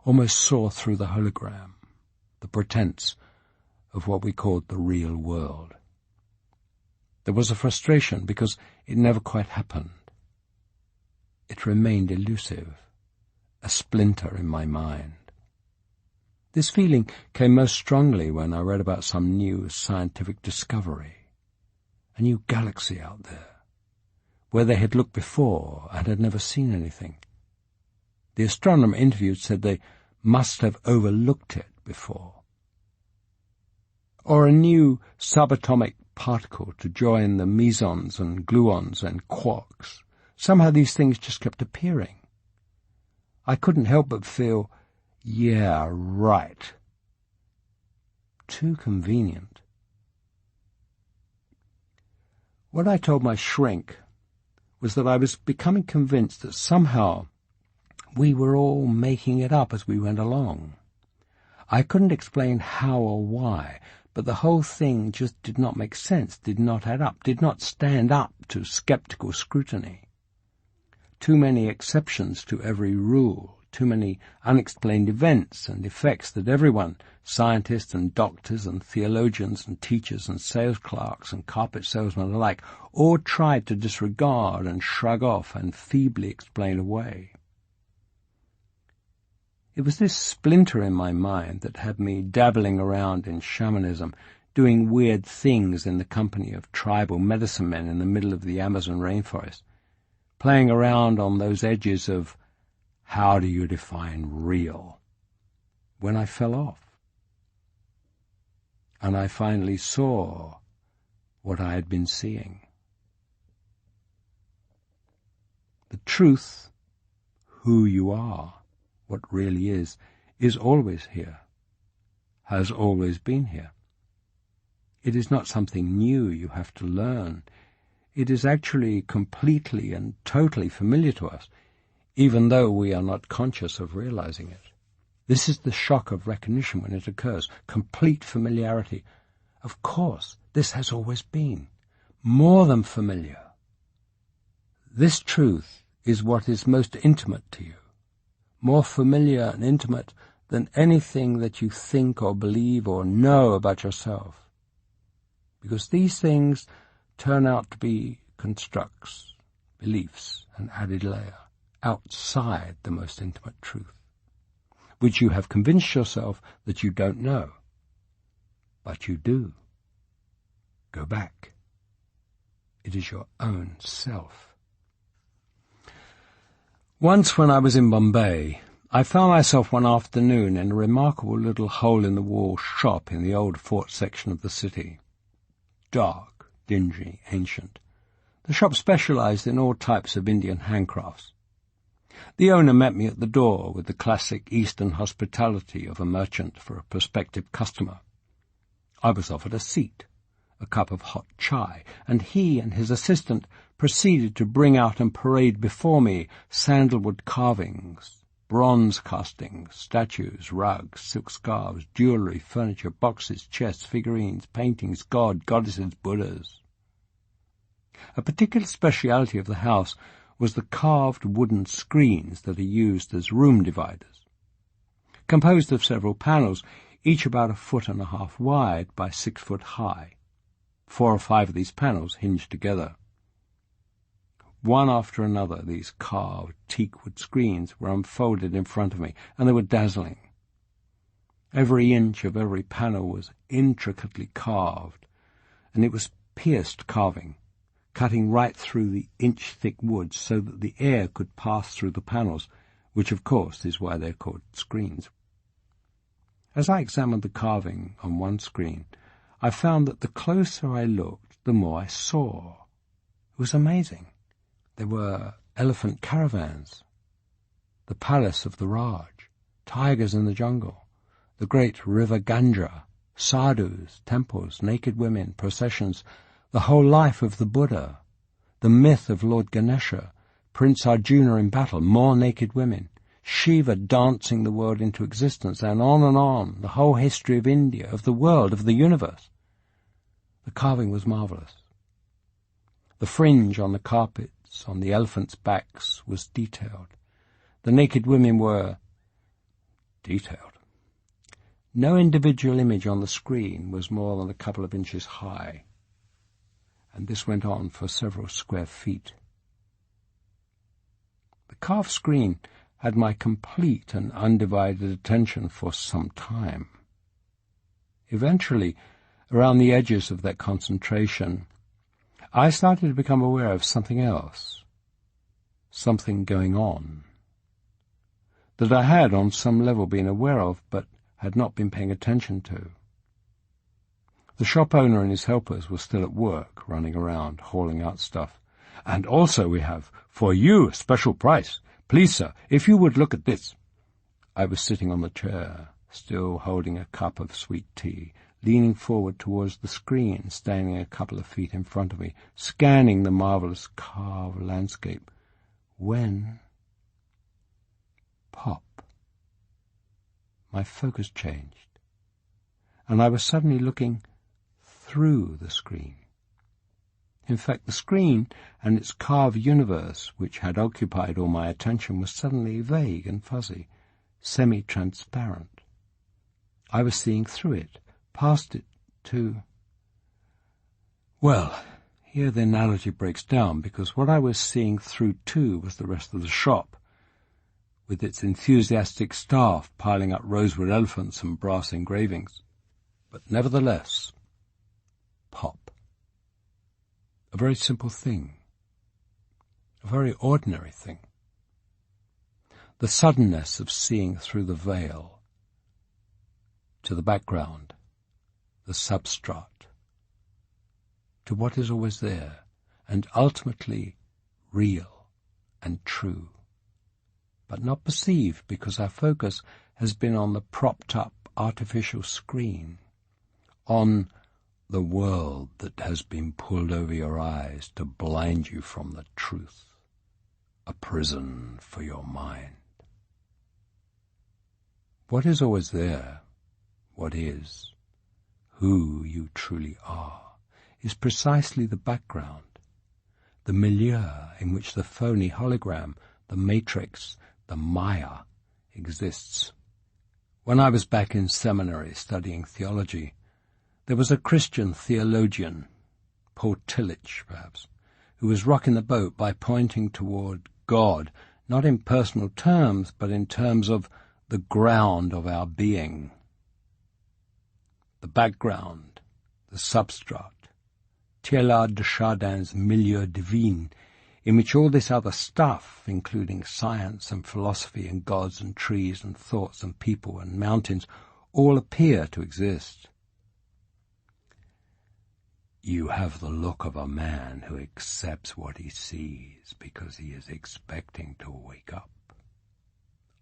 Almost saw through the hologram, the pretense of what we called the real world. There was a frustration because it never quite happened. it remained elusive, a splinter in my mind. This feeling came most strongly when I read about some new scientific discovery, a new galaxy out there, where they had looked before and had never seen anything. The astronomer interviewed said they must have overlooked it before. Or a new subatomic particle to join the mesons and gluons and quarks. Somehow these things just kept appearing. I couldn't help but feel, yeah, right. Too convenient. What I told my shrink was that I was becoming convinced that somehow we were all making it up as we went along. I couldn't explain how or why, but the whole thing just did not make sense, did not add up, did not stand up to skeptical scrutiny. Too many exceptions to every rule, too many unexplained events and effects that everyone, scientists and doctors and theologians and teachers and sales clerks and carpet salesmen alike, all tried to disregard and shrug off and feebly explain away. It was this splinter in my mind that had me dabbling around in shamanism, doing weird things in the company of tribal medicine men in the middle of the Amazon rainforest, playing around on those edges of how do you define real, when I fell off. And I finally saw what I had been seeing. The truth, who you are, what really is always here, has always been here. It is not something new you have to learn. It is actually completely and totally familiar to us, even though we are not conscious of realizing it. This is the shock of recognition when it occurs, complete familiarity. Of course, this has always been, more than familiar. This truth is what is most intimate to you, more familiar and intimate than anything that you think or believe or know about yourself. Because these things turn out to be constructs, beliefs, an added layer, outside the most intimate truth, which you have convinced yourself that you don't know. But you do. Go back. It is your own self. Once when I was in Bombay, I found myself one afternoon in a remarkable little hole-in-the-wall shop in the old fort section of the city. Dark, dingy, ancient. The shop specialized in all types of Indian handcrafts. The owner met me at the door with the classic Eastern hospitality of a merchant for a prospective customer. I was offered a seat, a cup of hot chai, and he and his assistant proceeded to bring out and parade before me sandalwood carvings, bronze castings, statues, rugs, silk scarves, jewellery, furniture, boxes, chests, figurines, paintings, goddesses, Buddhas. A particular speciality of the house was the carved wooden screens that are used as room dividers. Composed of several panels, each about 1.5 feet wide by 6 feet high. 4 or 5 of these panels hinged together. One after another, these carved teakwood screens were unfolded in front of me, and they were dazzling. Every inch of every panel was intricately carved, and it was pierced carving, cutting right through the inch-thick wood so that the air could pass through the panels, which of course is why they're called screens. As I examined the carving on one screen, I found that the closer I looked, the more I saw. It was amazing. There were elephant caravans, the palace of the Raj, tigers in the jungle, the great river Ganga, sadhus, temples, naked women, processions, the whole life of the Buddha, the myth of Lord Ganesha, Prince Arjuna in battle, more naked women, Shiva dancing the world into existence, and on, the whole history of India, of the world, of the universe. The carving was marvellous. The fringe on the carpets, on the elephants' backs, was detailed. The naked women were detailed. No individual image on the screen was more than a couple of inches high, and this went on for several square feet. The carved screen had my complete and undivided attention for some time. Eventually, around the edges of that concentration, I started to become aware of something else, something going on, that I had on some level been aware of but had not been paying attention to. The shop owner and his helpers were still at work, running around, hauling out stuff. "And also we have, for you, a special price. Please, sir, if you would look at this." I was sitting on the chair, still holding a cup of sweet tea, leaning forward towards the screen, standing a couple of feet in front of me, scanning the marvelous carved landscape, when... pop. My focus changed, and I was suddenly looking through the screen. In fact, the screen and its carved universe, which had occupied all my attention, was suddenly vague and fuzzy, semi-transparent. I was seeing through it, past it, to... Well, here the analogy breaks down, because what I was seeing through to was the rest of the shop, with its enthusiastic staff piling up rosewood elephants and brass engravings. But nevertheless, pop. A very simple thing, a very ordinary thing. The suddenness of seeing through the veil to the background, the substrate, to what is always there, and ultimately real and true, but not perceived because our focus has been on the propped-up artificial screen, on the world that has been pulled over your eyes to blind you from the truth, a prison for your mind. What is always there, what is, who you truly are, is precisely the background, the milieu in which the phony hologram, the matrix, the Maya, exists. When I was back in seminary studying theology, there was a Christian theologian, Paul Tillich perhaps, who was rocking the boat by pointing toward God, not in personal terms, but in terms of the ground of our being, the background, the substrate, Teilhard de Chardin's milieu divin, in which all this other stuff, including science and philosophy and gods and trees and thoughts and people and mountains, all appear to exist. You have the look of a man who accepts what he sees because he is expecting to wake up.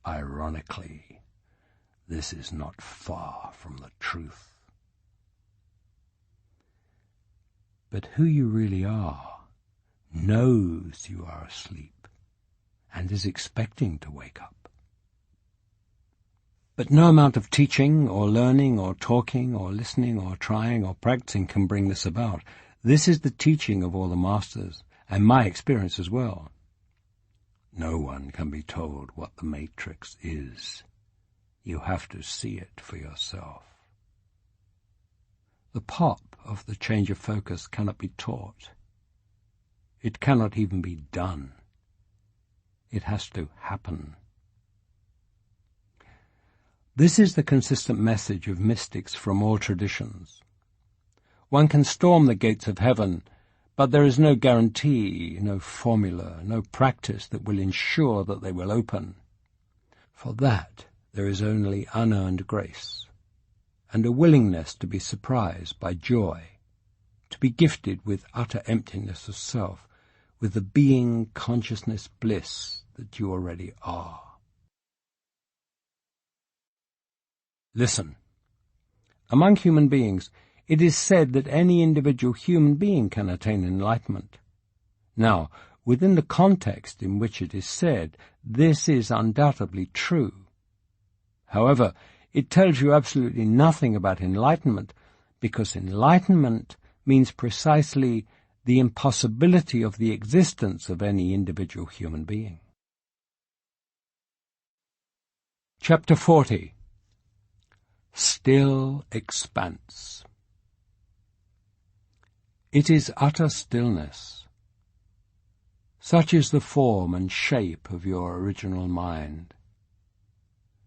Ironically, this is not far from the truth. But who you really are knows you are asleep and is expecting to wake up. But no amount of teaching or learning or talking or listening or trying or practicing can bring this about. This is the teaching of all the masters, and my experience as well. No one can be told what the matrix is. You have to see it for yourself. The pop of the change of focus cannot be taught. It cannot even be done. It has to happen. This is the consistent message of mystics from all traditions. One can storm the gates of heaven, but there is no guarantee, no formula, no practice that will ensure that they will open. For that, there is only unearned grace, and a willingness to be surprised by joy, to be gifted with utter emptiness of self, with the being consciousness bliss that you already are. Listen. Among human beings, it is said that any individual human being can attain enlightenment. Now, within the context in which it is said, this is undoubtedly true. However, it tells you absolutely nothing about enlightenment, because enlightenment means precisely the impossibility of the existence of any individual human being. Chapter 40. Still expanse. It is utter stillness. Such is the form and shape of your original mind.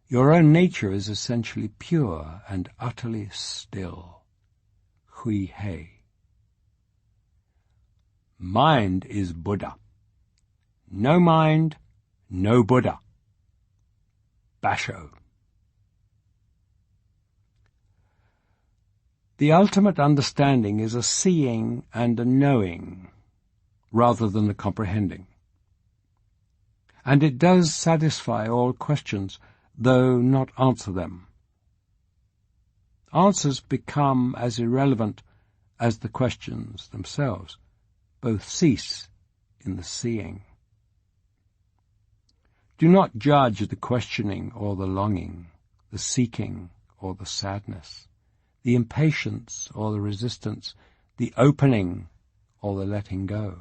Your own nature is essentially pure and utterly still. Hui Hei. Mind is Buddha. No mind, no Buddha. Basho. The ultimate understanding is a seeing and a knowing, rather than a comprehending. And it does satisfy all questions, though not answer them. Answers become as irrelevant as the questions themselves. Both cease in the seeing. Do not judge the questioning or the longing, the seeking or the sadness, the impatience or the resistance, the opening or the letting go.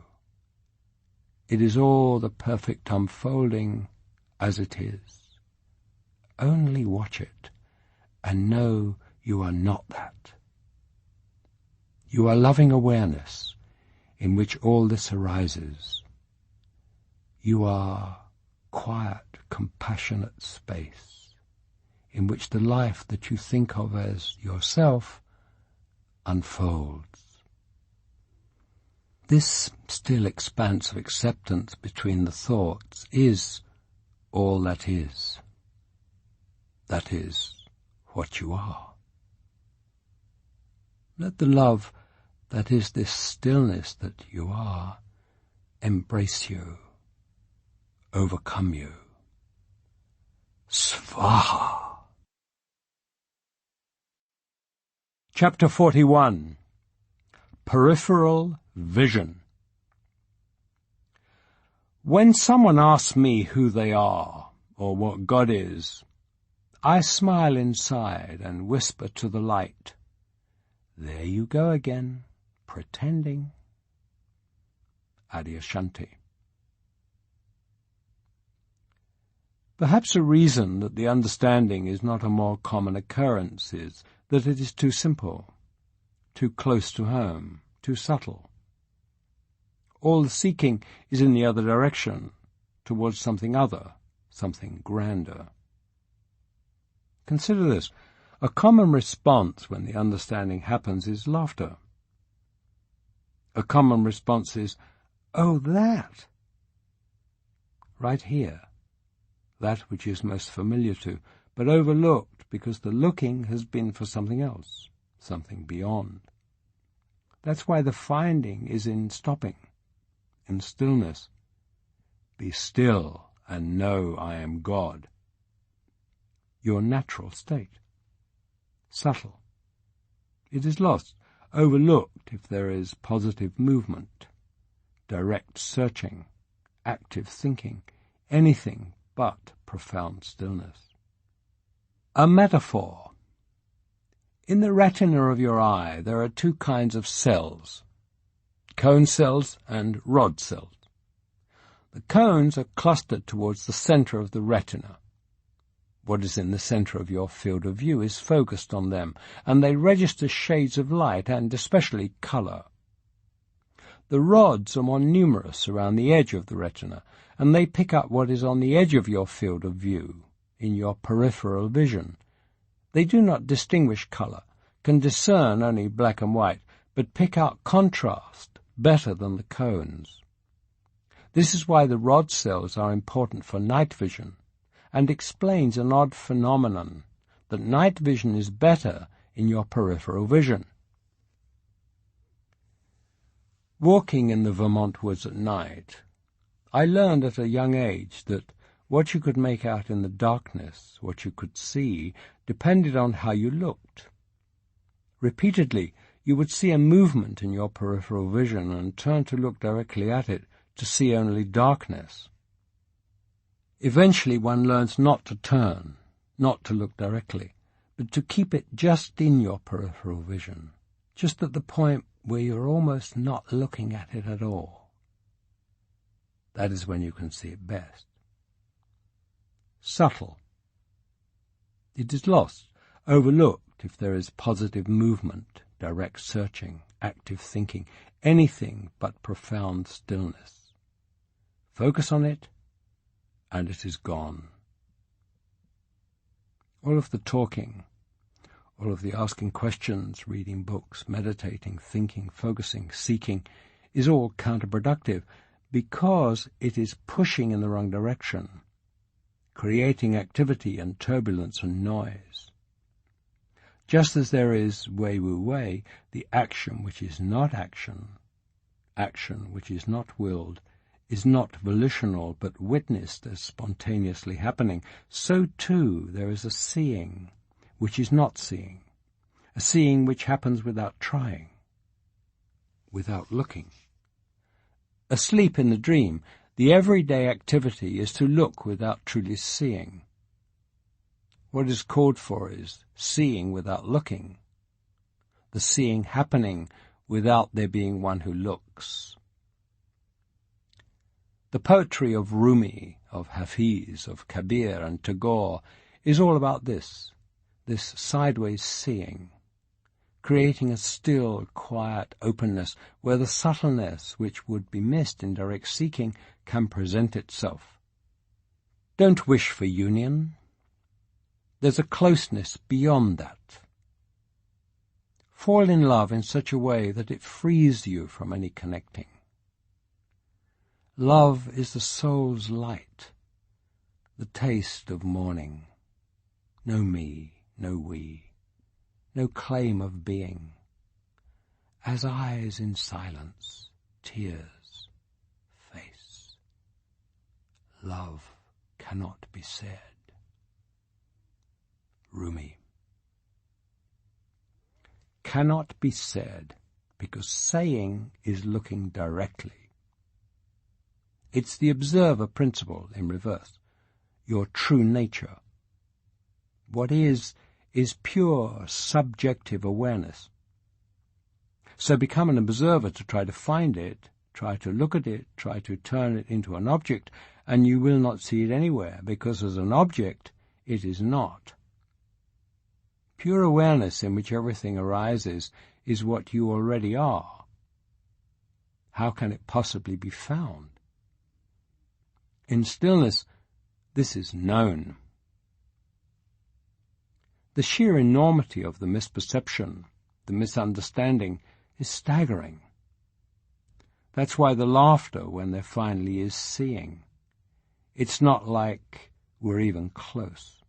It is all the perfect unfolding as it is. Only watch it and know you are not that. You are loving awareness in which all this arises. You are quiet, compassionate space in which the life that you think of as yourself unfolds. This still expanse of acceptance between the thoughts is all that is. That is what you are. Let the love that is this stillness that you are embrace you, overcome you. Svaha. Chapter 41. Peripheral Vision. When someone asks me who they are, or what God is, I smile inside and whisper to the light, "There you go again, pretending." Adyashanti. Perhaps a reason that the understanding is not a more common occurrence is that it is too simple, too close to home, too subtle. All the seeking is in the other direction, towards something other, something grander. Consider this. A common response when the understanding happens is laughter. A common response is, "Oh, that!" Right here, that which is most familiar to, but overlooked because the looking has been for something else, something beyond. That's why the finding is in stopping, in stillness. Be still and know I am God. Your natural state. Subtle. It is lost, overlooked if there is positive movement, direct searching, active thinking, anything but profound stillness. A metaphor. In the retina of your eye there are two kinds of cells, cone cells and rod cells. The cones are clustered towards the center of the retina. What is in the center of your field of view is focused on them, and they register shades of light and especially color. The rods are more numerous around the edge of the retina, and they pick up what is on the edge of your field of view, in your peripheral vision. They do not distinguish color, can discern only black and white, but pick out contrast better than the cones. This is why the rod cells are important for night vision, and explains an odd phenomenon, that night vision is better in your peripheral vision. Walking in the Vermont woods at night, I learned at a young age that what you could make out in the darkness, what you could see, depended on how you looked. Repeatedly, you would see a movement in your peripheral vision and turn to look directly at it to see only darkness. Eventually one learns not to turn, not to look directly, but to keep it just in your peripheral vision, just at the point where you're almost not looking at it at all. That is when you can see it best. Subtle. It is lost, overlooked if there is positive movement, direct searching, active thinking, anything but profound stillness. Focus on it, and it is gone. All of the talking, all of the asking questions, reading books, meditating, thinking, focusing, seeking, is all counterproductive because it is pushing in the wrong direction, creating activity and turbulence and noise. Just as there is wei wu wei, the action which is not action, action which is not willed, is not volitional but witnessed as spontaneously happening, so too there is a seeing which is not seeing, a seeing which happens without trying, without looking. Asleep in the dream, the everyday activity is to look without truly seeing. What is called for is seeing without looking, the seeing happening without there being one who looks. The poetry of Rumi, of Hafiz, of Kabir and Tagore is all about this sideways seeing, creating a still, quiet openness where the subtleness which would be missed in direct seeking can present itself. Don't wish for union. There's a closeness beyond that. Fall in love in such a way that it frees you from any connecting. Love is the soul's light, the taste of morning. No me, no we, no claim of being. As eyes in silence, tears, face. Love cannot be said. Rumi. Cannot be said because saying is looking directly. It's the observer principle in reverse, your true nature. What is pure subjective awareness. So become an observer to try to find it, try to look at it, try to turn it into an object, and you will not see it anywhere, because as an object it is not. Pure awareness in which everything arises is what you already are. How can it possibly be found? In stillness, this is known. The sheer enormity of the misperception, the misunderstanding, is staggering. That's why the laughter when there finally is seeing. It's not like we're even close.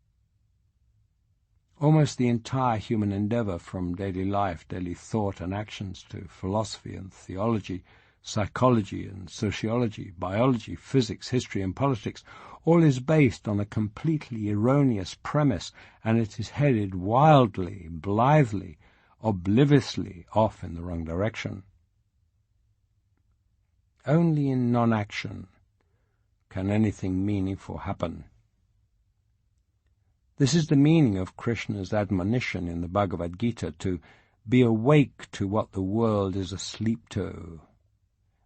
Almost the entire human endeavor, from daily life, daily thought and actions, to philosophy and theology, psychology and sociology, biology, physics, history and politics, all is based on a completely erroneous premise, and it is headed wildly, blithely, obliviously off in the wrong direction. Only in non-action can anything meaningful happen. This is the meaning of Krishna's admonition in the Bhagavad Gita to be awake to what the world is asleep to,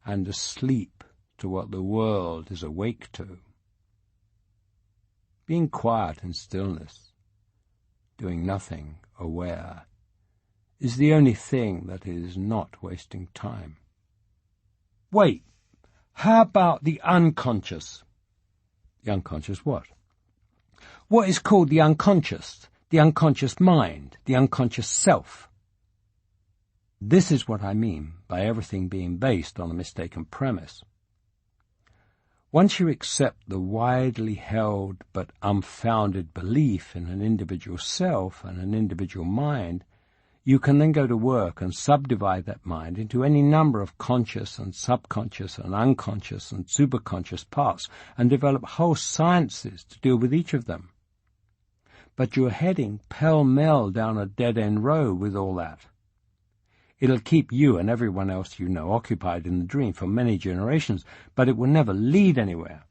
and asleep to what the world is awake to. Being quiet in stillness, doing nothing, aware, is the only thing that is not wasting time. Wait, how about the unconscious? The unconscious what? What is called the unconscious mind, the unconscious self? This is what I mean by everything being based on a mistaken premise. Once you accept the widely held but unfounded belief in an individual self and an individual mind, you can then go to work and subdivide that mind into any number of conscious and subconscious and unconscious and superconscious parts and develop whole sciences to deal with each of them. But you're heading pell-mell down a dead-end road with all that. It'll keep you and everyone else you know occupied in the dream for many generations, but it will never lead anywhere.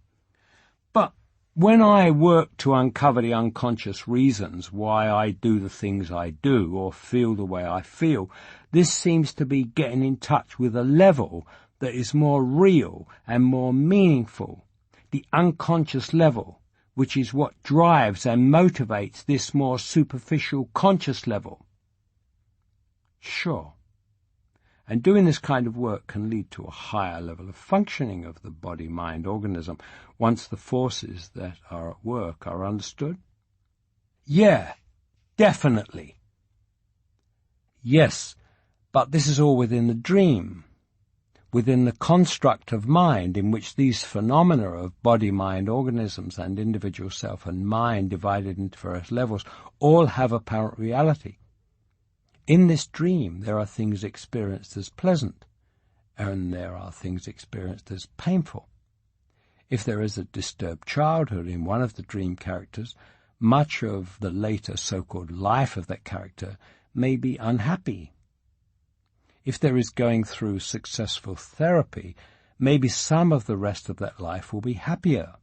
But when I work to uncover the unconscious reasons why I do the things I do or feel the way I feel, this seems to be getting in touch with a level that is more real and more meaningful, the unconscious level, which is what drives and motivates this more superficial conscious level. Sure. And doing this kind of work can lead to a higher level of functioning of the body-mind organism once the forces that are at work are understood. Yeah, definitely. Yes, but this is all within the dream, within the construct of mind in which these phenomena of body-mind organisms and individual self and mind divided into various levels all have apparent reality. In this dream, there are things experienced as pleasant, and there are things experienced as painful. If there is a disturbed childhood in one of the dream characters, much of the later so-called life of that character may be unhappy. If there is going through successful therapy, maybe some of the rest of that life will be happier.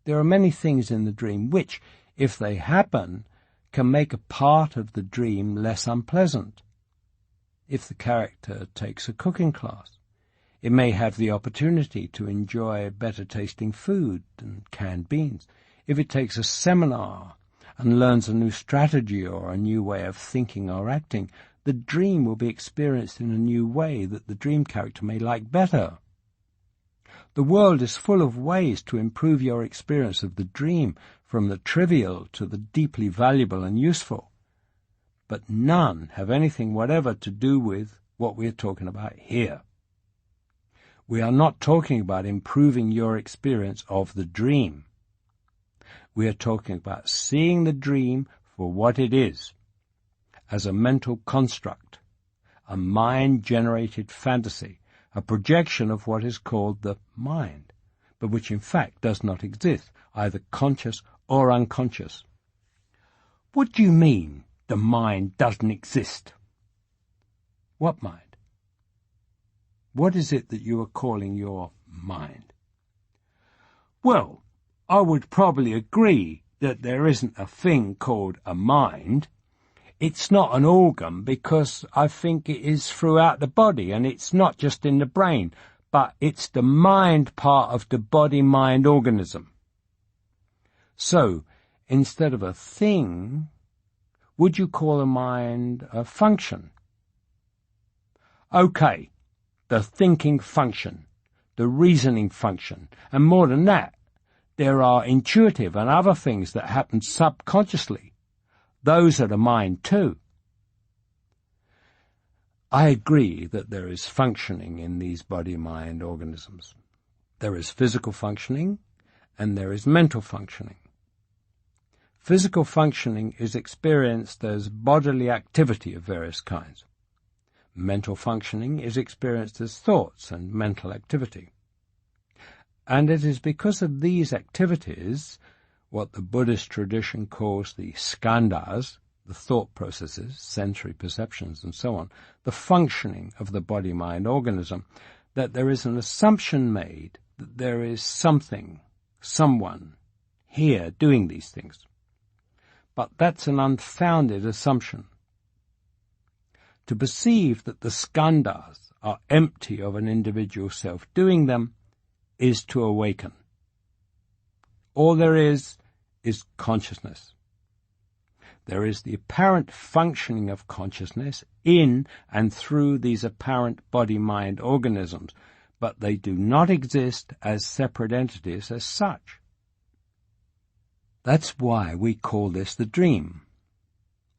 There are many things in the dream which, if they happen, can make a part of the dream less unpleasant. If the character takes a cooking class, it may have the opportunity to enjoy better-tasting food and canned beans. If it takes a seminar and learns a new strategy or a new way of thinking or acting, the dream will be experienced in a new way that the dream character may like better. The world is full of ways to improve your experience of the dream, from the trivial to the deeply valuable and useful. But none have anything whatever to do with what we are talking about here. We are not talking about improving your experience of the dream. We are talking about seeing the dream for what it is, as a mental construct, a mind-generated fantasy, a projection of what is called the mind, but which in fact does not exist, either conscious or unconscious. What do you mean, the mind doesn't exist? What mind? What is it that you are calling your mind? Well, I would probably agree that there isn't a thing called a mind. It's not an organ because I think it is throughout the body, and it's not just in the brain, but it's the mind part of the body-mind organism. So, instead of a thing, would you call a mind a function? Okay, the thinking function, the reasoning function, and more than that, there are intuitive and other things that happen subconsciously. Those are the mind too. I agree that there is functioning in these body-mind organisms. There is physical functioning and there is mental functioning. Physical functioning is experienced as bodily activity of various kinds. Mental functioning is experienced as thoughts and mental activity. And it is because of these activities, what the Buddhist tradition calls the skandhas, the thought processes, sensory perceptions, and so on, the functioning of the body-mind organism, that there is an assumption made that there is something, someone, here doing these things. But that's an unfounded assumption. To perceive that the skandhas are empty of an individual self doing them is to awaken. All there is consciousness. There is the apparent functioning of consciousness in and through these apparent body-mind organisms, but they do not exist as separate entities as such. That's why we call this the dream.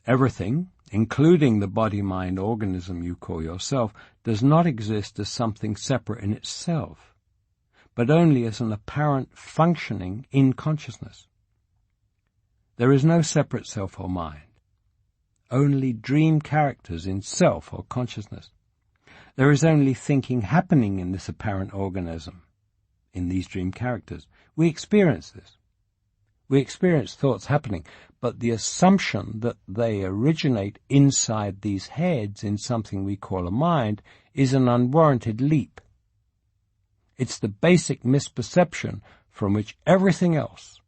Everything, including the body-mind organism you call yourself, does not exist as something separate in itself, but only as an apparent functioning in consciousness. There is no separate self or mind, only dream characters in self or consciousness. There is only thinking happening in this apparent organism, in these dream characters. We experience this. We experience thoughts happening, but the assumption that they originate inside these heads in something we call a mind is an unwarranted leap. It's the basic misperception from which everything else,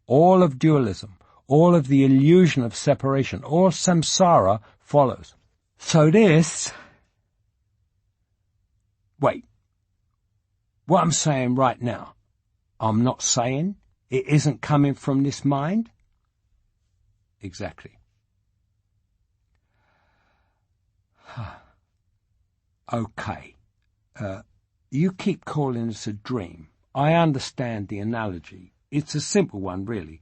all of dualism, all of the illusion of separation, all samsara follows. So this... Wait. What I'm saying right now, I'm not saying it isn't coming from this mind? Exactly. okay, you keep calling this a dream. I understand the analogy. It's a simple one, really.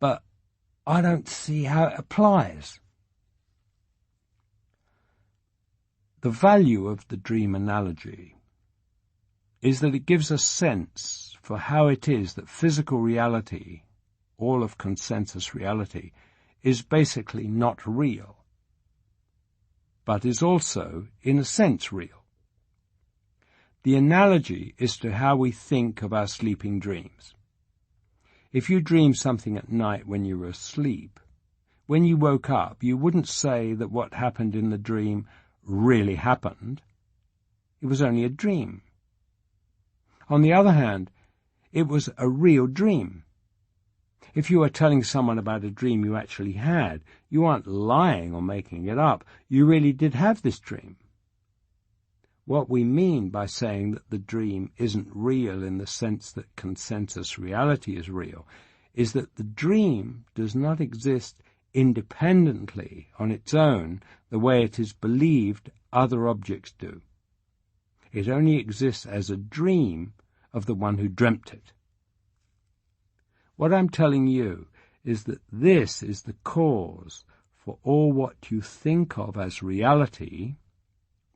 But I don't see how it applies. The value of the dream analogy is that it gives a sense for how it is that physical reality, all of consensus reality, is basically not real, but is also, in a sense, real. The analogy is to how we think of our sleeping dreams. If you dream something at night when you were asleep, when you woke up, you wouldn't say that what happened in the dream really happened. It was only a dream. On the other hand, it was a real dream. If you were telling someone about a dream you actually had, you aren't lying or making it up. You really did have this dream. What we mean by saying that the dream isn't real in the sense that consensus reality is real is that the dream does not exist independently on its own the way it is believed other objects do. It only exists as a dream of the one who dreamt it. What I'm telling you is that this is the cause for all what you think of as reality,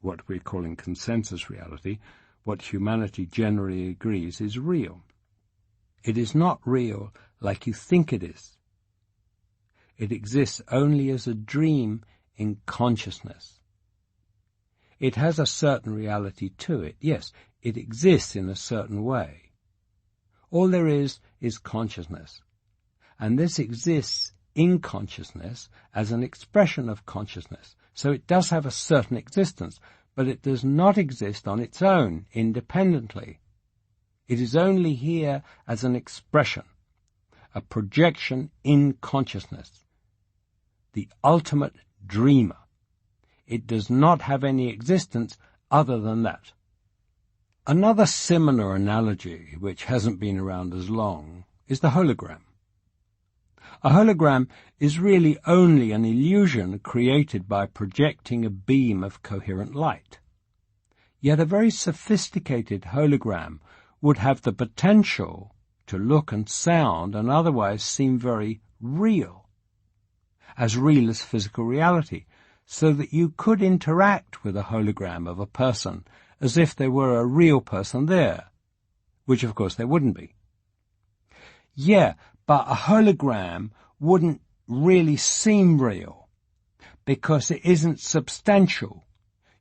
what we're calling consensus reality, what humanity generally agrees is real. It is not real like you think it is. It exists only as a dream in consciousness. It has a certain reality to it. Yes, it exists in a certain way. All there is consciousness. And this exists in consciousness as an expression of consciousness. So it does have a certain existence, but it does not exist on its own, independently. It is only here as an expression, a projection in consciousness, the ultimate dreamer. It does not have any existence other than that. Another similar analogy, which hasn't been around as long, is the hologram. A hologram is really only an illusion created by projecting a beam of coherent light. Yet a very sophisticated hologram would have the potential to look and sound and otherwise seem very real as physical reality, so that you could interact with a hologram of a person as if there were a real person there, which of course there wouldn't be. Yeah, but a hologram wouldn't really seem real because it isn't substantial.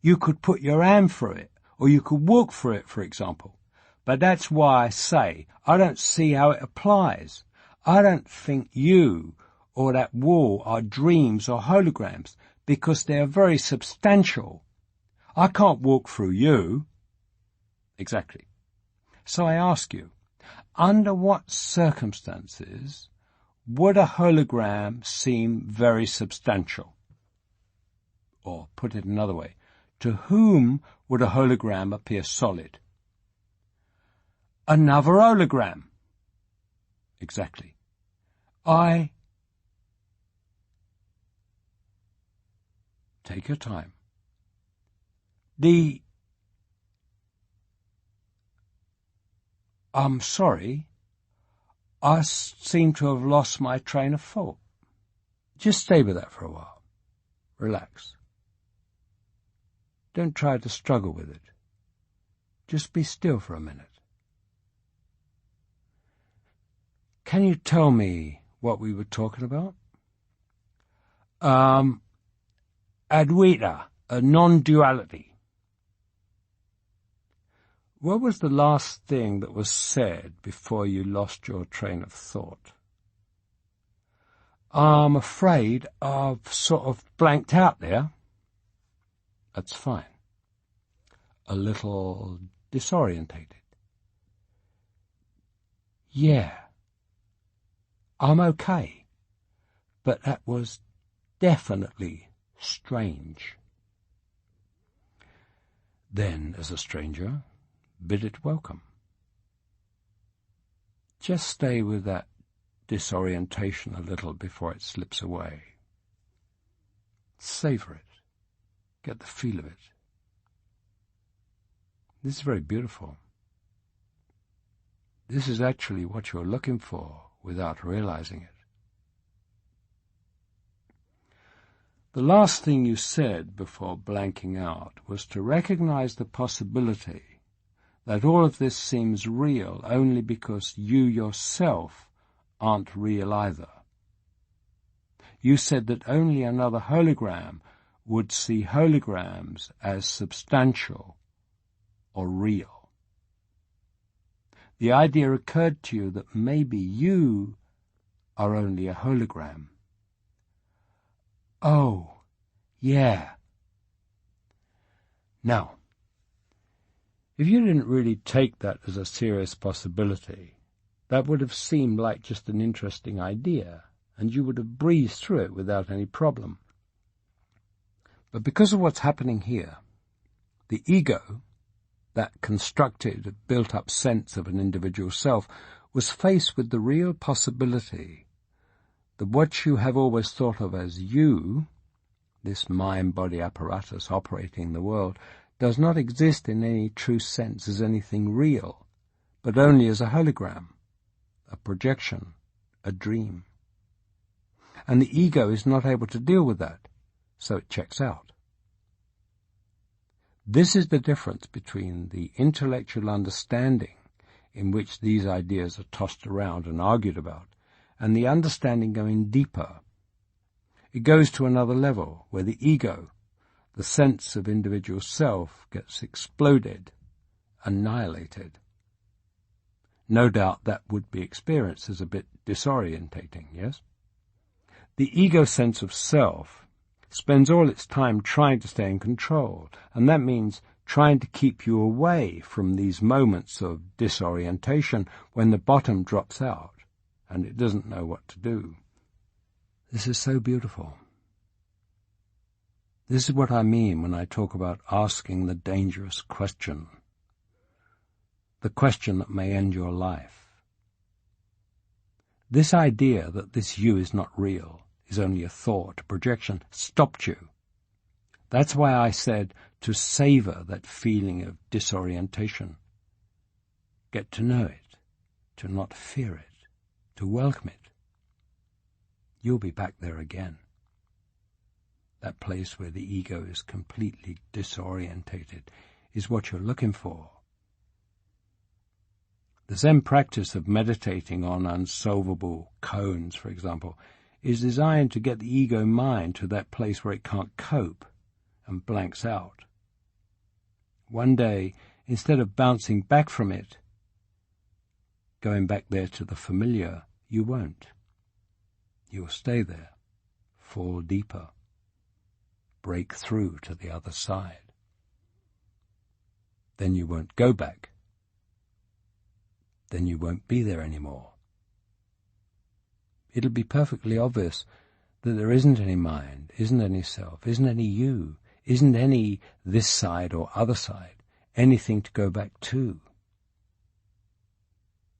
You could put your hand through it, or you could walk through it, for example. But that's why I say I don't see how it applies. I don't think you or that wall are dreams or holograms because they are very substantial. I can't walk through you. Exactly. So I ask you, under what circumstances would a hologram seem very substantial? Or, put it another way, to whom would a hologram appear solid? Another hologram. Exactly. Take your time. I'm sorry, I seem to have lost my train of thought. Just stay with that for a while. Relax. Don't try to struggle with it. Just be still for a minute. Can you tell me what we were talking about? Advaita, a non-duality. What was the last thing that was said before you lost your train of thought? I'm afraid I've sort of blanked out there. That's fine. A little disorientated. Yeah, I'm okay. But that was definitely strange. Then, as a stranger, bid it welcome. Just stay with that disorientation a little before it slips away. Savor it. Get the feel of it. This is very beautiful. This is actually what you're looking for without realizing it. The last thing you said before blanking out was to recognize the possibility that all of this seems real only because you yourself aren't real either. You said that only another hologram would see holograms as substantial or real. The idea occurred to you that maybe you are only a hologram. Oh, yeah. Now, if you didn't really take that as a serious possibility, that would have seemed like just an interesting idea, and you would have breezed through it without any problem. But because of what's happening here, the ego, that constructed, built-up sense of an individual self, was faced with the real possibility that what you have always thought of as you, this mind-body apparatus operating the world, does not exist in any true sense as anything real, but only as a hologram, a projection, a dream. And the ego is not able to deal with that, so it checks out. This is the difference between the intellectual understanding in which these ideas are tossed around and argued about, and the understanding going deeper. It goes to another level, where the ego, the sense of individual self, gets exploded, annihilated. No doubt that would be experienced as a bit disorientating, yes? The ego sense of self spends all its time trying to stay in control, and that means trying to keep you away from these moments of disorientation when the bottom drops out and it doesn't know what to do. This is so beautiful. This is what I mean when I talk about asking the dangerous question, the question that may end your life. This idea that this you is not real, is only a thought, a projection, stopped you. That's why I said to savor that feeling of disorientation. Get to know it, to not fear it, to welcome it. You'll be back there again. That place where the ego is completely disorientated is what you're looking for. The Zen practice of meditating on unsolvable koans, for example, is designed to get the ego mind to that place where it can't cope and blanks out. One day, instead of bouncing back from it, going back there to the familiar, you won't. You'll stay there, fall deeper, break through to the other side. Then you won't go back. Then you won't be there anymore. It'll be perfectly obvious that there isn't any mind, isn't any self, isn't any you, isn't any this side or other side, anything to go back to.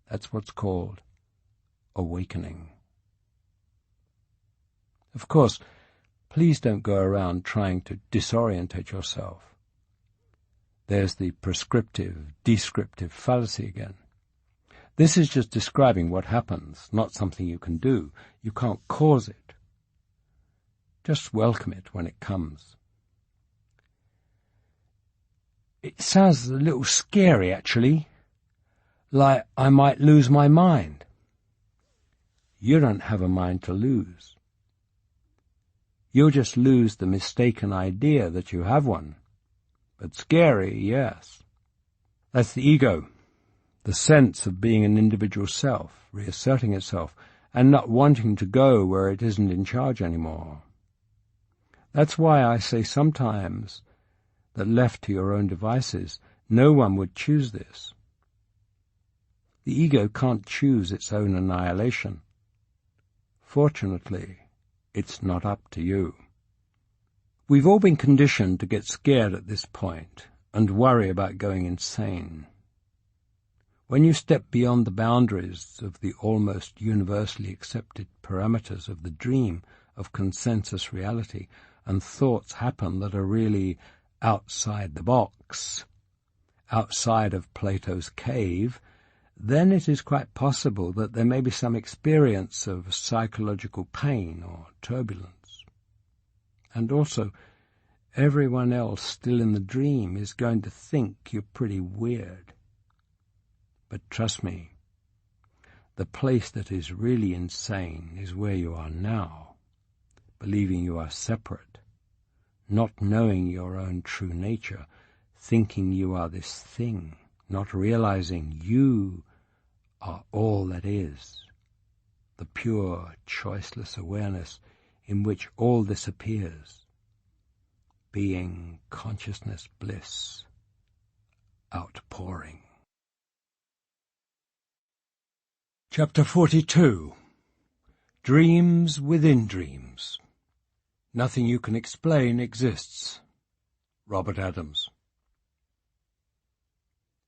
That's what's called awakening. Of course, please don't go around trying to disorientate yourself. There's the prescriptive, descriptive fallacy again. This is just describing what happens, not something you can do. You can't cause it. Just welcome it when it comes. It sounds a little scary, actually, like I might lose my mind. You don't have a mind to lose. You'll just lose the mistaken idea that you have one. But scary, yes. That's the ego, the sense of being an individual self, reasserting itself, and not wanting to go where it isn't in charge anymore. That's why I say sometimes that left to your own devices, no one would choose this. The ego can't choose its own annihilation. Fortunately, it's not up to you. We've all been conditioned to get scared at this point and worry about going insane. When you step beyond the boundaries of the almost universally accepted parameters of the dream of consensus reality, and thoughts happen that are really outside the box, outside of Plato's cave, then it is quite possible that there may be some experience of psychological pain or turbulence. And also, everyone else still in the dream is going to think you're pretty weird. But trust me, the place that is really insane is where you are now, believing you are separate, not knowing your own true nature, thinking you are this thing, not realizing you are all that is, the pure, choiceless awareness in which all this appears, being consciousness bliss, outpouring. Chapter 42. Dreams within dreams. Nothing you can explain exists. Robert Adams.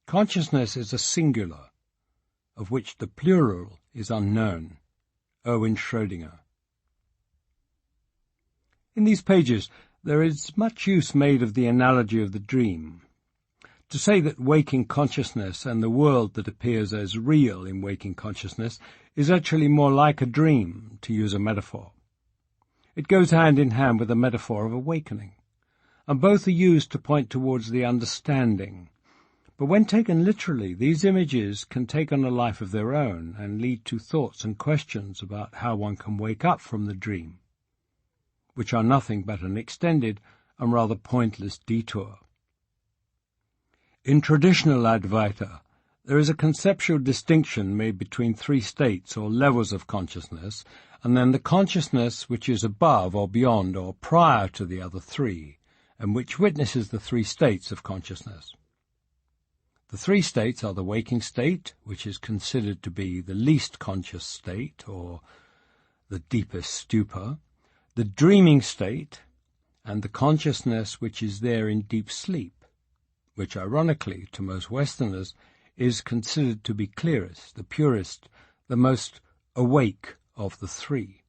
Consciousness is a singular, of which the plural is unknown. Erwin Schrödinger. In these pages there is much use made of the analogy of the dream. To say that waking consciousness and the world that appears as real in waking consciousness is actually more like a dream, to use a metaphor. It goes hand in hand with the metaphor of awakening, and both are used to point towards the understanding. But when taken literally, these images can take on a life of their own and lead to thoughts and questions about how one can wake up from the dream, which are nothing but an extended and rather pointless detour. In traditional Advaita, there is a conceptual distinction made between three states or levels of consciousness, and then the consciousness which is above or beyond or prior to the other three, and which witnesses the three states of consciousness. The three states are the waking state, which is considered to be the least conscious state, or the deepest stupor, the dreaming state, and the consciousness which is there in deep sleep, which ironically, to most Westerners, is considered to be clearest, the purest, the most awake of the three.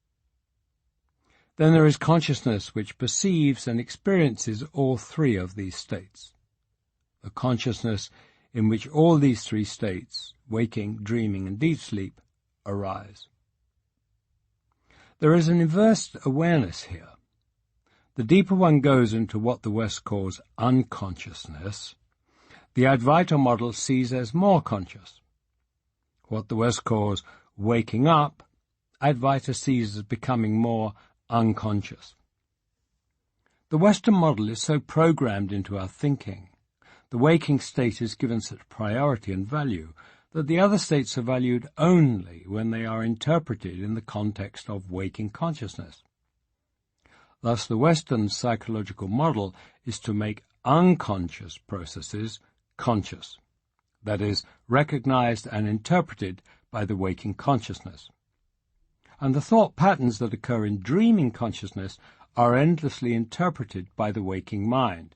Then there is consciousness which perceives and experiences all three of these states, the consciousness in which all these three states, waking, dreaming, and deep sleep, arise. There is an inverse awareness here. The deeper one goes into what the West calls unconsciousness, the Advaita model sees as more conscious. What the West calls waking up, Advaita sees as becoming more unconscious. The Western model is so programmed into our thinking, the waking state is given such priority and value, that the other states are valued only when they are interpreted in the context of waking consciousness. Thus, the Western psychological model is to make unconscious processes conscious, that is, recognized and interpreted by the waking consciousness. And the thought patterns that occur in dreaming consciousness are endlessly interpreted by the waking mind.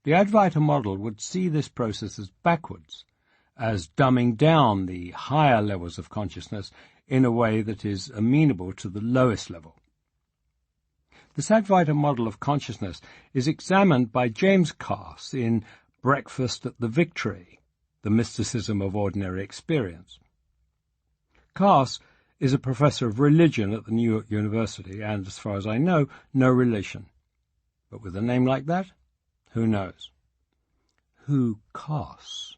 The Advaita model would see this process as backwards, as dumbing down the higher levels of consciousness in a way that is amenable to the lowest level. This Advaita model of consciousness is examined by James Carse in Breakfast at the Victory, The Mysticism of Ordinary Experience. Carse is a professor of religion at the New York University and, as far as I know, no relation. But with a name like that, who knows? Who Carse?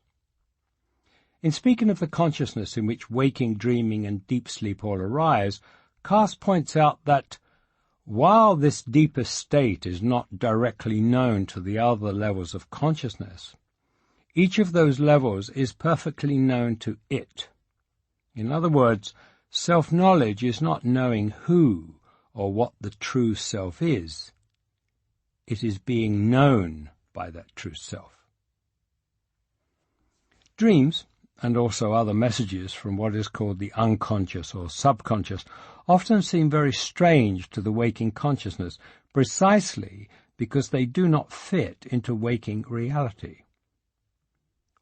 In speaking of the consciousness in which waking, dreaming, and deep sleep all arise, Carse points out that while this deepest state is not directly known to the other levels of consciousness, each of those levels is perfectly known to it. In other words, self-knowledge is not knowing who or what the true self is. It is being known by that true self. Dreams, and also other messages from what is called the unconscious or subconscious, often seem very strange to the waking consciousness, precisely because they do not fit into waking reality.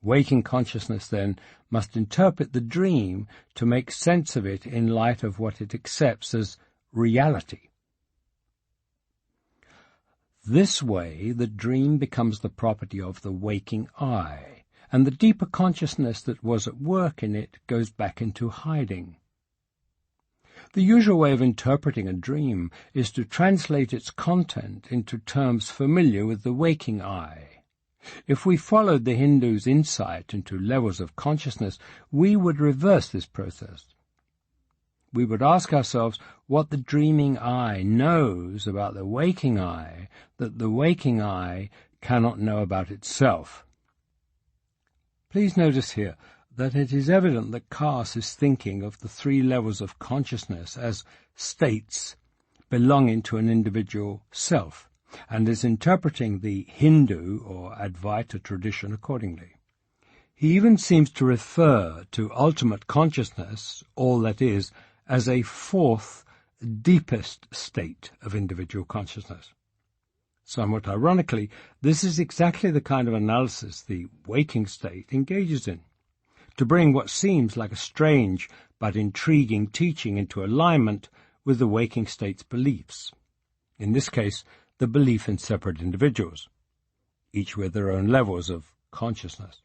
Waking consciousness, then, must interpret the dream to make sense of it in light of what it accepts as reality. This way, the dream becomes the property of the waking I, and the deeper consciousness that was at work in it goes back into hiding. The usual way of interpreting a dream is to translate its content into terms familiar with the waking I. If we followed the Hindu's insight into levels of consciousness, we would reverse this process. We would ask ourselves what the dreaming I knows about the waking I that the waking I cannot know about itself. Please notice here that it is evident that Carse is thinking of the three levels of consciousness as states belonging to an individual self, and is interpreting the Hindu or Advaita tradition accordingly. He even seems to refer to ultimate consciousness, all that is, as a fourth, deepest state of individual consciousness. Somewhat ironically, this is exactly the kind of analysis the waking state engages in, to bring what seems like a strange but intriguing teaching into alignment with the waking state's beliefs. In this case, the belief in separate individuals, each with their own levels of consciousness.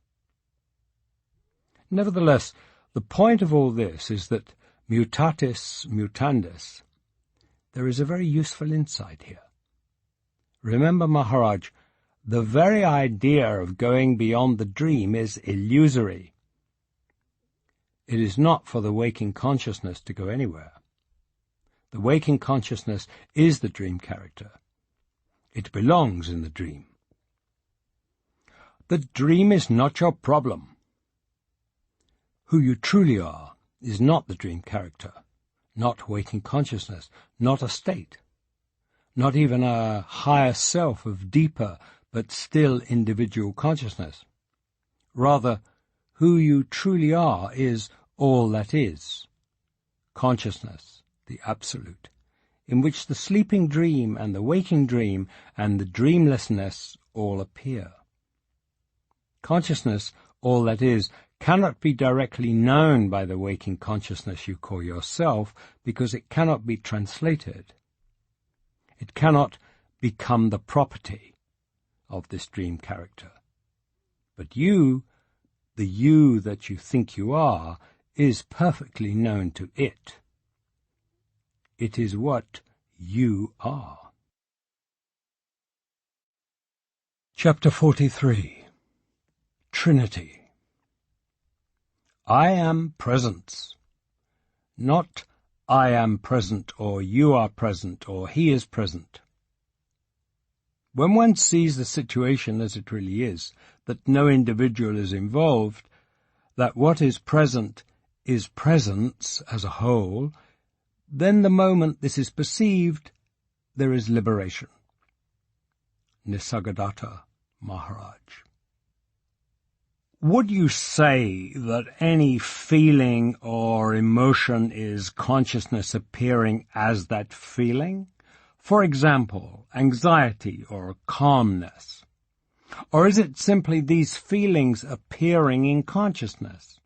Nevertheless, the point of all this is that mutatis mutandis, there is a very useful insight here. Remember, Maharaj, the very idea of going beyond the dream is illusory. It is not for the waking consciousness to go anywhere. The waking consciousness is the dream character. It belongs in the dream. The dream is not your problem. Who you truly are is not the dream character, not waking consciousness, not a state, not even a higher self of deeper but still individual consciousness. Rather, who you truly are is all that is, consciousness, the absolute, in which the sleeping dream and the waking dream and the dreamlessness all appear. Consciousness, all that is, cannot be directly known by the waking consciousness you call yourself, because it cannot be translated. It cannot become the property of this dream character. But you, the you that you think you are, is perfectly known to it. It is what you are. Chapter 43. Trinity. I am presence. Not I am present, or you are present, or he is present. When one sees the situation as it really is, that no individual is involved, that what is present is presence as a whole, then the moment this is perceived, there is liberation. Nisargadatta Maharaj. Would you say that any feeling or emotion is consciousness appearing as that feeling? For example, anxiety or calmness. Or is it simply these feelings appearing in consciousness?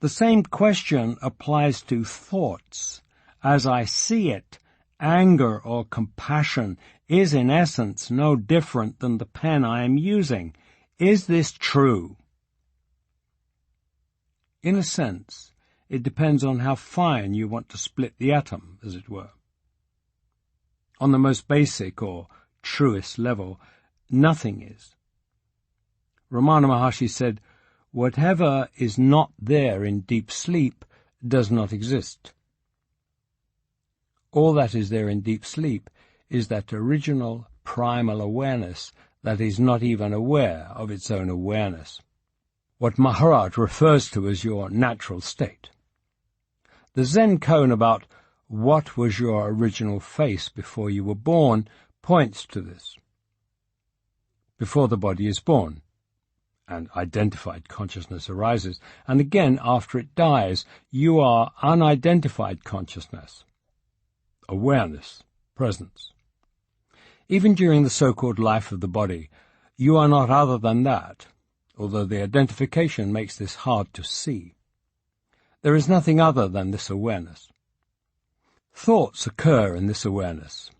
The same question applies to thoughts. As I see it, anger or compassion is in essence no different than the pen I am using. Is this true? In a sense, it depends on how fine you want to split the atom, as it were. On the most basic or truest level, nothing is. Ramana Maharshi said, whatever is not there in deep sleep does not exist. All that is there in deep sleep is that original primal awareness that is not even aware of its own awareness, what Maharaj refers to as your natural state. The Zen koan about what was your original face before you were born points to this. Before the body is born, and identified consciousness arises, and again after it dies, you are unidentified consciousness, awareness, presence. Even during the so-called life of the body, you are not other than that, although the identification makes this hard to see. There is nothing other than this awareness. Thoughts occur in this awareness.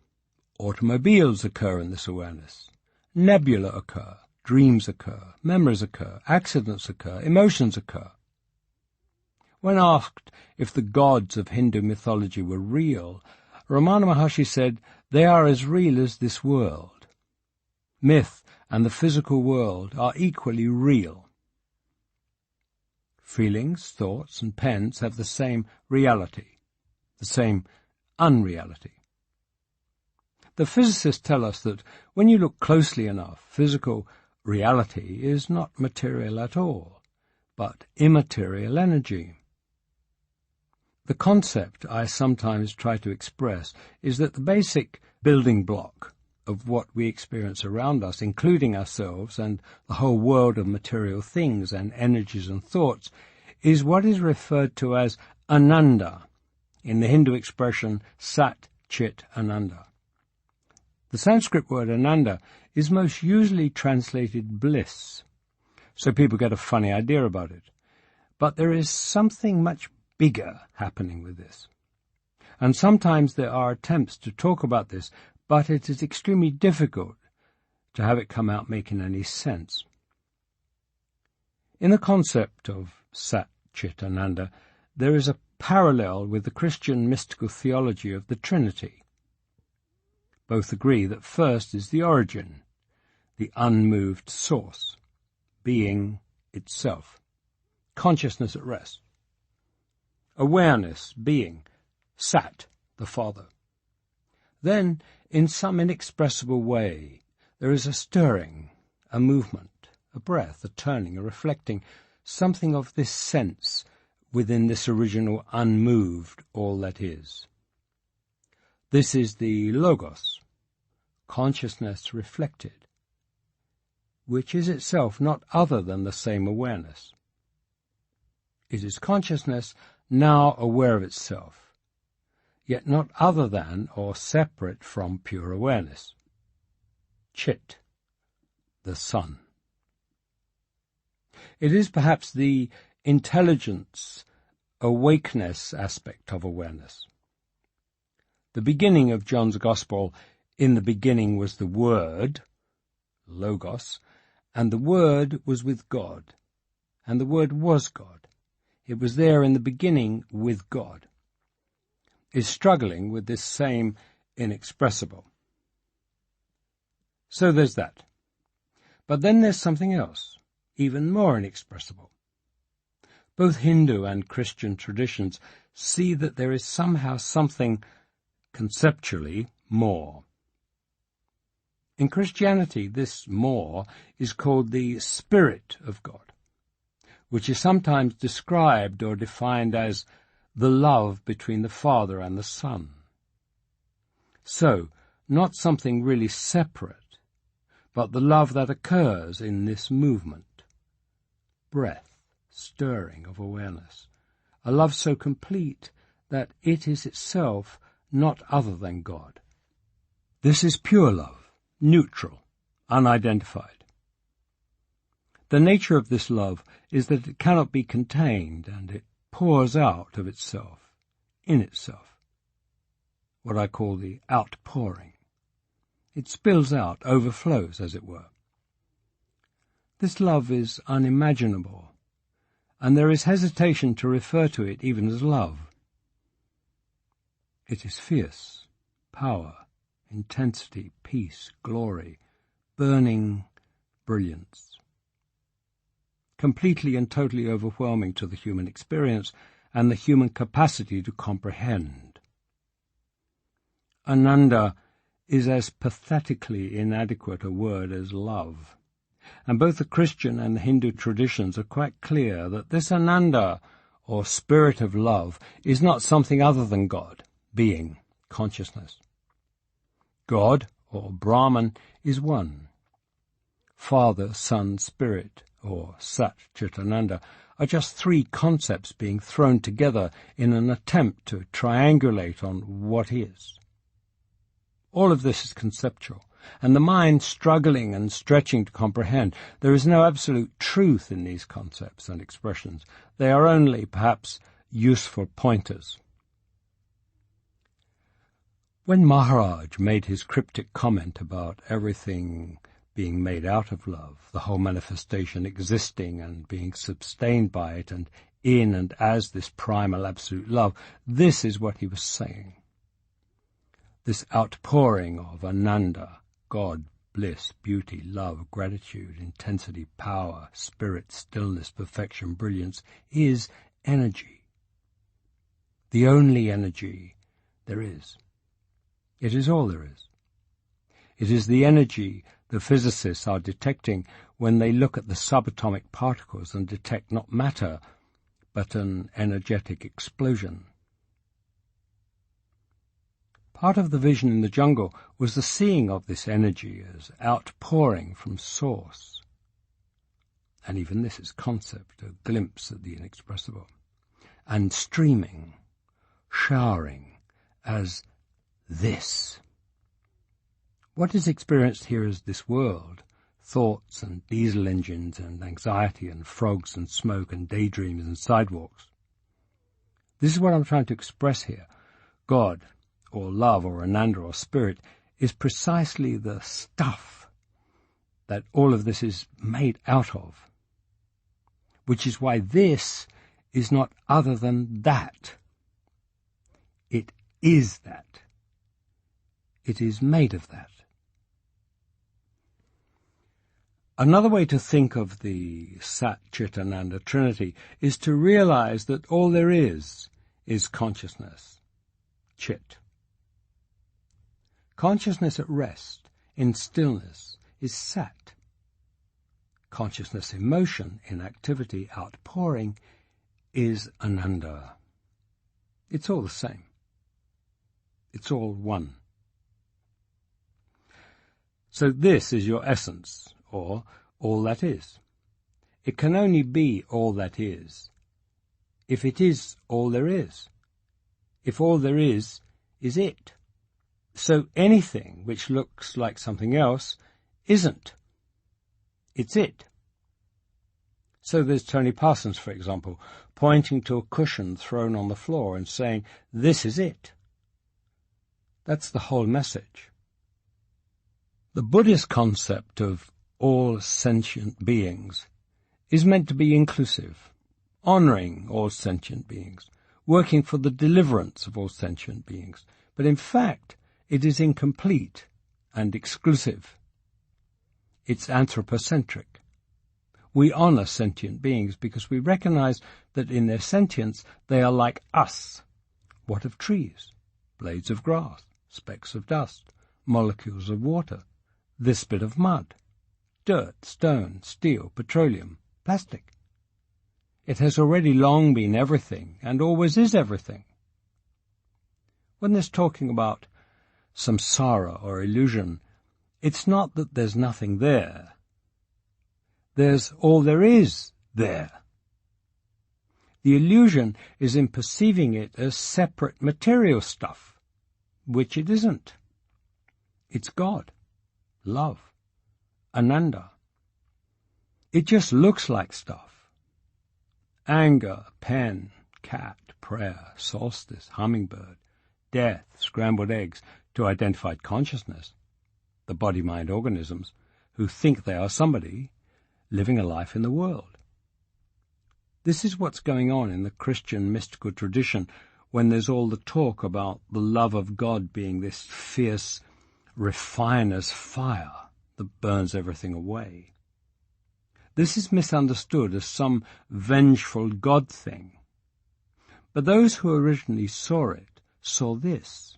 Automobiles occur in this awareness. Nebula occur. Dreams occur. Memories occur. Accidents occur. Emotions occur. When asked if the gods of Hindu mythology were real, Ramana Maharshi said, "They are as real as this world. Myth and the physical world are equally real." Feelings, thoughts, and pens have the same reality, the same unreality. The physicists tell us that when you look closely enough, physical reality is not material at all, but immaterial energy. The concept I sometimes try to express is that the basic building block of what we experience around us, including ourselves and the whole world of material things and energies and thoughts, is what is referred to as Ananda, in the Hindu expression Sat Chit Ananda. The Sanskrit word Ananda is most usually translated bliss, so people get a funny idea about it. But there is something much bigger happening with this. And sometimes there are attempts to talk about this, but it is extremely difficult to have it come out making any sense. In the concept of Sat Chit Ananda, there is a parallel with the Christian mystical theology of the Trinity. Both agree that first is the origin, the unmoved source, being itself, consciousness at rest. Awareness, being, Sat, the Father. Then, in some inexpressible way, there is a stirring, a movement, a breath, a turning, a reflecting, something of this sense within this original unmoved all that is. This is the Logos, consciousness reflected, which is itself not other than the same awareness. It is consciousness now aware of itself, yet not other than or separate from pure awareness. Chit, the sun. It is perhaps the intelligence, awakeness aspect of awareness. The beginning of John's Gospel, "In the beginning was the Word," Logos, and the Word was with God, and the Word was God. It was there in the beginning with God, is struggling with this same inexpressible. So there's that. But then there's something else, even more inexpressible. Both Hindu and Christian traditions see that there is somehow something, conceptually, more. In Christianity, this more is called the Spirit of God, which is sometimes described or defined as the love between the Father and the Son. So, not something really separate, but the love that occurs in this movement, breath, stirring of awareness, a love so complete that it is itself not other than God. This is pure love, neutral, unidentified. The nature of this love is that it cannot be contained, and it pours out of itself, in itself, what I call the outpouring. It spills out, overflows, as it were. This love is unimaginable, and there is hesitation to refer to it even as love. It is fierce, power, intensity, peace, glory, burning brilliance. Completely and totally overwhelming to the human experience and the human capacity to comprehend. Ananda is as pathetically inadequate a word as love, and both the Christian and the Hindu traditions are quite clear that this Ananda, or spirit of love, is not something other than God, being, consciousness. God, or Brahman, is one. Father, Son, Spirit, or Sat Chit Ananda, are just three concepts being thrown together in an attempt to triangulate on what is. All of this is conceptual, and the mind struggling and stretching to comprehend. There is no absolute truth in these concepts and expressions. They are only, perhaps, useful pointers. When Maharaj made his cryptic comment about everything being made out of love, the whole manifestation existing and being sustained by it and in and as this primal absolute love, this is what he was saying. This outpouring of Ananda, God, bliss, beauty, love, gratitude, intensity, power, spirit, stillness, perfection, brilliance, is energy. The only energy there is. It is all there is. It is the energy the physicists are detecting when they look at the subatomic particles and detect not matter, but an energetic explosion. Part of the vision in the jungle was the seeing of this energy as outpouring from source. And even this is concept, a glimpse at the inexpressible. And streaming, showering, as this. What is experienced here is this world, thoughts and diesel engines and anxiety and frogs and smoke and daydreams and sidewalks. This is what I'm trying to express here. God, or love, or Ananda, or spirit, is precisely the stuff that all of this is made out of, which is why this is not other than that. It is that. It is made of that. Another way to think of the Sat Chit Ananda Trinity is to realize that all there is consciousness, Chit. Consciousness at rest, in stillness, is Sat. Consciousness in motion, in activity, outpouring, is Ananda. It's all the same. It's all one. So this is your essence, or all that is. It can only be all that is if it is all there is. If all there is it. So anything which looks like something else isn't. It's it. So there's Tony Parsons, for example, pointing to a cushion thrown on the floor and saying, "This is it." That's the whole message. The Buddhist concept of all sentient beings is meant to be inclusive, honoring all sentient beings, working for the deliverance of all sentient beings. But in fact, it is incomplete and exclusive. It's anthropocentric. We honor sentient beings because we recognize that in their sentience they are like us. What of trees, blades of grass, specks of dust, molecules of water, this bit of mud, dirt, stone, steel, petroleum, plastic? It has already long been everything and always is everything. When there's talking about samsara or illusion, it's not that there's nothing there. There's all there is there. The illusion is in perceiving it as separate material stuff, which it isn't. It's God, love, Ananda. It just looks like stuff. Anger, pen, cat, prayer, solstice, hummingbird, death, scrambled eggs, to identified consciousness, the body-mind organisms, who think they are somebody living a life in the world. This is what's going on in the Christian mystical tradition when there's all the talk about the love of God being this fierce refiner's fire that burns everything away. This is misunderstood as some vengeful God thing. But those who originally saw it saw this.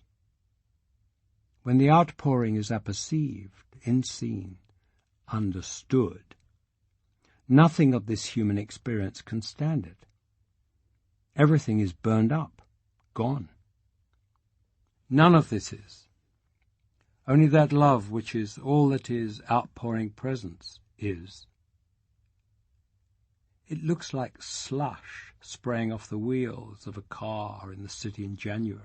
When the outpouring is apperceived, inseen, understood, nothing of this human experience can stand it. Everything is burned up, gone. None of this is. Only that love which is all that is outpouring presence is. It looks like slush spraying off the wheels of a car in the city in January.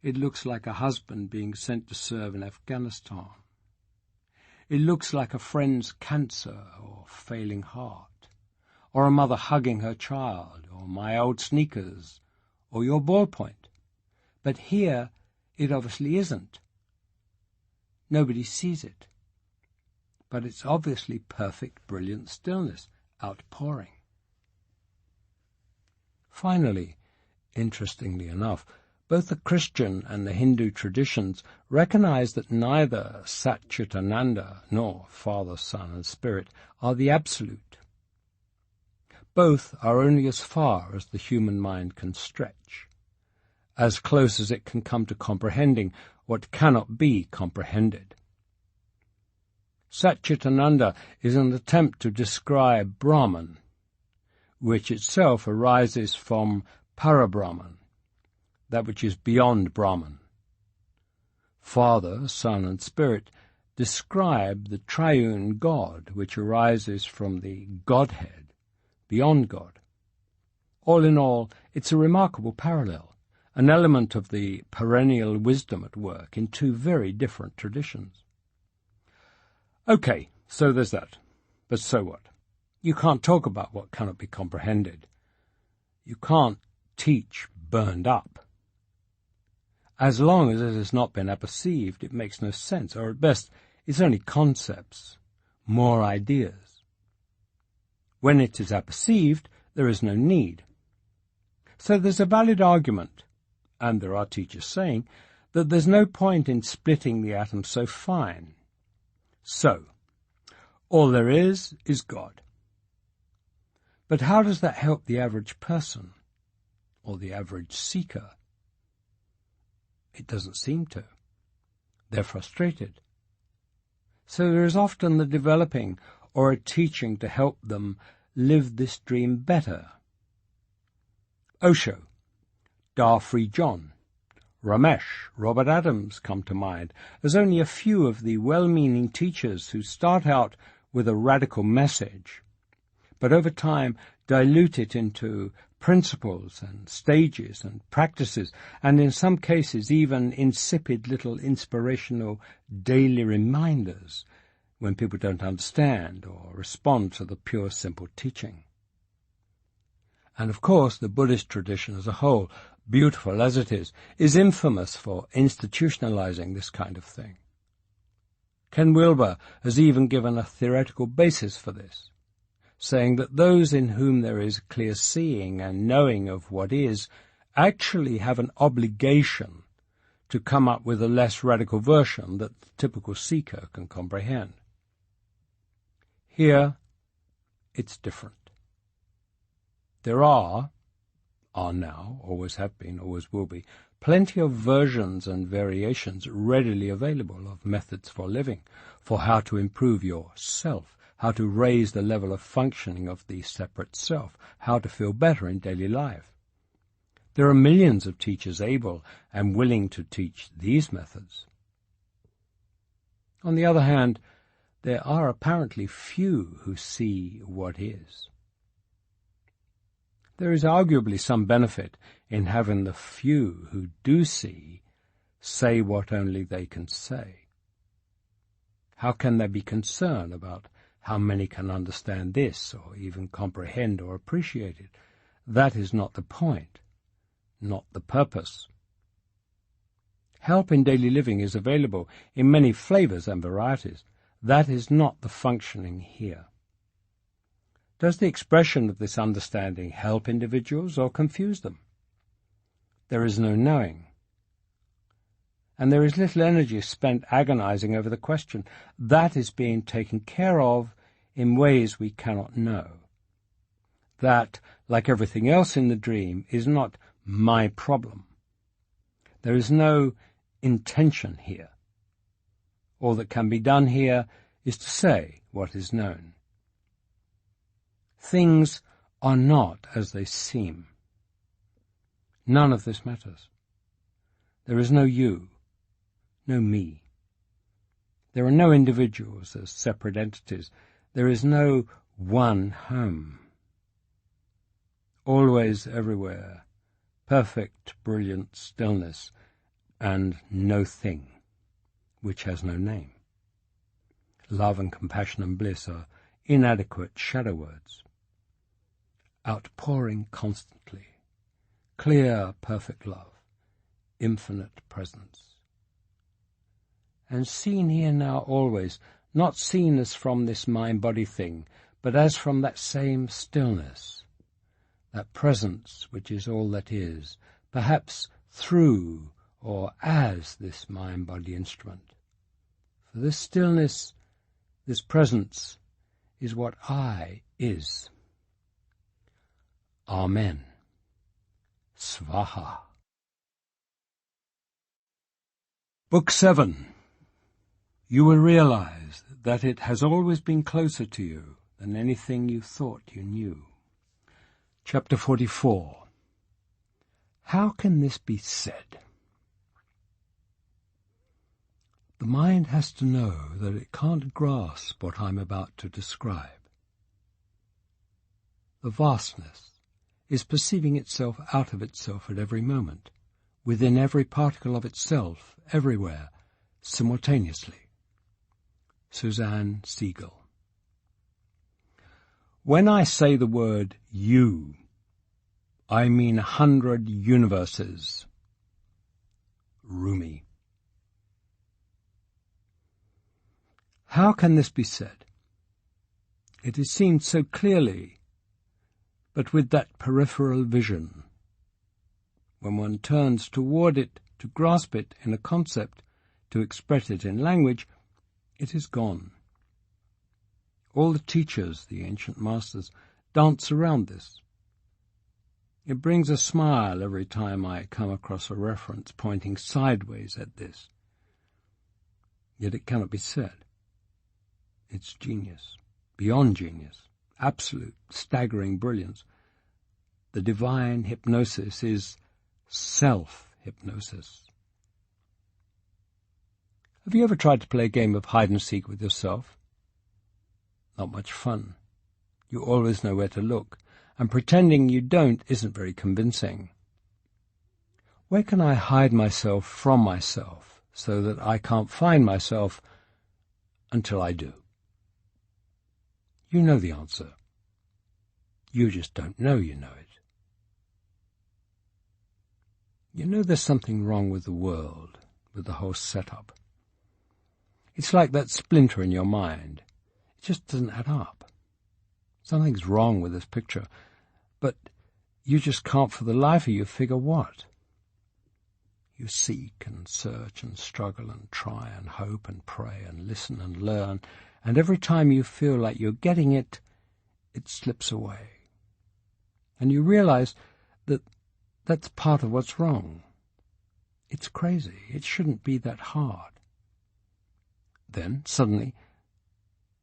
It looks like a husband being sent to serve in Afghanistan. It looks like a friend's cancer or failing heart, or a mother hugging her child, or my old sneakers, or your ballpoint. But here It obviously isn't. Nobody sees it. But it's obviously perfect, brilliant stillness, outpouring. Finally, interestingly enough, both the Christian and the Hindu traditions recognize that neither Satchitananda nor Father, Son, and Spirit are the absolute. Both are only as far as the human mind can stretch, as close as it can come to comprehending what cannot be comprehended. Satchitananda is an attempt to describe Brahman, which itself arises from Parabrahman, that which is beyond Brahman. Father, Son, and Spirit describe the triune God, which arises from the Godhead, beyond God. All in all, it's a remarkable parallel, an element of the perennial wisdom at work in two very different traditions. Okay, so there's that. But so what? You can't talk about what cannot be comprehended. You can't teach burned up. As long as it has not been apperceived, it makes no sense, or at best, it's only concepts, more ideas. When it is apperceived, there is no need. So there's a valid argument, and there are teachers saying, that there's no point in splitting the atom so fine. So, all there is God. But how does that help the average person, or the average seeker? It doesn't seem to. They're frustrated. So there is often the developing or a teaching to help them live this dream better. Osho, Darfree John, Ramesh, Robert Adams come to mind as only a few of the well-meaning teachers who start out with a radical message, but over time dilute it into principles and stages and practices, and in some cases even insipid little inspirational daily reminders when people don't understand or respond to the pure, simple teaching. And of course the Buddhist tradition as a whole, beautiful as it is infamous for institutionalizing this kind of thing. Ken Wilber has even given a theoretical basis for this, saying that those in whom there is clear seeing and knowing of what is actually have an obligation to come up with a less radical version that the typical seeker can comprehend. Here, it's different. There are now, always have been, always will be, plenty of versions and variations readily available of methods for living, for how to improve yourself, how to raise the level of functioning of the separate self, how to feel better in daily life. There are millions of teachers able and willing to teach these methods. On the other hand, there are apparently few who see what is. There is arguably some benefit in having the few who do see say what only they can say. How can there be concern about how many can understand this or even comprehend or appreciate it? That is not the point, not the purpose. Help in daily living is available in many flavors and varieties. That is not the functioning here. Does the expression of this understanding help individuals or confuse them? There is no knowing. And there is little energy spent agonizing over the question. That is being taken care of in ways we cannot know. That, like everything else in the dream, is not my problem. There is no intention here. All that can be done here is to say what is known. Things are not as they seem. None of this matters. There is no you, no me. There are no individuals as separate entities. There is no one home. Always, everywhere, perfect, brilliant stillness, and no thing, which has no name. Love and compassion and bliss are inadequate shadow words. Outpouring constantly, clear, perfect love, infinite presence. And seen here now always, not seen as from this mind-body thing, but as from that same stillness, that presence which is all that is, perhaps through or as this mind-body instrument. For this stillness, this presence, is what I is. Amen. Svaha. Book 7. You will realize that it has always been closer to you than anything you thought you knew. Chapter 44. How can this be said? The mind has to know that it can't grasp what I'm about to describe. The vastness is perceiving itself out of itself at every moment, within every particle of itself, everywhere, simultaneously. Suzanne Siegel. When I say the word you, I mean 100 universes. Rumi. How can this be said? It is seen so clearly, but with that peripheral vision. When one turns toward it to grasp it in a concept, to express it in language, it is gone. All the teachers, the ancient masters, dance around this. It brings a smile every time I come across a reference pointing sideways at this. Yet it cannot be said. It's genius, beyond genius, absolute, staggering brilliance. The divine hypnosis is self-hypnosis. Have you ever tried to play a game of hide-and-seek with yourself? Not much fun. You always know where to look, and pretending you don't isn't very convincing. Where can I hide myself from myself so that I can't find myself until I do? You know the answer. You just don't know you know it. You know there's something wrong with the world, with the whole setup. It's like that splinter in your mind. It just doesn't add up. Something's wrong with this picture, but you just can't for the life of you figure what. You seek and search and struggle and try and hope and pray and listen and learn, and every time you feel like you're getting it, it slips away. And you realize that that's part of what's wrong. It's crazy. It shouldn't be that hard. Then, suddenly,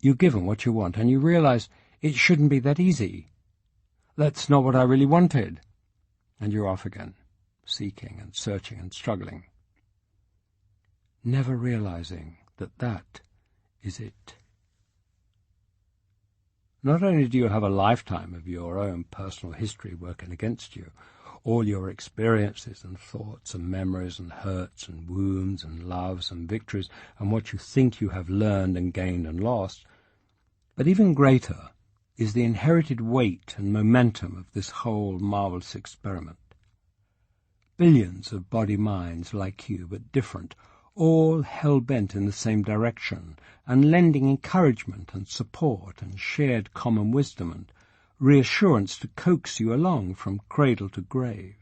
you're given what you want, and you realize it shouldn't be that easy. That's not what I really wanted. And you're off again, seeking and searching and struggling, never realizing that that is it. Not only do you have a lifetime of your own personal history working against you, all your experiences and thoughts and memories and hurts and wounds and loves and victories and what you think you have learned and gained and lost, but even greater is the inherited weight and momentum of this whole marvelous experiment. Billions of body-minds like you, but different, all hell-bent in the same direction, and lending encouragement and support and shared common wisdom and reassurance to coax you along from cradle to grave.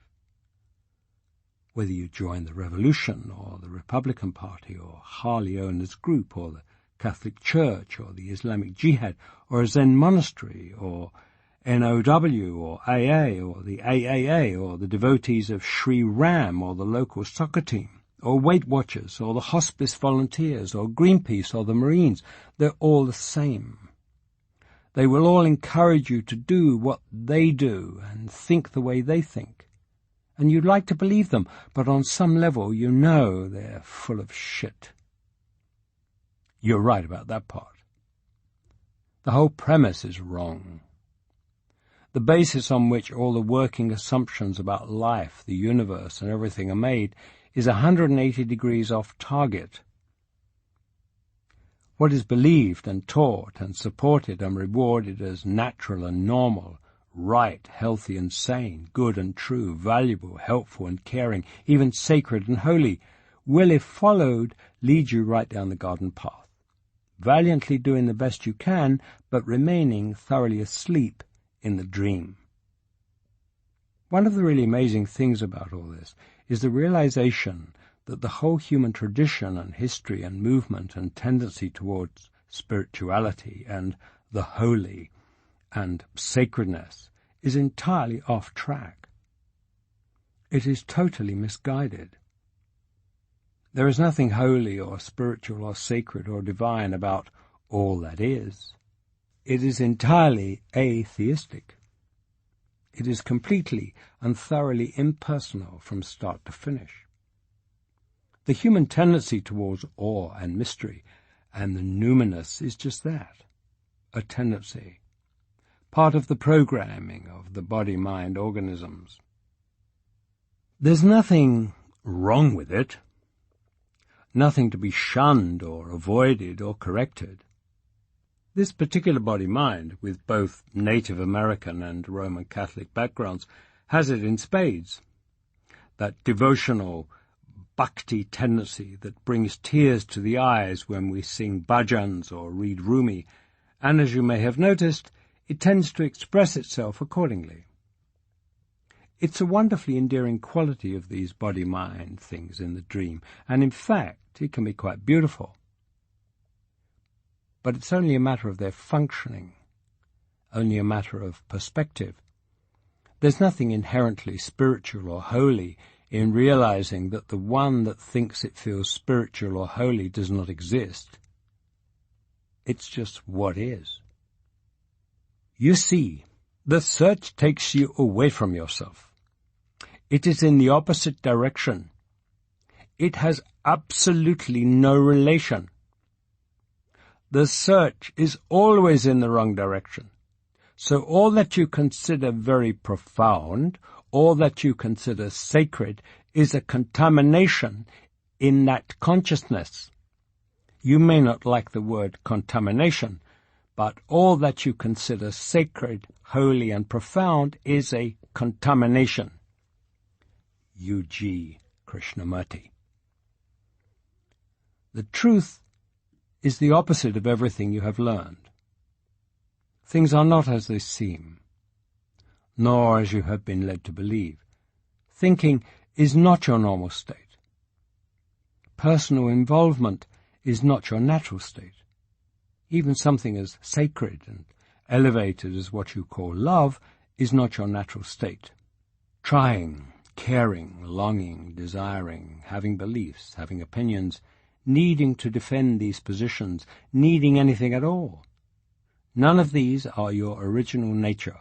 Whether you join the Revolution or the Republican Party or Harley Owners Group or the Catholic Church or the Islamic Jihad or a Zen monastery or NOW or AA or the AAA or the devotees of Sri Ram or the local soccer team, or Weight Watchers, or the hospice volunteers, or Greenpeace, or the Marines, they're all the same. They will all encourage you to do what they do and think the way they think. And you'd like to believe them, but on some level you know they're full of shit. You're right about that part. The whole premise is wrong. The basis on which all the working assumptions about life, the universe, and everything are made is 180 degrees off target. What is believed and taught and supported and rewarded as natural and normal right, healthy and sane, good and true, valuable, helpful and caring, even sacred and holy, will, if followed, lead you right down the garden path, valiantly doing the best you can, but remaining thoroughly asleep in the dream. One of the really amazing things about all this is the realization that the whole human tradition and history and movement and tendency towards spirituality and the holy and sacredness is entirely off track. It is totally misguided. There is nothing holy or spiritual or sacred or divine about all that is. It is entirely atheistic. It is completely and thoroughly impersonal from start to finish. The human tendency towards awe and mystery and the numinous is just that, a tendency, part of the programming of the body-mind organisms. There's nothing wrong with it, nothing to be shunned or avoided or corrected. This particular body-mind, with both Native American and Roman Catholic backgrounds, has it in spades. That devotional bhakti tendency that brings tears to the eyes when we sing bhajans or read Rumi, and as you may have noticed, it tends to express itself accordingly. It's a wonderfully endearing quality of these body-mind things in the dream, and in fact it can be quite beautiful. But it's only a matter of their functioning, only a matter of perspective. There's nothing inherently spiritual or holy in realizing that the one that thinks it feels spiritual or holy does not exist. It's just what is. You see, the search takes you away from yourself. It is in the opposite direction. It has absolutely no relation. The search is always in the wrong direction. So all that you consider very profound, all that you consider sacred, is a contamination in that consciousness. You may not like the word contamination, but all that you consider sacred, holy, and profound is a contamination. Jiddu Krishnamurti. The truth is the opposite of everything you have learned. Things are not as they seem, nor as you have been led to believe. Thinking is not your normal state. Personal involvement is not your natural state. Even something as sacred and elevated as what you call love is not your natural state. Trying, caring, longing, desiring, having beliefs, having opinions, needing to defend these positions, needing anything at all. None of these are your original nature,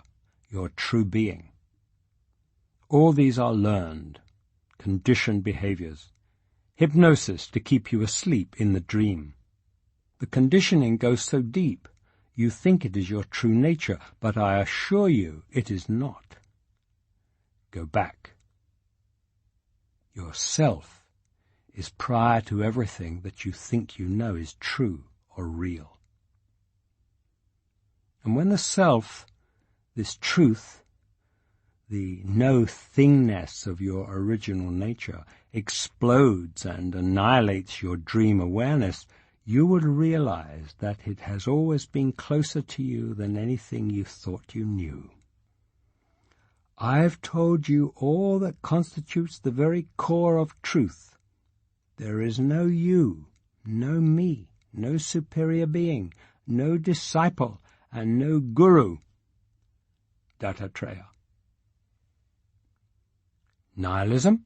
your true being. All these are learned, conditioned behaviors, hypnosis to keep you asleep in the dream. The conditioning goes so deep, you think it is your true nature, but I assure you it is not. Go back. Yourself is prior to everything that you think you know is true or real. And when the self, this truth, the no-thingness of your original nature, explodes and annihilates your dream awareness, you will realize that it has always been closer to you than anything you thought you knew. I've told you all that constitutes the very core of truth. There is no you, no me, no superior being, no disciple, and no guru. Dattatreya. Nihilism?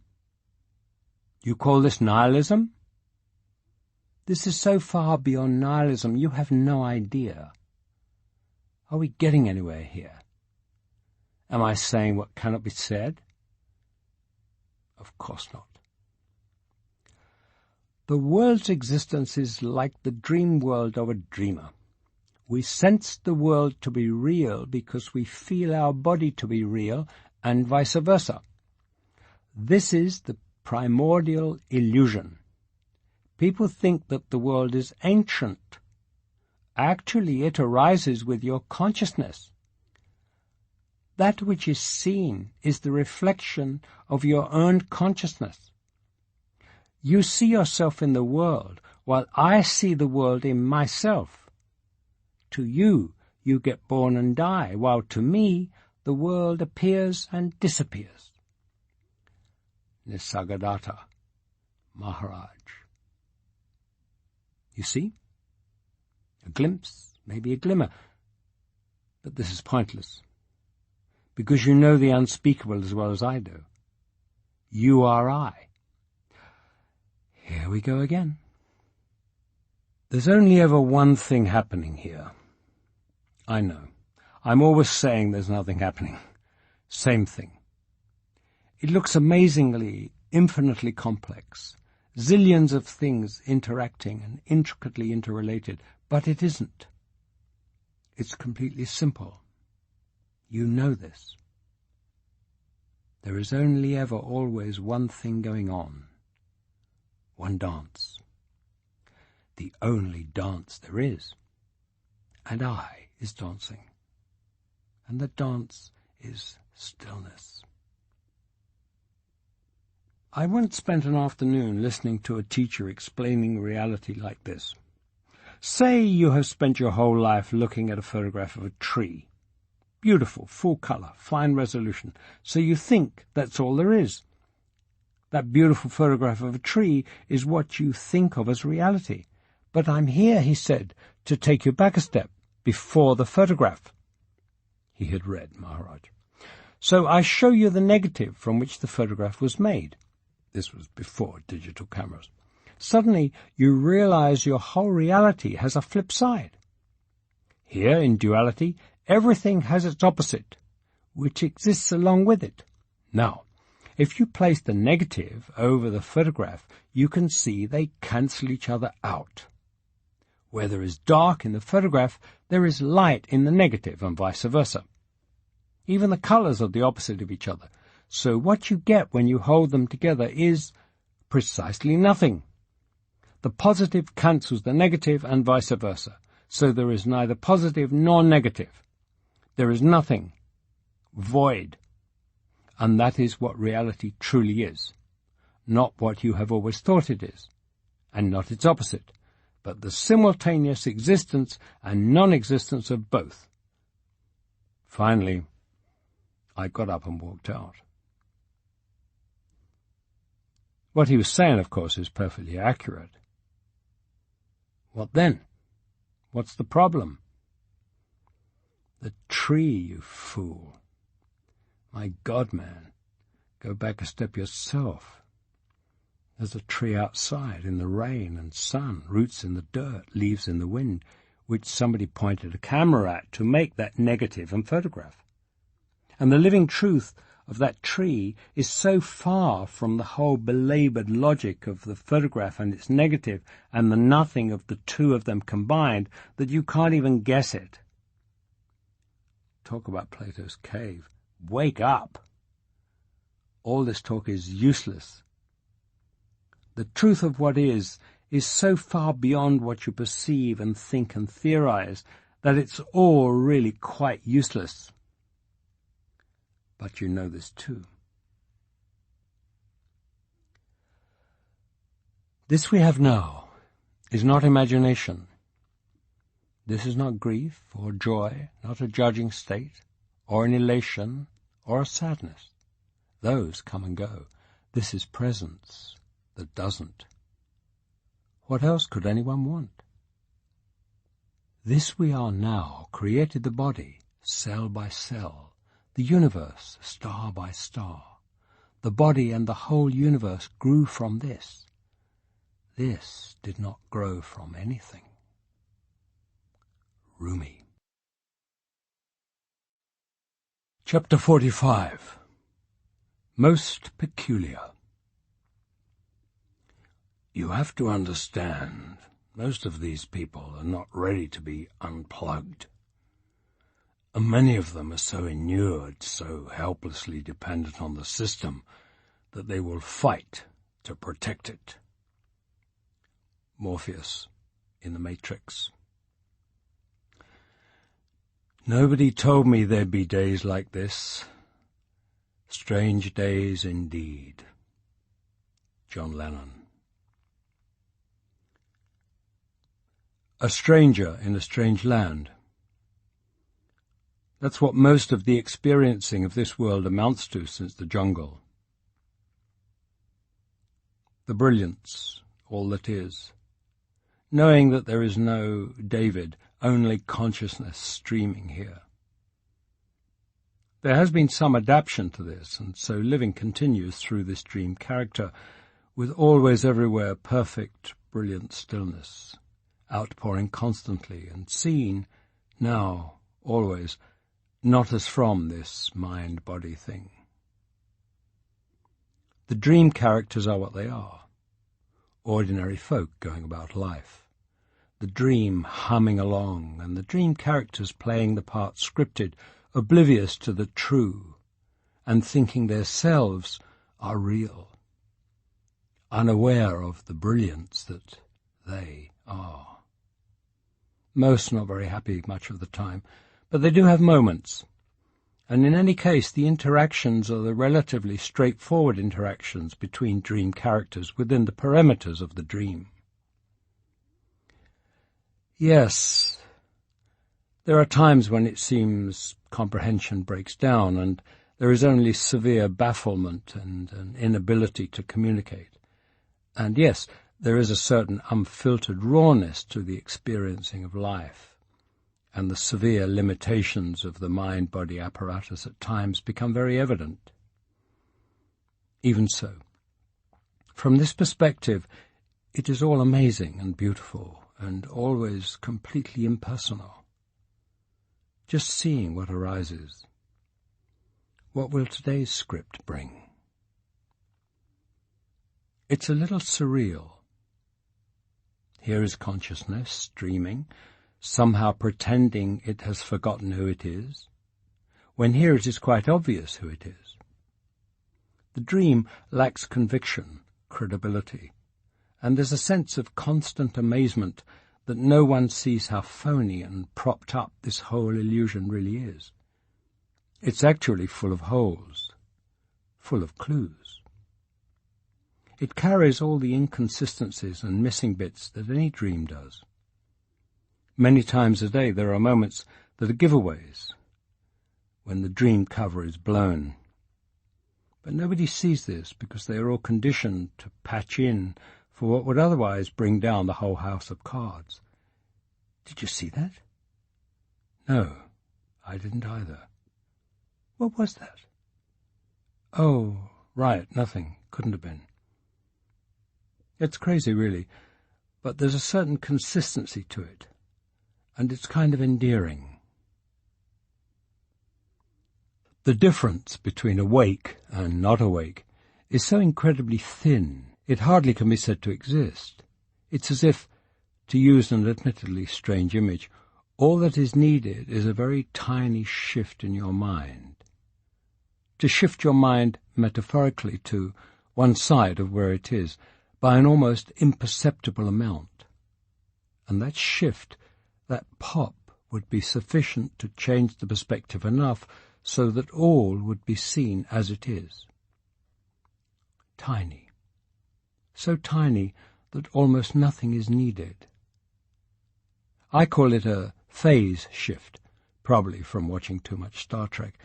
You call this nihilism? This is so far beyond nihilism, you have no idea. Are we getting anywhere here? Am I saying what cannot be said? Of course not. The world's existence is like the dream world of a dreamer. We sense the world to be real because we feel our body to be real, and vice versa. This is the primordial illusion. People think that the world is ancient. Actually, it arises with your consciousness. That which is seen is the reflection of your own consciousness. You see yourself in the world, while I see the world in myself. To you, you get born and die, while to me, the world appears and disappears. Nisargadatta Maharaj. You see? A glimpse, maybe a glimmer. But this is pointless, because you know the unspeakable as well as I do. You are I. Here we go again. There's only ever one thing happening here. I know. I'm always saying there's nothing happening. Same thing. It looks amazingly, infinitely complex. Zillions of things interacting and intricately interrelated, but it isn't. It's completely simple. You know this. There is only ever always one thing going on. One dance. The only dance there is. And I is dancing. And the dance is stillness. I once spent an afternoon listening to a teacher explaining reality like this. Say you have spent your whole life looking at a photograph of a tree. Beautiful, full color, fine resolution. So you think that's all there is. That beautiful photograph of a tree is what you think of as reality. But I'm here, he said, to take you back a step before the photograph. He had read Maharaj. So I show you the negative from which the photograph was made. This was before digital cameras. Suddenly you realize your whole reality has a flip side. Here, in duality, everything has its opposite, which exists along with it. Now, if you place the negative over the photograph, you can see they cancel each other out. Where there is dark in the photograph, there is light in the negative, and vice versa. Even the colors are the opposite of each other. So what you get when you hold them together is precisely nothing. The positive cancels the negative and vice versa. So there is neither positive nor negative. There is nothing. Void. And that is what reality truly is. Not what you have always thought it is. And not its opposite. But the simultaneous existence and non-existence of both. Finally, I got up and walked out. What he was saying, of course, is perfectly accurate. What then? What's the problem? The tree, you fool. My God, man, go back a step yourself. There's a tree outside in the rain and sun, roots in the dirt, leaves in the wind, which somebody pointed a camera at to make that negative and photograph. And the living truth of that tree is so far from the whole belabored logic of the photograph and its negative and the nothing of the two of them combined that you can't even guess it. Talk about Plato's cave. Wake up! All this talk is useless. The truth of what is so far beyond what you perceive and think and theorize that it's all really quite useless. But you know this too. This we have now is not imagination. This is not grief or joy, not a judging state, or an elation, or a sadness. Those come and go. This is presence that doesn't. What else could anyone want? This we are now created the body, cell by cell, the universe, star by star. The body and the whole universe grew from this. This did not grow from anything. Rumi. Chapter 45. Most Peculiar. You have to understand, most of these people are not ready to be unplugged. And many of them are so inured, so helplessly dependent on the system, that they will fight to protect it. Morpheus in the Matrix. Nobody told me there'd be days like this. Strange days indeed. John Lennon. A stranger in a strange land. That's what most of the experiencing of this world amounts to since the jungle. The brilliance, all that is. Knowing that there is no David, only consciousness streaming here. There has been some adaptation to this, and so living continues through this dream character, with always everywhere perfect, brilliant stillness, outpouring constantly, and seen, now, always, not as from this mind-body thing. The dream characters are what they are, ordinary folk going about life, the dream humming along, and the dream characters playing the part scripted, oblivious to the true, and thinking themselves are real, unaware of the brilliance that they are. Most not very happy much of the time, but they do have moments, and in any case the interactions are the relatively straightforward interactions between dream characters within the parameters of the dream. Yes, there are times when it seems comprehension breaks down and there is only severe bafflement and an inability to communicate. And yes, there is a certain unfiltered rawness to the experiencing of life, and the severe limitations of the mind-body apparatus at times become very evident. Even so, from this perspective, it is all amazing and beautiful and always completely impersonal. Just seeing what arises. What will today's script bring? It's a little surreal. Here is consciousness streaming, somehow pretending it has forgotten who it is, when here it is quite obvious who it is. The dream lacks conviction, credibility, and there's a sense of constant amazement that no one sees how phony and propped up this whole illusion really is. It's actually full of holes, full of clues. It carries all the inconsistencies and missing bits that any dream does. Many times a day there are moments that are giveaways, when the dream cover is blown. But nobody sees this because they are all conditioned to patch in for what would otherwise bring down the whole house of cards. Did you see that? No, I didn't either. What was that? Oh, right, nothing. Couldn't have been. It's crazy, really, but there's a certain consistency to it, and it's kind of endearing. The difference between awake and not awake is so incredibly thin, it hardly can be said to exist. It's as if, to use an admittedly strange image, all that is needed is a very tiny shift in your mind. To shift your mind metaphorically to one side of where it is by an almost imperceptible amount. And that shift, that pop, would be sufficient to change the perspective enough so that all would be seen as it is. Tiny. So tiny that almost nothing is needed. I call it a phase shift, probably from watching too much Star Trek.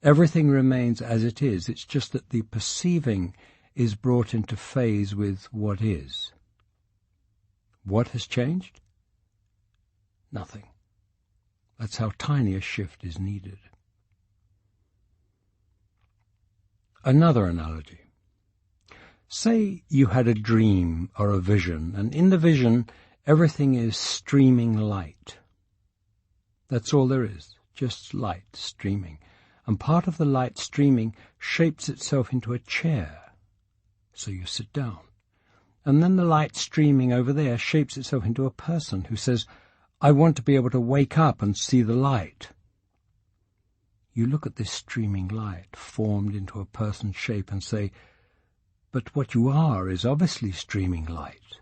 Everything remains as it is, it's just that the perceiving is brought into phase with what is. What has changed? Nothing. That's how tiny a shift is needed. Another analogy. Say you had a dream or a vision, and in the vision everything is streaming light. That's all there is, just light streaming. And part of the light streaming shapes itself into a chair. So you sit down. And then the light streaming over there shapes itself into a person who says, I want to be able to wake up and see the light. You look at this streaming light formed into a person's shape and say, but what you are is obviously streaming light.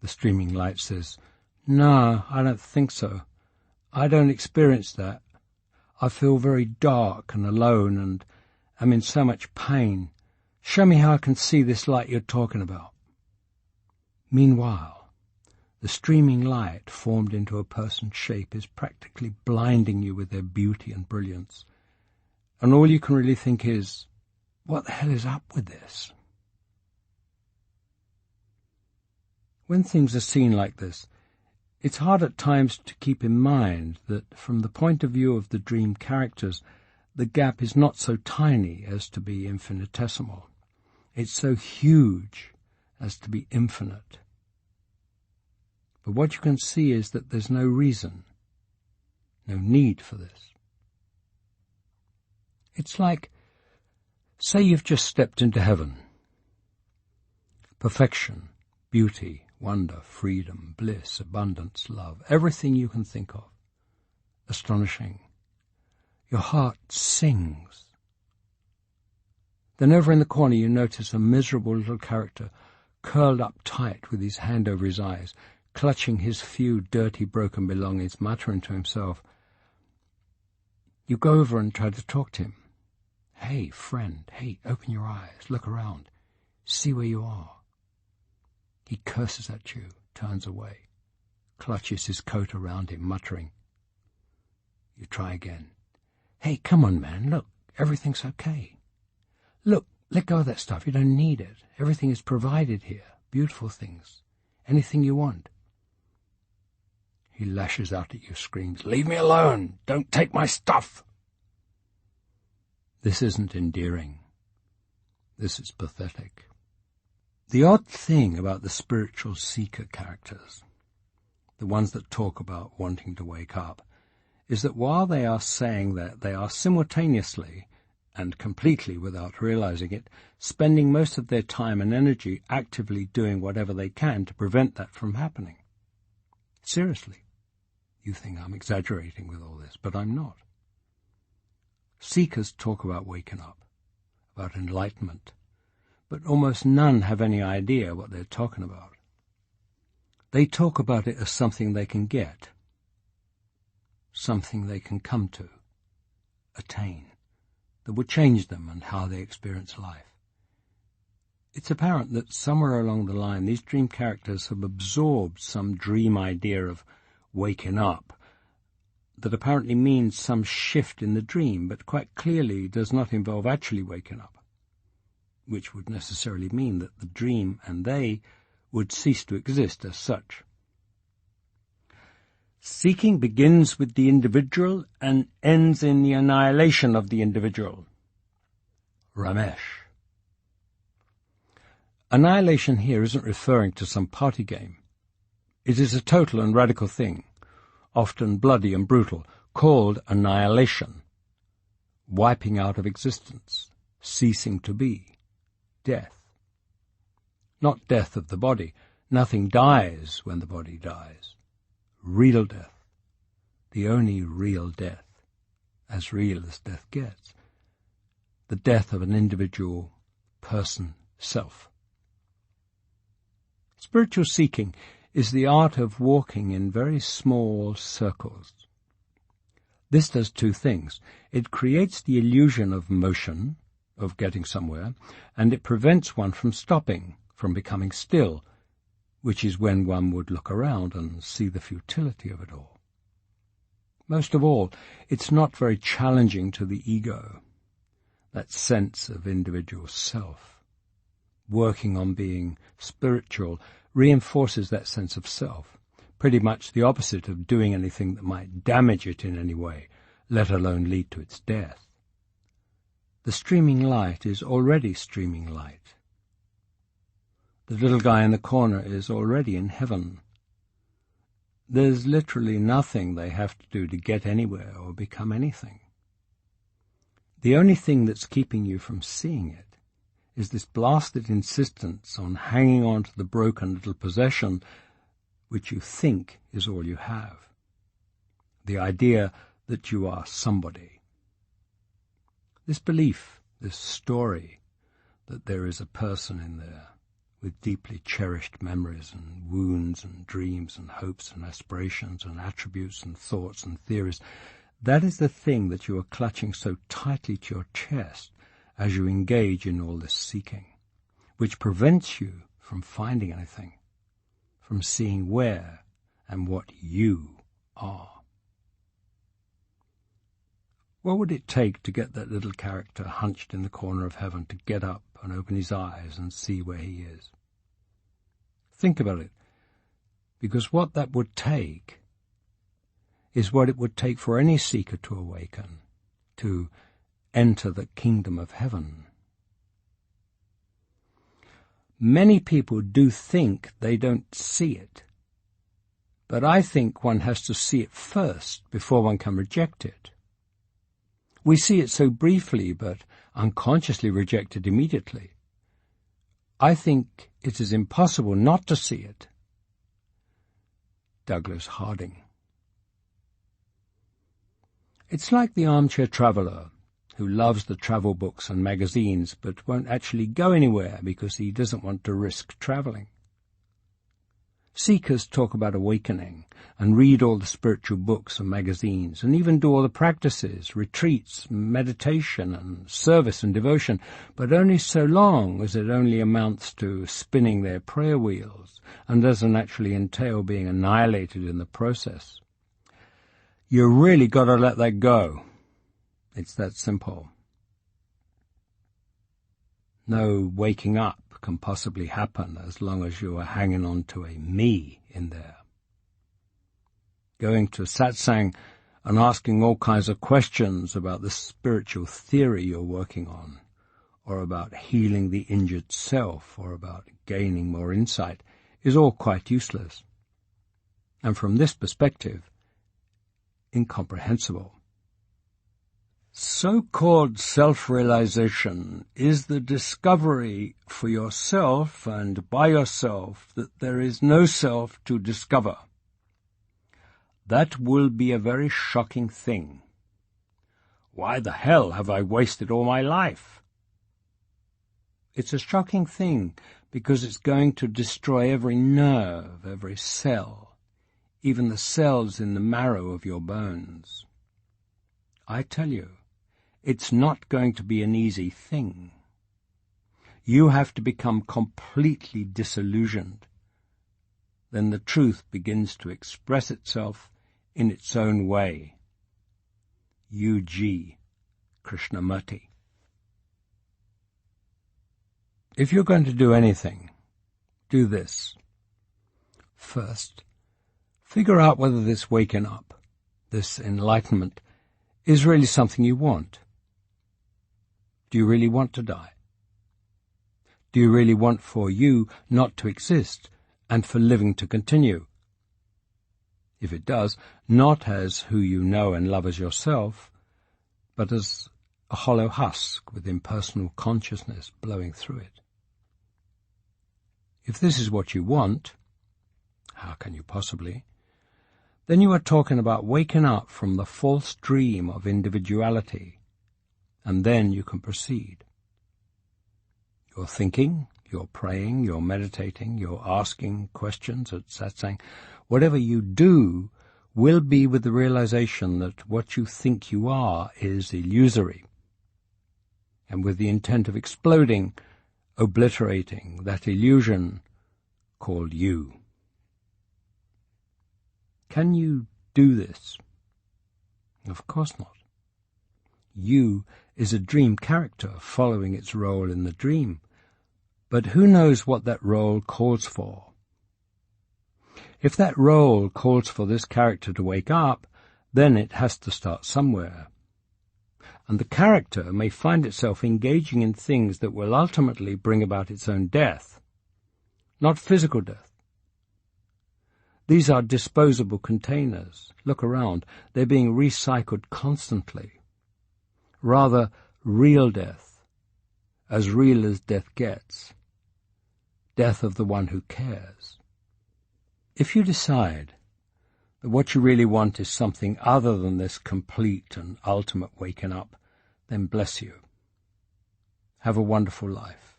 The streaming light says, no, I don't think so. I don't experience that. I feel very dark and alone and am in so much pain. Show me how I can see this light you're talking about." Meanwhile, the streaming light formed into a person's shape is practically blinding you with their beauty and brilliance. And all you can really think is, what the hell is up with this? When things are seen like this, it's hard at times to keep in mind that from the point of view of the dream characters, the gap is not so tiny as to be infinitesimal. It's so huge as to be infinite. But what you can see is that there's no reason, no need for this. It's like, say you've just stepped into heaven. Perfection, beauty, wonder, freedom, bliss, abundance, love, everything you can think of. Astonishing. Your heart sings. Then over in the corner you notice a miserable little character curled up tight with his hand over his eyes, clutching his few dirty, broken belongings, muttering to himself. You go over and try to talk to him. "Hey, friend, hey, open your eyes, look around, see where you are." He curses at you, turns away, clutches his coat around him, muttering. You try again. "Hey, come on, man, look, everything's okay. Look, let go of that stuff, you don't need it. Everything is provided here, beautiful things, anything you want." He lashes out at you, screams, "Leave me alone! Don't take my stuff!" This isn't endearing. This is pathetic. The odd thing about the spiritual seeker characters, the ones that talk about wanting to wake up, is that while they are saying that, they are simultaneously, and completely without realizing it, spending most of their time and energy actively doing whatever they can to prevent that from happening. Seriously. You think I'm exaggerating with all this, but I'm not. Seekers talk about waking up, about enlightenment, but almost none have any idea what they're talking about. They talk about it as something they can get, something they can come to, attain, that will change them and how they experience life. It's apparent that somewhere along the line these dream characters have absorbed some dream idea of waking up that apparently means some shift in the dream, but quite clearly does not involve actually waking up, which would necessarily mean that the dream and they would cease to exist as such. Seeking begins with the individual and ends in the annihilation of the individual. Ramesh. Annihilation here isn't referring to some party game. It is a total and radical thing, often bloody and brutal, called annihilation, wiping out of existence, ceasing to be, death. Not death of the body. Nothing dies when the body dies. Real death, the only real death, as real as death gets, the death of an individual person, self. Spiritual seeking is the art of walking in very small circles. This does two things. It creates the illusion of motion, of getting somewhere, and it prevents one from stopping, from becoming still, which is when one would look around and see the futility of it all. Most of all, it's not very challenging to the ego, that sense of individual self. Working on being spiritual reinforces that sense of self, pretty much the opposite of doing anything that might damage it in any way, let alone lead to its death. The streaming light is already streaming light. The little guy in the corner is already in heaven. There's literally nothing they have to do to get anywhere or become anything. The only thing that's keeping you from seeing it is this blasted insistence on hanging on to the broken little possession which you think is all you have. The idea that you are somebody. This belief, this story, that there is a person in there, with deeply cherished memories and wounds and dreams and hopes and aspirations and attributes and thoughts and theories. That is the thing that you are clutching so tightly to your chest as you engage in all this seeking, which prevents you from finding anything, from seeing where and what you are. What would it take to get that little character hunched in the corner of heaven to get up and open his eyes and see where he is? Think about it, because what that would take is what it would take for any seeker to awaken, to enter the kingdom of heaven. Many people do think they don't see it, but I think one has to see it first before one can reject it. We see it so briefly, but unconsciously reject it immediately. I think it is impossible not to see it. Douglas Harding. It's like the armchair traveller who loves the travel books and magazines but won't actually go anywhere because he doesn't want to risk travelling. Seekers talk about awakening and read all the spiritual books and magazines and even do all the practices, retreats, meditation and service and devotion, but only so long as it only amounts to spinning their prayer wheels and doesn't actually entail being annihilated in the process. You really got to let that go. It's that simple. No waking up can possibly happen as long as you are hanging on to a me in there. Going to satsang and asking all kinds of questions about the spiritual theory you're working on, or about healing the injured self, or about gaining more insight, is all quite useless. And from this perspective, incomprehensible. So-called self-realization is the discovery for yourself and by yourself that there is no self to discover. That will be a very shocking thing. Why the hell have I wasted all my life? It's a shocking thing because it's going to destroy every nerve, every cell, even the cells in the marrow of your bones. I tell you, it's not going to be an easy thing. You have to become completely disillusioned. Then the truth begins to express itself in its own way. Jiddu Krishnamurti. If you're going to do anything, do this. First, figure out whether this waking up, this enlightenment, is really something you want. Do you really want to die? Do you really want for you not to exist and for living to continue? If it does, not as who you know and love as yourself, but as a hollow husk with impersonal consciousness blowing through it. If this is what you want, how can you possibly? Then you are talking about waking up from the false dream of individuality, and then you can proceed. You're thinking, you're praying, you're meditating, you're asking questions at satsang. Whatever you do will be with the realization that what you think you are is illusory, and with the intent of exploding, obliterating that illusion called you. Can you do this? Of course not. You is a dream character following its role in the dream, but who knows what that role calls for? If that role calls for this character to wake up, then it has to start somewhere. And the character may find itself engaging in things that will ultimately bring about its own death, not physical death. These are disposable containers. Look around. They're being recycled constantly. Rather, real death, as real as death gets. Death of the one who cares. If you decide that what you really want is something other than this complete and ultimate waking up, then bless you. Have a wonderful life.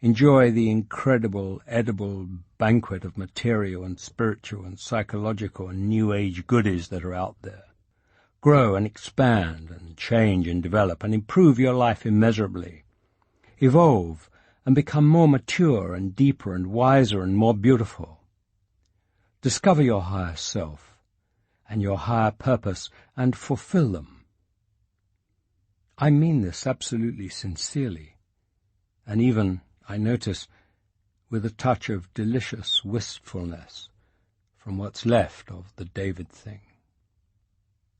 Enjoy the incredible edible banquet of material and spiritual and psychological and New Age goodies that are out there. Grow and expand and change and develop and improve your life immeasurably. Evolve and become more mature and deeper and wiser and more beautiful. Discover your higher self and your higher purpose and fulfill them. I mean this absolutely sincerely, and even, I notice, with a touch of delicious wistfulness from what's left of the David thing.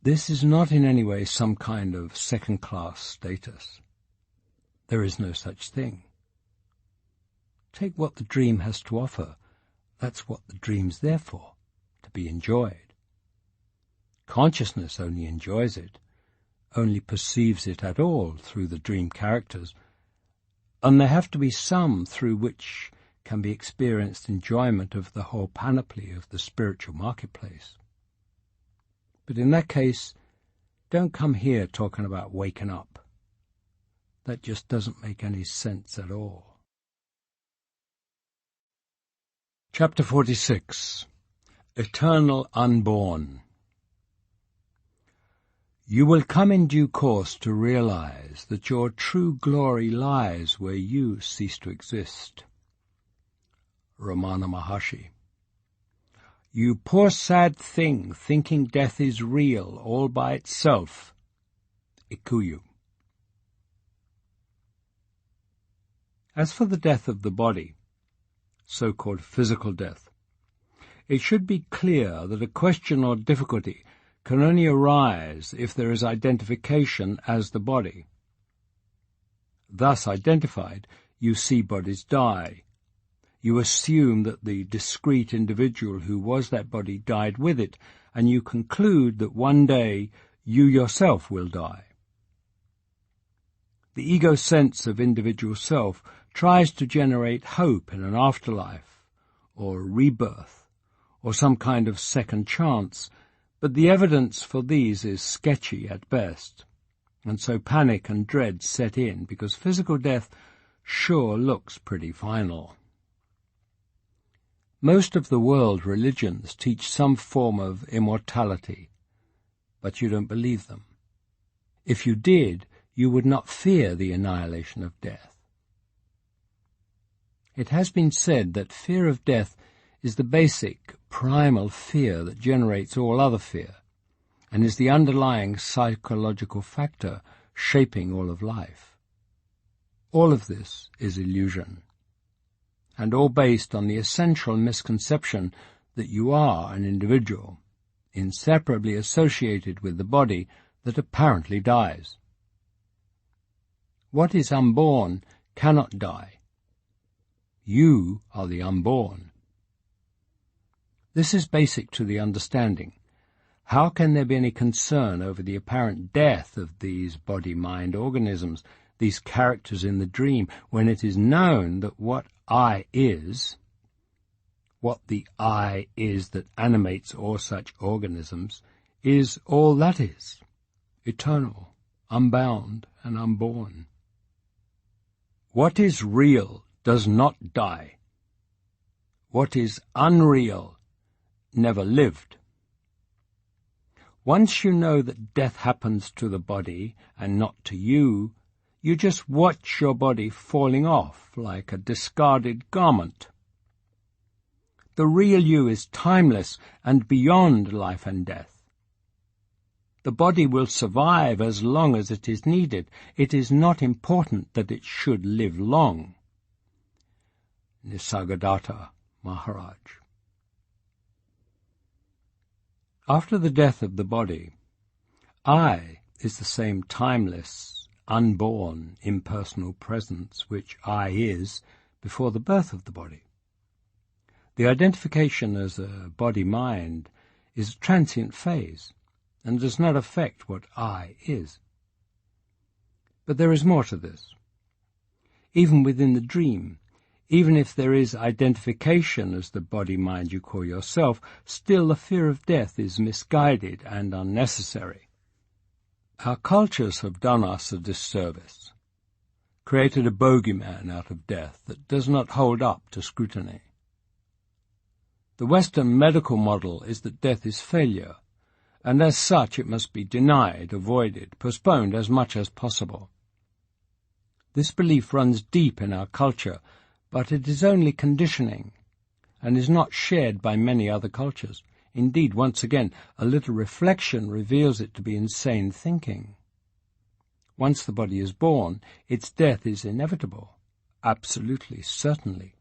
This is not in any way some kind of second-class status. There is no such thing. Take what the dream has to offer. That's what the dream's there for, to be enjoyed. Consciousness only enjoys it, only perceives it at all through the dream characters, and there have to be some through which can be experienced enjoyment of the whole panoply of the spiritual marketplace. But in that case, don't come here talking about waking up. That just doesn't make any sense at all. Chapter 46. Eternal Unborn. You will come in due course to realize that your true glory lies where you cease to exist. Ramana Maharshi. You poor sad thing, thinking death is real all by itself. Ikuyu. As for the death of the body, so-called physical death, it should be clear that a question or difficulty can only arise if there is identification as the body. Thus identified, you see bodies die. You assume that the discrete individual who was that body died with it, and you conclude that one day you yourself will die. The ego sense of individual self tries to generate hope in an afterlife, or rebirth, or some kind of second chance, but the evidence for these is sketchy at best, and so panic and dread set in because physical death sure looks pretty final. Most of the world religions teach some form of immortality, but you don't believe them. If you did, you would not fear the annihilation of death. It has been said that fear of death is the basic, primal fear that generates all other fear, and is the underlying psychological factor shaping all of life. All of this is illusion, and all based on the essential misconception that you are an individual, inseparably associated with the body that apparently dies. What is unborn cannot die. You are the unborn. This is basic to the understanding. How can there be any concern over the apparent death of these body-mind organisms, these characters in the dream, when it is known that what I is, what the I is that animates all such organisms, is all that is, eternal, unbound, and unborn? What is real does not die. What is unreal never lived. Once you know that death happens to the body and not to you, you just watch your body falling off like a discarded garment. The real you is timeless and beyond life and death. The body will survive as long as it is needed. It is not important that it should live long. Nisargadatta Maharaj. After the death of the body, I is the same timeless, unborn, impersonal presence which I is before the birth of the body. The identification as a body-mind is a transient phase and does not affect what I is. But there is more to this. Even within the dream, even if there is identification as the body-mind you call yourself, still the fear of death is misguided and unnecessary. Our cultures have done us a disservice. created a bogeyman out of death that does not hold up to scrutiny. The Western medical model is that death is failure, and as such it must be denied, avoided, postponed as much as possible. This belief runs deep in our culture, but it is only conditioning, and is not shared by many other cultures. Indeed, once again, a little reflection reveals it to be insane thinking. Once the body is born, its death is inevitable, absolutely, certainly,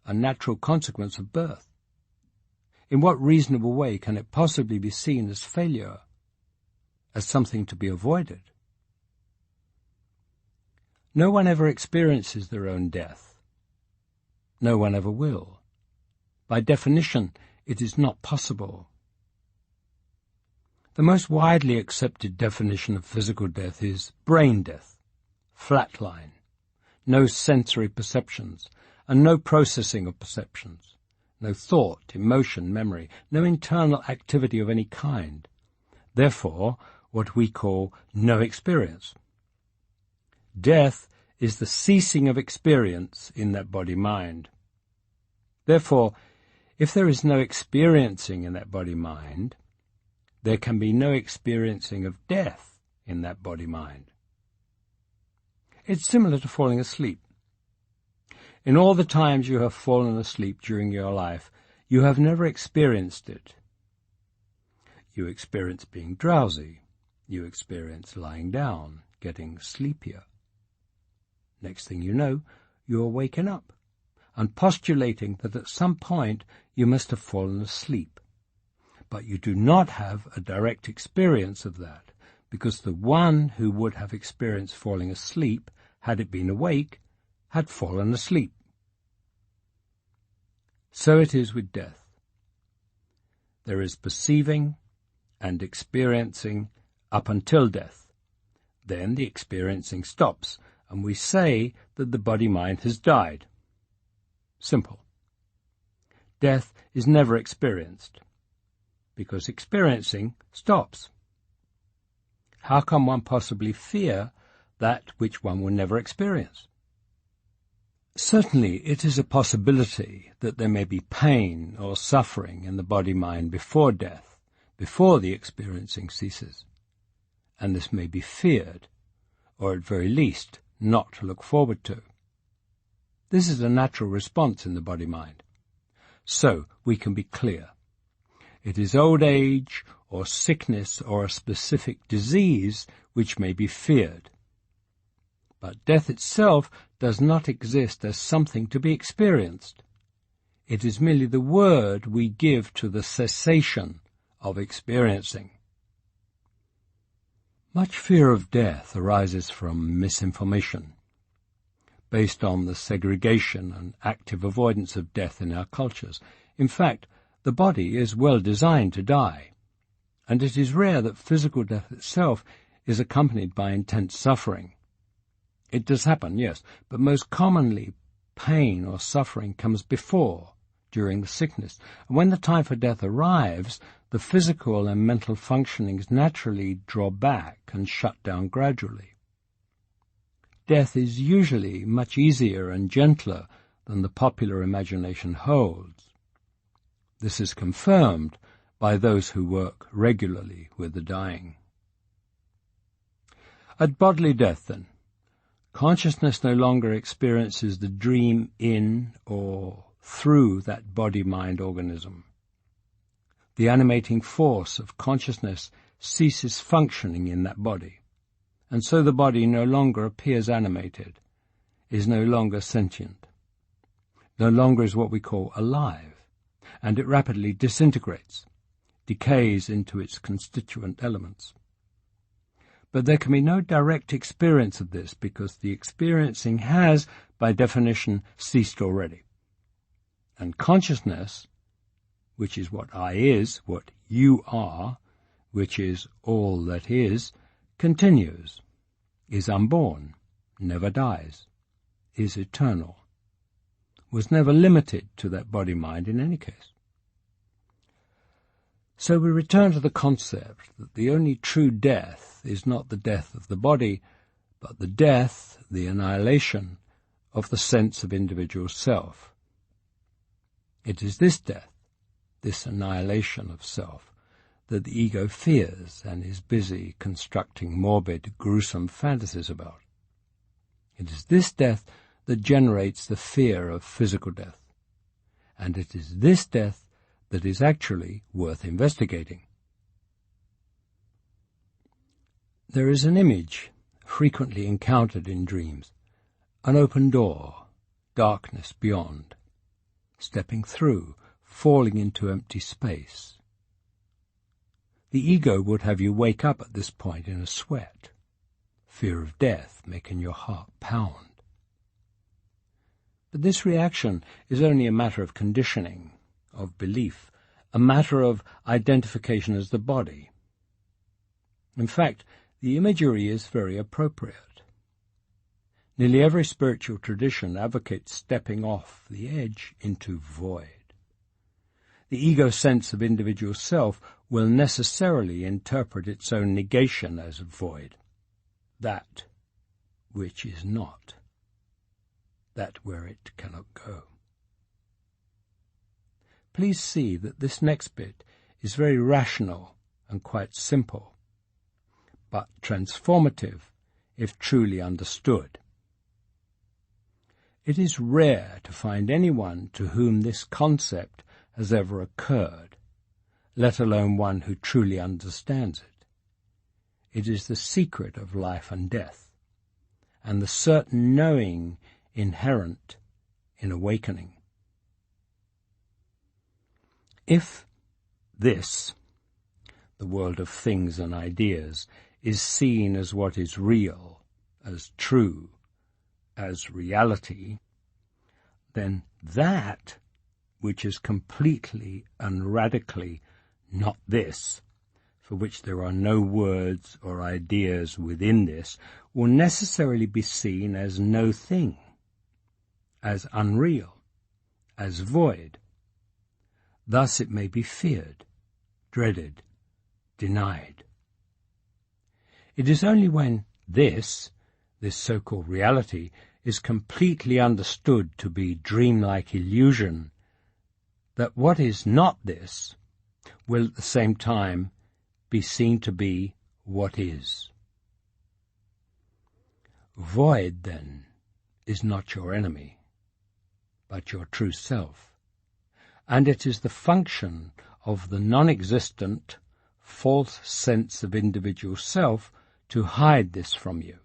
a natural consequence of birth. In what reasonable way can it possibly be seen as failure, as something to be avoided? No one ever experiences their own death. No one ever will. By definition, it is not possible. The most widely accepted definition of physical death is brain death, flatline, no sensory perceptions, and no processing of perceptions, no thought, emotion, memory, no internal activity of any kind. Therefore, what we call no experience. Death is the ceasing of experience in that body-mind. Therefore, if there is no experiencing in that body-mind, there can be no experiencing of death in that body-mind. It's similar to falling asleep. In all the times you have fallen asleep during your life, you have never experienced it. You experience being drowsy. You experience lying down, getting sleepier. Next thing you know, you are waking up and postulating that at some point you must have fallen asleep. But you do not have a direct experience of that, because the one who would have experienced falling asleep, had it been awake, had fallen asleep. So it is with death. There is perceiving and experiencing up until death. Then the experiencing stops, and we say that the body-mind has died. Simple. Death is never experienced, because experiencing stops. How can one possibly fear that which one will never experience? Certainly it is a possibility that there may be pain or suffering in the body-mind before death, before the experiencing ceases, and this may be feared, or at very least not to look forward to. This is a natural response in the body-mind. So we can be clear. It is old age or sickness or a specific disease which may be feared. But death itself does not exist as something to be experienced. It is merely the word we give to the cessation of experiencing. Much fear of death arises from misinformation, based on the segregation and active avoidance of death in our cultures. In fact, the body is well designed to die, and it is rare that physical death itself is accompanied by intense suffering. It does happen, yes, but most commonly pain or suffering comes before, during the sickness, and when the time for death arrives, the physical and mental functionings naturally draw back and shut down gradually. Death is usually much easier and gentler than the popular imagination holds. This is confirmed by those who work regularly with the dying. At bodily death, then, consciousness no longer experiences the dream in or through that body-mind organism. The animating force of consciousness ceases functioning in that body, and so the body no longer appears animated, is no longer sentient, no longer is what we call alive, and it rapidly disintegrates, decays into its constituent elements. But there can be no direct experience of this because the experiencing has, by definition, ceased already. And consciousness, which is what I is, what you are, which is all that is, continues, is unborn, never dies, is eternal, was never limited to that body-mind in any case. So we return to the concept that the only true death is not the death of the body, but the death, the annihilation of the sense of individual self. It is this death, this annihilation of self, that the ego fears and is busy constructing morbid, gruesome fantasies about. It is this death that generates the fear of physical death, and it is this death that is actually worth investigating. There is an image frequently encountered in dreams, an open door, darkness beyond, stepping through, falling into empty space. The ego would have you wake up at this point in a sweat, fear of death making your heart pound. But this reaction is only a matter of conditioning, of belief, a matter of identification as the body. In fact, the imagery is very appropriate. Nearly every spiritual tradition advocates stepping off the edge into void. The ego sense of individual self will necessarily interpret its own negation as void, that which is not, that where it cannot go. Please see that this next bit is very rational and quite simple, but transformative if truly understood. It is rare to find anyone to whom this concept has ever occurred, let alone one who truly understands it. It is the secret of life and death, and the certain knowing inherent in awakening. If this, the world of things and ideas, is seen as what is real, as true, as reality, then that which is completely and radically not this, for which there are no words or ideas within this, will necessarily be seen as no thing, as unreal, as void. Thus it may be feared, dreaded, denied. It is only when this so-called reality, is completely understood to be dreamlike illusion, that what is not this will at the same time be seen to be what is. Void, then, is not your enemy, but your true self, and it is the function of the non-existent, false sense of individual self to hide this from you.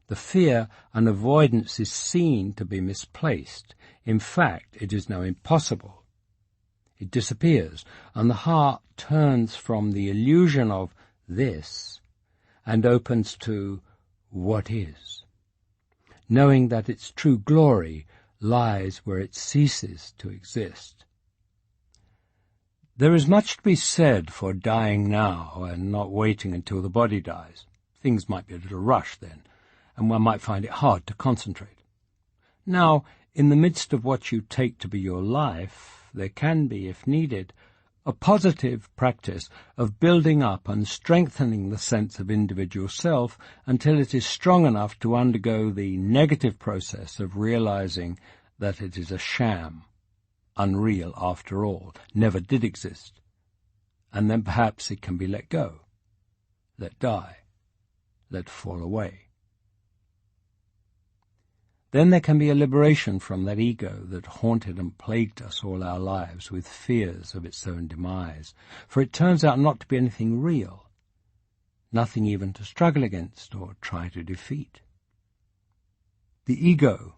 The fear and avoidance is seen to be misplaced. In fact, it is now impossible. It disappears, and the heart turns from the illusion of this and opens to what is, knowing that its true glory lies where it ceases to exist. There is much to be said for dying now and not waiting until the body dies. Things might be a little rushed then, and one might find it hard to concentrate. Now, in the midst of what you take to be your life, there can be, if needed, a positive practice of building up and strengthening the sense of individual self until it is strong enough to undergo the negative process of realizing that it is a sham, unreal after all, never did exist, and then perhaps it can be let go, let die, let fall away. Then there can be a liberation from that ego that haunted and plagued us all our lives with fears of its own demise, for it turns out not to be anything real, nothing even to struggle against or try to defeat. The ego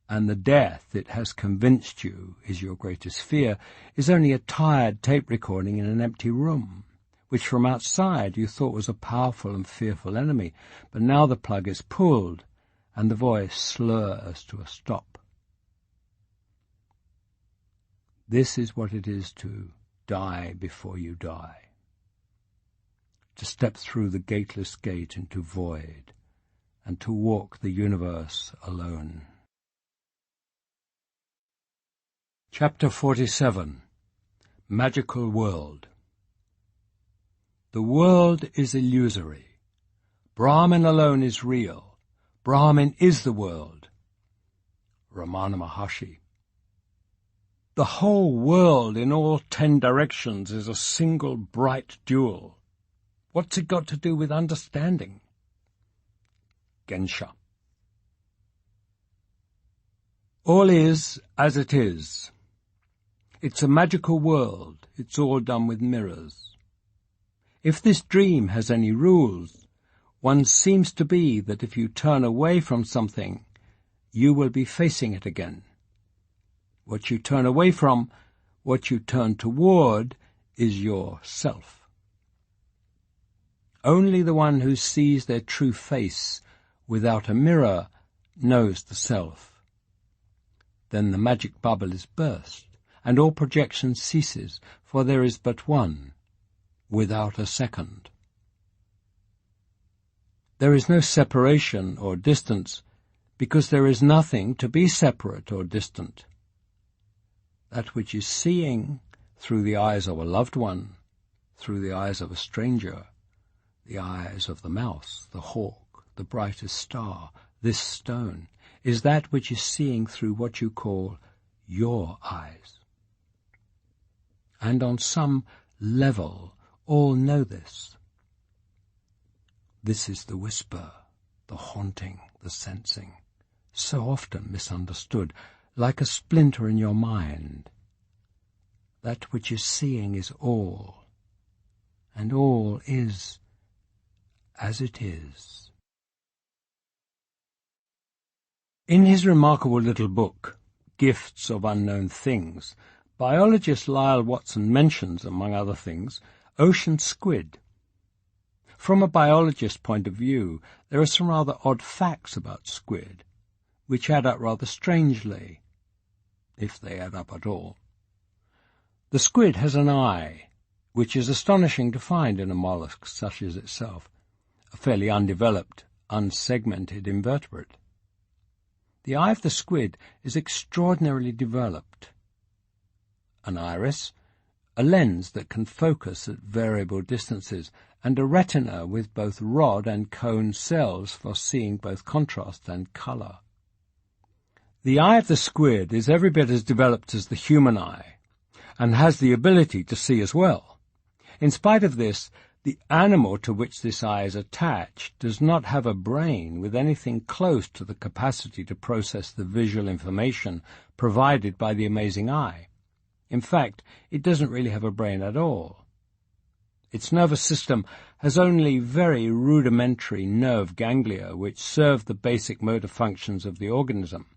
and the death it has convinced you is your greatest fear is only a tired tape recording in an empty room, which from outside you thought was a powerful and fearful enemy, but now the plug is pulled and the voice slurs to a stop. This is what it is to die before you die, to step through the gateless gate into void, and to walk the universe alone. Chapter 47. Magical World. The world is illusory, Brahman alone is real. Brahman is the world. Ramana Maharshi. The whole world in all 10 directions is a single bright jewel. What's it got to do with understanding? Gensha. All is as it is. It's a magical world. It's all done with mirrors. If this dream has any rules, one seems to be that if you turn away from something, you will be facing it again. What you turn away from, what you turn toward, is yourself. Only the one who sees their true face without a mirror knows the self. Then the magic bubble is burst, and all projection ceases, for there is but one, without a second. There is no separation or distance, because there is nothing to be separate or distant. That which is seeing through the eyes of a loved one, through the eyes of a stranger, the eyes of the mouse, the hawk, the brightest star, this stone, is that which is seeing through what you call your eyes. And on some level, all know this. This is the whisper, the haunting, the sensing, so often misunderstood, like a splinter in your mind. That which is seeing is all, and all is as it is. In his remarkable little book, Gifts of Unknown Things, biologist Lyle Watson mentions, among other things, ocean squid. From a biologist's point of view, there are some rather odd facts about squid, which add up rather strangely, if they add up at all. The squid has an eye, which is astonishing to find in a mollusk such as itself, a fairly undeveloped, unsegmented invertebrate. The eye of the squid is extraordinarily developed. An iris, a lens that can focus at variable distances, and a retina with both rod and cone cells for seeing both contrast and colour. The eye of the squid is every bit as developed as the human eye, and has the ability to see as well. In spite of this, the animal to which this eye is attached does not have a brain with anything close to the capacity to process the visual information provided by the amazing eye. In fact, it doesn't really have a brain at all. Its nervous system has only very rudimentary nerve ganglia which serve the basic motor functions of the organism.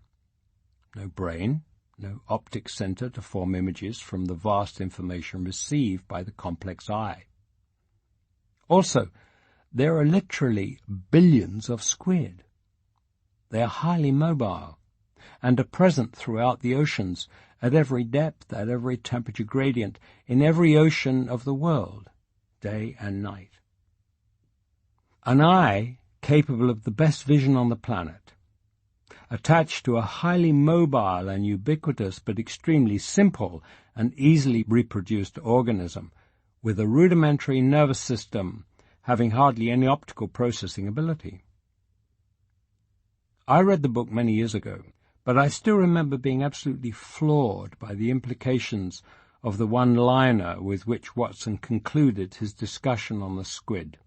No brain, no optic center to form images from the vast information received by the complex eye. Also, there are literally billions of squid. They are highly mobile and are present throughout the oceans, at every depth, at every temperature gradient, in every ocean of the world, day and night. An eye capable of the best vision on the planet, attached to a highly mobile and ubiquitous but extremely simple and easily reproduced organism, with a rudimentary nervous system having hardly any optical processing ability. I read the book many years ago, but I still remember being absolutely floored by the implications of the one-liner with which Watson concluded his discussion on the squid.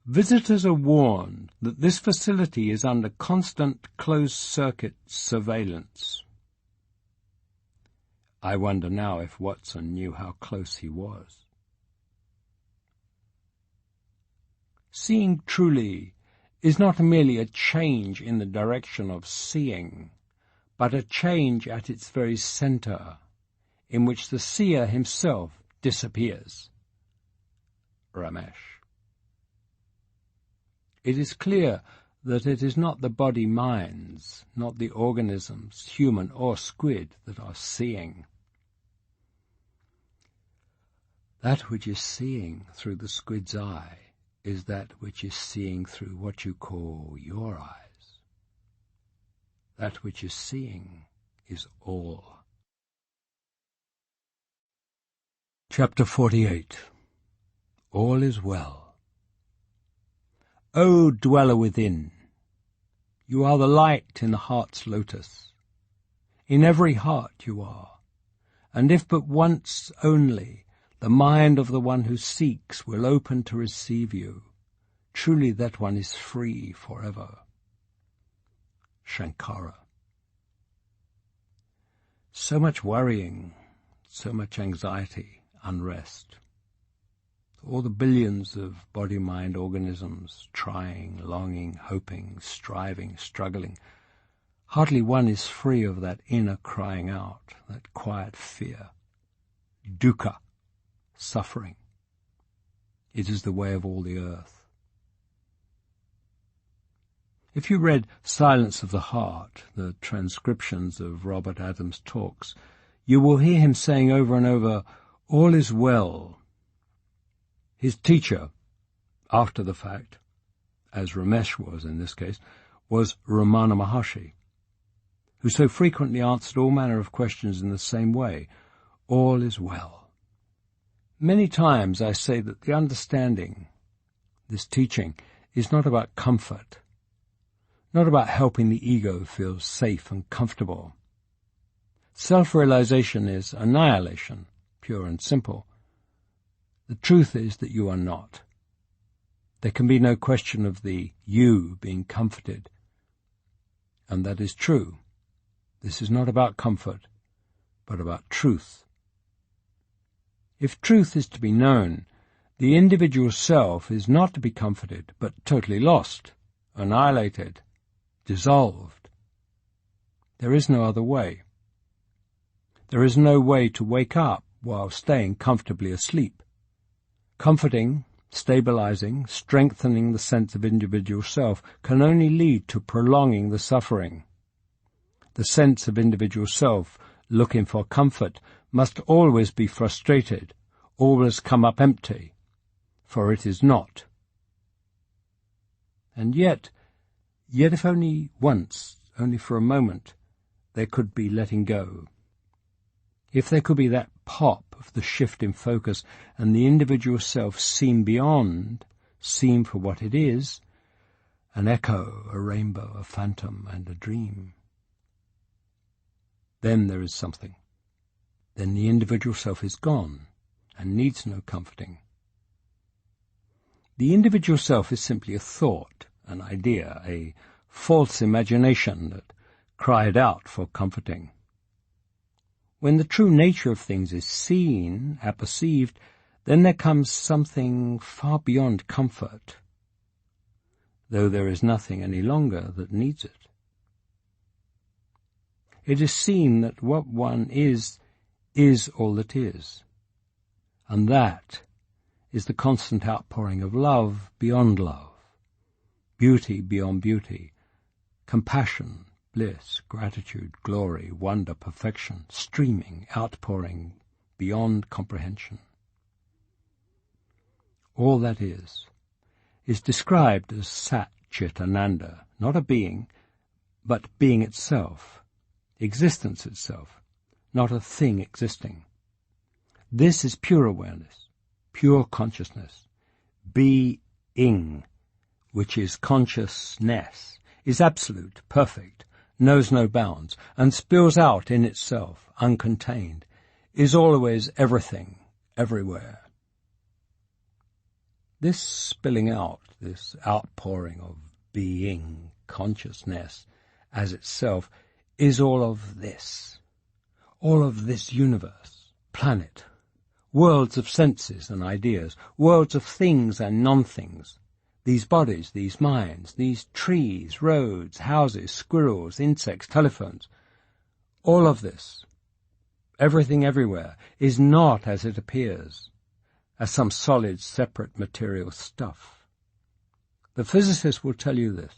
Visitors are warned that this facility is under constant closed-circuit surveillance. I wonder now if Watson knew how close he was. Seeing truly is not merely a change in the direction of seeing, but a change at its very center, in which the seer himself disappears. Ramesh. It is clear that it is not the body-minds, not the organisms, human or squid, that are seeing. That which is seeing through the squid's eye is that which is seeing through what you call your eyes. That which is seeing is all. Chapter 48. All is well. O dweller within, you are the light in the heart's lotus. In every heart you are, and if but once only the mind of the one who seeks will open to receive you, truly that one is free forever. Shankara. So much worrying, so much anxiety, unrest. All the billions of body-mind organisms trying, longing, hoping, striving, struggling. Hardly one is free of that inner crying out, that quiet fear. Dukkha, suffering. It is the way of all the earth. If you read Silence of the Heart, the transcriptions of Robert Adams' talks, you will hear him saying over and over, all is well. His teacher, after the fact, as Ramesh was in this case, was Ramana Maharshi, who so frequently answered all manner of questions in the same way, all is well. Many times I say that the understanding, this teaching, is not about comfort, not about helping the ego feel safe and comfortable. Self-realization is annihilation, pure and simple. The truth is that you are not. There can be no question of the you being comforted. And that is true. This is not about comfort, but about truth. If truth is to be known, the individual self is not to be comforted, but totally lost, annihilated, dissolved. There is no other way. There is no way to wake up while staying comfortably asleep. Comforting, stabilizing, strengthening the sense of individual self can only lead to prolonging the suffering. The sense of individual self, looking for comfort, must always be frustrated, always come up empty, for it is not. And yet if only once, only for a moment, there could be letting go. If there could be that pop of the shift in focus and the individual self seen beyond, seen for what it is, an echo, a rainbow, a phantom, and a dream. Then there is something. Then the individual self is gone and needs no comforting. The individual self is simply a thought, an idea, a false imagination that cried out for comforting. When the true nature of things is seen, apperceived, then there comes something far beyond comfort, though there is nothing any longer that needs it. It is seen that what one is all that is, and that is the constant outpouring of love beyond love, beauty beyond beauty, compassion, bliss, gratitude, glory, wonder, perfection, streaming, outpouring, beyond comprehension. All that is described as Sat Chit Ananda, not a being, but being itself, existence itself, not a thing existing. This is pure awareness, pure consciousness. Being, which is consciousness, is absolute, perfect, knows no bounds, and spills out in itself, uncontained, is always everything, everywhere. This spilling out, this outpouring of being, consciousness, as itself, is all of this universe, planet, worlds of senses and ideas, worlds of things and non-things, these bodies, these minds, these trees, roads, houses, squirrels, insects, telephones. All of this, everything everywhere, is not as it appears, as some solid, separate material stuff. The physicist will tell you this.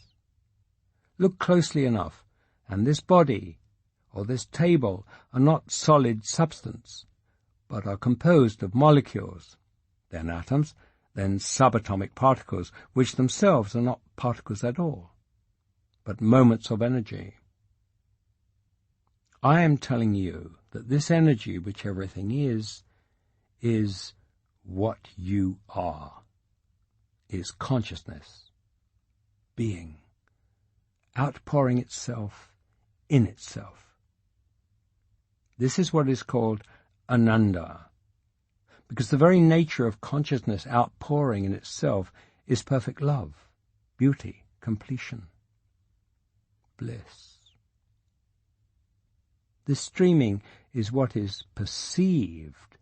Look closely enough, and this body, or this table, are not solid substance, but are composed of molecules, then atoms, then subatomic particles, which themselves are not particles at all, but moments of energy. I am telling you that this energy, which everything is what you are, is consciousness, being, outpouring itself in itself. This is what is called Ananda, because the very nature of consciousness outpouring in itself is perfect love, beauty, completion, bliss. This streaming is what is perceived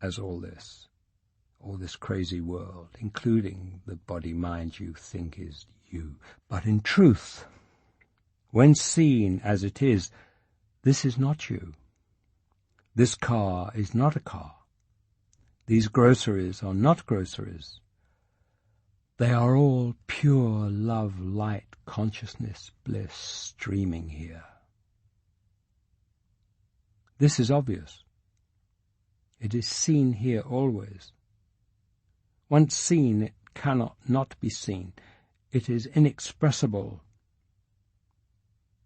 as all this crazy world, including the body-mind you think is you. But in truth, when seen as it is, this is not you. This car is not a car. These groceries are not groceries. They are all pure love, light, consciousness, bliss streaming here. This is obvious. It is seen here always. Once seen, it cannot not be seen. It is inexpressible.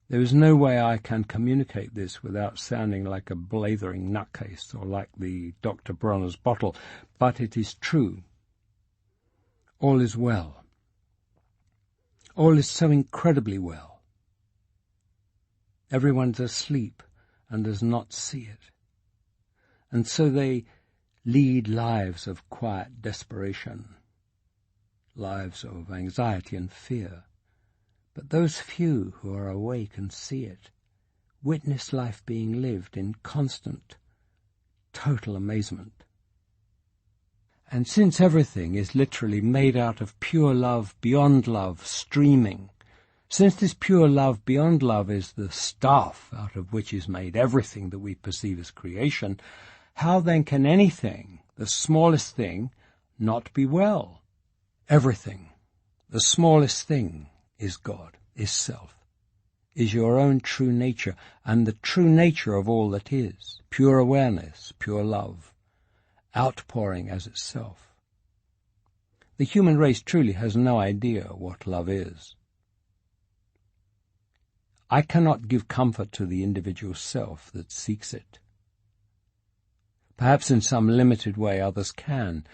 There is no way I can communicate this without sounding like a blathering nutcase or like the Dr. Bronner's bottle, but it is true. All is well. All is so incredibly well. Everyone's asleep and does not see it. And so they lead lives of quiet desperation, lives of anxiety and fear. But those few who are awake and see it witness life being lived in constant, total amazement. And since everything is literally made out of pure love, beyond love, streaming, since this pure love, beyond love, is the stuff out of which is made everything that we perceive as creation, how then can anything, the smallest thing, not be well? Everything, the smallest thing, is God, is self, is your own true nature, and the true nature of all that is, pure awareness, pure love, outpouring as itself. The human race truly has no idea what love is. I cannot give comfort to the individual self that seeks it. Perhaps in some limited way others can,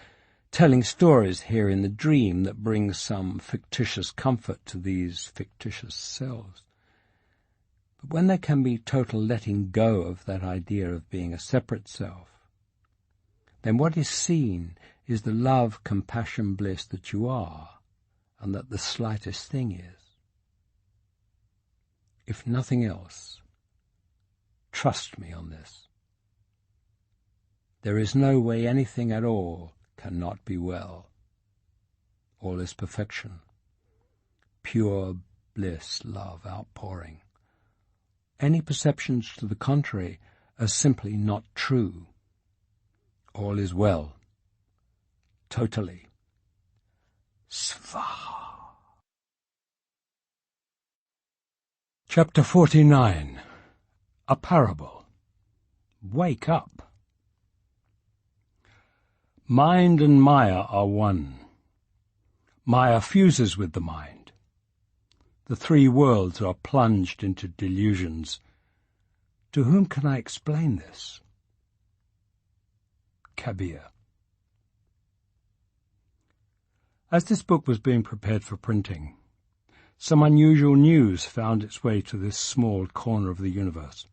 telling stories here in the dream that brings some fictitious comfort to these fictitious selves. But when there can be total letting go of that idea of being a separate self, then what is seen is the love, compassion, bliss that you are, and that the slightest thing is. If nothing else, trust me on this. There is no way anything at all cannot be well. All is perfection, pure bliss, love outpouring. Any perceptions to the contrary are simply not true. All is well, totally. Svaha. Chapter 49. A Parable. Wake up. Mind and Maya are one. Maya fuses with the mind. The three worlds are plunged into delusions. To whom can I explain this? Kabir. As this book was being prepared for printing, some unusual news found its way to this small corner of the universe.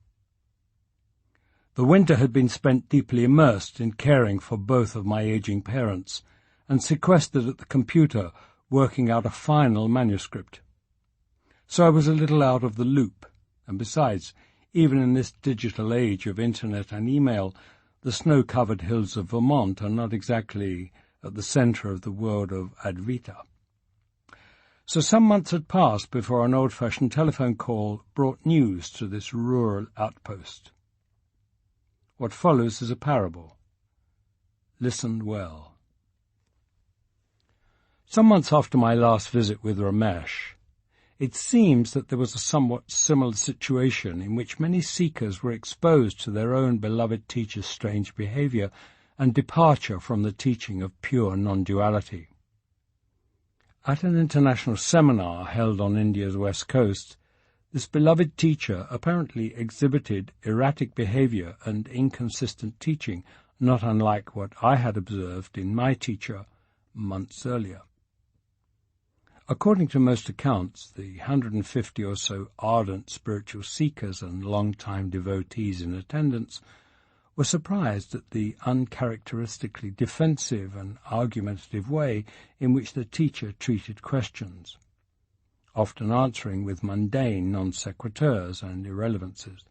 The winter had been spent deeply immersed in caring for both of my aging parents and sequestered at the computer working out a final manuscript. So I was a little out of the loop, and besides, even in this digital age of internet and email, the snow-covered hills of Vermont are not exactly at the center of the world of Advaita. So some months had passed before an old-fashioned telephone call brought news to this rural outpost. What follows is a parable. Listen well. Some months after my last visit with Ramesh, it seems that there was a somewhat similar situation in which many seekers were exposed to their own beloved teacher's strange behavior and departure from the teaching of pure non-duality. At an international seminar held on India's west coast, this beloved teacher apparently exhibited erratic behavior and inconsistent teaching, not unlike what I had observed in my teacher months earlier. According to most accounts, the 150 or so ardent spiritual seekers and long-time devotees in attendance were surprised at the uncharacteristically defensive and argumentative way in which the teacher treated questions, often answering with mundane non sequiturs and irrelevances,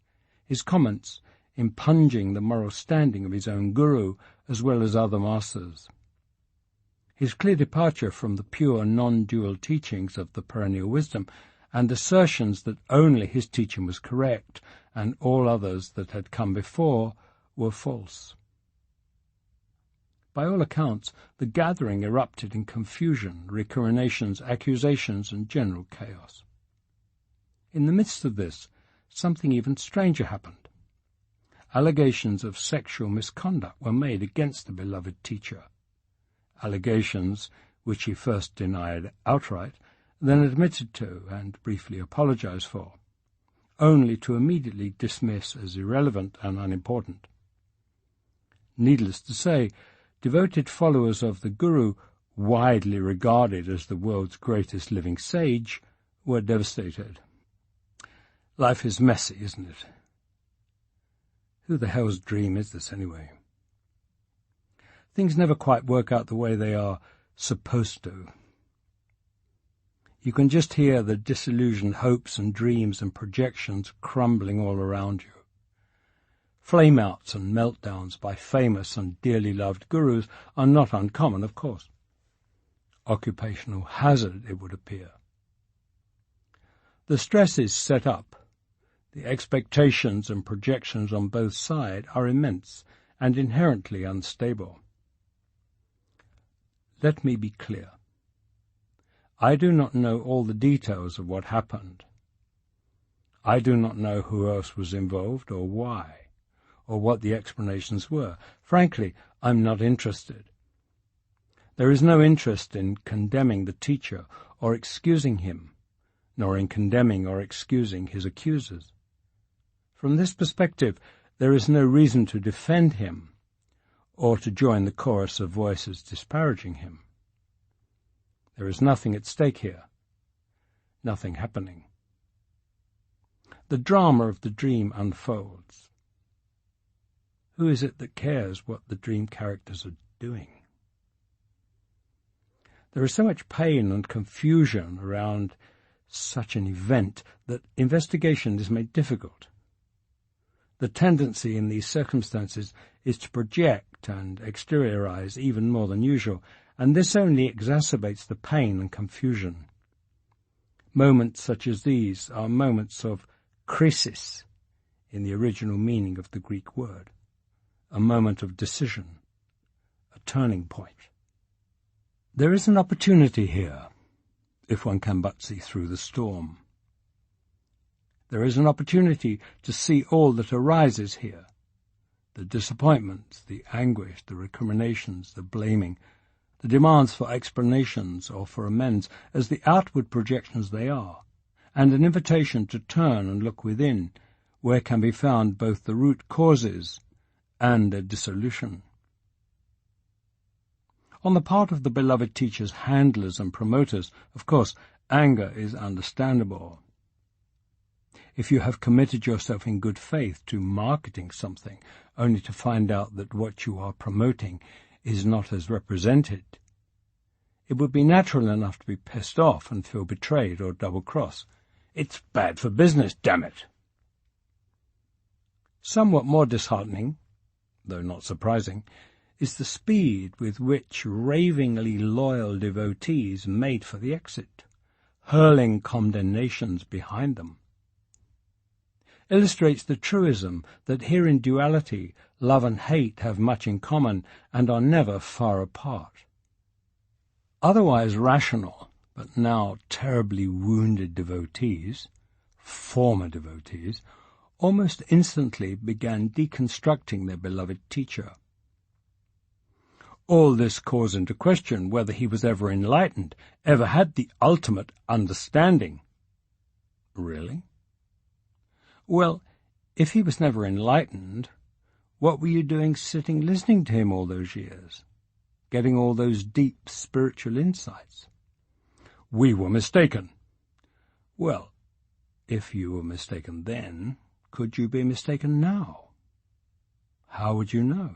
his comments impugning the moral standing of his own guru as well as other masters. His clear departure from the pure non-dual teachings of the perennial wisdom and assertions that only his teaching was correct and all others that had come before were false. By all accounts, the gathering erupted in confusion, recriminations, accusations, and general chaos. In the midst of this, something even stranger happened. Allegations of sexual misconduct were made against the beloved teacher, allegations which he first denied outright, then admitted to and briefly apologized for, only to immediately dismiss as irrelevant and unimportant. Needless to say, devoted followers of the Guru, widely regarded as the world's greatest living sage, were devastated. Life is messy, isn't it? Who the hell's dream is this anyway? Things never quite work out the way they are supposed to. You can just hear the disillusioned hopes and dreams and projections crumbling all around you. Flame-outs and meltdowns by famous and dearly loved gurus are not uncommon, of course. Occupational hazard, it would appear. The stresses set up, the expectations and projections on both sides are immense and inherently unstable. Let me be clear. I do not know all the details of what happened. I do not know who else was involved or why, or what the explanations were. Frankly, I'm not interested. There is no interest in condemning the teacher or excusing him, nor in condemning or excusing his accusers. From this perspective, there is no reason to defend him or to join the chorus of voices disparaging him. There is nothing at stake here, nothing happening. The drama of the dream unfolds. Who is it that cares what the dream characters are doing? There is so much pain and confusion around such an event that investigation is made difficult. The tendency in these circumstances is to project and exteriorize even more than usual, and this only exacerbates the pain and confusion. Moments such as these are moments of krisis in the original meaning of the Greek word, a moment of decision, a turning point. There is an opportunity here, if one can but see through the storm. There is an opportunity to see all that arises here, the disappointments, the anguish, the recriminations, the blaming, the demands for explanations or for amends as the outward projections they are, and an invitation to turn and look within, where can be found both the root causes and their dissolution. On the part of the beloved teacher's handlers and promoters, of course, anger is understandable. If you have committed yourself in good faith to marketing something, only to find out that what you are promoting is not as represented, it would be natural enough to be pissed off and feel betrayed or double-crossed. It's bad for business, damn it! Somewhat more disheartening, though not surprising, is the speed with which ravingly loyal devotees made for the exit, hurling condemnations behind them. Illustrates the truism that here in duality, love and hate have much in common and are never far apart. Otherwise rational, but now terribly wounded devotees, former devotees, almost instantly began deconstructing their beloved teacher. All this calls into question whether he was ever enlightened, ever had the ultimate understanding. Really? Well, if he was never enlightened, what were you doing sitting listening to him all those years, getting all those deep spiritual insights? We were mistaken. Well, if you were mistaken then, could you be mistaken now? How would you know?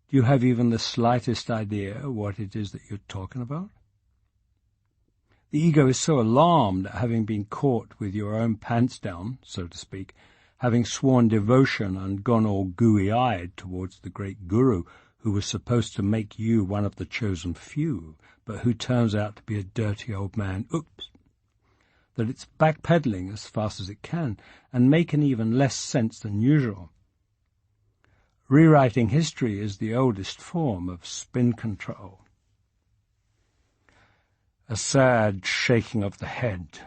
Do you have even the slightest idea what it is that you're talking about? The ego is so alarmed at having been caught with your own pants down, so to speak, having sworn devotion and gone all gooey-eyed towards the great guru who was supposed to make you one of the chosen few, but who turns out to be a dirty old man, that it's backpedaling as fast as it can and making even less sense than usual. Rewriting history is the oldest form of spin control. A sad shaking of the head.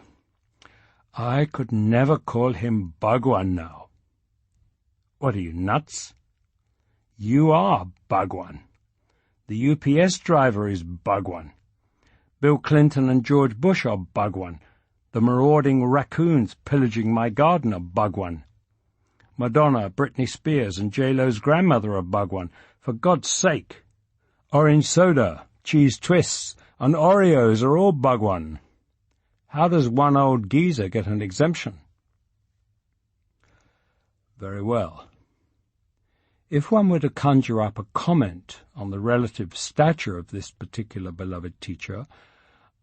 I could never call him Bhagwan now. What are you, nuts? You are Bhagwan. The UPS driver is Bhagwan. Bill Clinton and George Bush are Bhagwan. The marauding raccoons pillaging my garden are Bhagwan. Madonna, Britney Spears, and J-Lo's grandmother are Bhagwan. For God's sake! Orange soda, cheese twists, and Oreos are all Bhagwan. How does one old geezer get an exemption? Very well. If one were to conjure up a comment on the relative stature of this particular beloved teacher,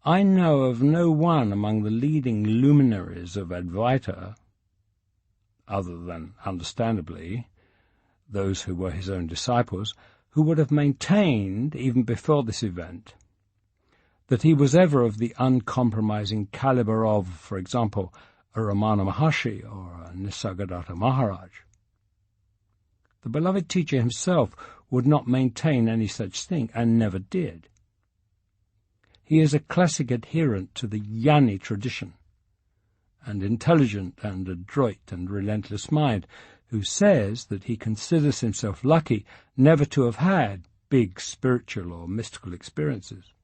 I know of no one among the leading luminaries of Advaita, other than, understandably, those who were his own disciples, who would have maintained, even before this event, that he was ever of the uncompromising caliber of, for example, a Ramana Maharshi or a Nisargadatta Maharaj. The beloved teacher himself would not maintain any such thing, and never did. He is a classic adherent to the Jnani tradition, an intelligent and adroit and relentless mind, who says that he considers himself lucky never to have had big spiritual or mystical experiences.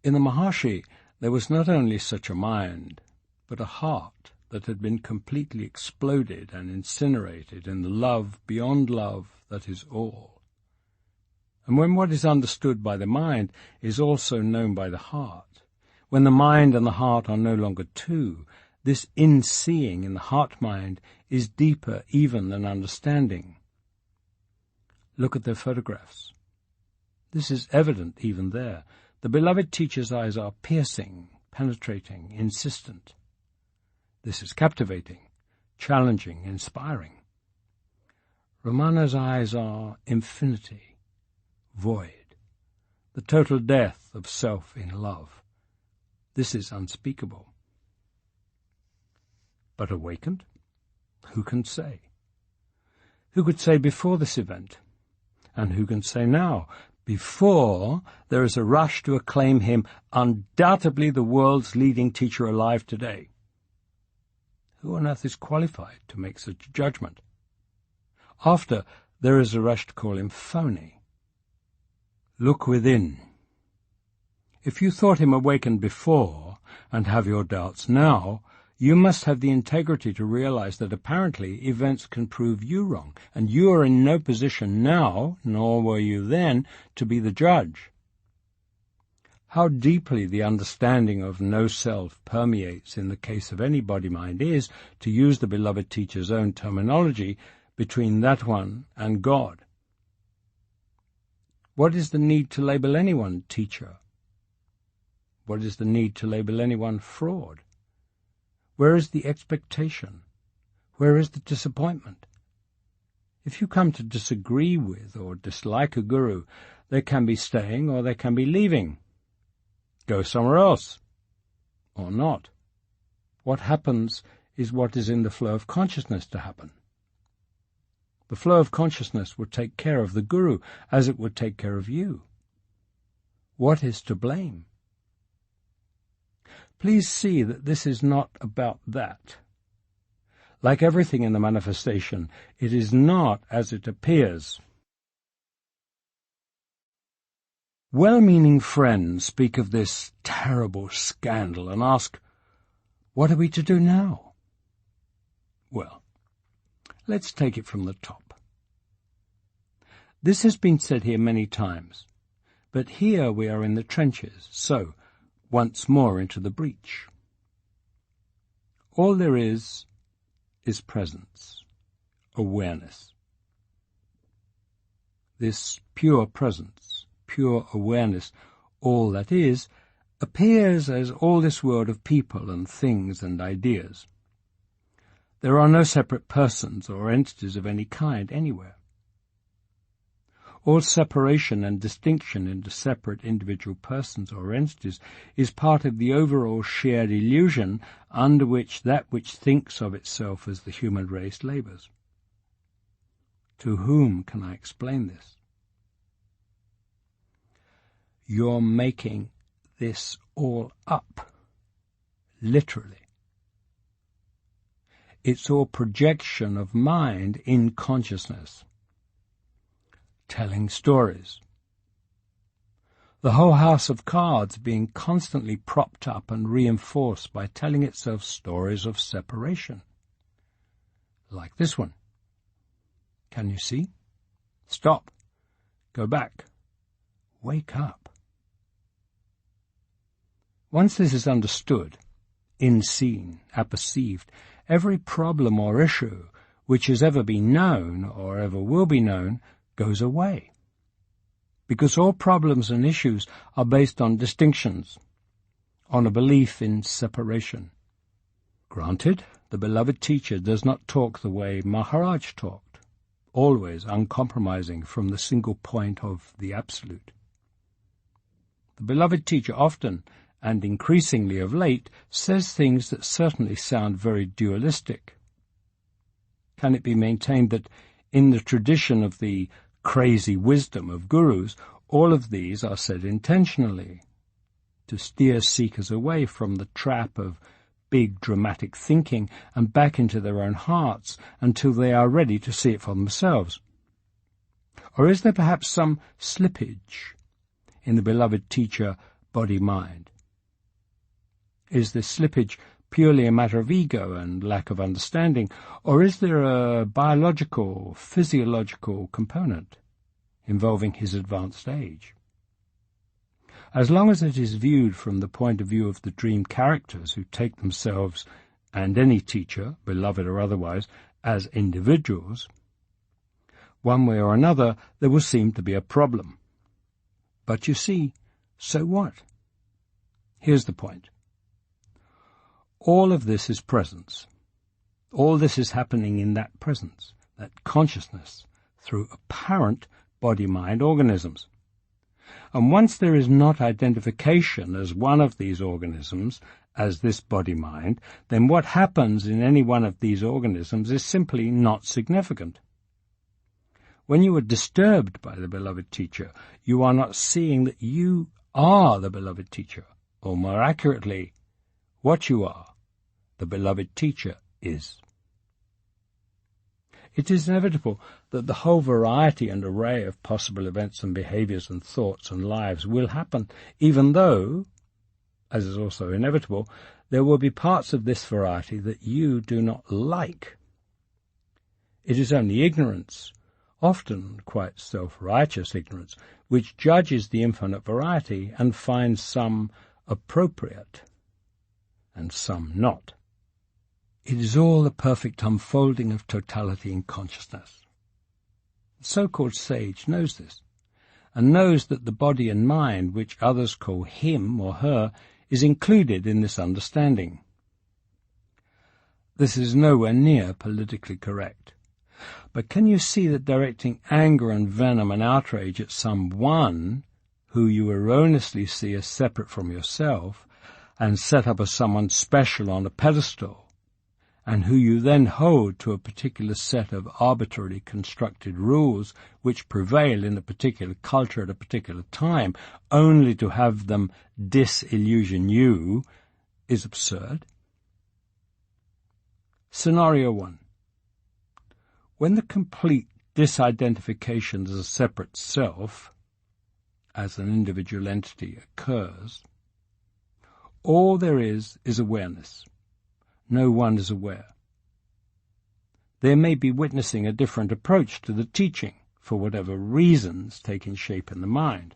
In the Maharshi there was not only such a mind, but a heart that had been completely exploded and incinerated in the love beyond love that is all. And when what is understood by the mind is also known by the heart, when the mind and the heart are no longer two, this in-seeing in the heart-mind is deeper even than understanding. Look at their photographs. This is evident even there. The beloved teacher's eyes are piercing, penetrating, insistent. This is captivating, challenging, inspiring. Ramana's eyes are infinity, void, the total death of self in love. This is unspeakable. But awakened? Who can say? Who could say before this event? And who can say now, before there is a rush to acclaim him undoubtedly the world's leading teacher alive today? Who on earth is qualified to make such a judgment? After, there is a rush to call him phony. Look within. If you thought him awakened before, and have your doubts now, you must have the integrity to realize that apparently events can prove you wrong, and you are in no position now, nor were you then, to be the judge. How deeply the understanding of no self permeates in the case of any body-mind is, to use the beloved teacher's own terminology, between that one and God. What is the need to label anyone teacher? What is the need to label anyone fraud? Where is the expectation? Where is the disappointment? If you come to disagree with or dislike a guru, they can be staying or they can be leaving. Go somewhere else. Or not. What happens is what is in the flow of consciousness to happen. The flow of consciousness would take care of the guru as it would take care of you. What is to blame? Please see that this is not about that. Like everything in the manifestation, it is not as it appears. Well-meaning friends speak of this terrible scandal and ask, what are we to do now? Well, let's take it from the top. This has been said here many times, But here we are in the trenches, so once more into the breach. All there is presence, awareness. This pure presence, pure awareness, all that is, appears as all this world of people and things and ideas. There are no separate persons or entities of any kind anywhere. All separation and distinction into separate individual persons or entities is part of the overall shared illusion under which that which thinks of itself as the human race labours. To whom can I explain this? You're making this all up, literally. It's all projection of mind in consciousness. Telling stories. The whole house of cards being constantly propped up and reinforced by telling itself stories of separation. Like this one. Can you see? Stop. Go back. Wake up. Once this is understood, inseen, apperceived, every problem or issue which has ever been known or ever will be known goes away. Because all problems and issues are based on distinctions, on a belief in separation. Granted, the beloved teacher does not talk the way Maharaj talked, always uncompromising from the single point of the Absolute. The beloved teacher often, and increasingly of late, says things that certainly sound very dualistic. Can it be maintained that in the tradition of the crazy wisdom of gurus, all of these are said intentionally, to steer seekers away from the trap of big dramatic thinking and back into their own hearts until they are ready to see it for themselves? Or is there perhaps some slippage in the beloved teacher body-mind? Is this slippage purely a matter of ego and lack of understanding, or is there a biological, physiological component involving his advanced age? As long as it is viewed from the point of view of the dream characters who take themselves, and any teacher, beloved or otherwise, as individuals, one way or another there will seem to be a problem. But you see, so what? Here's the point. All of this is presence. All this is happening in that presence, that consciousness, through apparent body-mind organisms. And once there is not identification as one of these organisms, as this body-mind, then what happens in any one of these organisms is simply not significant. When you are disturbed by the beloved teacher, you are not seeing that you are the beloved teacher, or more accurately, what you are, the beloved teacher is. It is inevitable that the whole variety and array of possible events and behaviors and thoughts and lives will happen, even though, as is also inevitable, there will be parts of this variety that you do not like. It is only ignorance, often quite self-righteous ignorance, which judges the infinite variety and finds some appropriate and some not. It is all the perfect unfolding of totality in consciousness. The so-called sage knows this, and knows that the body and mind, which others call him or her, is included in this understanding. This is nowhere near politically correct. But can you see that directing anger and venom and outrage at someone who you erroneously see as separate from yourself and set up as someone special on a pedestal, and who you then hold to a particular set of arbitrarily constructed rules which prevail in a particular culture at a particular time, only to have them disillusion you, is absurd? Scenario 1. When the complete disidentification as a separate self, as an individual entity, occurs, all there is awareness. No one is aware. There may be witnessing a different approach to the teaching, for whatever reasons taking shape in the mind.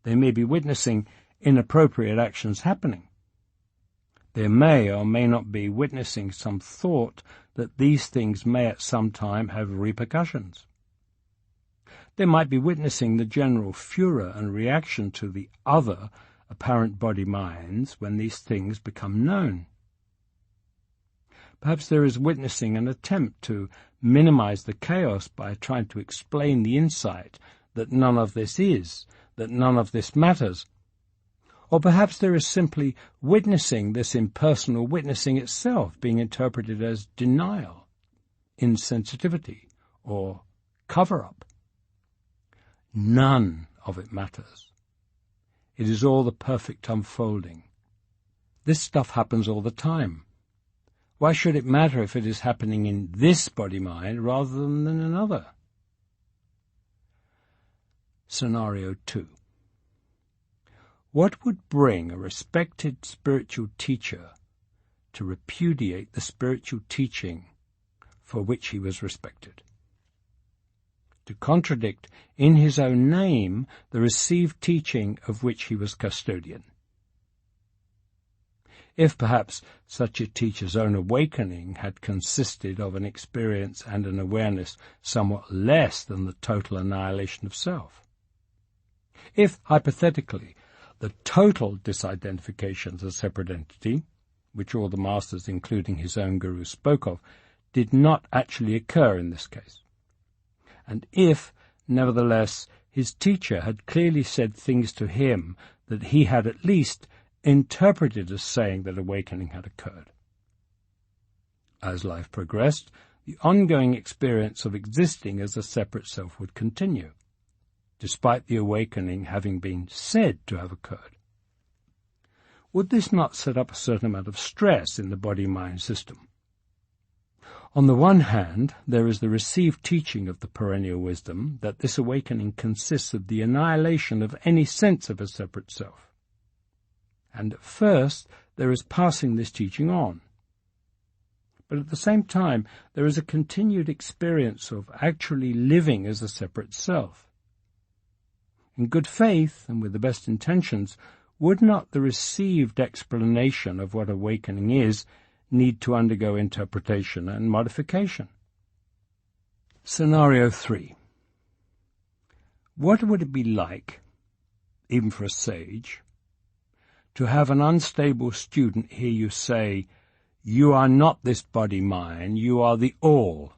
They may be witnessing inappropriate actions happening. They may or may not be witnessing some thought that these things may at some time have repercussions. They might be witnessing the general furor and reaction to the other apparent body minds when these things become known. Perhaps there is witnessing an attempt to minimize the chaos by trying to explain the insight that none of this is, that none of this matters. Or perhaps there is simply witnessing this impersonal witnessing itself being interpreted as denial, insensitivity, or cover-up. None of it matters. It is all the perfect unfolding. This stuff happens all the time. Why should it matter if it is happening in this body-mind rather than in another? Scenario 2. What would bring a respected spiritual teacher to repudiate the spiritual teaching for which he was respected? To contradict in his own name the received teaching of which he was custodian. If perhaps such a teacher's own awakening had consisted of an experience and an awareness somewhat less than the total annihilation of self. If, hypothetically, the total disidentification as a separate entity, which all the masters, including his own guru, spoke of, did not actually occur in this case. And if, nevertheless, his teacher had clearly said things to him that he had at least interpreted as saying that awakening had occurred. As life progressed, the ongoing experience of existing as a separate self would continue, despite the awakening having been said to have occurred. Would this not set up a certain amount of stress in the body-mind system? On the one hand, there is the received teaching of the perennial wisdom that this awakening consists of the annihilation of any sense of a separate self. And at first, there is passing this teaching on. But at the same time, there is a continued experience of actually living as a separate self. In good faith and with the best intentions, would not the received explanation of what awakening is need to undergo interpretation and modification? Scenario 3. What would it be like, even for a sage, to have an unstable student hear you say, "You are not this body-mind, you are the all,"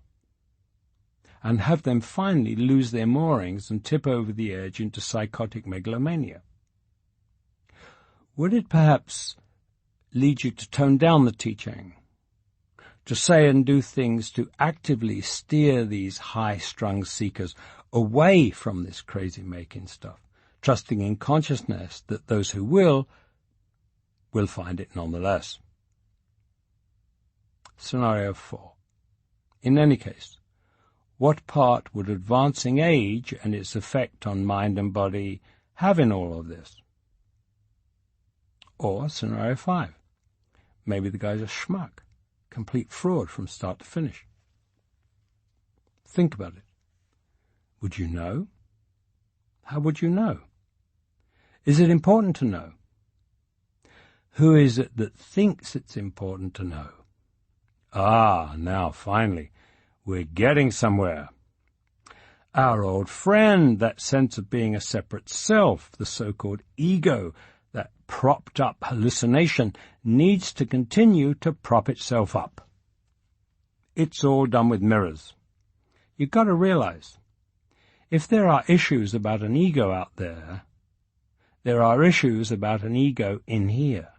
and have them finally lose their moorings and tip over the edge into psychotic megalomania? Would it perhaps lead you to tone down the teaching, to say and do things to actively steer these high-strung seekers away from this crazy-making stuff, trusting in consciousness that those who will find it nonetheless? Scenario 4. In any case, what part would advancing age and its effect on mind and body have in all of this? Or Scenario 5. Maybe the guy's a schmuck, complete fraud from start to finish. Think about it. Would you know? How would you know? Is it important to know? Who is it that thinks it's important to know? Ah, now finally, we're getting somewhere. Our old friend, that sense of being a separate self, the so-called ego, that propped-up hallucination, needs to continue to prop itself up. It's all done with mirrors. You've got to realize, if there are issues about an ego out there, there are issues about an ego in here,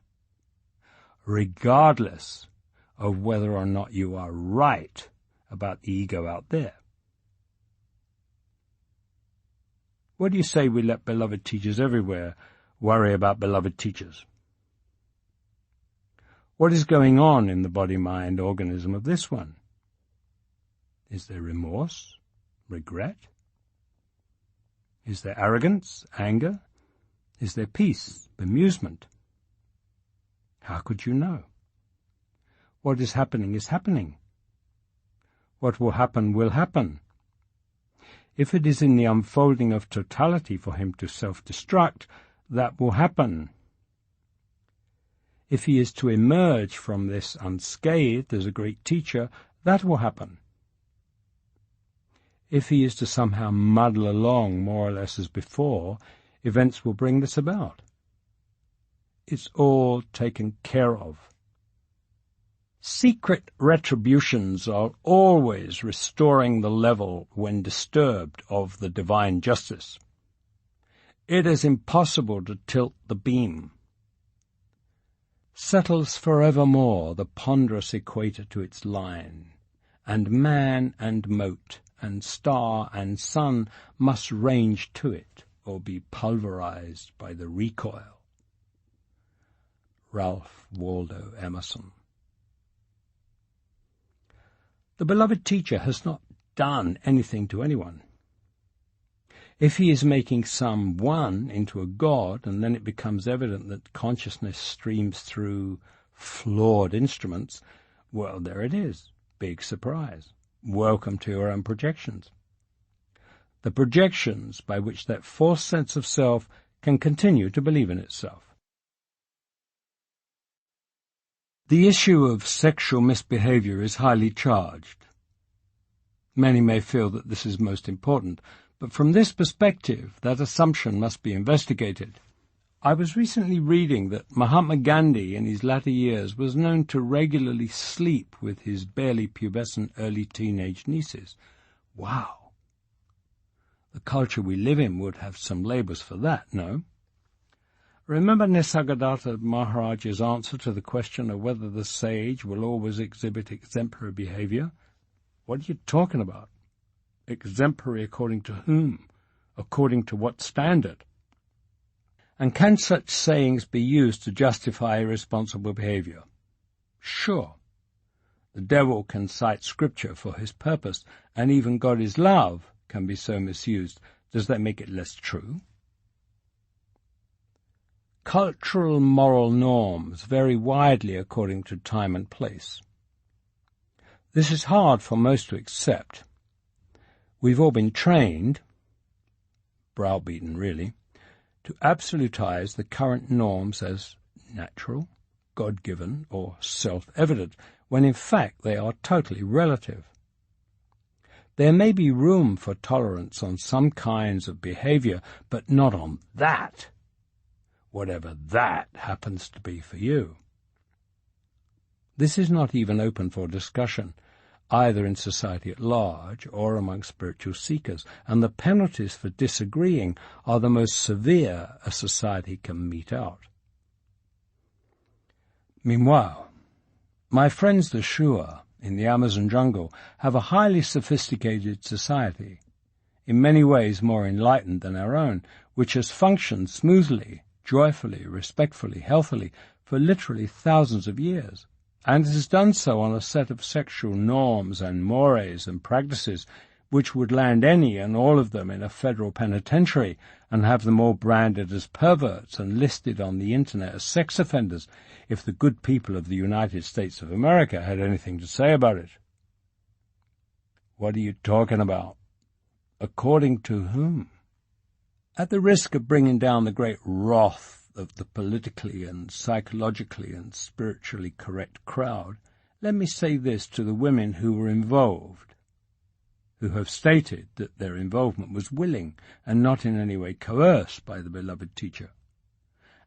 regardless of whether or not you are right about the ego out there. What do you say we let beloved teachers everywhere worry about beloved teachers? What is going on in the body-mind organism of this one? Is there remorse, regret? Is there arrogance, anger? Is there peace, bemusement? How could you know? What is happening is happening. What will happen will happen. if it is in the unfolding of totality for him to self-destruct, that will happen. If he is to emerge from this unscathed as a great teacher, that will happen. If he is to somehow muddle along more or less as before, events will bring this about. It's all taken care of. Secret retributions are always restoring the level, when disturbed, of the divine justice. It is impossible to tilt the beam. Settles forevermore the ponderous equator to its line, and man and mote and star and sun must range to it, or be pulverized by the recoil. Ralph Waldo Emerson. The beloved teacher has not done anything to anyone. If he is making some one into a god, and then it becomes evident that consciousness streams through flawed instruments, well, there it is. Big surprise. Welcome to your own projections. The projections by which that false sense of self can continue to believe in itself. The issue of sexual misbehavior is highly charged. Many may feel that this is most important, but from this perspective, that assumption must be investigated. I was recently reading that Mahatma Gandhi in his latter years was known to regularly sleep with his barely pubescent early teenage nieces. Wow! The culture we live in would have some labels for that, no? Remember Nisargadatta Maharaj's answer to the question of whether the sage will always exhibit exemplary behavior? What are you talking about? Exemplary according to whom? According to what standard? And can such sayings be used to justify irresponsible behavior? Sure. The devil can cite scripture for his purpose, and even God is love can be so misused. Does that make it less true? Cultural moral norms vary widely according to time and place. This is hard for most to accept. We've all been trained, browbeaten really, to absolutize the current norms as natural, God-given, or self-evident, when in fact they are totally relative. There may be room for tolerance on some kinds of behavior, but not on that, whatever that happens to be for you. This is not even open for discussion, either in society at large or among spiritual seekers, and the penalties for disagreeing are the most severe a society can mete out. Meanwhile, my friends the Shua in the Amazon jungle have a highly sophisticated society, in many ways more enlightened than our own, which has functioned smoothly, joyfully, respectfully, healthily for literally thousands of years. And it has done so on a set of sexual norms and mores and practices which would land any and all of them in a federal penitentiary and have them all branded as perverts and listed on the internet as sex offenders if the good people of the United States of America had anything to say about it. What are you talking about? According to whom? At the risk of bringing down the great wrath of the politically and psychologically and spiritually correct crowd, let me say this to the women who were involved, who have stated that their involvement was willing and not in any way coerced by the beloved teacher,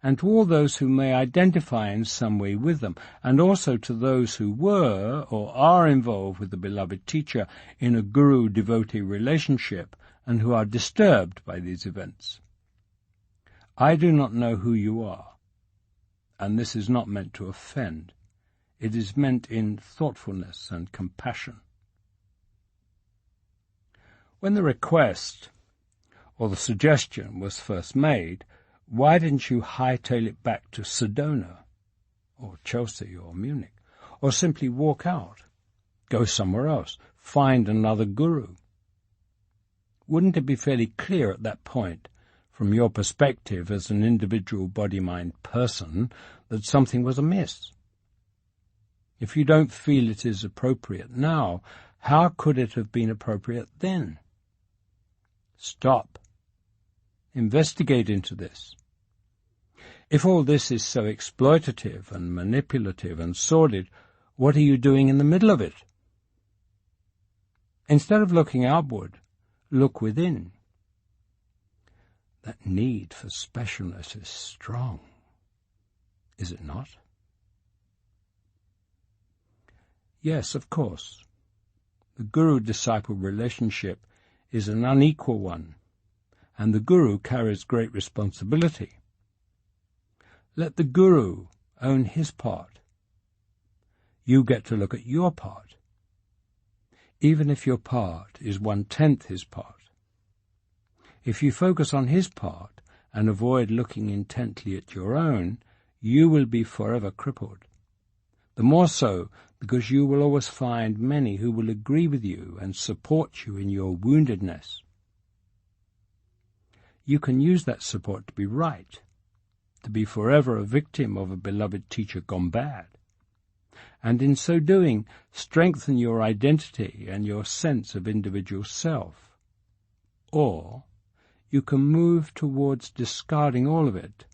and to all those who may identify in some way with them, and also to those who were or are involved with the beloved teacher in a guru-devotee relationship and who are disturbed by these events. I do not know who you are, and this is not meant to offend. It is meant in thoughtfulness and compassion. When the request or the suggestion was first made, why didn't you hightail it back to Sedona or Chelsea or Munich, or simply walk out, go somewhere else, find another guru? Wouldn't it be fairly clear at that point, from your perspective as an individual body-mind person, that something was amiss? If you don't feel it is appropriate now, how could it have been appropriate then? Stop. Investigate into this. If all this is so exploitative and manipulative and sordid, what are you doing in the middle of it? Instead of looking outward, look within. That need for specialness is strong, is it not? Yes, of course. The guru-disciple relationship is an unequal one, and the guru carries great responsibility. Let the guru own his part. You get to look at your part, even if your part is 1/10 his part. If you focus on his part and avoid looking intently at your own, you will be forever crippled. The more so because you will always find many who will agree with you and support you in your woundedness. You can use that support to be right, to be forever a victim of a beloved teacher gone bad, and in so doing strengthen your identity and your sense of individual self. Or you can move towards discarding all of it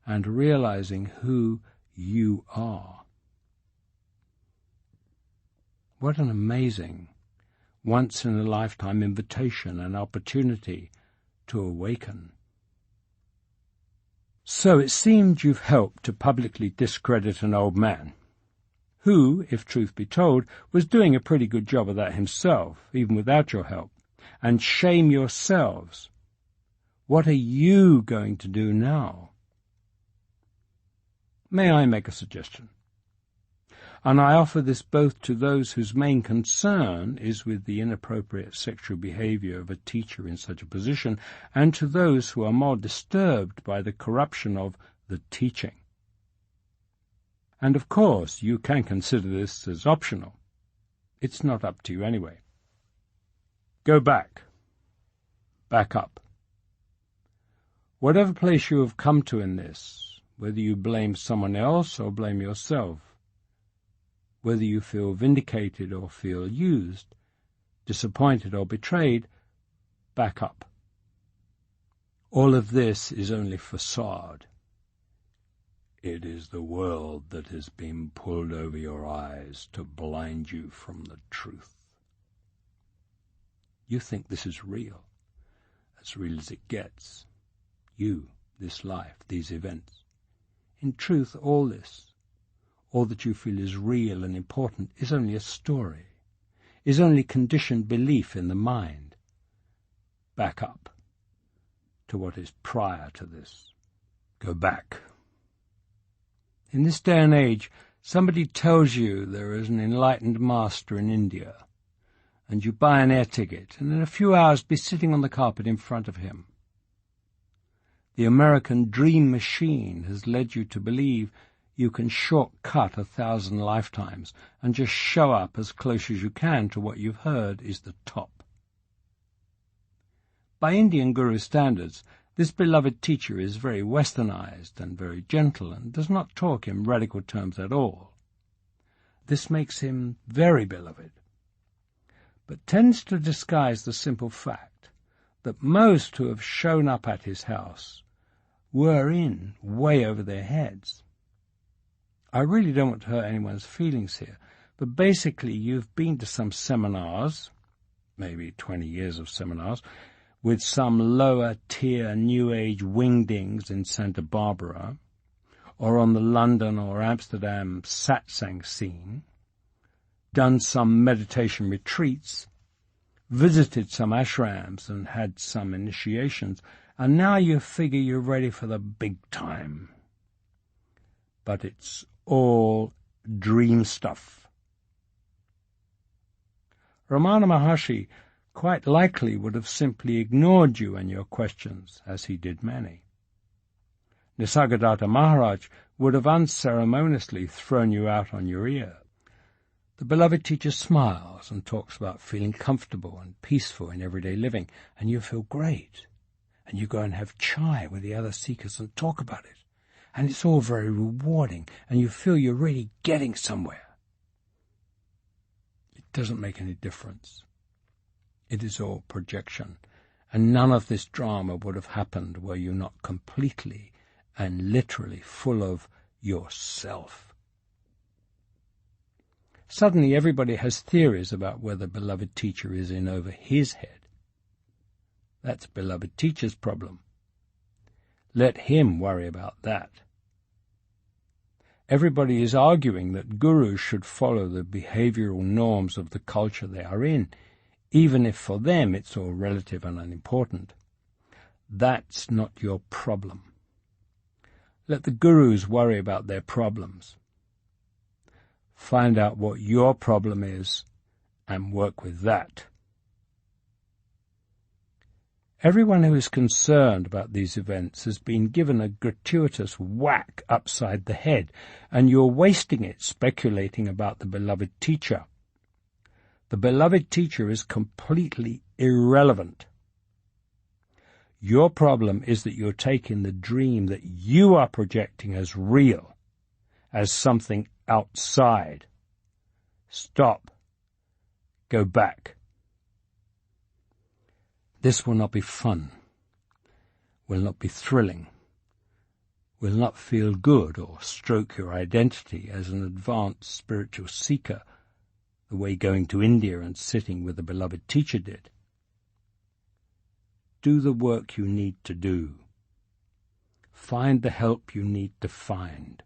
and realizing who you are. What an amazing, once-in-a-lifetime invitation and opportunity to awaken. So it seemed you've helped to publicly discredit an old man, who, if truth be told, was doing a pretty good job of that himself, even without your help, and shame yourselves. What are you going to do now? May I make a suggestion? And I offer this both to those whose main concern is with the inappropriate sexual behavior of a teacher in such a position, and to those who are more disturbed by the corruption of the teaching. And of course, you can consider this as optional. It's not up to you anyway. Go back. Back up. Whatever place you have come to in this, whether you blame someone else or blame yourself, whether you feel vindicated or feel used, disappointed or betrayed, back up. All of this is only facade. It is the world that has been pulled over your eyes to blind you from the truth. You think this is real as it gets. You, this life, these events. In truth, all this, all that you feel is real and important, is only a story, is only conditioned belief in the mind. Back up to what is prior to this. Go back. In this day and age, somebody tells you there is an enlightened master in India, and you buy an air ticket, and in a few hours be sitting on the carpet in front of him. The American dream machine has led you to believe you can shortcut 1,000 lifetimes and just show up as close as you can to what you've heard is the top. By Indian guru standards, this beloved teacher is very westernized and very gentle and does not talk in radical terms at all. This makes him very beloved, but tends to disguise the simple fact that most who have shown up at his house were in way over their heads. I really don't want to hurt anyone's feelings here, but basically you've been to some seminars, maybe 20 years of seminars, with some lower-tier New Age wingdings in Santa Barbara, or on the London or Amsterdam satsang scene, done some meditation retreats, visited some ashrams and had some initiations, and now you figure you're ready for the big time. But it's all dream stuff. Ramana Maharshi quite likely would have simply ignored you and your questions, as he did many. Nisargadatta Maharaj would have unceremoniously thrown you out on your ear. The beloved teacher smiles and talks about feeling comfortable and peaceful in everyday living, and you feel great. And you go and have chai with the other seekers and talk about it. And it's all very rewarding, and you feel you're really getting somewhere. It doesn't make any difference. It is all projection, and none of this drama would have happened were you not completely and literally full of yourself. Suddenly everybody has theories about where the beloved teacher is in over his head. That's beloved teacher's problem. Let him worry about that. Everybody is arguing that gurus should follow the behavioral norms of the culture they are in, even if for them it's all relative and unimportant. That's not your problem. Let the gurus worry about their problems. Find out what your problem is and work with that. Everyone who is concerned about these events has been given a gratuitous whack upside the head, and you're wasting it speculating about the beloved teacher. The beloved teacher is completely irrelevant. Your problem is that you're taking the dream that you are projecting as real, as something outside. Stop. Go back. This will not be fun, will not be thrilling, will not feel good or stroke your identity as an advanced spiritual seeker, the way going to India and sitting with the beloved teacher did. Do the work you need to do. Find the help you need to find.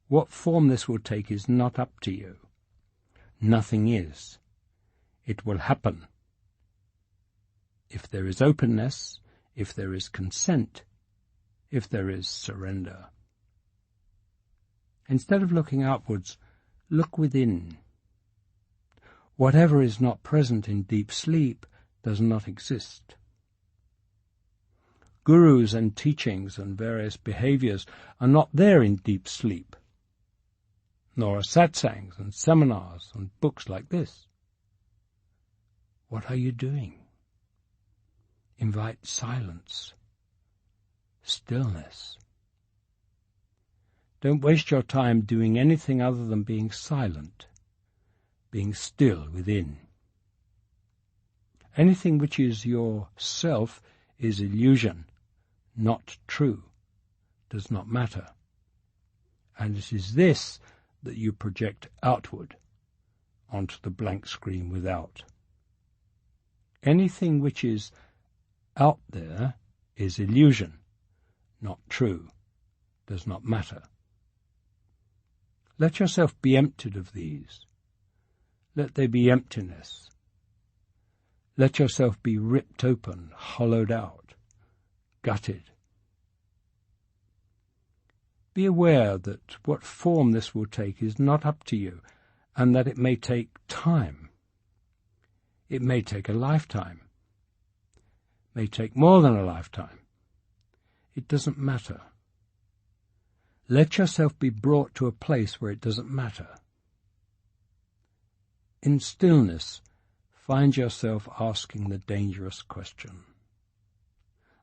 What form this will take is not up to you. Nothing is. It will happen. If there is openness, if there is consent, if there is surrender. Instead of looking outwards, look within. Whatever is not present in deep sleep does not exist. Gurus and teachings and various behaviors are not there in deep sleep, nor are satsangs and seminars and books like this. What are you doing? Invite silence, stillness. Don't waste your time doing anything other than being silent, being still within. Anything which is your self is illusion, not true, does not matter. And it is this that you project outward onto the blank screen without. Anything which is out there is illusion, not true, does not matter. Let yourself be emptied of these. Let there be emptiness. Let yourself be ripped open, hollowed out, gutted. Be aware that what form this will take is not up to you, and that it may take time. It may take a lifetime. May take more than a lifetime. It doesn't matter. Let yourself be brought to a place where it doesn't matter. In stillness, find yourself asking the dangerous question.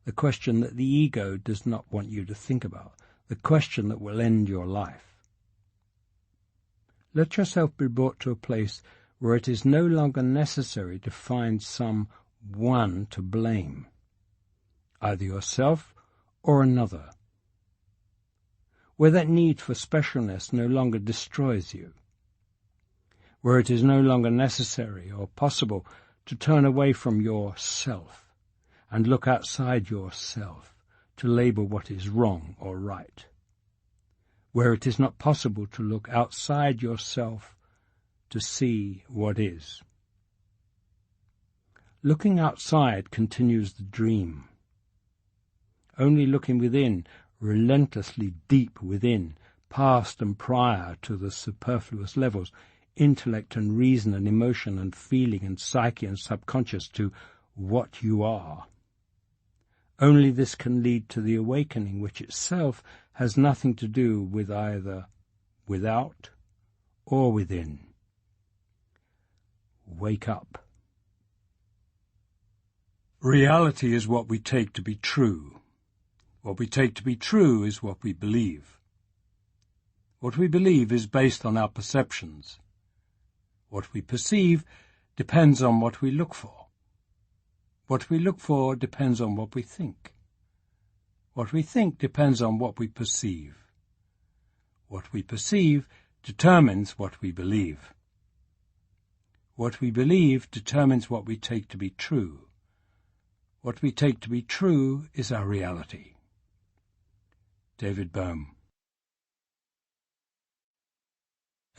The question that the ego does not want you to think about. The question that will end your life. Let yourself be brought to a place where it is no longer necessary to find some one to blame, either yourself or another, where that need for specialness no longer destroys you, where it is no longer necessary or possible to turn away from yourself and look outside yourself to label what is wrong or right, where it is not possible to look outside yourself to see what is. Looking outside continues the dream. Only looking within, relentlessly deep within, past and prior to the superfluous levels, intellect and reason and emotion and feeling and psyche and subconscious, to what you are. Only this can lead to the awakening, which itself has nothing to do with either without or within. Wake up. Reality is what we take to be true. What we take to be true is what we believe. What we believe is based on our perceptions. What we perceive depends on what we look for. What we look for depends on what we think. What we think depends on what we perceive. What we perceive determines what we believe. What we believe determines what we take to be true. What we take to be true is our reality. David Bohm.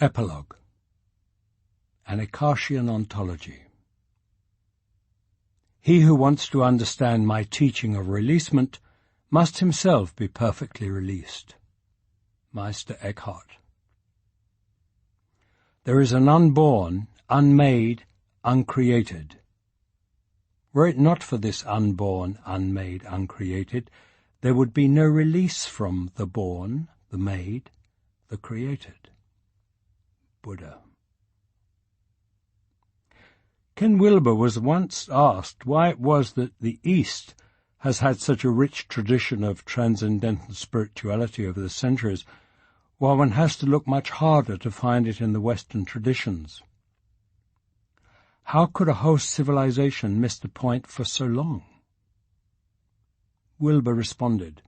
Epilogue. An Eckartian Ontology. He who wants to understand my teaching of releasement must himself be perfectly released. Meister Eckhart. There is an unborn, unmade, uncreated. Were it not for this unborn, unmade, uncreated, there would be no release from the born, the made, the created. Buddha. Ken Wilber was once asked why it was that the East has had such a rich tradition of transcendental spirituality over the centuries, while one has to look much harder to find it in the Western traditions. How could a whole civilization miss the point for so long? Wilber responded,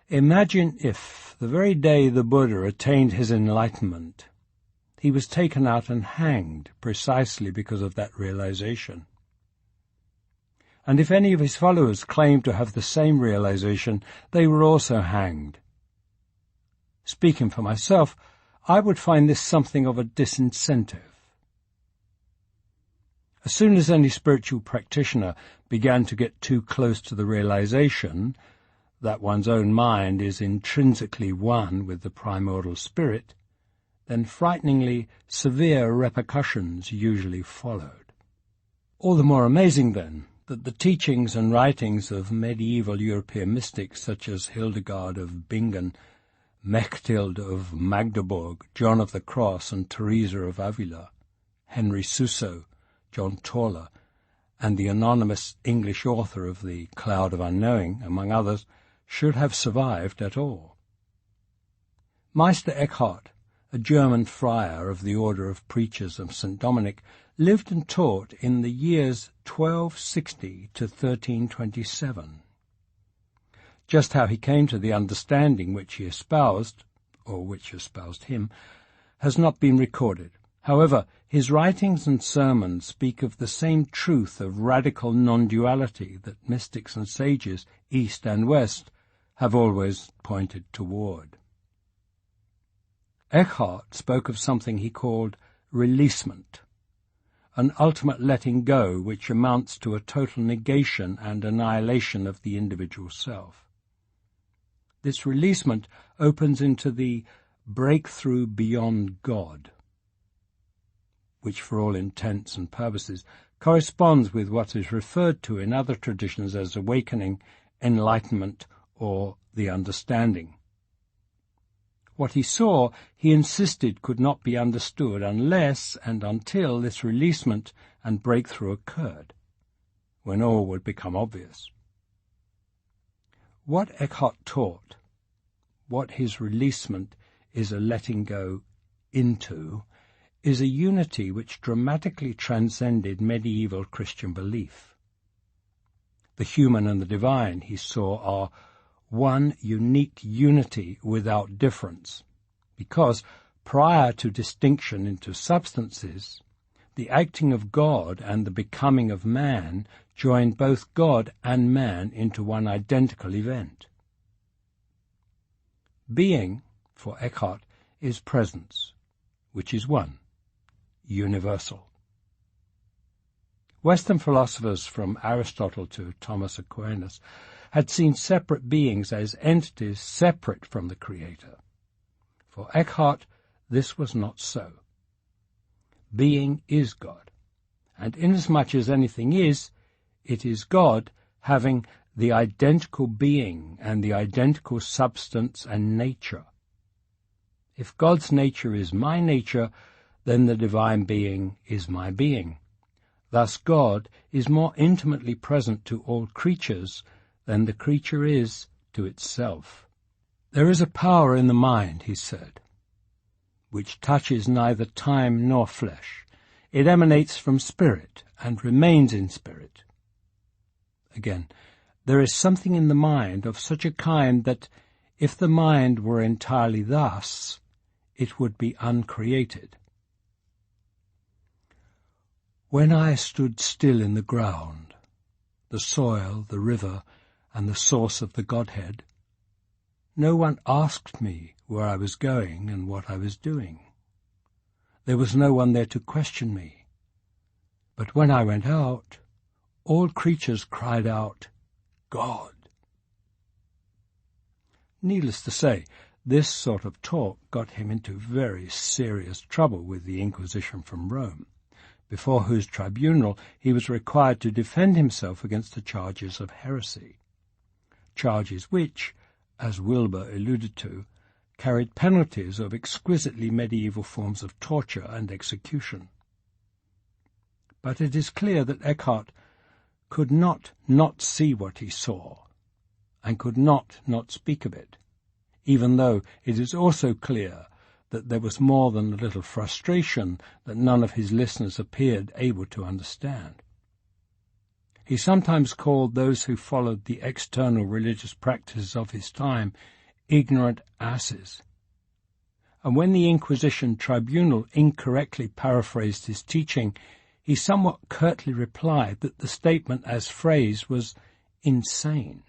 Imagine if, the very day the Buddha attained his enlightenment, he was taken out and hanged precisely because of that realization. And if any of his followers claimed to have the same realization, they were also hanged. Speaking for myself, I would find this something of a disincentive. As soon as any spiritual practitioner began to get too close to the realization that one's own mind is intrinsically one with the primordial spirit, then frighteningly severe repercussions usually followed. All the more amazing, then, that the teachings and writings of medieval European mystics such as Hildegard of Bingen, Mechthild of Magdeburg, John of the Cross and Teresa of Avila, Henry Suso, John Tauler, and the anonymous English author of The Cloud of Unknowing, among others, should have survived at all. Meister Eckhart, a German friar of the Order of Preachers of St. Dominic, lived and taught in the years 1260 to 1327. Just how he came to the understanding which he espoused, or which espoused him, has not been recorded. However, his writings and sermons speak of the same truth of radical non-duality that mystics and sages, East and West, have always pointed toward. Eckhart spoke of something he called releasement, an ultimate letting go which amounts to a total negation and annihilation of the individual self. This releasement opens into the breakthrough beyond God, which for all intents and purposes corresponds with what is referred to in other traditions as awakening, enlightenment, or the understanding. What he saw, he insisted, could not be understood unless and until this releasement and breakthrough occurred, when all would become obvious. What Eckhart taught, what his releasement is a letting go into, is a unity which dramatically transcended medieval Christian belief. The human and the divine, he saw, are one unique unity without difference, because prior to distinction into substances, the acting of God and the becoming of man joined both God and man into one identical event. Being, for Eckhart, is presence, which is one, universal. Western philosophers from Aristotle to Thomas Aquinas had seen separate beings as entities separate from the Creator. For Eckhart, this was not so. Being is God, and inasmuch as anything is, it is God having the identical being and the identical substance and nature. If God's nature is my nature, then the divine being is my being. Thus God is more intimately present to all creatures than the creature is to itself. There is a power in the mind, he said, which touches neither time nor flesh. It emanates from spirit and remains in spirit. Again, there is something in the mind of such a kind that, if the mind were entirely thus, it would be uncreated. When I stood still in the ground, the soil, the river, and the source of the Godhead, no one asked me where I was going and what I was doing. There was no one there to question me. But when I went out, all creatures cried out, God. Needless to say, this sort of talk got him into very serious trouble with the Inquisition from Rome, before whose tribunal he was required to defend himself against the charges of heresy, charges which, as Wilbur alluded to, carried penalties of exquisitely medieval forms of torture and execution. But it is clear that Eckhart could not see what he saw, and could not speak of it, even though it is also clear that there was more than a little frustration that none of his listeners appeared able to understand. He sometimes called those who followed the external religious practices of his time ignorant asses. And when the Inquisition tribunal incorrectly paraphrased his teaching, he somewhat curtly replied that the statement as phrased was insane.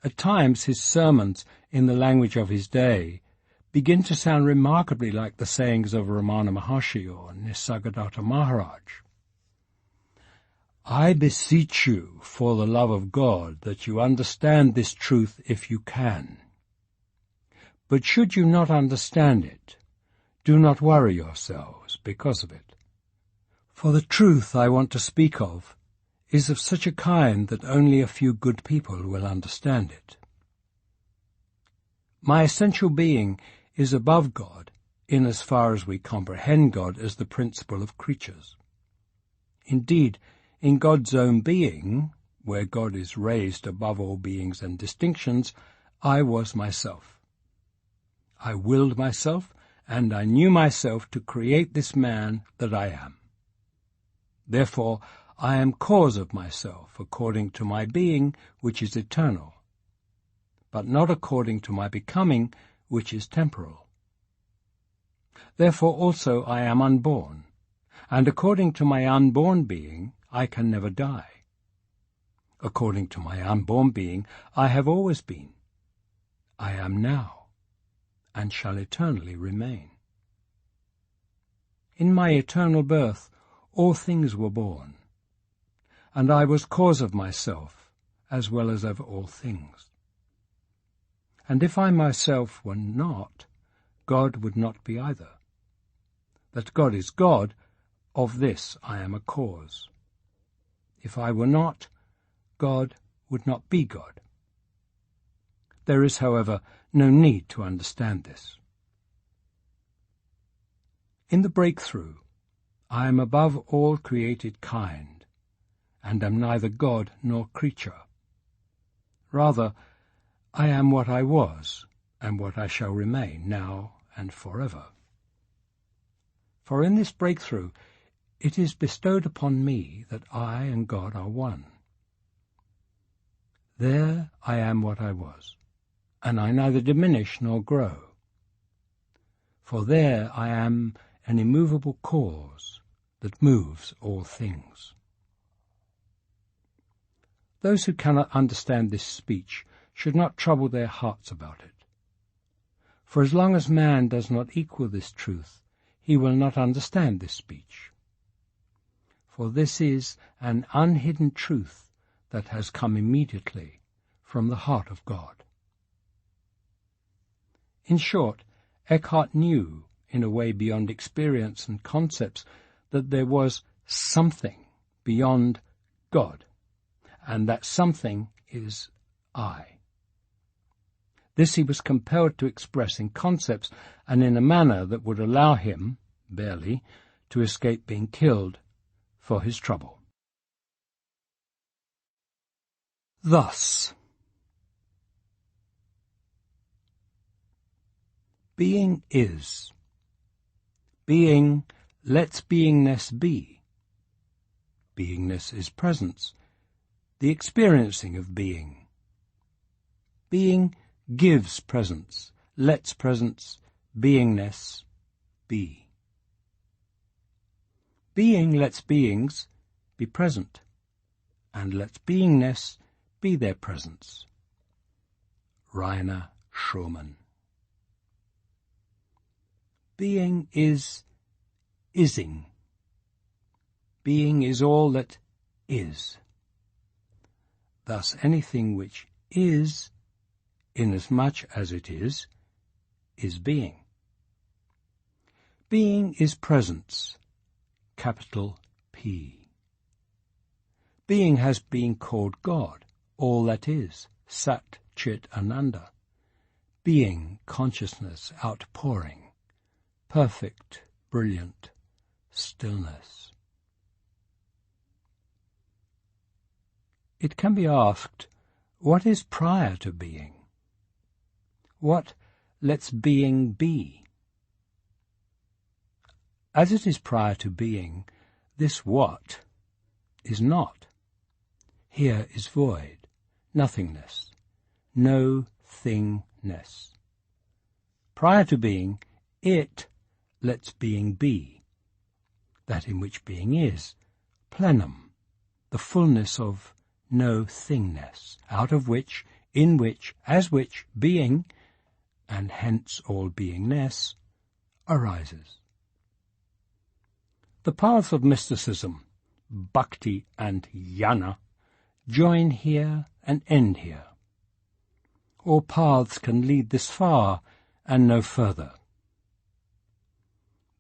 At times his sermons, in the language of his day, begin to sound remarkably like the sayings of Ramana Maharshi or Nisargadatta Maharaj. I beseech you, for the love of God, that you understand this truth if you can. But should you not understand it, do not worry yourselves because of it. For the truth I want to speak of is of such a kind that only a few good people will understand it. My essential being is above God in as far as we comprehend God as the principle of creatures. Indeed, in God's own being, where God is raised above all beings and distinctions, I was myself. I willed myself, and I knew myself to create this man that I am. Therefore, I am cause of myself according to my being, which is eternal, but not according to my becoming, which is temporal. Therefore also I am unborn, and according to my unborn being I can never die. According to my unborn being I have always been. I am now, and shall eternally remain. In my eternal birth all things were born, and I was cause of myself as well as of all things. And if I myself were not, God would not be either. That God is God, of this I am a cause. If I were not, God would not be God. There is, however, no need to understand this. In the breakthrough, I am above all created kind, and am neither God nor creature. Rather, I am what I was, and what I shall remain, now and forever. For in this breakthrough, it is bestowed upon me that I and God are one. There I am what I was, and I neither diminish nor grow. For there I am an immovable cause that moves all things. Those who cannot understand this speech should not trouble their hearts about it. For as long as man does not equal this truth, he will not understand this speech. For this is an unhidden truth that has come immediately from the heart of God. In short, Eckhart knew, in a way beyond experience and concepts, that there was something beyond God, and that something is I. This he was compelled to express in concepts and in a manner that would allow him, barely, to escape being killed for his trouble. Thus, being is. Being lets beingness be. Beingness is presence, the experiencing of being. Being gives presence, lets presence, beingness, be. Being lets beings be present, and lets beingness be their presence. Rainer Schumann. Being is ising. Being is all that is. Thus anything which is, inasmuch as it is being. Being is presence, capital P. Being has been called God, all that is, Sat Chit Ananda. Being, consciousness, outpouring, perfect, brilliant, stillness. It can be asked, what is prior to being? What lets being be? As it is prior to being, this what is not. Here is void, nothingness, no thingness. Prior to being, it lets being be, that in which being is, plenum, the fullness of no thingness, out of which, in which, as which, being, and hence all beingness, arises. The paths of mysticism, bhakti and jnana, join here and end here. All paths can lead this far and no further.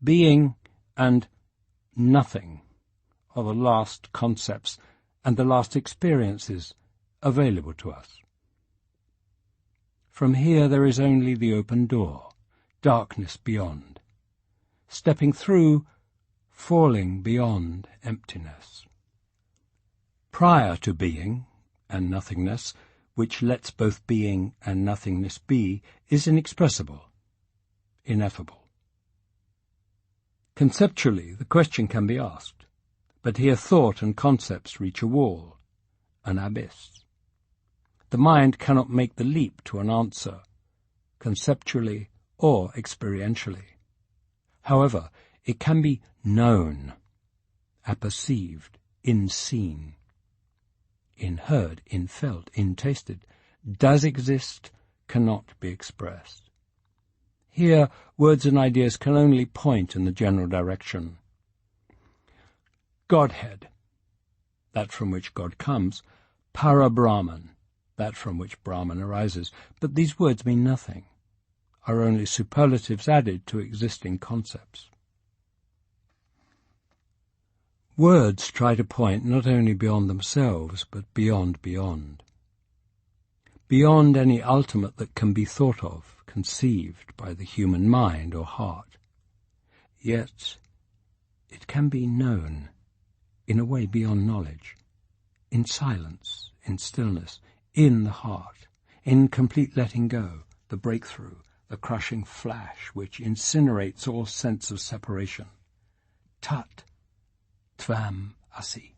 Being and nothing are the last concepts and the last experiences available to us. From here there is only the open door, darkness beyond. Stepping through, falling beyond emptiness. Prior to being and nothingness, which lets both being and nothingness be, is inexpressible, ineffable. Conceptually, the question can be asked, but here thought and concepts reach a wall, an abyss. The mind cannot make the leap to an answer, conceptually or experientially. However, it can be known, apperceived, inseen, inheard, infelt, intasted, does exist, cannot be expressed. Here, words and ideas can only point in the general direction. Godhead, that from which God comes, para-Brahman, that from which Brahman arises, but these words mean nothing, are only superlatives added to existing concepts. Words try to point not only beyond themselves, but beyond. Beyond any ultimate that can be thought of, conceived by the human mind or heart. Yet it can be known, in a way beyond knowledge, in silence, in stillness, in the heart, in complete letting go, the breakthrough, the crushing flash which incinerates all sense of separation. Tat Tvam Asi.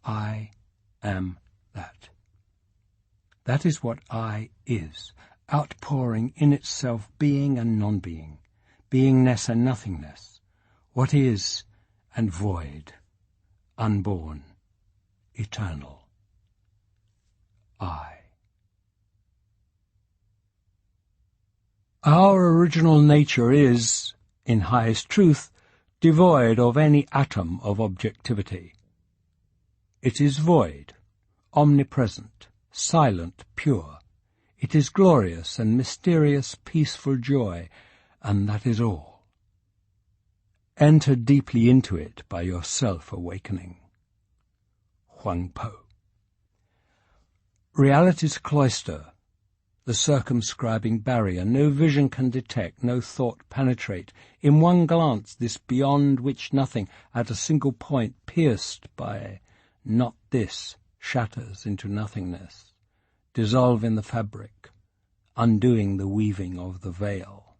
I am that. That is what I is, outpouring in itself being and non-being, beingness and nothingness, what is and void, unborn, eternal. I. Our original nature is, in highest truth, devoid of any atom of objectivity. It is void, omnipresent, silent, pure. It is glorious and mysterious, peaceful joy, and that is all. Enter deeply into it by your self-awakening. Huang Po. Reality's cloister, the circumscribing barrier, no vision can detect, no thought penetrate. In one glance, this beyond which nothing, at a single point, pierced by not this, shatters into nothingness, dissolve in the fabric, undoing the weaving of the veil.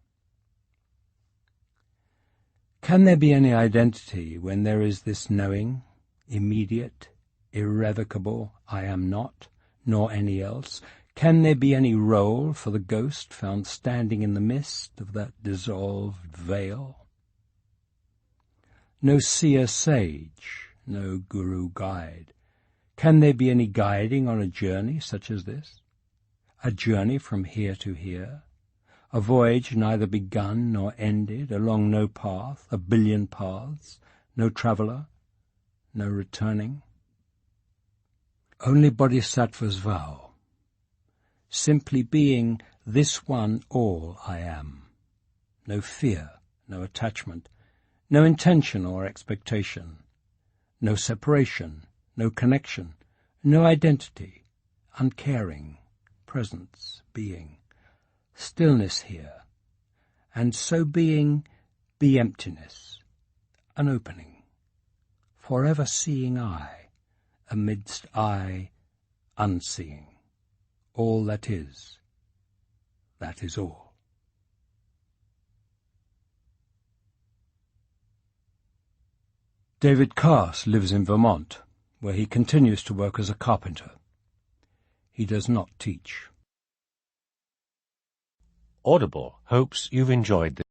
Can there be any identity when there is this knowing, immediate, irrevocable, I am not, nor any else? Can there be any role for the ghost found standing in the mist of that dissolved veil? No seer sage, no guru guide. Can there be any guiding on a journey such as this? A journey from here to here? A voyage neither begun nor ended, along no path, a billion paths, no traveller, no returning? Only bodhisattvas vow, simply being this one all I am. No fear, no attachment, no intention or expectation, no separation, no connection, no identity, uncaring, presence, being, stillness here, and so being, be emptiness, an opening, forever seeing I, amidst I, unseeing, all that is all. David Carse lives in Vermont, where he continues to work as a carpenter. He does not teach. Audible hopes you've enjoyed this.